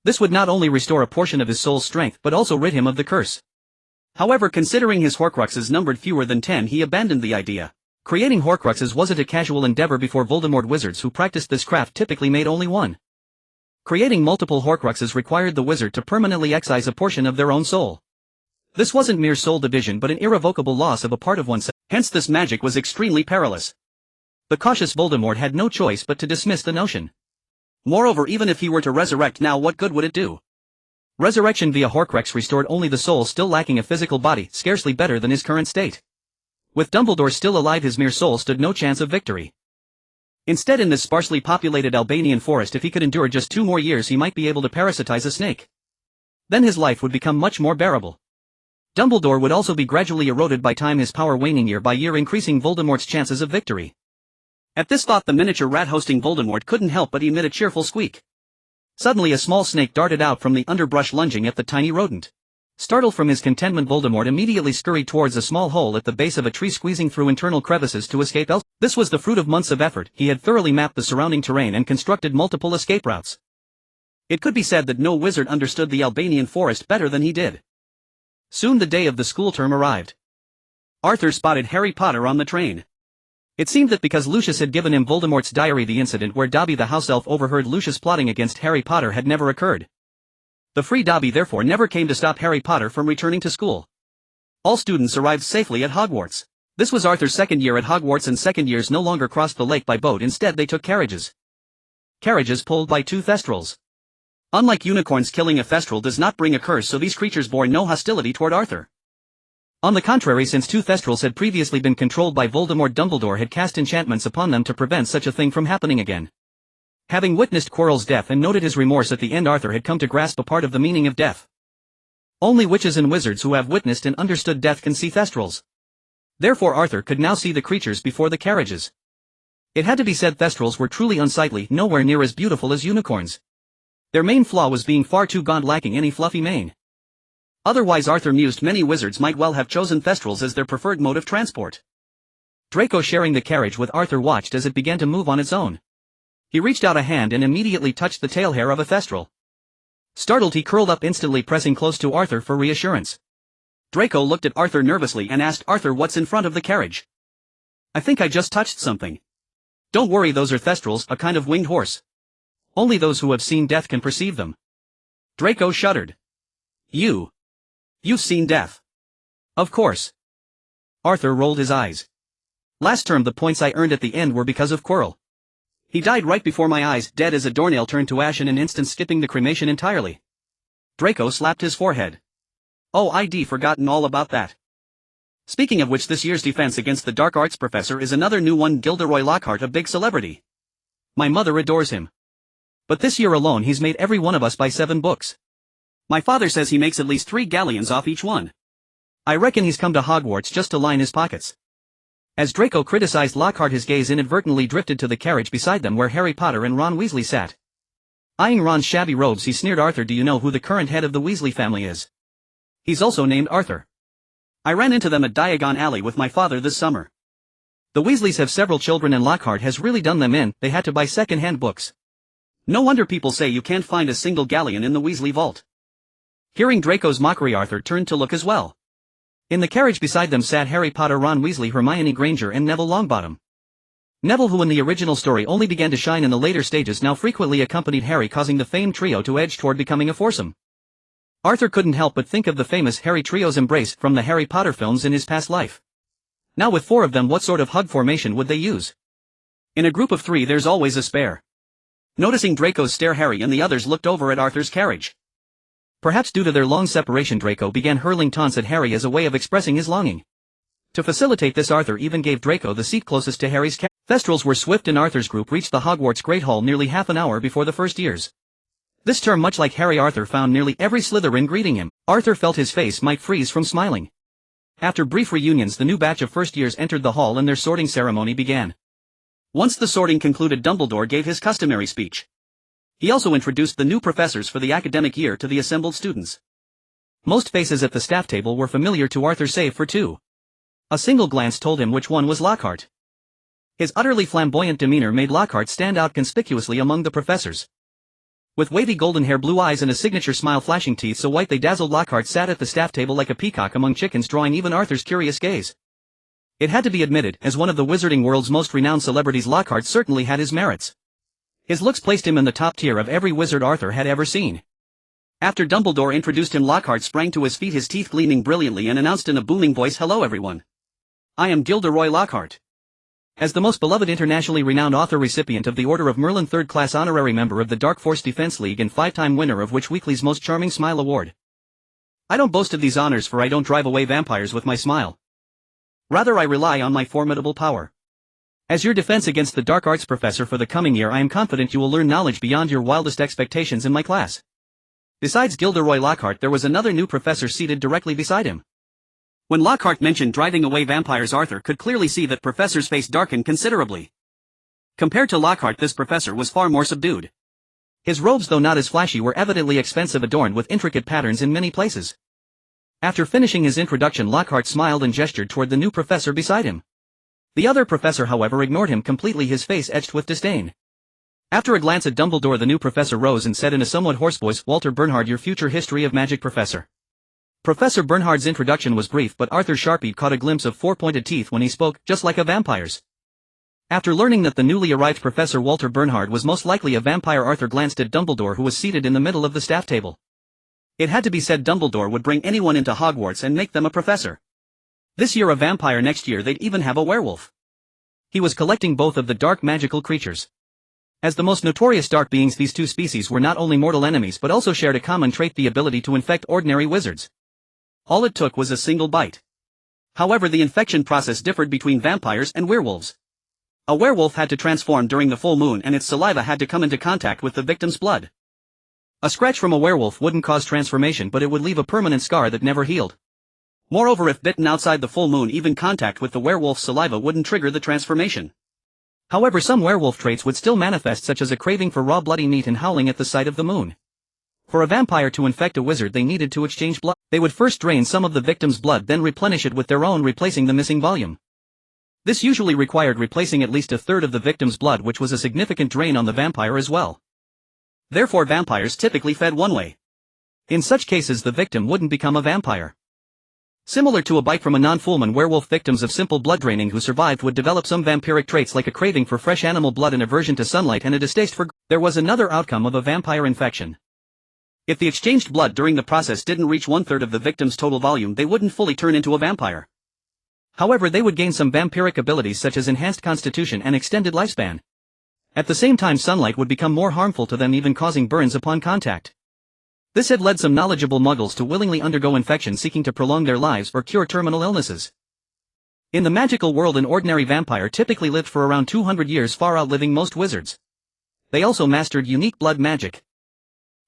This would not only restore a portion of his soul's strength but also rid him of the curse. However, considering his Horcruxes numbered fewer than 10, he abandoned the idea. Creating Horcruxes wasn't a casual endeavor before Voldemort. Wizards who practiced this craft typically made only one. Creating multiple Horcruxes required the wizard to permanently excise a portion of their own soul. This wasn't mere soul division but an irrevocable loss of a part of oneself. Hence this magic was extremely perilous. The cautious Voldemort had no choice but to dismiss the notion. Moreover, even if he were to resurrect now, what good would it do? Resurrection via Horcrux restored only the soul still lacking a physical body, scarcely better than his current state. With Dumbledore still alive, his mere soul stood no chance of victory. Instead, in this sparsely populated Albanian forest, if he could endure just 2 more years, he might be able to parasitize a snake. Then his life would become much more bearable. Dumbledore would also be gradually eroded by time, his power waning year by year, increasing Voldemort's chances of victory. At this thought, the miniature rat hosting Voldemort couldn't help but emit a cheerful squeak. Suddenly a small snake darted out from the underbrush, lunging at the tiny rodent. Startled from his contentment, Voldemort immediately scurried towards a small hole at the base of a tree, squeezing through internal crevices to escape elsewhere. This was the fruit of months of effort. He had thoroughly mapped the surrounding terrain and constructed multiple escape routes. It could be said that no wizard understood the Albanian forest better than he did. Soon the day of the school term arrived. Arthur spotted Harry Potter on the train. It seemed that because Lucius had given him Voldemort's diary, the incident where Dobby the house elf overheard Lucius plotting against Harry Potter had never occurred. The free Dobby therefore never came to stop Harry Potter from returning to school. All students arrived safely at Hogwarts. This was Arthur's second year at Hogwarts, and second years no longer crossed the lake by boat. Instead they took carriages. Carriages pulled by 2 thestrals. Unlike unicorns, killing a thestral does not bring a curse, so these creatures bore no hostility toward Arthur. On the contrary, since 2 thestrals had previously been controlled by Voldemort, Dumbledore had cast enchantments upon them to prevent such a thing from happening again. Having witnessed Quirrell's death and noted his remorse at the end, Arthur had come to grasp a part of the meaning of death. Only witches and wizards who have witnessed and understood death can see thestrals. Therefore Arthur could now see the creatures before the carriages. It had to be said, thestrals were truly unsightly, nowhere near as beautiful as unicorns. Their main flaw was being far too gaunt, lacking any fluffy mane. Otherwise, Arthur mused, many wizards might well have chosen thestrals as their preferred mode of transport. Draco, sharing the carriage with Arthur, watched as it began to move on its own. He reached out a hand and immediately touched the tail hair of a thestral. Startled, he curled up, instantly pressing close to Arthur for reassurance. Draco looked at Arthur nervously and asked, "Arthur, what's in front of the carriage?" "I think I just touched something." "Don't worry, those are thestrals, a kind of winged horse. Only those who have seen death can perceive them." Draco shuddered. You've seen death." "Of course." Arthur rolled his eyes. "Last term the points I earned at the end were because of Quirrell. He died right before my eyes, dead as a doornail turned to ash in an instant, skipping the cremation entirely." Draco slapped his forehead. "Oh, I'd forgotten all about that. Speaking of which, this year's defense against the dark arts professor is another new one. Gilderoy Lockhart, a big celebrity. My mother adores him. But this year alone he's made every one of us buy 7 books. My father says he makes at least 3 galleons off each one. I reckon he's come to Hogwarts just to line his pockets." As Draco criticized Lockhart, his gaze inadvertently drifted to the carriage beside them where Harry Potter and Ron Weasley sat. Eyeing Ron's shabby robes, he sneered, "Arthur, do you know who the current head of the Weasley family is? He's also named Arthur. I ran into them at Diagon Alley with my father this summer. The Weasleys have several children and Lockhart has really done them in. They had to buy second-hand books. No wonder people say you can't find a single galleon in the Weasley vault." Hearing Draco's mockery, Arthur turned to look as well. In the carriage beside them sat Harry Potter, Ron Weasley, Hermione Granger and Neville Longbottom. Neville, who in the original story only began to shine in the later stages, now frequently accompanied Harry, causing the famed trio to edge toward becoming a foursome. Arthur couldn't help but think of the famous Harry trio's embrace from the Harry Potter films in his past life. Now with four of them, what sort of hug formation would they use? In a group of three there's always a spare. Noticing Draco's stare, Harry and the others looked over at Arthur's carriage. Perhaps due to their long separation, Draco began hurling taunts at Harry as a way of expressing his longing. To facilitate this, Arthur even gave Draco the seat closest to Harry's carriage. Thestrals were swift, and Arthur's group reached the Hogwarts Great Hall nearly half an hour before the first years. This term, much like Harry, Arthur found nearly every Slytherin greeting him. Arthur felt his face might freeze from smiling. After brief reunions, the new batch of first years entered the hall and their sorting ceremony began. Once the sorting concluded, Dumbledore gave his customary speech. He also introduced the new professors for the academic year to the assembled students. Most faces at the staff table were familiar to Arthur save for two. A single glance told him which one was Lockhart. His utterly flamboyant demeanor made Lockhart stand out conspicuously among the professors. With wavy golden hair, blue eyes and a signature smile, flashing teeth so white they dazzled, Lockhart sat at the staff table like a peacock among chickens, drawing even Arthur's curious gaze. It had to be admitted, as one of the wizarding world's most renowned celebrities, Lockhart certainly had his merits. His looks placed him in the top tier of every wizard Arthur had ever seen. After Dumbledore introduced him, Lockhart sprang to his feet, his teeth gleaming brilliantly, and announced in a booming voice, "Hello everyone. I am Gilderoy Lockhart." As the most beloved internationally renowned author, recipient of the Order of Merlin, third-class honorary member of the Dark Force Defense League, and five-time winner of Witch Weekly's Most Charming Smile Award. I don't boast of these honors, for I don't drive away vampires with my smile. Rather, I rely on my formidable power. As your defense against the dark arts professor for the coming year, I am confident you will learn knowledge beyond your wildest expectations in my class. Besides Gilderoy Lockhart, there was another new professor seated directly beside him. When Lockhart mentioned driving away vampires, Arthur could clearly see that Professor's face darkened considerably. Compared to Lockhart, this professor was far more subdued. His robes, though not as flashy, were evidently expensive, adorned with intricate patterns in many places. After finishing his introduction, Lockhart smiled and gestured toward the new professor beside him. The other professor, however, ignored him completely, his face etched with disdain. After a glance at Dumbledore, the new professor rose and said in a somewhat hoarse voice, "Walter Bernhard, your future history of magic professor." Professor Bernhard's introduction was brief, but Arthur Sharpie caught a glimpse of four-pointed teeth when he spoke, just like a vampire's. After learning that the newly arrived Professor Walter Bernhard was most likely a vampire, Arthur glanced at Dumbledore, who was seated in the middle of the staff table. It had to be said, Dumbledore would bring anyone into Hogwarts and make them a professor. This year a vampire, next year they'd even have a werewolf. He was collecting both of the dark magical creatures. As the most notorious dark beings, these two species were not only mortal enemies but also shared a common trait, the ability to infect ordinary wizards. All it took was a single bite. However, the infection process differed between vampires and werewolves. A werewolf had to transform during the full moon, and its saliva had to come into contact with the victim's blood. A scratch from a werewolf wouldn't cause transformation, but it would leave a permanent scar that never healed. Moreover, if bitten outside the full moon, even contact with the werewolf's saliva wouldn't trigger the transformation. However, some werewolf traits would still manifest, such as a craving for raw bloody meat and howling at the sight of the moon. For a vampire to infect a wizard, they needed to exchange blood. They would first drain some of the victim's blood, then replenish it with their own, replacing the missing volume. This usually required replacing at least a third of the victim's blood, which was a significant drain on the vampire as well. Therefore, vampires typically fed one way. In such cases, the victim wouldn't become a vampire. Similar to a bite from a non-Fullman, werewolf victims of simple blood draining who survived would develop some vampiric traits like a craving for fresh animal blood, an aversion to sunlight, and a distaste for. There was another outcome of a vampire infection. If the exchanged blood during the process didn't reach one-third of the victim's total volume, they wouldn't fully turn into a vampire. However, they would gain some vampiric abilities such as enhanced constitution and extended lifespan. At the same time, sunlight would become more harmful to them, even causing burns upon contact. This had led some knowledgeable muggles to willingly undergo infection, seeking to prolong their lives or cure terminal illnesses. In the magical world, an ordinary vampire typically lived for around 200 years, far outliving most wizards. They also mastered unique blood magic.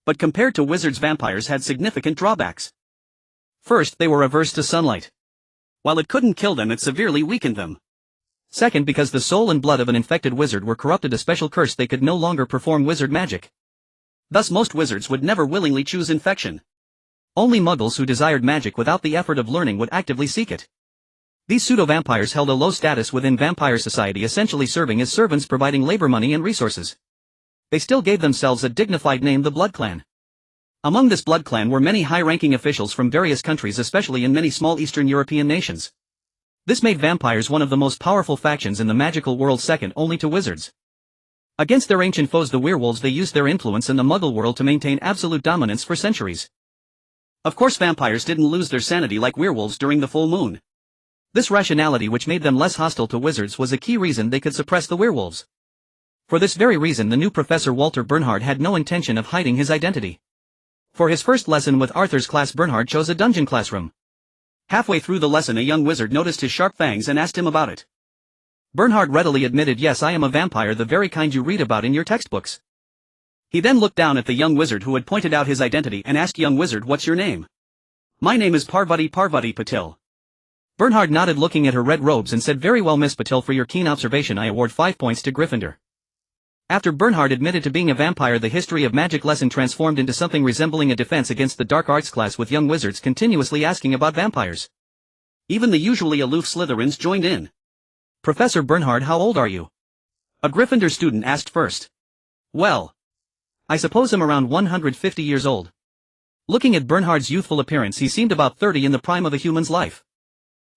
But compared to wizards, vampires had significant drawbacks. First, they were averse to sunlight. While it couldn't kill them, it severely weakened them. Second, because the soul and blood of an infected wizard were corrupted, a special curse, they could no longer perform wizard magic. Thus most wizards would never willingly choose infection. Only muggles who desired magic without the effort of learning would actively seek it. These pseudo-vampires held a low status within vampire society, essentially serving as servants, providing labor money and resources. They still gave themselves a dignified name, the Blood Clan. Among this Blood Clan were many high-ranking officials from various countries, especially in many small Eastern European nations. This made vampires one of the most powerful factions in the magical world, second only to wizards. Against their ancient foes the werewolves, they used their influence in the Muggle world to maintain absolute dominance for centuries. Of course, vampires didn't lose their sanity like werewolves during the full moon. This rationality, which made them less hostile to wizards, was a key reason they could suppress the werewolves. For this very reason, the new Professor Walter Bernhard had no intention of hiding his identity. For his first lesson with Arthur's class, Bernhard chose a dungeon classroom. Halfway through the lesson, a young wizard noticed his sharp fangs and asked him about it. Bernhard readily admitted, "Yes, I am a vampire, the very kind you read about in your textbooks." He then looked down at the young wizard who had pointed out his identity and asked, "Young wizard, what's your name?" "My name is Parvati Patil." Bernhard nodded, looking at her red robes, and said, "Very well, Miss Patil, for your keen observation I award 5 points to Gryffindor." After Bernhard admitted to being a vampire, the history of magic lesson transformed into something resembling a defense against the dark arts class, with young wizards continuously asking about vampires. Even the usually aloof Slytherins joined in. "Professor Bernhard, how old are you?" a Gryffindor student asked first. "Well, I suppose I'm around 150 years old." Looking at Bernhard's youthful appearance, he seemed about 30, in the prime of a human's life.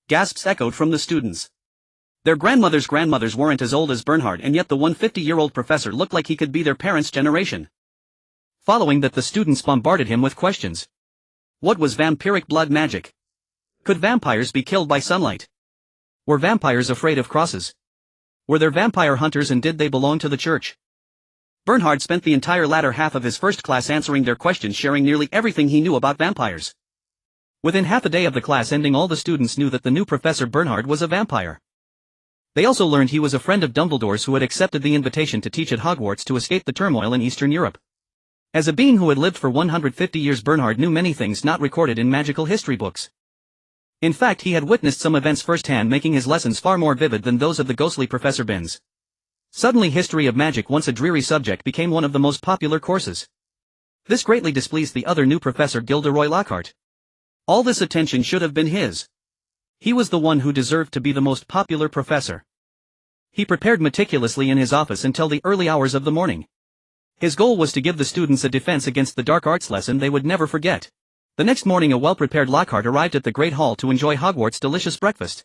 Gasps echoed from the students. Their grandmothers' grandmothers weren't as old as Bernhard, and yet the 150-year-old professor looked like he could be their parents' generation. Following that, the students bombarded him with questions. What was vampiric blood magic? Could vampires be killed by sunlight? Were vampires afraid of crosses? Were there vampire hunters, and did they belong to the church? Bernhard spent the entire latter half of his first class answering their questions, sharing nearly everything he knew about vampires. Within half a day of the class ending, all the students knew that the new Professor Bernhard was a vampire. They also learned he was a friend of Dumbledore's, who had accepted the invitation to teach at Hogwarts to escape the turmoil in Eastern Europe. As a being who had lived for 150 years, Bernhard knew many things not recorded in magical history books. In fact, he had witnessed some events firsthand, making his lessons far more vivid than those of the ghostly Professor Binns. Suddenly, history of magic, once a dreary subject, became one of the most popular courses. This greatly displeased the other new professor, Gilderoy Lockhart. All this attention should have been his. He was the one who deserved to be the most popular professor. He prepared meticulously in his office until the early hours of the morning. His goal was to give the students a defense against the dark arts lesson they would never forget. The next morning, a well-prepared Lockhart arrived at the Great Hall to enjoy Hogwarts' delicious breakfast.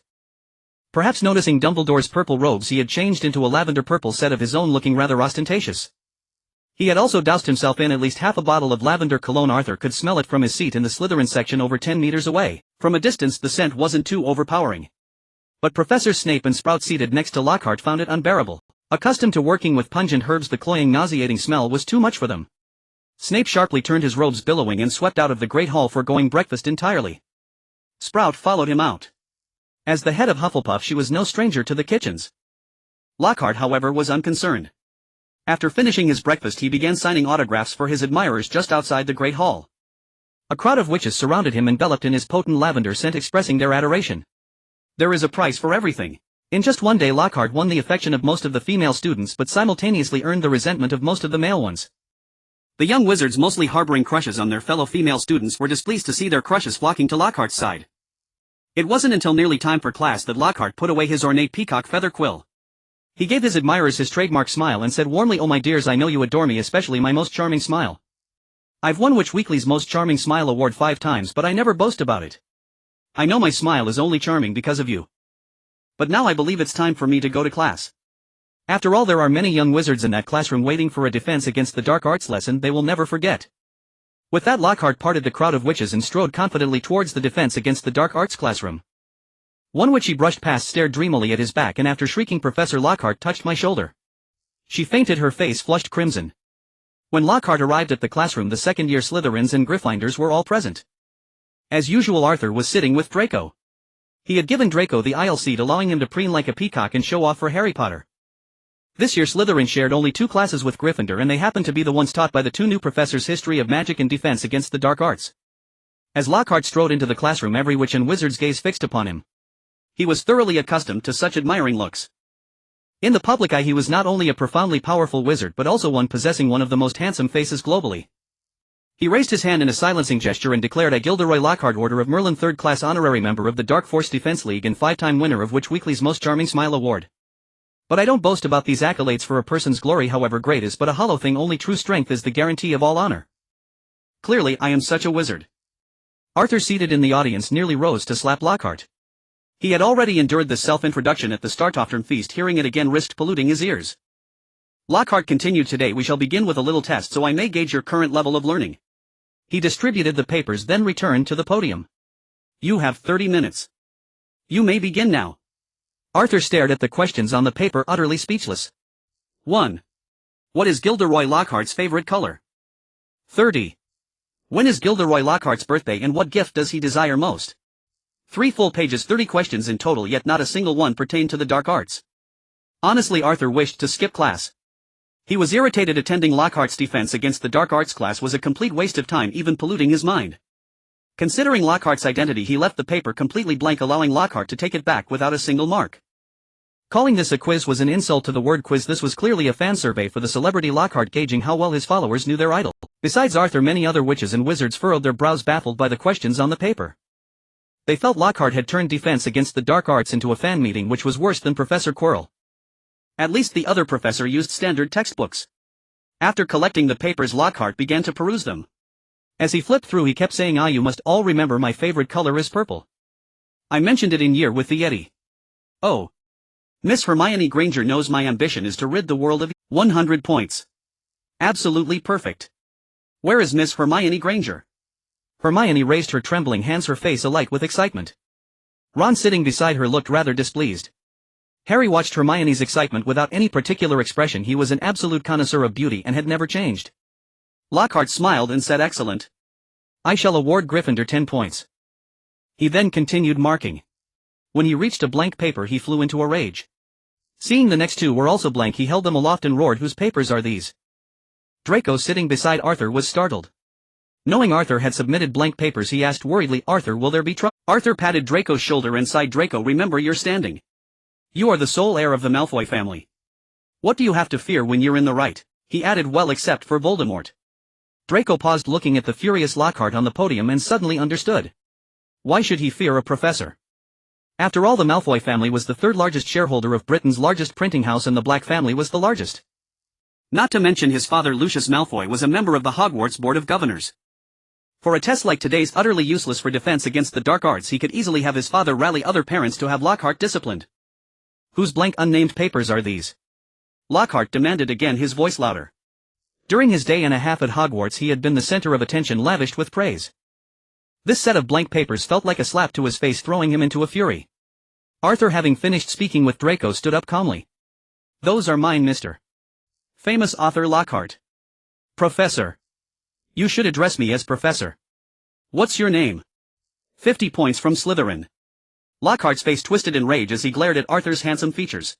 Perhaps noticing Dumbledore's purple robes, he had changed into a lavender-purple set of his own, looking rather ostentatious. He had also doused himself in at least half a bottle of lavender cologne. Arthur could smell it from his seat in the Slytherin section over 10 meters away. From a distance, the scent wasn't too overpowering. But Professors Snape and Sprout, seated next to Lockhart, found it unbearable. Accustomed to working with pungent herbs, the cloying, nauseating smell was too much for them. Snape sharply turned, his robes billowing, and swept out of the Great Hall, foregoing breakfast entirely. Sprout followed him out. As the head of Hufflepuff, she was no stranger to the kitchens. Lockhart, however, was unconcerned. After finishing his breakfast, he began signing autographs for his admirers just outside the Great Hall. A crowd of witches surrounded him, enveloped in his potent lavender scent, expressing their adoration. There is a price for everything. In just one day, Lockhart won the affection of most of the female students, but simultaneously earned the resentment of most of the male ones. The young wizards, mostly harboring crushes on their fellow female students, were displeased to see their crushes flocking to Lockhart's side. It wasn't until nearly time for class that Lockhart put away his ornate peacock feather quill. He gave his admirers his trademark smile and said warmly, "Oh my dears, I know you adore me, especially my most charming smile. I've won Witch Weekly's Most Charming Smile award 5 times, but I never boast about it. I know my smile is only charming because of you. But now I believe it's time for me to go to class." After all, there are many young wizards in that classroom waiting for a defense against the dark arts lesson they will never forget. With that, Lockhart parted the crowd of witches and strode confidently towards the defense against the dark arts classroom. One witch he brushed past stared dreamily at his back, and after shrieking, "Professor Lockhart touched my shoulder." She fainted, her face flushed crimson. When Lockhart arrived at the classroom, the second-year Slytherins and Gryffindors were all present. As usual, Arthur was sitting with Draco. He had given Draco the aisle seat, allowing him to preen like a peacock and show off for Harry Potter. This year, Slytherin shared only 2 classes with Gryffindor, and they happened to be the ones taught by the 2 new professors history of magic and defense against the dark arts. As Lockhart strode into the classroom, every witch and wizard's gaze fixed upon him. He was thoroughly accustomed to such admiring looks. In the public eye, he was not only a profoundly powerful wizard but also one possessing one of the most handsome faces globally. He raised his hand in a silencing gesture and declared, "I, Gilderoy Lockhart, Order of Merlin, 3rd class honorary member of the Dark Force Defense League and 5-time winner of Witch Weekly's Most Charming Smile award. But I don't boast about these accolades, for a person's glory, however great, is but a hollow thing. Only true strength is the guarantee of all honor. Clearly, I am such a wizard." Arthur, seated in the audience, nearly rose to slap Lockhart. He had already endured the self-introduction at the Startoftern feast. Hearing it again risked polluting his ears. Lockhart continued. Today we shall begin with a little test so I may gauge your current level of learning. He distributed the papers then returned to the podium. You have 30 minutes. You may begin now. Arthur stared at the questions on the paper utterly speechless. 1. What is Gilderoy Lockhart's favorite color? 30. When is Gilderoy Lockhart's birthday and what gift does he desire most? 3 full pages, 30 questions in total, yet not a single one pertained to the dark arts. Honestly, Arthur wished to skip class. He was irritated. Attending Lockhart's defense against the dark arts class was a complete waste of time, even polluting his mind. Considering Lockhart's identity, he left the paper completely blank, allowing Lockhart to take it back without a single mark. Calling this a quiz was an insult to the word quiz. This was clearly a fan survey for the celebrity Lockhart, gauging how well his followers knew their idol. Besides Arthur, many other witches and wizards furrowed their brows, baffled by the questions on the paper. They felt Lockhart had turned defense against the dark arts into a fan meeting, which was worse than Professor Quirrell. At least the other professor used standard textbooks. After collecting the papers, Lockhart began to peruse them. As he flipped through, he kept saying, you must all remember my favorite color is purple. I mentioned it in Year with the Yeti. Oh. Miss Hermione Granger knows my ambition is to rid the world of 100 points. Absolutely perfect. Where is Miss Hermione Granger? Hermione raised her trembling hands, her face alight with excitement. Ron, sitting beside her, looked rather displeased. Harry watched Hermione's excitement without any particular expression. He was an absolute connoisseur of beauty and had never changed. Lockhart smiled and said, excellent. I shall award Gryffindor 10 points. He then continued marking. When he reached a blank paper, he flew into a rage. Seeing the next 2 were also blank, he held them aloft and roared, whose papers are these? Draco, sitting beside Arthur, was startled. Knowing Arthur had submitted blank papers, he asked worriedly, Arthur, will there be trouble? Arthur patted Draco's shoulder and sighed. Draco, remember your standing. You are the sole heir of the Malfoy family. What do you have to fear when you're in the right? He added, well, except for Voldemort. Draco paused, looking at the furious Lockhart on the podium, and suddenly understood. Why should he fear a professor? After all, the Malfoy family was the 3rd largest shareholder of Britain's largest printing house, and the Black family was the largest. Not to mention his father Lucius Malfoy was a member of the Hogwarts Board of Governors. For a test like today's, utterly useless for defense against the dark arts, he could easily have his father rally other parents to have Lockhart disciplined. Whose blank unnamed papers are these? Lockhart demanded again, his voice louder. During his day and a half at Hogwarts, he had been the center of attention, lavished with praise. This set of blank papers felt like a slap to his face, throwing him into a fury. Arthur, having finished speaking with Draco, stood up calmly. Those are mine, Mr. Famous author Lockhart. Professor. You should address me as Professor. What's your name? 50 points from Slytherin. Lockhart's face twisted in rage as he glared at Arthur's handsome features.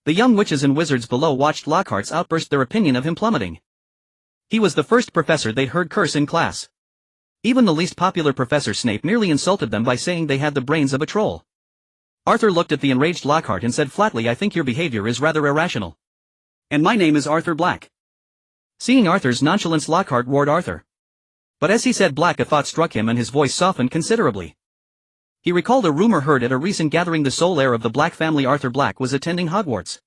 The young witches and wizards below watched Lockhart's outburst, their opinion of him plummeting. He was the first professor they'd heard curse in class. Even the least popular Professor Snape merely insulted them by saying they had the brains of a troll. Arthur looked at the enraged Lockhart and said flatly, I think your behavior is rather irrational. And my name is Arthur Black. Seeing Arthur's nonchalance, Lockhart roared, Arthur. But as he said Black, a thought struck him and his voice softened considerably. He recalled a rumor heard at a recent gathering. The sole heir of the Black family, Arthur Black, was attending Hogwarts.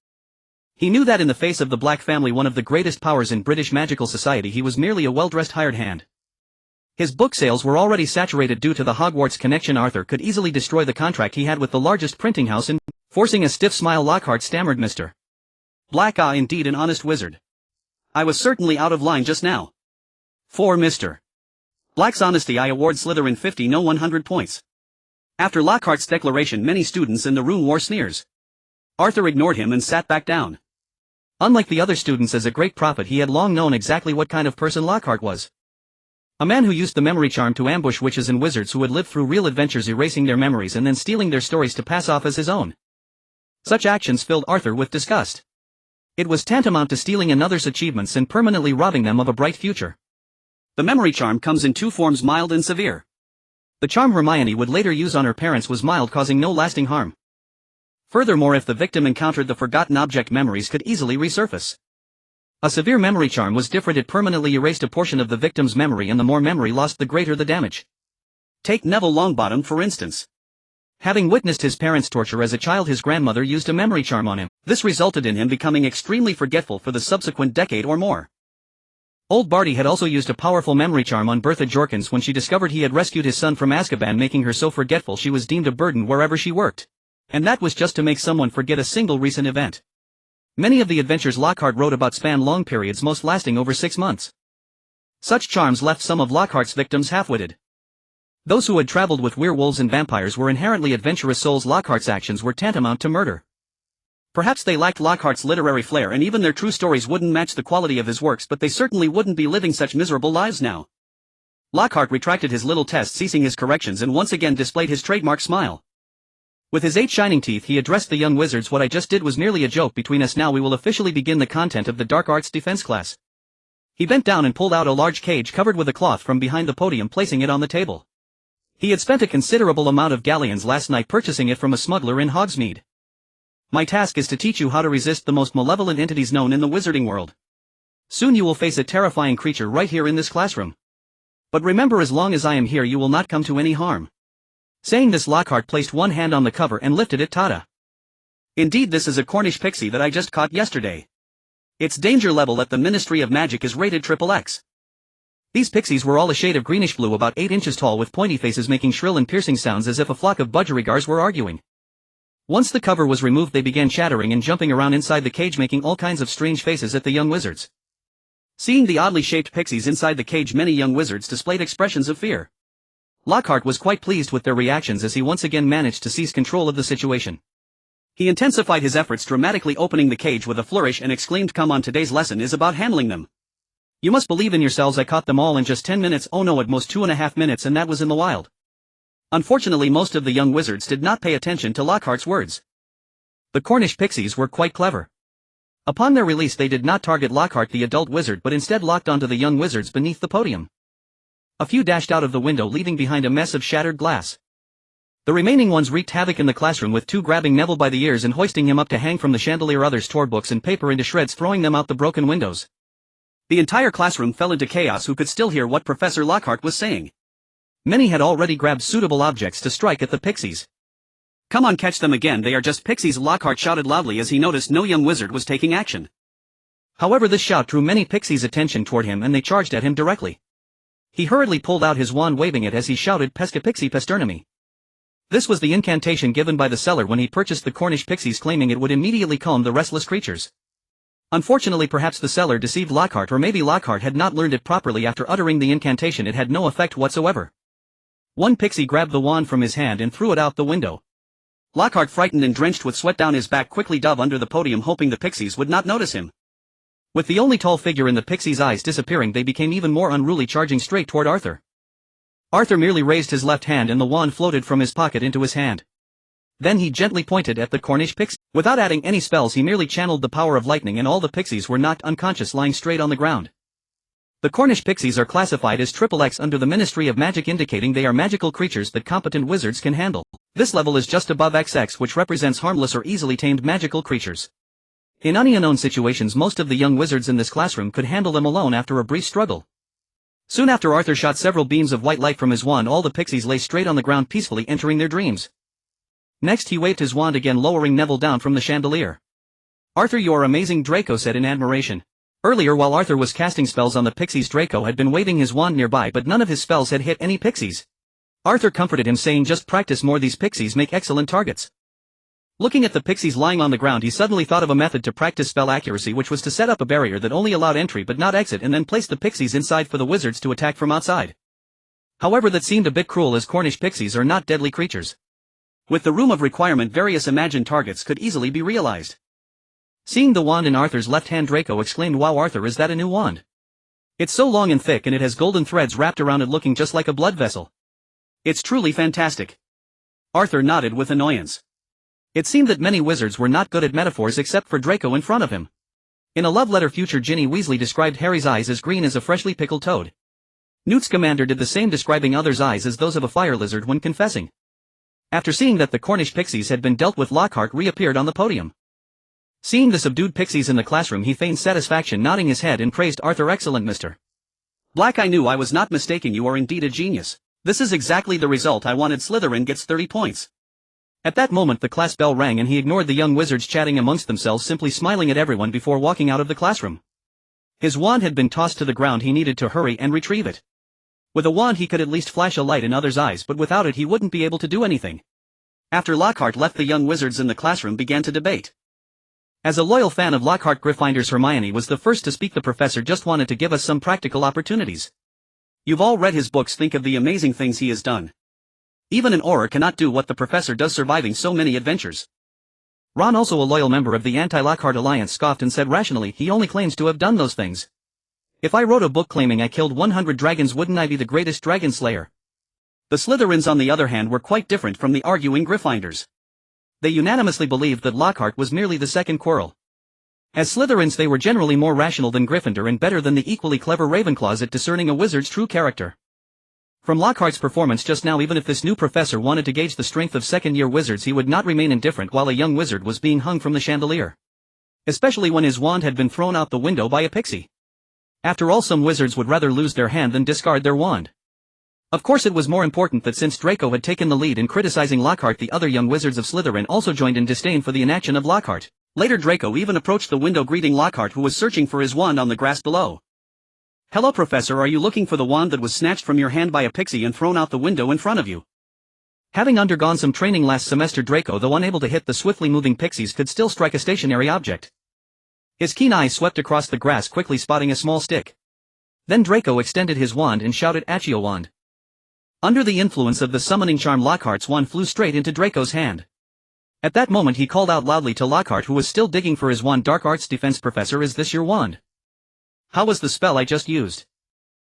He knew that in the face of the Black family, one of the greatest powers in British magical society, he was merely a well-dressed hired hand. His book sales were already saturated due to the Hogwarts connection. Arthur could easily destroy the contract he had with the largest printing house in... Forcing a stiff smile, Lockhart stammered, Mr. Black, indeed an honest wizard. I was certainly out of line just now. For Mr. Black's honesty, I award Slytherin 50, no 100 points. After Lockhart's declaration, many students in the room wore sneers. Arthur ignored him and sat back down. Unlike the other students, as a great prophet, he had long known exactly what kind of person Lockhart was. A man who used the memory charm to ambush witches and wizards who had lived through real adventures, erasing their memories and then stealing their stories to pass off as his own. Such actions filled Arthur with disgust. It was tantamount to stealing another's achievements and permanently robbing them of a bright future. The memory charm comes in 2 forms, mild and severe. The charm Hermione would later use on her parents was mild, causing no lasting harm. Furthermore, if the victim encountered the forgotten object, memories could easily resurface. A severe memory charm was different. It permanently erased a portion of the victim's memory, and the more memory lost, the greater the damage. Take Neville Longbottom for instance. Having witnessed his parents' torture as a child, his grandmother used a memory charm on him. This resulted in him becoming extremely forgetful for the subsequent decade or more. Old Barty had also used a powerful memory charm on Bertha Jorkins when she discovered he had rescued his son from Azkaban, making her so forgetful she was deemed a burden wherever she worked. And that was just to make someone forget a single recent event. Many of the adventures Lockhart wrote about span long periods, most lasting over 6 months. Such charms left some of Lockhart's victims half-witted. Those who had traveled with werewolves and vampires were inherently adventurous souls. Lockhart's actions were tantamount to murder. Perhaps they lacked Lockhart's literary flair, and even their true stories wouldn't match the quality of his works, but they certainly wouldn't be living such miserable lives now. Lockhart retracted his little test, ceasing his corrections, and once again displayed his trademark smile. With his 8 shining teeth he addressed the young wizards. What I just did was merely a joke between us. Now we will officially begin the content of the Dark Arts Defense class. He bent down and pulled out a large cage covered with a cloth from behind the podium, placing it on the table. He had spent a considerable amount of galleons last night purchasing it from a smuggler in Hogsmeade. My task is to teach you how to resist the most malevolent entities known in the wizarding world. Soon you will face a terrifying creature right here in this classroom. But remember, as long as I am here you will not come to any harm. Saying this, Lockhart placed one hand on the cover and lifted it. Tada! Indeed, this is a Cornish pixie that I just caught yesterday. Its danger level at the Ministry of Magic is rated XXX. These pixies were all a shade of greenish blue, about 8 inches tall, with pointy faces making shrill and piercing sounds as if a flock of budgerigars were arguing. Once the cover was removed they began chattering and jumping around inside the cage, making all kinds of strange faces at the young wizards. Seeing the oddly shaped pixies inside the cage, many young wizards displayed expressions of fear. Lockhart was quite pleased with their reactions as he once again managed to seize control of the situation. He intensified his efforts, dramatically opening the cage with a flourish, and exclaimed, "Come on, today's lesson is about handling them. You must believe in yourselves. I caught them all in just 10 minutes, oh no, at most 2.5 minutes, and that was in the wild." Unfortunately, most of the young wizards did not pay attention to Lockhart's words. The Cornish pixies were quite clever. Upon their release they did not target Lockhart the adult wizard, but instead locked onto the young wizards beneath the podium. A few dashed out of the window, leaving behind a mess of shattered glass. The remaining ones wreaked havoc in the classroom, with 2 grabbing Neville by the ears and hoisting him up to hang from the chandelier. Others tore books and paper into shreds, throwing them out the broken windows. The entire classroom fell into chaos. Who could still hear what Professor Lockhart was saying? Many had already grabbed suitable objects to strike at the pixies. "Come on, catch them again, they are just pixies," Lockhart shouted loudly as he noticed no young wizard was taking action. However, this shout drew many pixies' attention toward him and they charged at him directly. He hurriedly pulled out his wand, waving it as he shouted, "Pesca pixie pesternami." This was the incantation given by the seller when he purchased the Cornish pixies, claiming it would immediately calm the restless creatures. Unfortunately, perhaps the seller deceived Lockhart, or maybe Lockhart had not learned it properly. After uttering the incantation it had no effect whatsoever. One pixie grabbed the wand from his hand and threw it out the window. Lockhart, frightened and drenched with sweat down his back, quickly dove under the podium, hoping the pixies would not notice him. With the only tall figure in the pixies' eyes disappearing, they became even more unruly, charging straight toward Arthur. Arthur merely raised his left hand and the wand floated from his pocket into his hand. Then he gently pointed at the Cornish pixie. Without adding any spells, he merely channeled the power of lightning and all the pixies were knocked unconscious, lying straight on the ground. The Cornish pixies are classified as XXX under the Ministry of Magic, indicating they are magical creatures that competent wizards can handle. This level is just above XX, which represents harmless or easily tamed magical creatures. In unknown situations most of the young wizards in this classroom could handle them alone after a brief struggle. Soon after, Arthur shot several beams of white light from his wand. All the pixies lay straight on the ground, peacefully entering their dreams. Next he waved his wand again, lowering Neville down from the chandelier. "Arthur, you are amazing," Draco said in admiration. Earlier, while Arthur was casting spells on the pixies, Draco had been waving his wand nearby, but none of his spells had hit any pixies. Arthur comforted him, saying, "Just practice more, these pixies make excellent targets." Looking at the pixies lying on the ground, he suddenly thought of a method to practice spell accuracy, which was to set up a barrier that only allowed entry but not exit, and then place the pixies inside for the wizards to attack from outside. However, that seemed a bit cruel, as Cornish pixies are not deadly creatures. With the room of requirement, various imagined targets could easily be realized. Seeing the wand in Arthur's left hand, Draco exclaimed, "Wow, Arthur, is that a new wand? It's so long and thick and it has golden threads wrapped around it, looking just like a blood vessel. It's truly fantastic." Arthur nodded with annoyance. It seemed that many wizards were not good at metaphors except for Draco in front of him. In a love letter, future Ginny Weasley described Harry's eyes as green as a freshly pickled toad. Newt Scamander did the same, describing others' eyes as those of a fire lizard when confessing. After seeing that the Cornish pixies had been dealt with, Lockhart reappeared on the podium. Seeing the subdued pixies in the classroom, he feigned satisfaction, nodding his head, and praised Arthur. "Excellent, Mr. Black, I knew I was not mistaken, you are indeed a genius. This is exactly the result I wanted. Slytherin gets 30 points. At that moment the class bell rang and he ignored the young wizards chatting amongst themselves, simply smiling at everyone before walking out of the classroom. His wand had been tossed to the ground. He needed to hurry and retrieve it. With a wand he could at least flash a light in others' eyes, but without it he wouldn't be able to do anything. After Lockhart left, the young wizards in the classroom began to debate. As a loyal fan of Lockhart Gryffindor's, Hermione was the first to speak. The professor just wanted to give us some practical opportunities. You've all read his books. Think of the amazing things he has done. Even an Auror cannot do what the professor does, surviving so many adventures. Ron, also a loyal member of the anti-Lockhart alliance, scoffed and said rationally, he only claims to have done those things. If I wrote a book claiming I killed 100 dragons, wouldn't I be the greatest dragon slayer? The Slytherins, on the other hand, were quite different from the arguing Gryffindors. They unanimously believed that Lockhart was merely the second Quirrell. As Slytherins, they were generally more rational than Gryffindor and better than the equally clever Ravenclaws at discerning a wizard's true character. From Lockhart's performance just now, even if this new professor wanted to gauge the strength of second-year wizards, he would not remain indifferent while a young wizard was being hung from the chandelier. Especially when his wand had been thrown out the window by a pixie. After all, some wizards would rather lose their hand than discard their wand. Of course, it was more important that since Draco had taken the lead in criticizing Lockhart, the other young wizards of Slytherin also joined in disdain for the inaction of Lockhart. Later, Draco even approached the window, greeting Lockhart, who was searching for his wand on the grass below. "Hello, Professor, are you looking for the wand that was snatched from your hand by a pixie and thrown out the window in front of you?" Having undergone some training last semester, Draco, though unable to hit the swiftly moving pixies, could still strike a stationary object. His keen eye swept across the grass, quickly spotting a small stick. Then Draco extended his wand and shouted, "Accio wand." Under the influence of the summoning charm, Lockhart's wand flew straight into Draco's hand. At that moment he called out loudly to Lockhart, who was still digging for his wand, "Dark Arts Defense, Professor, is this your wand? How was the spell I just used?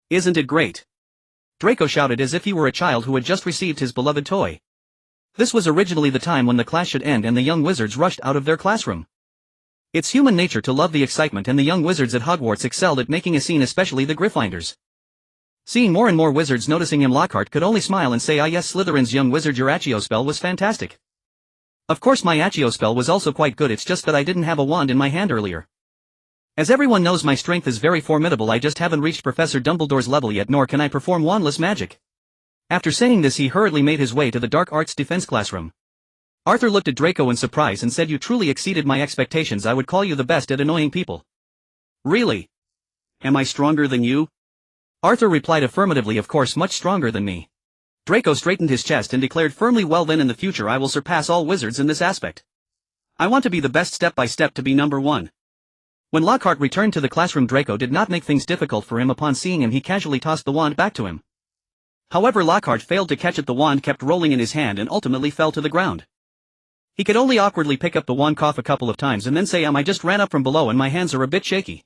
Isn't it great?" Draco shouted as if he were a child who had just received his beloved toy. This was originally the time when the class should end and the young wizards rushed out of their classroom. It's human nature to love the excitement, and the young wizards at Hogwarts excelled at making a scene, especially the Gryffindors. Seeing more and more wizards noticing him, Lockhart could only smile and say, "Ah yes, Slytherin's young wizard, your Accio spell was fantastic. Of course my Accio spell was also quite good, it's just that I didn't have a wand in my hand earlier. As everyone knows, my strength is very formidable, I just haven't reached Professor Dumbledore's level yet, nor can I perform wandless magic." After saying this, he hurriedly made his way to the Dark Arts Defense classroom. Arthur looked at Draco in surprise and said, "You truly exceeded my expectations. I would call you the best at annoying people." "Really? Am I stronger than you?" Arthur replied affirmatively, "Of course, much stronger than me." Draco straightened his chest and declared firmly, "Well then, in the future I will surpass all wizards in this aspect. I want to be the best, step by step, to be number one." When Lockhart returned to the classroom, Draco did not make things difficult for him. Upon seeing him, he casually tossed the wand back to him. However, Lockhart failed to catch it. The wand kept rolling in his hand and ultimately fell to the ground. He could only awkwardly pick up the wand, cough a couple of times, and then say, "I just ran up from below and my hands are a bit shaky."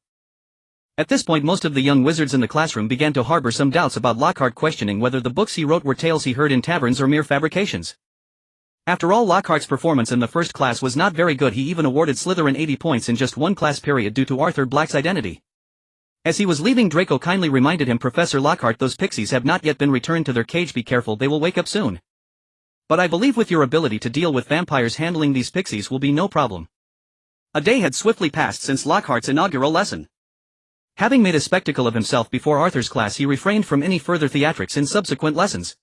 At this point, most of the young wizards in the classroom began to harbor some doubts about Lockhart, questioning whether the books he wrote were tales he heard in taverns or mere fabrications. After all, Lockhart's performance in the first class was not very good. He even awarded Slytherin 80 points in just one class period due to Arthur Black's identity. As he was leaving, Draco kindly reminded him, "Professor Lockhart, those pixies have not yet been returned to their cage. Be careful, they will wake up soon. But I believe with your ability to deal with vampires, handling these pixies will be no problem." A day had swiftly passed since Lockhart's inaugural lesson. Having made a spectacle of himself before Arthur's class, he refrained from any further theatrics in subsequent lessons.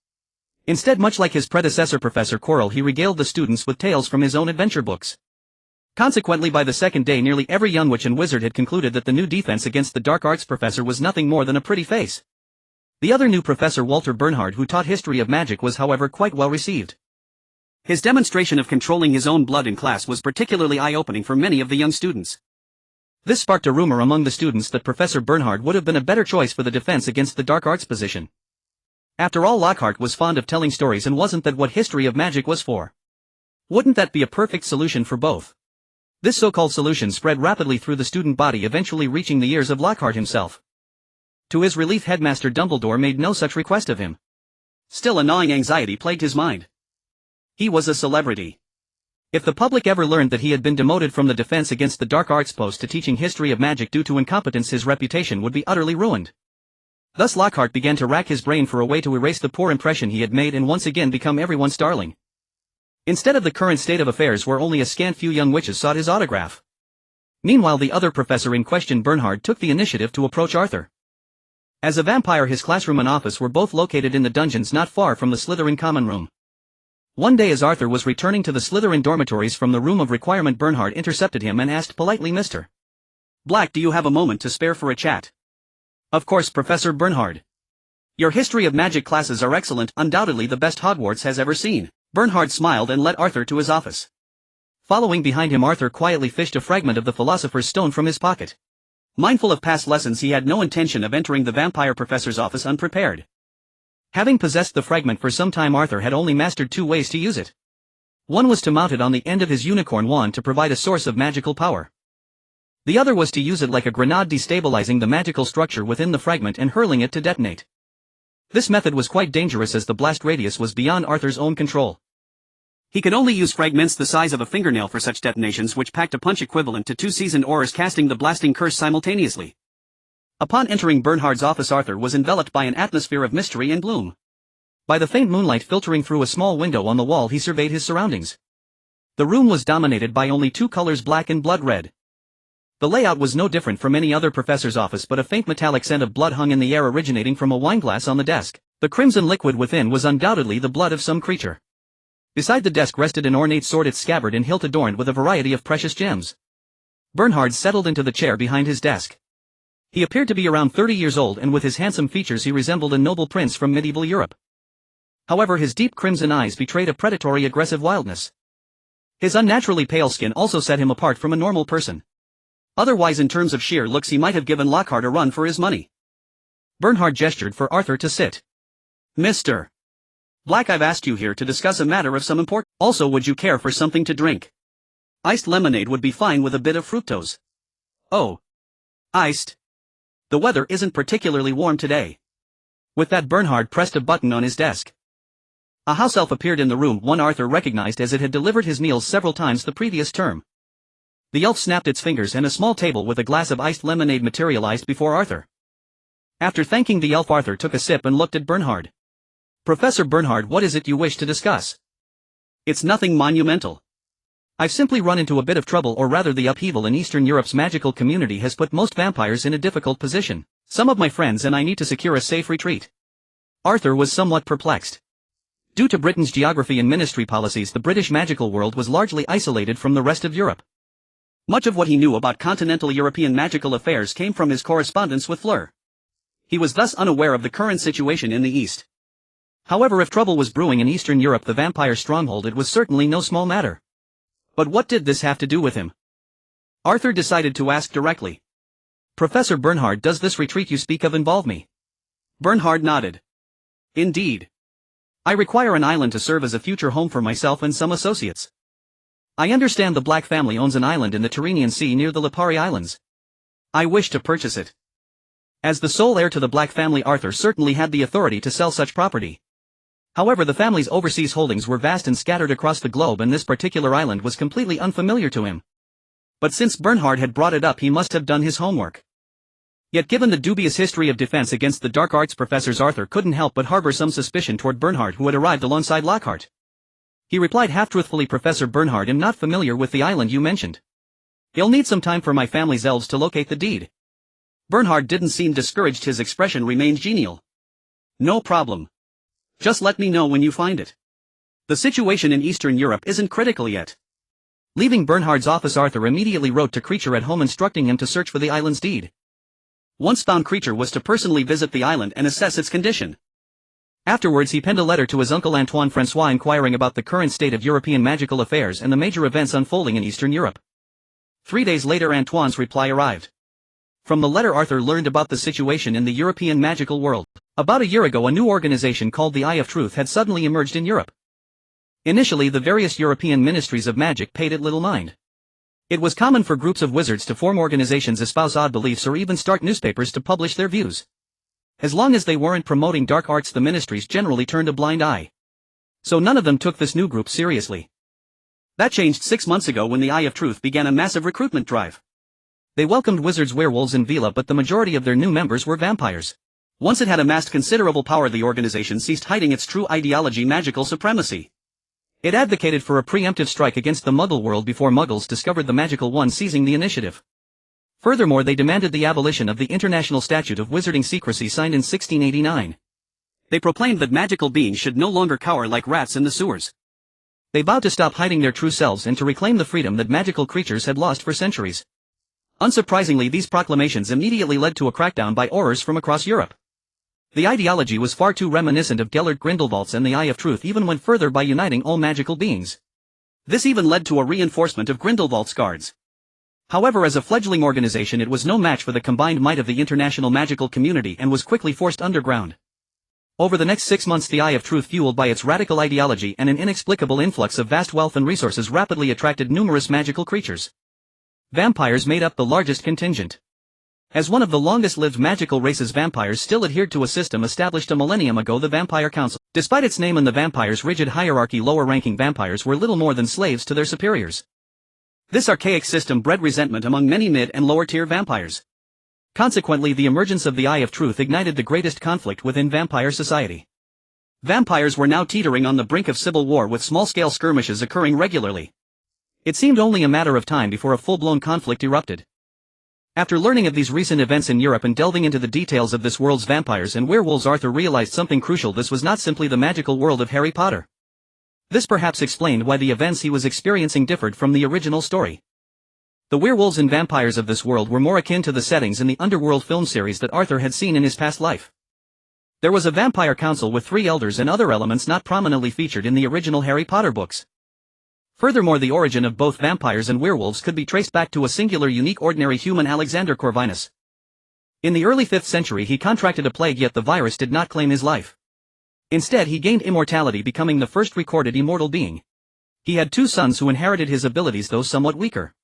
Instead, much like his predecessor Professor Quirrell, he regaled the students with tales from his own adventure books. Consequently, by the second day, nearly every young witch and wizard had concluded that the new defense against the dark arts professor was nothing more than a pretty face. The other new professor, Walter Bernhard, who taught history of magic, was however quite well received. His demonstration of controlling his own blood in class was particularly eye-opening for many of the young students. This sparked a rumor among the students that Professor Bernhard would have been a better choice for the defense against the dark arts position. After all, Lockhart was fond of telling stories, and wasn't that what history of magic was for? Wouldn't that be a perfect solution for both? This so-called solution spread rapidly through the student body, eventually reaching the ears of Lockhart himself. To his relief, Headmaster Dumbledore made no such request of him. Still, a gnawing anxiety plagued his mind. He was a celebrity. If the public ever learned that he had been demoted from the defense against the dark arts post to teaching history of magic due to incompetence, his reputation would be utterly ruined. Thus Lockhart began to rack his brain for a way to erase the poor impression he had made and once again become everyone's darling. Instead of the current state of affairs where only a scant few young witches sought his autograph. Meanwhile, the other professor in question, Bernhard, took the initiative to approach Arthur. As a vampire, his classroom and office were both located in the dungeons not far from the Slytherin common room. One day, as Arthur was returning to the Slytherin dormitories from the room of requirement, Bernhard intercepted him and asked politely, "Mr. Black, do you have a moment to spare for a chat? Of course, Professor Bernhard. Your history of magic classes are excellent, undoubtedly the best Hogwarts has ever seen. Bernhard smiled and led Arthur to his office. Following behind him, Arthur quietly fished a fragment of the Philosopher's Stone from his pocket. Mindful of past lessons, he had no intention of entering the vampire professor's office unprepared. Having possessed the fragment for some time, Arthur had only mastered 2 ways to use it. One was to mount it on the end of his unicorn wand to provide a source of magical power. The other was to use it like a grenade, destabilizing the magical structure within the fragment and hurling it to detonate. This method was quite dangerous as the blast radius was beyond Arthur's own control. He could only use fragments the size of a fingernail for such detonations, which packed a punch equivalent to 2 seasoned aurors casting the blasting curse simultaneously. Upon entering Bernhard's office, Arthur was enveloped by an atmosphere of mystery and gloom. By the faint moonlight filtering through a small window on the wall, he surveyed his surroundings. The room was dominated by only 2 colors, black and blood red. The layout was no different from any other professor's office, but a faint metallic scent of blood hung in the air, originating from a wineglass on the desk. The crimson liquid within was undoubtedly the blood of some creature. Beside the desk rested an ornate sword, its scabbard and hilt adorned with a variety of precious gems. Bernhard settled into the chair behind his desk. He appeared to be around 30 years old, and with his handsome features he resembled a noble prince from medieval Europe. However, his deep crimson eyes betrayed a predatory, aggressive wildness. His unnaturally pale skin also set him apart from a normal person. Otherwise, in terms of sheer looks, he might have given Lockhart a run for his money. Bernhard gestured for Arthur to sit. Mr. Black, I've asked you here to discuss a matter of some importance. Also, would you care for something to drink? Iced lemonade would be fine with a bit of fructose. Oh. Iced? The weather isn't particularly warm today. With that, Bernhard pressed a button on his desk. A house elf appeared in the room, one Arthur recognized as it had delivered his meals several times the previous term. The elf snapped its fingers and a small table with a glass of iced lemonade materialized before Arthur. After thanking the elf, Arthur took a sip and looked at Bernhard. Professor Bernhard, what is it you wish to discuss? It's nothing monumental. I've simply run into a bit of trouble, or rather the upheaval in Eastern Europe's magical community has put most vampires in a difficult position. Some of my friends and I need to secure a safe retreat. Arthur was somewhat perplexed. Due to Britain's geography and ministry policies, the British magical world was largely isolated from the rest of Europe. Much of what he knew about continental European magical affairs came from his correspondence with Fleur. He was thus unaware of the current situation in the East. However, if trouble was brewing in Eastern Europe, the vampire stronghold, it was certainly no small matter. But what did this have to do with him? Arthur decided to ask directly. Professor Bernhard, does this retreat you speak of involve me? Bernhard nodded. Indeed. I require an island to serve as a future home for myself and some associates. I understand the Black family owns an island in the Tyrrhenian Sea near the Lipari Islands. I wish to purchase it. As the sole heir to the Black family, Arthur certainly had the authority to sell such property. However, the family's overseas holdings were vast and scattered across the globe, and this particular island was completely unfamiliar to him. But since Bernhard had brought it up, he must have done his homework. Yet given the dubious history of defense against the dark arts professors, Arthur couldn't help but harbor some suspicion toward Bernhard, who had arrived alongside Lockhart. He replied half-truthfully, Professor Bernhard, I'm not familiar with the island you mentioned. You'll need some time for my family's elves to locate the deed. Bernhard didn't seem discouraged, his expression remained genial. No problem. Just let me know when you find it. The situation in Eastern Europe isn't critical yet. Leaving Bernhard's office, Arthur immediately wrote to Creature at home instructing him to search for the island's deed. Once found, Creature was to personally visit the island and assess its condition. Afterwards, he penned a letter to his uncle Antoine François inquiring about the current state of European magical affairs and the major events unfolding in Eastern Europe. 3 days later, Antoine's reply arrived. From the letter, Arthur learned about the situation in the European magical world. About a year ago, a new organization called the Eye of Truth had suddenly emerged in Europe. Initially, the various European ministries of magic paid it little mind. It was common for groups of wizards to form organizations, espouse odd beliefs, or even start newspapers to publish their views. As long as they weren't promoting dark arts, the ministries generally turned a blind eye. So none of them took this new group seriously. That changed 6 months ago when the Eye of Truth began a massive recruitment drive. They welcomed wizards, werewolves, and Vila, but the majority of their new members were vampires. Once it had amassed considerable power, the organization ceased hiding its true ideology, magical supremacy. It advocated for a preemptive strike against the Muggle world before Muggles discovered the magical one, seizing the initiative. Furthermore, they demanded the abolition of the International Statute of Wizarding Secrecy signed in 1689. They proclaimed that magical beings should no longer cower like rats in the sewers. They vowed to stop hiding their true selves and to reclaim the freedom that magical creatures had lost for centuries. Unsurprisingly, these proclamations immediately led to a crackdown by Aurors from across Europe. The ideology was far too reminiscent of Gellert Grindelwald's and the Eye of Truth even went further by uniting all magical beings. This even led to a reinforcement of Grindelwald's guards. However, as a fledgling organization it was no match for the combined might of the international magical community and was quickly forced underground. Over the next 6 months the Eye of Truth, fueled by its radical ideology and an inexplicable influx of vast wealth and resources, rapidly attracted numerous magical creatures. Vampires made up the largest contingent. As one of the longest-lived magical races, vampires still adhered to a system established a millennium ago, the Vampire Council. Despite its name and the vampire's rigid hierarchy, lower-ranking vampires were little more than slaves to their superiors. This archaic system bred resentment among many mid- and lower-tier vampires. Consequently, the emergence of the Eye of Truth ignited the greatest conflict within vampire society. Vampires were now teetering on the brink of civil war, with small-scale skirmishes occurring regularly. It seemed only a matter of time before a full-blown conflict erupted. After learning of these recent events in Europe and delving into the details of this world's vampires and werewolves, Arthur realized something crucial. This was not simply the magical world of Harry Potter. This perhaps explained why the events he was experiencing differed from the original story. The werewolves and vampires of this world were more akin to the settings in the Underworld film series that Arthur had seen in his past life. There was a vampire council with 3 elders and other elements not prominently featured in the original Harry Potter books. Furthermore, the origin of both vampires and werewolves could be traced back to a singular, unique, ordinary human, Alexander Corvinus. In the early 5th century he contracted a plague, yet the virus did not claim his life. Instead he gained immortality, becoming the first recorded immortal being. He had 2 sons who inherited his abilities, though somewhat weaker.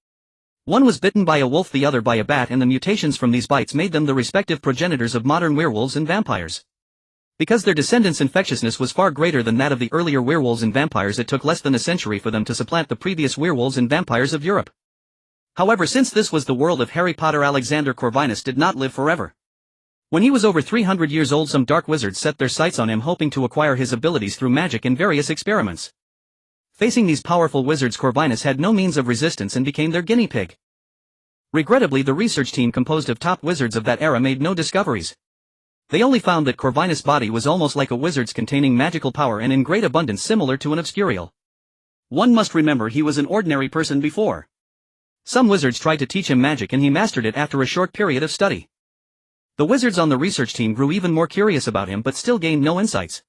One was bitten by a wolf, the other by a bat, and the mutations from these bites made them the respective progenitors of modern werewolves and vampires. Because their descendants' infectiousness was far greater than that of the earlier werewolves and vampires, it took less than a century for them to supplant the previous werewolves and vampires of Europe. However, since this was the world of Harry Potter, Alexander Corvinus did not live forever. When he was over 300 years old, some dark wizards set their sights on him, hoping to acquire his abilities through magic and various experiments. Facing these powerful wizards, Corvinus had no means of resistance and became their guinea pig. Regrettably, the research team composed of top wizards of that era made no discoveries. They only found that Corvinus' body was almost like a wizard's, containing magical power and in great abundance, similar to an obscurial. One must remember he was an ordinary person before. Some wizards tried to teach him magic and he mastered it after a short period of study. The wizards on the research team grew even more curious about him but still gained no insights.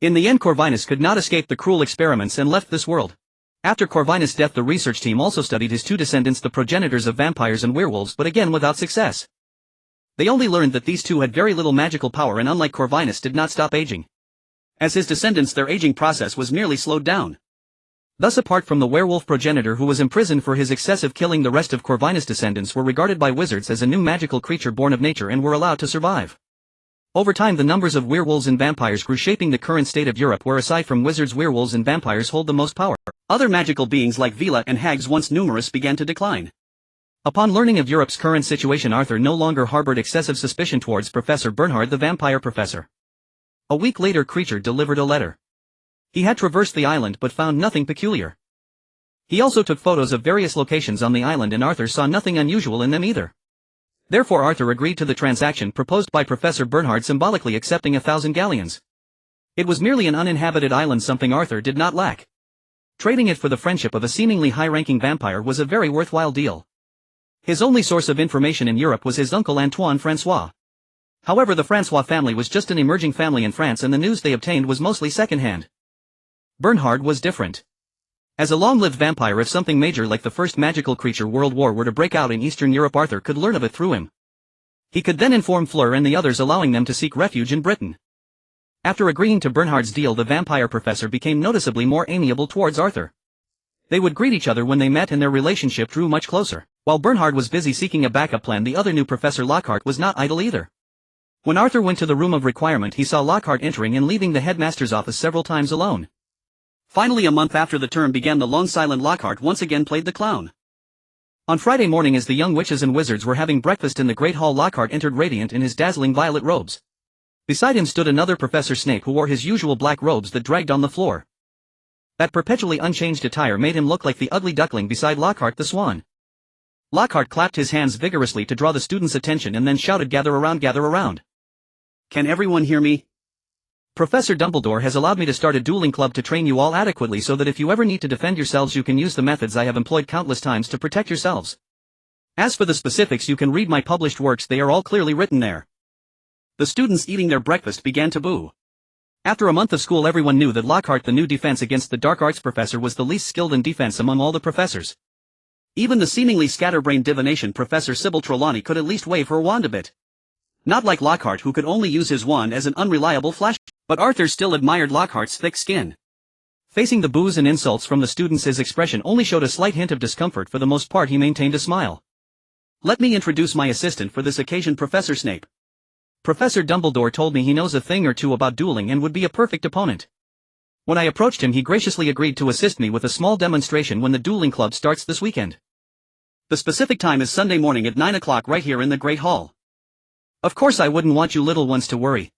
In the end, Corvinus could not escape the cruel experiments and left this world. After Corvinus' death, the research team also studied his 2 descendants, the progenitors of vampires and werewolves, but again without success. They only learned that these 2 had very little magical power and, unlike Corvinus, did not stop aging. As his descendants, their aging process was merely slowed down. Thus, apart from the werewolf progenitor who was imprisoned for his excessive killing, the rest of Corvinus' descendants were regarded by wizards as a new magical creature born of nature and were allowed to survive. Over time, the numbers of werewolves and vampires grew, shaping the current state of Europe, where aside from wizards, werewolves and vampires hold the most power. Other magical beings like Vila and hags, once numerous, began to decline. Upon learning of Europe's current situation, Arthur no longer harbored excessive suspicion towards Professor Bernhard, the vampire professor. A week later, Creature delivered a letter. He had traversed the island but found nothing peculiar. He also took photos of various locations on the island and Arthur saw nothing unusual in them either. Therefore, Arthur agreed to the transaction proposed by Professor Bernhard, symbolically accepting 1,000 galleons. It was merely an uninhabited island, something Arthur did not lack. Trading it for the friendship of a seemingly high-ranking vampire was a very worthwhile deal. His only source of information in Europe was his uncle Antoine François. However, the François family was just an emerging family in France and the news they obtained was mostly second-hand. Bernhard was different. As a long-lived vampire, if something major like the First Magical Creature World War were to break out in Eastern Europe, Arthur could learn of it through him. He could then inform Fleur and the others, allowing them to seek refuge in Britain. After agreeing to Bernhard's deal, the vampire professor became noticeably more amiable towards Arthur. They would greet each other when they met and their relationship drew much closer. While Bernhard was busy seeking a backup plan, the other new Professor Lockhart was not idle either. When Arthur went to the room of requirement, he saw Lockhart entering and leaving the headmaster's office several times alone. Finally, a month after the term began, the long silent Lockhart once again played the clown. On Friday morning, as the young witches and wizards were having breakfast in the great hall, Lockhart entered radiant in his dazzling violet robes. Beside him stood another Professor Snape, who wore his usual black robes that dragged on the floor. That perpetually unchanged attire made him look like the ugly duckling beside Lockhart the swan. Lockhart clapped his hands vigorously to draw the students' attention and then shouted, "Gather around, gather around. Can everyone hear me? Professor Dumbledore has allowed me to start a dueling club to train you all adequately so that if you ever need to defend yourselves you can use the methods I have employed countless times to protect yourselves. As for the specifics, you can read my published works, they are all clearly written there. The students eating their breakfast began to boo. After a month of school, everyone knew that Lockhart, the new defense against the dark arts professor, was the least skilled in defense among all the professors. Even the seemingly scatterbrained divination Professor Sybil Trelawney could at least wave her wand a bit. Not like Lockhart, who could only use his wand as an unreliable flash. But Arthur still admired Lockhart's thick skin. Facing the boos and insults from the students, his expression only showed a slight hint of discomfort. For the most part, he maintained a smile. Let me introduce my assistant for this occasion, Professor Snape. Professor Dumbledore told me he knows a thing or two about dueling and would be a perfect opponent. When I approached him, he graciously agreed to assist me with a small demonstration when the dueling club starts this weekend. The specific time is Sunday morning at 9 o'clock right here in the Great Hall. Of course, I wouldn't want you little ones to worry.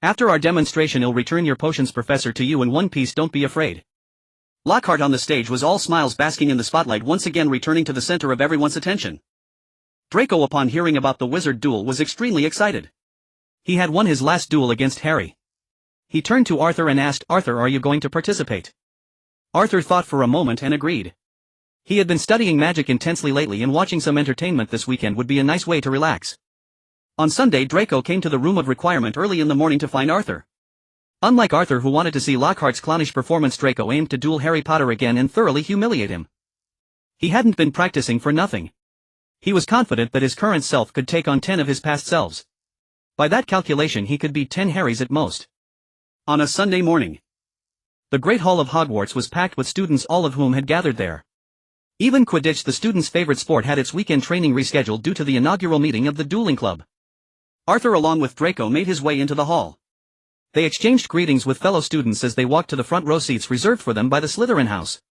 After our demonstration, I'll return your potions, Professor, to you in one piece. Don't be afraid. Lockhart on the stage was all smiles, basking in the spotlight, once again returning to the center of everyone's attention. Draco, upon hearing about the wizard duel, was extremely excited. He had won his last duel against Harry. He turned to Arthur and asked, "Arthur, are you going to participate?" Arthur thought for a moment and agreed. He had been studying magic intensely lately, and watching some entertainment this weekend would be a nice way to relax. On Sunday, Draco came to the room of requirement early in the morning to find Arthur. Unlike Arthur, who wanted to see Lockhart's clownish performance, Draco aimed to duel Harry Potter again and thoroughly humiliate him. He hadn't been practicing for nothing. He was confident that his current self could take on 10 of his past selves. By that calculation, he could beat 10 Harrys at most. On a Sunday morning, the Great Hall of Hogwarts was packed with students, all of whom had gathered there. Even Quidditch, the students' favorite sport, had its weekend training rescheduled due to the inaugural meeting of the dueling club. Arthur, along with Draco, made his way into the hall. They exchanged greetings with fellow students as they walked to the front row seats reserved for them by the Slytherin house.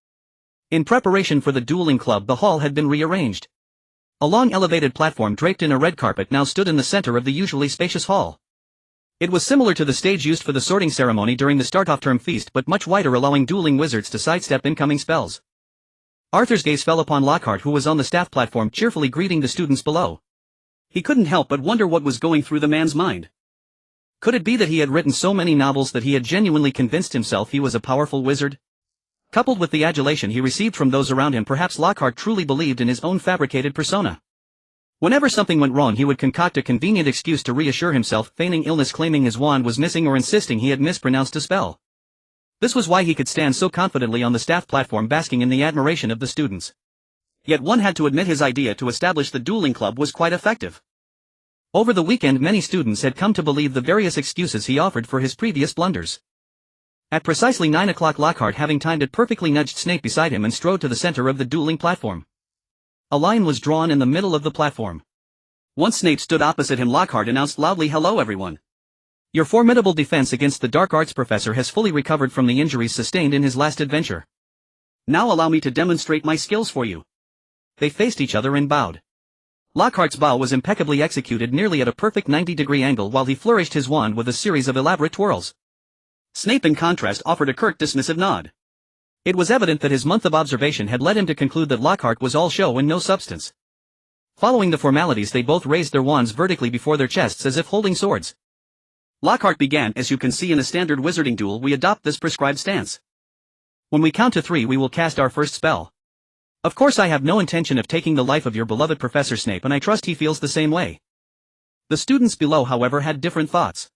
In preparation for the dueling club, the hall had been rearranged. A long elevated platform draped in a red carpet now stood in the center of the usually spacious hall. It was similar to the stage used for the sorting ceremony during the start-off-term feast, but much wider, allowing dueling wizards to sidestep incoming spells. Arthur's gaze fell upon Lockhart, who was on the staff platform cheerfully greeting the students below. He couldn't help but wonder what was going through the man's mind. Could it be that he had written so many novels that he had genuinely convinced himself he was a powerful wizard? Coupled with the adulation he received from those around him, perhaps Lockhart truly believed in his own fabricated persona. Whenever something went wrong, he would concoct a convenient excuse to reassure himself, feigning illness, claiming his wand was missing, or insisting he had mispronounced a spell. This was why he could stand so confidently on the staff platform, basking in the admiration of the students. Yet one had to admit his idea to establish the dueling club was quite effective. Over the weekend, many students had come to believe the various excuses he offered for his previous blunders. At precisely 9 o'clock, Lockhart, having timed it perfectly, nudged Snape beside him and strode to the center of the dueling platform. A line was drawn in the middle of the platform. Once Snape stood opposite him, Lockhart announced loudly, "Hello everyone. Your formidable defense against the dark arts professor has fully recovered from the injuries sustained in his last adventure. Now allow me to demonstrate my skills for you." They faced each other and bowed. Lockhart's bow was impeccably executed, nearly at a perfect 90-degree angle, while he flourished his wand with a series of elaborate twirls. Snape, in contrast, offered a curt, dismissive nod. It was evident that his month of observation had led him to conclude that Lockhart was all show and no substance. Following the formalities, they both raised their wands vertically before their chests as if holding swords. Lockhart began, "As you can see, in a standard wizarding duel, we adopt this prescribed stance. When we count to 3, we will cast our first spell. Of course, I have no intention of taking the life of your beloved Professor Snape, and I trust he feels the same way." The students below, however, had different thoughts.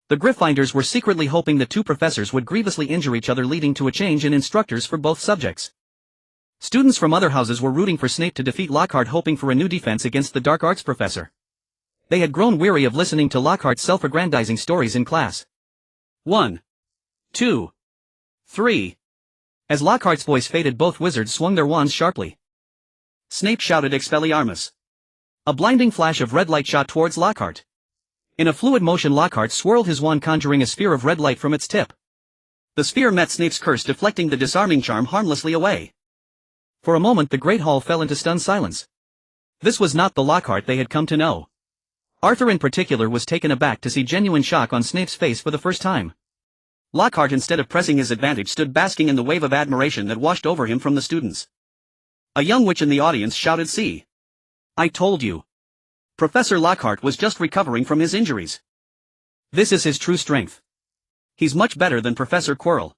The Gryffindors were secretly hoping the two professors would grievously injure each other, leading to a change in instructors for both subjects. Students from other houses were rooting for Snape to defeat Lockhart, hoping for a new defense against the dark arts professor. They had grown weary of listening to Lockhart's self-aggrandizing stories in class. 1, 2, 3. As Lockhart's voice faded, both wizards swung their wands sharply. Snape shouted, "Expelliarmus!" A blinding flash of red light shot towards Lockhart. In a fluid motion, Lockhart swirled his wand, conjuring a sphere of red light from its tip. The sphere met Snape's curse, deflecting the disarming charm harmlessly away. For a moment, the Great Hall fell into stunned silence. This was not the Lockhart they had come to know. Arthur in particular was taken aback to see genuine shock on Snape's face for the first time. Lockhart, instead of pressing his advantage, stood basking in the wave of admiration that washed over him from the students. A young witch in the audience shouted, "See! I told you! Professor Lockhart was just recovering from his injuries. This is his true strength. He's much better than Professor Quirrell.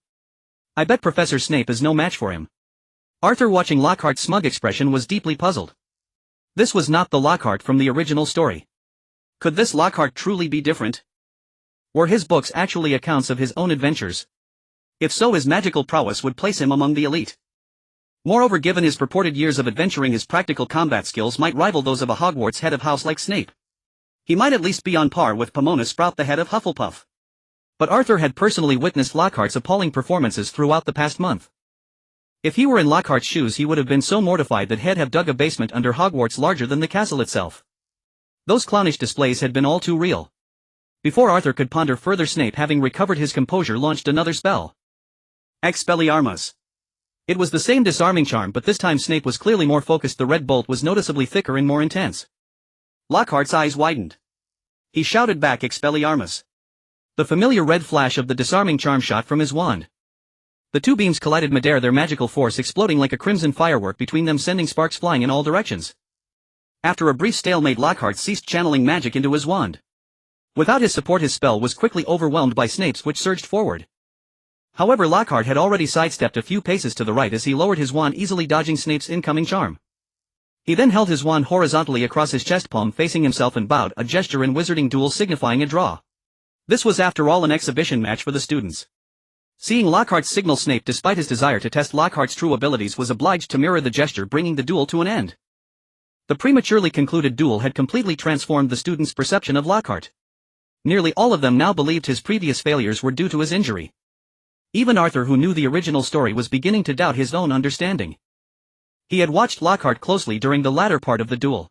I bet Professor Snape is no match for him." Arthur, watching Lockhart's smug expression, was deeply puzzled. This was not the Lockhart from the original story. Could this Lockhart truly be different? Were his books actually accounts of his own adventures? If so, his magical prowess would place him among the elite. Moreover, given his purported years of adventuring, his practical combat skills might rival those of a Hogwarts head of house like Snape. He might at least be on par with Pomona Sprout, the head of Hufflepuff. But Arthur had personally witnessed Lockhart's appalling performances throughout the past month. If he were in Lockhart's shoes, he would have been so mortified that he'd have dug a basement under Hogwarts larger than the castle itself. Those clownish displays had been all too real. Before Arthur could ponder further, Snape, having recovered his composure, launched another spell. Expelliarmus. It was the same disarming charm, but this time Snape was clearly more focused. The red bolt was noticeably thicker and more intense. Lockhart's eyes widened. He shouted back, Expelliarmus. The familiar red flash of the disarming charm shot from his wand. The two beams collided midair, their magical force exploding like a crimson firework between them, sending sparks flying in all directions. After a brief stalemate, Lockhart ceased channeling magic into his wand. Without his support, his spell was quickly overwhelmed by Snape's, which surged forward. However, Lockhart had already sidestepped a few paces to the right as he lowered his wand, easily dodging Snape's incoming charm. He then held his wand horizontally across his chest palm, facing himself, and bowed, a gesture in wizarding duel signifying a draw. This was after all an exhibition match for the students. Seeing Lockhart signal, Snape, despite his desire to test Lockhart's true abilities, was obliged to mirror the gesture, bringing the duel to an end. The prematurely concluded duel had completely transformed the students' perception of Lockhart. Nearly all of them now believed his previous failures were due to his injury. Even Arthur, who knew the original story, was beginning to doubt his own understanding. He had watched Lockhart closely during the latter part of the duel.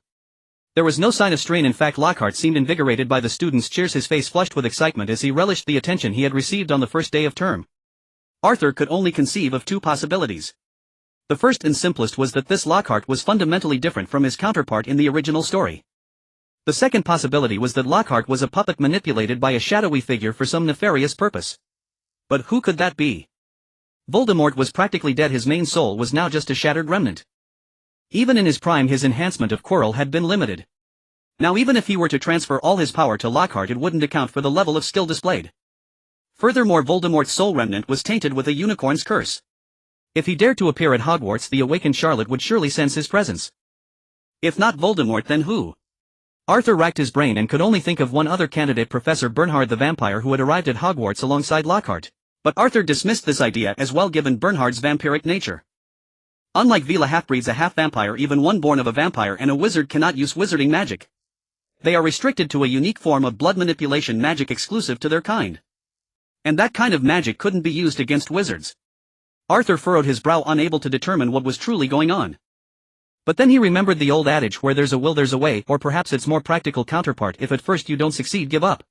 There was no sign of strain. In fact, Lockhart seemed invigorated by the students' cheers, his face flushed with excitement as he relished the attention he had received on the first day of term. Arthur could only conceive of two possibilities. The first and simplest was that this Lockhart was fundamentally different from his counterpart in the original story. The second possibility was that Lockhart was a puppet manipulated by a shadowy figure for some nefarious purpose. But who could that be? Voldemort was practically dead. His main soul was now just a shattered remnant. Even in his prime, his enhancement of Quirrell had been limited. Now even if he were to transfer all his power to Lockhart, it wouldn't account for the level of skill displayed. Furthermore, Voldemort's soul remnant was tainted with a unicorn's curse. If he dared to appear at Hogwarts, the awakened Charlotte would surely sense his presence. If not Voldemort, then who? Arthur racked his brain and could only think of one other candidate, Professor Bernhard the vampire, who had arrived at Hogwarts alongside Lockhart. But Arthur dismissed this idea as well, given Bernhard's vampiric nature. Unlike Vila half-breeds, a half-vampire, even one born of a vampire, and a wizard cannot use wizarding magic. They are restricted to a unique form of blood manipulation magic exclusive to their kind. And that kind of magic couldn't be used against wizards. Arthur furrowed his brow, unable to determine what was truly going on. But then he remembered the old adage, where there's a will there's a way, or perhaps its more practical counterpart, if at first you don't succeed, give up.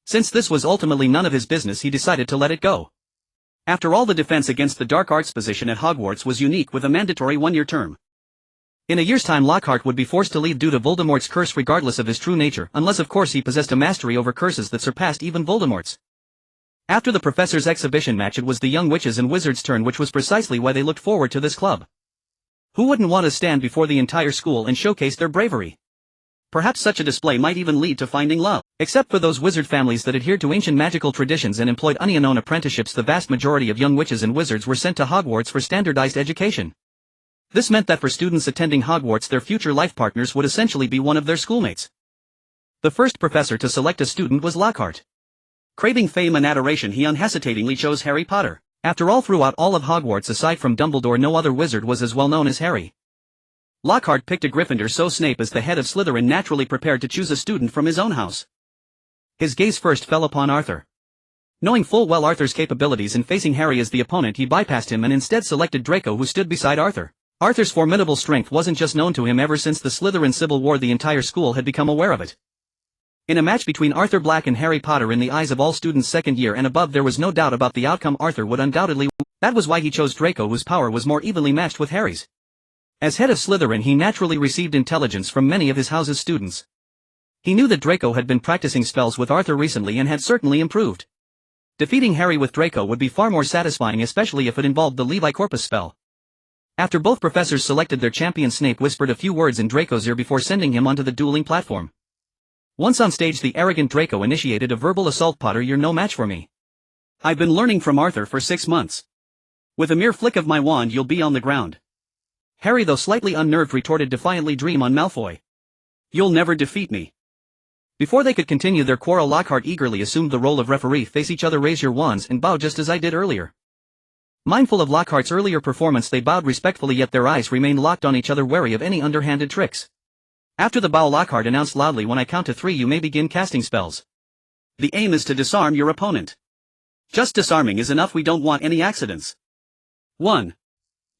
Since this was ultimately none of his business, he decided to let it go. After all, the defense against the dark arts position at Hogwarts was unique, with a mandatory one-year term. In a year's time, Lockhart would be forced to leave due to Voldemort's curse, regardless of his true nature, unless of course he possessed a mastery over curses that surpassed even Voldemort's. After the professor's exhibition match, it was the young witches and wizards' turn, which was precisely why they looked forward to this club. Who wouldn't want to stand before the entire school and showcase their bravery? Perhaps such a display might even lead to finding love. Except for those wizard families that adhered to ancient magical traditions and employed unknown apprenticeships, the vast majority of young witches and wizards were sent to Hogwarts for standardized education. This meant that for students attending Hogwarts, their future life partners would essentially be one of their schoolmates. The first professor to select a student was Lockhart. Craving fame and adoration, he unhesitatingly chose Harry Potter. After all, throughout all of Hogwarts, aside from Dumbledore, no other wizard was as well known as Harry. Lockhart picked a Gryffindor, so Snape, as the head of Slytherin, naturally prepared to choose a student from his own house. His gaze first fell upon Arthur. Knowing full well Arthur's capabilities and facing Harry as the opponent, he bypassed him and instead selected Draco, who stood beside Arthur. Arthur's formidable strength wasn't just known to him. Ever since the Slytherin Civil War, the entire school had become aware of it. In a match between Arthur Black and Harry Potter, in the eyes of all students second year and above, there was no doubt about the outcome. Arthur would undoubtedly win. That was why he chose Draco, whose power was more evenly matched with Harry's. As head of Slytherin, he naturally received intelligence from many of his house's students. He knew that Draco had been practicing spells with Arthur recently and had certainly improved. Defeating Harry with Draco would be far more satisfying, especially if it involved the Levi Corpus spell. After both professors selected their champion, Snape whispered a few words in Draco's ear before sending him onto the dueling platform. Once on stage, the arrogant Draco initiated a verbal assault. Potter, you're no match for me. I've been learning from Arthur for 6 months. With a mere flick of my wand, you'll be on the ground. Harry, though slightly unnerved, retorted defiantly, "Dream on, Malfoy. You'll never defeat me." Before they could continue their quarrel, Lockhart eagerly assumed the role of referee. "Face each other, raise your wands, and bow just as I did earlier." Mindful of Lockhart's earlier performance, they bowed respectfully, yet their eyes remained locked on each other, wary of any underhanded tricks. After the bow, Lockhart announced loudly, "When I count to 3, you may begin casting spells. The aim is to disarm your opponent. Just disarming is enough, we don't want any accidents. 1,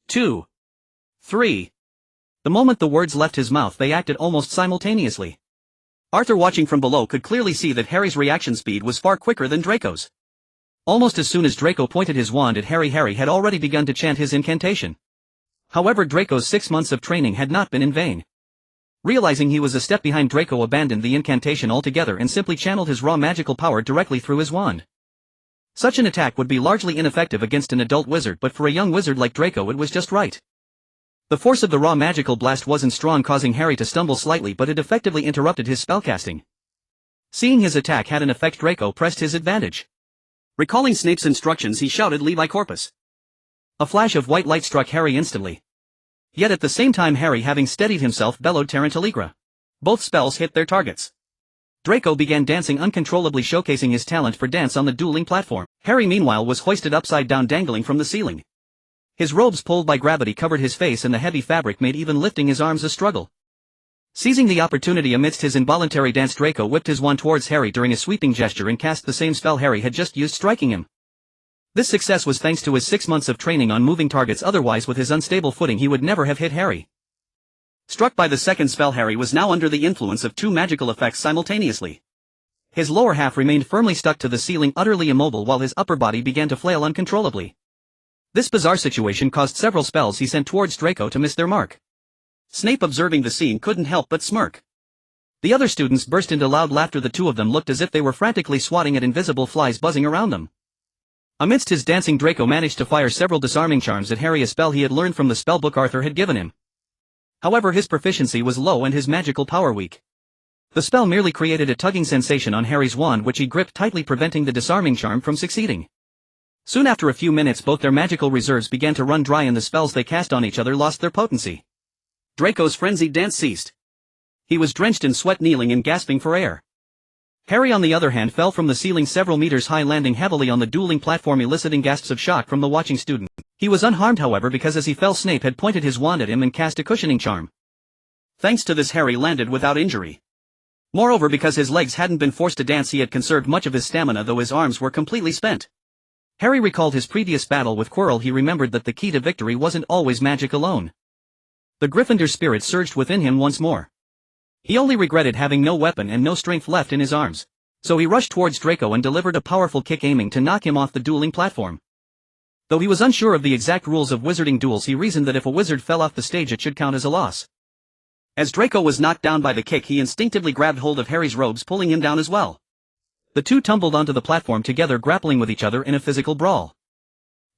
2, 3. The moment the words left his mouth, they acted almost simultaneously. Arthur, watching from below, could clearly see that Harry's reaction speed was far quicker than Draco's. Almost as soon as Draco pointed his wand at Harry, Harry had already begun to chant his incantation. However, Draco's 6 months of training had not been in vain. Realizing he was a step behind, Draco abandoned the incantation altogether and simply channeled his raw magical power directly through his wand. Such an attack would be largely ineffective against an adult wizard, but for a young wizard like Draco it was just right. The force of the raw magical blast wasn't strong, causing Harry to stumble slightly, but it effectively interrupted his spellcasting. Seeing his attack had an effect, Draco pressed his advantage. Recalling Snape's instructions, he shouted, "Levi Corpus." A flash of white light struck Harry instantly. Yet at the same time, Harry, having steadied himself, bellowed, "Tarantaligra." Both spells hit their targets. Draco began dancing uncontrollably, showcasing his talent for dance on the dueling platform. Harry, meanwhile, was hoisted upside down, dangling from the ceiling. His robes, pulled by gravity, covered his face, and the heavy fabric made even lifting his arms a struggle. Seizing the opportunity amidst his involuntary dance, Draco whipped his wand towards Harry during a sweeping gesture and cast the same spell Harry had just used, striking him. This success was thanks to his 6 months of training on moving targets, otherwise with his unstable footing he would never have hit Harry. Struck by the second spell, Harry was now under the influence of 2 magical effects simultaneously. His lower half remained firmly stuck to the ceiling, utterly immobile, while his upper body began to flail uncontrollably. This bizarre situation caused several spells he sent towards Draco to miss their mark. Snape, observing the scene, couldn't help but smirk. The other students burst into loud laughter. The two of them looked as if they were frantically swatting at invisible flies buzzing around them. Amidst his dancing, Draco managed to fire several disarming charms at Harry, a spell he had learned from the spellbook Arthur had given him. However, his proficiency was low and his magical power weak. The spell merely created a tugging sensation on Harry's wand, which he gripped tightly, preventing the disarming charm from succeeding. Soon after a few minutes, both their magical reserves began to run dry and the spells they cast on each other lost their potency. Draco's frenzied dance ceased. He was drenched in sweat, kneeling and gasping for air. Harry, on the other hand, fell from the ceiling several meters high, landing heavily on the dueling platform, eliciting gasps of shock from the watching student. He was unharmed, however, because as he fell, Snape had pointed his wand at him and cast a cushioning charm. Thanks to this, Harry landed without injury. Moreover, because his legs hadn't been forced to dance, he had conserved much of his stamina, though his arms were completely spent. Harry recalled his previous battle with Quirrell. He remembered that the key to victory wasn't always magic alone. The Gryffindor spirit surged within him once more. He only regretted having no weapon and no strength left in his arms. So he rushed towards Draco and delivered a powerful kick, aiming to knock him off the dueling platform. Though he was unsure of the exact rules of wizarding duels, he reasoned that if a wizard fell off the stage it should count as a loss. As Draco was knocked down by the kick, he instinctively grabbed hold of Harry's robes, pulling him down as well. The two tumbled onto the platform together, grappling with each other in a physical brawl.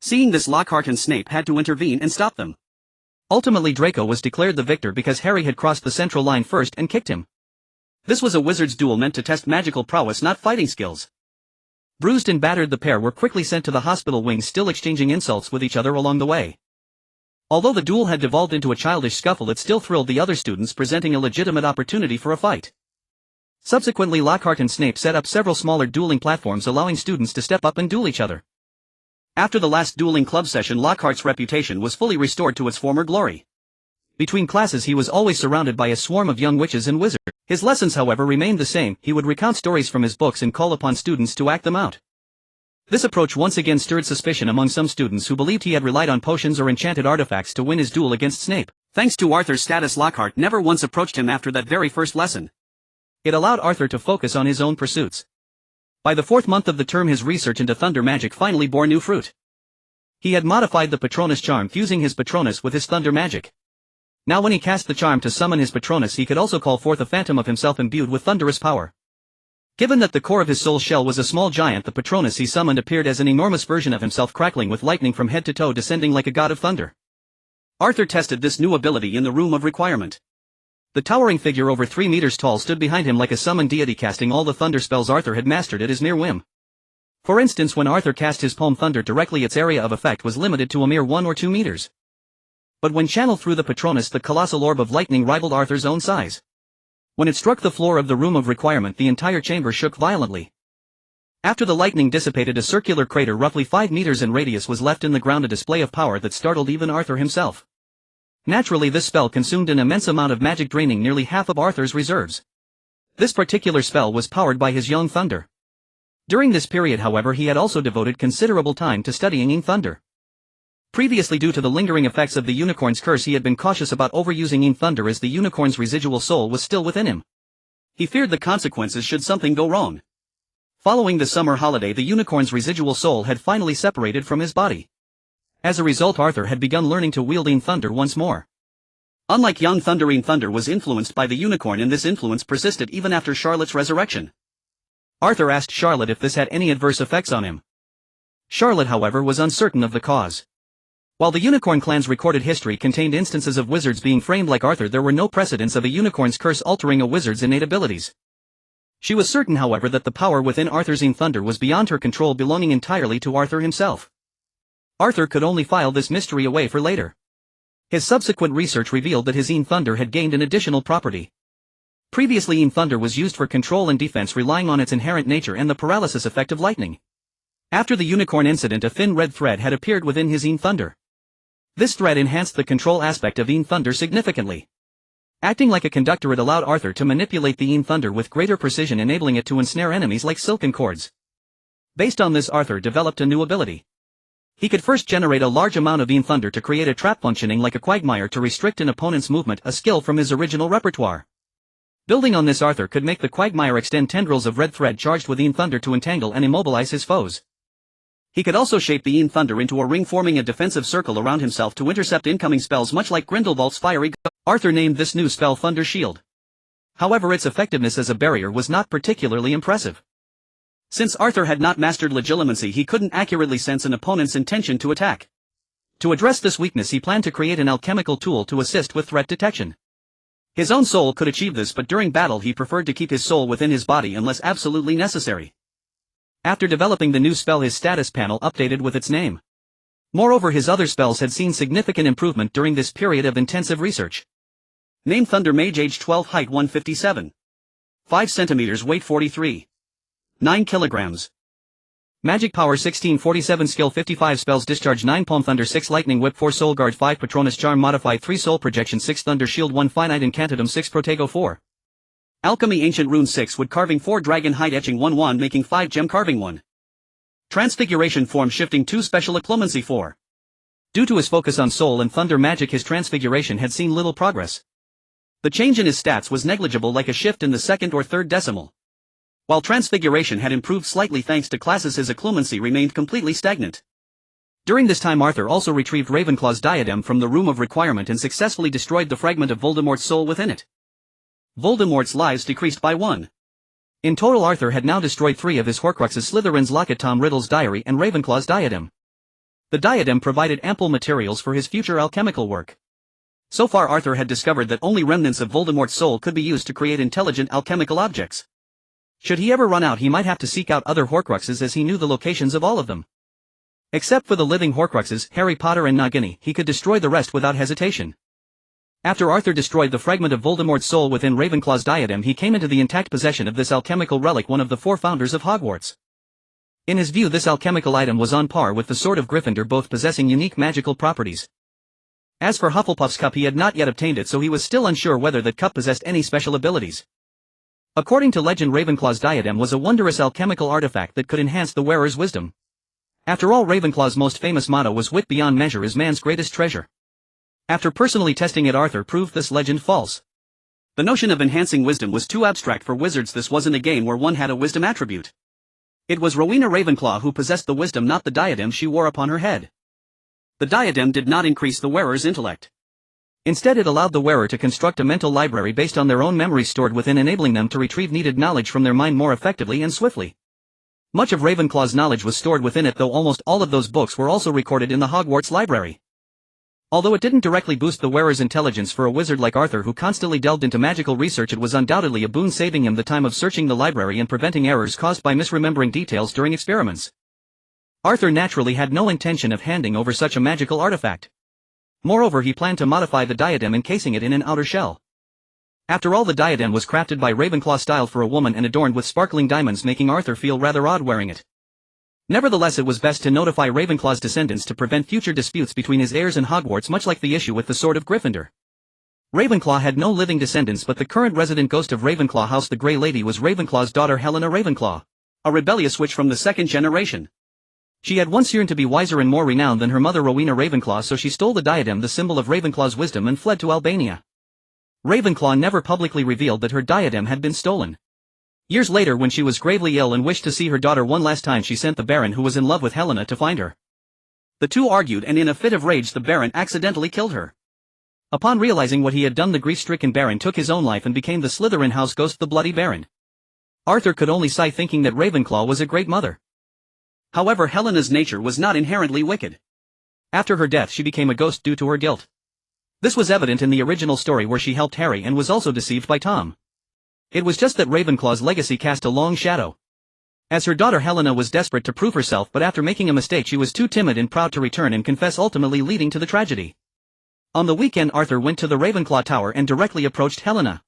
Seeing this, Lockhart and Snape had to intervene and stop them. Ultimately, Draco was declared the victor because Harry had crossed the central line first and kicked him. This was a wizard's duel meant to test magical prowess, not fighting skills. Bruised and battered, the pair were quickly sent to the hospital wing, still exchanging insults with each other along the way. Although the duel had devolved into a childish scuffle, it still thrilled the other students, presenting a legitimate opportunity for a fight. Subsequently, Lockhart and Snape set up several smaller dueling platforms, allowing students to step up and duel each other. After the last dueling club session, Lockhart's reputation was fully restored to its former glory. Between classes, he was always surrounded by a swarm of young witches and wizards. His lessons, however, remained the same. He would recount stories from his books and call upon students to act them out. This approach once again stirred suspicion among some students, who believed he had relied on potions or enchanted artifacts to win his duel against Snape. Thanks to Arthur's status, Lockhart never once approached him after that very first lesson. It allowed Arthur to focus on his own pursuits. By the 4th month of the term, his research into thunder magic finally bore new fruit. He had modified the Patronus charm, fusing his Patronus with his thunder magic. Now when he cast the charm to summon his Patronus, he could also call forth a phantom of himself imbued with thunderous power. Given that the core of his soul shell was a small giant, the Patronus he summoned appeared as an enormous version of himself, crackling with lightning from head to toe, descending like a god of thunder. Arthur tested this new ability in the room of requirement. The towering figure, over 3 meters tall, stood behind him like a summoned deity, casting all the thunder spells Arthur had mastered at his mere whim. For instance, when Arthur cast his palm thunder directly, its area of effect was limited to a mere 1 or 2 meters. But when channeled through the Patronus, the colossal orb of lightning rivaled Arthur's own size. When it struck the floor of the room of requirement, the entire chamber shook violently. After the lightning dissipated, a circular crater roughly 5 meters in radius was left in the ground, a display of power that startled even Arthur himself. Naturally, this spell consumed an immense amount of magic, draining nearly half of Arthur's reserves. This particular spell was powered by his young thunder. During this period, however, he had also devoted considerable time to studying Yin Thunder. Previously, due to the lingering effects of the unicorn's curse, he had been cautious about overusing Yin Thunder, as the unicorn's residual soul was still within him. He feared the consequences should something go wrong. Following the summer holiday, the unicorn's residual soul had finally separated from his body. As a result, Arthur had begun learning to wield Yin Thunder once more. Unlike young Thunder, Yin Thunder was influenced by the unicorn, and this influence persisted even after Charlotte's resurrection. Arthur asked Charlotte if this had any adverse effects on him. Charlotte, however, was uncertain of the cause. While the unicorn clan's recorded history contained instances of wizards being framed like Arthur, there were no precedents of a unicorn's curse altering a wizard's innate abilities. She was certain, however, that the power within Arthur's Yin Thunder was beyond her control, belonging entirely to Arthur himself. Arthur could only file this mystery away for later. His subsequent research revealed that his Yin Thunder had gained an additional property. Previously, Yin Thunder was used for control and defense, relying on its inherent nature and the paralysis effect of lightning. After the unicorn incident, a thin red thread had appeared within his Yin Thunder. This thread enhanced the control aspect of Yin Thunder significantly. Acting like a conductor, it allowed Arthur to manipulate the Yin Thunder with greater precision, enabling it to ensnare enemies like silken cords. Based on this, Arthur developed a new ability. He could first generate a large amount of Yin Thunder to create a trap functioning like a quagmire to restrict an opponent's movement, a skill from his original repertoire. Building on this, Arthur could make the quagmire extend tendrils of red thread charged with Yin Thunder to entangle and immobilize his foes. He could also shape the Yin Thunder into a ring, forming a defensive circle around himself to intercept incoming spells, much like Grindelwald's fiery gun. Arthur named this new spell Thunder Shield. However, its effectiveness as a barrier was not particularly impressive. Since Arthur had not mastered legilimency, he couldn't accurately sense an opponent's intention to attack. To address this weakness, he planned to create an alchemical tool to assist with threat detection. His own soul could achieve this, but during battle he preferred to keep his soul within his body unless absolutely necessary. After developing the new spell, his status panel updated with its name. Moreover, his other spells had seen significant improvement during this period of intensive research. Name: Thunder Mage, age 12, height 157. 5 centimeters, weight 43. 9 kilograms. Magic power 1647, skill 55, spells discharge 9, Palm Thunder 6, Lightning Whip 4, Soul Guard 5, Patronus Charm modified 3, Soul Projection 6, Thunder Shield 1, Finite Incantatum 6, Protego 4. Alchemy Ancient Rune 6, Wood Carving 4, Dragon Hide Etching 1, Wand Making 5, Gem Carving 1. Transfiguration Form Shifting 2, Special Occlumency 4. Due to his focus on soul and thunder magic, his transfiguration had seen little progress. The change in his stats was negligible, like a shift in the second or third decimal. While transfiguration had improved slightly thanks to classes, his occlumency remained completely stagnant. During this time, Arthur also retrieved Ravenclaw's diadem from the room of requirement and successfully destroyed the fragment of Voldemort's soul within it. Voldemort's lives decreased by 1. In total, Arthur had now destroyed 3 of his Horcruxes: Slytherin's locket, Tom Riddle's diary, and Ravenclaw's diadem. The diadem provided ample materials for his future alchemical work. So far, Arthur had discovered that only remnants of Voldemort's soul could be used to create intelligent alchemical objects. Should he ever run out, he might have to seek out other Horcruxes, as he knew the locations of all of them. Except for the living Horcruxes, Harry Potter and Nagini, he could destroy the rest without hesitation. After Arthur destroyed the fragment of Voldemort's soul within Ravenclaw's diadem, he came into the intact possession of this alchemical relic, one of the 4 founders of Hogwarts. In his view, this alchemical item was on par with the Sword of Gryffindor, both possessing unique magical properties. As for Hufflepuff's cup, he had not yet obtained it, so he was still unsure whether that cup possessed any special abilities. According to legend, Ravenclaw's diadem was a wondrous alchemical artifact that could enhance the wearer's wisdom. After all, Ravenclaw's most famous motto was "Wit beyond measure is man's greatest treasure." After personally testing it, Arthur proved this legend false. The notion of enhancing wisdom was too abstract for wizards. This wasn't a game where one had a wisdom attribute. It was Rowena Ravenclaw who possessed the wisdom, not the diadem she wore upon her head. The diadem did not increase the wearer's intellect. Instead, it allowed the wearer to construct a mental library based on their own memories stored within, enabling them to retrieve needed knowledge from their mind more effectively and swiftly. Much of Ravenclaw's knowledge was stored within it, though almost all of those books were also recorded in the Hogwarts library. Although it didn't directly boost the wearer's intelligence, for a wizard like Arthur who constantly delved into magical research, it was undoubtedly a boon, saving him the time of searching the library and preventing errors caused by misremembering details during experiments. Arthur naturally had no intention of handing over such a magical artifact. Moreover, he planned to modify the diadem, encasing it in an outer shell. After all, the diadem was crafted by Ravenclaw style for a woman and adorned with sparkling diamonds, making Arthur feel rather odd wearing it. Nevertheless, it was best to notify Ravenclaw's descendants to prevent future disputes between his heirs and Hogwarts, much like the issue with the Sword of Gryffindor. Ravenclaw had no living descendants, but the current resident ghost of Ravenclaw House, the Grey Lady, was Ravenclaw's daughter Helena Ravenclaw, a rebellious witch from the second generation. She had once yearned to be wiser and more renowned than her mother Rowena Ravenclaw, so she stole the diadem, the symbol of Ravenclaw's wisdom, and fled to Albania. Ravenclaw never publicly revealed that her diadem had been stolen. Years later, when she was gravely ill and wished to see her daughter one last time, she sent the Baron, who was in love with Helena, to find her. The two argued, and in a fit of rage the Baron accidentally killed her. Upon realizing what he had done, the grief-stricken Baron took his own life and became the Slytherin house ghost, the Bloody Baron. Arthur could only sigh, thinking that Ravenclaw was a great mother. However, Helena's nature was not inherently wicked. After her death, she became a ghost due to her guilt. This was evident in the original story, where she helped Harry and was also deceived by Tom. It was just that Ravenclaw's legacy cast a long shadow. As her daughter Helena was desperate to prove herself, but after making a mistake she was too timid and proud to return and confess, ultimately leading to the tragedy. On the weekend, Arthur went to the Ravenclaw Tower and directly approached Helena.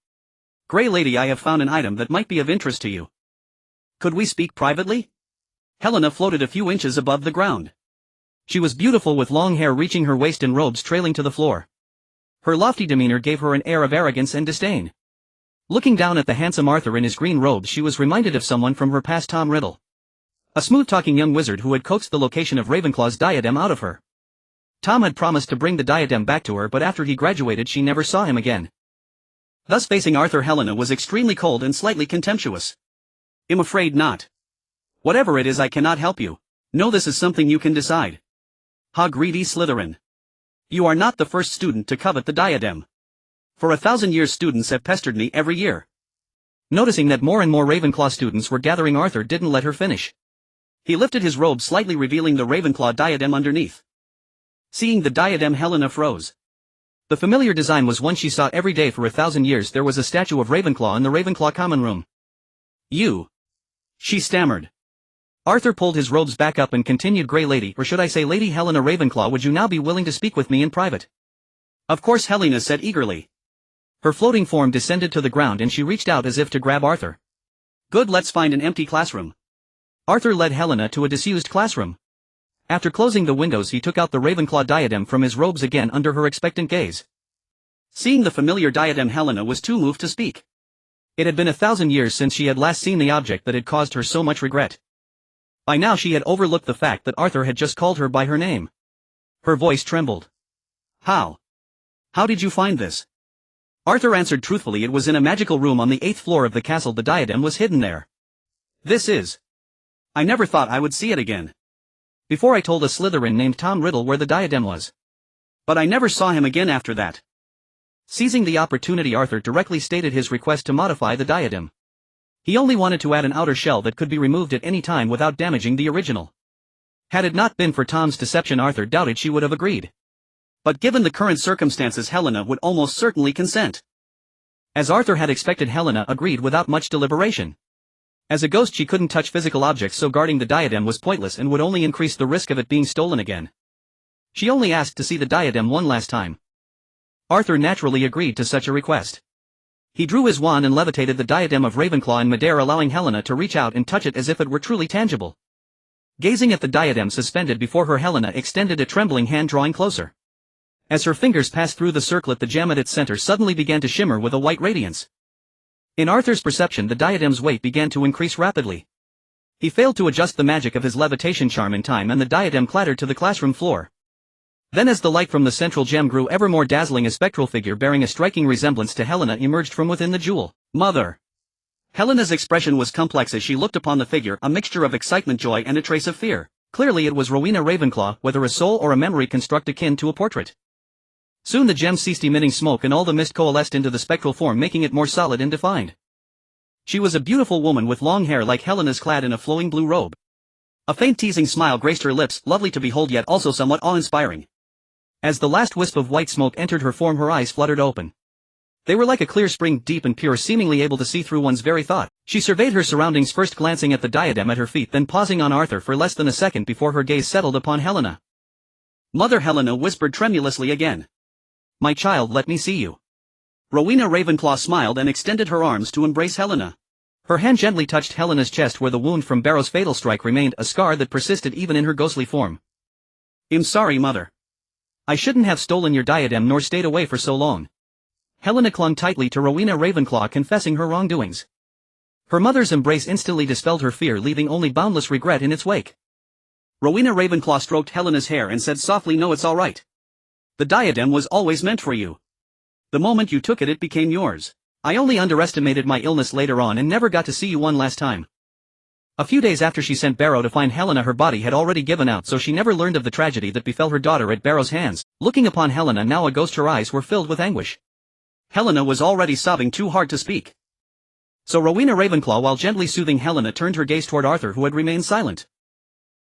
"Grey Lady, I have found an item that might be of interest to you. Could we speak privately?" Helena floated a few inches above the ground. She was beautiful, with long hair reaching her waist and robes trailing to the floor. Her lofty demeanor gave her an air of arrogance and disdain. Looking down at the handsome Arthur in his green robes, she was reminded of someone from her past, Tom Riddle. A smooth-talking young wizard who had coaxed the location of Ravenclaw's diadem out of her. Tom had promised to bring the diadem back to her, but after he graduated she never saw him again. Thus facing Arthur, Helena was extremely cold and slightly contemptuous. "I'm afraid not. Whatever it is, I cannot help you. No, this is something you can decide. Ha, greedy Slytherin. You are not the first student to covet the diadem. For 1,000 years students have pestered me every year." Noticing that more and more Ravenclaw students were gathering, Arthur didn't let her finish. He lifted his robe slightly, revealing the Ravenclaw diadem underneath. Seeing the diadem, Helena froze. The familiar design was one she saw every day for 1,000 years. There was a statue of Ravenclaw in the Ravenclaw common room. "You," she stammered. Arthur pulled his robes back up and continued, "Grey Lady, or should I say Lady Helena Ravenclaw, would you now be willing to speak with me in private?" "Of course," Helena said eagerly. Her floating form descended to the ground and she reached out as if to grab Arthur. "Good, let's find an empty classroom." Arthur led Helena to a disused classroom. After closing the windows, he took out the Ravenclaw diadem from his robes again under her expectant gaze. Seeing the familiar diadem, Helena was too moved to speak. It had been 1,000 years since she had last seen the object that had caused her so much regret. By now she had overlooked the fact that Arthur had just called her by her name. Her voice trembled. How did you find this?" Arthur answered truthfully, "It was in a magical room on the 8th floor of the castle. The diadem was hidden there. I never thought I would see it again. Before, I told a Slytherin named Tom Riddle where the diadem was. But I never saw him again after that." Seizing the opportunity, Arthur directly stated his request to modify the diadem. He only wanted to add an outer shell that could be removed at any time without damaging the original. Had it not been for Tom's deception, Arthur doubted she would have agreed. But given the current circumstances, Helena would almost certainly consent. As Arthur had expected, Helena agreed without much deliberation. As a ghost she couldn't touch physical objects, so guarding the diadem was pointless and would only increase the risk of it being stolen again. She only asked to see the diadem one last time. Arthur naturally agreed to such a request. He drew his wand and levitated the diadem of Ravenclaw in midair, allowing Helena to reach out and touch it as if it were truly tangible. Gazing at the diadem suspended before her, Helena extended a trembling hand, drawing closer. As her fingers passed through the circlet, the gem at its center suddenly began to shimmer with a white radiance. In Arthur's perception, the diadem's weight began to increase rapidly. He failed to adjust the magic of his levitation charm in time, and the diadem clattered to the classroom floor. Then, as the light from the central gem grew ever more dazzling, a spectral figure bearing a striking resemblance to Helena emerged from within the jewel. "Mother!" Helena's expression was complex as she looked upon the figure, a mixture of excitement, joy, and a trace of fear. Clearly it was Rowena Ravenclaw, whether a soul or a memory construct akin to a portrait. Soon the gem ceased emitting smoke and all the mist coalesced into the spectral form, making it more solid and defined. She was a beautiful woman with long hair like Helena's, clad in a flowing blue robe. A faint teasing smile graced her lips, lovely to behold yet also somewhat awe-inspiring. As the last wisp of white smoke entered her form, her eyes fluttered open. They were like a clear spring, deep and pure, seemingly able to see through one's very thought. She surveyed her surroundings, first glancing at the diadem at her feet, then pausing on Arthur for less than a second before her gaze settled upon Helena. Mother Helena whispered tremulously again. My child, let me see you. Rowena Ravenclaw smiled and extended her arms to embrace Helena. Her hand gently touched Helena's chest where the wound from Barrow's fatal strike remained, a scar that persisted even in her ghostly form. I'm sorry, Mother. I shouldn't have stolen your diadem nor stayed away for so long. Helena clung tightly to Rowena Ravenclaw, confessing her wrongdoings. Her mother's embrace instantly dispelled her fear, leaving only boundless regret in its wake. Rowena Ravenclaw stroked Helena's hair and said softly, no, it's all right. The diadem was always meant for you. The moment you took it, it became yours. I only underestimated my illness later on and never got to see you one last time. A few days after she sent Barrow to find Helena, her body had already given out, so she never learned of the tragedy that befell her daughter at Barrow's hands. Looking upon Helena now, a ghost, her eyes were filled with anguish. Helena was already sobbing too hard to speak. So Rowena Ravenclaw, while gently soothing Helena, turned her gaze toward Arthur, who had remained silent.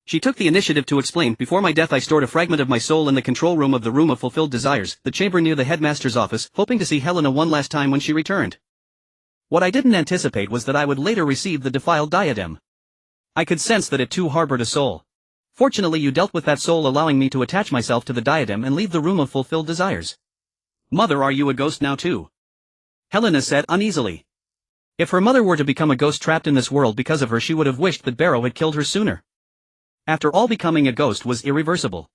She took the initiative to explain, before my death I stored a fragment of my soul in the control room of the Room of Fulfilled Desires, the chamber near the headmaster's office, hoping to see Helena one last time when she returned. What I didn't anticipate was that I would later receive the defiled diadem. I could sense that it too harbored a soul. Fortunately you dealt with that soul, allowing me to attach myself to the diadem and leave the Room of Fulfilled Desires. Mother, are you a ghost now too? Helena said uneasily. If her mother were to become a ghost trapped in this world because of her, she would have wished that Barrow had killed her sooner. After all, becoming a ghost was irreversible.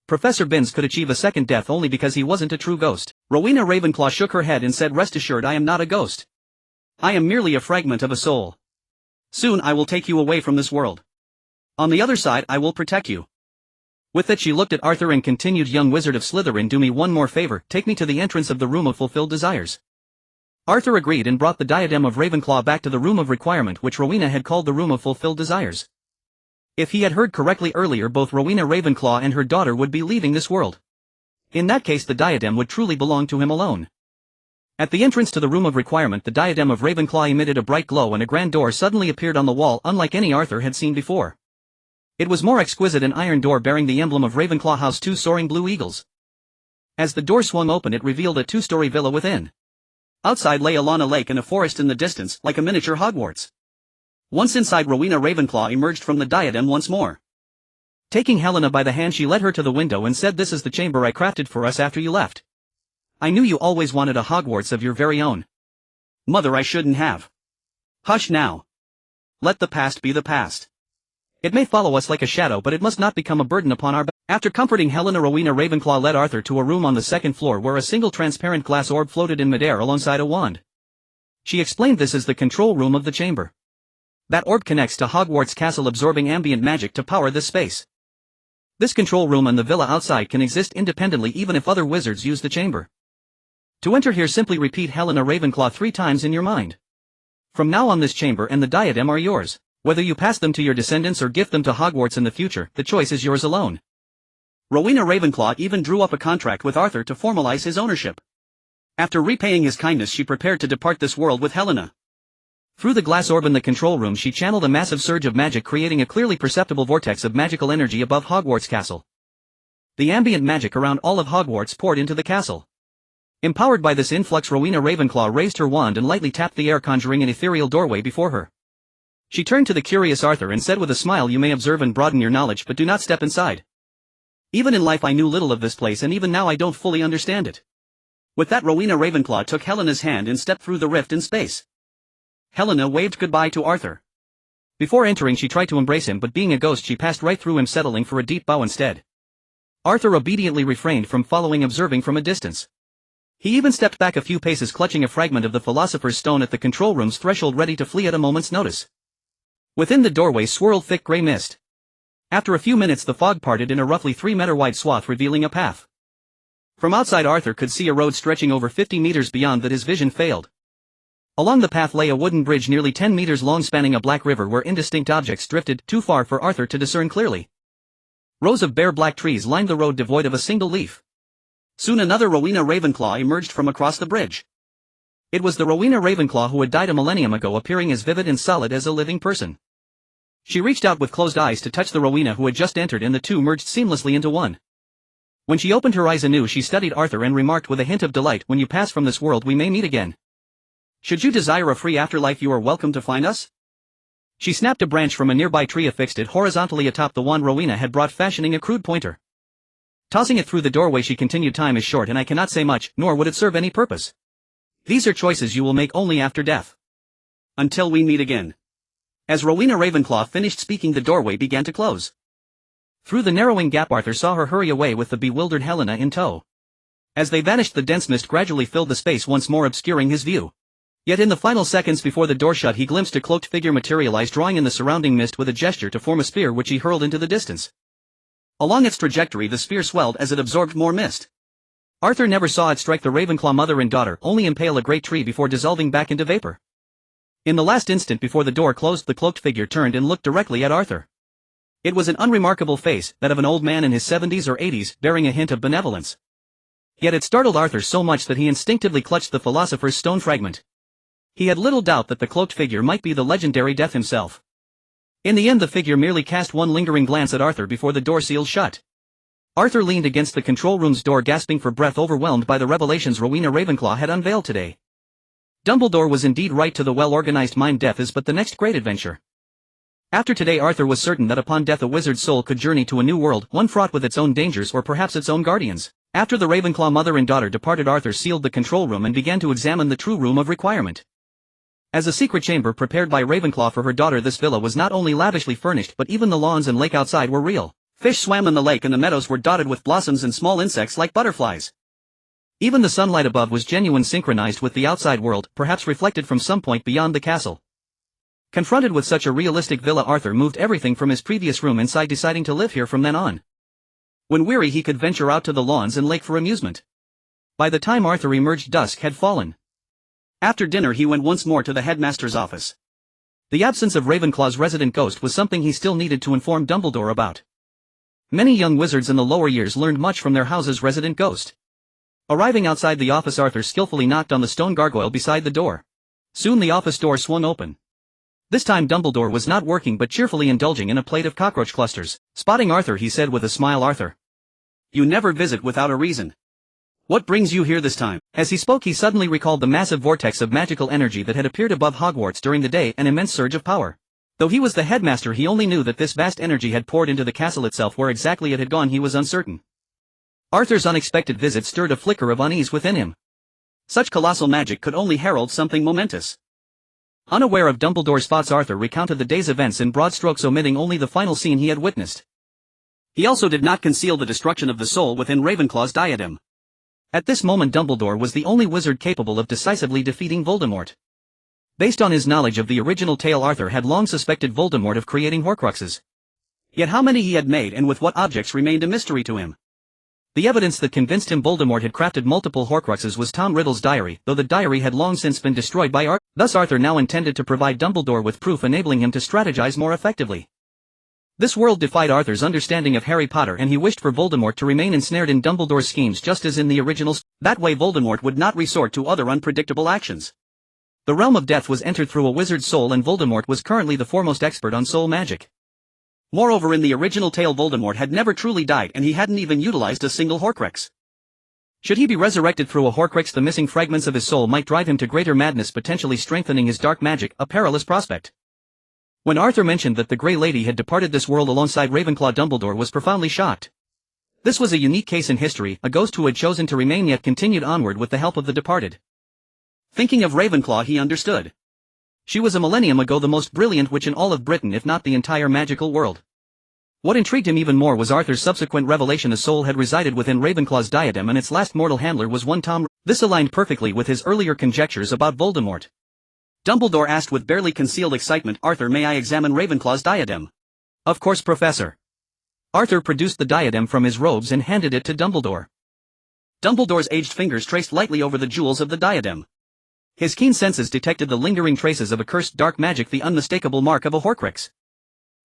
Professor Binns could achieve a second death only because he wasn't a true ghost. Rowena Ravenclaw shook her head and said, rest assured, I am not a ghost. I am merely a fragment of a soul. Soon I will take you away from this world. On the other side I will protect you. With that she looked at Arthur and continued, young wizard of Slytherin, do me one more favor, take me to the entrance of the Room of Fulfilled Desires. Arthur agreed and brought the diadem of Ravenclaw back to the Room of Requirement, which Rowena had called the Room of Fulfilled Desires. If he had heard correctly earlier, both Rowena Ravenclaw and her daughter would be leaving this world. In that case the diadem would truly belong to him alone. At the entrance to the Room of Requirement, the diadem of Ravenclaw emitted a bright glow and a grand door suddenly appeared on the wall, unlike any Arthur had seen before. It was more exquisite, an iron door bearing the emblem of Ravenclaw House, two soaring blue eagles. As the door swung open, it revealed a two-story villa within. Outside lay Alana Lake and a forest in the distance, like a miniature Hogwarts. Once inside, Rowena Ravenclaw emerged from the diadem once more. Taking Helena by the hand, she led her to the window and said, this is the chamber I crafted for us after you left. I knew you always wanted a Hogwarts of your very own. Mother, I shouldn't have. Hush now. Let the past be the past. It may follow us like a shadow, but it must not become a burden upon our back. After comforting Helena, Rowena Ravenclaw led Arthur to a room on the second floor where a single transparent glass orb floated in midair alongside a wand. She explained this as the control room of the chamber. That orb connects to Hogwarts Castle, absorbing ambient magic to power this space. This control room and the villa outside can exist independently even if other wizards use the chamber. To enter here, simply repeat Helena Ravenclaw 3 times in your mind. From now on, this chamber and the diadem are yours. Whether you pass them to your descendants or gift them to Hogwarts in the future, the choice is yours alone. Rowena Ravenclaw even drew up a contract with Arthur to formalize his ownership. After repaying his kindness, she prepared to depart this world with Helena. Through the glass orb in the control room, she channeled a massive surge of magic, creating a clearly perceptible vortex of magical energy above Hogwarts Castle. The ambient magic around all of Hogwarts poured into the castle. Empowered by this influx, Rowena Ravenclaw raised her wand and lightly tapped the air, conjuring an ethereal doorway before her. She turned to the curious Arthur and said with a smile, you may observe and broaden your knowledge, but do not step inside. Even in life I knew little of this place, and even now I don't fully understand it. With that, Rowena Ravenclaw took Helena's hand and stepped through the rift in space. Helena waved goodbye to Arthur. Before entering, she tried to embrace him, but being a ghost, she passed right through him, settling for a deep bow instead. Arthur obediently refrained from following, observing from a distance. He even stepped back a few paces, clutching a fragment of the Philosopher's Stone at the control room's threshold, ready to flee at a moment's notice. Within the doorway swirled thick gray mist. After a few minutes, the fog parted in a roughly 3-meter wide swath, revealing a path. From outside, Arthur could see a road stretching over 50 meters beyond that his vision failed. Along the path lay a wooden bridge nearly 10 meters long, spanning a black river where indistinct objects drifted, too far for Arthur to discern clearly. Rows of bare black trees lined the road, devoid of a single leaf. Soon another Rowena Ravenclaw emerged from across the bridge. It was the Rowena Ravenclaw who had died a millennium ago, appearing as vivid and solid as a living person. She reached out with closed eyes to touch the Rowena who had just entered, and the two merged seamlessly into one. When she opened her eyes anew, she studied Arthur and remarked with a hint of delight, when you pass from this world we may meet again. Should you desire a free afterlife, you are welcome to find us. She snapped a branch from a nearby tree, affixed it horizontally atop the wand Rowena had brought, fashioning a crude pointer. Tossing it through the doorway she continued, time is short and I cannot say much, nor would it serve any purpose. These are choices you will make only after death. Until we meet again. As Rowena Ravenclaw finished speaking, the doorway began to close. Through the narrowing gap Arthur saw her hurry away with the bewildered Helena in tow. As they vanished, the dense mist gradually filled the space, once more obscuring his view. Yet in the final seconds before the door shut, he glimpsed a cloaked figure materialize, drawing in the surrounding mist with a gesture to form a spear which he hurled into the distance. Along its trajectory the spear swelled as it absorbed more mist. Arthur never saw it strike the Ravenclaw mother and daughter, only impale a great tree before dissolving back into vapor. In the last instant before the door closed, the cloaked figure turned and looked directly at Arthur. It was an unremarkable face, that of an old man in his 70s or 80s, bearing a hint of benevolence. Yet it startled Arthur so much that he instinctively clutched the philosopher's stone fragment. He had little doubt that the cloaked figure might be the legendary Death himself. In the end the figure merely cast one lingering glance at Arthur before the door sealed shut. Arthur leaned against the control room's door, gasping for breath, overwhelmed by the revelations Rowena Ravenclaw had unveiled today. Dumbledore was indeed right. To the well-organized mind, death is but the next great adventure. After today Arthur was certain that upon death a wizard's soul could journey to a new world, one fraught with its own dangers or perhaps its own guardians. After the Ravenclaw mother and daughter departed, Arthur sealed the control room and began to examine the true room of requirement. As a secret chamber prepared by Ravenclaw for her daughter, this villa was not only lavishly furnished but even the lawns and lake outside were real. Fish swam in the lake and the meadows were dotted with blossoms and small insects like butterflies. Even the sunlight above was genuine, synchronized with the outside world, perhaps reflected from some point beyond the castle. Confronted with such a realistic villa, Arthur moved everything from his previous room inside, deciding to live here from then on. When weary he could venture out to the lawns and lake for amusement. By the time Arthur emerged, dusk had fallen. After dinner he went once more to the headmaster's office. The absence of Ravenclaw's resident ghost was something he still needed to inform Dumbledore about. Many young wizards in the lower years learned much from their house's resident ghost. Arriving outside the office, Arthur skillfully knocked on the stone gargoyle beside the door. Soon the office door swung open. This time Dumbledore was not working but cheerfully indulging in a plate of cockroach clusters. Spotting Arthur, he said with a smile, "Arthur, you never visit without a reason. What brings you here this time?" As he spoke he suddenly recalled the massive vortex of magical energy that had appeared above Hogwarts during the day, an immense surge of power. Though he was the headmaster, he only knew that this vast energy had poured into the castle itself. Where exactly it had gone he was uncertain. Arthur's unexpected visit stirred a flicker of unease within him. Such colossal magic could only herald something momentous. Unaware of Dumbledore's thoughts, Arthur recounted the day's events in broad strokes, omitting only the final scene he had witnessed. He also did not conceal the destruction of the soul within Ravenclaw's diadem. At this moment Dumbledore was the only wizard capable of decisively defeating Voldemort. Based on his knowledge of the original tale, Arthur had long suspected Voldemort of creating Horcruxes. Yet how many he had made and with what objects remained a mystery to him. The evidence that convinced him Voldemort had crafted multiple Horcruxes was Tom Riddle's diary, though the diary had long since been destroyed by Arthur. Thus Arthur now intended to provide Dumbledore with proof enabling him to strategize more effectively. This world defied Arthur's understanding of Harry Potter, and he wished for Voldemort to remain ensnared in Dumbledore's schemes just as in the originals. That way Voldemort would not resort to other unpredictable actions. The realm of death was entered through a wizard's soul, and Voldemort was currently the foremost expert on soul magic. Moreover, in the original tale Voldemort had never truly died and he hadn't even utilized a single Horcrux. Should he be resurrected through a Horcrux, the missing fragments of his soul might drive him to greater madness, potentially strengthening his dark magic, a perilous prospect. When Arthur mentioned that the Grey Lady had departed this world alongside Ravenclaw, Dumbledore was profoundly shocked. This was a unique case in history, a ghost who had chosen to remain yet continued onward with the help of the departed. Thinking of Ravenclaw, he understood. She was a millennium ago the most brilliant witch in all of Britain, if not the entire magical world. What intrigued him even more was Arthur's subsequent revelation: a soul had resided within Ravenclaw's diadem and its last mortal handler was one Tom. This aligned perfectly with his earlier conjectures about Voldemort. Dumbledore asked with barely concealed excitement, "Arthur, may I examine Ravenclaw's diadem?" "Of course, Professor." Arthur produced the diadem from his robes and handed it to Dumbledore. Dumbledore's aged fingers traced lightly over the jewels of the diadem. His keen senses detected the lingering traces of accursed dark magic, the unmistakable mark of a Horcrux.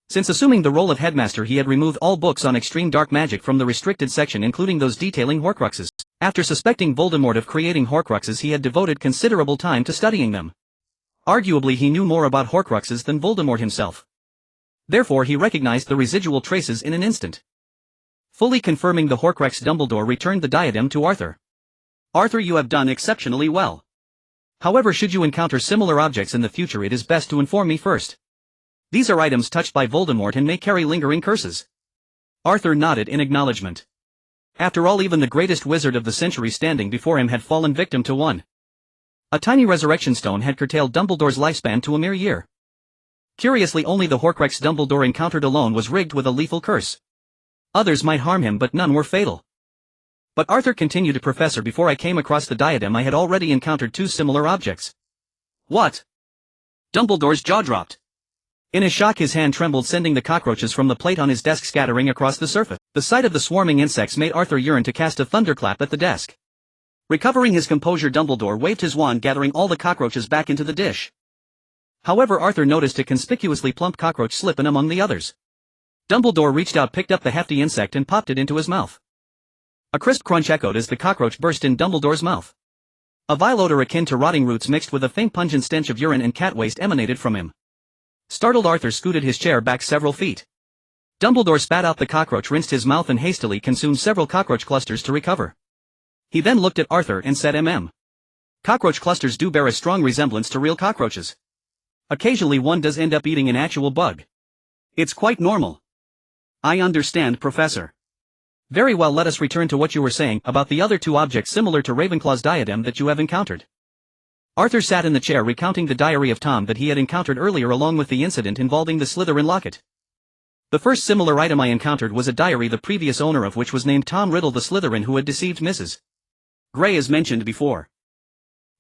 Since assuming the role of headmaster he had removed all books on extreme dark magic from the restricted section, including those detailing Horcruxes. After suspecting Voldemort of creating Horcruxes he had devoted considerable time to studying them. Arguably he knew more about Horcruxes than Voldemort himself. Therefore he recognized the residual traces in an instant. Fully confirming the Horcrux, Dumbledore returned the diadem to Arthur. "Arthur, you have done exceptionally well. However, should you encounter similar objects in the future it is best to inform me first. These are items touched by Voldemort and may carry lingering curses." Arthur nodded in acknowledgement. After all, even the greatest wizard of the century standing before him had fallen victim to one. A tiny resurrection stone had curtailed Dumbledore's lifespan to a mere year. Curiously, only the Horcrux Dumbledore encountered alone was rigged with a lethal curse. Others might harm him, but none were fatal. But Arthur continued, Professor, before I came across the diadem I had already encountered two similar objects. What? Dumbledore's jaw dropped. In his shock his hand trembled, sending the cockroaches from the plate on his desk scattering across the surface. The sight of the swarming insects made Arthur yearn to cast a thunderclap at the desk. Recovering his composure, Dumbledore waved his wand, gathering all the cockroaches back into the dish. However, Arthur noticed a conspicuously plump cockroach slip in among the others. Dumbledore reached out, picked up the hefty insect and popped it into his mouth. A crisp crunch echoed as the cockroach burst in Dumbledore's mouth. A vile odor akin to rotting roots mixed with a faint pungent stench of urine and cat waste emanated from him. Startled, Arthur scooted his chair back several feet. Dumbledore spat out the cockroach, rinsed his mouth and hastily consumed several cockroach clusters to recover. He then looked at Arthur and said, Cockroach clusters do bear a strong resemblance to real cockroaches. Occasionally one does end up eating an actual bug. It's quite normal. I understand, Professor. Very well, let us return to what you were saying about the other two objects similar to Ravenclaw's diadem that you have encountered. Arthur sat in the chair recounting the diary of Tom that he had encountered earlier along with the incident involving the Slytherin locket. The first similar item I encountered was a diary the previous owner of which was named Tom Riddle, the Slytherin who had deceived Mrs. Grey as mentioned before.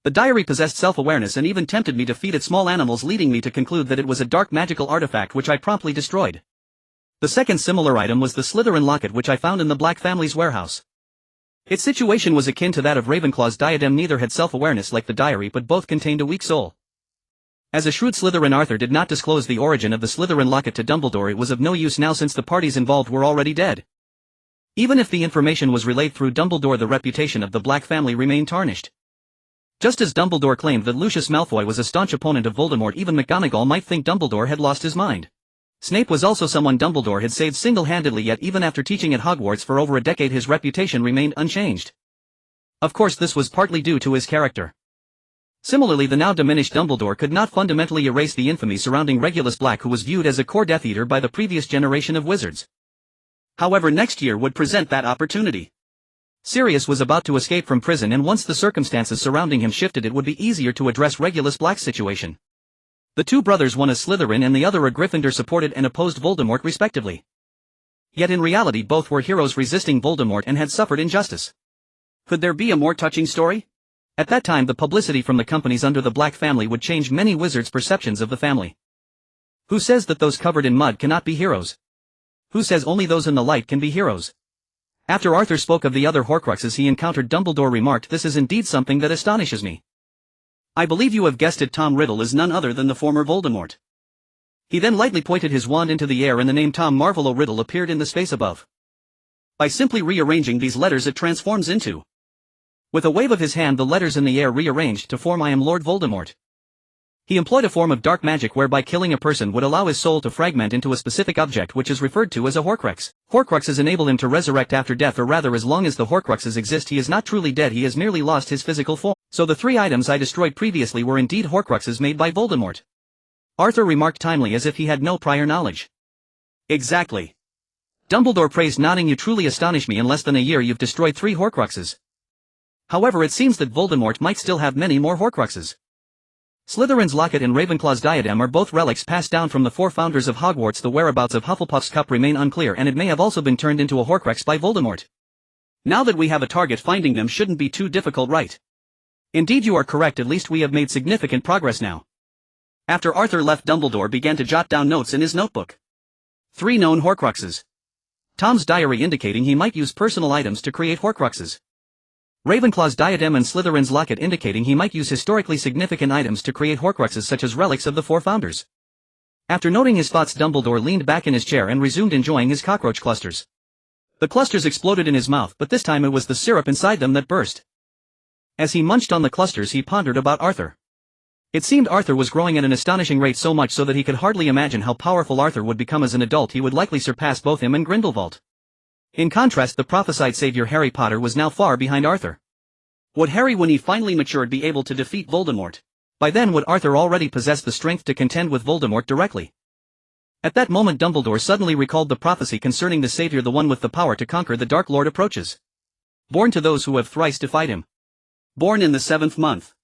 The diary possessed self-awareness and even tempted me to feed it small animals, leading me to conclude that it was a dark magical artifact which I promptly destroyed. The second similar item was the Slytherin locket which I found in the Black family's warehouse. Its situation was akin to that of Ravenclaw's diadem. Neither had self-awareness like the diary, but both contained a weak soul. As a shrewd Slytherin, Arthur did not disclose the origin of the Slytherin locket to Dumbledore. It was of no use now since the parties involved were already dead. Even if the information was relayed through Dumbledore, the reputation of the Black family remained tarnished. Just as Dumbledore claimed that Lucius Malfoy was a staunch opponent of Voldemort, even McGonagall might think Dumbledore had lost his mind. Snape was also someone Dumbledore had saved single-handedly, yet even after teaching at Hogwarts for over a decade his reputation remained unchanged. Of course, this was partly due to his character. Similarly, the now diminished Dumbledore could not fundamentally erase the infamy surrounding Regulus Black, who was viewed as a core Death Eater by the previous generation of wizards. However, next year would present that opportunity. Sirius was about to escape from prison, and once the circumstances surrounding him shifted it would be easier to address Regulus Black's situation. The two brothers, one a Slytherin and the other a Gryffindor, supported and opposed Voldemort respectively. Yet in reality both were heroes resisting Voldemort and had suffered injustice. Could there be a more touching story? At that time the publicity from the companies under the Black family would change many wizards' perceptions of the family. Who says that those covered in mud cannot be heroes? Who says only those in the light can be heroes? After Arthur spoke of the other Horcruxes he encountered, Dumbledore remarked, "This is indeed something that astonishes me. I believe you have guessed it, Tom Riddle is none other than the former Voldemort." He then lightly pointed his wand into the air and the name Tom Marvolo Riddle appeared in the space above. By simply rearranging these letters it transforms into. With a wave of his hand the letters in the air rearranged to form I am Lord Voldemort. He employed a form of dark magic whereby killing a person would allow his soul to fragment into a specific object which is referred to as a Horcrux. Horcruxes enable him to resurrect after death, or rather as long as the Horcruxes exist he is not truly dead, he has merely lost his physical form. So the three items I destroyed previously were indeed Horcruxes made by Voldemort. Arthur remarked timely as if he had no prior knowledge. Exactly. Dumbledore praised, nodding, you truly astonish me. In less than a year you've destroyed 3 Horcruxes. However, it seems that Voldemort might still have many more Horcruxes. Slytherin's locket and Ravenclaw's diadem are both relics passed down from the 4 founders of Hogwarts. The whereabouts of Hufflepuff's cup remain unclear, and it may have also been turned into a Horcrux by Voldemort. Now that we have a target, finding them shouldn't be too difficult, right? Indeed, you are correct, at least we have made significant progress now. After Arthur left, Dumbledore began to jot down notes in his notebook. 3 known Horcruxes. Tom's diary indicating he might use personal items to create Horcruxes. Ravenclaw's diadem and Slytherin's locket indicating he might use historically significant items to create Horcruxes such as relics of the 4 founders. After noting his thoughts, Dumbledore leaned back in his chair and resumed enjoying his cockroach clusters. The clusters exploded in his mouth, but this time it was the syrup inside them that burst. As he munched on the clusters he pondered about Arthur. It seemed Arthur was growing at an astonishing rate, so much so that he could hardly imagine how powerful Arthur would become as an adult. He would likely surpass both him and Grindelwald. In contrast, the prophesied savior Harry Potter was now far behind Arthur. Would Harry, when he finally matured, be able to defeat Voldemort? By then would Arthur already possess the strength to contend with Voldemort directly? At that moment Dumbledore suddenly recalled the prophecy concerning the savior, the one with the power to conquer the Dark Lord approaches. Born to those who have thrice defied him. Born in the 7th month.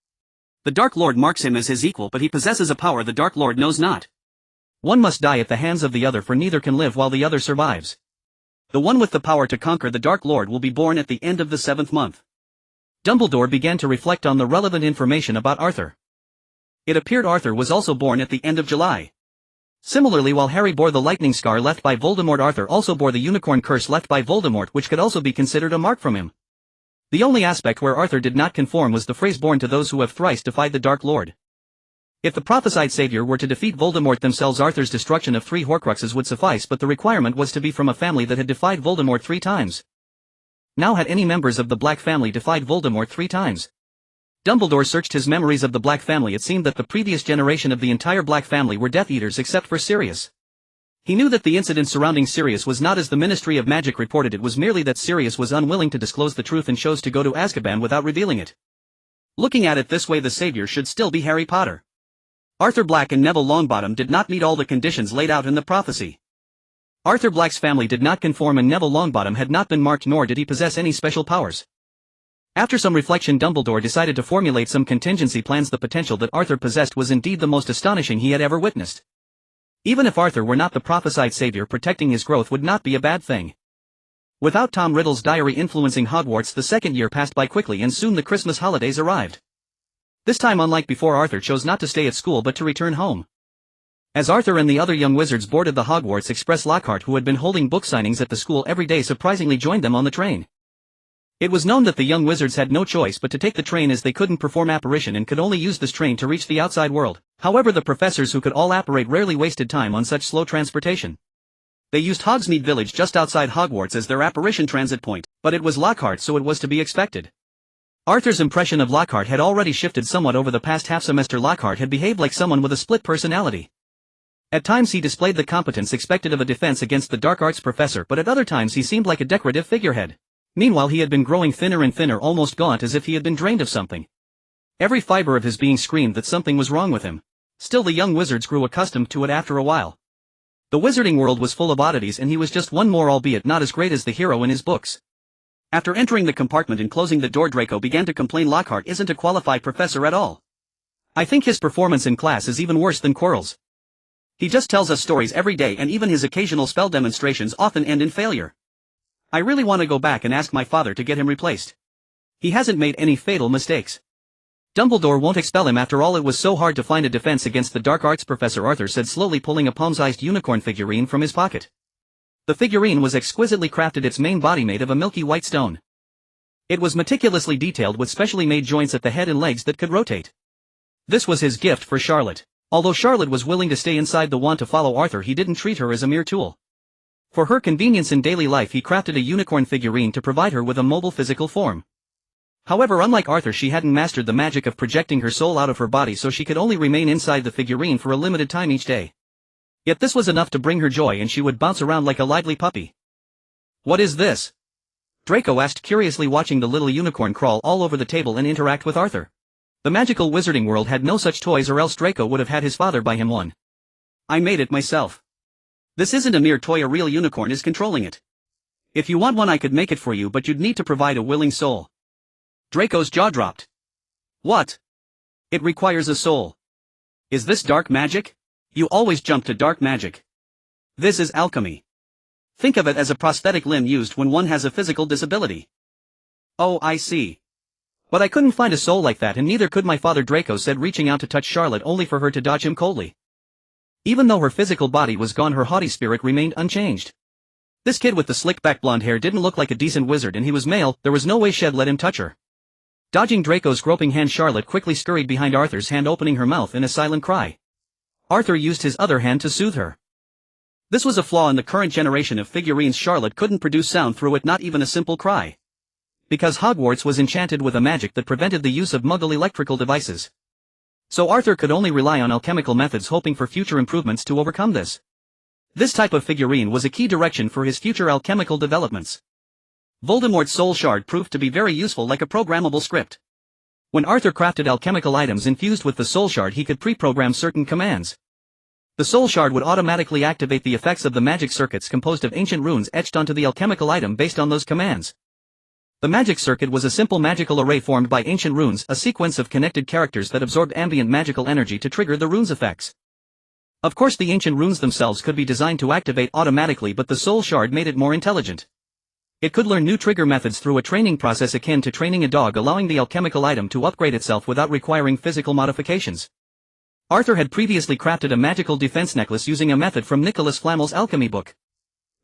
The Dark Lord marks him as his equal, but he possesses a power the Dark Lord knows not. One must die at the hands of the other, for neither can live while the other survives. The one with the power to conquer the Dark Lord will be born at the end of the 7th month. Dumbledore began to reflect on the relevant information about Arthur. It appeared Arthur was also born at the end of July. Similarly, while Harry bore the lightning scar left by Voldemort, Arthur also bore the unicorn curse left by Voldemort, which could also be considered a mark from him. The only aspect where Arthur did not conform was the phrase born to those who have thrice defied the Dark Lord. If the prophesied savior were to defeat Voldemort themselves, Arthur's destruction of 3 Horcruxes would suffice, but the requirement was to be from a family that had defied Voldemort 3 times. Now, had any members of the Black family defied Voldemort 3 times? Dumbledore searched his memories of the Black family. It seemed that the previous generation of the entire Black family were Death Eaters except for Sirius. He knew that the incident surrounding Sirius was not as the Ministry of Magic reported, it was merely that Sirius was unwilling to disclose the truth and chose to go to Azkaban without revealing it. Looking at it this way, the savior should still be Harry Potter. Arthur Black and Neville Longbottom did not meet all the conditions laid out in the prophecy. Arthur Black's family did not conform and Neville Longbottom had not been marked, nor did he possess any special powers. After some reflection, Dumbledore decided to formulate some contingency plans. The potential that Arthur possessed was indeed the most astonishing he had ever witnessed. Even if Arthur were not the prophesied savior, protecting his growth would not be a bad thing. Without Tom Riddle's diary influencing Hogwarts, the second year passed by quickly and soon the Christmas holidays arrived. This time, unlike before, Arthur chose not to stay at school but to return home. As Arthur and the other young wizards boarded the Hogwarts Express, Lockhart, who had been holding book signings at the school every day, surprisingly joined them on the train. It was known that the young wizards had no choice but to take the train, as they couldn't perform apparition and could only use this train to reach the outside world. However, the professors, who could all apparate, rarely wasted time on such slow transportation. They used Hogsmeade Village just outside Hogwarts as their apparition transit point, but it was Lockhart, so it was to be expected. Arthur's impression of Lockhart had already shifted somewhat over the past half semester. Lockhart had behaved like someone with a split personality. At times he displayed the competence expected of a defense against the dark arts professor, but at other times he seemed like a decorative figurehead. Meanwhile, he had been growing thinner and thinner, almost gaunt, as if he had been drained of something. Every fiber of his being screamed that something was wrong with him. Still, the young wizards grew accustomed to it after a while. The wizarding world was full of oddities, and he was just one more, albeit not as great as the hero in his books. After entering the compartment and closing the door, Draco began to complain. Lockhart isn't a qualified professor at all. I think his performance in class is even worse than Quirrell's. He just tells us stories every day, and even his occasional spell demonstrations often end in failure. I really want to go back and ask my father to get him replaced. He hasn't made any fatal mistakes. Dumbledore won't expel him after all. It was so hard to find a defense against the dark arts professor, Arthur said, slowly pulling a palm-sized unicorn figurine from his pocket. The figurine was exquisitely crafted, its main body made of a milky white stone. It was meticulously detailed with specially made joints at the head and legs that could rotate. This was his gift for Charlotte. Although Charlotte was willing to stay inside the wand to follow Arthur, he didn't treat her as a mere tool. For her convenience in daily life, he crafted a unicorn figurine to provide her with a mobile physical form. However, unlike Arthur, she hadn't mastered the magic of projecting her soul out of her body, so she could only remain inside the figurine for a limited time each day. Yet this was enough to bring her joy, and she would bounce around like a lively puppy. "What is this?" Draco asked curiously, watching the little unicorn crawl all over the table and interact with Arthur. The magical wizarding world had no such toys, or else Draco would have had his father buy him one. "I made it myself. This isn't a mere toy, a real unicorn is controlling it. If you want one, I could make it for you, but you'd need to provide a willing soul." Draco's jaw dropped. "What? It requires a soul. Is this dark magic? You always jump to dark magic. This is alchemy. Think of it as a prosthetic limb used when one has a physical disability." "Oh, I see. But I couldn't find a soul like that, and neither could my father," Draco said, reaching out to touch Charlotte, only for her to dodge him coldly. Even though her physical body was gone, her haughty spirit remained unchanged. This kid with the slick-back blonde hair didn't look like a decent wizard, and he was male. There was no way she'd let him touch her. Dodging Draco's groping hand, Charlotte quickly scurried behind Arthur's hand, opening her mouth in a silent cry. Arthur used his other hand to soothe her. This was a flaw in the current generation of figurines. Charlotte couldn't produce sound through it, not even a simple cry. Because Hogwarts was enchanted with a magic that prevented the use of Muggle electrical devices. So Arthur could only rely on alchemical methods, hoping for future improvements to overcome this. This type of figurine was a key direction for his future alchemical developments. Voldemort's soul shard proved to be very useful, like a programmable script. When Arthur crafted alchemical items infused with the soul shard, he could pre-program certain commands. The soul shard would automatically activate the effects of the magic circuits composed of ancient runes etched onto the alchemical item based on those commands. The magic circuit was a simple magical array formed by ancient runes, a sequence of connected characters that absorbed ambient magical energy to trigger the runes' effects. Of course, the ancient runes themselves could be designed to activate automatically, but the soul shard made it more intelligent. It could learn new trigger methods through a training process akin to training a dog, allowing the alchemical item to upgrade itself without requiring physical modifications. Arthur had previously crafted a magical defense necklace using a method from Nicholas Flamel's alchemy book.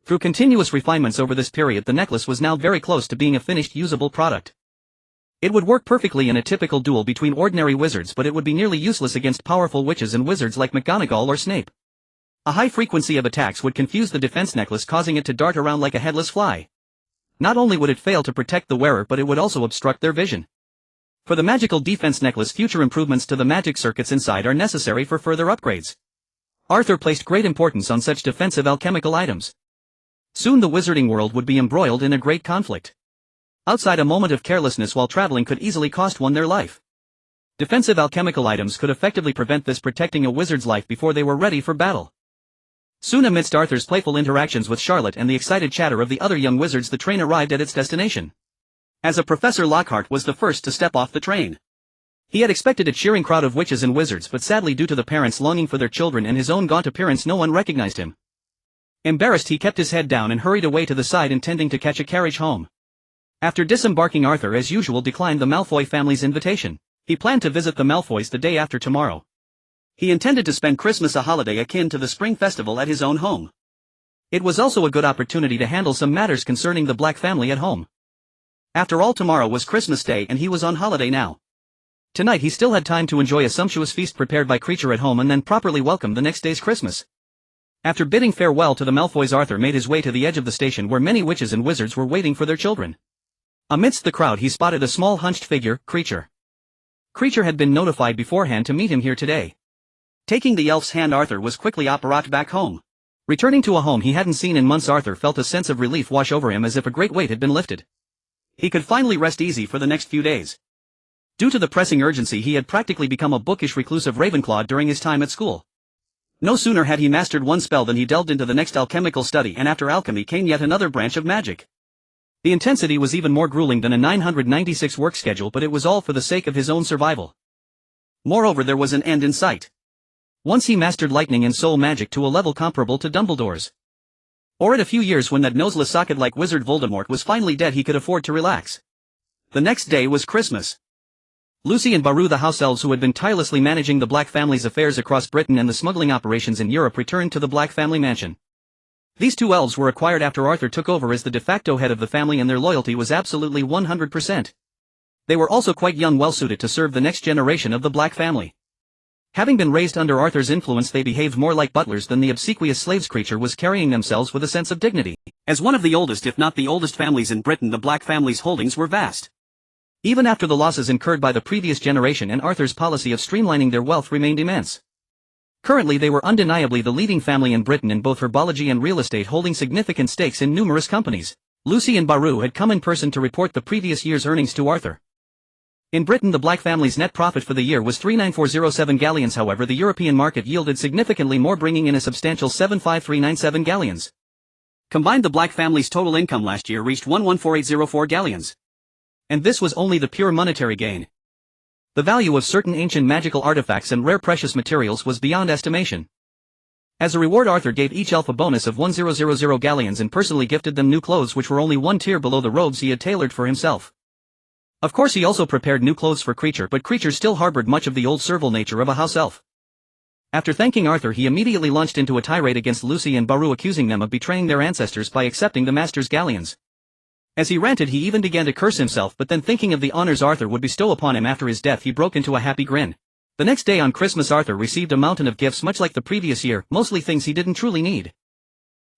Through continuous refinements over this period, the necklace was now very close to being a finished usable product. It would work perfectly in a typical duel between ordinary wizards, but it would be nearly useless against powerful witches and wizards like McGonagall or Snape. A high frequency of attacks would confuse the defense necklace, causing it to dart around like a headless fly. Not only would it fail to protect the wearer, but it would also obstruct their vision. For the magical defense necklace, future improvements to the magic circuits inside are necessary for further upgrades. Arthur placed great importance on such defensive alchemical items. Soon the wizarding world would be embroiled in a great conflict. Outside, a moment of carelessness while traveling could easily cost one their life. Defensive alchemical items could effectively prevent this, protecting a wizard's life before they were ready for battle. Soon, amidst Arthur's playful interactions with Charlotte and the excited chatter of the other young wizards, the train arrived at its destination. As a Professor Lockhart was the first to step off the train. He had expected a cheering crowd of witches and wizards, but sadly, due to the parents longing for their children and his own gaunt appearance, no one recognized him. Embarrassed, he kept his head down and hurried away to the side, intending to catch a carriage home. After disembarking, Arthur as usual declined the Malfoy family's invitation. He planned to visit the Malfoys the day after tomorrow. He intended to spend Christmas, a holiday akin to the spring festival, at his own home. It was also a good opportunity to handle some matters concerning the Black family at home. After all, tomorrow was Christmas Day and he was on holiday now. Tonight he still had time to enjoy a sumptuous feast prepared by Creature at home and then properly welcome the next day's Christmas. After bidding farewell to the Malfoys, Arthur made his way to the edge of the station where many witches and wizards were waiting for their children. Amidst the crowd he spotted a small hunched figure, Creature. Creature had been notified beforehand to meet him here today. Taking the elf's hand, Arthur was quickly brought back home. Returning to a home he hadn't seen in months, Arthur felt a sense of relief wash over him, as if a great weight had been lifted. He could finally rest easy for the next few days. Due to the pressing urgency, he had practically become a bookish recluse of Ravenclaw during his time at school. No sooner had he mastered one spell than he delved into the next alchemical study, and after alchemy came yet another branch of magic. The intensity was even more grueling than a 996 work schedule, but it was all for the sake of his own survival. Moreover, there was an end in sight. Once he mastered lightning and soul magic to a level comparable to Dumbledore's. Or at a few years, when that noseless socket-like wizard Voldemort was finally dead, he could afford to relax. The next day was Christmas. Lucy and Baru, the house elves who had been tirelessly managing the Black family's affairs across Britain and the smuggling operations in Europe, returned to the Black family mansion. These two elves were acquired after Arthur took over as the de facto head of the family, and their loyalty was absolutely 100%. They were also quite young, well suited to serve the next generation of the Black family. Having been raised under Arthur's influence, they behaved more like butlers than the obsequious slaves. Creature was carrying themselves with a sense of dignity. As one of the oldest, if not the oldest families in Britain, the Black family's holdings were vast. Even after the losses incurred by the previous generation and Arthur's policy of streamlining, their wealth remained immense. Currently they were undeniably the leading family in Britain in both herbology and real estate, holding significant stakes in numerous companies. Lucy and Baru had come in person to report the previous year's earnings to Arthur. In Britain, the Black family's net profit for the year was 39407 galleons. However, the European market yielded significantly more, bringing in a substantial 75397 galleons. Combined, the Black family's total income last year reached 114804 galleons. And this was only the pure monetary gain. The value of certain ancient magical artifacts and rare precious materials was beyond estimation. As a reward, Arthur gave each elf a bonus of 1000 galleons and personally gifted them new clothes, which were only one tier below the robes he had tailored for himself. Of course, he also prepared new clothes for Creature, but Creature still harbored much of the old servile nature of a house elf. After thanking Arthur, he immediately launched into a tirade against Lucy and Baru, accusing them of betraying their ancestors by accepting the master's galleons. As he ranted, he even began to curse himself, but then, thinking of the honors Arthur would bestow upon him after his death, he broke into a happy grin. The next day on Christmas, Arthur received a mountain of gifts much like the previous year, mostly things he didn't truly need.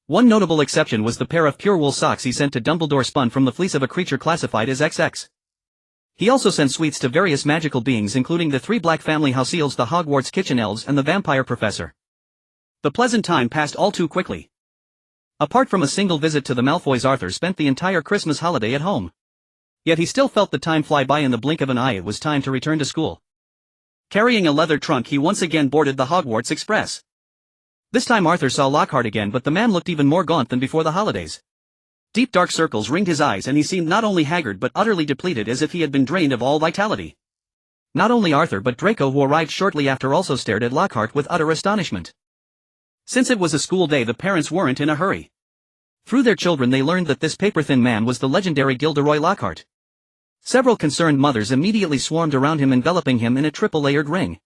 One notable exception was the pair of pure wool socks he sent to Dumbledore, spun from the fleece of a creature classified as XX. He also sent sweets to various magical beings, including the 3 Black family house elves, the Hogwarts kitchen elves, and the vampire professor. The pleasant time passed all too quickly. Apart from a single visit to the Malfoys, Arthur spent the entire Christmas holiday at home. Yet he still felt the time fly by in the blink of an eye. It was time to return to school. Carrying a leather trunk, he once again boarded the Hogwarts Express. This time Arthur saw Lockhart again, but the man looked even more gaunt than before the holidays. Deep dark circles ringed his eyes and he seemed not only haggard but utterly depleted, as if he had been drained of all vitality. Not only Arthur but Draco, who arrived shortly after, also stared at Lockhart with utter astonishment. Since it was a school day, the parents weren't in a hurry. Through their children they learned that this paper-thin man was the legendary Gilderoy Lockhart. Several concerned mothers immediately swarmed around him, enveloping him in a triple-layered ring.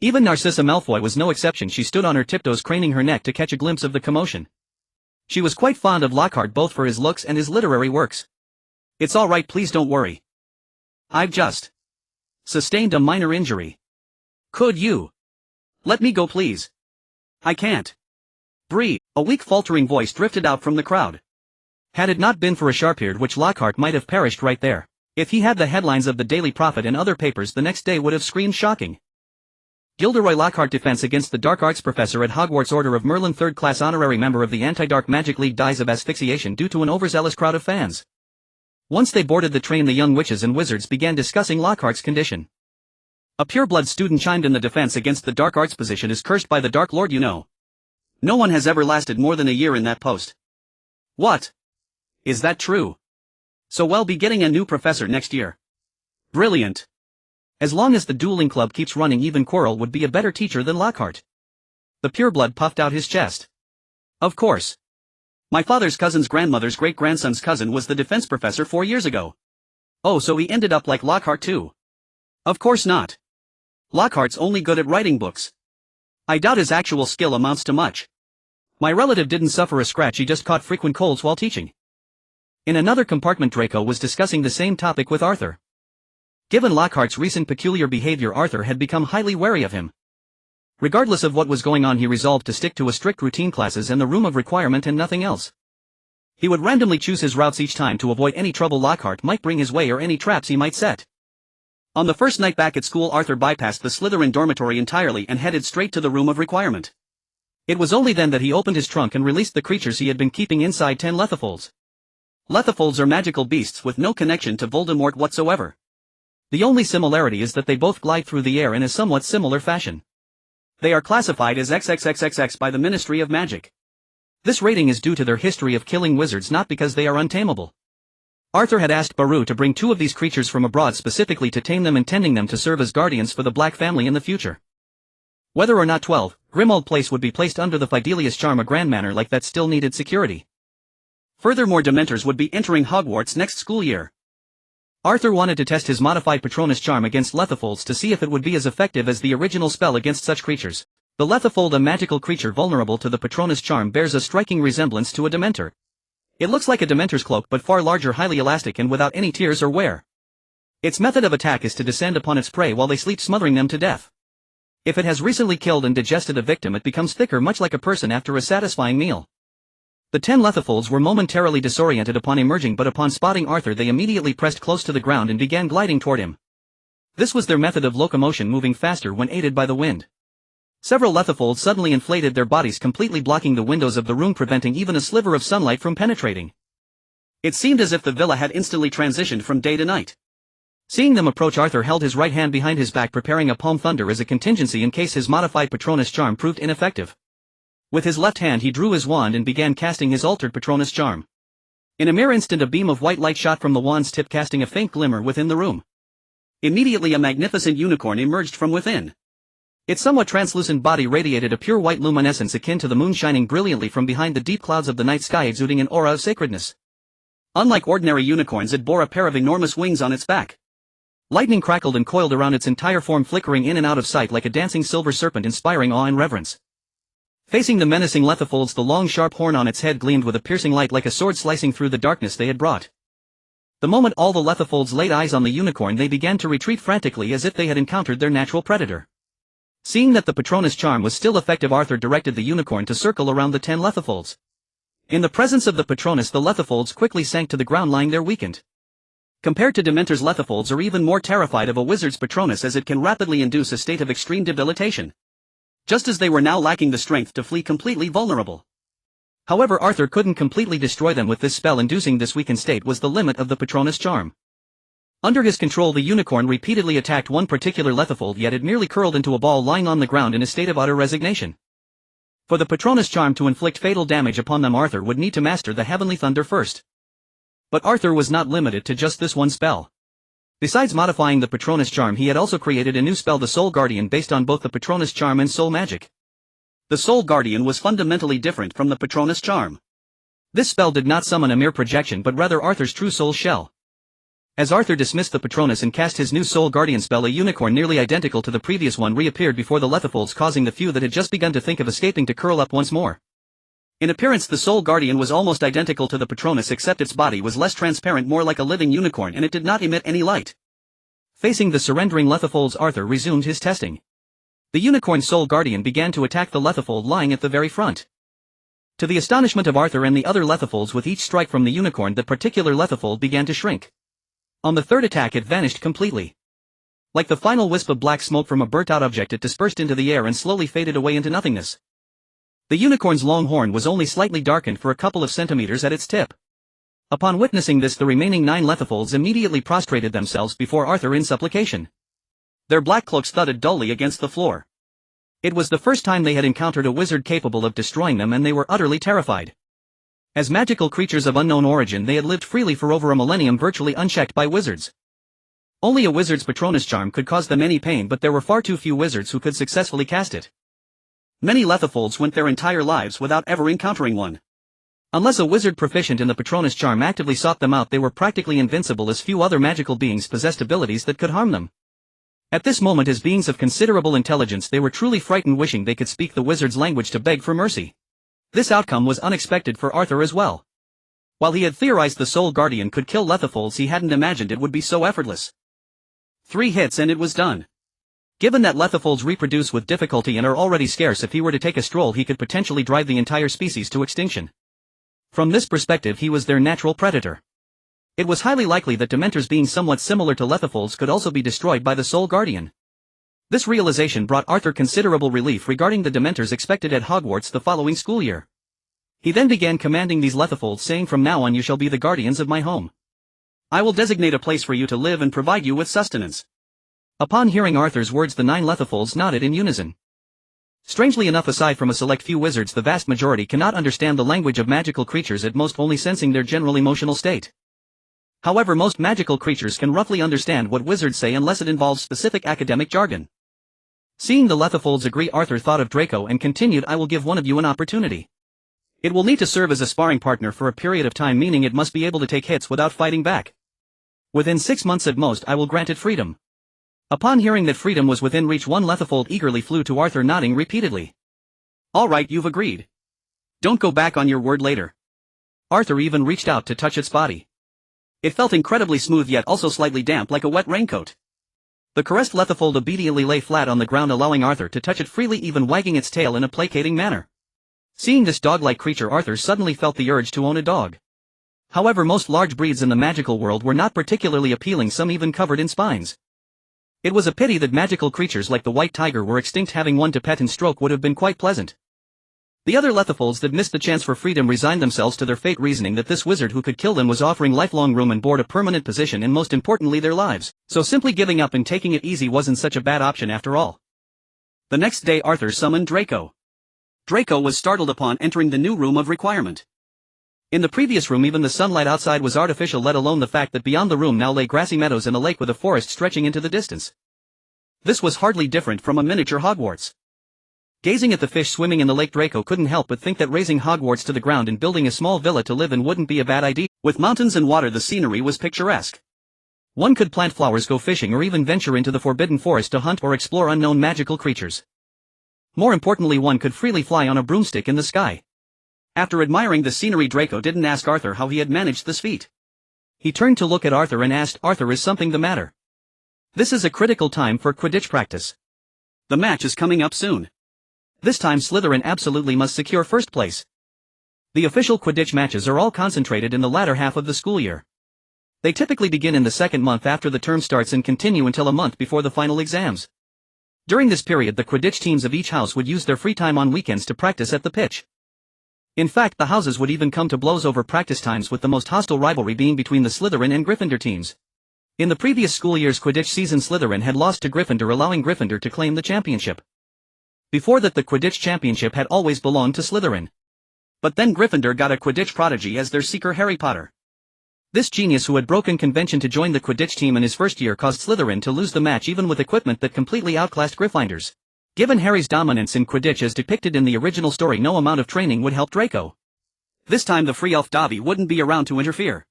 Even Narcissa Malfoy was no exception. She stood on her tiptoes, craning her neck to catch a glimpse of the commotion. She was quite fond of Lockhart, both for his looks and his literary works. "It's all right, please don't worry. I've just sustained a minor injury. Could you let me go, please? I can't breathe." A weak faltering voice drifted out from the crowd. Had it not been for a sharp-eared witch, Lockhart might have perished right there. If he had the headlines of the Daily Prophet and other papers the next day, would have screamed shocking. Gilderoy Lockhart defense against the Dark Arts professor at Hogwarts, Order of Merlin, 3rd class, honorary member of the Anti-Dark Magic League, dies of asphyxiation due to an overzealous crowd of fans. Once they boarded the train, the young witches and wizards began discussing Lockhart's condition. A pureblood student chimed in the defense against the Dark Arts position is cursed by the Dark Lord, you know. No one has ever lasted more than a year in that post. What? Is that true? So we'll be getting a new professor next year. Brilliant. As long as the dueling club keeps running, even Quirrell would be a better teacher than Lockhart. The pureblood puffed out his chest. Of course. My father's cousin's grandmother's great-grandson's cousin was the defense professor 4 years ago. Oh, so he ended up like Lockhart too? Of course not. Lockhart's only good at writing books. I doubt his actual skill amounts to much. My relative didn't suffer a scratch, he just caught frequent colds while teaching. In another compartment, Draco was discussing the same topic with Arthur. Given Lockhart's recent peculiar behavior, Arthur had become highly wary of him. Regardless of what was going on, he resolved to stick to a strict routine, classes and the room of requirement, and nothing else. He would randomly choose his routes each time to avoid any trouble Lockhart might bring his way or any traps he might set. On the first night back at school, Arthur bypassed the Slytherin dormitory entirely and headed straight to the room of requirement. It was only then that he opened his trunk and released the creatures he had been keeping inside: 10 Lethifolds. Lethifolds are magical beasts with no connection to Voldemort whatsoever. The only similarity is that they both glide through the air in a somewhat similar fashion. They are classified as XXXXX by the Ministry of Magic. This rating is due to their history of killing wizards, not because they are untamable. Arthur had asked Baru to bring 2 of these creatures from abroad specifically to tame them, intending them to serve as guardians for the Black family in the future. Whether or not 12, Grimmauld Place would be placed under the Fidelius charm, a grand manor like that still needed security. Furthermore, Dementors would be entering Hogwarts next school year. Arthur wanted to test his modified Patronus charm against Lethifolds to see if it would be as effective as the original spell against such creatures. The Lethifold, a magical creature vulnerable to the Patronus charm, bears a striking resemblance to a Dementor. It looks like a Dementor's cloak but far larger, highly elastic, and without any tears or wear. Its method of attack is to descend upon its prey while they sleep, smothering them to death. If it has recently killed and digested a victim, it becomes thicker, much like a person after a satisfying meal. The 10 Lethifolds were momentarily disoriented upon emerging, but upon spotting Arthur they immediately pressed close to the ground and began gliding toward him. This was their method of locomotion, moving faster when aided by the wind. Several Lethifolds suddenly inflated their bodies, completely blocking the windows of the room, preventing even a sliver of sunlight from penetrating. It seemed as if the villa had instantly transitioned from day to night. Seeing them approach, Arthur held his right hand behind his back, preparing a palm thunder as a contingency in case his modified Patronus charm proved ineffective. With his left hand he drew his wand and began casting his altered Patronus charm. In a mere instant a beam of white light shot from the wand's tip, casting a faint glimmer within the room. Immediately a magnificent unicorn emerged from within. Its somewhat translucent body radiated a pure white luminescence akin to the moon, shining brilliantly from behind the deep clouds of the night sky, exuding an aura of sacredness. Unlike ordinary unicorns, it bore a pair of enormous wings on its back. Lightning crackled and coiled around its entire form, flickering in and out of sight like a dancing silver serpent, inspiring awe and reverence. Facing the menacing Lethifolds, the long sharp horn on its head gleamed with a piercing light like a sword, slicing through the darkness they had brought. The moment all the Lethifolds laid eyes on the unicorn, they began to retreat frantically as if they had encountered their natural predator. Seeing that the Patronus charm was still effective, Arthur directed the unicorn to circle around the 10 Lethifolds. In the presence of the Patronus, the Lethifolds quickly sank to the ground, lying there weakened. Compared to Dementors, Lethifolds are even more terrified of a wizard's Patronus, as it can rapidly induce a state of extreme debilitation. Just as they were now lacking the strength to flee, completely vulnerable. However, Arthur couldn't completely destroy them with this spell. Inducing this weakened state was the limit of the Patronus charm. Under his control, the unicorn repeatedly attacked one particular Lethifold, yet it merely curled into a ball, lying on the ground in a state of utter resignation. For the Patronus charm to inflict fatal damage upon them, Arthur would need to master the Heavenly Thunder first. But Arthur was not limited to just this one spell. Besides modifying the Patronus charm, he had also created a new spell, the Soul Guardian, based on both the Patronus charm and soul magic. The Soul Guardian was fundamentally different from the Patronus charm. This spell did not summon a mere projection but rather Arthur's true soul shell. As Arthur dismissed the Patronus and cast his new Soul Guardian spell, a unicorn nearly identical to the previous one reappeared before the Lethifolds, causing the few that had just begun to think of escaping to curl up once more. In appearance, the Soul Guardian was almost identical to the Patronus, except its body was less transparent, more like a living unicorn, and it did not emit any light. Facing the surrendering Lethifolds, Arthur resumed his testing. The unicorn Soul Guardian began to attack the Lethifold lying at the very front. To the astonishment of Arthur and the other Lethifolds, with each strike from the unicorn, that particular Lethifold began to shrink. On the third attack it vanished completely. Like the final wisp of black smoke from a burnt-out object, it dispersed into the air and slowly faded away into nothingness. The unicorn's long horn was only slightly darkened for a couple of centimeters at its tip. Upon witnessing this, the remaining 9 Lethifolds immediately prostrated themselves before Arthur in supplication. Their black cloaks thudded dully against the floor. It was the first time they had encountered a wizard capable of destroying them, and they were utterly terrified. As magical creatures of unknown origin, they had lived freely for over a millennium, virtually unchecked by wizards. Only a wizard's Patronus charm could cause them any pain, but there were far too few wizards who could successfully cast it. Many Lethifolds went their entire lives without ever encountering one. Unless a wizard proficient in the Patronus charm actively sought them out, they were practically invincible, as few other magical beings possessed abilities that could harm them. At this moment, as beings of considerable intelligence, they were truly frightened, wishing they could speak the wizard's language to beg for mercy. This outcome was unexpected for Arthur as well. While he had theorized the Soul Guardian could kill Lethifolds, he hadn't imagined it would be so effortless. 3 hits and it was done. Given that Lethifolds reproduce with difficulty and are already scarce, if he were to take a stroll he could potentially drive the entire species to extinction. From this perspective, he was their natural predator. It was highly likely that Dementors, being somewhat similar to Lethifolds, could also be destroyed by the Soul Guardian. This realization brought Arthur considerable relief regarding the Dementors expected at Hogwarts the following school year. He then began commanding these Lethifolds, saying, "From now on you shall be the guardians of my home. I will designate a place for you to live and provide you with sustenance." Upon hearing Arthur's words, the 9 Lethifolds nodded in unison. Strangely enough, aside from a select few wizards, the vast majority cannot understand the language of magical creatures, at most only sensing their general emotional state. However, most magical creatures can roughly understand what wizards say unless it involves specific academic jargon. Seeing the Lethifolds agree, Arthur thought of Draco and continued, "I will give one of you an opportunity. It will need to serve as a sparring partner for a period of time, meaning it must be able to take hits without fighting back. Within 6 months at most, I will grant it freedom." Upon hearing that freedom was within reach, one Lethifold eagerly flew to Arthur, nodding repeatedly. "All right, you've agreed. Don't go back on your word later." Arthur even reached out to touch its body. It felt incredibly smooth, yet also slightly damp, like a wet raincoat. The caressed Lethifold obediently lay flat on the ground, allowing Arthur to touch it freely, even wagging its tail in a placating manner. Seeing this dog-like creature, Arthur suddenly felt the urge to own a dog. However, most large breeds in the magical world were not particularly appealing, some even covered in spines. It was a pity that magical creatures like the white tiger were extinct. Having one to pet and stroke would have been quite pleasant. The other Lethifolds that missed the chance for freedom resigned themselves to their fate, reasoning that this wizard who could kill them was offering lifelong room and board, a permanent position, and most importantly their lives, so simply giving up and taking it easy wasn't such a bad option after all. The next day Arthur summoned Draco. Draco was startled upon entering the new room of requirement. In the previous room even the sunlight outside was artificial, let alone the fact that beyond the room now lay grassy meadows and a lake with a forest stretching into the distance. This was hardly different from a miniature Hogwarts. Gazing at the fish swimming in the lake, Draco couldn't help but think that razing Hogwarts to the ground and building a small villa to live in wouldn't be a bad idea. With mountains and water, the scenery was picturesque. One could plant flowers, go fishing, or even venture into the forbidden forest to hunt or explore unknown magical creatures. More importantly, one could freely fly on a broomstick in the sky. After admiring the scenery, Draco didn't ask Arthur how he had managed this feat. He turned to look at Arthur and asked, "Arthur, is something the matter? This is a critical time for Quidditch practice. The match is coming up soon. This time Slytherin absolutely must secure first place. The official Quidditch matches are all concentrated in the latter half of the school year. They typically begin in the second month after the term starts and continue until a month before the final exams. During this period, the Quidditch teams of each house would use their free time on weekends to practice at the pitch. In fact, the houses would even come to blows over practice times, with the most hostile rivalry being between the Slytherin and Gryffindor teams. In the previous school year's Quidditch season, Slytherin had lost to Gryffindor, allowing Gryffindor to claim the championship. Before that, the Quidditch championship had always belonged to Slytherin. But then Gryffindor got a Quidditch prodigy as their seeker, Harry Potter. This genius who had broken convention to join the Quidditch team in his first year caused Slytherin to lose the match even with equipment that completely outclassed Gryffindors. Given Harry's dominance in Quidditch as depicted in the original story, no amount of training would help Draco. This time the free elf Dobby wouldn't be around to interfere.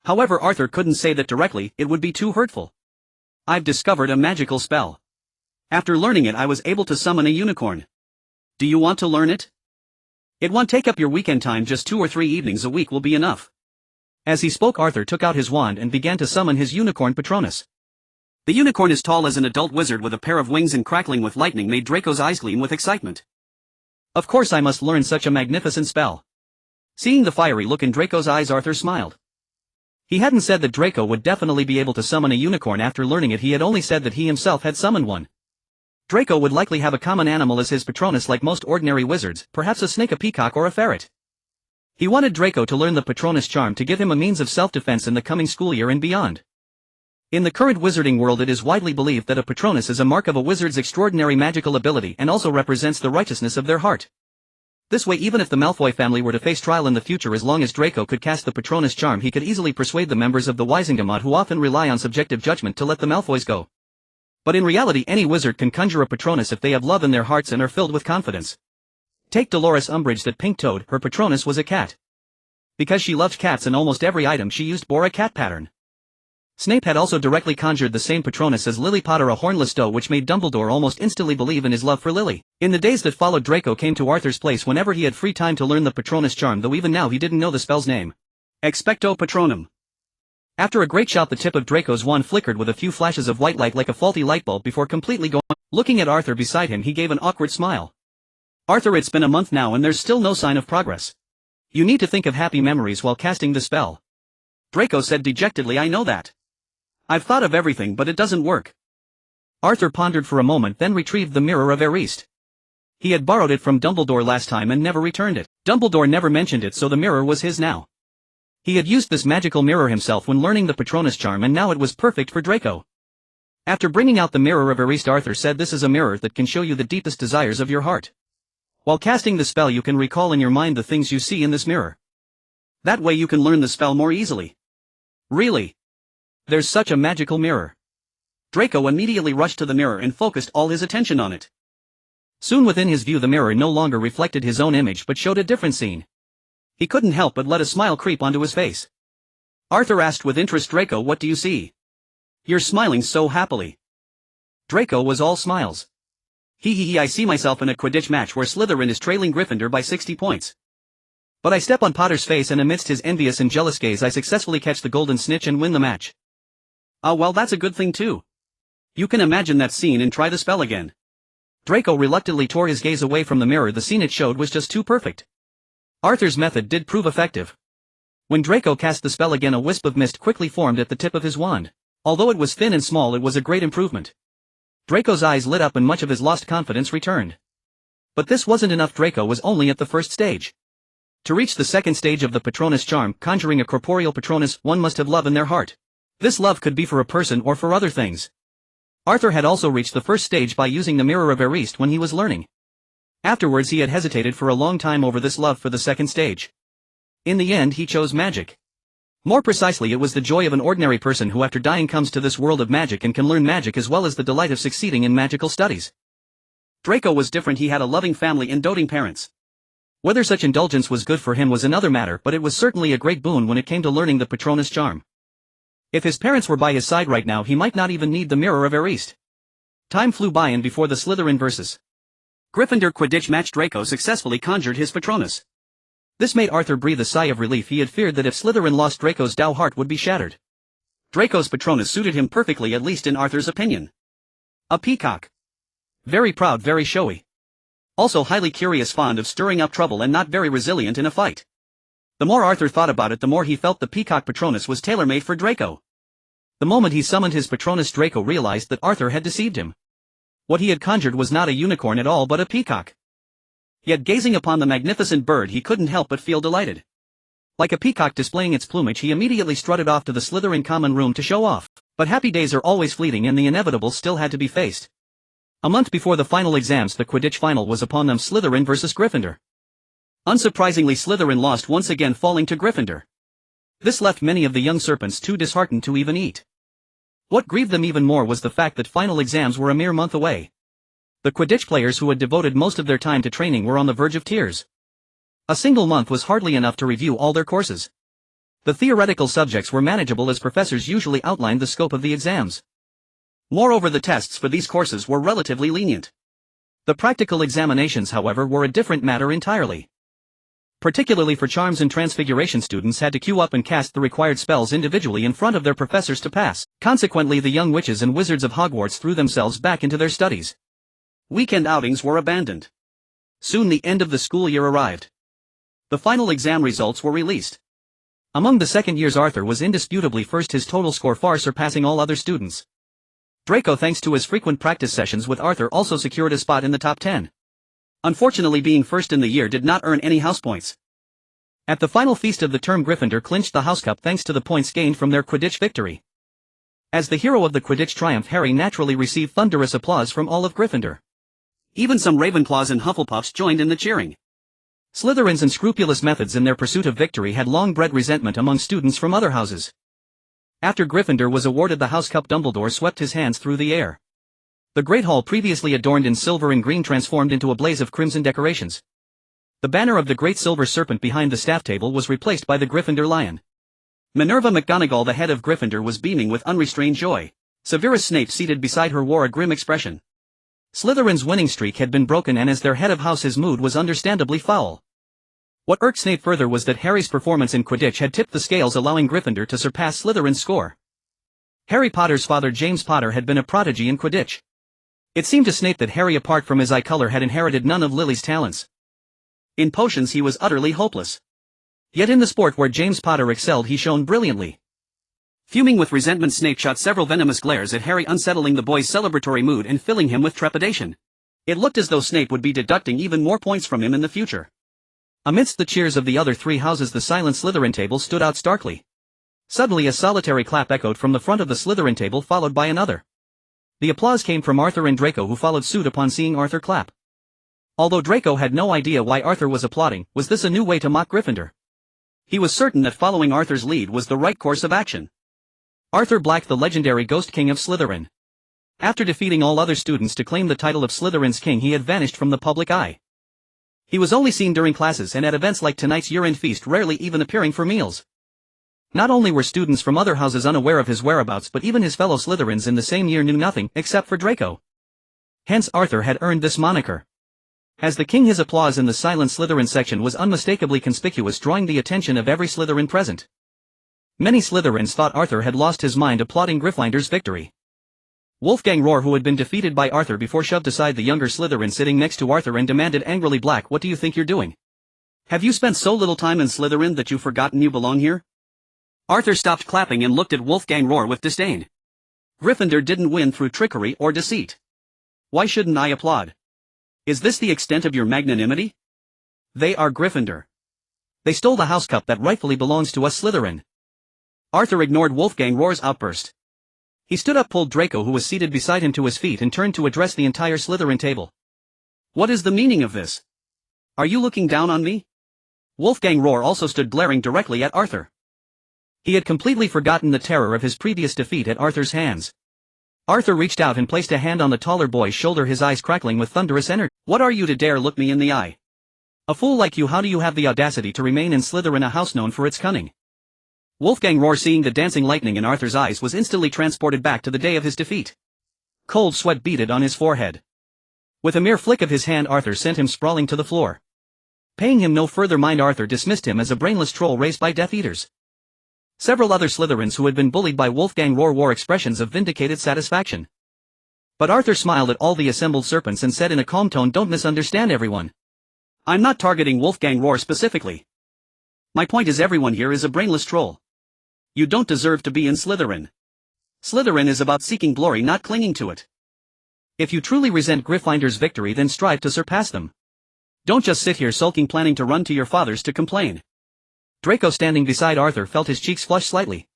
However, Arthur couldn't say that directly, it would be too hurtful. I've discovered a magical spell. After learning it I was able to summon a unicorn. Do you want to learn it? It won't take up your weekend time, just 2 or 3 evenings a week will be enough. As he spoke, Arthur took out his wand and began to summon his unicorn Patronus. The unicorn, as tall as an adult wizard with a pair of wings and crackling with lightning, made Draco's eyes gleam with excitement. Of course I must learn such a magnificent spell. Seeing the fiery look in Draco's eyes, Arthur smiled. He hadn't said that Draco would definitely be able to summon a unicorn after learning it, he had only said that he himself had summoned one. Draco would likely have a common animal as his Patronus like most ordinary wizards, perhaps a snake, a peacock, or a ferret. He wanted Draco to learn the Patronus charm to give him a means of self-defense in the coming school year and beyond. In the current wizarding world it is widely believed that a Patronus is a mark of a wizard's extraordinary magical ability and also represents the righteousness of their heart. This way, even if the Malfoy family were to face trial in the future, as long as Draco could cast the Patronus charm, he could easily persuade the members of the Wizengamot, who often rely on subjective judgment, to let the Malfoys go. But in reality any wizard can conjure a Patronus if they have love in their hearts and are filled with confidence. Take Dolores Umbridge, that pink toad, her Patronus was a cat. Because she loved cats and almost every item she used bore a cat pattern. Snape had also directly conjured the same Patronus as Lily Potter, a hornless doe, which made Dumbledore almost instantly believe in his love for Lily. In the days that followed, Draco came to Arthur's place whenever he had free time to learn the Patronus charm, though even now he didn't know the spell's name. Expecto Patronum. After a great shot, the tip of Draco's wand flickered with a few flashes of white light like a faulty light bulb before completely going. Looking at Arthur beside him, he gave an awkward smile. Arthur, it's been a month now and there's still no sign of progress. You need to think of happy memories while casting the spell. Draco said dejectedly, I know that. I've thought of everything but it doesn't work. Arthur pondered for a moment, then retrieved the Mirror of Erised. He had borrowed it from Dumbledore last time and never returned it. Dumbledore never mentioned it, so the mirror was his now. He had used this magical mirror himself when learning the Patronus charm, and now it was perfect for Draco. After bringing out the Mirror of Erised, Arthur said, this is a mirror that can show you the deepest desires of your heart. While casting the spell you can recall in your mind the things you see in this mirror. That way you can learn the spell more easily. Really? There's such a magical mirror. Draco immediately rushed to the mirror and focused all his attention on it. Soon within his view the mirror no longer reflected his own image but showed a different scene. He couldn't help but let a smile creep onto his face. Arthur asked with interest, Draco, what do you see? You're smiling so happily. Draco was all smiles. I see myself in a Quidditch match where Slytherin is trailing Gryffindor by 60 points. But I step on Potter's face and amidst his envious and jealous gaze I successfully catch the golden snitch and win the match. Ah, well, that's a good thing too. You can imagine that scene and try the spell again. Draco reluctantly tore his gaze away from the mirror. The scene it showed was just too perfect. Arthur's method did prove effective. When Draco cast the spell again, a wisp of mist quickly formed at the tip of his wand. Although it was thin and small, it was a great improvement. Draco's eyes lit up and much of his lost confidence returned. But this wasn't enough. Draco was only at the first stage. To reach the second stage of the Patronus charm, conjuring a corporeal Patronus, one must have love in their heart. This love could be for a person or for other things. Arthur had also reached the first stage by using the Mirror of Erised when he was learning. Afterwards he had hesitated for a long time over this love for the second stage. In the end he chose magic. More precisely, it was the joy of an ordinary person who after dying comes to this world of magic and can learn magic as well as the delight of succeeding in magical studies. Draco was different. He had a loving family and doting parents. Whether such indulgence was good for him was another matter, but it was certainly a great boon when it came to learning the Patronus charm. If his parents were by his side right now he might not even need the Mirror of Erised. Time flew by, and before the Slytherin vs. Gryffindor Quidditch match, Draco successfully conjured his Patronus. This made Arthur breathe a sigh of relief. He had feared that if Slytherin lost, Draco's dough heart would be shattered. Draco's Patronus suited him perfectly, at least in Arthur's opinion. A peacock. Very proud, very showy. Also highly curious, fond of stirring up trouble, and not very resilient in a fight. The more Arthur thought about it, the more he felt the peacock Patronus was tailor-made for Draco. The moment he summoned his Patronus, Draco realized that Arthur had deceived him. What he had conjured was not a unicorn at all but a peacock. Yet gazing upon the magnificent bird he couldn't help but feel delighted. Like a peacock displaying its plumage, he immediately strutted off to the Slytherin common room to show off. But happy days are always fleeting and the inevitable still had to be faced. A month before the final exams, the Quidditch final was upon them, Slytherin versus Gryffindor. Unsurprisingly, Slytherin lost once again, falling to Gryffindor. This left many of the young serpents too disheartened to even eat. What grieved them even more was the fact that final exams were a mere month away. The Quidditch players who had devoted most of their time to training were on the verge of tears. A single month was hardly enough to review all their courses. The theoretical subjects were manageable as professors usually outlined the scope of the exams. Moreover, the tests for these courses were relatively lenient. The practical examinations, however, were a different matter entirely. Particularly for charms and transfiguration, students had to queue up and cast the required spells individually in front of their professors to pass. Consequently, the young witches and wizards of Hogwarts threw themselves back into their studies. Weekend outings were abandoned. Soon the end of the school year arrived. The final exam results were released. Among the second years, Arthur was indisputably first, his total score far surpassing all other students. Draco, thanks to his frequent practice sessions with Arthur, also secured a spot in the top 10. Unfortunately, being first in the year did not earn any house points. At the final feast of the term, Gryffindor clinched the house cup thanks to the points gained from their Quidditch victory. As the hero of the Quidditch triumph, Harry naturally received thunderous applause from all of Gryffindor. Even some Ravenclaws and Hufflepuffs joined in the cheering. Slytherin's unscrupulous methods in their pursuit of victory had long bred resentment among students from other houses. After Gryffindor was awarded the house cup, Dumbledore swept his hands through the air. The Great Hall, previously adorned in silver and green, transformed into a blaze of crimson decorations. The banner of the Great Silver Serpent behind the staff table was replaced by the Gryffindor Lion. Minerva McGonagall, the head of Gryffindor, was beaming with unrestrained joy. Severus Snape, seated beside her, wore a grim expression. Slytherin's winning streak had been broken, and as their head of house, his mood was understandably foul. What irked Snape further was that Harry's performance in Quidditch had tipped the scales, allowing Gryffindor to surpass Slytherin's score. Harry Potter's father, James Potter, had been a prodigy in Quidditch. It seemed to Snape that Harry, apart from his eye color, had inherited none of Lily's talents. In potions he was utterly hopeless. Yet in the sport where James Potter excelled, he shone brilliantly. Fuming with resentment, Snape shot several venomous glares at Harry, unsettling the boy's celebratory mood and filling him with trepidation. It looked as though Snape would be deducting even more points from him in the future. Amidst the cheers of the other three houses, the silent Slytherin table stood out starkly. Suddenly a solitary clap echoed from the front of the Slytherin table, followed by another. The applause came from Arthur and Draco, who followed suit upon seeing Arthur clap. Although Draco had no idea why Arthur was applauding, was this a new way to mock Gryffindor? He was certain that following Arthur's lead was the right course of action. Arthur Black, the legendary Ghost King of Slytherin. After defeating all other students to claim the title of Slytherin's king, he had vanished from the public eye. He was only seen during classes and at events like tonight's year-end feast, rarely even appearing for meals. Not only were students from other houses unaware of his whereabouts, but even his fellow Slytherins in the same year knew nothing, except for Draco. Hence Arthur had earned this moniker. As the king, his applause in the silent Slytherin section was unmistakably conspicuous, drawing the attention of every Slytherin present. Many Slytherins thought Arthur had lost his mind, applauding Gryffindore's victory. Wolfgang Rohr, who had been defeated by Arthur before, shoved aside the younger Slytherin sitting next to Arthur and demanded angrily, "Black, what do you think you're doing? Have you spent so little time in Slytherin that you've forgotten you belong here?" Arthur stopped clapping and looked at Wolfgang Rohr with disdain. "Gryffindor didn't win through trickery or deceit. Why shouldn't I applaud? Is this the extent of your magnanimity? They are Gryffindor. They stole the house cup that rightfully belongs to us Slytherin." Arthur ignored Wolfgang Rohr's outburst. He stood up, pulled Draco, who was seated beside him, to his feet and turned to address the entire Slytherin table. "What is the meaning of this? Are you looking down on me?" Wolfgang Rohr also stood glaring directly at Arthur. He had completely forgotten the terror of his previous defeat at Arthur's hands. Arthur reached out and placed a hand on the taller boy's shoulder, his eyes crackling with thunderous energy. "What are you to dare look me in the eye? A fool like you, how do you have the audacity to remain in Slytherin, a house known for its cunning?" Wolfgang Rohr, seeing the dancing lightning in Arthur's eyes, was instantly transported back to the day of his defeat. Cold sweat beaded on his forehead. With a mere flick of his hand, Arthur sent him sprawling to the floor. Paying him no further mind, Arthur dismissed him as a brainless troll raised by Death Eaters. Several other Slytherins who had been bullied by Wolfgang Rohr wore expressions of vindicated satisfaction. But Arthur smiled at all the assembled serpents and said in a calm tone, "Don't misunderstand everyone. I'm not targeting Wolfgang Rohr specifically. My point is, everyone here is a brainless troll. You don't deserve to be in Slytherin. Slytherin is about seeking glory, not clinging to it. If you truly resent Gryffindor's victory, then strive to surpass them. Don't just sit here sulking, planning to run to your fathers to complain." Draco, standing beside Arthur, felt his cheeks flush slightly.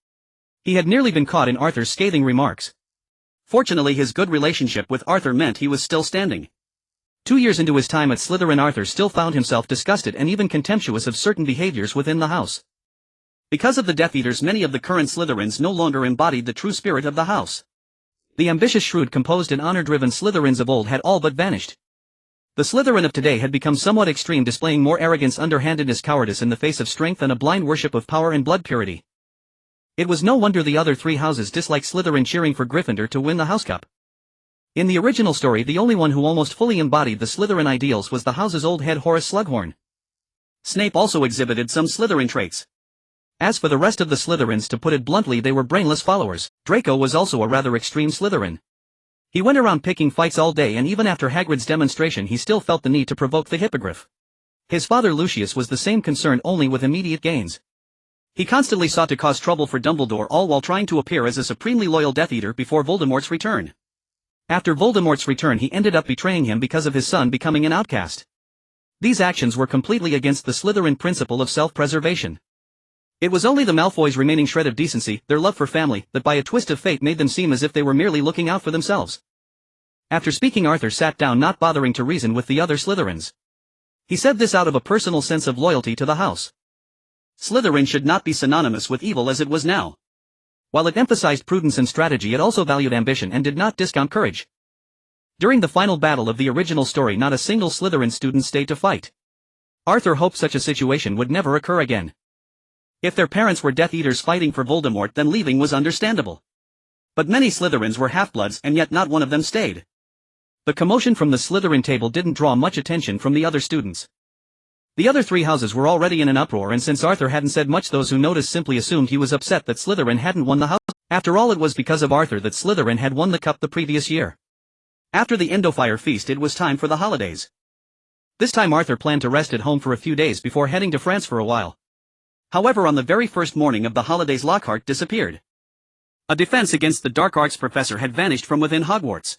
He had nearly been caught in Arthur's scathing remarks. Fortunately, his good relationship with Arthur meant he was still standing. 2 years into his time at Slytherin, Arthur still found himself disgusted and even contemptuous of certain behaviors within the house. Because of the Death Eaters, many of the current Slytherins no longer embodied the true spirit of the house. The ambitious, shrewd, composed and honor-driven Slytherins of old had all but vanished. The Slytherin of today had become somewhat extreme, displaying more arrogance, underhandedness, cowardice in the face of strength, and a blind worship of power and blood purity. It was no wonder the other three houses disliked Slytherin, cheering for Gryffindor to win the House Cup. In the original story, the only one who almost fully embodied the Slytherin ideals was the house's old head, Horace Slughorn. Snape also exhibited some Slytherin traits. As for the rest of the Slytherins, to put it bluntly, they were brainless followers. Draco was also a rather extreme Slytherin. He went around picking fights all day, and even after Hagrid's demonstration he still felt the need to provoke the Hippogriff. His father Lucius was the same, concerned only with immediate gains. He constantly sought to cause trouble for Dumbledore, all while trying to appear as a supremely loyal Death Eater before Voldemort's return. After Voldemort's return, he ended up betraying him because of his son becoming an outcast. These actions were completely against the Slytherin principle of self-preservation. It was only the Malfoys' remaining shred of decency, their love for family, that by a twist of fate made them seem as if they were merely looking out for themselves. After speaking, Arthur sat down, not bothering to reason with the other Slytherins. He said this out of a personal sense of loyalty to the house. Slytherin should not be synonymous with evil as it was now. While it emphasized prudence and strategy, it also valued ambition and did not discount courage. During the final battle of the original story, not a single Slytherin student stayed to fight. Arthur hoped such a situation would never occur again. If their parents were Death Eaters fighting for Voldemort, then leaving was understandable. But many Slytherins were half-bloods, and yet not one of them stayed. The commotion from the Slytherin table didn't draw much attention from the other students. The other three houses were already in an uproar, and since Arthur hadn't said much, those who noticed simply assumed he was upset that Slytherin hadn't won the house. After all, it was because of Arthur that Slytherin had won the cup the previous year. After the Endofire feast, it was time for the holidays. This time Arthur planned to rest at home for a few days before heading to France for a while. However, on the very first morning of the holidays, Lockhart disappeared. A defense against the dark arts professor had vanished from within Hogwarts.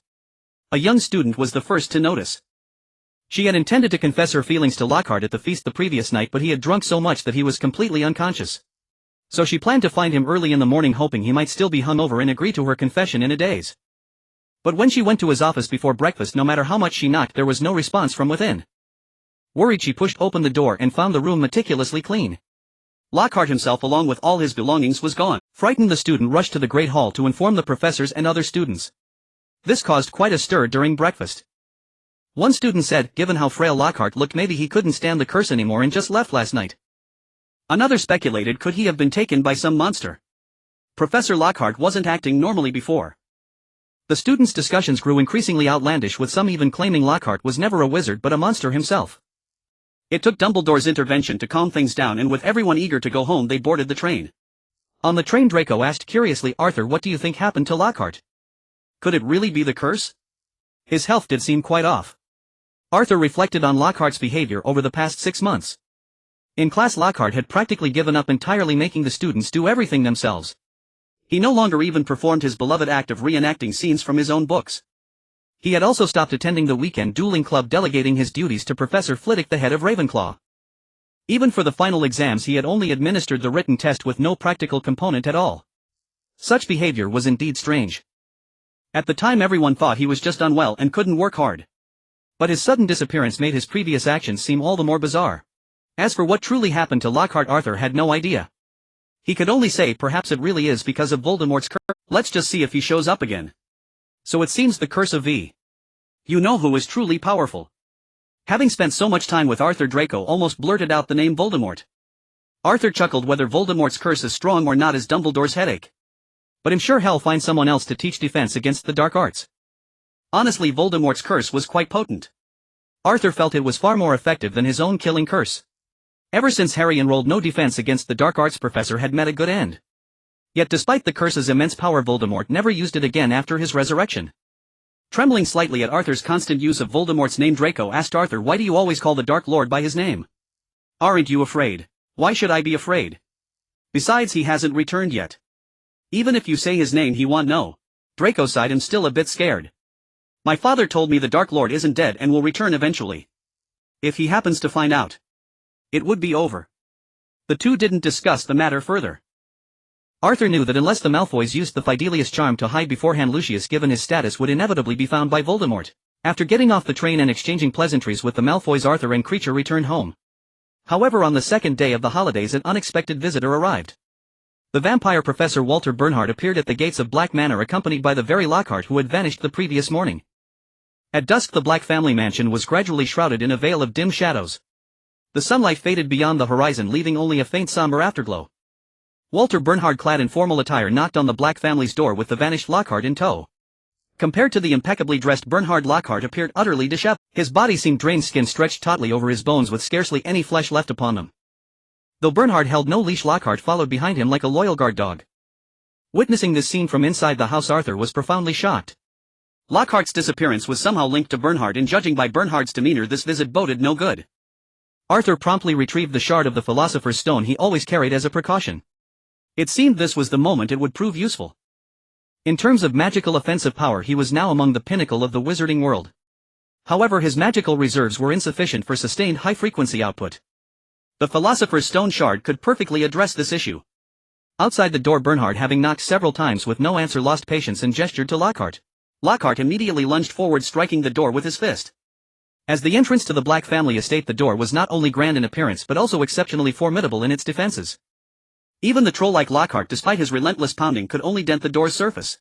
A young student was the first to notice. She had intended to confess her feelings to Lockhart at the feast the previous night, but he had drunk so much that he was completely unconscious. So she planned to find him early in the morning, hoping he might still be hungover, and agree to her confession in a daze. But when she went to his office before breakfast, no matter how much she knocked, there was no response from within. Worried, she pushed open the door and found the room meticulously clean. Lockhart himself, along with all his belongings, was gone. Frightened, the student rushed to the Great Hall to inform the professors and other students. This caused quite a stir during breakfast. One student said, given how frail Lockhart looked, maybe he couldn't stand the curse anymore and just left last night. Another speculated, could he have been taken by some monster? Professor Lockhart wasn't acting normally before. The students' discussions grew increasingly outlandish, with some even claiming Lockhart was never a wizard but a monster himself. It took Dumbledore's intervention to calm things down, and with everyone eager to go home, they boarded the train. On the train, Draco asked curiously, Arthur, what do you think happened to Lockhart? Could it really be the curse? His health did seem quite off. Arthur reflected on Lockhart's behavior over the past 6 months. In class, Lockhart had practically given up entirely, making the students do everything themselves. He no longer even performed his beloved act of reenacting scenes from his own books. He had also stopped attending the weekend dueling club, delegating his duties to Professor Flitwick, the head of Ravenclaw. Even for the final exams, he had only administered the written test with no practical component at all. Such behavior was indeed strange. At the time, everyone thought he was just unwell and couldn't work hard. But his sudden disappearance made his previous actions seem all the more bizarre. As for what truly happened to Lockhart, Arthur had no idea. He could only say, perhaps it really is because of Voldemort's curse. Let's just see if he shows up again. So it seems the curse of V. You know who is truly powerful. Having spent so much time with Arthur, Draco almost blurted out the name Voldemort. Arthur chuckled. Whether Voldemort's curse is strong or not is Dumbledore's headache. But I'm sure he'll find someone else to teach defense against the dark arts. Honestly, Voldemort's curse was quite potent. Arthur felt it was far more effective than his own killing curse. Ever since Harry enrolled, no defense against the dark arts professor had met a good end. Yet despite the curse's immense power, Voldemort never used it again after his resurrection. Trembling slightly at Arthur's constant use of Voldemort's name, Draco asked Arthur, why do you always call the Dark Lord by his name? Aren't you afraid? Why should I be afraid? Besides, he hasn't returned yet. Even if you say his name, he won't know. Draco sighed. I'm still a bit scared. My father told me the Dark Lord isn't dead and will return eventually. If he happens to find out, it would be over. The two didn't discuss the matter further. Arthur knew that unless the Malfoys used the Fidelius charm to hide beforehand, Lucius, given his status, would inevitably be found by Voldemort. After getting off the train and exchanging pleasantries with the Malfoys, Arthur and Kreacher returned home. However, on the second day of the holidays, an unexpected visitor arrived. The vampire Professor Walter Bernhardt appeared at the gates of Black Manor accompanied by the very Lockhart who had vanished the previous morning. At dusk the Black family mansion was gradually shrouded in a veil of dim shadows. The sunlight faded beyond the horizon leaving only a faint somber afterglow. Walter Bernhardt clad in formal attire knocked on the Black family's door with the vanished Lockhart in tow. Compared to the impeccably dressed Bernhardt, Lockhart appeared utterly disheveled. His body seemed drained, skin stretched tautly over his bones with scarcely any flesh left upon them. Though Bernhardt held no leash, Lockhart followed behind him like a loyal guard dog. Witnessing this scene from inside the house, Arthur was profoundly shocked. Lockhart's disappearance was somehow linked to Bernhardt, and judging by Bernhardt's demeanor this visit boded no good. Arthur promptly retrieved the shard of the Philosopher's Stone he always carried as a precaution. It seemed this was the moment it would prove useful. In terms of magical offensive power he was now among the pinnacle of the wizarding world. However, his magical reserves were insufficient for sustained high-frequency output. The Philosopher's Stone shard could perfectly address this issue. Outside the door, Bernhardt, having knocked several times with no answer, lost patience and gestured to Lockhart. Lockhart immediately lunged forward, striking the door with his fist. As the entrance to the Black family estate, the door was not only grand in appearance but also exceptionally formidable in its defenses. Even the troll-like Lockhart, despite his relentless pounding, could only dent the door's surface.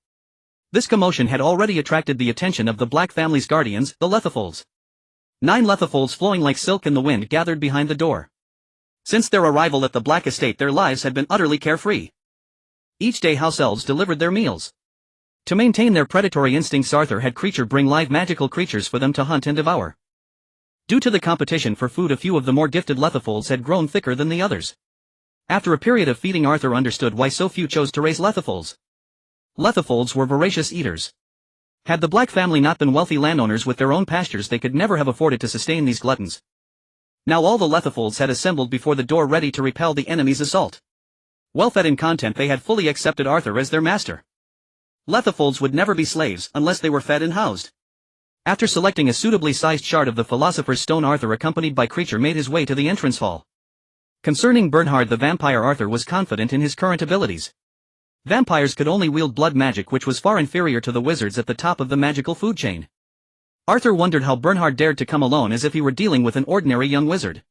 This commotion had already attracted the attention of the Black family's guardians, the Lethifolds. 9 Lethifolds flowing like silk in the wind gathered behind the door. Since their arrival at the Black estate, their lives had been utterly carefree. Each day house elves delivered their meals. To maintain their predatory instincts, Arthur had creature bring live magical creatures for them to hunt and devour. Due to the competition for food, a few of the more gifted Lethifolds had grown thicker than the others. After a period of feeding, Arthur understood why so few chose to raise Lethifolds. Lethifolds were voracious eaters. Had the Black family not been wealthy landowners with their own pastures, they could never have afforded to sustain these gluttons. Now all the Lethifolds had assembled before the door, ready to repel the enemy's assault. Well fed and content, they had fully accepted Arthur as their master. Lethifolds would never be slaves unless they were fed and housed. After selecting a suitably sized shard of the Philosopher's Stone, Arthur, accompanied by creature, made his way to the entrance hall. Concerning Bernhardt the vampire, Arthur was confident in his current abilities. Vampires could only wield blood magic, which was far inferior to the wizards at the top of the magical food chain. Arthur wondered how Bernhardt dared to come alone, as if he were dealing with an ordinary young wizard.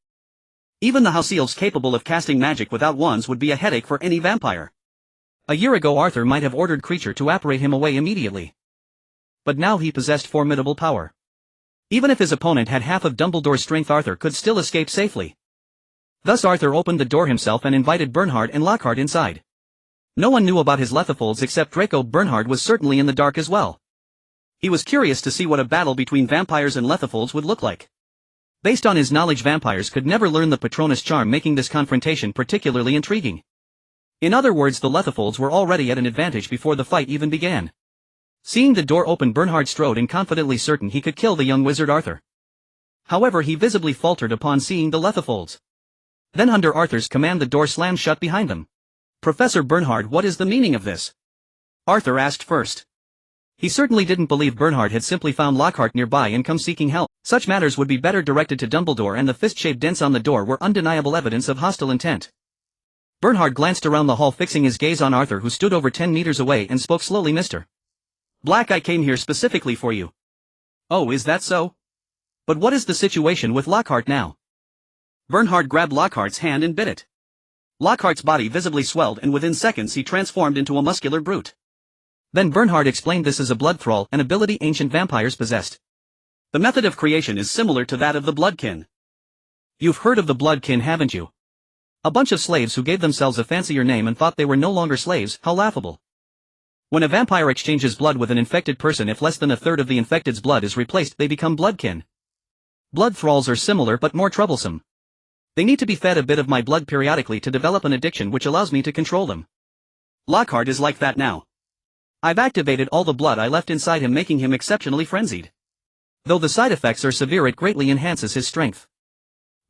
Even the house elves capable of casting magic without wands would be a headache for any vampire. A year ago Arthur might have ordered creature to apparate him away immediately. But now he possessed formidable power. Even if his opponent had half of Dumbledore's strength, Arthur could still escape safely. Thus Arthur opened the door himself and invited Bernhardt and Lockhart inside. No one knew about his Lethifolds except Draco. Bernhardt was certainly in the dark as well. He was curious to see what a battle between vampires and Lethifolds would look like. Based on his knowledge, vampires could never learn the Patronus charm, making this confrontation particularly intriguing. In other words, the Lethifolds were already at an advantage before the fight even began. Seeing the door open, Bernhardt strode in, confidently certain he could kill the young wizard Arthur. However, he visibly faltered upon seeing the Lethifolds. Then, under Arthur's command, the door slammed shut behind them. "Professor Bernhardt, what is the meaning of this?" Arthur asked first. He certainly didn't believe Bernhardt had simply found Lockhart nearby and come seeking help. Such matters would be better directed to Dumbledore, and the fist-shaped dents on the door were undeniable evidence of hostile intent. Bernhardt glanced around the hall, fixing his gaze on Arthur, who stood over 10 meters away, and spoke slowly. "Mr. Black, I came here specifically for you." "Oh, is that so? But what is the situation with Lockhart now?" Bernhardt grabbed Lockhart's hand and bit it. Lockhart's body visibly swelled, and within seconds he transformed into a muscular brute. Then Bernhardt explained this is a blood thrall, an ability ancient vampires possessed. The method of creation is similar to that of the bloodkin. You've heard of the bloodkin, haven't you? A bunch of slaves who gave themselves a fancier name and thought they were no longer slaves. How laughable. When a vampire exchanges blood with an infected person, if less than a third of the infected's blood is replaced, they become bloodkin. Blood thralls are similar but more troublesome. They need to be fed a bit of my blood periodically to develop an addiction which allows me to control them. Lockhart is like that now. I've activated all the blood I left inside him, making him exceptionally frenzied. Though the side effects are severe, it greatly enhances his strength.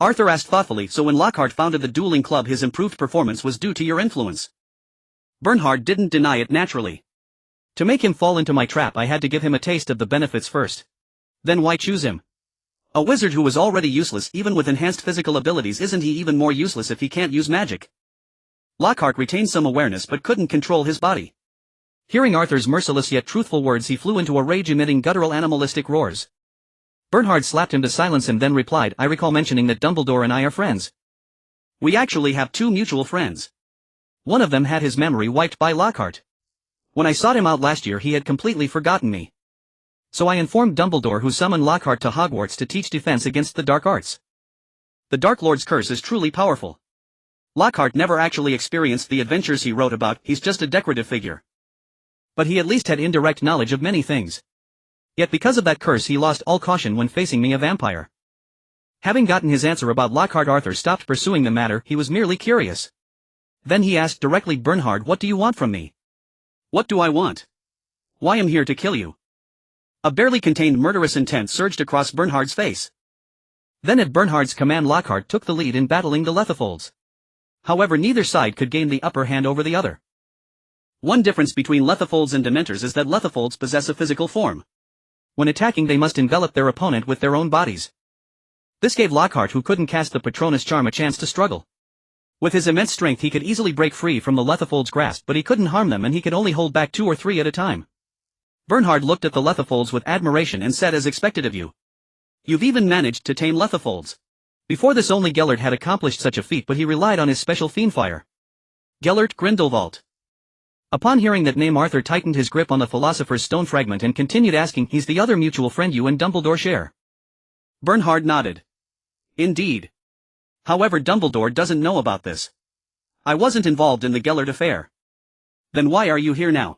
Arthur asked thoughtfully, "So when Lockhart founded the dueling club, his improved performance was due to your influence?" Bernhardt didn't deny it naturally. "To make him fall into my trap, I had to give him a taste of the benefits first. Then why choose him? A wizard who was already useless even with enhanced physical abilities, isn't he even more useless if he can't use magic?" Lockhart retained some awareness but couldn't control his body. Hearing Arthur's merciless yet truthful words, he flew into a rage, emitting guttural animalistic roars. Bernhardt slapped him to silence him, then replied, "I recall mentioning that Dumbledore and I are friends. We actually have 2 mutual friends. One of them had his memory wiped by Lockhart. When I sought him out last year he had completely forgotten me. So I informed Dumbledore, who summoned Lockhart to Hogwarts to teach defense against the dark arts. The Dark Lord's curse is truly powerful. Lockhart never actually experienced the adventures he wrote about, he's just a decorative figure. But he at least had indirect knowledge of many things. Yet because of that curse he lost all caution when facing me, a vampire. Having gotten his answer about Lockhart, Arthur stopped pursuing the matter, he was merely curious. Then he asked directly, Bernhard, what do you want from me? What do I want? Why, I'm here to kill you. A barely contained murderous intent surged across Bernhard's face. Then at Bernhard's command Lockhart took the lead in battling the Lethifolds. However, neither side could gain the upper hand over the other. One difference between Lethifolds and Dementors is that Lethifolds possess a physical form. When attacking they must envelop their opponent with their own bodies. This gave Lockhart, who couldn't cast the Patronus charm, a chance to struggle. With his immense strength he could easily break free from the Lethifolds' grasp, but he couldn't harm them and he could only hold back 2 or 3 at a time. Bernhard looked at the Lethifolds with admiration and said, as expected of you. You've even managed to tame Lethifolds. Before this only Gellert had accomplished such a feat, but he relied on his special fiendfire. Gellert Grindelwald. Upon hearing that name Arthur tightened his grip on the Philosopher's Stone fragment and continued asking, he's the other mutual friend you and Dumbledore share? Bernhard nodded. Indeed. However, Dumbledore doesn't know about this. I wasn't involved in the Gellert affair. Then why are you here now?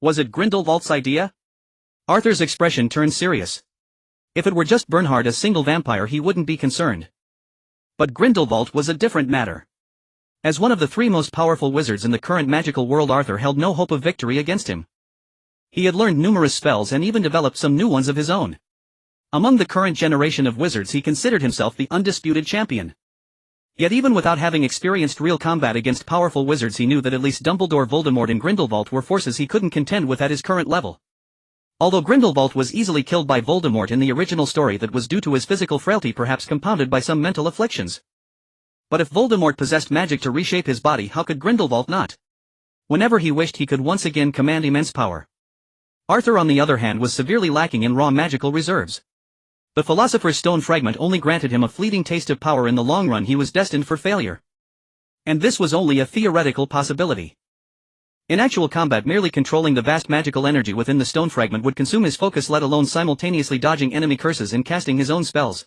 Was it Grindelwald's idea? Arthur's expression turned serious. If it were just Bernhard, a single vampire, he wouldn't be concerned. But Grindelwald was a different matter. As one of the 3 most powerful wizards in the current magical world, Arthur held no hope of victory against him. He had learned numerous spells and even developed some new ones of his own. Among the current generation of wizards he considered himself the undisputed champion. Yet even without having experienced real combat against powerful wizards he knew that at least Dumbledore, Voldemort and Grindelwald were forces he couldn't contend with at his current level. Although Grindelwald was easily killed by Voldemort in the original story, that was due to his physical frailty, perhaps compounded by some mental afflictions. But if Voldemort possessed magic to reshape his body, how could Grindelwald not? Whenever he wished he could once again command immense power. Arthur on the other hand was severely lacking in raw magical reserves. The Philosopher's Stone fragment only granted him a fleeting taste of power. In the long run he was destined for failure. And this was only a theoretical possibility. In actual combat, merely controlling the vast magical energy within the stone fragment would consume his focus, let alone simultaneously dodging enemy curses and casting his own spells.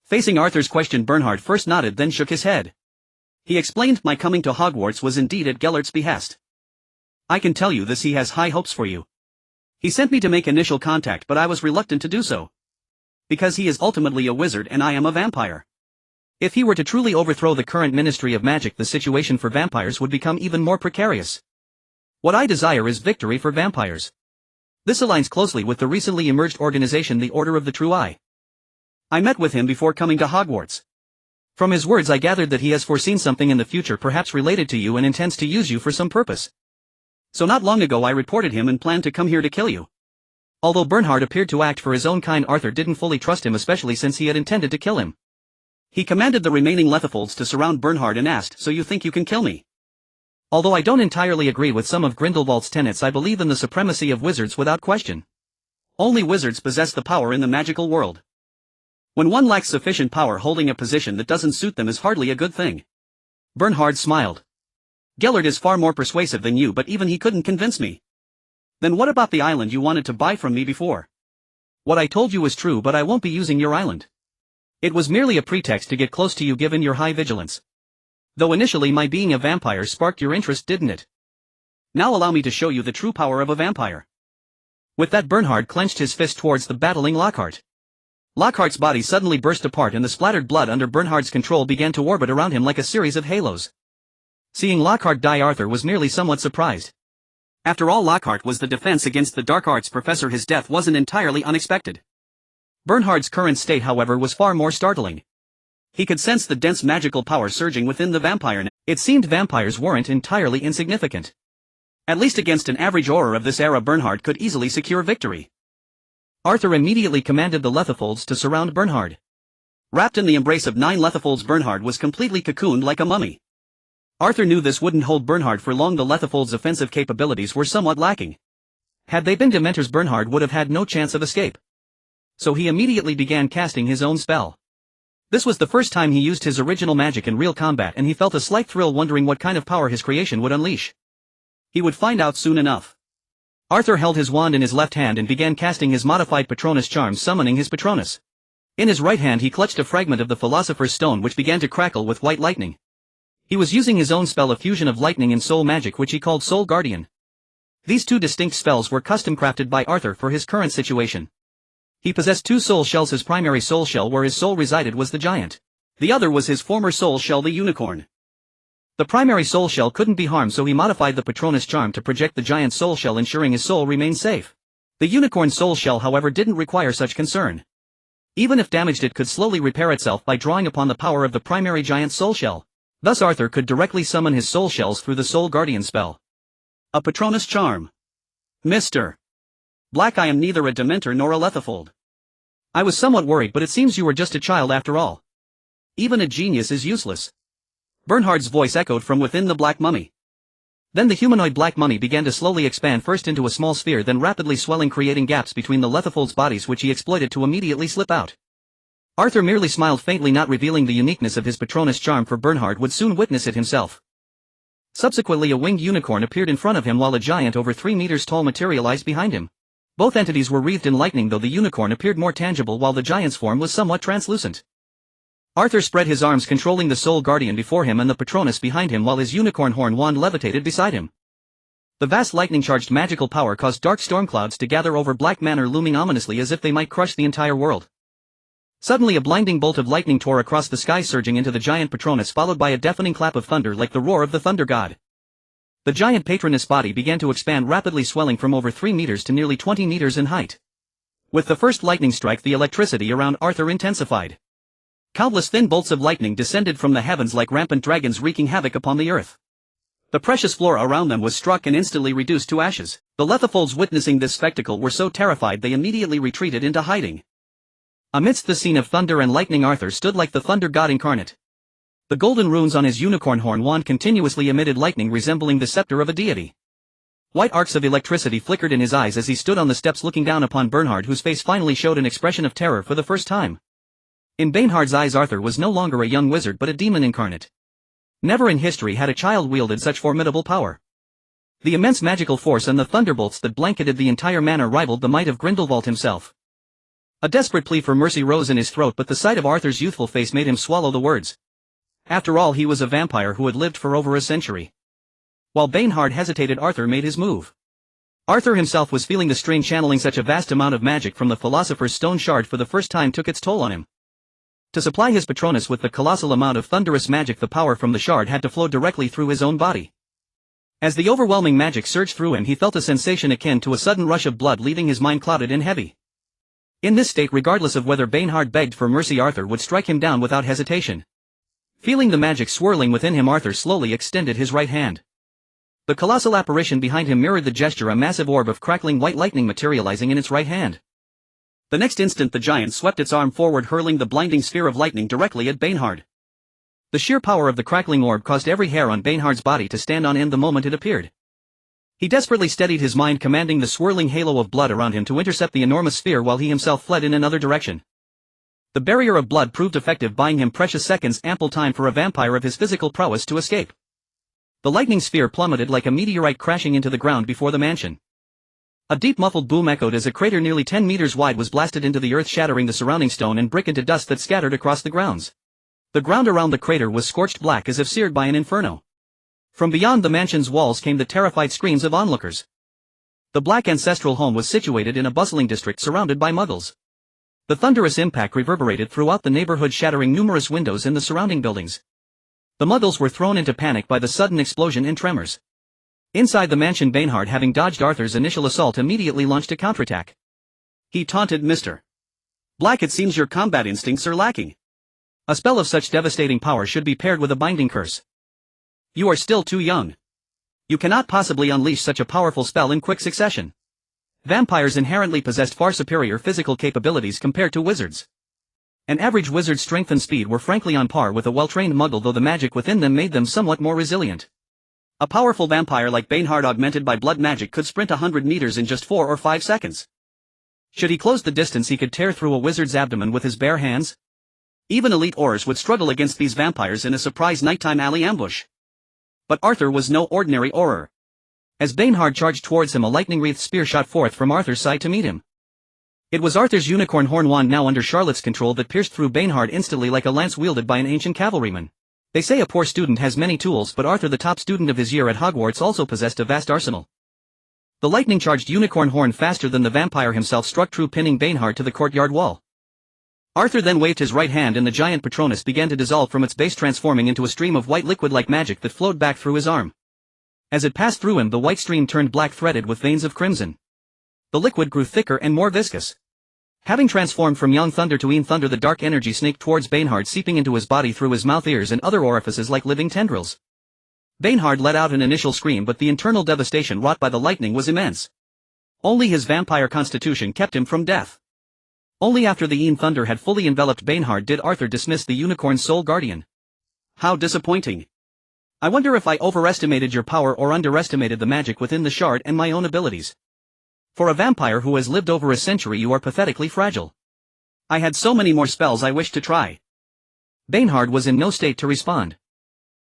Facing Arthur's question, Bernhard first nodded, then shook his head. He explained, my coming to Hogwarts was indeed at Gellert's behest. I can tell you this, he has high hopes for you. He sent me to make initial contact, but I was reluctant to do so. Because he is ultimately a wizard and I am a vampire. If he were to truly overthrow the current Ministry of Magic, the situation for vampires would become even more precarious. What I desire is victory for vampires. This aligns closely with the recently emerged organization, the Order of the True Eye. I met with him before coming to Hogwarts. From his words I gathered that he has foreseen something in the future, perhaps related to you, and intends to use you for some purpose. So not long ago I reported him and planned to come here to kill you. Although Bernhard appeared to act for his own kind, Arthur didn't fully trust him, especially since he had intended to kill him. He commanded the remaining Lethifolds to surround Bernhard and asked, so you think you can kill me? Although I don't entirely agree with some of Grindelwald's tenets, I believe in the supremacy of wizards without question. Only wizards possess the power in the magical world. When one lacks sufficient power, holding a position that doesn't suit them is hardly a good thing. Bernhard smiled. Gellert is far more persuasive than you, but even he couldn't convince me. Then what about the island you wanted to buy from me before? What I told you was true, but I won't be using your island. It was merely a pretext to get close to you given your high vigilance. Though initially my being a vampire sparked your interest, didn't it? Now allow me to show you the true power of a vampire. With that, Bernhard clenched his fist towards the battling Lockhart. Lockhart's body suddenly burst apart and the splattered blood under Bernhard's control began to orbit around him like a series of halos. Seeing Lockhart die, Arthur was merely somewhat surprised. After all, Lockhart was the defense against the dark arts professor. His death wasn't entirely unexpected. Bernhard's current state, however, was far more startling. He could sense the dense magical power surging within the vampire. It seemed vampires weren't entirely insignificant. At least against an average aura of this era, Bernhard could easily secure victory. Arthur immediately commanded the Lethifolds to surround Bernhard. Wrapped in the embrace of 9 Lethifolds, Bernhard was completely cocooned like a mummy. Arthur knew this wouldn't hold Bernhard for long. The Lethifolds' offensive capabilities were somewhat lacking. Had they been Dementors, Bernhard would have had no chance of escape. So he immediately began casting his own spell. This was the first time he used his original magic in real combat, and he felt a slight thrill wondering what kind of power his creation would unleash. He would find out soon enough. Arthur held his wand in his left hand and began casting his modified Patronus charm, summoning his Patronus. In his right hand he clutched a fragment of the Philosopher's Stone which began to crackle with white lightning. He was using his own spell of fusion of lightning and soul magic which he called Soul Guardian. These two distinct spells were custom crafted by Arthur for his current situation. He possessed two soul shells. His primary soul shell where his soul resided was the giant. The other was his former soul shell, the unicorn. The primary soul shell couldn't be harmed, so he modified the Patronus charm to project the giant soul shell, ensuring his soul remained safe. The unicorn soul shell however didn't require such concern. Even if damaged it could slowly repair itself by drawing upon the power of the primary giant soul shell. Thus Arthur could directly summon his soul shells through the Soul Guardian spell. A Patronus charm. Mr. Black, I am neither a Dementor nor a Lethifold. I was somewhat worried, but it seems you were just a child after all. Even a genius is useless. Bernhard's voice echoed from within the Black Mummy. Then the humanoid Black Mummy began to slowly expand, first into a small sphere, then rapidly swelling, creating gaps between the Lethifold's bodies which he exploited to immediately slip out. Arthur merely smiled faintly, not revealing the uniqueness of his Patronus charm, for Bernhard would soon witness it himself. Subsequently a winged unicorn appeared in front of him while a giant over 3 meters tall materialized behind him. Both entities were wreathed in lightning, though the unicorn appeared more tangible while the giant's form was somewhat translucent. Arthur spread his arms, controlling the Soul Guardian before him and the Patronus behind him, while his unicorn horn wand levitated beside him. The vast lightning-charged magical power caused dark storm clouds to gather over Black Manor, looming ominously as if they might crush the entire world. Suddenly a blinding bolt of lightning tore across the sky, surging into the giant Patronus, followed by a deafening clap of thunder like the roar of the thunder god. The giant patronus body began to expand, rapidly swelling from over 3 meters to nearly 20 meters in height. With the first lightning strike, the electricity around Arthur intensified. Countless thin bolts of lightning descended from the heavens like rampant dragons, wreaking havoc upon the earth. The precious flora around them was struck and instantly reduced to ashes. The Lethifolds, witnessing this spectacle, were so terrified they immediately retreated into hiding. Amidst the scene of thunder and lightning, Arthur stood like the thunder god incarnate. The golden runes on his unicorn horn wand continuously emitted lightning resembling the scepter of a deity. White arcs of electricity flickered in his eyes as he stood on the steps looking down upon Bernhard, whose face finally showed an expression of terror for the first time. In Bernhard's eyes, Arthur was no longer a young wizard but a demon incarnate. Never in history had a child wielded such formidable power. The immense magical force and the thunderbolts that blanketed the entire manor rivaled the might of Grindelwald himself. A desperate plea for mercy rose in his throat, but the sight of Arthur's youthful face made him swallow the words. After all, he was a vampire who had lived for over a century. While Bernhard hesitated, Arthur made his move. Arthur himself was feeling the strain. Channeling such a vast amount of magic from the Philosopher's Stone shard for the first time took its toll on him. To supply his Patronus with the colossal amount of thunderous magic, the power from the shard had to flow directly through his own body. As the overwhelming magic surged through him, he felt a sensation akin to a sudden rush of blood, leaving his mind clouded and heavy. In this state, regardless of whether Bernhard begged for mercy, Arthur would strike him down without hesitation. Feeling the magic swirling within him, Arthur slowly extended his right hand. The colossal apparition behind him mirrored the gesture, a massive orb of crackling white lightning materializing in its right hand. The next instant the giant swept its arm forward, hurling the blinding sphere of lightning directly at Bernhard. The sheer power of the crackling orb caused every hair on Bernhard's body to stand on end the moment it appeared. He desperately steadied his mind, commanding the swirling halo of blood around him to intercept the enormous sphere while he himself fled in another direction. The barrier of blood proved effective, buying him precious seconds, ample time for a vampire of his physical prowess to escape. The lightning sphere plummeted like a meteorite, crashing into the ground before the mansion. A deep muffled boom echoed as a crater nearly 10 meters wide was blasted into the earth, shattering the surrounding stone and brick into dust that scattered across the grounds. The ground around the crater was scorched black as if seared by an inferno. From beyond the mansion's walls came the terrified screams of onlookers. The Black ancestral home was situated in a bustling district surrounded by muggles. The thunderous impact reverberated throughout the neighborhood, shattering numerous windows in the surrounding buildings. The muggles were thrown into panic by the sudden explosion and tremors. Inside the mansion, Bernhard, having dodged Arthur's initial assault, immediately launched a counterattack. He taunted, "Mr. Black, it seems your combat instincts are lacking. A spell of such devastating power should be paired with a binding curse. You are still too young. You cannot possibly unleash such a powerful spell in quick succession. Vampires inherently possessed far superior physical capabilities compared to wizards. An average wizard's strength and speed were frankly on par with a well-trained muggle, though the magic within them made them somewhat more resilient. A powerful vampire like Bernhard, augmented by blood magic, could sprint 100 meters in just 4 or 5 seconds. Should he close the distance, he could tear through a wizard's abdomen with his bare hands. Even elite Aurors would struggle against these vampires in a surprise nighttime alley ambush. But Arthur was no ordinary Auror. As Bainhard charged towards him, a lightning-wreathed spear shot forth from Arthur's side to meet him. It was Arthur's unicorn horn wand, now under Charlotte's control, that pierced through Bainhard instantly like a lance wielded by an ancient cavalryman. They say a poor student has many tools, but Arthur, the top student of his year at Hogwarts, also possessed a vast arsenal. The lightning-charged unicorn horn, faster than the vampire himself, struck true, pinning Bainhard to the courtyard wall. Arthur then waved his right hand and the giant Patronus began to dissolve from its base, transforming into a stream of white liquid like magic that flowed back through his arm. As it passed through him, the white stream turned black, threaded with veins of crimson. The liquid grew thicker and more viscous. Having transformed from young thunder to Een thunder, the dark energy snaked towards Bainhard, seeping into his body through his mouth, ears, and other orifices like living tendrils. Bainhard let out an initial scream, but the internal devastation wrought by the lightning was immense. Only his vampire constitution kept him from death. Only after the Een thunder had fully enveloped Bainhard did Arthur dismiss the unicorn's sole guardian. How disappointing. I wonder if I overestimated your power or underestimated the magic within the shard and my own abilities. For a vampire who has lived over a century, you are pathetically fragile. I had so many more spells I wished to try. Bainhard was in no state to respond.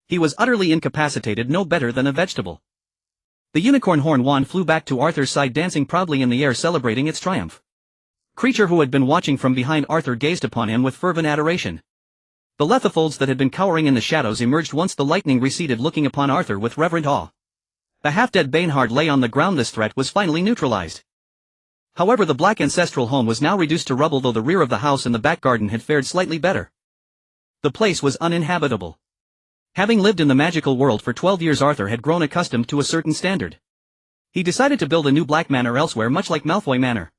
He was utterly incapacitated, no better than a vegetable. The unicorn horn wand flew back to Arthur's side, dancing proudly in the air, celebrating its triumph. Creature, who had been watching from behind Arthur, gazed upon him with fervent adoration. The lethifolds that had been cowering in the shadows emerged once the lightning receded, looking upon Arthur with reverent awe. The half-dead Bainhard lay on the ground. This threat was finally neutralized. However, the black ancestral home was now reduced to rubble, though the rear of the house and the back garden had fared slightly better. The place was uninhabitable. Having lived in the magical world for 12 years, Arthur had grown accustomed to a certain standard. He decided to build a new black manor elsewhere, much like Malfoy Manor.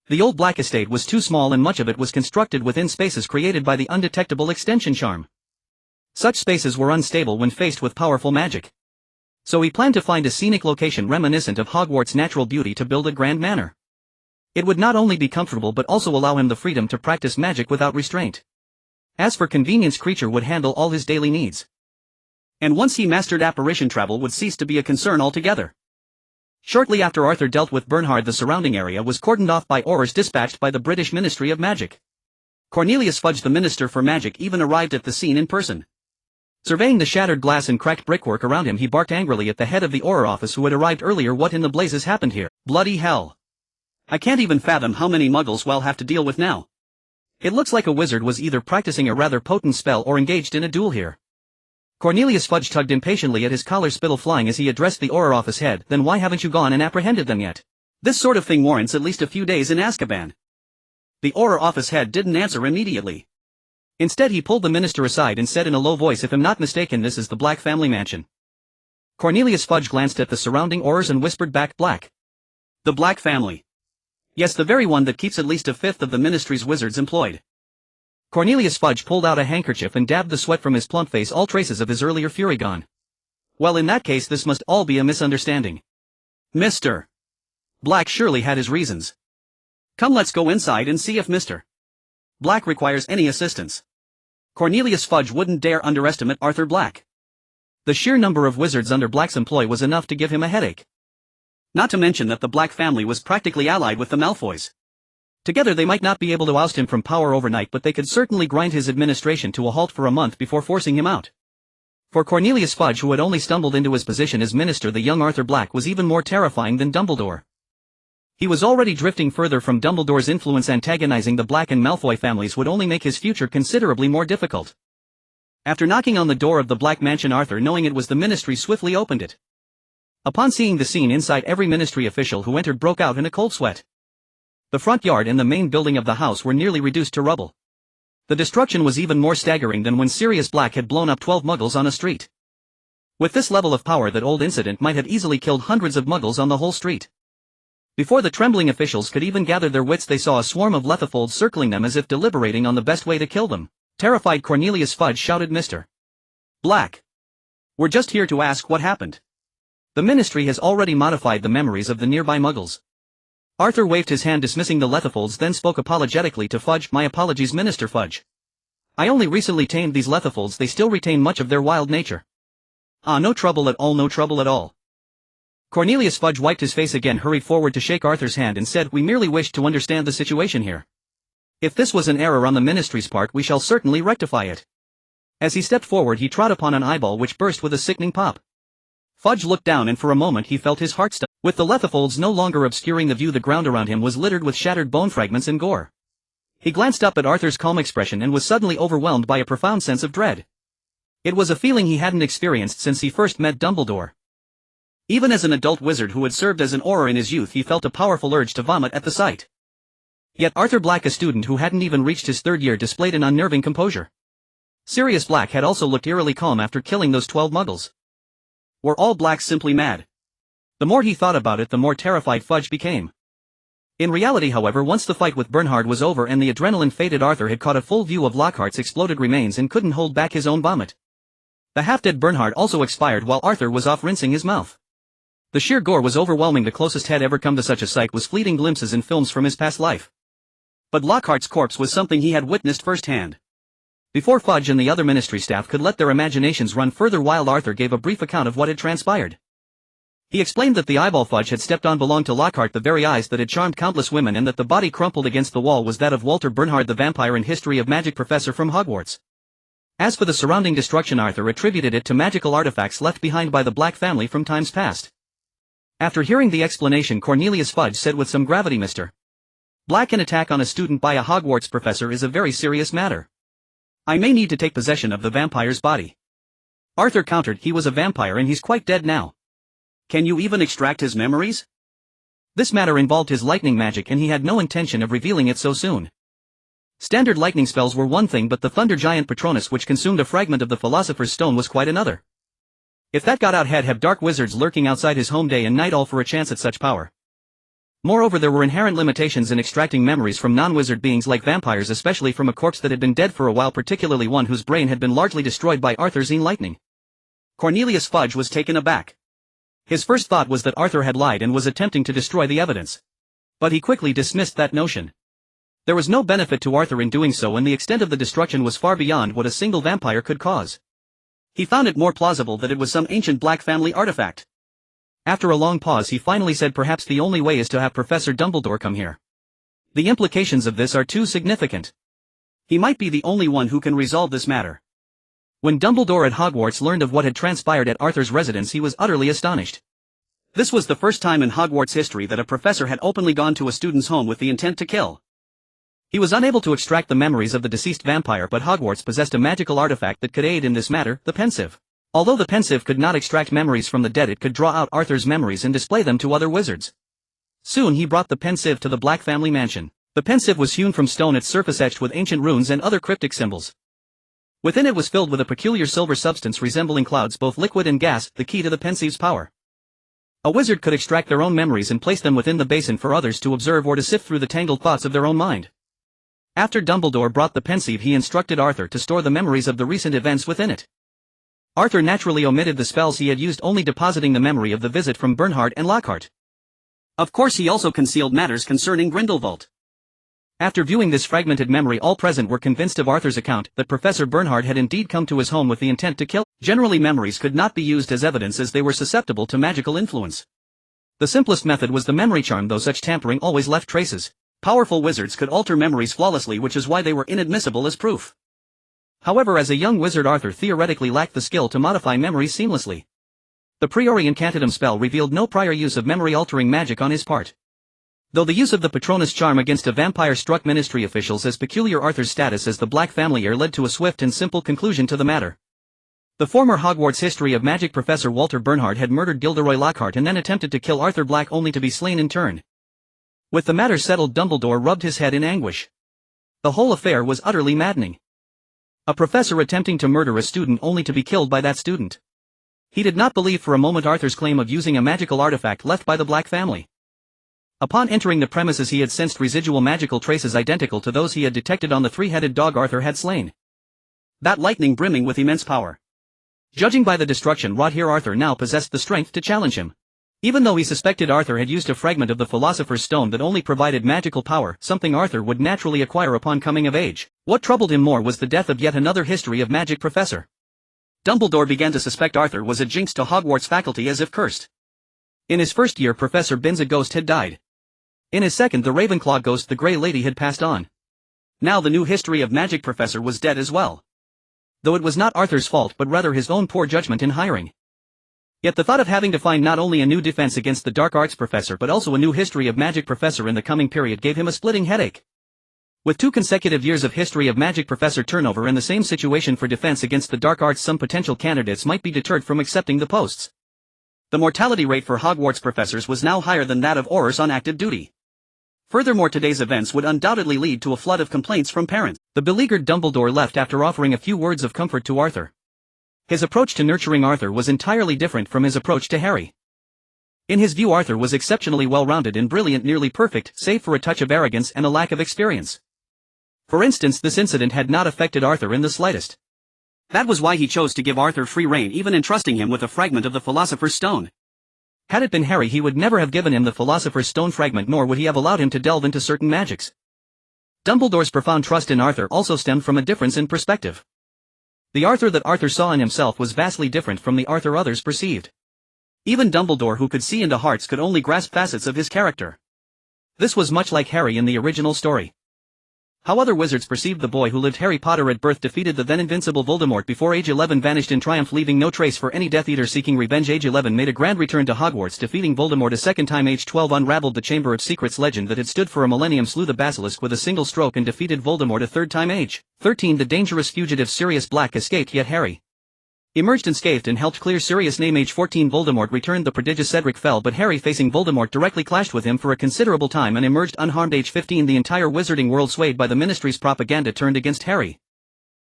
The old black estate was too small, and much of it was constructed within spaces created by the undetectable extension charm. Such spaces were unstable when faced with powerful magic. So he planned to find a scenic location reminiscent of Hogwarts' natural beauty to build a grand manor. It would not only be comfortable but also allow him the freedom to practice magic without restraint. As for convenience, Creature would handle all his daily needs. And once he mastered apparition, travel would cease to be a concern altogether. Shortly after Arthur dealt with Bernhard, the surrounding area was cordoned off by Aurors dispatched by the British Ministry of Magic. Cornelius Fudge, the Minister for Magic, even arrived at the scene in person. Surveying the shattered glass and cracked brickwork around him, he barked angrily at the head of the Auror office, who had arrived earlier. What in the blazes happened here? Bloody hell. I can't even fathom how many muggles we'll have to deal with now. It looks like a wizard was either practicing a rather potent spell or engaged in a duel here. Cornelius Fudge tugged impatiently at his collar, spittle flying as he addressed the Auror office head. Then why haven't you gone and apprehended them yet? This sort of thing warrants at least a few days in Azkaban. The Auror office head didn't answer immediately. Instead, he pulled the minister aside and said in a low voice, "If I'm not mistaken, this is the Black family mansion." Cornelius Fudge glanced at the surrounding Aurors and whispered back, "Black? The Black family? Yes, the very one that keeps at least a fifth of the ministry's wizards employed." Cornelius Fudge pulled out a handkerchief and dabbed the sweat from his plump face, all traces of his earlier fury gone. "Well, in that case, this must all be a misunderstanding. Mr. Black surely had his reasons. Come, let's go inside and see if Mr. Black requires any assistance." Cornelius Fudge wouldn't dare underestimate Arthur Black. The sheer number of wizards under Black's employ was enough to give him a headache. Not to mention that the Black family was practically allied with the Malfoys. Together they might not be able to oust him from power overnight, but they could certainly grind his administration to a halt for a month before forcing him out. For Cornelius Fudge, who had only stumbled into his position as minister, the young Arthur Black was even more terrifying than Dumbledore. He was already drifting further from Dumbledore's influence. Antagonizing the Black and Malfoy families would only make his future considerably more difficult. After knocking on the door of the Black mansion, Arthur, knowing it was the ministry, swiftly opened it. Upon seeing the scene inside, every ministry official who entered broke out in a cold sweat. The front yard and the main building of the house were nearly reduced to rubble. The destruction was even more staggering than when Sirius Black had blown up 12 muggles on a street. With this level of power, that old incident might have easily killed hundreds of muggles on the whole street. Before the trembling officials could even gather their wits, they saw a swarm of lethifolds circling them as if deliberating on the best way to kill them. Terrified, Cornelius Fudge shouted, "Mr. Black, we're just here to ask what happened. The ministry has already modified the memories of the nearby muggles." Arthur waved his hand, dismissing the lethifolds, then spoke apologetically to Fudge. "My apologies, Minister Fudge. I only recently tamed these lethifolds. They still retain much of their wild nature." "Ah, no trouble at all, no trouble at all." Cornelius Fudge wiped his face again, hurried forward to shake Arthur's hand and said, "We merely wished to understand the situation here. If this was an error on the ministry's part, we shall certainly rectify it. As he stepped forward, he trod upon an eyeball which burst with a sickening pop. Fudge looked down, and for a moment he felt his heart stop. With the lethofolds no longer obscuring the view, the ground around him was littered with shattered bone fragments and gore. He glanced up at Arthur's calm expression and was suddenly overwhelmed by a profound sense of dread. It was a feeling he hadn't experienced since he first met Dumbledore. Even as an adult wizard who had served as an Auror in his youth, he felt a powerful urge to vomit at the sight. Yet Arthur Black, a student who hadn't even reached his third year, displayed an unnerving composure. Sirius Black had also looked eerily calm after killing those 12 muggles. Were all Blacks simply mad? The more he thought about it, the more terrified Fudge became. In reality, however, once the fight with Bernhard was over and the adrenaline faded, Arthur had caught a full view of Lockhart's exploded remains and couldn't hold back his own vomit. The half-dead Bernhard also expired while Arthur was off rinsing his mouth. The sheer gore was overwhelming. The closest had ever come to such a sight was fleeting glimpses in films from his past life. But Lockhart's corpse was something he had witnessed firsthand. Before Fudge and the other ministry staff could let their imaginations run further wild, Arthur gave a brief account of what had transpired. He explained that the eyeball Fudge had stepped on belonged to Lockhart, the very eyes that had charmed countless women, and that the body crumpled against the wall was that of Walter Bernhard, the vampire and history of magic professor from Hogwarts. As for the surrounding destruction, Arthur attributed it to magical artifacts left behind by the Black family from times past. After hearing the explanation, Cornelius Fudge said with some gravity, "Mr. Black, an attack on a student by a Hogwarts professor is a very serious matter. I may need to take possession of the vampire's body." Arthur countered, "He was a vampire and he's quite dead now. Can you even extract his memories?" This matter involved his lightning magic, and he had no intention of revealing it so soon. Standard lightning spells were one thing, but the thunder giant Patronus, which consumed a fragment of the Philosopher's Stone, was quite another. If that got out, he'd have dark wizards lurking outside his home day and night, all for a chance at such power. Moreover, there were inherent limitations in extracting memories from non-wizard beings like vampires, especially from a corpse that had been dead for a while, particularly one whose brain had been largely destroyed by Arthur's lightning. Cornelius Fudge was taken aback. His first thought was that Arthur had lied and was attempting to destroy the evidence. But he quickly dismissed that notion. There was no benefit to Arthur in doing so, and the extent of the destruction was far beyond what a single vampire could cause. He found it more plausible that it was some ancient Black family artifact. After a long pause, he finally said, "Perhaps the only way is to have Professor Dumbledore come here. The implications of this are too significant. He might be the only one who can resolve this matter." When Dumbledore at Hogwarts learned of what had transpired at Arthur's residence, he was utterly astonished. This was the first time in Hogwarts history that a professor had openly gone to a student's home with the intent to kill. He was unable to extract the memories of the deceased vampire, but Hogwarts possessed a magical artifact that could aid in this matter, the pensieve. Although the pensieve could not extract memories from the dead, it could draw out Arthur's memories and display them to other wizards. Soon he brought the pensieve to the Black family mansion. The pensieve was hewn from stone, its surface etched with ancient runes and other cryptic symbols. Within it was filled with a peculiar silver substance resembling clouds, both liquid and gas, the key to the pensieve's power. A wizard could extract their own memories and place them within the basin for others to observe or to sift through the tangled thoughts of their own mind. After Dumbledore brought the pensieve, he instructed Arthur to store the memories of the recent events within it. Arthur naturally omitted the spells he had used, only depositing the memory of the visit from Bernhard and Lockhart. Of course, he also concealed matters concerning Grindelwald. After viewing this fragmented memory, all present were convinced of Arthur's account that Professor Bernhard had indeed come to his home with the intent to kill. Generally, memories could not be used as evidence as they were susceptible to magical influence. The simplest method was the memory charm, though such tampering always left traces. Powerful wizards could alter memories flawlessly, which is why they were inadmissible as proof. However, as a young wizard, Arthur theoretically lacked the skill to modify memories seamlessly. The Priori Incantatem spell revealed no prior use of memory-altering magic on his part. Though the use of the Patronus charm against a vampire struck ministry officials as peculiar, Arthur's status as the Black family heir led to a swift and simple conclusion to the matter. The former Hogwarts history of magic professor Walter Bernhard had murdered Gilderoy Lockhart and then attempted to kill Arthur Black, only to be slain in turn. With the matter settled, Dumbledore rubbed his head in anguish. The whole affair was utterly maddening. A professor attempting to murder a student only to be killed by that student. He did not believe for a moment Arthur's claim of using a magical artifact left by the Black family. Upon entering the premises, he had sensed residual magical traces identical to those he had detected on the three-headed dog Arthur had slain. That lightning brimming with immense power. Judging by the destruction wrought here, Arthur now possessed the strength to challenge him. Even though he suspected Arthur had used a fragment of the Philosopher's Stone that only provided magical power, something Arthur would naturally acquire upon coming of age, what troubled him more was the death of yet another history of magic professor. Dumbledore began to suspect Arthur was a jinx to Hogwarts faculty, as if cursed. In his first year, Professor Binns, a ghost, had died. In his second, the Ravenclaw ghost, the Grey Lady, had passed on. Now the new history of magic professor was dead as well. Though it was not Arthur's fault but rather his own poor judgment in hiring. Yet the thought of having to find not only a new defense against the dark arts professor but also a new history of magic professor in the coming period gave him a splitting headache. With 2 consecutive years of history of magic professor turnover and the same situation for defense against the dark arts, some potential candidates might be deterred from accepting the posts. The mortality rate for Hogwarts professors was now higher than that of Aurors on active duty. Furthermore, today's events would undoubtedly lead to a flood of complaints from parents. The beleaguered Dumbledore left after offering a few words of comfort to Arthur. His approach to nurturing Arthur was entirely different from his approach to Harry. In his view, Arthur was exceptionally well-rounded and brilliant, nearly perfect, save for a touch of arrogance and a lack of experience. For instance, this incident had not affected Arthur in the slightest. That was why he chose to give Arthur free rein, even entrusting him with a fragment of the Philosopher's Stone. Had it been Harry, he would never have given him the Philosopher's Stone fragment, nor would he have allowed him to delve into certain magics. Dumbledore's profound trust in Arthur also stemmed from a difference in perspective. The Arthur that Arthur saw in himself was vastly different from the Arthur others perceived. Even Dumbledore, who could see into hearts, could only grasp facets of his character. This was much like Harry in the original story. How other wizards perceived the boy who lived Harry Potter at birth defeated the then invincible Voldemort before age 11, vanished in triumph, leaving no trace for any Death Eater seeking revenge. Age 11 made a grand return to Hogwarts, defeating Voldemort a second time. Age 12 unraveled the Chamber of Secrets legend that had stood for a millennium, slew the basilisk with a single stroke, and defeated Voldemort a third time. Age 13 the dangerous fugitive Sirius Black escaped, yet Harry emerged unscathed and helped clear Sirius' name. Age 14 Voldemort returned, the prodigious Cedric fell, but Harry, facing Voldemort directly, clashed with him for a considerable time and emerged unharmed. Age 15 the entire wizarding world, swayed by the Ministry's propaganda, turned against Harry.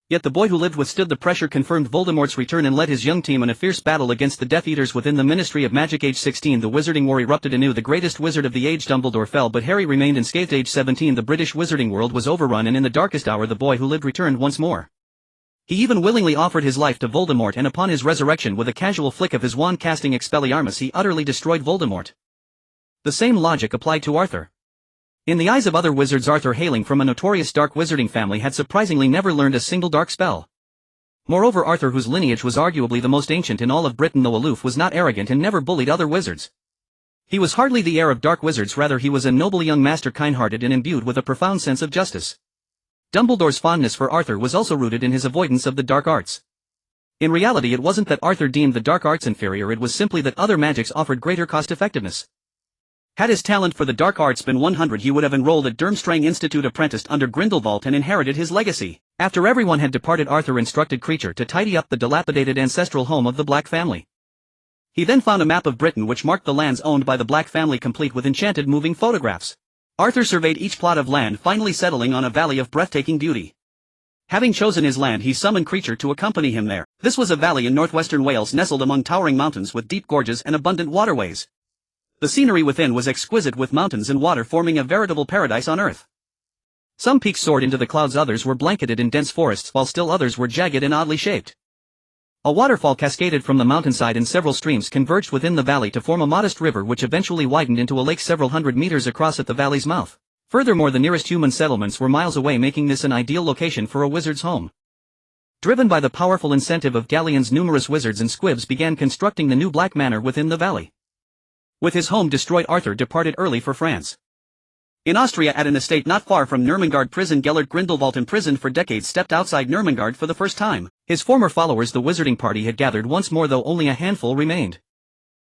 Yet the boy who lived withstood the pressure, confirmed Voldemort's return, and led his young team in a fierce battle against the Death Eaters within the Ministry of Magic. Age 16 the wizarding war erupted anew, the greatest wizard of the age Dumbledore fell, but Harry remained unscathed. Age 17 the British wizarding world was overrun, and in the darkest hour the boy who lived returned once more. He even willingly offered his life to Voldemort, and upon his resurrection, with a casual flick of his wand casting Expelliarmus, he utterly destroyed Voldemort. The same logic applied to Arthur. In the eyes of other wizards, Arthur, hailing from a notorious dark wizarding family, had surprisingly never learned a single dark spell. Moreover, Arthur, whose lineage was arguably the most ancient in all of Britain, though aloof, was not arrogant and never bullied other wizards. He was hardly the heir of dark wizards, rather he was a noble young master, kind-hearted and imbued with a profound sense of justice. Dumbledore's fondness for Arthur was also rooted in his avoidance of the dark arts. In reality, it wasn't that Arthur deemed the dark arts inferior, it was simply that other magics offered greater cost-effectiveness. Had his talent for the dark arts been 100, he would have enrolled at Durmstrang Institute, apprenticed under Grindelwald, and inherited his legacy. After everyone had departed, Arthur instructed Kreacher to tidy up the dilapidated ancestral home of the Black family. He then found a map of Britain which marked the lands owned by the Black family, complete with enchanted moving photographs. Arthur surveyed each plot of land, finally settling on a valley of breathtaking beauty. Having chosen his land, he summoned Kreacher to accompany him there. This was a valley in northwestern Wales, nestled among towering mountains with deep gorges and abundant waterways. The scenery within was exquisite, with mountains and water forming a veritable paradise on earth. Some peaks soared into the clouds, others were blanketed in dense forests, while still others were jagged and oddly shaped. A waterfall cascaded from the mountainside, and several streams converged within the valley to form a modest river which eventually widened into a lake several hundred meters across at the valley's mouth. Furthermore, the nearest human settlements were miles away, making this an ideal location for a wizard's home. Driven by the powerful incentive of Galleon's numerous wizards and squibs began constructing the new Black Manor within the valley. With his home destroyed, Arthur departed early for France. In Austria, at an estate not far from Nurmengard prison, Gellert Grindelwald, imprisoned for decades, stepped outside Nurmengard for the first time. His former followers, the wizarding party, had gathered once more, though only a handful remained.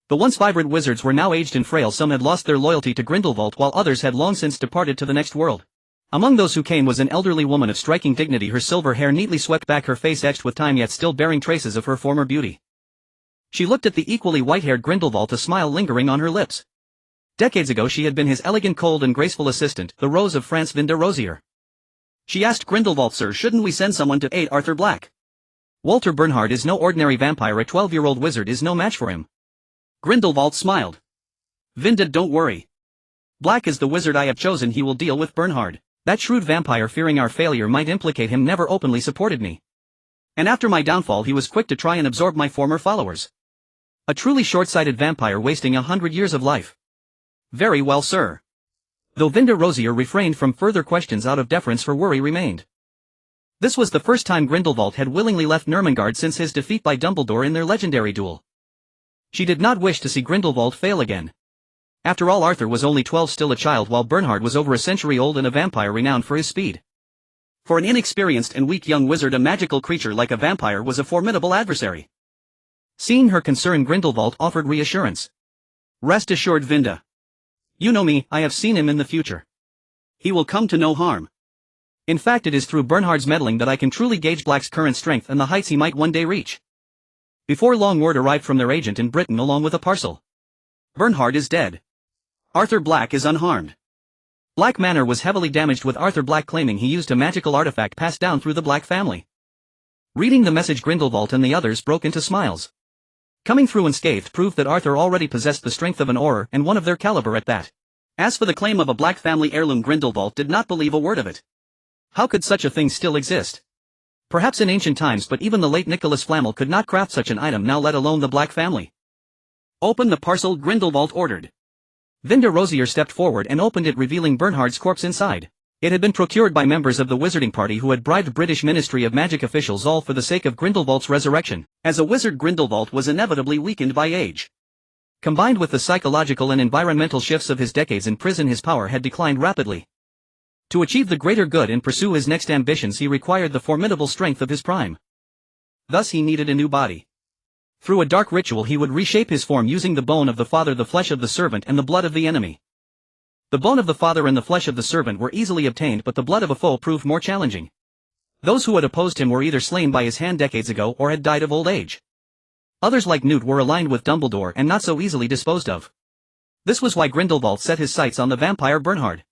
The once vibrant wizards were now aged and frail, some had lost their loyalty to Grindelwald while others had long since departed to the next world. Among those who came was an elderly woman of striking dignity, her silver hair neatly swept back, her face etched with time yet still bearing traces of her former beauty. She looked at the equally white-haired Grindelwald, a smile lingering on her lips. Decades ago she had been his elegant, cold and graceful assistant, the Rose of France, Vinda Rosier. She asked Grindelwald, "Sir, shouldn't we send someone to aid Arthur Black? Walter Bernhard is no ordinary vampire, a 12-year-old wizard is no match for him." Grindelwald smiled. "Vinda, don't worry. Black is the wizard I have chosen, he will deal with Bernhard. That shrewd vampire, fearing our failure might implicate him, never openly supported me. And after my downfall he was quick to try and absorb my former followers. A truly short-sighted vampire, wasting 100 years of life." "Very well, sir." Though Vinda Rosier refrained from further questions out of deference, her worry remained. This was the first time Grindelwald had willingly left Nurmengard since his defeat by Dumbledore in their legendary duel. She did not wish to see Grindelwald fail again. After all, Arthur was only 12, still a child, while Bernhard was over a century old and a vampire renowned for his speed. For an inexperienced and weak young wizard, a magical creature like a vampire was a formidable adversary. Seeing her concern, Grindelwald offered reassurance. Rest assured, Vinda. You know me, I have seen him in the future. He will come to no harm. In fact, it is through Bernhard's meddling that I can truly gauge Black's current strength and the heights he might one day reach. Before long, word arrived from their agent in Britain along with a parcel. Bernhard is dead. Arthur Black is unharmed. Black Manor was heavily damaged, with Arthur Black claiming he used a magical artifact passed down through the Black family. Reading the message, Grindelwald and the others broke into smiles. Coming through unscathed proved that Arthur already possessed the strength of an Auror, and one of their caliber at that. As for the claim of a Black family heirloom, Grindelwald did not believe a word of it. How could such a thing still exist? Perhaps in ancient times, but even the late Nicholas Flamel could not craft such an item now, let alone the Black family. Open the parcel, Grindelwald ordered. Vinda Rosier stepped forward and opened it, revealing Bernhard's corpse inside. It had been procured by members of the wizarding party who had bribed British Ministry of Magic officials, all for the sake of Grindelwald's resurrection. As a wizard, Grindelwald was inevitably weakened by age. Combined with the psychological and environmental shifts of his decades in prison, his power had declined rapidly. To achieve the greater good and pursue his next ambitions, he required the formidable strength of his prime. Thus he needed a new body. Through a dark ritual he would reshape his form using the bone of the father, the flesh of the servant, and the blood of the enemy. The bone of the father and the flesh of the servant were easily obtained, but the blood of a foe proved more challenging. Those who had opposed him were either slain by his hand decades ago or had died of old age. Others, like Newt, were aligned with Dumbledore and not so easily disposed of. This was why Grindelwald set his sights on the vampire Bernhard.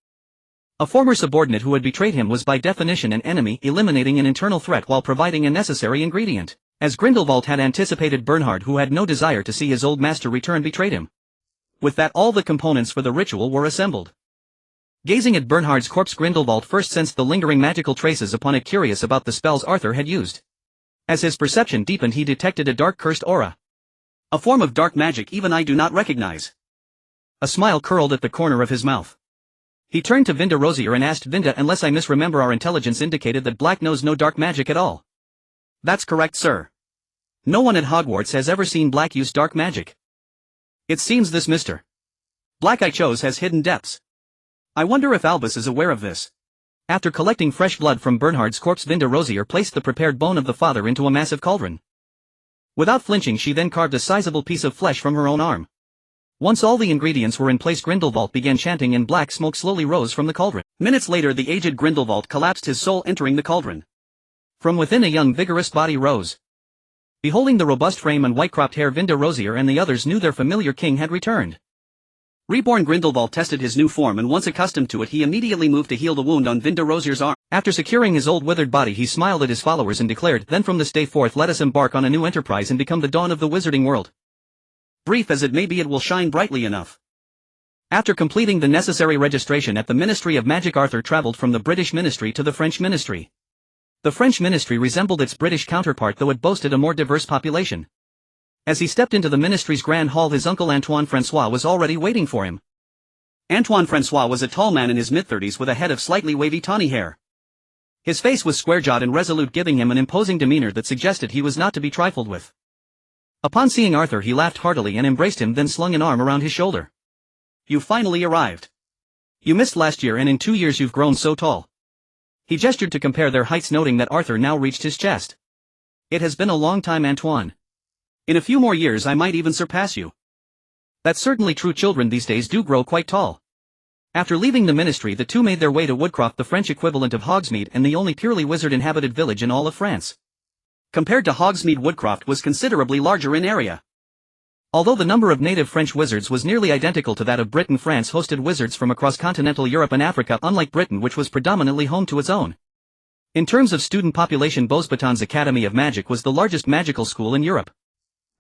A former subordinate who had betrayed him was by definition an enemy, eliminating an internal threat while providing a necessary ingredient. As Grindelwald had anticipated, Bernhard, who had no desire to see his old master return, betrayed him. With that, all the components for the ritual were assembled. Gazing at Bernhard's corpse, Grindelwald first sensed the lingering magical traces upon it, curious about the spells Arthur had used. As his perception deepened, he detected a dark cursed aura. A form of dark magic even I do not recognize. A smile curled at the corner of his mouth. He turned to Vinda Rosier and asked, Vinda, unless I misremember, our intelligence indicated that Black knows no dark magic at all. That's correct, sir. No one at Hogwarts has ever seen Black use dark magic. It seems this Mr. Black I chose has hidden depths. I wonder if Albus is aware of this. After collecting fresh blood from Bernhard's corpse, Vinda Rosier placed the prepared bone of the father into a massive cauldron. Without flinching, she then carved a sizable piece of flesh from her own arm. Once all the ingredients were in place, Grindelwald began chanting, and black smoke slowly rose from the cauldron. Minutes later, the aged Grindelwald collapsed, his soul entering the cauldron. From within, a young vigorous body rose. Beholding the robust frame and white-cropped hair, Vinda Rosier and the others knew their familiar king had returned. Reborn Grindelwald tested his new form, and once accustomed to it, he immediately moved to heal the wound on Vinda Rosier's arm. After securing his old withered body, he smiled at his followers and declared, "Then from this day forth let us embark on a new enterprise and become the dawn of the wizarding world. Brief as it may be, it will shine brightly enough." After completing the necessary registration at the Ministry of Magic, Arthur traveled from the British Ministry to the French Ministry. The French Ministry resembled its British counterpart, though it boasted a more diverse population. As he stepped into the ministry's grand hall, his uncle Antoine François was already waiting for him. Antoine François was a tall man in his mid-30s with a head of slightly wavy tawny hair. His face was square-jawed and resolute, giving him an imposing demeanor that suggested he was not to be trifled with. Upon seeing Arthur, he laughed heartily and embraced him, then slung an arm around his shoulder. "You finally arrived. You missed last year, and in 2 years you've grown so tall." He gestured to compare their heights, noting that Arthur now reached his chest. "It has been a long time, Antoine. In a few more years I might even surpass you." "That's certainly true. Children these days do grow quite tall." After leaving the ministry, the two made their way to Woodcroft, the French equivalent of Hogsmeade and the only purely wizard-inhabited village in all of France. Compared to Hogsmeade, Woodcroft was considerably larger in area. Although the number of native French wizards was nearly identical to that of Britain, France hosted wizards from across continental Europe and Africa, unlike Britain, which was predominantly home to its own. In terms of student population, Beauxbatons Academy of Magic was the largest magical school in Europe.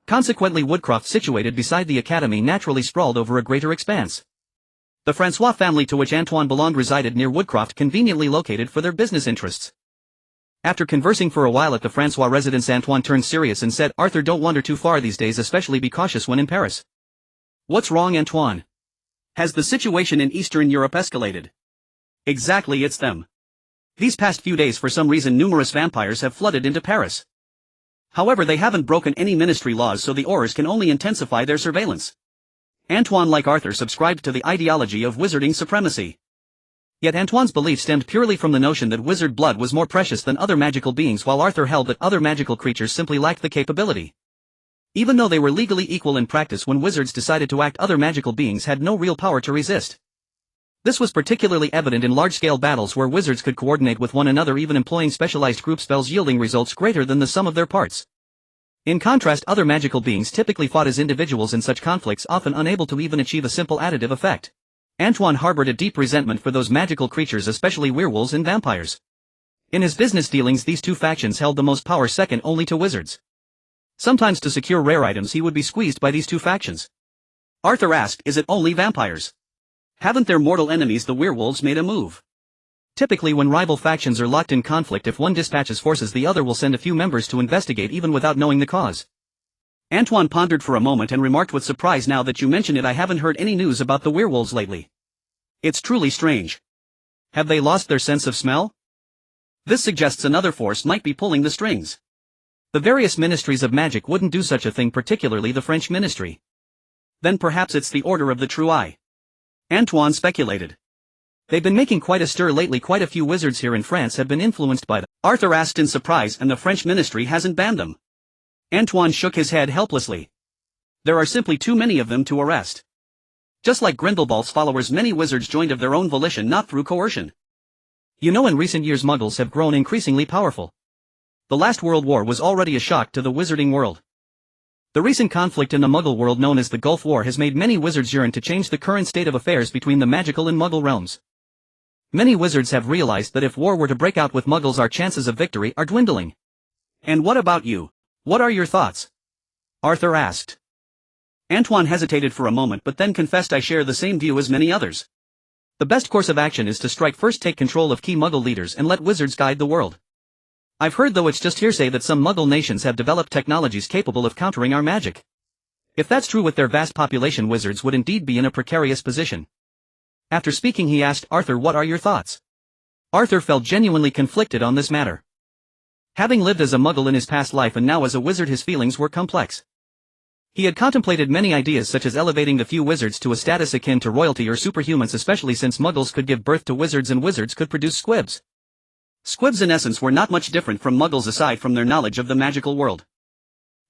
Consequently, Woodcroft, situated beside the academy, naturally sprawled over a greater expanse. The François family, to which Antoine belonged, resided near Woodcroft, conveniently located for their business interests. After conversing for a while at the François residence, Antoine turned serious and said, "Arthur, don't wander too far these days, especially be cautious when in Paris." "What's wrong, Antoine? Has the situation in Eastern Europe escalated?" "Exactly, it's them. These past few days, for some reason, numerous vampires have flooded into Paris. However, they haven't broken any ministry laws, so the Aurors can only intensify their surveillance." Antoine, like Arthur, subscribed to the ideology of wizarding supremacy. Yet Antoine's belief stemmed purely from the notion that wizard blood was more precious than other magical beings, while Arthur held that other magical creatures simply lacked the capability. Even though they were legally equal in practice, when wizards decided to act, other magical beings had no real power to resist. This was particularly evident in large-scale battles where wizards could coordinate with one another, even employing specialized group spells yielding results greater than the sum of their parts. In contrast, other magical beings typically fought as individuals in such conflicts, often unable to even achieve a simple additive effect. Antoine harbored a deep resentment for those magical creatures, especially werewolves and vampires. In his business dealings, these two factions held the most power, second only to wizards. Sometimes to secure rare items he would be squeezed by these two factions. Arthur asked, "Is it only vampires? Haven't their mortal enemies the werewolves made a move?" Typically, when rival factions are locked in conflict, if one dispatches forces, the other will send a few members to investigate even without knowing the cause. Antoine pondered for a moment and remarked with surprise, "Now that you mention it, I haven't heard any news about the werewolves lately. It's truly strange. Have they lost their sense of smell? This suggests another force might be pulling the strings. The various ministries of magic wouldn't do such a thing, particularly the French ministry. Then perhaps it's the Order of the True Eye," Antoine speculated. "They've been making quite a stir lately. Quite a few wizards here in France have been influenced by them." Arthur asked in surprise, "And the French ministry hasn't banned them?" Antoine shook his head helplessly. "There are simply too many of them to arrest. Just like Grindelwald's followers, many wizards joined of their own volition, not through coercion. You know, in recent years Muggles have grown increasingly powerful. The last World War was already a shock to the wizarding world. The recent conflict in the Muggle world, known as the Gulf War, has made many wizards yearn to change the current state of affairs between the magical and Muggle realms. Many wizards have realized that if war were to break out with Muggles, our chances of victory are dwindling." "And what about you? What are your thoughts?" Arthur asked. Antoine hesitated for a moment, but then confessed, "I share the same view as many others. The best course of action is to strike first, take control of key Muggle leaders, and let wizards guide the world. I've heard, though it's just hearsay, that some Muggle nations have developed technologies capable of countering our magic. If that's true, with their vast population, wizards would indeed be in a precarious position." After speaking, he asked, "Arthur, what are your thoughts?" Arthur felt genuinely conflicted on this matter. Having lived as a Muggle in his past life and now as a wizard, his feelings were complex. He had contemplated many ideas, such as elevating the few wizards to a status akin to royalty or superhumans, especially since Muggles could give birth to wizards and wizards could produce squibs. Squibs in essence were not much different from Muggles aside from their knowledge of the magical world.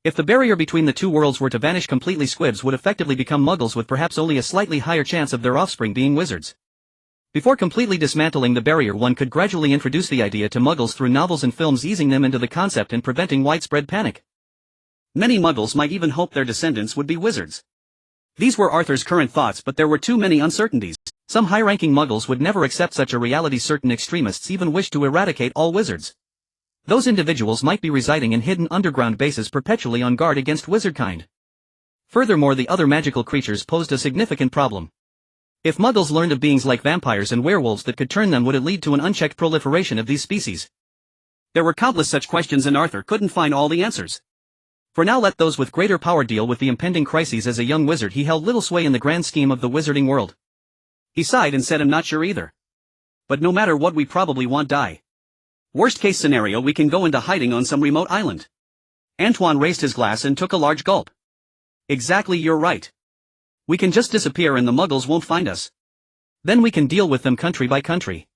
If the barrier between the two worlds were to vanish completely, squibs would effectively become Muggles, with perhaps only a slightly higher chance of their offspring being wizards. Before completely dismantling the barrier, one could gradually introduce the idea to Muggles through novels and films, easing them into the concept and preventing widespread panic. Many Muggles might even hope their descendants would be wizards. These were Arthur's current thoughts, but there were too many uncertainties. Some high-ranking Muggles would never accept such a reality. Certain extremists even wished to eradicate all wizards. Those individuals might be residing in hidden underground bases, perpetually on guard against wizardkind. Furthermore, the other magical creatures posed a significant problem. If Muggles learned of beings like vampires and werewolves that could turn them, would it lead to an unchecked proliferation of these species? There were countless such questions, and Arthur couldn't find all the answers. For now, let those with greater power deal with the impending crises. As a young wizard, he held little sway in the grand scheme of the wizarding world. He sighed and said, "I'm not sure either. But no matter what, we probably won't die. Worst case scenario, we can go into hiding on some remote island." Antoine raised his glass and took a large gulp. "Exactly, you're right. We can just disappear and the Muggles won't find us. Then we can deal with them country by country."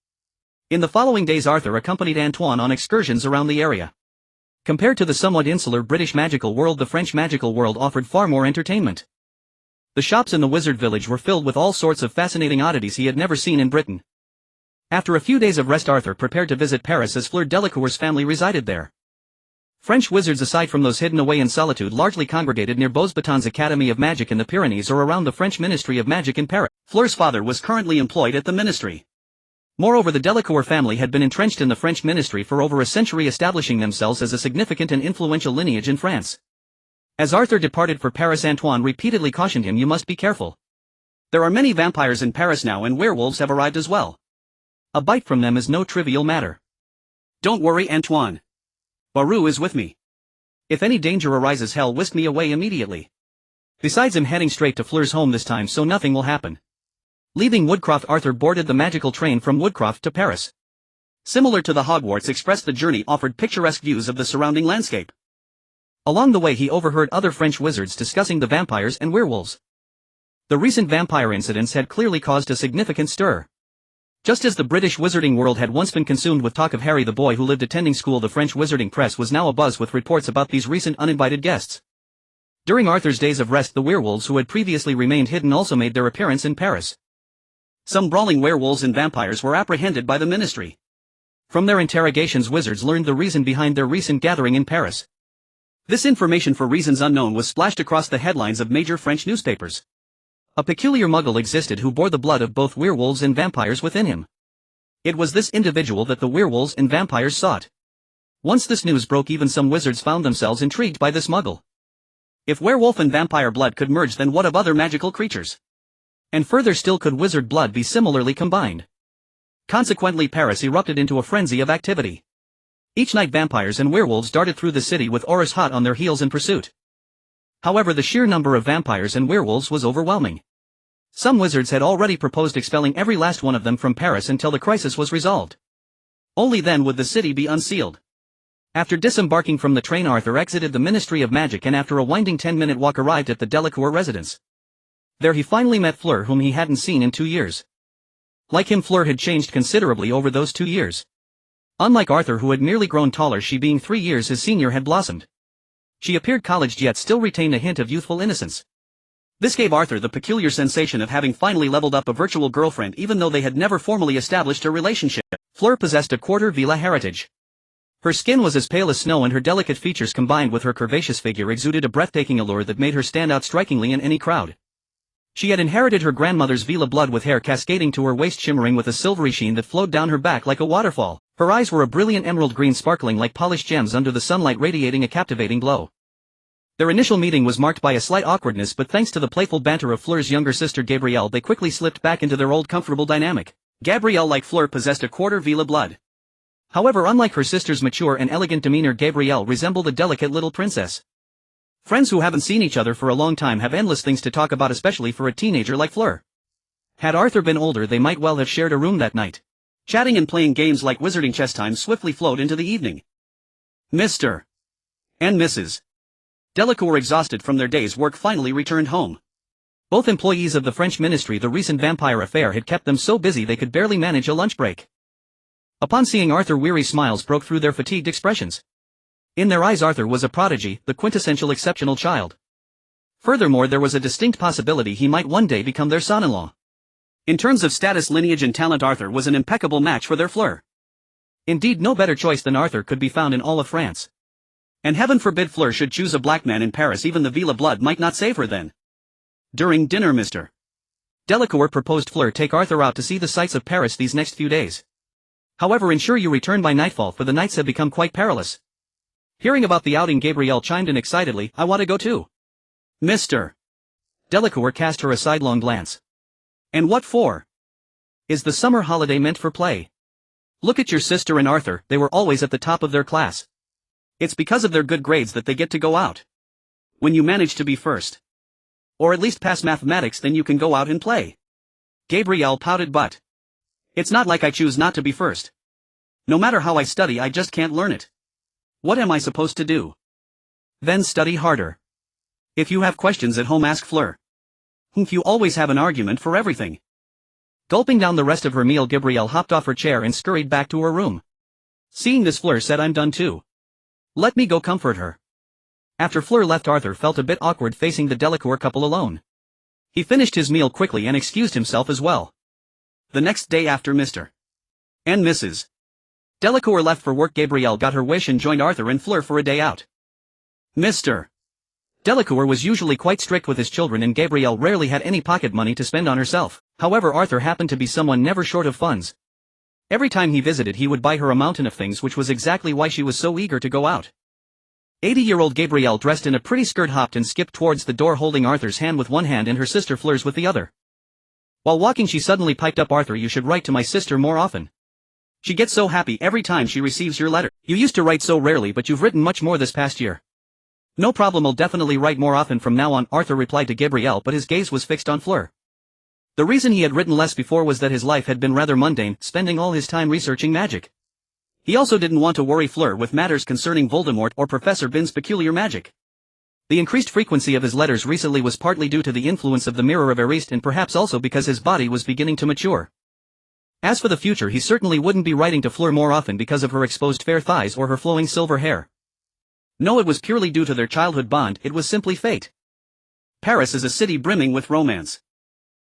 In the following days, Arthur accompanied Antoine on excursions around the area. Compared to the somewhat insular British magical world, the French magical world offered far more entertainment. The shops in the wizard village were filled with all sorts of fascinating oddities he had never seen in Britain. After a few days of rest, Arthur prepared to visit Paris, as Fleur Delacour's family resided there. French wizards, aside from those hidden away in solitude, largely congregated near Beauxbatons Academy of Magic in the Pyrenees or around the French Ministry of Magic in Paris. Fleur's father was currently employed at the ministry. Moreover, the Delacour family had been entrenched in the French ministry for over a century, establishing themselves as a significant and influential lineage in France. As Arthur departed for Paris, Antoine repeatedly cautioned him, "You must be careful. There are many vampires in Paris now, and werewolves have arrived as well. A bite from them is no trivial matter." "Don't worry, Antoine. Barou is with me. If any danger arises, hell whisk me away immediately. Besides, I'm heading straight to Fleur's home this time, so nothing will happen." Leaving Woodcroft, Arthur boarded the magical train from Woodcroft to Paris. Similar to the Hogwarts Express, the journey offered picturesque views of the surrounding landscape. Along the way, he overheard other French wizards discussing the vampires and werewolves. The recent vampire incidents had clearly caused a significant stir. Just as the British wizarding world had once been consumed with talk of Harry the boy who lived attending school, the French wizarding press was now abuzz with reports about these recent uninvited guests. During Arthur's days of rest, the werewolves who had previously remained hidden also made their appearance in Paris. Some brawling werewolves and vampires were apprehended by the ministry. From their interrogations, wizards learned the reason behind their recent gathering in Paris. This information, for reasons unknown, was splashed across the headlines of major French newspapers. A peculiar muggle existed who bore the blood of both werewolves and vampires within him. It was this individual that the werewolves and vampires sought. Once this news broke, even some wizards found themselves intrigued by this muggle. If werewolf and vampire blood could merge, then what of other magical creatures? And further still, could wizard blood be similarly combined? Consequently, Paris erupted into a frenzy of activity. Each night vampires and werewolves darted through the city with auras hot on their heels in pursuit. However, the sheer number of vampires and werewolves was overwhelming. Some wizards had already proposed expelling every last one of them from Paris until the crisis was resolved. Only then would the city be unsealed. After disembarking from the train, Arthur exited the Ministry of Magic and after a winding 10-minute walk arrived at the Delacour residence. There he finally met Fleur, whom he hadn't seen in 2 years. Like him, Fleur had changed considerably over those 2 years. Unlike Arthur, who had merely grown taller, she, being 3 years his senior, had blossomed. She appeared college yet still retained a hint of youthful innocence. This gave Arthur the peculiar sensation of having finally leveled up a virtual girlfriend, even though they had never formally established a relationship. Fleur possessed a quarter villa heritage. Her skin was as pale as snow and her delicate features combined with her curvaceous figure exuded a breathtaking allure that made her stand out strikingly in any crowd. She had inherited her grandmother's villa blood, with hair cascading to her waist shimmering with a silvery sheen that flowed down her back like a waterfall. Her eyes were a brilliant emerald green, sparkling like polished gems under the sunlight, radiating a captivating glow. Their initial meeting was marked by a slight awkwardness, but thanks to the playful banter of Fleur's younger sister Gabrielle, they quickly slipped back into their old comfortable dynamic. Gabrielle, like Fleur, possessed a quarter villa blood. However, unlike her sister's mature and elegant demeanor, Gabrielle resembled a delicate little princess. Friends who haven't seen each other for a long time have endless things to talk about, especially for a teenager like Fleur. Had Arthur been older, they might well have shared a room that night. Chatting and playing games like wizarding chess time swiftly flowed into the evening. Mr. and Mrs. Delacour, exhausted from their day's work, finally returned home. Both employees of the French ministry, the recent vampire affair had kept them so busy they could barely manage a lunch break. Upon seeing Arthur, weary smiles broke through their fatigued expressions. In their eyes, Arthur was a prodigy, the quintessential exceptional child. Furthermore, there was a distinct possibility he might one day become their son-in-law. In terms of status, lineage and talent, Arthur was an impeccable match for their Fleur. Indeed, no better choice than Arthur could be found in all of France. And heaven forbid Fleur should choose a black man in Paris. Even the villa blood might not save her then. During dinner, Mr. Delacour proposed Fleur take Arthur out to see the sights of Paris these next few days. However, ensure you return by nightfall, for the nights have become quite perilous. Hearing about the outing, Gabrielle chimed in excitedly, I want to go too. Mr. Delacour cast her a sidelong glance. And what for? Is the summer holiday meant for play? Look at your sister and Arthur, they were always at the top of their class. It's because of their good grades that they get to go out. When you manage to be first, or at least pass mathematics, then you can go out and play. Gabrielle pouted, but it's not like I choose not to be first. No matter how I study, I just can't learn it. What am I supposed to do? Then study harder. If you have questions at home, ask Fleur. You always have an argument for everything. Gulping down the rest of her meal, Gabrielle hopped off her chair and scurried back to her room. Seeing this, Fleur said, I'm done too. Let me go comfort her. After Fleur left, Arthur felt a bit awkward facing the Delacour couple alone. He finished his meal quickly and excused himself as well. The next day, after Mr. and Mrs. Delacour left for work, Gabrielle got her wish and joined Arthur and Fleur for a day out. Mr. Delacour was usually quite strict with his children, and Gabrielle rarely had any pocket money to spend on herself. However, Arthur happened to be someone never short of funds. Every time he visited, he would buy her a mountain of things, which was exactly why she was so eager to go out. 80-year-old Gabrielle, dressed in a pretty skirt, hopped and skipped towards the door, holding Arthur's hand with one hand and her sister Fleur's with the other. While walking, she suddenly piped up, Arthur, you should write to my sister more often. She gets so happy every time she receives your letter. You used to write so rarely, but you've written much more this past year. No problem, I'll definitely write more often from now on, Arthur replied to Gabrielle, but his gaze was fixed on Fleur. The reason he had written less before was that his life had been rather mundane, spending all his time researching magic. He also didn't want to worry Fleur with matters concerning Voldemort or Professor Bin's peculiar magic. The increased frequency of his letters recently was partly due to the influence of the Mirror of Ariste, and perhaps also because his body was beginning to mature. As for the future, he certainly wouldn't be writing to Fleur more often because of her exposed fair thighs or her flowing silver hair. No, it was purely due to their childhood bond, it was simply fate. Paris is a city brimming with romance.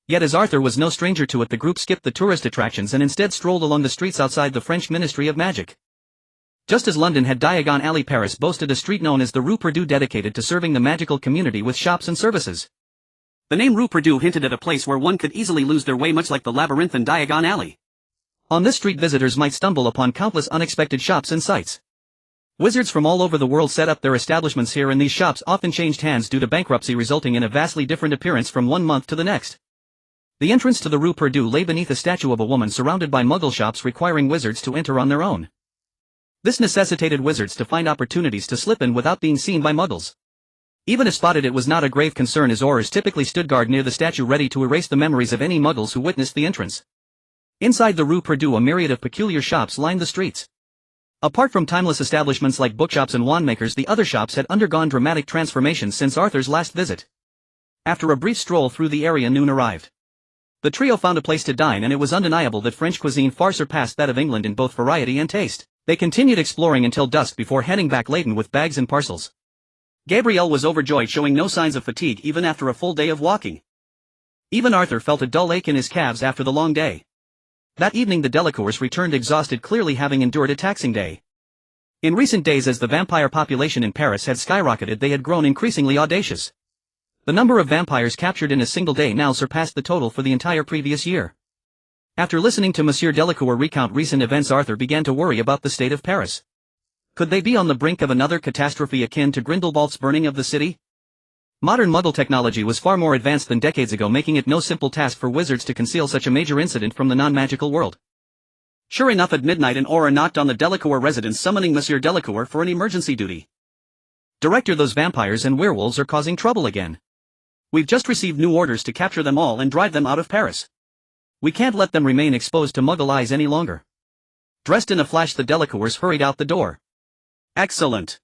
Yet as Arthur was no stranger to it, the group skipped the tourist attractions and instead strolled along the streets outside the French Ministry of Magic. Just as London had Diagon Alley, Paris boasted a street known as the Rue Perdu dedicated to serving the magical community with shops and services. The name Rue Perdu hinted at a place where one could easily lose their way, much like the labyrinthine Diagon Alley. On this street, visitors might stumble upon countless unexpected shops and sights. Wizards from all over the world set up their establishments here, and these shops often changed hands due to bankruptcy, resulting in a vastly different appearance from one month to the next. The entrance to the Rue Perdu lay beneath a statue of a woman surrounded by Muggle shops requiring wizards to enter on their own. This necessitated wizards to find opportunities to slip in without being seen by Muggles. Even if spotted, it was not a grave concern, as Aurors typically stood guard near the statue ready to erase the memories of any Muggles who witnessed the entrance. Inside the Rue Perdu, a myriad of peculiar shops lined the streets. Apart from timeless establishments like bookshops and wandmakers, the other shops had undergone dramatic transformations since Arthur's last visit. After a brief stroll through the area, noon arrived. The trio found a place to dine, and it was undeniable that French cuisine far surpassed that of England in both variety and taste. They continued exploring until dusk before heading back laden with bags and parcels. Gabrielle was overjoyed, showing no signs of fatigue even after a full day of walking. Even Arthur felt a dull ache in his calves after the long day. That evening the Delacours returned exhausted, clearly having endured a taxing day. In recent days, as the vampire population in Paris had skyrocketed, they had grown increasingly audacious. The number of vampires captured in a single day now surpassed the total for the entire previous year. After listening to Monsieur Delacour recount recent events, Arthur began to worry about the state of Paris. Could they be on the brink of another catastrophe akin to Grindelwald's burning of the city? Modern Muggle technology was far more advanced than decades ago, making it no simple task for wizards to conceal such a major incident from the non-magical world. Sure enough, at midnight an Auror knocked on the Delacour residence, summoning Monsieur Delacour for an emergency duty. "Director, those vampires and werewolves are causing trouble again. We've just received new orders to capture them all and drive them out of Paris. We can't let them remain exposed to Muggle eyes any longer." Dressed in a flash, the Delacours hurried out the door. "Excellent.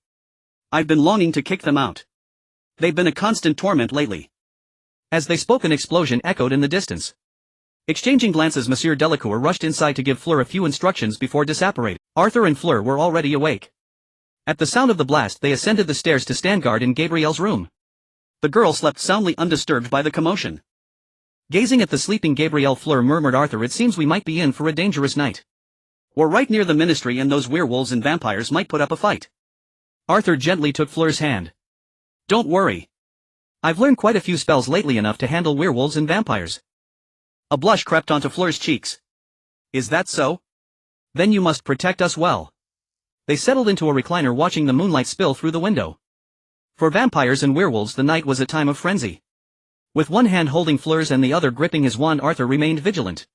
I've been longing to kick them out. They've been a constant torment lately." As they spoke, an explosion echoed in the distance. Exchanging glances, Monsieur Delacour rushed inside to give Fleur a few instructions before disapparating. Arthur and Fleur were already awake. At the sound of the blast, they ascended the stairs to stand guard in Gabrielle's room. The girl slept soundly, undisturbed by the commotion. Gazing at the sleeping Gabrielle, Fleur murmured, "Arthur, it seems we might be in for a dangerous night. We're right near the ministry, and those werewolves and vampires might put up a fight." Arthur gently took Fleur's hand. "Don't worry. I've learned quite a few spells lately, enough to handle werewolves and vampires." A blush crept onto Fleur's cheeks. "Is that so? Then you must protect us well." They settled into a recliner, watching the moonlight spill through the window. For vampires and werewolves, the night was a time of frenzy. With one hand holding Fleur's and the other gripping his wand, Arthur remained vigilant.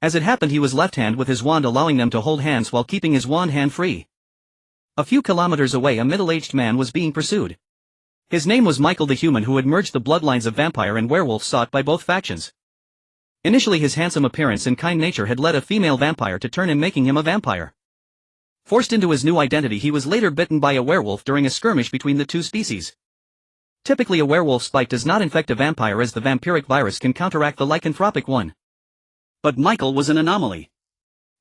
As it happened, he was left-hand with his wand, allowing them to hold hands while keeping his wand hand free. A few kilometers away, a middle-aged man was being pursued. His name was Michael the Human, who had merged the bloodlines of vampire and werewolf sought by both factions. Initially, his handsome appearance and kind nature had led a female vampire to turn him, making him a vampire. Forced into his new identity, he was later bitten by a werewolf during a skirmish between the two species. Typically, a werewolf's bite does not infect a vampire, as the vampiric virus can counteract the lycanthropic one. But Michael was an anomaly.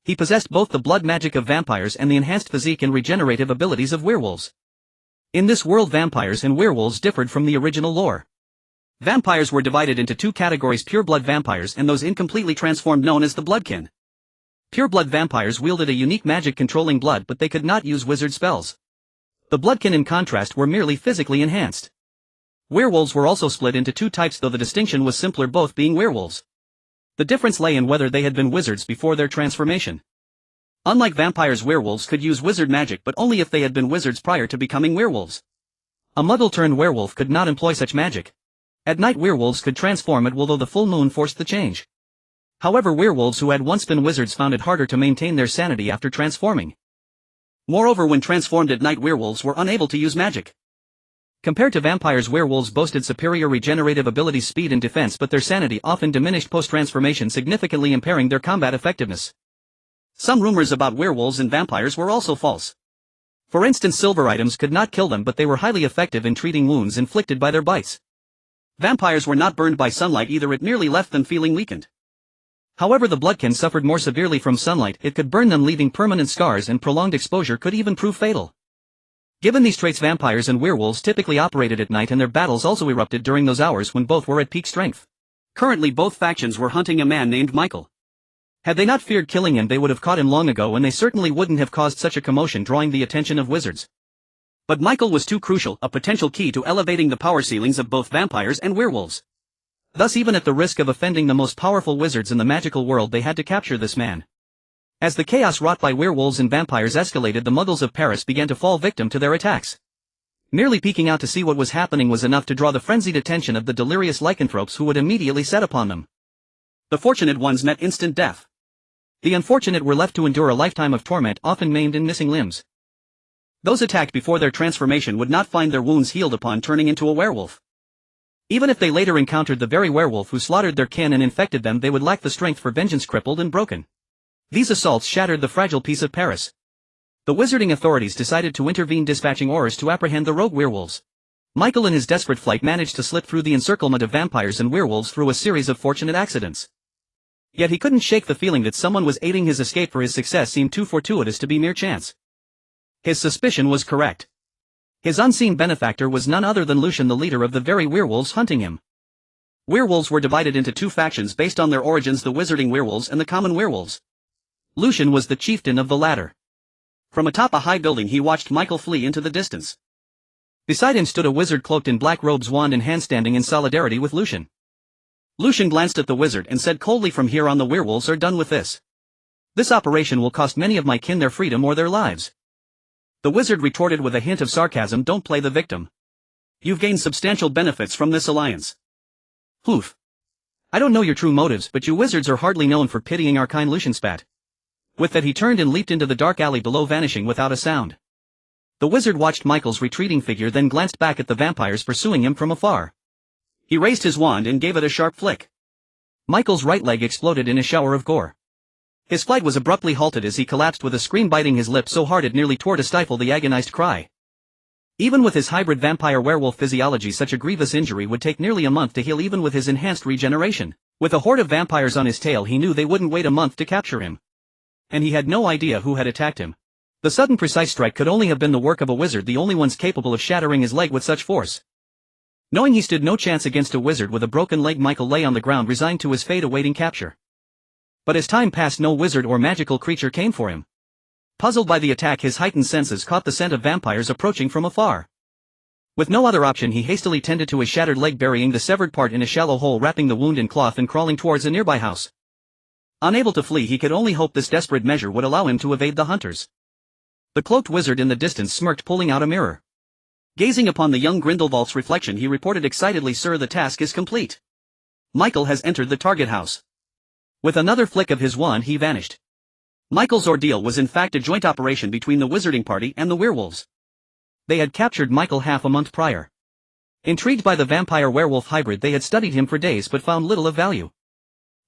He possessed both the blood magic of vampires and the enhanced physique and regenerative abilities of werewolves. In this world, vampires and werewolves differed from the original lore. Vampires were divided into two categories: pure-blood vampires and those incompletely transformed, known as the bloodkin. Pure-blood vampires wielded a unique magic controlling blood, but they could not use wizard spells. The bloodkin, in contrast, were merely physically enhanced. Werewolves were also split into two types, though the distinction was simpler, both being werewolves. The difference lay in whether they had been wizards before their transformation. Unlike vampires, werewolves could use wizard magic, but only if they had been wizards prior to becoming werewolves. A Muggle-turned-werewolf could not employ such magic. At night, werewolves could transform at will, though the full moon forced the change. However, werewolves who had once been wizards found it harder to maintain their sanity after transforming. Moreover, when transformed at night, werewolves were unable to use magic. Compared to vampires, werewolves boasted superior regenerative abilities, speed and defense, but their sanity often diminished post-transformation, significantly impairing their combat effectiveness. Some rumors about werewolves and vampires were also false. For instance, silver items could not kill them, but they were highly effective in treating wounds inflicted by their bites. Vampires were not burned by sunlight either, it merely left them feeling weakened. However, the bloodkin suffered more severely from sunlight. It could burn them, leaving permanent scars, and prolonged exposure could even prove fatal. Given these traits, vampires and werewolves typically operated at night, and their battles also erupted during those hours when both were at peak strength. Currently both factions were hunting a man named Michael. Had they not feared killing him, they would have caught him long ago, and they certainly wouldn't have caused such a commotion drawing the attention of wizards. But Michael was too crucial, a potential key to elevating the power ceilings of both vampires and werewolves. Thus, even at the risk of offending the most powerful wizards in the magical world, they had to capture this man. As the chaos wrought by werewolves and vampires escalated, the muggles of Paris began to fall victim to their attacks. Merely peeking out to see what was happening was enough to draw the frenzied attention of the delirious lycanthropes, who would immediately set upon them. The fortunate ones met instant death. The unfortunate were left to endure a lifetime of torment, often maimed and missing limbs. Those attacked before their transformation would not find their wounds healed upon turning into a werewolf. Even if they later encountered the very werewolf who slaughtered their kin and infected them, they would lack the strength for vengeance, crippled and broken. These assaults shattered the fragile peace of Paris. The wizarding authorities decided to intervene, dispatching Aurors to apprehend the rogue werewolves. Michael, in his desperate flight, managed to slip through the encirclement of vampires and werewolves through a series of fortunate accidents. Yet he couldn't shake the feeling that someone was aiding his escape, for his success seemed too fortuitous to be mere chance. His suspicion was correct. His unseen benefactor was none other than Lucian, the leader of the very werewolves hunting him. Werewolves were divided into two factions based on their origins: the wizarding werewolves and the common werewolves. Lucian was the chieftain of the latter. From atop a high building he watched Michael flee into the distance. Beside him stood a wizard cloaked in black robes, wand in hand, standing in solidarity with Lucian. Lucian glanced at the wizard and said coldly, "From here on the werewolves are done with this. This operation will cost many of my kin their freedom or their lives." The wizard retorted with a hint of sarcasm, "Don't play the victim. You've gained substantial benefits from this alliance." "Hoof. I don't know your true motives, but you wizards are hardly known for pitying our kind," Lucian spat. With that he turned and leaped into the dark alley below, vanishing without a sound. The wizard watched Michael's retreating figure, then glanced back at the vampires pursuing him from afar. He raised his wand and gave it a sharp flick. Michael's right leg exploded in a shower of gore. His flight was abruptly halted as he collapsed with a scream, biting his lip so hard it nearly tore to stifle the agonized cry. Even with his hybrid vampire-werewolf physiology, such a grievous injury would take nearly a month to heal, even with his enhanced regeneration. With a horde of vampires on his tail, he knew they wouldn't wait a month to capture him. And he had no idea who had attacked him. The sudden precise strike could only have been the work of a wizard, the only ones capable of shattering his leg with such force. Knowing he stood no chance against a wizard with a broken leg, Michael lay on the ground, resigned to his fate, awaiting capture. But as time passed, no wizard or magical creature came for him. Puzzled by the attack, his heightened senses caught the scent of vampires approaching from afar. With no other option, he hastily tended to his shattered leg, burying the severed part in a shallow hole, wrapping the wound in cloth and crawling towards a nearby house. Unable to flee, he could only hope this desperate measure would allow him to evade the hunters. The cloaked wizard in the distance smirked, pulling out a mirror. Gazing upon the young Grindelwald's reflection, he reported excitedly, "Sir, the task is complete. Michael has entered the target house." With another flick of his wand, he vanished. Michael's ordeal was in fact a joint operation between the wizarding party and the werewolves. They had captured Michael half a month prior. Intrigued by the vampire-werewolf hybrid, they had studied him for days but found little of value.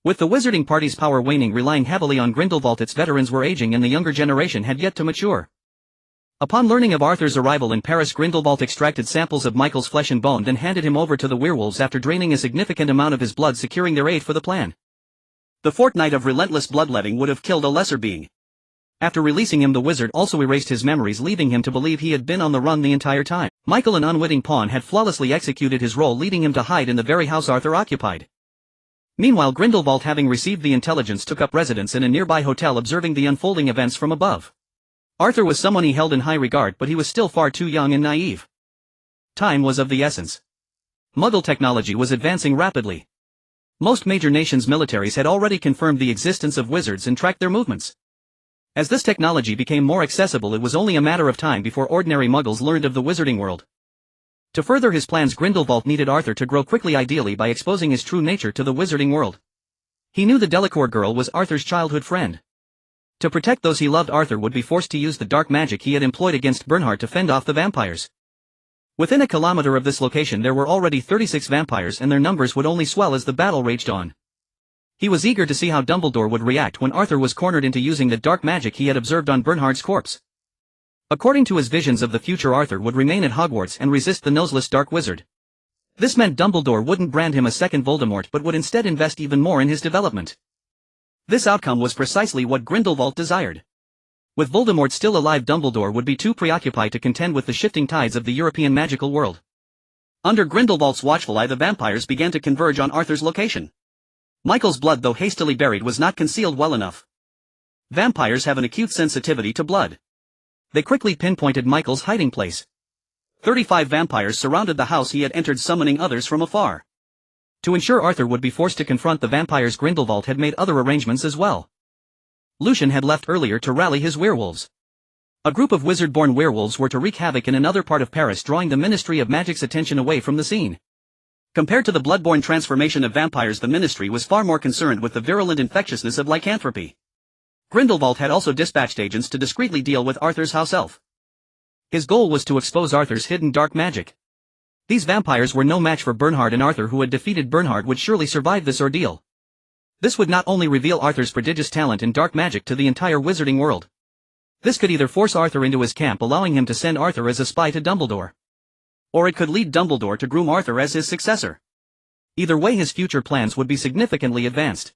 With the wizarding party's power waning, relying heavily on Grindelwald, its veterans were aging and the younger generation had yet to mature. Upon learning of Arthur's arrival in Paris, Grindelwald extracted samples of Michael's flesh and bone, then handed him over to the werewolves after draining a significant amount of his blood, securing their aid for the plan. The fortnight of relentless bloodletting would have killed a lesser being. After releasing him, the wizard also erased his memories, leaving him to believe he had been on the run the entire time. Michael, an unwitting pawn, had flawlessly executed his role, leading him to hide in the very house Arthur occupied. Meanwhile, Grindelwald, having received the intelligence, took up residence in a nearby hotel, observing the unfolding events from above. Arthur was someone he held in high regard, but he was still far too young and naive. Time was of the essence. Muggle technology was advancing rapidly. Most major nations' militaries had already confirmed the existence of wizards and tracked their movements. As this technology became more accessible, it was only a matter of time before ordinary Muggles learned of the wizarding world. To further his plans, Grindelwald needed Arthur to grow quickly, ideally by exposing his true nature to the wizarding world. He knew the Delacour girl was Arthur's childhood friend. To protect those he loved, Arthur would be forced to use the dark magic he had employed against Bernhard to fend off the vampires. Within a kilometer of this location there were already 36 vampires, and their numbers would only swell as the battle raged on. He was eager to see how Dumbledore would react when Arthur was cornered into using the dark magic he had observed on Bernhard's corpse. According to his visions of the future, Arthur would remain at Hogwarts and resist the noseless dark wizard. This meant Dumbledore wouldn't brand him a second Voldemort, but would instead invest even more in his development. This outcome was precisely what Grindelwald desired. With Voldemort still alive, Dumbledore would be too preoccupied to contend with the shifting tides of the European magical world. Under Grindelwald's watchful eye, the vampires began to converge on Arthur's location. Michael's blood, though hastily buried, was not concealed well enough. Vampires have an acute sensitivity to blood. They quickly pinpointed Michael's hiding place. 35 vampires surrounded the house he had entered, summoning others from afar. To ensure Arthur would be forced to confront the vampires, Grindelwald had made other arrangements as well. Lucian had left earlier to rally his werewolves. A group of wizard-born werewolves were to wreak havoc in another part of Paris, drawing the Ministry of Magic's attention away from the scene. Compared to the blood-borne transformation of vampires, the Ministry was far more concerned with the virulent infectiousness of lycanthropy. Grindelwald had also dispatched agents to discreetly deal with Arthur's house elf. His goal was to expose Arthur's hidden dark magic. These vampires were no match for Bernhard, and Arthur, who had defeated Bernhard, would surely survive this ordeal. This would not only reveal Arthur's prodigious talent in dark magic to the entire wizarding world. This could either force Arthur into his camp, allowing him to send Arthur as a spy to Dumbledore. Or it could lead Dumbledore to groom Arthur as his successor. Either way, his future plans would be significantly advanced.